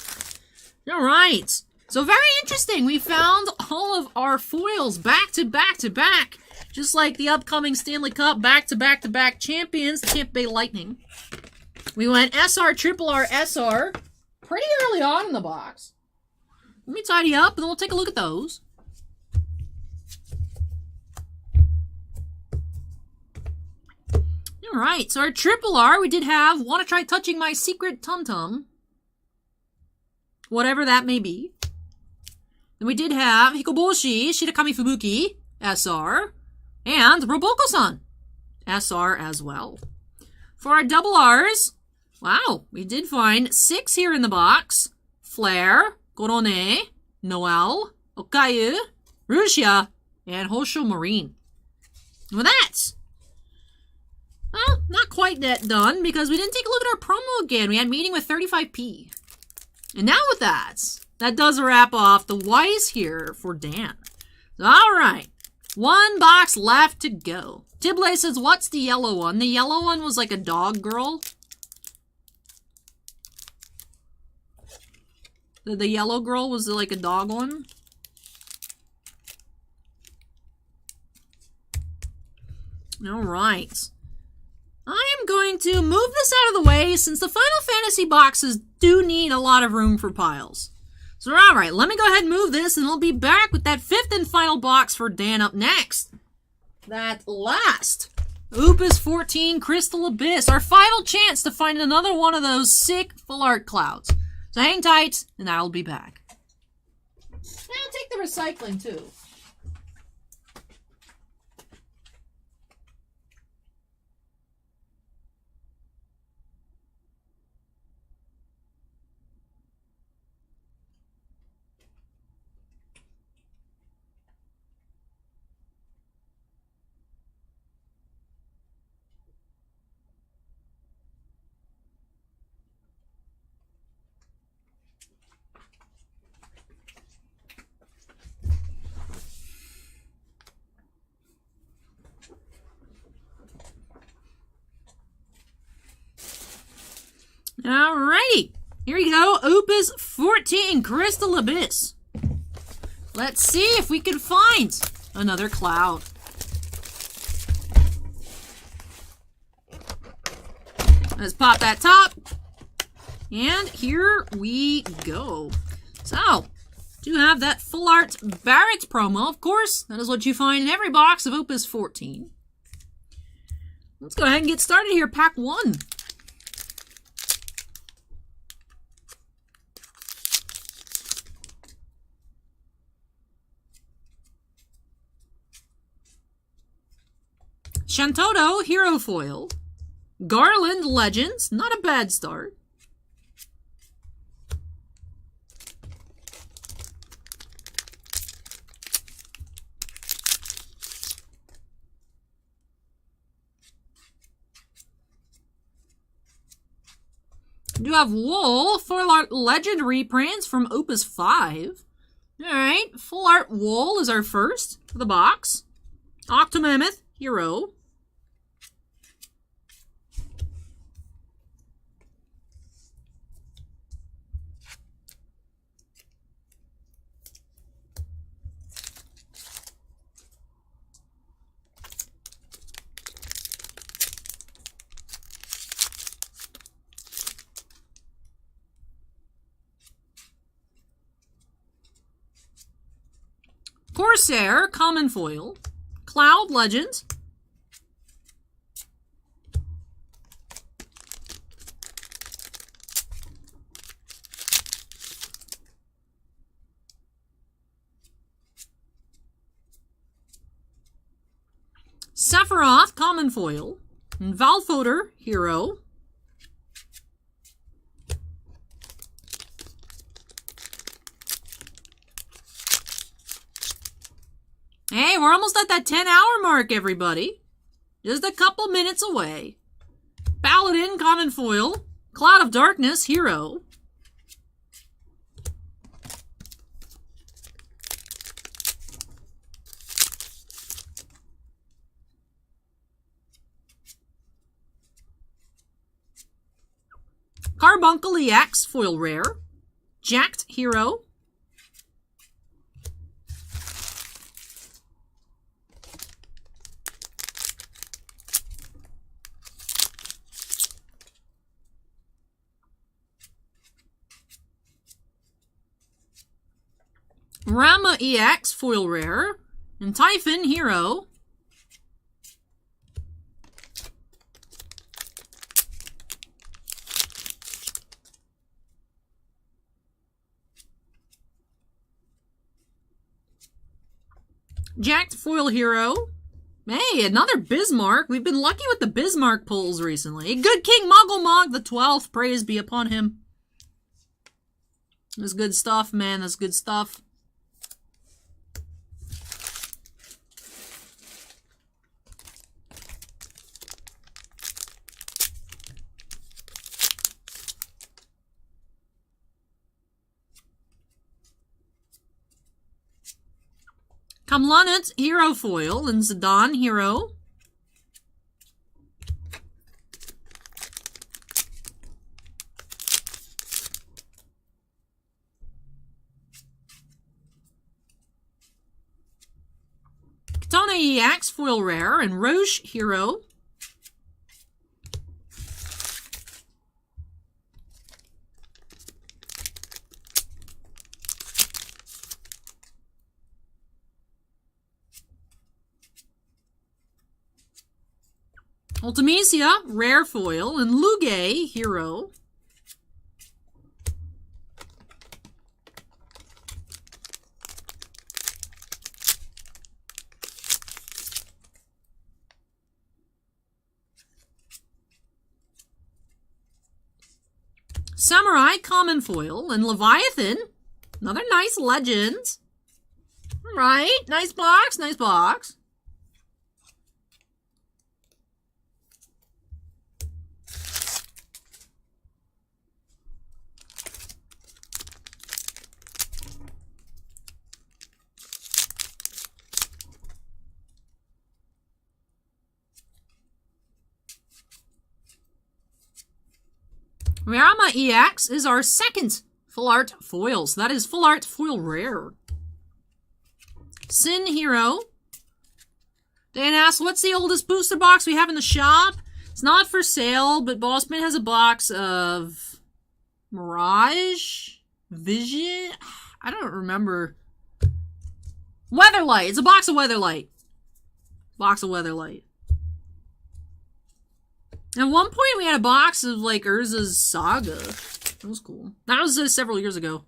Alright, so very interesting. We found all of our foils back to back to back. Just like the upcoming Stanley Cup back to back to back champions, Tampa Bay Lightning. We went SR, Triple R, SR pretty early on in the box. Let me tidy up and then we'll take a look at those. Alright, so our Triple R, we did have Want to Try Touching My Secret Tum Tum. Whatever that may be. Then we did have Hikoboshi, Shirakami Fubuki, SR. And Roboko-san, SR as well. For our double R's, wow, we did find 6 here in the box. Flare, Korone, Noel, Okayu, Rusia, and Hosho Marine. And with that, Well, not quite that done, because we didn't take a look at our promo again. We had meeting with 35p. And now with that does wrap off the Wise here for Dan. All right. One box left to go. Tibley says, what's the yellow one? The yellow one was like a dog girl. The yellow girl was like a dog one. All right. I am going to move this out of the way since the Final Fantasy boxes do need a lot of room for piles. So all right, let me go ahead and move this and I'll be back with that 5th and final box for Dan up next. That last Opus 14 Crystal Abyss, our final chance to find another one of those sick full art clouds. So hang tight and I'll be back. And I'll take the recycling too. Alrighty, here we go, Opus 14 Crystal Abyss. Let's see if we can find another cloud. Let's pop that top. And here we go. So, do have that full art Barrett promo, of course. That is what you find in every box of Opus 14. Let's go ahead and get started here, pack 1. Shantoto Hero Foil. Garland Legends, not a bad start. We do have Wool, full art legend reprints from Opus 5. Alright, full art Wool is our first for the box. Octomammoth Hero. Corsair, Common Foil. Cloud Legend. Sephiroth, Common Foil. And Valfoder, Hero. Hey, we're almost at that 10-hour mark, everybody. Just a couple minutes away. Paladin, Common Foil. Cloud of Darkness, Hero. Carbuncle EX, Foil Rare. Jacked, Hero. Rama EX, Foil Rare. And Typhon, Hero. Jacked Foil Hero. Hey, another Bismarck. We've been lucky with the Bismarck pulls recently. Good King Muggle the 12th. Praise be upon him. That's good stuff, man. That's good stuff. Kamlanut Hero Foil and Zidane Hero. Katana EX Foil Rare and Roche Hero. Ultimecia, Rare Foil, and Luge, Hero. Samurai, Common Foil, and Leviathan. Another nice legend. Right, nice box, nice box. Mirama EX is our second full art foil, so that is full art foil rare. Sin Hero. Dan asks, what's the oldest booster box we have in the shop? It's not for sale, but Bossman has a box of Mirage? Vision? I don't remember. Weatherlight. It's a box of Weatherlight. Box of Weatherlight. At one point, we had a box of, like, Urza's Saga. That was cool. That was several years ago.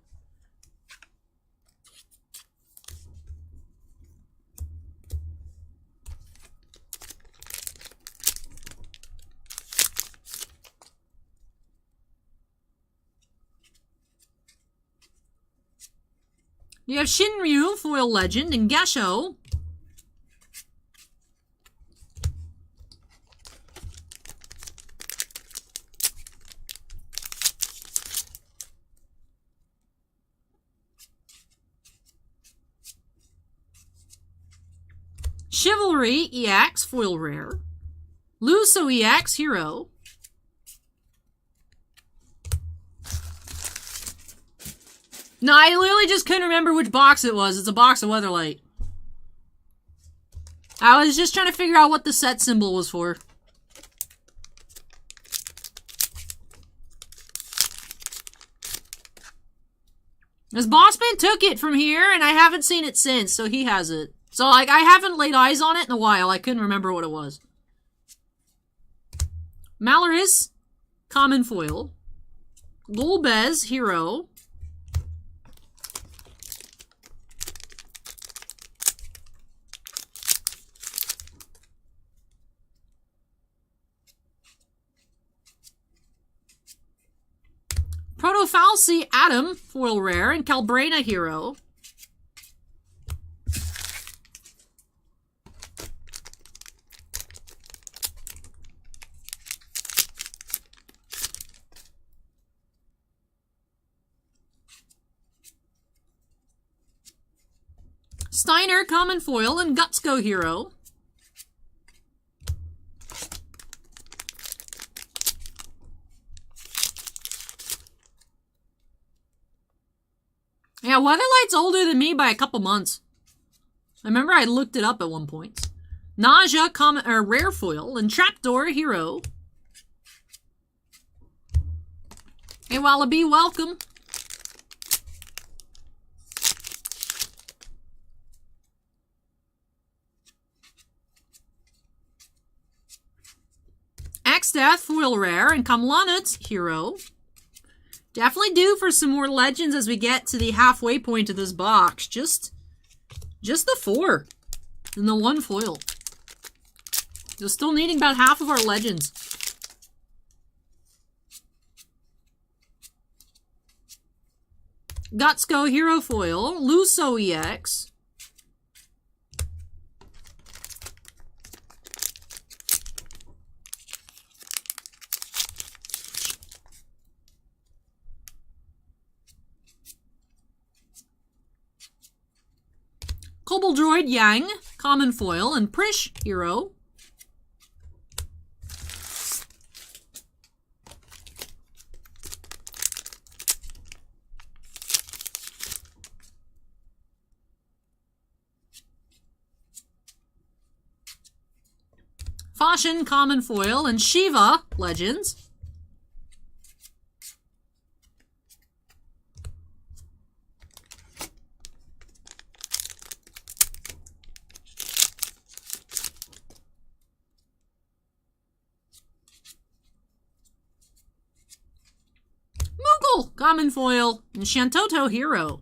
You have Shinryu, Foil Legend, and Gesho. Chivalry EX Foil Rare. Luso EX Hero. No, I literally just couldn't remember which box it was. It's a box of Weatherlight. I was just trying to figure out what the set symbol was for. This Bossman took it from here, and I haven't seen it since, so he has it. So, like, I haven't laid eyes on it in a while. I couldn't remember what it was. Malaris, Common Foil. Golbez, Hero. Protofalsi, Adam, Foil Rare, and Calbrena, Hero. Steiner, Common Foil, and Gutsko Hero. Yeah, Weatherlight's older than me by a couple months. I remember I looked it up at one point. Nausea, Common, or Rare Foil, and Trapdoor Hero. Hey, Wallaby, welcome. Death, Foil Rare, and Kamlanut, Hero. Definitely due for some more legends as we get to the halfway point of this box. Just the 4 and the 1 foil. We're still needing about half of our legends. Gutsko Hero Foil, Luso EX. Koboldroid Yang, common foil, and Prish Hero. Fashion, common foil, and Shiva Legends. Moogle, common foil, and Shantoto Hero.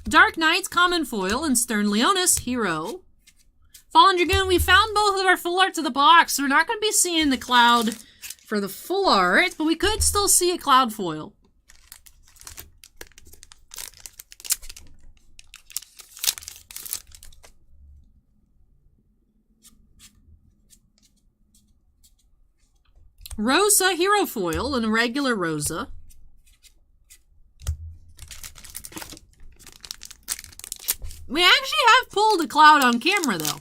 Dark Knights, common foil, and Stern Leonis Hero. Fallen Dragoon, we found both of our full arts of the box, so we're not going to be seeing the cloud for the full art, but we could still see a cloud foil. Rosa Hero Foil and a regular Rosa. We actually have pulled a cloud on camera, though.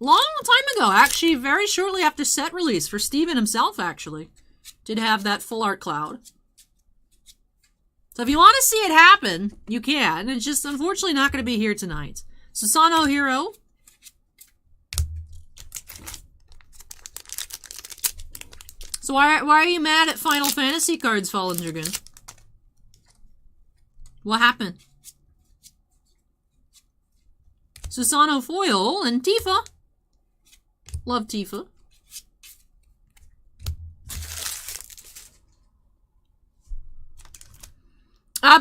Long time ago, actually, very shortly after set release, for Steven himself, actually. Did have that full art cloud. So if you want to see it happen, you can. It's just, unfortunately, not going to be here tonight. Susano Hero. So why are you mad at Final Fantasy cards, Fallen Dragon? What happened? Susano Foil and Tifa. Love Tifa.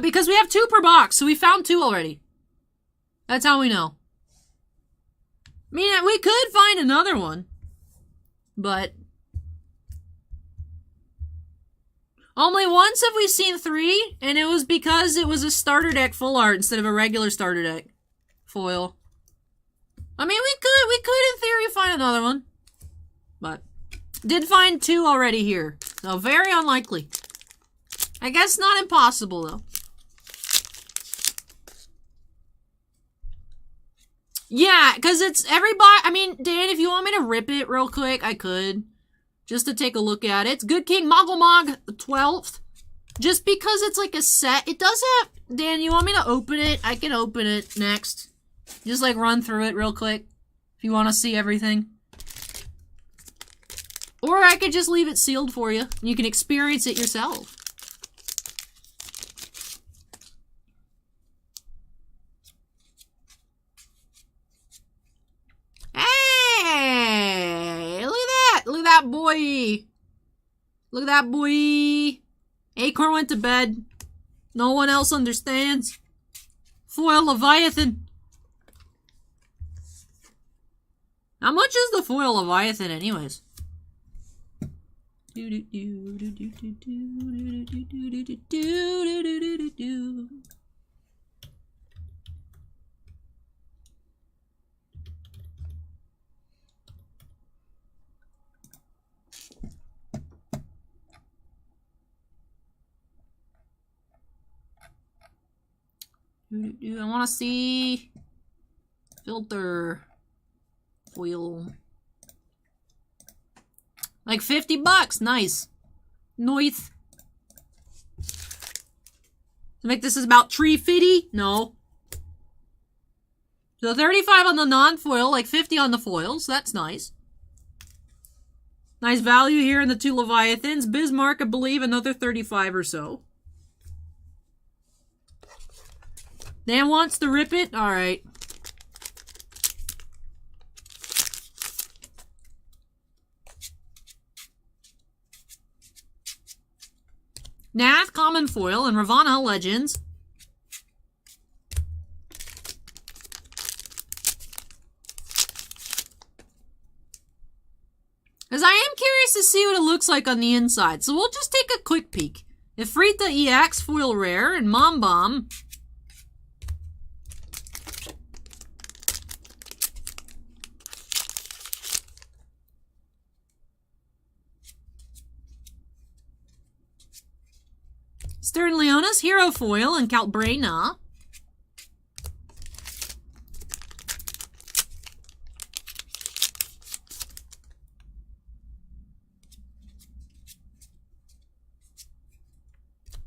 Because we have 2 per box, so we found 2 already. That's how we know. I mean, we could find another one. But only once have we seen 3, and it was because it was a starter deck full art instead of a regular starter deck foil. I mean, we could in theory find another one. But did find 2 already here. So very unlikely. I guess not impossible though. Yeah, because it's everybody. I mean, Dan, if you want me to rip it real quick, I could. Just to take a look at it. It's Good King Mogulmog the 12th. Just because it's like a set. It does have... Dan, you want me to open it? I can open it next. Just like run through it real quick. If you want to see everything. Or I could just leave it sealed for you. You can experience it yourself. Hey! Look at that! Look at that boy! Look at that boy! Acorn went to bed. No one else understands. Foil Leviathan. How much is the foil Leviathan anyways? I want to see filter foil. Like $50. Nice. Noise. To make this is about $350? No. So 35 on the non-foil, like 50 on the foils. That's nice. Nice value here in the 2 Leviathans. Bismarck, I believe, another 35 or so. Dan wants to rip it? Alright. Nath, common foil, and Ravana Legends. Because I am curious to see what it looks like on the inside, so we'll just take a quick peek. Ifrita EX, foil rare, and Mom Bomb. Stern Leonis, Hero Foil, and Kalbrena.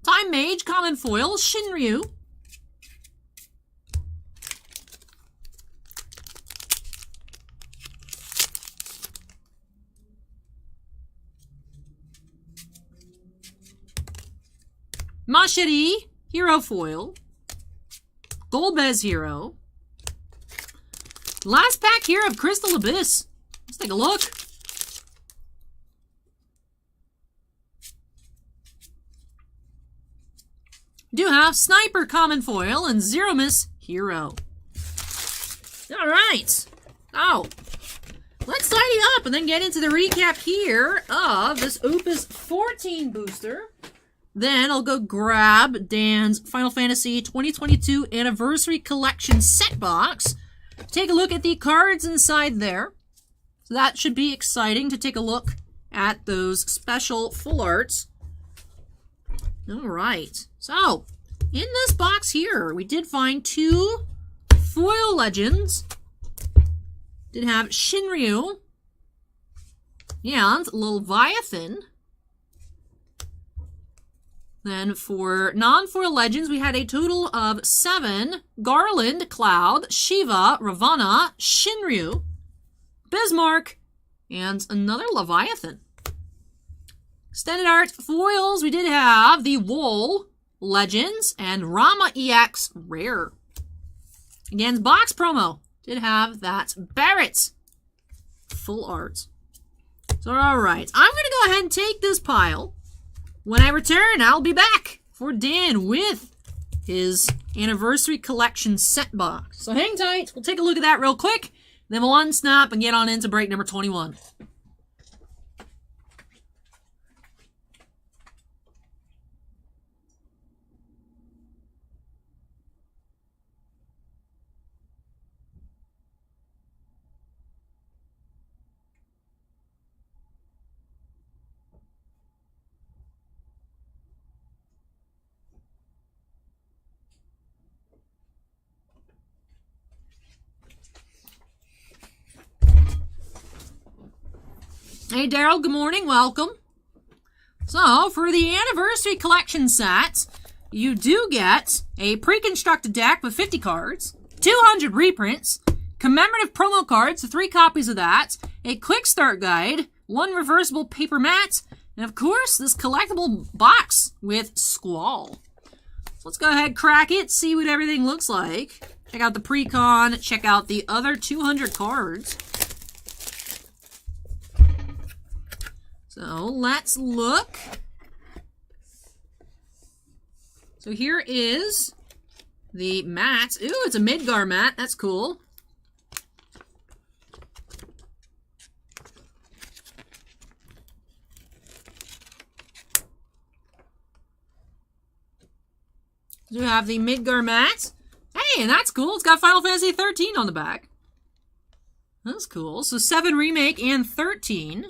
Time Mage, Common Foil, Shinryu. Mashiri, Hero Foil. Golbez Hero. Last pack here of Crystal Abyss. Let's take a look. Do have Sniper Common Foil and Zero Miss Hero. Alright. Oh. Let's tidy up and then get into the recap here of this Opus 14 booster. Then I'll go grab Dan's Final Fantasy 2022 Anniversary Collection set box. Take a look at the cards inside there. So that should be exciting to take a look at those special full arts. Alright, so in this box here, we did find 2 foil legends. Did have Shinryu and Leviathan. Then for non-foil legends, we had a total of 7. Garland, Cloud, Shiva, Ravana, Shinryu, Bismarck, and another Leviathan. Extended art foils, we did have the Wool Legends and Rama EX Rare. Again, box promo did have that Barrett full art. So, alright, I'm going to go ahead and take this pile. When I return, I'll be back for Dan with his Anniversary Collection set box. So hang tight, we'll take a look at that real quick, then we'll unsnap and get on into break number 21. Hey Daryl, good morning, welcome. So, for the Anniversary Collection set, you do get a pre-constructed deck with 50 cards, 200 reprints, commemorative promo cards, so 3 copies of that, a quick start guide, 1 reversible paper mat, and of course, this collectible box with Squall. So let's go ahead, crack it, see what everything looks like. Check out the pre-con, check out the other 200 cards. So let's look. So here is the mat. Ooh, it's a Midgar mat. That's cool. So we have the Midgar mat. Hey, and that's cool. It's got Final Fantasy 13 on the back. That's cool. So 7 remake and 13.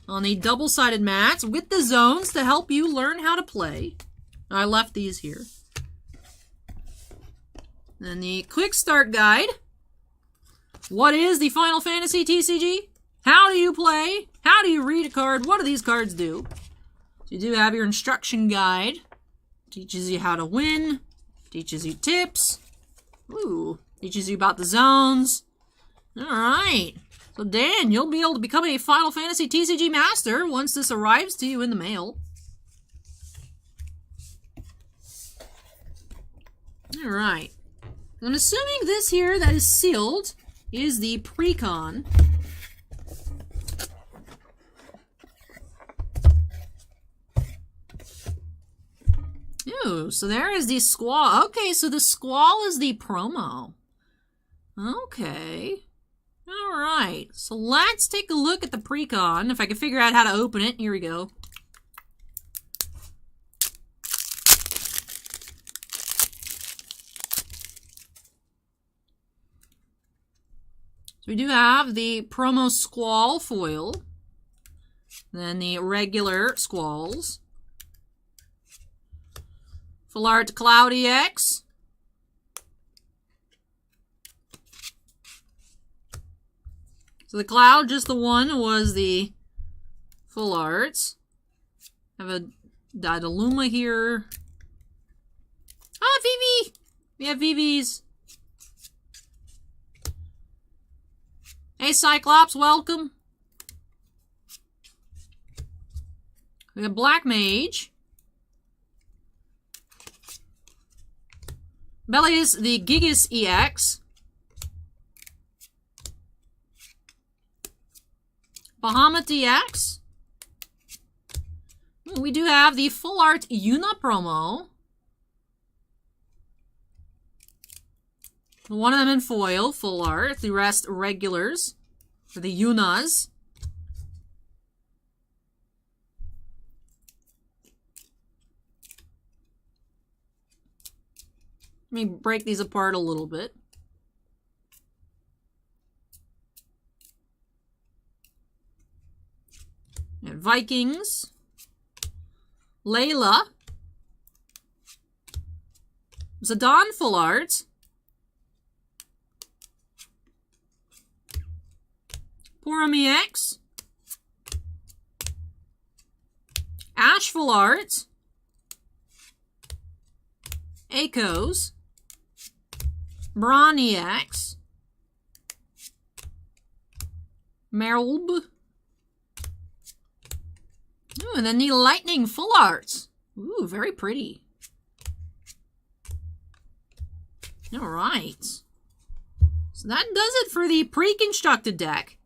On the double-sided mats with the zones to help you learn how to play. I left these here. Then the quick start guide. What is the Final Fantasy TCG? How do you play? How do you read a card? What do these cards do? So you do have your instruction guide. Teaches you how to win. Teaches you tips. Ooh. Teaches you about the zones. Alright. So Dan, you'll be able to become a Final Fantasy TCG Master once this arrives to you in the mail. Alright. I'm assuming this here that is sealed is the pre-con. Ooh, so there is the Squall. Okay, so the Squall is the promo. Okay. Alright, so let's take a look at the pre-con. If I can figure out how to open it, here we go. So we do have the promo Squall foil, then the regular Squalls. Full art Cloudy X. So the Cloud, just the one, was the full art. Have a Didaluma here. Ah, Vivi! We have Vivis. Hey, Cyclops, welcome. We have Black Mage. Belius, the Gigas EX. Bahamut EX. We do have the Full Art Yuna promo. One of them in foil, full art. The rest regulars for the Yunas. Let me break these apart a little bit. And Vikings. Layla. Zidane full art. Porum EX. Ash full art. Akos. Braun EX. Merlb. Ooh, and then the Lightning full art. Ooh, very pretty. All right. So that does it for the pre-constructed deck.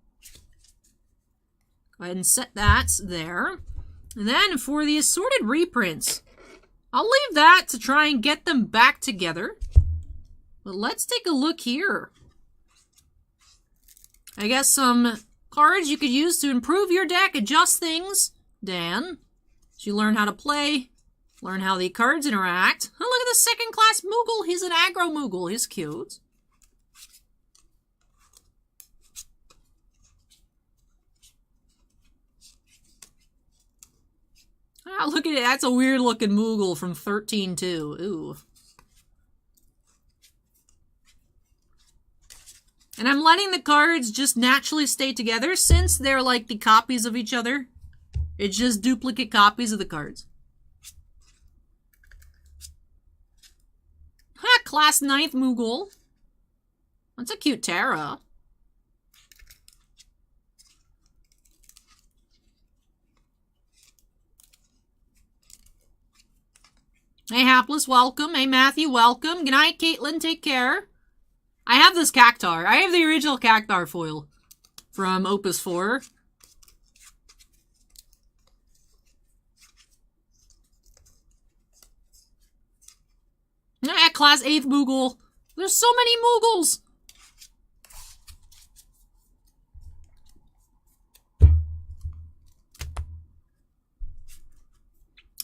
Go ahead and set that there. And then for the assorted reprints, I'll leave that to try and get them back together. But let's take a look here. I guess some cards you could use to improve your deck, adjust things. Dan, as you learn how to play, learn how the cards interact. Oh, look at the second class Moogle. He's an aggro Moogle. He's cute. Ah, look at it. That's a weird looking Moogle from 13-2. Ooh. And I'm letting the cards just naturally stay together since they're like the copies of each other. It's just duplicate copies of the cards. Ha! Class 9th Moogle. That's a cute Terra. Hey, Hapless, welcome. Hey, Matthew, welcome. Good night, Caitlin. Take care. I have this Cactar. I have the original Cactar foil from Opus 4. Ah, Class 8th Moogle. There's so many Moogles.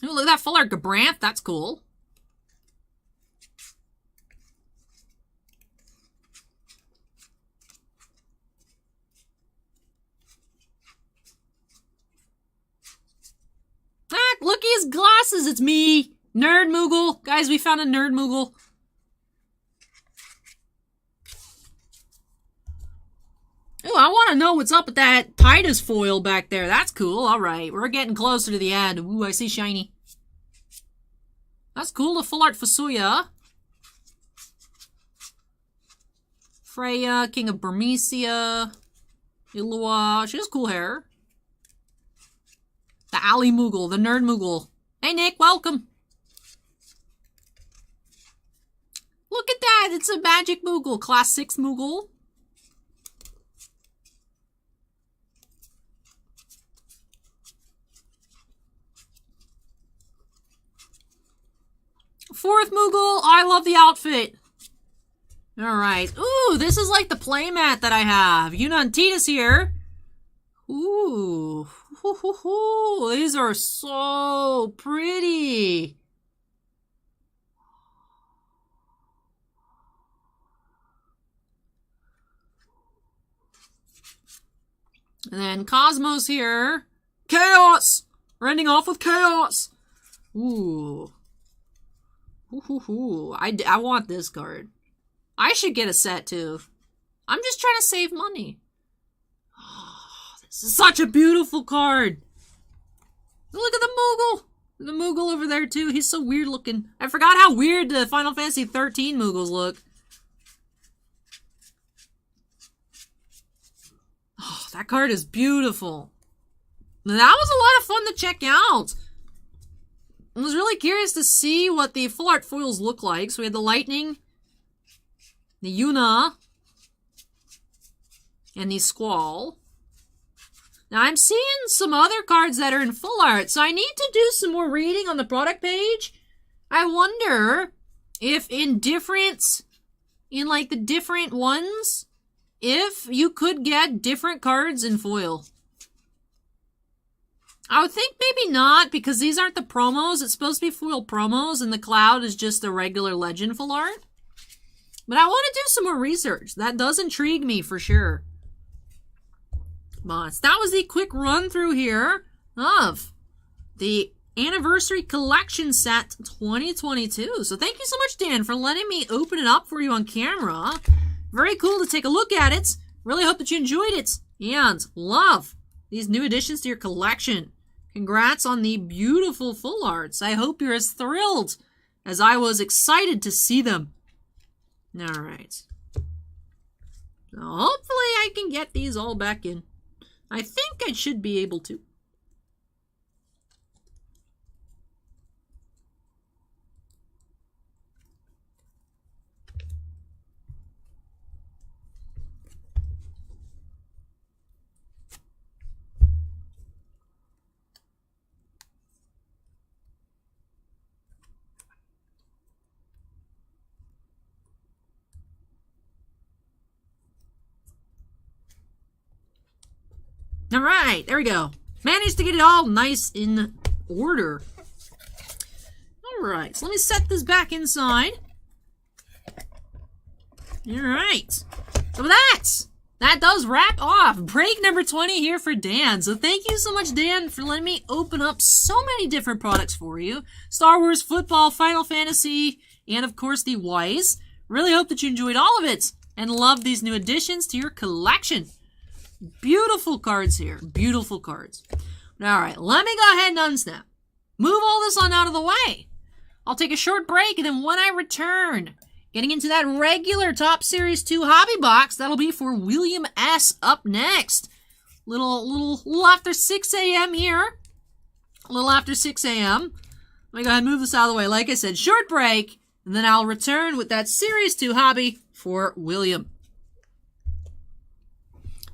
Ooh, look at that full art Gabranth. That's cool. Ah, look at his glasses. It's me. Nerd Moogle. Guys, we found a Nerd Moogle. Oh, I want to know what's up with that Titus foil back there. That's cool. All right. We're getting closer to the end. Ooh, I see shiny. That's cool. The full art Fusuya. Freya, King of Burmecia. Ilua. She has cool hair. The Ali Moogle. The Nerd Moogle. Hey, Nick. Welcome. Look at that. It's a Magic Moogle. Class 6 Moogle. Fourth Moogle. I love the outfit. Alright. Ooh, this is like the playmat that I have. Yuna and Titus here. Ooh. These are so pretty. And then Cosmos here. Chaos! We're ending off with Chaos. Ooh. Ooh, I want this card. I should get a set too. I'm just trying to save money. Oh, this is such a beautiful card. Look at the Moogle. The Moogle over there too. He's so weird looking. I forgot how weird the Final Fantasy 13 Moogles look. Oh, that card is beautiful. That was a lot of fun to check out. I was really curious to see what the full art foils look like. So we had the Lightning, the Yuna, and the Squall. Now I'm seeing some other cards that are in full art, so I need to do some more reading on the product page. I wonder if in like the different ones, if you could get different cards in foil. I would think maybe not, because these aren't the promos. It's supposed to be foil promos, and the Cloud is just a regular Legend full art. But I want to do some more research. That does intrigue me for sure. But that was the quick run through here of the Anniversary Collection Set 2022. So thank you so much, Dan, for letting me open it up for you on camera. Very cool to take a look at it. Really hope that you enjoyed it and love these new additions to your collection. Congrats on the beautiful full arts. I hope you're as thrilled as I was excited to see them. Alright. So hopefully I can get these all back in. I think I should be able to. Alright, there we go. Managed to get it all nice in order. Alright, so let me set this back inside. Alright. So with that does wrap off break number 20 here for Dan. So thank you so much, Dan, for letting me open up so many different products for you. Star Wars, football, Final Fantasy, and of course the Wise. Really hope that you enjoyed all of it and love these new additions to your collection. Beautiful cards here. Beautiful cards. Alright, let me go ahead and unsnap. Move all this on out of the way. I'll take a short break, and then when I return, getting into that regular Top Series 2 hobby box, that'll be for William S. up next. Little after 6 a.m. here. A little after 6 a.m. Let me go ahead and move this out of the way. Like I said, short break, and then I'll return with that Series 2 hobby for William.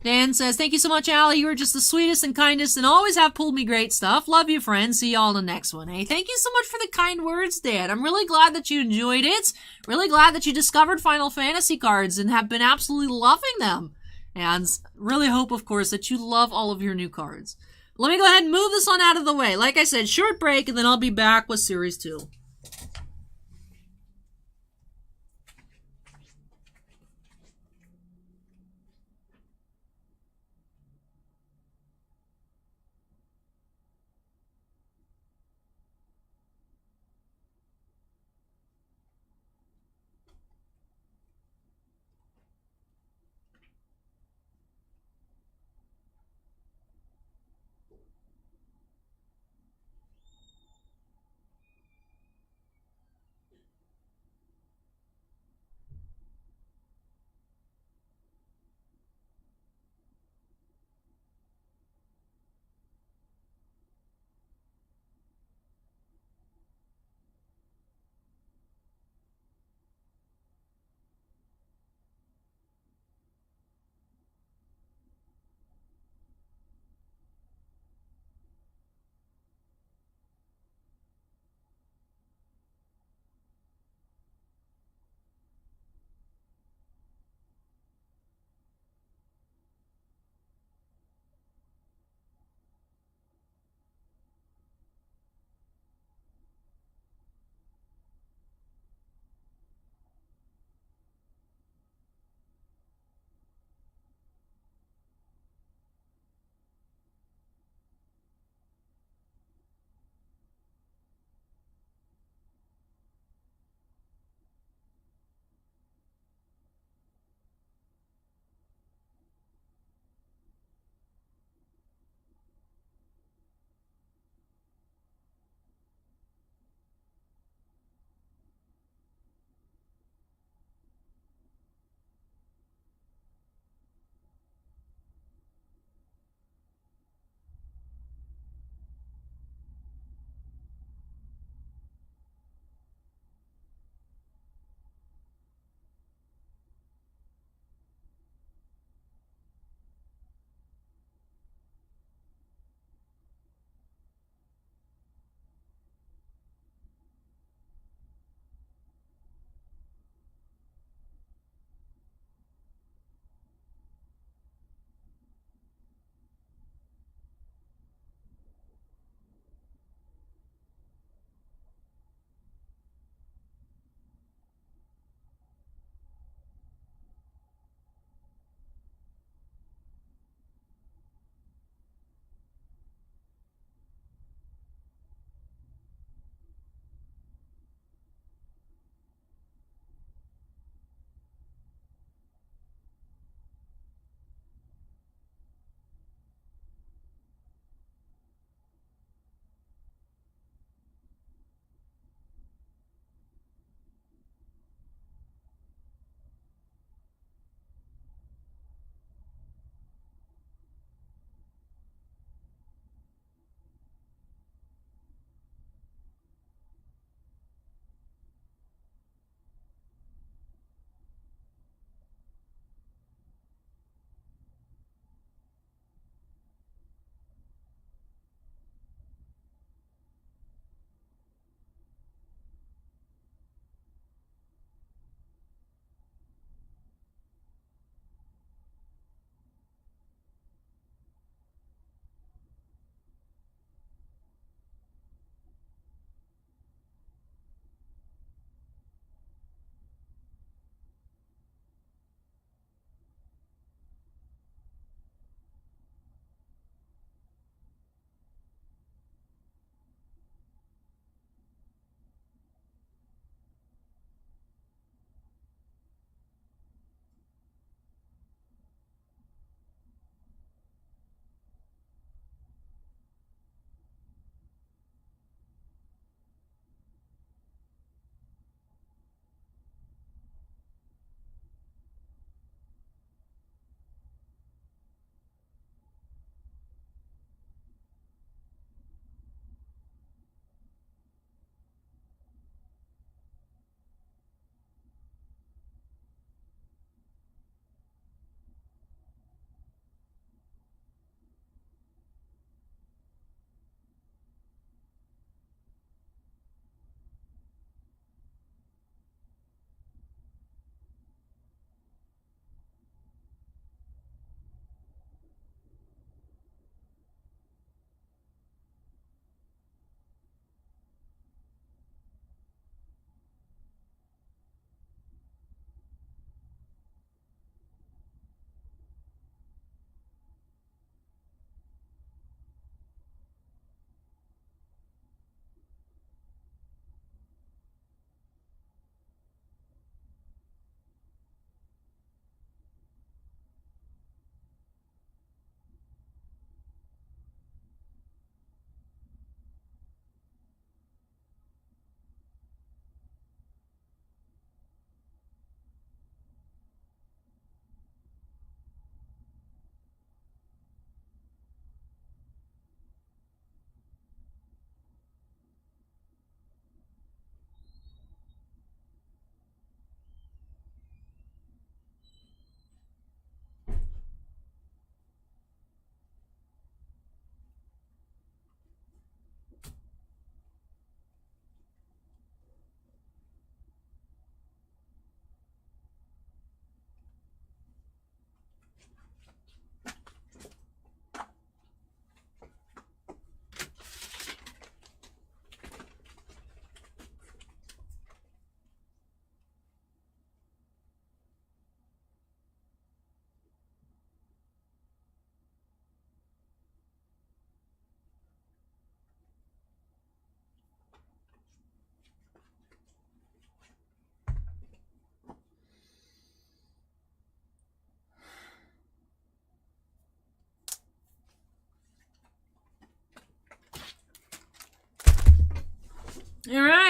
Dan says, thank you so much, Allie. You are just the sweetest and kindest and always have pulled me great stuff. Love you, friend. See y'all in the next one. Hey, thank you so much for the kind words, Dan. I'm really glad that you enjoyed it. Really glad that you discovered Final Fantasy cards and have been absolutely loving them. And really hope, of course, that you love all of your new cards. Let me go ahead and move this on out of the way. Like I said, short break, and then I'll be back with Series 2.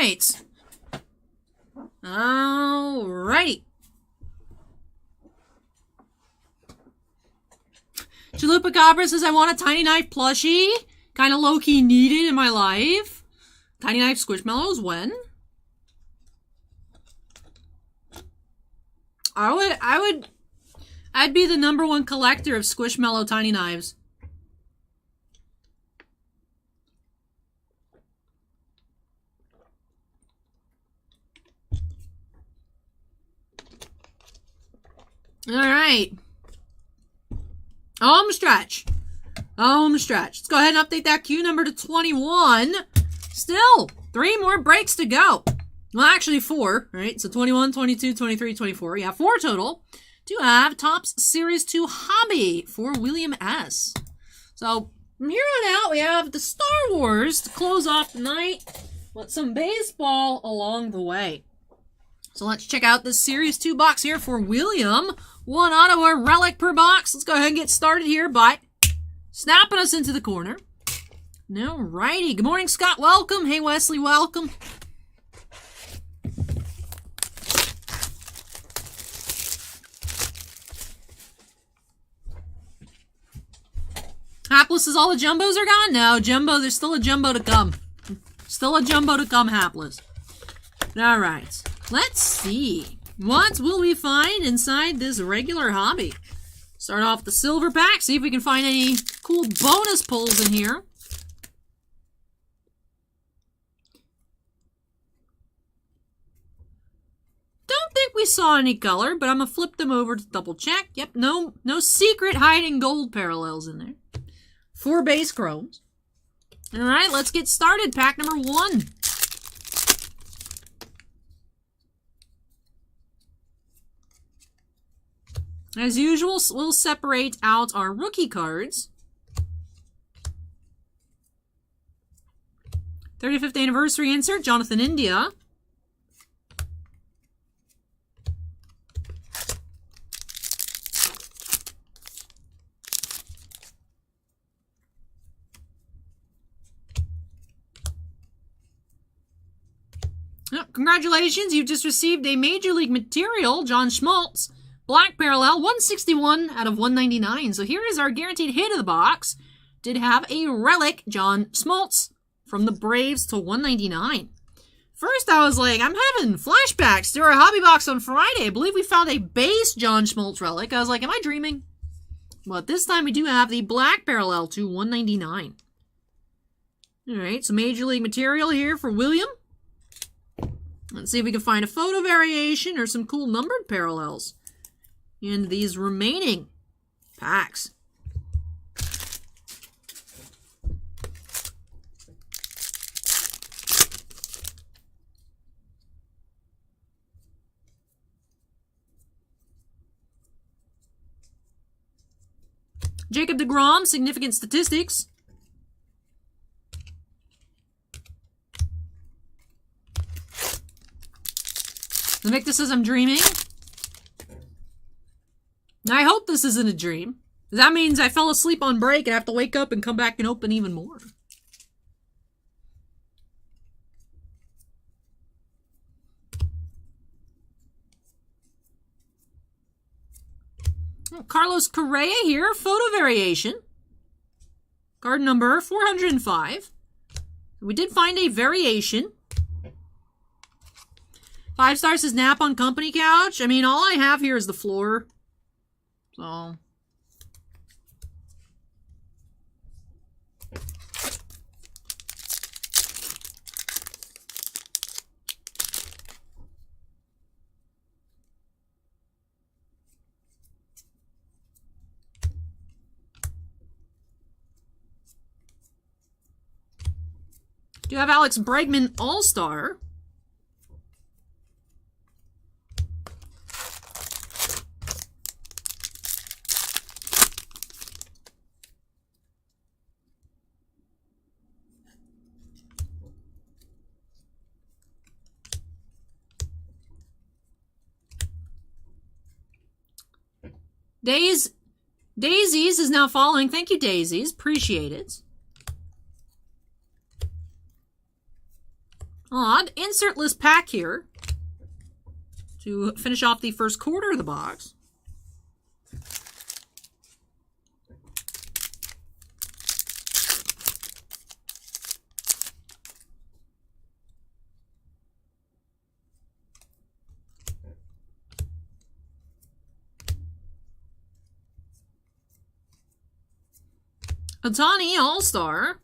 right. Alrighty. Chalupa Cabra says, I want a Tiny Knife plushie. Kind of low-key needed in my life. Tiny Knife Squishmallows, when? I'd be the #1 collector of Squishmallow Tiny Knives. Alright. Home stretch. Home stretch. Let's go ahead and update that queue number to 21. Still, 3 more breaks to go. Well, actually 4, right? So 21, 22, 23, 24. Yeah, 4 total to have Topps Series 2 Hobby for William S. So, from here on out, we have the Star Wars to close off the night with some baseball along the way. So let's check out this Series 2 box here for William. 1 auto or relic per box. Let's go ahead and get started here by snapping us into the corner. Alrighty. Good morning, Scott. Welcome. Hey, Wesley. Welcome. Hapless is all the jumbos are gone? No, jumbo. There's still a jumbo to come. Still a jumbo to come, Hapless. Alright. Let's see. What will we find inside this regular hobby? Start off the silver pack. See if we can find any cool bonus pulls in here. Don't think we saw any color, but I'm going to flip them over to double check. Yep, no secret hiding gold parallels in there. 4 base chromes. Alright, let's get started. Pack number 1. As usual, we'll separate out our rookie cards. 35th anniversary insert, Jonathon, India. Oh, congratulations, you've just received a Major League Material, John Schmaltz. Black parallel, 161 out of 199. So here is our guaranteed hit of the box. Did have a relic, John Schmaltz, from the Braves to 199. First, I was like, I'm having flashbacks to our hobby box on Friday. I believe we found a base John Schmaltz relic. I was like, am I dreaming? But this time we do have the black parallel to 199. Alright, so Major League Material here for William. Let's see if we can find a photo variation or some cool numbered parallels in these remaining packs. Jacob deGrom, significant statistics. Sinvicta says I'm dreaming. I hope this isn't a dream. That means I fell asleep on break and have to wake up and come back and open even more. Oh, Carlos Correa here, photo variation. Card number 405. We did find a variation. 5 stars says nap on company couch. I mean, all I have here is the floor. So. Do you have Alex Bregman All-Star? Daisies is now following. Thank you, Daisies. Appreciate it. Odd. Insertless pack here to finish off the first quarter of the box. Otani All-Star.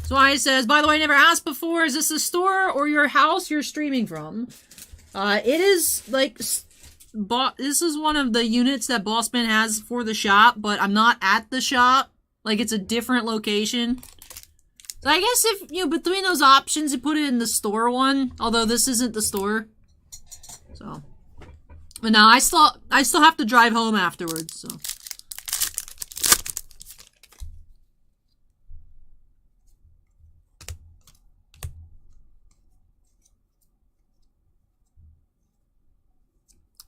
So I says, by the way, I never asked before, is this a store or your house you're streaming from? It is, like, this is one of the units that Bossman has for the shop, but I'm not at the shop. Like, it's a different location. So I guess if, you know, between those options, you put it in the store one, although this isn't the store. So. But no, I still have to drive home afterwards, so.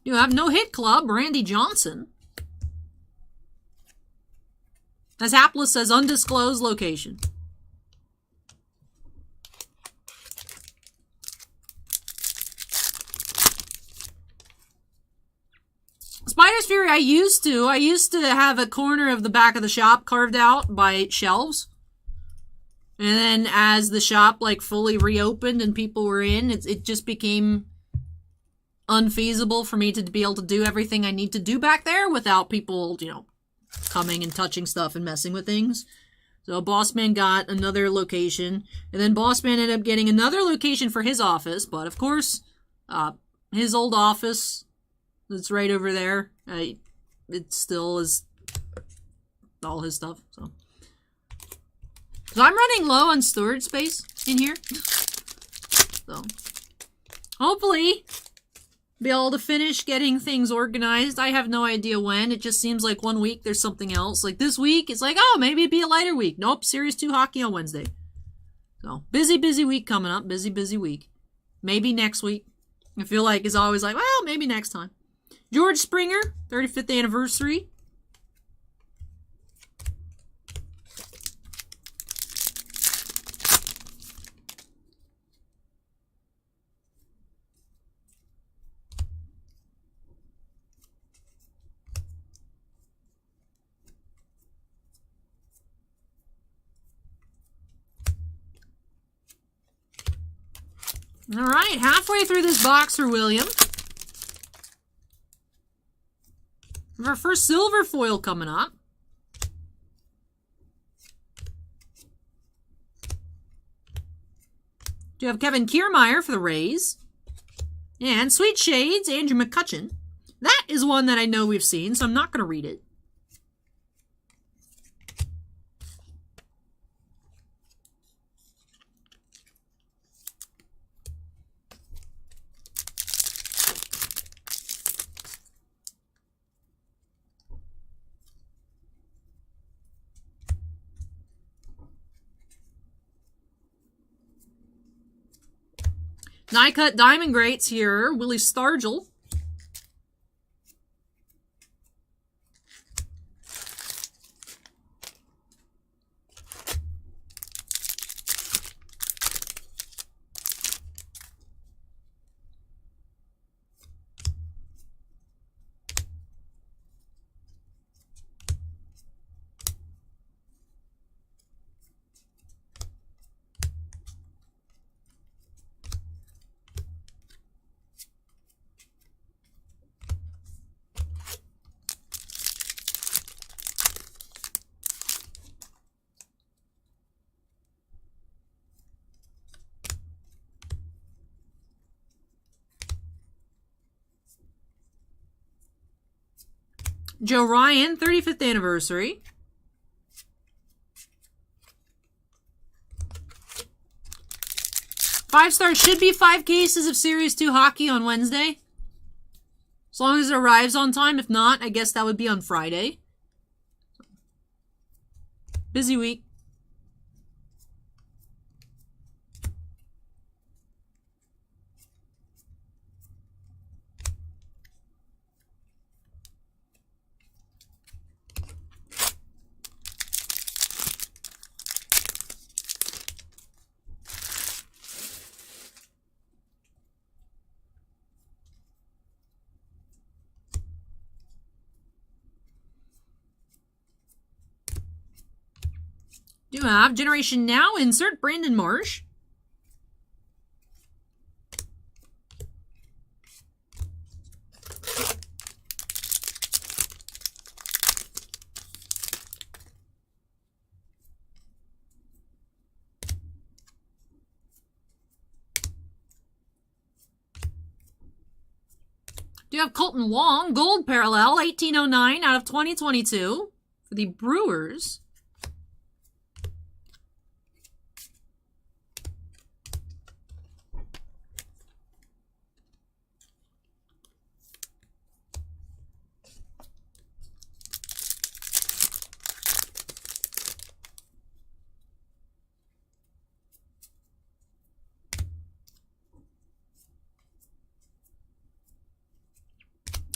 You have No Hit Club, Randy Johnson. As Hapless says, undisclosed location. Spider's Fury, I used to have a corner of the back of the shop carved out by shelves. And then as the shop, like, fully reopened and people were in, it just became unfeasible for me to be able to do everything I need to do back there without people, you know, coming and touching stuff and messing with things. So Bossman got another location, and then Bossman ended up getting another location for his office, but of course, his old office that's right over there, it still is all his stuff, so I'm running low on storage space in here, so hopefully be able to finish getting things organized. I have no idea when. It just seems like one week there's something else. Like this week, it's like, oh, maybe it'd be a lighter week. Nope, Series 2 hockey on Wednesday. So, busy week coming up. Busy week. Maybe next week. I feel like it's always like, well, maybe next time. George Springer, 35th anniversary. All right, halfway through this box for William. Our first silver foil coming up. Do you have Kevin Kiermaier for the Rays? And Sweet Shades, Andrew McCutcheon. That is one that I know we've seen, so I'm not going to read it. Die-cut diamond greats here. Willie Stargell. Joe Ryan, 35th anniversary. Five stars should be 5 cases of Series 2 hockey on Wednesday. As long as it arrives on time. If not, I guess that would be on Friday. Busy week. Do have Generation Now, insert Brandon Marsh. Do have Colton Wong, Gold Parallel, 1809 out of 2022 for the Brewers.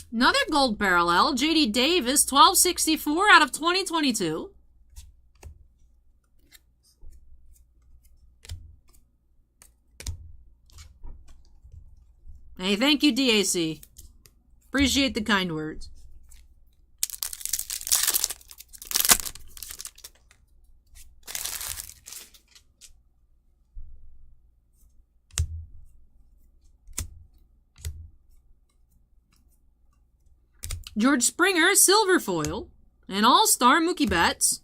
Another gold parallel, JD Davis, 1264 out of 2022. Hey, thank you, DAC. Appreciate the kind words. George Springer, silver foil, and all-star Mookie Betts.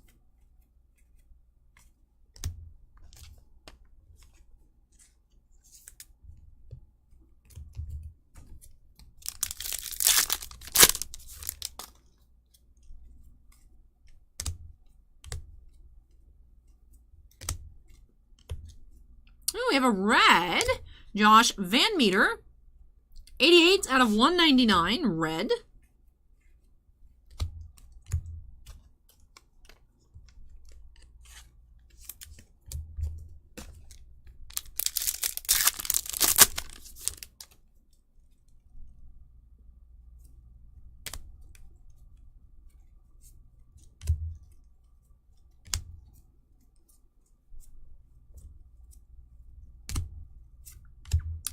Oh, we have a red, Josh Van Meter, 88 out of 199, red.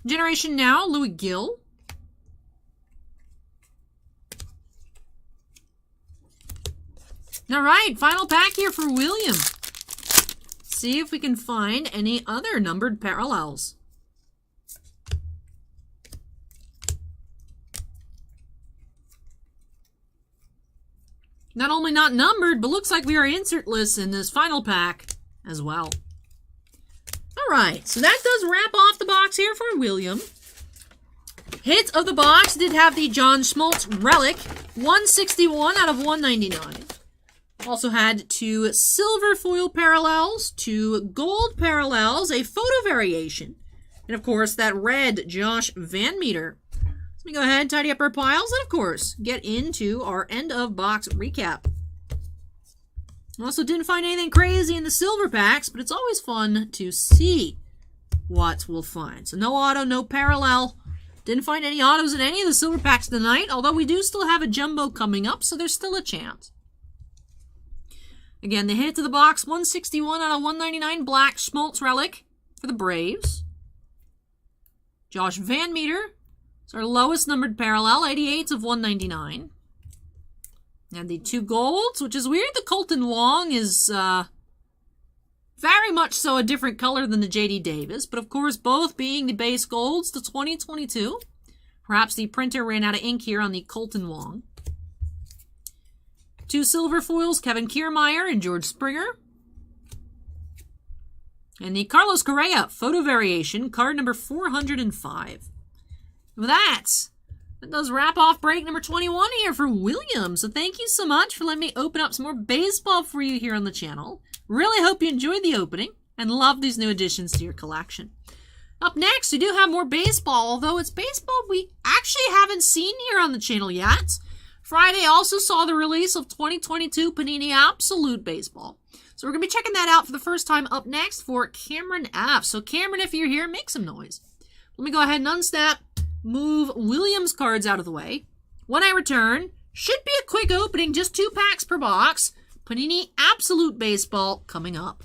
Generation Now, Louis Gill. All right, final pack here for William. See if we can find any other numbered parallels. Not only not numbered, but looks like we are insertless in this final pack as well. Alright, so that does wrap off the box here for William. Hit of the box did have the John Schmaltz Relic, 161 out of 199. Also had 2 silver foil parallels, 2 gold parallels, a photo variation, and of course that red Josh Van Meter. Let me go ahead and tidy up our piles and of course get into our end of box recap. Also didn't find anything crazy in the silver packs, but it's always fun to see what we'll find. So no auto, no parallel. Didn't find any autos in any of the silver packs tonight, although we do still have a jumbo coming up, so there's still a chance. Again, the hit to the box, 161 out of 199, black Schmaltz Relic for the Braves. Josh Van Meter, it's our lowest numbered parallel, 88 of 199. And the 2 golds, which is weird. The Colton Wong is very much so a different color than the JD Davis, but of course both being the base golds to 2022. Perhaps the printer ran out of ink here on the Colton Wong. 2 silver foils, Kevin Kiermaier and George Springer. And the Carlos Correa photo variation, card number 405. With that does wrap off break number 21 here for William. So thank you so much for letting me open up some more baseball for you here on the channel. Really hope you enjoyed the opening and love these new additions to your collection. Up next, we do have more baseball, although it's baseball we actually haven't seen here on the channel yet. Friday also saw the release of 2022 Panini Absolute Baseball. So we're going to be checking that out for the first time up next for Cameron F. So Cameron, if you're here, make some noise. Let me go ahead and unsnap, move Williams cards out of the way. When I return, should be a quick opening, just 2 packs per box. Panini Absolute Baseball coming up.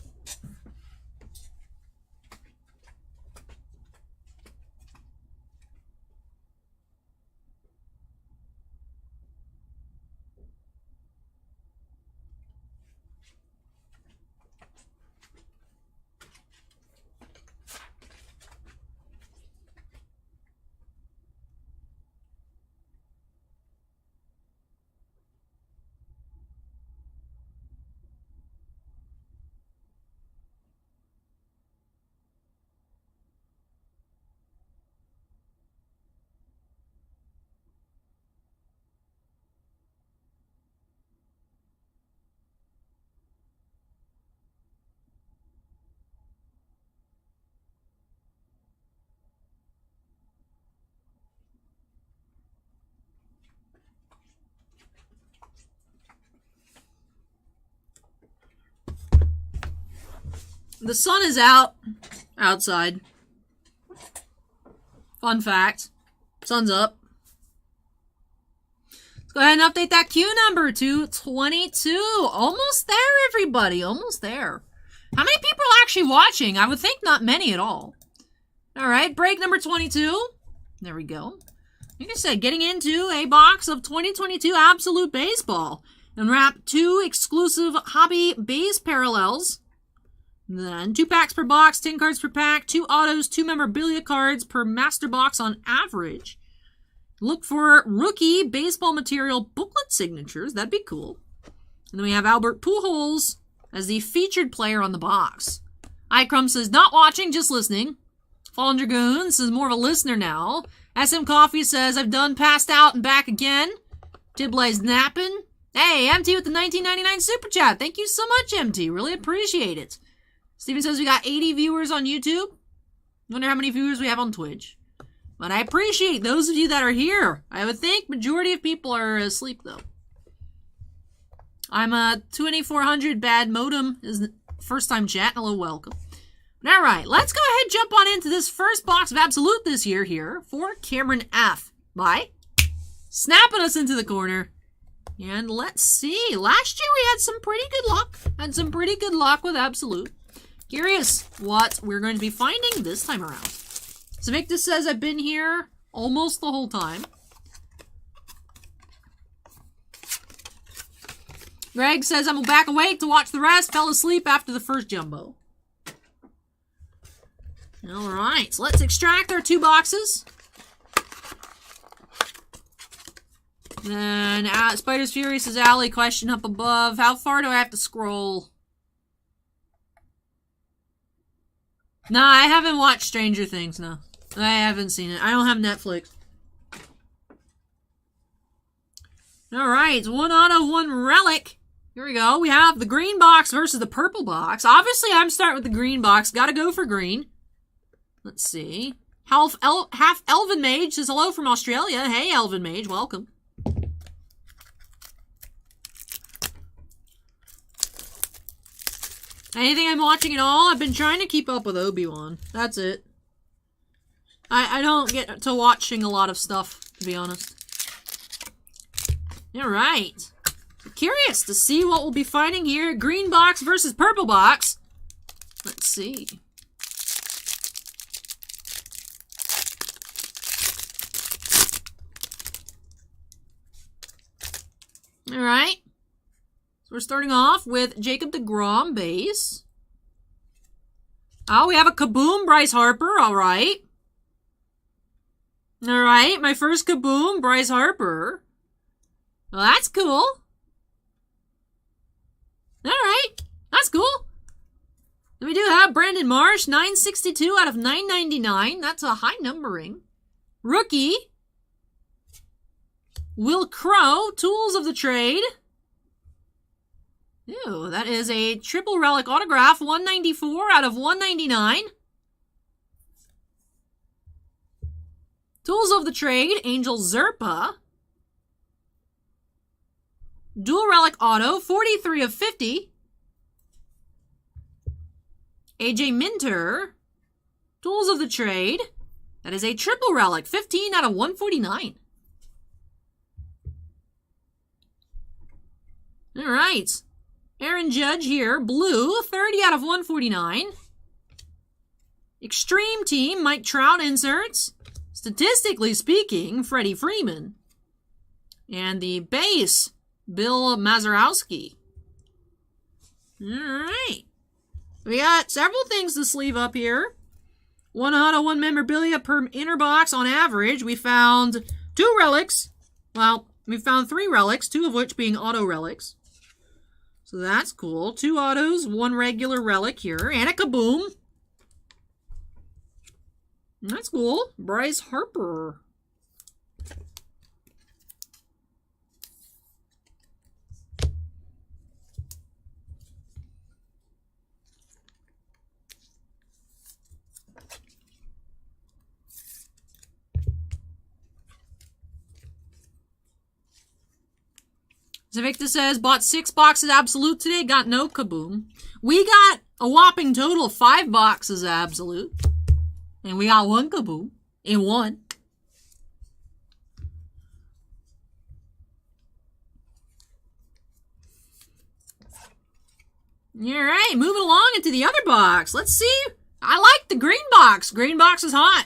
The sun is outside. Fun fact. Sun's up. Let's go ahead and update that queue number to 22. Almost there, everybody. Almost there. How many people are actually watching? I would think not many at all. All right, break number 22. There we go. Like I said, getting into a box of 2022 Absolute Baseball. And wrap 2 exclusive hobby base parallels. Then 2 packs per box, 10 cards per pack, 2 autos, 2 memorabilia cards per master box on average. Look for rookie baseball material booklet signatures. That'd be cool. And then we have Albert Pujols as the featured player on the box. iCrum says, not watching, just listening. Fallen Dragoon says, more of a listener now. SM Coffee says, I've done passed out and back again. Tiblay's napping. Hey, MT with the 19.99 super chat. Thank you so much, MT. Really appreciate it. Steven says we got 80 viewers on YouTube. Wonder how many viewers we have on Twitch. But I appreciate those of you that are here. I would think majority of people are asleep, though. I'm a 2400 bad modem is first time chat. Hello, welcome. All right, let's go ahead and jump on into this first box of Absolute this year here for Cameron F. By snapping us into the corner. And let's see. Last year we had some pretty good luck. Had some pretty good luck with Absolute. Curious what we're going to be finding this time around. Sinvicta says, I've been here almost the whole time. Greg says, I'm back awake to watch the rest. Fell asleep after the first jumbo. Alright, so let's extract our 2 boxes. Then Spider's Fury says, Allie, question up above. How far do I have to scroll? No, I haven't watched Stranger Things, no. I haven't seen it. I don't have Netflix. Alright, 1 auto, 1 relic. Here we go. We have the green box versus the purple box. Obviously, I'm starting with the green box. Gotta go for green. Let's see. Half Elven Mage says hello from Australia. Hey, Elven Mage, welcome. Anything I'm watching at all? I've been trying to keep up with Obi-Wan. That's it. I don't get to watching a lot of stuff, to be honest. Alright. Curious to see what we'll be finding here. Green box versus purple box. Let's see. Alright. So we're starting off with Jacob deGrom base. Oh, we have a Kaboom Bryce Harper. Alright. Alright, my first Kaboom Bryce Harper. Well, that's cool. Alright, that's cool. Then we do have Brandon Marsh, 962 out of 999. That's a high numbering. Rookie. Will Crow, Tools of the Trade. Ew, that is a triple relic autograph, 194 out of 199. Tools of the Trade, Angel Zerpa. Dual Relic Auto, 43 of 50. AJ Minter. Tools of the Trade. That is a triple relic, 15 out of 149. All right. Aaron Judge here, blue, 30 out of 149. Extreme Team, Mike Trout inserts. Statistically speaking, Freddie Freeman. And the base, Bill Mazurowski. All right. We got several things to sleeve up here. 1 auto, 1 memorabilia per inner box on average. We found 2 relics. Well, we found 3 relics, 2 of which being auto relics. So that's cool. 2 autos, 1 regular relic here, and a kaboom. That's cool. Bryce Harper. Sinvicta says, bought 6 boxes Absolute today, got no kaboom. We got a whopping total of 5 boxes Absolute. And we got 1 kaboom in 1. Alright, moving along into the other box. Let's see. I like the green box. Green box is hot.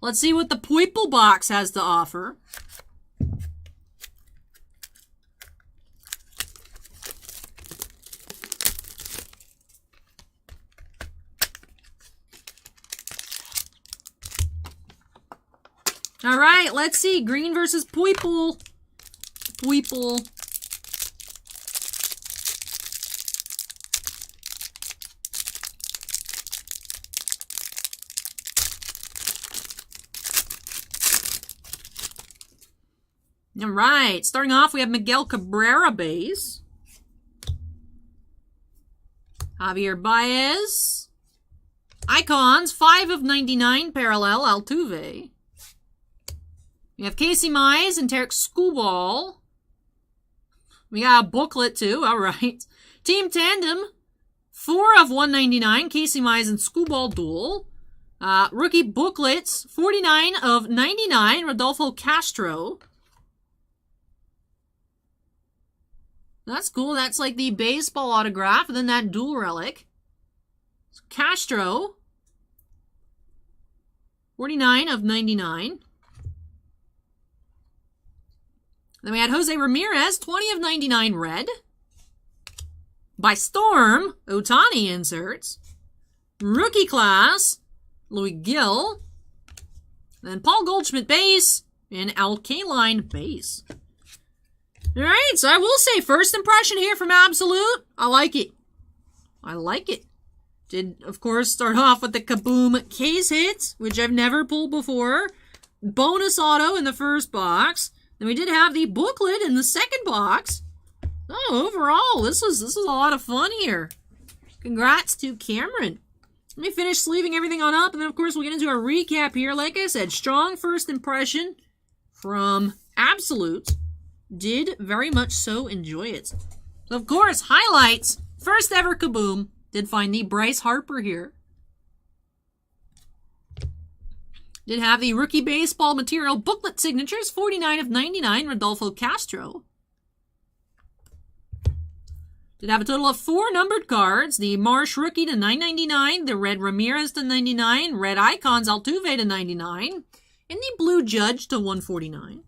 Let's see what the purple box has to offer. All right, let's see. Green versus purple. Purple. All right, starting off, we have Miguel Cabrera base. Javier Baez. Icons, 5 of 99 parallel Altuve. We have Casey Mize and Tarek Skubal. We got a booklet too, alright. Team Tandem, 4 of 199, Casey Mize and Skubal duel. Rookie booklets, 49 of 99, Rodolfo Castro. That's cool, that's like the baseball autograph, and then that dual relic. So Castro, 49 of 99. Then we had Jose Ramirez, 20 of 99 red. By Storm, Otani inserts. Rookie class, Louis Gill. Then Paul Goldschmidt base, and Alkaline base. Alright, so I will say, first impression here from Absolute, I like it. I like it. Did, of course, start off with the Kaboom case hit, which I've never pulled before. Bonus auto in the first box. Then we did have the booklet in the second box. Oh, overall, this was a lot of fun here. Congrats to Cameron. Let me finish sleeving everything on up, and then, of course, we'll get into a recap here. Like I said, strong first impression from Absolute. Did very much so enjoy it. So, of course, highlights. First ever Kaboom. Did find the Bryce Harper here. Did have the rookie baseball material booklet signatures, 49 of 99, Rodolfo Castro. Did have a total of 4 numbered cards. The Marsh rookie to 999, the red Ramirez to 99, red Icons Altuve to 99, and the blue Judge to 149.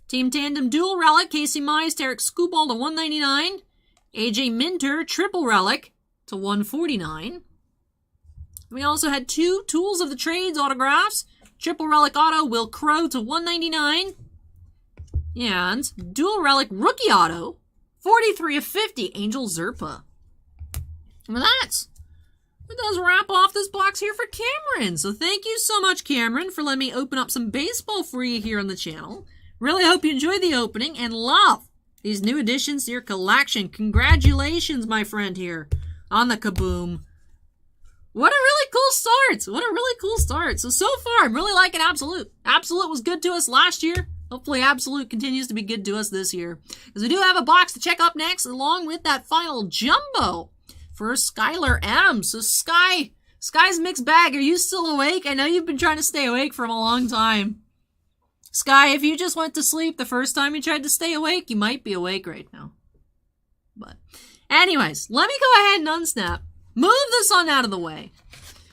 Team Tandem dual relic, Casey Mize, Tarek Skubal to 199, AJ Minter triple relic to 149. We also had 2 Tools of the Trades autographs. Triple Relic Auto, Will Crow to 199. And Dual Relic Rookie Auto, 43 of 50, Angel Zerpa. And that does wrap off this box here for Cameron. So thank you so much, Cameron, for letting me open up some baseball for you here on the channel. Really hope you enjoyed the opening and love these new additions to your collection. Congratulations, my friend, here on the Kaboom. What a really cool start. What a really cool start. So far, I'm really liking Absolute. Absolute was good to us last year. Hopefully Absolute continues to be good to us this year. Because we do have a box to check up next, along with that final jumbo for Skyler M. So Sky's mixed bag. Are you still awake? I know you've been trying to stay awake for a long time. Sky, if you just went to sleep the first time you tried to stay awake, you might be awake right now. But anyways, let me go ahead and unsnap. Move this on out of the way.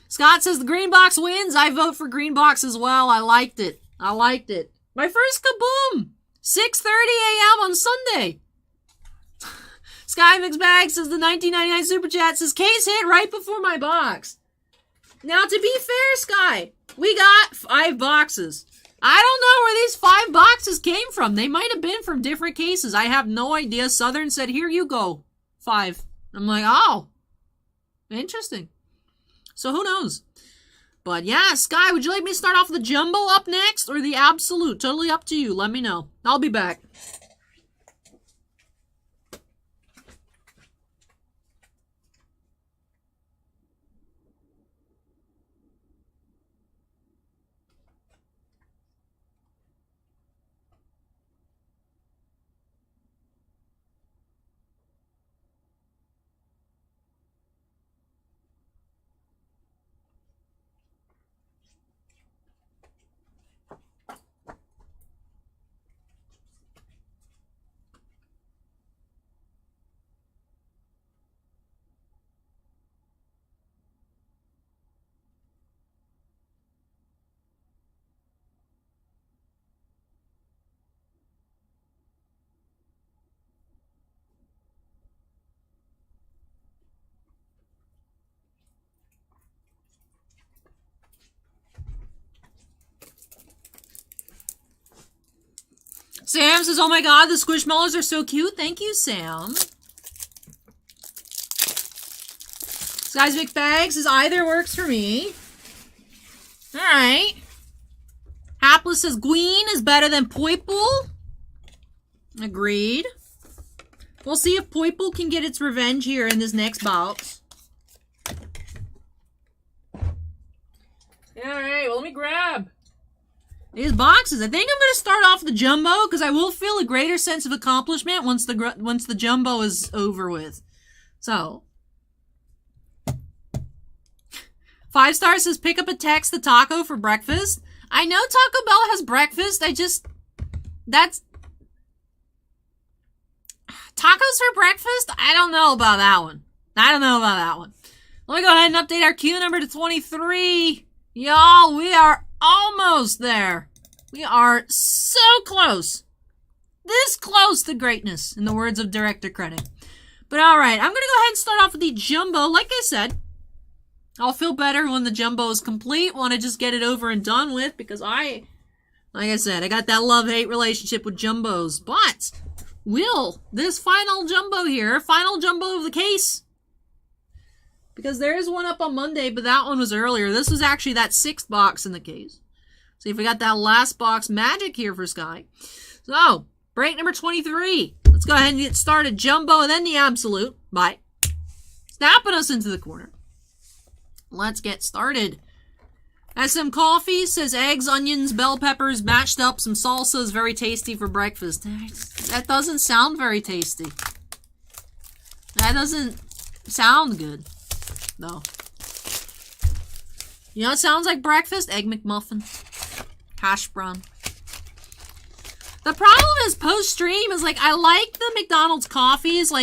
Scott says the green box wins. I vote for green box as well. I liked it. I liked it. My first kaboom! 6:30 a.m. on Sunday. Sky Mixed Bag says the 1999 Super Chat says case hit right before my box. Now, to be fair, Sky, we got 5 boxes. I don't know where these 5 boxes came from. They might have been from different cases. I have no idea. Southern said, here you go. 5. I'm like, oh. Interesting. So who knows? But yeah, Sky, would you like me to start off with the jumbo up next or the absolute? Totally up to you. Let me know. I'll be back. Sam says, oh my god, the Squishmallows are so cute. Thank you, Sam. Sky's Big Bag says, either works for me. Alright. Hapless says, Gween is better than Poiple. Agreed. We'll see if Poiple can get its revenge here in this next box. Alright, well, let me grab these boxes. I think I'm going to start off the jumbo because I will feel a greater sense of accomplishment once the jumbo is over with. So, 5 stars says pick up a text to Taco for breakfast. I know Taco Bell has breakfast. That's tacos for breakfast? I don't know about that one. Let me go ahead and update our queue number to 23. Y'all, we are almost there. We are so close. This close to greatness, in the words of Director Krennic. But alright, I'm going to go ahead and start off with the jumbo. Like I said, I'll feel better when the jumbo is complete. Want to just get it over and done with because like I said, I got that love-hate relationship with jumbos. But will this final jumbo here, final jumbo of the case, because there is one up on Monday, but that one was earlier. This was actually that 6th box in the case. See if we got that last box magic here for Sky. So, break number 23. Let's go ahead and get started. Jumbo and then the absolute. By snapping us into the corner. Let's get started. SM Coffee says eggs, onions, bell peppers, mashed up, some salsa is very tasty for breakfast. That doesn't sound very tasty. That doesn't sound good. No. You know what sounds like breakfast? Egg McMuffin. Hash brown. The problem is post-stream is like I like the McDonald's coffees, I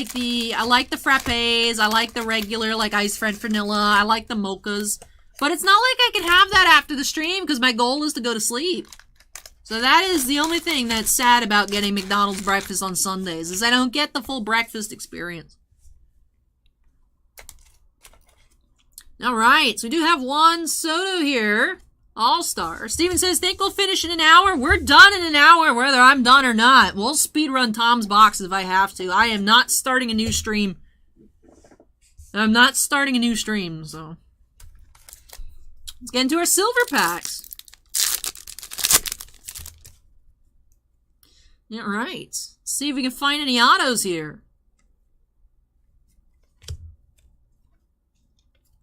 like the frappes, I like the regular like iced French vanilla, I like the mochas. But it's not like I can have that after the stream because my goal is to go to sleep. So that is the only thing that's sad about getting McDonald's breakfast on Sundays is I don't get the full breakfast experience. Alright, so we do have one Soto here. All-Star. Steven says, think we'll finish in an hour? We're done in an hour, whether I'm done or not. We'll speedrun Tom's boxes if I have to. I am not starting a new stream. So. Let's get into our silver packs. Alright. Let's see if we can find any autos here.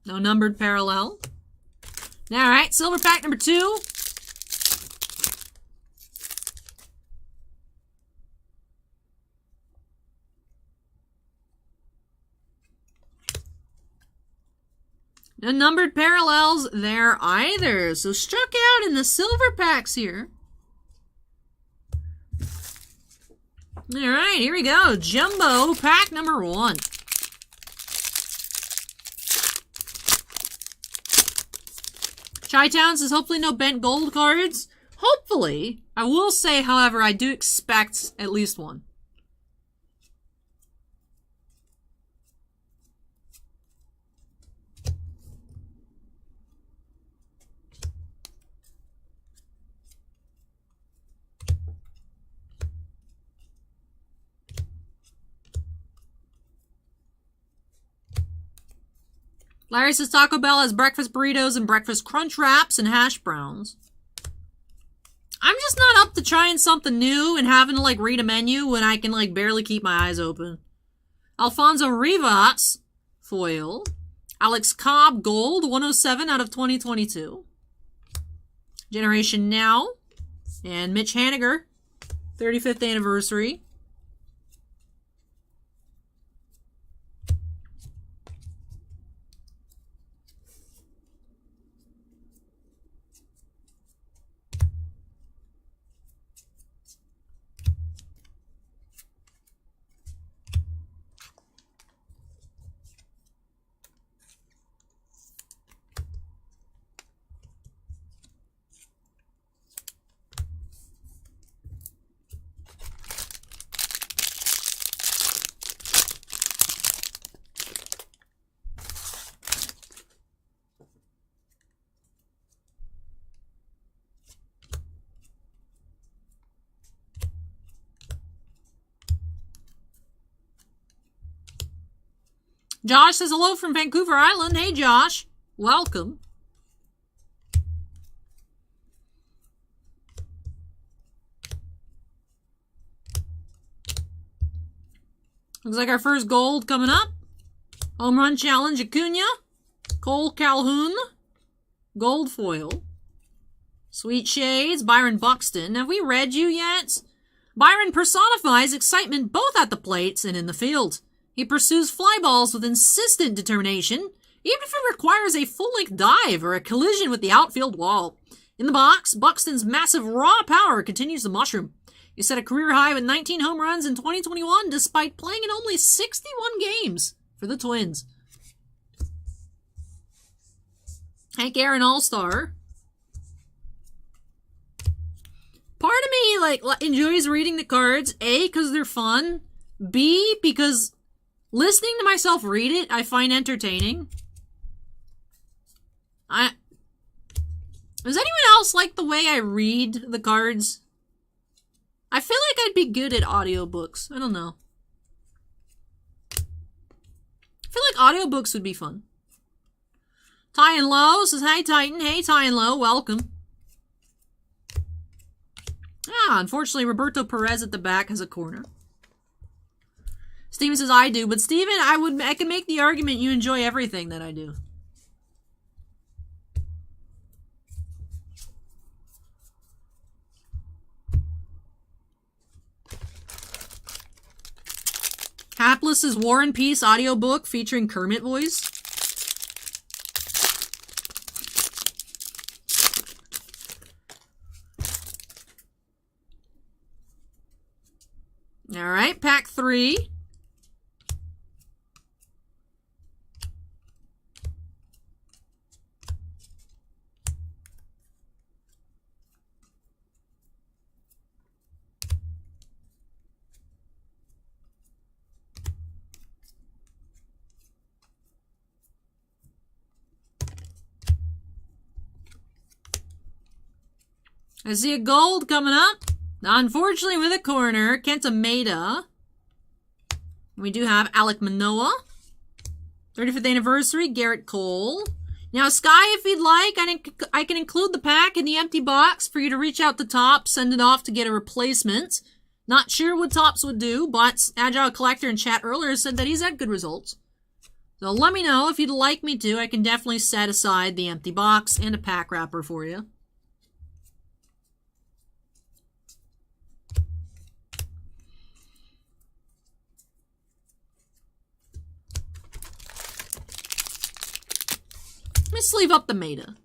No numbered parallel. Alright, silver pack number 2. No numbered parallels there either. So struck out in the silver packs here. Alright, here we go. Jumbo pack number 1. Chi-Town says hopefully no bent gold cards. Hopefully. I will say, however, I do expect at least one. Larry says Taco Bell has breakfast burritos and breakfast crunch wraps and hash browns. I'm just not up to trying something new and having to, like, read a menu when I can, like, barely keep my eyes open. Alfonso Rivas, foil. Alex Cobb, gold, 107 out of 2022. Generation Now. And Mitch Haniger, 35th anniversary. Josh says hello from Vancouver Island. Hey, Josh. Welcome. Looks like our first gold coming up. Home Run Challenge, Acuna. Cole Calhoun. Gold foil. Sweet Shades, Byron Buxton. Have we read you yet? Byron personifies excitement both at the plates and in the field. He pursues fly balls with insistent determination, even if it requires a full-length dive or a collision with the outfield wall. In the box, Buxton's massive raw power continues to mushroom. He set a career high with 19 home runs in 2021 despite playing in only 61 games for the Twins. Hank Aaron All-Star. Part of me, like, enjoys reading the cards, A, because they're fun, B, because listening to myself read it, I find entertaining. Does anyone else like the way I read the cards? I feel like I'd be good at audiobooks. I don't know. I feel like audiobooks would be fun. Ty and Low says, hi Titan. Hey Ty and Low, welcome. Unfortunately, Roberto Perez at the back has a corner. Steven says, I do. But Steven, I can make the argument you enjoy everything that I do. Hapless's War and Peace audiobook featuring Kermit voice. Alright, pack 3. I see a gold coming up. Unfortunately, with a corner, Kenta Maeda. We do have Alek Manoah. 35th anniversary, Garrett Cole. Now, Sky, if you'd like, I can include the pack in the empty box for you to reach out to Topps, send it off to get a replacement. Not sure what Topps would do, but Agile Collector in chat earlier said that he's had good results. So let me know if you'd like me to. I can definitely set aside the empty box and a pack wrapper for you. Let me sleeve up the meta.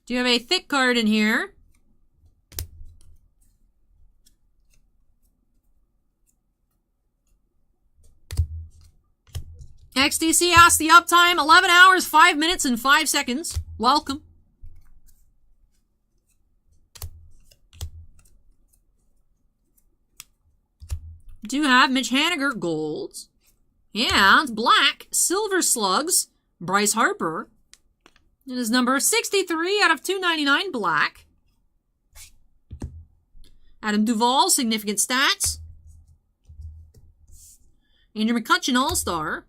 Do you have a thick card in here? XTC asked the uptime, 11 hours, 5 minutes, and 5 seconds. Welcome. Do have Mitch Haniger gold. And black, Silver Slugs, Bryce Harper. It is number 63 out of 299 black. Adam Duvall, significant stats. Andrew McCutcheon, all-star.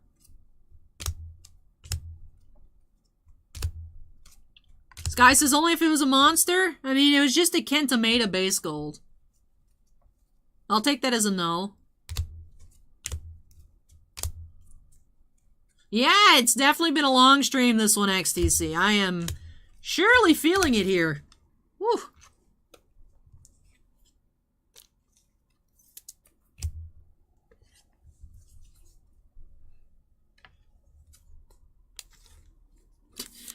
This guy says only if it was a monster. I mean, it was just a Kenta Maeda base gold. I'll take that as a no. Yeah, it's definitely been a long stream, this one, XTC. I am surely feeling it here. Woo.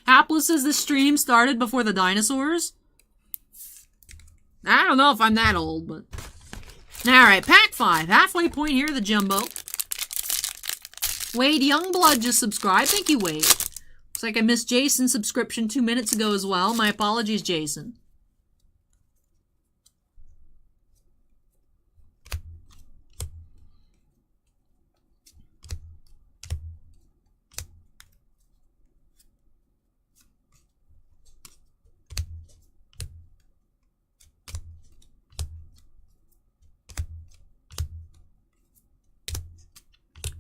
Hapless says the stream started before the dinosaurs. I don't know if I'm that old, but... Alright, pack 5. Halfway point here, the jumbo. Wade Youngblood just subscribed. Thank you, Wade. Looks like I missed Jason's subscription 2 minutes ago as well. My apologies, Jason.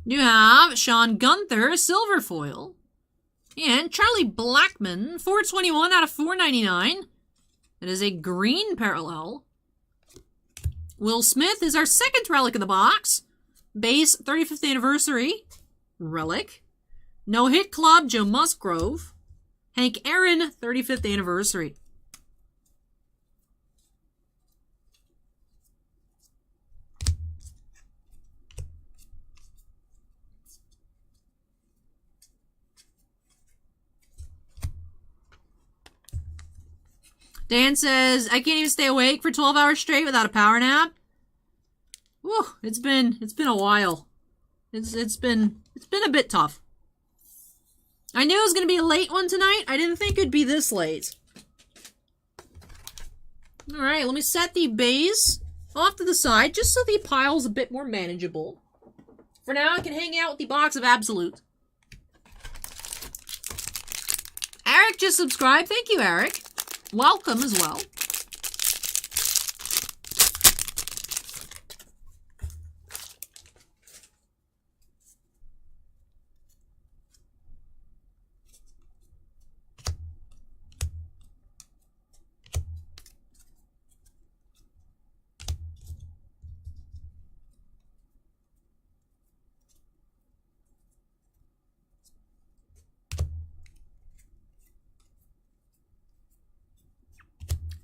You have Sean Gunther, silver foil. And Charlie Blackman, 421 out of 499. It is a green parallel. Will Smith is our second relic in the box. Base 35th anniversary relic. No Hit Club, Joe Musgrove. Hank Aaron, 35th anniversary. Dan says, I can't even stay awake for 12 hours straight without a power nap. Whew, it's been a while. It's been a bit tough. I knew it was gonna be a late one tonight. I didn't think it'd be this late. Alright, let me set the base off to the side just so the pile's a bit more manageable. For now, I can hang out with the box of Absolute. Eric just subscribed. Thank you, Eric. Welcome as well.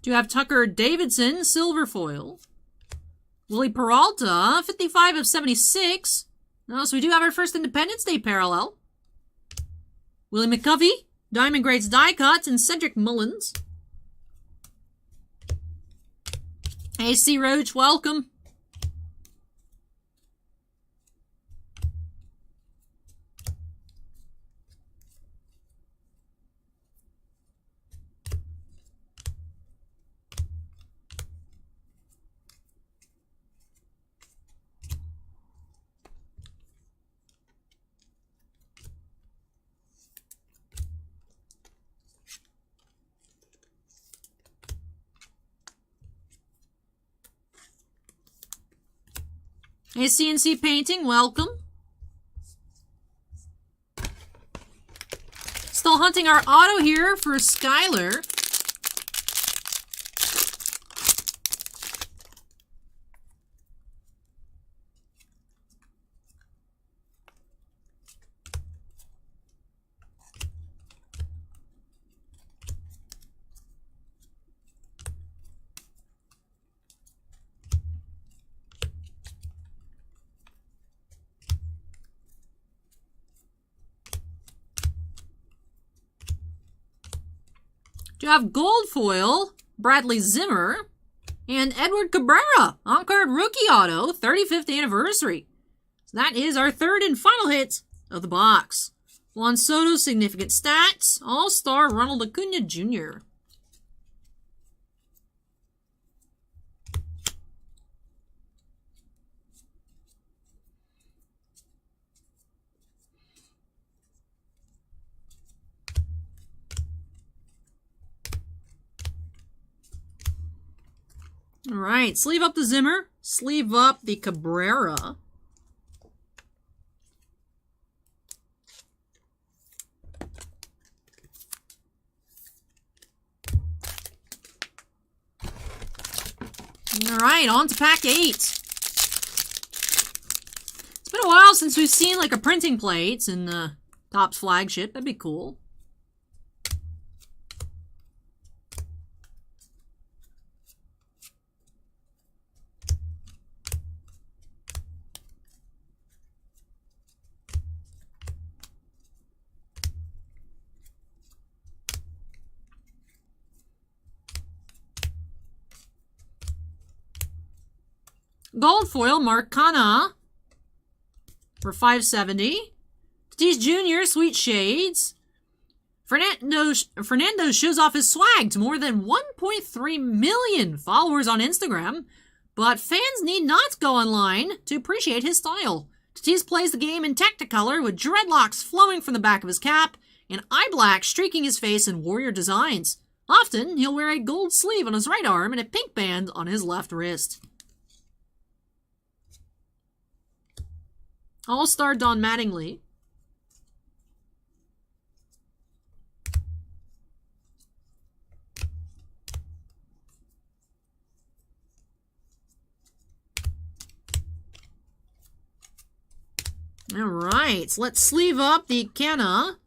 You have Tucker Davidson, silver foil. Willie Peralta, 55 of 76. Oh, so we do have our first Independence Day parallel. Willie McCovey, Diamond Grades die cuts, and Cedric Mullins. AC Roach, welcome. A CNC painting, welcome. Still hunting our auto here for Skyler. You have gold foil, Bradley Zimmer, and Edward Cabrera, on-card rookie auto, 35th anniversary. So that is our third and final hit of the box. Juan Soto, significant stats, All-Star Ronald Acuna Jr. All right, sleeve up the Zimmer, sleeve up the Cabrera. All right, on to pack 8. It's been a while since we've seen like a printing plate in the Topps flagship. That'd be cool. Gold foil, Marcana for $5.70. Tatis Jr., Sweet Shades. Fernando shows off his swag to more than 1.3 million followers on Instagram, but fans need not go online to appreciate his style. Tatis plays the game in Technicolor with dreadlocks flowing from the back of his cap and eye black streaking his face in warrior designs. Often, he'll wear a gold sleeve on his right arm and a pink band on his left wrist. All-Star Don Mattingly. All right, let's sleeve up the Canna.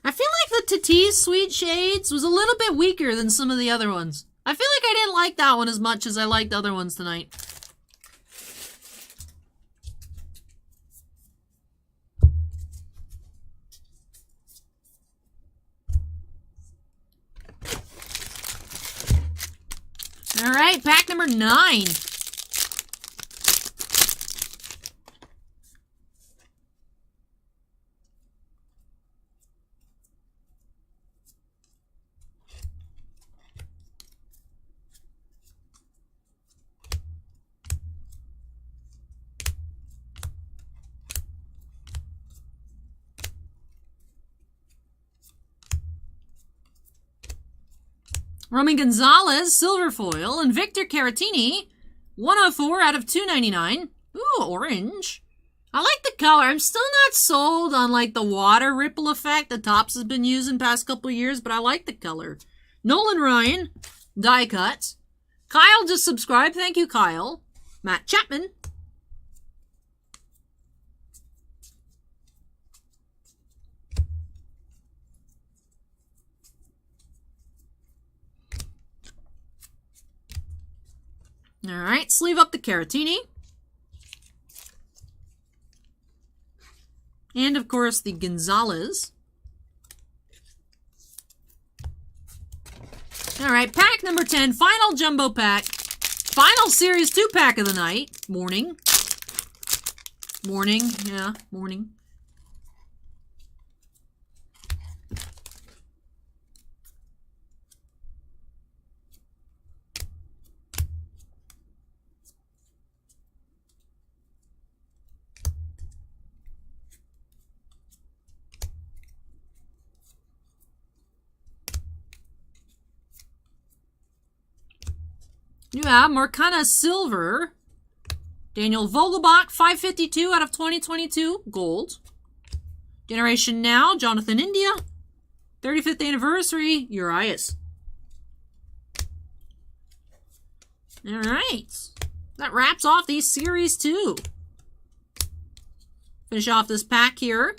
I feel like the Tatis Sweet Shades was a little bit weaker than some of the other ones. I feel like I didn't like that one as much as I liked the other ones tonight. All right, pack number 9. Romy Gonzalez, silver foil, and Victor Caratini, 104 out of 299. Ooh, orange. I like the color. I'm still not sold on like the water ripple effect that Topps has been using past couple years, but I like the color. Nolan Ryan, die cut. Kyle just subscribed. Thank you, Kyle. Matt Chapman. All right, sleeve up the Caratini. And, of course, the Gonzalez. All right, pack number 10, final jumbo pack. Final series 2-pack of the night. Morning. Morning, yeah, morning. You have Marcana Silver, Daniel Vogelbach, 552 out of 2022, gold. Generation Now, Jonathon India, 35th anniversary, Urias. All right, that wraps off these series 2. Finish off this pack here.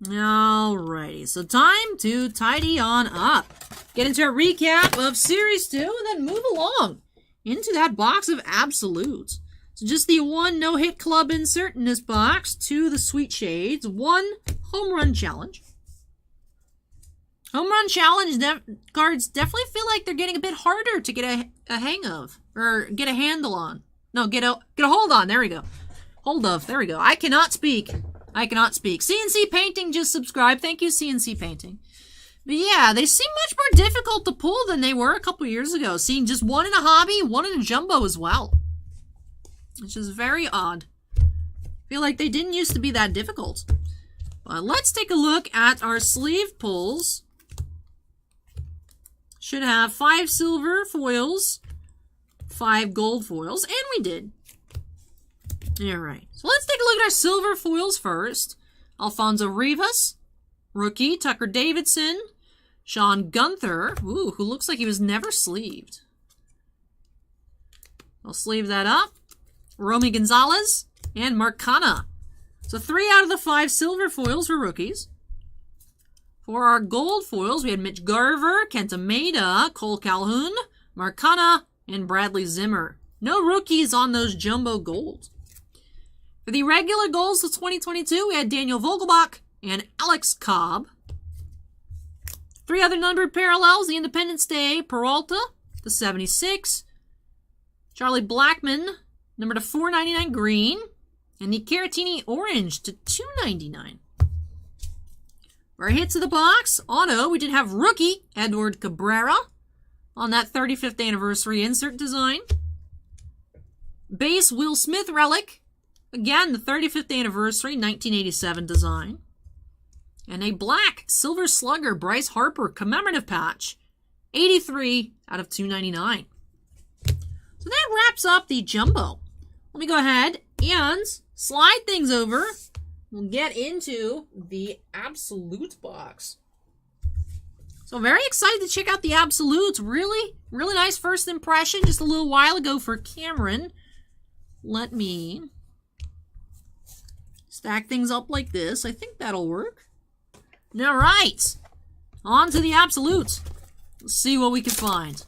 Alrighty, so time to tidy on up. get into a recap of Series 2, and then move along into that box of Absolutes. So just the one no-hit club insert in this box, 2 the Sweet Shades, 1 Home Run Challenge. Home Run Challenge cards definitely feel like they're getting a bit harder to get a hang of, or get a handle on. No, get a hold on. There we go. Hold of. There we go. I cannot speak. I cannot speak. CNC Painting just subscribed. Thank you, CNC Painting. But yeah, they seem much more difficult to pull than they were a couple years ago. Seeing just one in a hobby, one in a jumbo as well. Which is very odd. I feel like they didn't used to be that difficult. But let's take a look at our sleeve pulls. Should have 5 silver foils, 5 gold foils, and we did. Alright, so let's take a look at our silver foils first. Alfonso Rivas, rookie, Tucker Davidson, Sean Gunther, ooh, who looks like he was never sleeved. I'll sleeve that up. Romy Gonzalez, and Marcana. So 3 out of the 5 silver foils were rookies. For our gold foils, we had Mitch Garver, Kenta Maeda, Cole Calhoun, Marcana, and Bradley Zimmer. No rookies on those jumbo golds. For the regular golds of 2022, we had Daniel Vogelbach and Alex Cobb. 3 other numbered parallels, the Independence Day Peralta, the 76, Charlie Blackman, number to 499 green, and the Caratini Orange to 299. For our hits of the box, auto, we did have rookie Edward Cabrera on that 35th anniversary insert design. Base Will Smith relic, again the 35th anniversary 1987 design. And a black Silver Slugger Bryce Harper commemorative patch, 83 out of 299. So that wraps up the jumbo. Let me go ahead and slide things over. We'll get into the Absolute box. So very excited to check out the Absolutes. Really nice first impression just a little while ago for Cameron. Let me stack things up like this. I think that'll work. All right, on to the Absolutes. Let's see what we can find.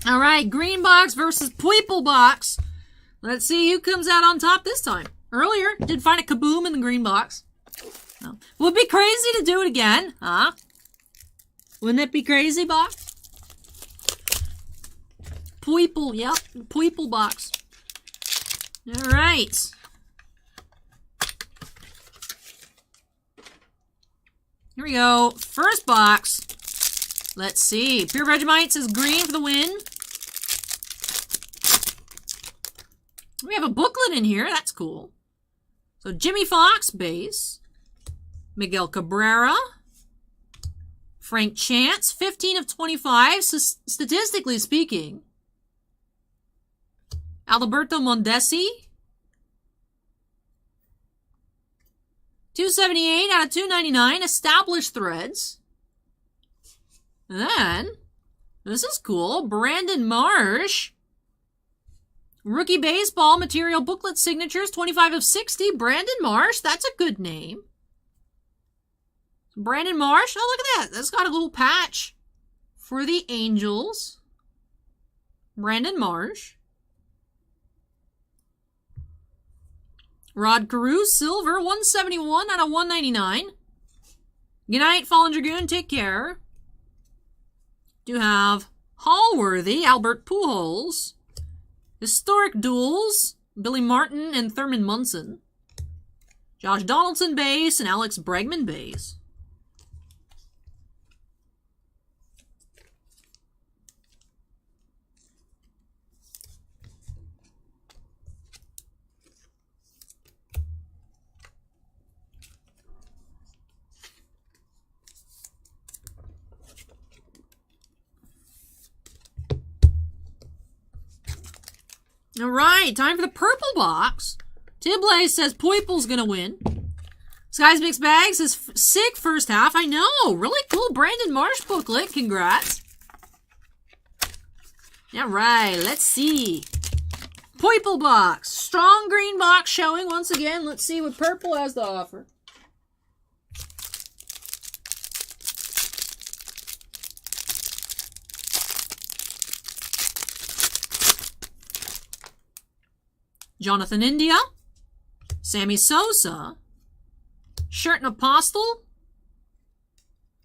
All right, green box versus purple box. Let's see who comes out on top this time. Earlier, did find a kaboom in the green box. No. Would it be crazy to do it again, huh? Wouldn't it be crazy, box? Purple, yep, purple box. All right. Here we go. First box. Let's see. Pure Vegemite says green for the win. We have a booklet in here. That's cool. So Jimmy Fox, base. Miguel Cabrera. Frank Chance, 15 of 25, so statistically speaking. Alberto Mondesi. 278 out of 299, established threads. And then, this is cool, Brandon Marsh. Rookie baseball material booklet signatures, 25 of 60. Brandon Marsh, that's a good name. Brandon Marsh, oh look at that. That's got a little patch for the Angels. Brandon Marsh. Rod Carew, silver, 171 out of 199. Good night, Fallen Dragoon, take care. Do have Hallworthy, Albert Pujols. Historic duels, Billy Martin and Thurman Munson. Josh Donaldson base and Alex Bregman base. All right, time for the purple box. Tibley says Poiple's going to win. Skies Mixed Bags is sick first half. I know. Really cool Brandon Marsh booklet. Congrats. All right, let's see. Purple box. Strong green box showing once again. Let's see what purple has to offer. Jonathon India. Sammy Sosa. Shirt and Apostle.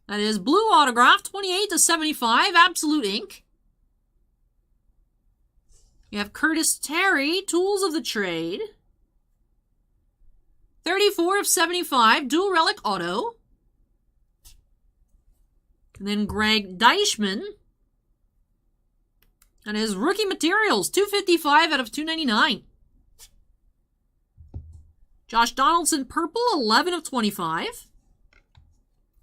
That is blue autograph, 28/75, absolute ink. You have Curtis Terry, Tools of the Trade. 34/75, dual relic auto. And then Greg Deichmann. That is rookie materials, 255 out of 299. Josh Donaldson, purple, 11/25.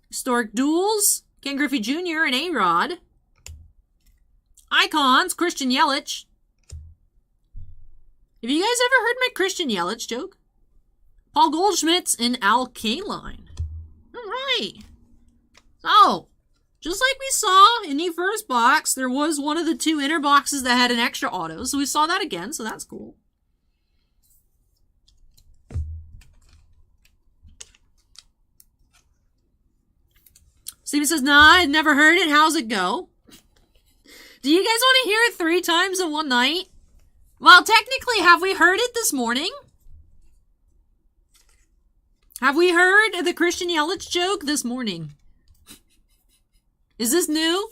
Historic duels, Ken Griffey Jr. and A-Rod. Icons, Christian Yelich. Have you guys ever heard my Christian Yelich joke? Paul Goldschmidt's in Al Kaline. All right. So, just like we saw in the first box, there was one of the two inner boxes that had an extra auto. So we saw that again, so that's cool. Steven says, nah, I'd never heard it. How's it go? Do you guys want to hear it 3 times in one night? Well, technically, have we heard it this morning? Have we heard the Christian Yelich joke this morning? Is this new?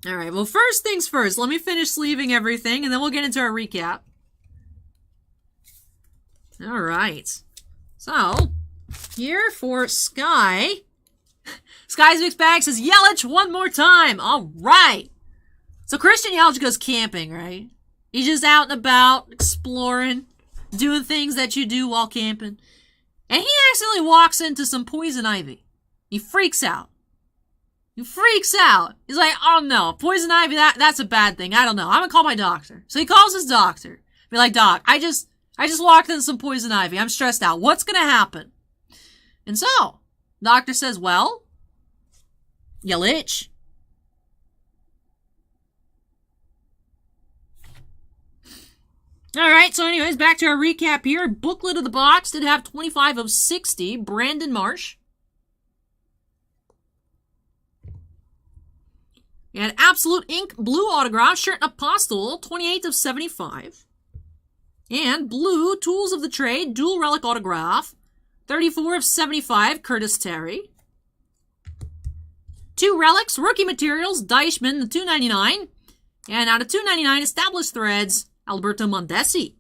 All right, well, first things first. Let me finish sleeving everything, and then we'll get into our recap. All right. So, here for Sky. Sky's Mixed Bag says, Yelich one more time. All right. So, Christian Yelich goes camping, right? He's just out and about, exploring, doing things that you do while camping. And he accidentally walks into some poison ivy. He freaks out. He freaks out. He's like, oh no, poison ivy, that's a bad thing. I don't know. I'm going to call my doctor. So he calls his doctor. Be like, Doc, I just walked into some poison ivy. I'm stressed out. What's going to happen? And so, doctor says, well, Yelich. All right, so anyways, back to our recap here. Booklet of the box did have 25 of 60. Brandon Marsh. We had Absolute Ink Blue Autograph, Shirt and Apostle, 28 of 75. And Blue Tools of the Trade, Dual Relic Autograph, 34 of 75, Curtis Terry. 2 Relics, Rookie Materials, Deichmann, the 299. And out of 299, Established Threads, Alberto Mondesi.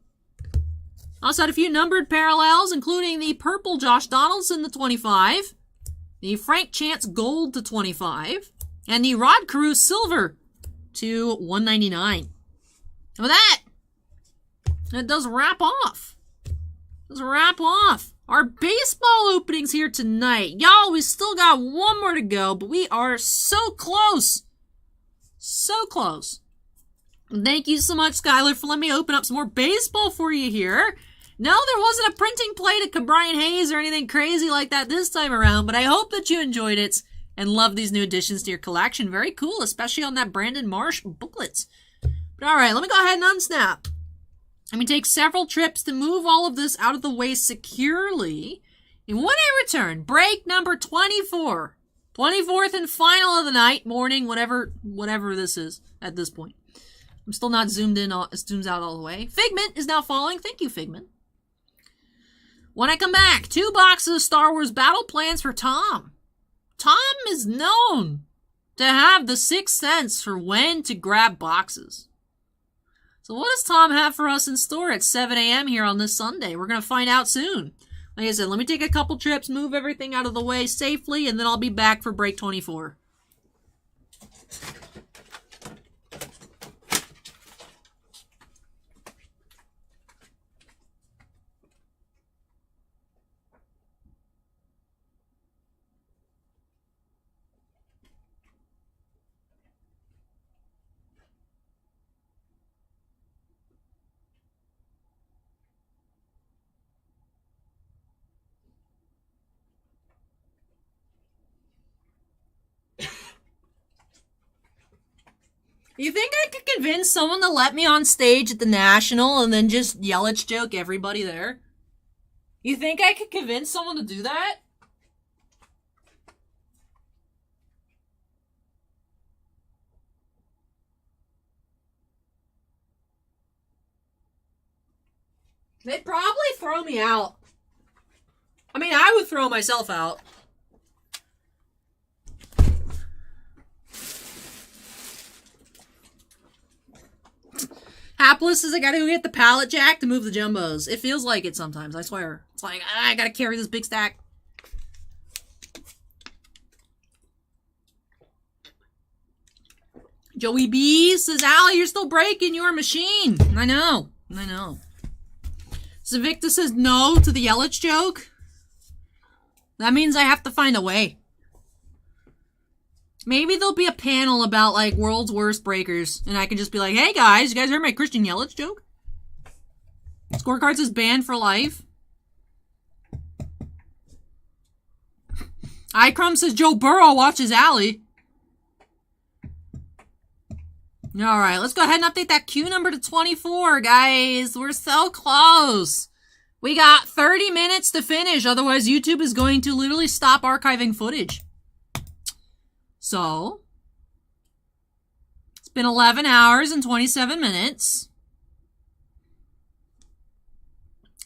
Also had a few numbered parallels, including the purple Josh Donaldson, the 25. The Frank Chance Gold to 25. And the Rod Carew Silver to 199. And with that does wrap off. Our baseball openings here tonight. Y'all, we still got one more to go, but we are so close. So close. Thank you so much, Skyler, for letting me open up some more baseball for you here. No, there wasn't a printing plate of Brian Hayes or anything crazy like that this time around, but I hope that you enjoyed it and love these new additions to your collection. Very cool, especially on that Brandon Marsh booklet. But all right, let me go ahead and unsnap. Let me take several trips to move all of this out of the way securely. And when I return, break number 24. 24th and final of the night, morning, whatever this is at this point. I'm still not zoomed out all the way. Figment is now following. Thank you, Figment. When I come back, 2 boxes of Star Wars Battle Plans for Tom. Tom is known to have the 6th sense for when to grab boxes. So what does Tom have for us in store at 7 a.m. here on this Sunday? We're going to find out soon. Like I said, let me take a couple trips, move everything out of the way safely, and then I'll be back for break 24. You think I could convince someone to let me on stage at the National and then just Yelich joke everybody there? You think I could convince someone to do that? They'd probably throw me out. I mean, I would throw myself out. Hapless says I gotta go get the pallet jack to move the jumbos. It feels like it sometimes, I swear. It's like, I gotta carry this big stack. Joey B says, Allie, you're still breaking your machine. I know. Sinvicta says no to the Yelich joke. That means I have to find a way. Maybe there'll be a panel about, like, world's worst breakers. And I can just be like, hey, guys, you guys heard my Christian Yelich joke? Scorecards is banned for life. iCrum says Joe Burrow watches Allie. Alright, let's go ahead and update that queue number to 24, guys. We're so close. We got 30 minutes to finish. Otherwise, YouTube is going to literally stop archiving footage. So, it's been 11 hours and 27 minutes.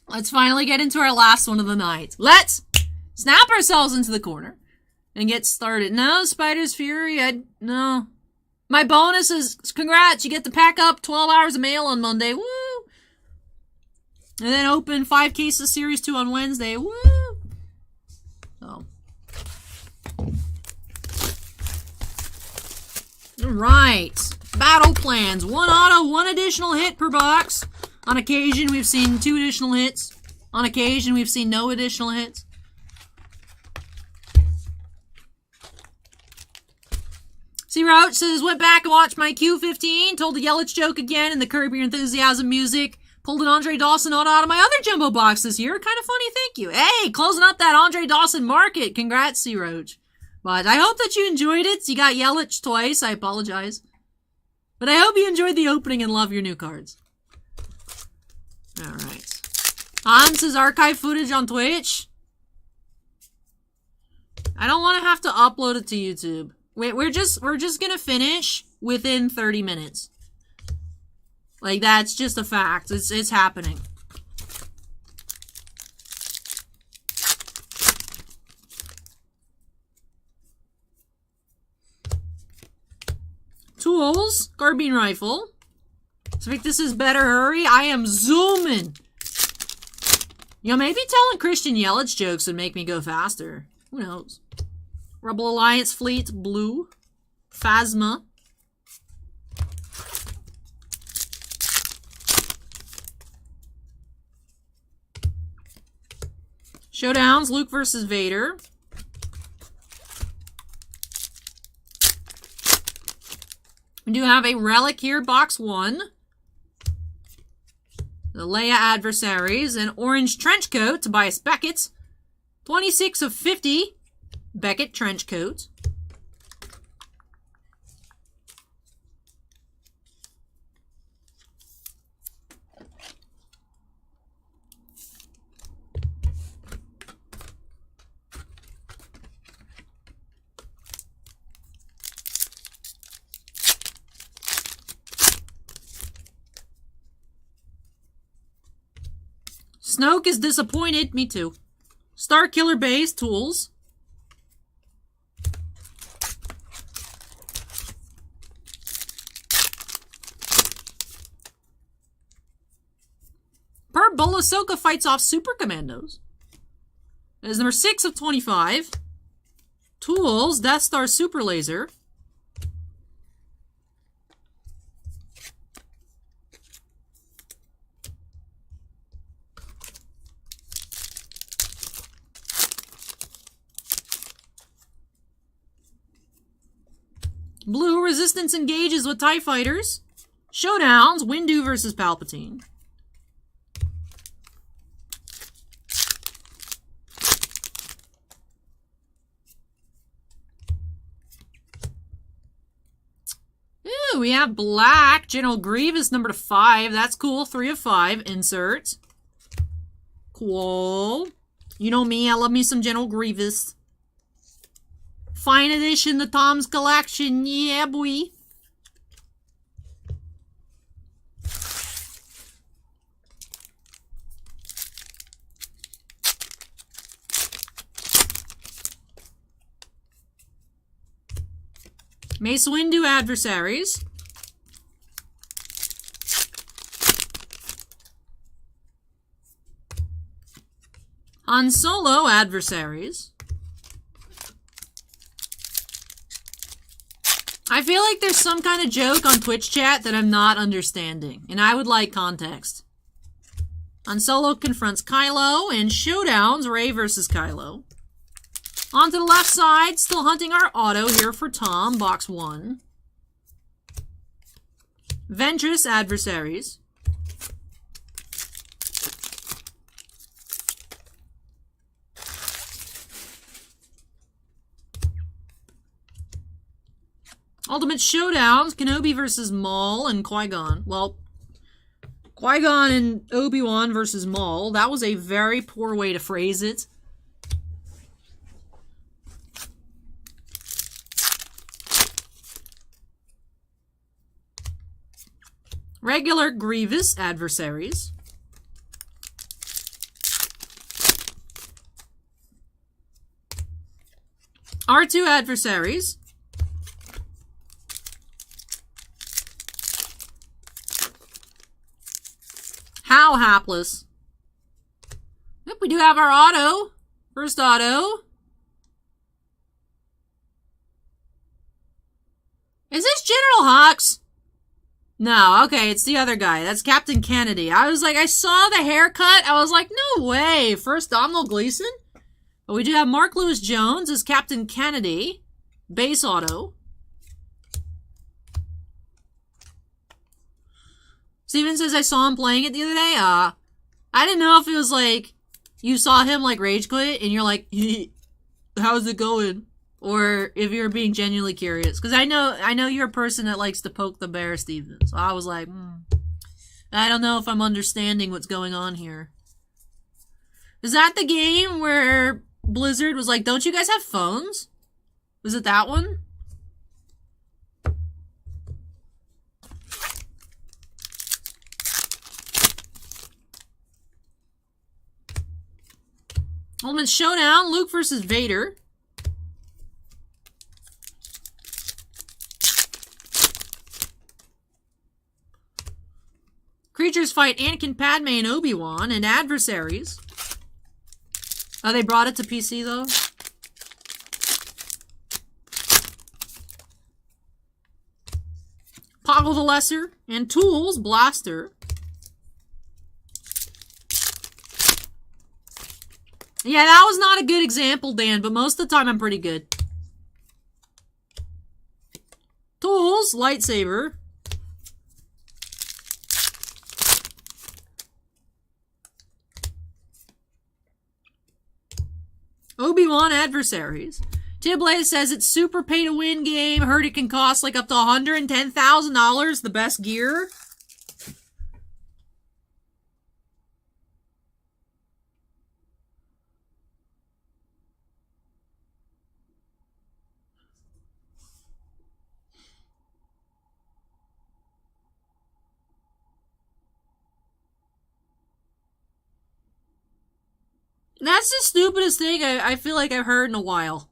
Let's finally get into our last one of the night. Let's snap ourselves into the corner and get started. No, Spider's Fury, no. My bonus is, congrats, you get to pack up 12 hours of mail on Monday. Woo! And then open 5 cases Series 2 on Wednesday. Woo! So. Alright. Battle plans. 1 auto, 1 additional hit per box. On occasion, we've seen 2 additional hits. On occasion, we've seen no additional hits. C. Roach says, went back and watched my Q15, told the Yelich joke again in the Curb Your Enthusiasm music, pulled an Andre Dawson auto out of my other jumbo box this year. Kind of funny, thank you. Hey, closing up that Andre Dawson market. Congrats, C. Roach. But I hope that you enjoyed it. You got Yelich twice. I apologize. But I hope you enjoyed the opening and love your new cards. Alright. Hans says archive footage on Twitch. I don't want to have to upload it to YouTube. We're just gonna finish within 30 minutes. Like, that's just a fact. It's happening. Tools, carbine rifle. So I think this is better hurry. I am zooming. You know, maybe telling Christian Yelich jokes would make me go faster. Who knows? Rebel Alliance Fleet, blue. Phasma. Showdowns, Luke versus Vader. We do have a relic here, box 1. The Leia Adversaries, an orange trench coat, Tobias Beckett. 26 of 50, Beckett trench coat. Snoke is disappointed. Me too. Star Killer Base tools. Per Bola Ahsoka fights off Super Commandos. That is number 6 of 25. Tools, Death Star Super Laser. Blue, Resistance engages with TIE Fighters. Showdowns, Windu versus Palpatine. Ooh, we have black. General Grievous, number 5. That's cool. 3 of 5. Insert. Cool. You know me. I love me some General Grievous. Fine edition, the Tom's Collection. Yeah, boy. Mace Windu Adversaries. Han Solo Adversaries. I feel like there's some kind of joke on Twitch chat that I'm not understanding, and I would like context. Han Solo confronts Kylo, and Showdowns, Rey versus Kylo. On to the left side, still hunting our auto here for Tom, box 1. Ventress Adversaries. Ultimate Showdowns, Kenobi versus Maul and Qui-Gon. Well, Qui-Gon and Obi-Wan versus Maul. That was a very poor way to phrase it. Regular Grievous Adversaries. R2 Adversaries. How hapless. Yep, we do have our auto. First auto. Is this General Hux? No, okay, it's the other guy. That's Captain Kennedy. I was like, I saw the haircut. I was like, no way. First Domhnall Gleeson? But we do have Mark Lewis Jones as Captain Kennedy. Base auto. Steven says I saw him playing it the other day. I didn't know if it was like, you saw him like rage quit and you're like, how's it going? Or if you're being genuinely curious. Because I know you're a person that likes to poke the bear, Steven. So I was like, I don't know if I'm understanding what's going on here. Is that the game where Blizzard was like, don't you guys have phones? Was it that one? Ultimate Showdown, Luke versus Vader. Creatures fight Anakin, Padme, and Obi-Wan, and adversaries. Oh, they brought it to PC, though? Poggle the Lesser, and Tools, Blaster. Yeah, that was not a good example, Dan, but most of the time I'm pretty good. Tools, Lightsaber. Obi-Wan Adversaries. Tibblay says it's super pay-to-win game. Heard it can cost like up to $110,000, the best gear. That's the stupidest thing I feel like I've heard in a while.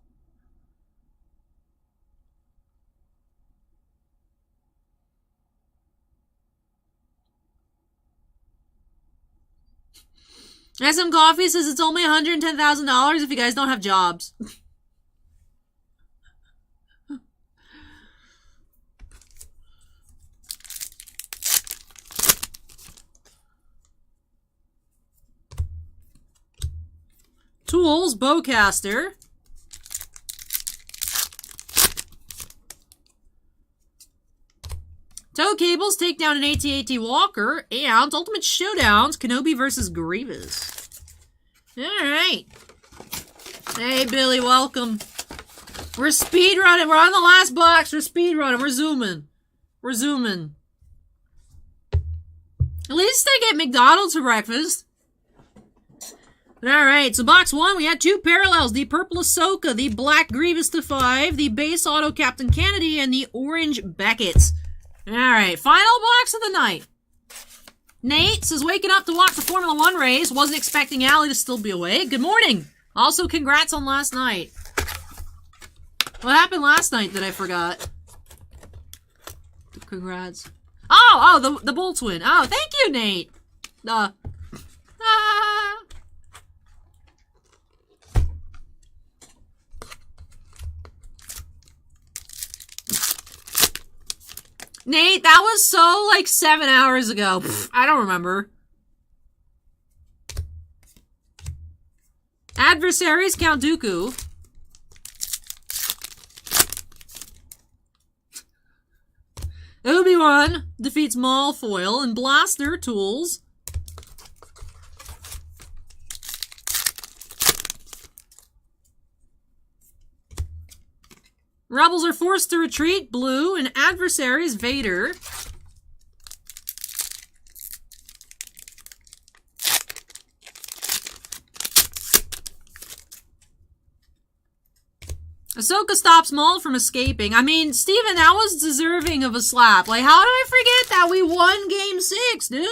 SM Coffee says it's only $110,000 if you guys don't have jobs. Tools, Bowcaster. Tow Cables take down an AT-AT Walker, and Ultimate Showdowns, Kenobi versus Grievous. Alright. Hey, Billy, welcome. We're speedrunning. We're on the last box. We're speedrunning. We're zooming. We're zooming. At least I get McDonald's for breakfast. Alright, so box 1, we had 2 parallels. The purple Ahsoka, the black Grievous to 5, the base auto Captain Kennedy, and the orange Beckett. Alright, final box of the night. Nate says, waking up to watch the Formula 1 race. Wasn't expecting Allie to still be awake. Good morning. Also, congrats on last night. What happened last night that I forgot? Congrats. Oh, the Bull Twin. Oh, thank you, Nate. Nate, that was so, like, 7 hours ago. Pfft, I don't remember. Adversaries, Count Dooku. Obi-Wan defeats Malfoil and Blaster Tools. Rebels are forced to retreat, Blue, and Adversaries, Vader. Ahsoka stops Maul from escaping. I mean, Steven, that was deserving of a slap. Like, how did I forget that we won Game 6, dude?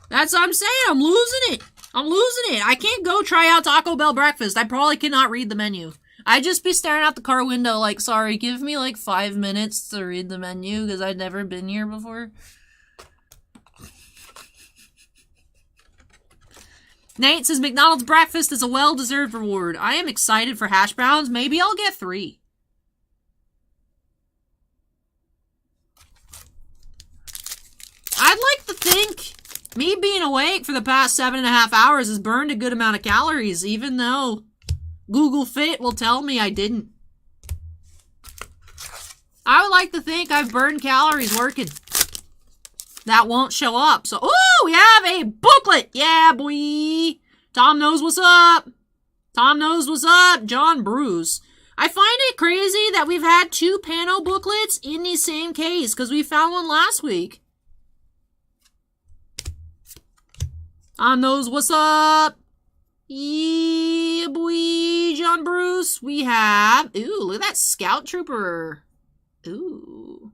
That's what I'm saying. I'm losing it. I'm losing it. I can't go try out Taco Bell breakfast. I probably cannot read the menu. I'd just be staring out the car window like, sorry, give me like 5 minutes to read the menu because I'd never been here before. Nate says, McDonald's breakfast is a well-deserved reward. I am excited for hash browns. Maybe I'll get 3. I'd like to think me being awake for the past 7.5 hours has burned a good amount of calories, even though Google Fit will tell me I didn't. I would like to think I've burned calories working. That won't show up. So, ooh, we have a booklet. Yeah, boy. Tom knows what's up. Tom knows what's up. John Bruce. I find it crazy that we've had 2 Pano booklets in the same case because we found one last week. Tom knows what's up. Yeah, boy, John Bruce. We have, ooh, look at that Scout Trooper. Ooh,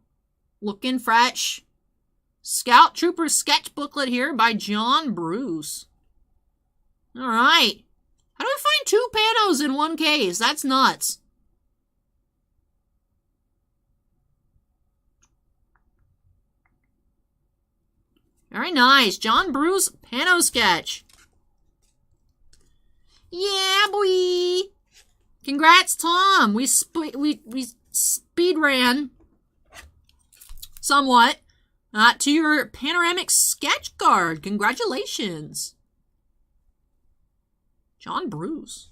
looking fresh. Scout Trooper sketch booklet here by John Bruce. All right. How do I find 2 Panos in one case? That's nuts. Very nice. John Bruce Pano sketch. Yeah, boy. Congrats, Tom. We speed ran somewhat to your panoramic sketch card. Congratulations. John Bruce.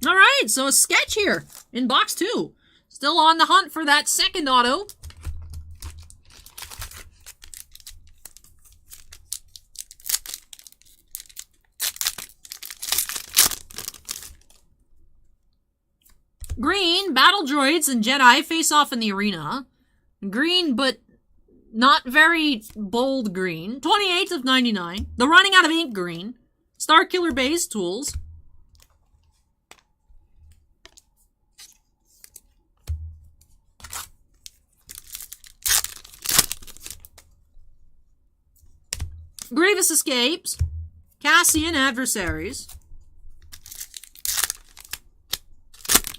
All right, so a sketch here in box 2. Still on the hunt for that second auto. Green, battle droids and Jedi face off in the arena. Green, but not very bold green. 28th of 99. The running out of ink green. Starkiller base tools. Grievous escapes. Cassian adversaries.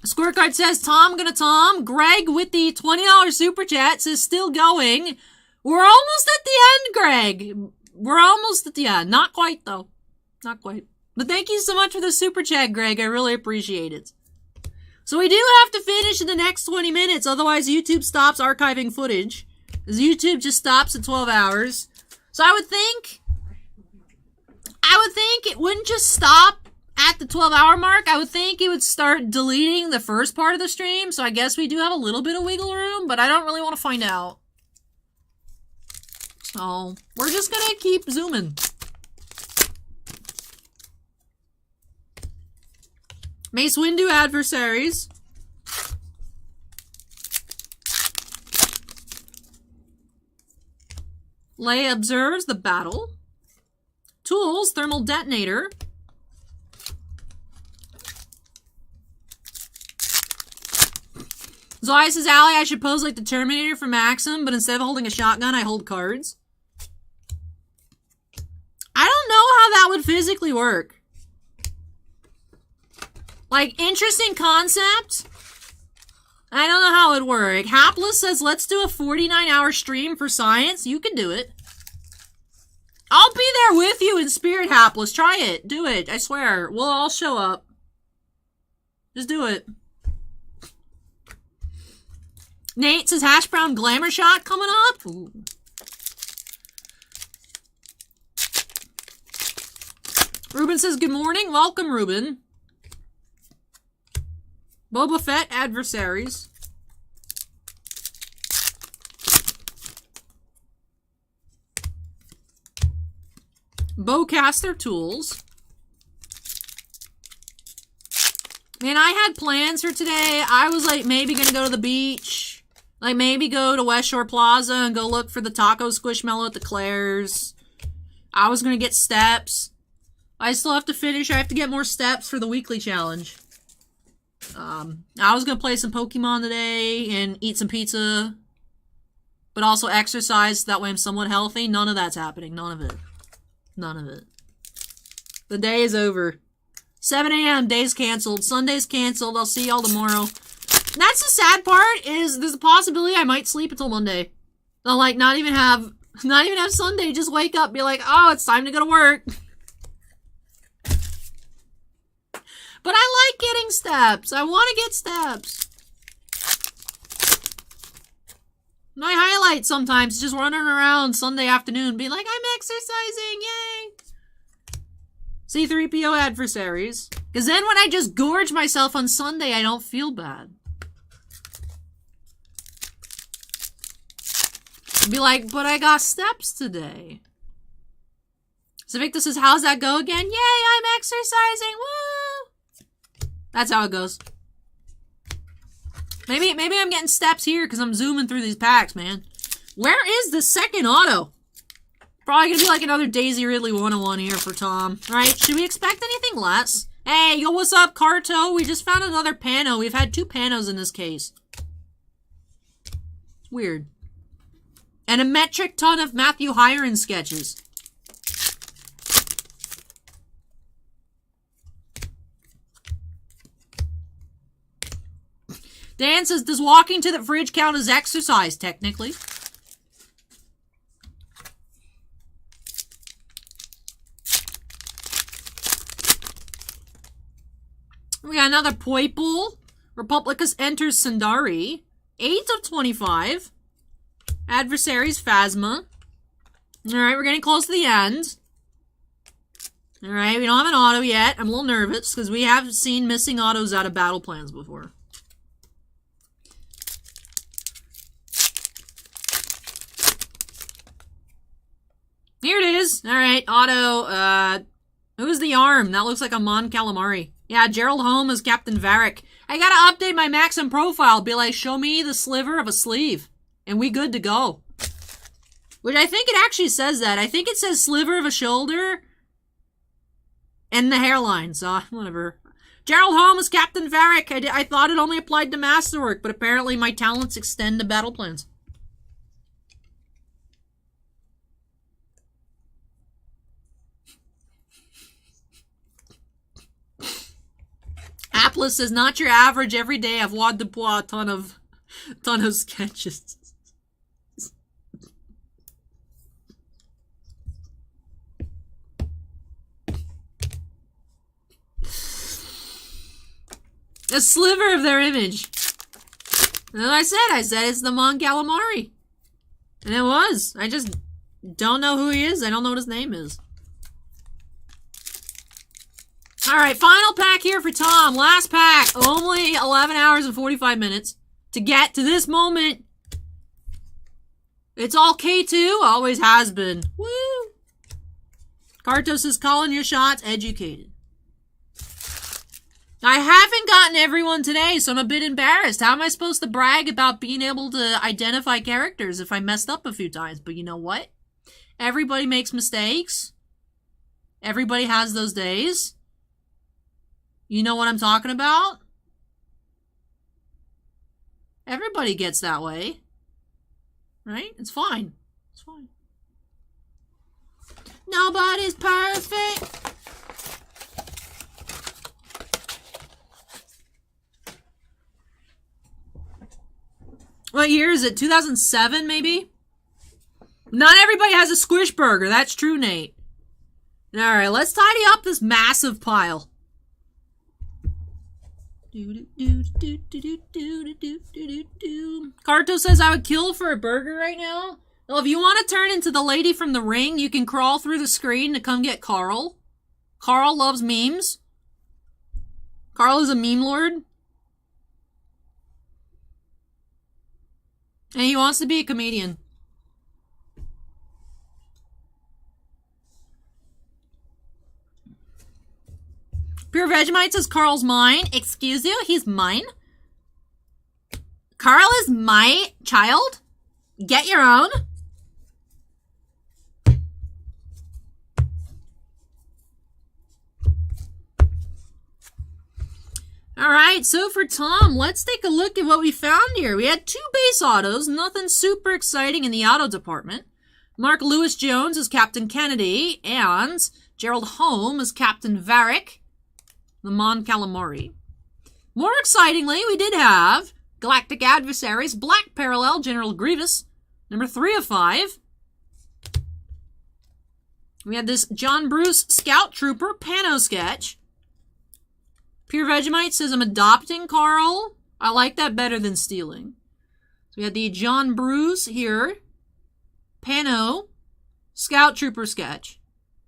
Scorecard says, Tom gonna Tom. Greg with the $20 super chat says, still going. We're almost at the end, Greg. We're almost at the end. Not quite, though. Not quite. But thank you so much for the super chat, Greg. I really appreciate it. So we do have to finish in the next 20 minutes. Otherwise, YouTube stops archiving footage. Because YouTube just stops at 12 hours. So I would think it wouldn't just stop at the 12-hour mark. I would think it would start deleting the first part of the stream. So I guess we do have a little bit of wiggle room, but I don't really want to find out. So we're just going to keep zooming. Mace Windu adversaries. Leia observes the battle. Tools, thermal detonator. Zoya says, Allie, I should pose like the Terminator from Maxim, but instead of holding a shotgun, I hold cards. I don't know how that would physically work. Like, interesting concept. I don't know how it would work. Hapless says, let's do a 49-hour stream for science. You can do it. I'll be there with you in spirit, Hapless. Try it. Do it. I swear. We'll all show up. Just do it. Nate says, Hash Brown Glamour Shot coming up. Ooh. Ruben says, good morning. Welcome, Ruben. Boba Fett Adversaries. Bowcaster Tools. Man, I had plans for today. I was like maybe gonna go to the beach. Like maybe go to West Shore Plaza and go look for the taco squishmallow at the Claire's. I was gonna get steps. I still have to finish. I have to get more steps for the weekly challenge. I was gonna play some Pokemon today and eat some pizza, but also exercise. That way I'm somewhat healthy. None of that's happening. None of it. None of it. The day is over. 7 a.m. Day's canceled. Sunday's canceled. I'll see y'all tomorrow. And that's the sad part, is there's a possibility I might sleep until Monday. I'll like not even have Sunday. Just wake up, be like, oh, it's time to go to work. But I like getting steps. I want to get steps. My highlight sometimes is just running around Sunday afternoon being like, I'm exercising, yay! C3PO Adversaries. Because then when I just gorge myself on Sunday, I don't feel bad. I'd be like, but I got steps today. Sinvicta says, how's that go again? Yay, I'm exercising, woo! That's how it goes. Maybe I'm getting steps here because I'm zooming through these packs, man. Where is the second auto? Probably gonna be like another Daisy Ridley 101 here for Tom, right? Should we expect anything less? Hey, yo, what's up, Carto? We just found another Pano. We've had 2 Panos in this case. It's weird. And a metric ton of Matthew Hiron sketches. Dan says, does walking to the fridge count as exercise, technically? We got another Poiple. Republicus enters Sundari. 8 of 25. Adversaries, Phasma. Alright, we're getting close to the end. Alright, we don't have an auto yet. I'm a little nervous because we have seen missing autos out of battle plans before. Here it is. Alright, auto. Who's the arm? That looks like a Mon Calamari. Yeah, Gerald Holm is Captain Varric. I gotta update my Maxim profile. Be like, show me the sliver of a sleeve. And we good to go. Which I think it actually says that. I think it says sliver of a shoulder. And the hairline, so whatever. Gerald Holm is Captain Varric. I thought it only applied to Masterwork, but apparently my talents extend to battle plans. Atlas is not your average everyday avoid de bois ton of sketches. A sliver of their image. And I said it's the Mon Calamari. And it was. I just don't know who he is. I don't know what his name is. Alright, final pack here for Tom. Last pack. Only 11 hours and 45 minutes to get to this moment. It's all K2. Always has been. Woo! Kartos is calling your shots. Educated. I haven't gotten everyone today, so I'm a bit embarrassed. How am I supposed to brag about being able to identify characters if I messed up a few times? But you know what? Everybody makes mistakes. Everybody has those days. You know what I'm talking about? Everybody gets that way. Right? It's fine. It's fine. Nobody's perfect. What year is it? 2007, maybe? Not everybody has a squish burger. That's true, Nate. All right, let's tidy up this massive pile. Carto says I would kill for a burger right now. Well, if you want to turn into the lady from The Ring, you can crawl through the screen to come get Carl. Carl loves memes. Carl is a meme lord. And he wants to be a comedian. Pure Vegemite says Carl's mine. Excuse you? He's mine? Carl is my child? Get your own? Alright, so for Tom, let's take a look at what we found here. We had 2 base autos, nothing super exciting in the auto department. Mark Lewis Jones as Captain Kennedy, and Gerald Holm as Captain Varric, the Mon Calamari. More excitingly, we did have Galactic Adversaries, Black Parallel, General Grievous, number 3 of 5. We had this John Bruce Scout Trooper Pano sketch. Pure Vegemite says I'm adopting Carl. I like that better than stealing. So we had the John Bruce here. Pano Scout Trooper sketch.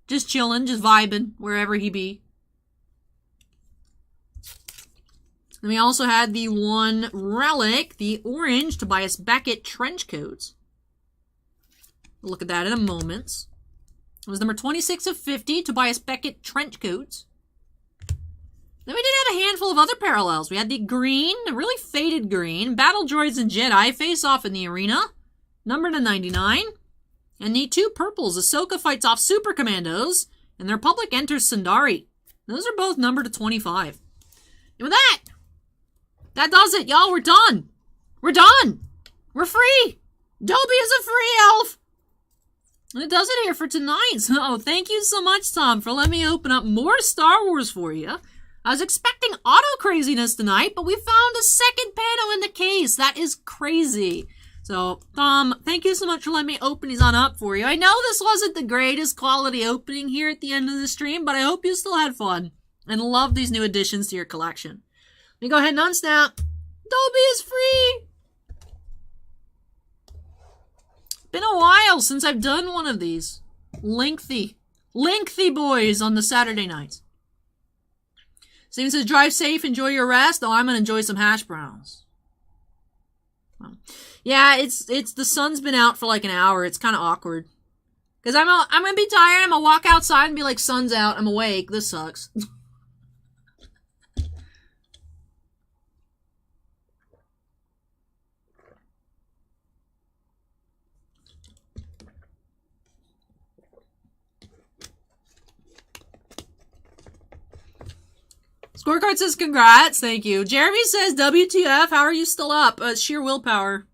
Just chilling, just vibing, wherever he be. And we also had the one relic, the orange Tobias Beckett trench coats. We'll look at that in a moment. It was number 26 of 50, Tobias Beckett trench coats. Then we did have a handful of other parallels. We had the green, a really faded green, Battle Droids and Jedi face off in the arena, number to 99. And the 2 purples, Ahsoka fights off Super Commandos, and the Republic enters Sundari. Those are both numbered to 25. And with that, that does it, y'all. We're done. We're done. We're free. Dobie is a free elf. And it does it here for tonight. So thank you so much, Tom, for letting me open up more Star Wars for you. I was expecting auto craziness tonight, but we found a second Pano in the case. That is crazy. So, Tom, thank you so much for letting me open these on up for you. I know this wasn't the greatest quality opening here at the end of the stream, but I hope you still had fun and love these new additions to your collection. Let me go ahead and unsnap. Dobie is free. Been a while since I've done one of these. Lengthy boys on the Saturday nights. Steven says, drive safe, enjoy your rest. Oh, I'm going to enjoy some hash browns. Well, yeah, it's the sun's been out for like an hour. It's kind of awkward. Because I'm going to be tired. I'm going to walk outside and be like, sun's out. I'm awake. This sucks. Scorecard says congrats. Thank you. Jeremy says WTF. How are you still up? Sheer willpower.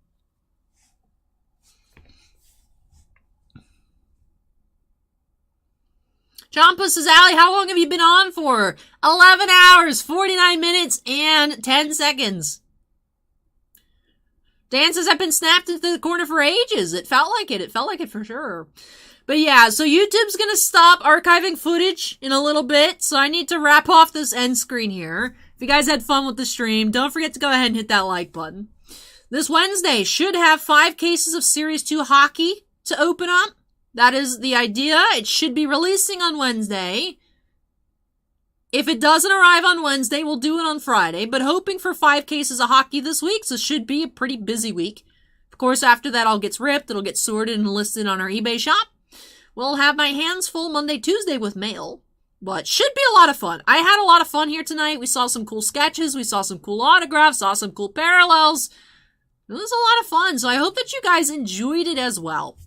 Champa says, Allie, how long have you been on for? 11 hours, 49 minutes, and 10 seconds. Dan says, I've been snapped into the corner for ages. It felt like it. It felt like it for sure. But yeah, so YouTube's gonna stop archiving footage in a little bit, so I need to wrap off this end screen here. If you guys had fun with the stream, don't forget to go ahead and hit that like button. This Wednesday should have 5 cases of Series 2 hockey to open up. That is the idea. It should be releasing on Wednesday. If it doesn't arrive on Wednesday, we'll do it on Friday, but hoping for 5 cases of hockey this week, so it should be a pretty busy week. Of course, after that all gets ripped, it'll get sorted and listed on our eBay shop. We'll have my hands full Monday, Tuesday with mail, but should be a lot of fun. I had a lot of fun here tonight. We saw some cool sketches. We saw some cool autographs, saw some cool parallels. It was a lot of fun, so I hope that you guys enjoyed it as well.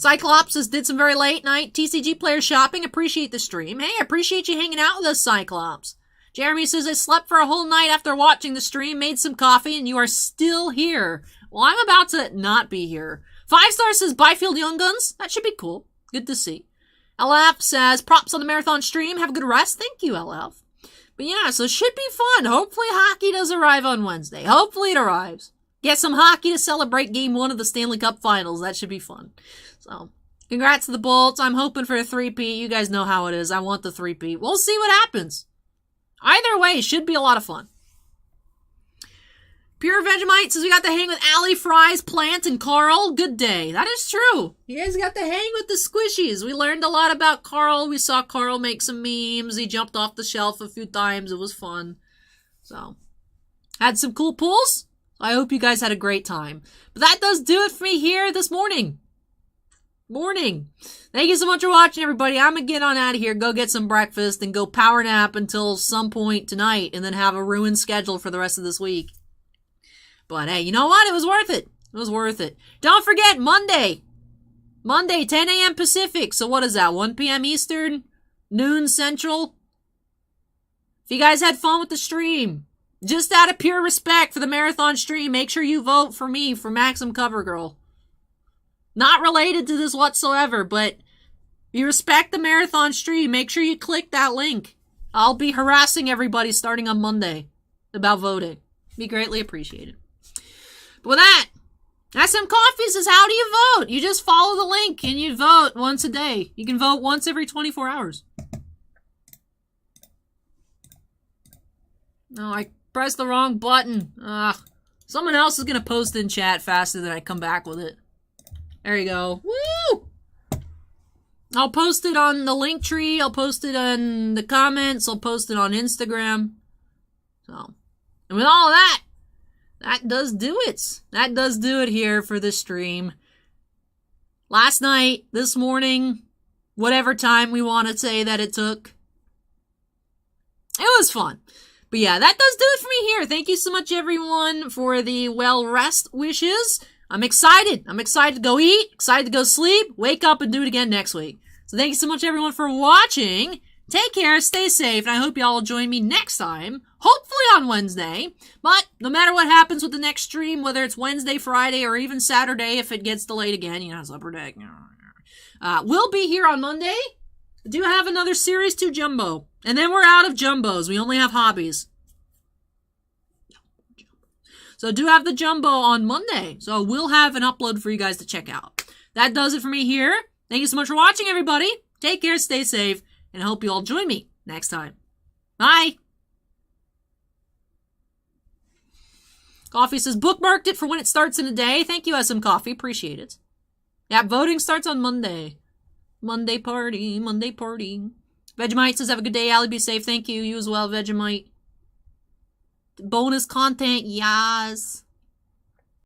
Cyclops says, did some very late night TCG player shopping. Appreciate the stream. Hey, appreciate you hanging out with us, Cyclops. Jeremy says, I slept for a whole night after watching the stream, made some coffee, and you are still here. Well, I'm about to not be here. 5-star says, Byfield Young Guns. That should be cool. Good to see. LF says, props on the marathon stream. Have a good rest. Thank you, LF. But yeah, so it should be fun. Hopefully hockey does arrive on Wednesday. Hopefully it arrives. Get some hockey to celebrate Game 1 of the Stanley Cup Finals. That should be fun. So, congrats to the Bolts. I'm hoping for a 3-peat. You guys know how it is. I want the 3-peat. We'll see what happens. Either way, it should be a lot of fun. Pure Vegemite says we got to hang with Allie, Fries, Plant, and Carl. Good day. That is true. You guys got to hang with the squishies. We learned a lot about Carl. We saw Carl make some memes. He jumped off the shelf a few times. It was fun. So, had some cool pulls. I hope you guys had a great time. But that does do it for me here this morning. Thank you so much for watching, everybody. I'm going to get on out of here, go get some breakfast, and go power nap until some point tonight, and then have a ruined schedule for the rest of this week. But hey, you know what? It was worth it. It was worth it. Don't forget, Monday, 10 a.m. Pacific. So what is that, 1 p.m. Eastern, noon Central? If you guys had fun with the stream, just out of pure respect for the marathon stream, make sure you vote for me for Maxim Cover Girl. Not related to this whatsoever, but you respect the marathon stream, make sure you click that link. I'll be harassing everybody starting on Monday about voting. Be greatly appreciated. But with that, SM Coffee says, how do you vote? You just follow the link and you vote once a day. You can vote once every 24 hours. No, I pressed the wrong button. Someone else is going to post in chat faster than I come back with it. There you go. Woo! I'll post it on the link tree. I'll post it on the comments. I'll post it on Instagram. So, and with all of that, that does do it. That does do it here for this stream. Last night, this morning, whatever time we want to say that it took, it was fun. But yeah, that does do it for me here. Thank you so much, everyone, for the well rest wishes. I'm excited. I'm excited to go eat, excited to go sleep, wake up, and do it again next week. So thank you so much, everyone, for watching. Take care, stay safe, and I hope you all will join me next time, hopefully on Wednesday. But no matter what happens with the next stream, whether it's Wednesday, Friday, or even Saturday, if it gets delayed again, you know, it's upper deck. We'll be here on Monday. I do have another Series 2 Jumbo. And then we're out of Jumbos. We only have hobbies. So I do have the Jumbo on Monday. So we'll have an upload for you guys to check out. That does it for me here. Thank you so much for watching, everybody. Take care, stay safe, and I hope you all join me next time. Bye. Coffee says, bookmarked it for when it starts in a day. Thank you, SM Coffee. Appreciate it. Yeah, voting starts on Monday. Monday party, Monday party. Vegemite says, have a good day, Allie. Be safe. Thank you. You as well, Vegemite. Bonus content, yes.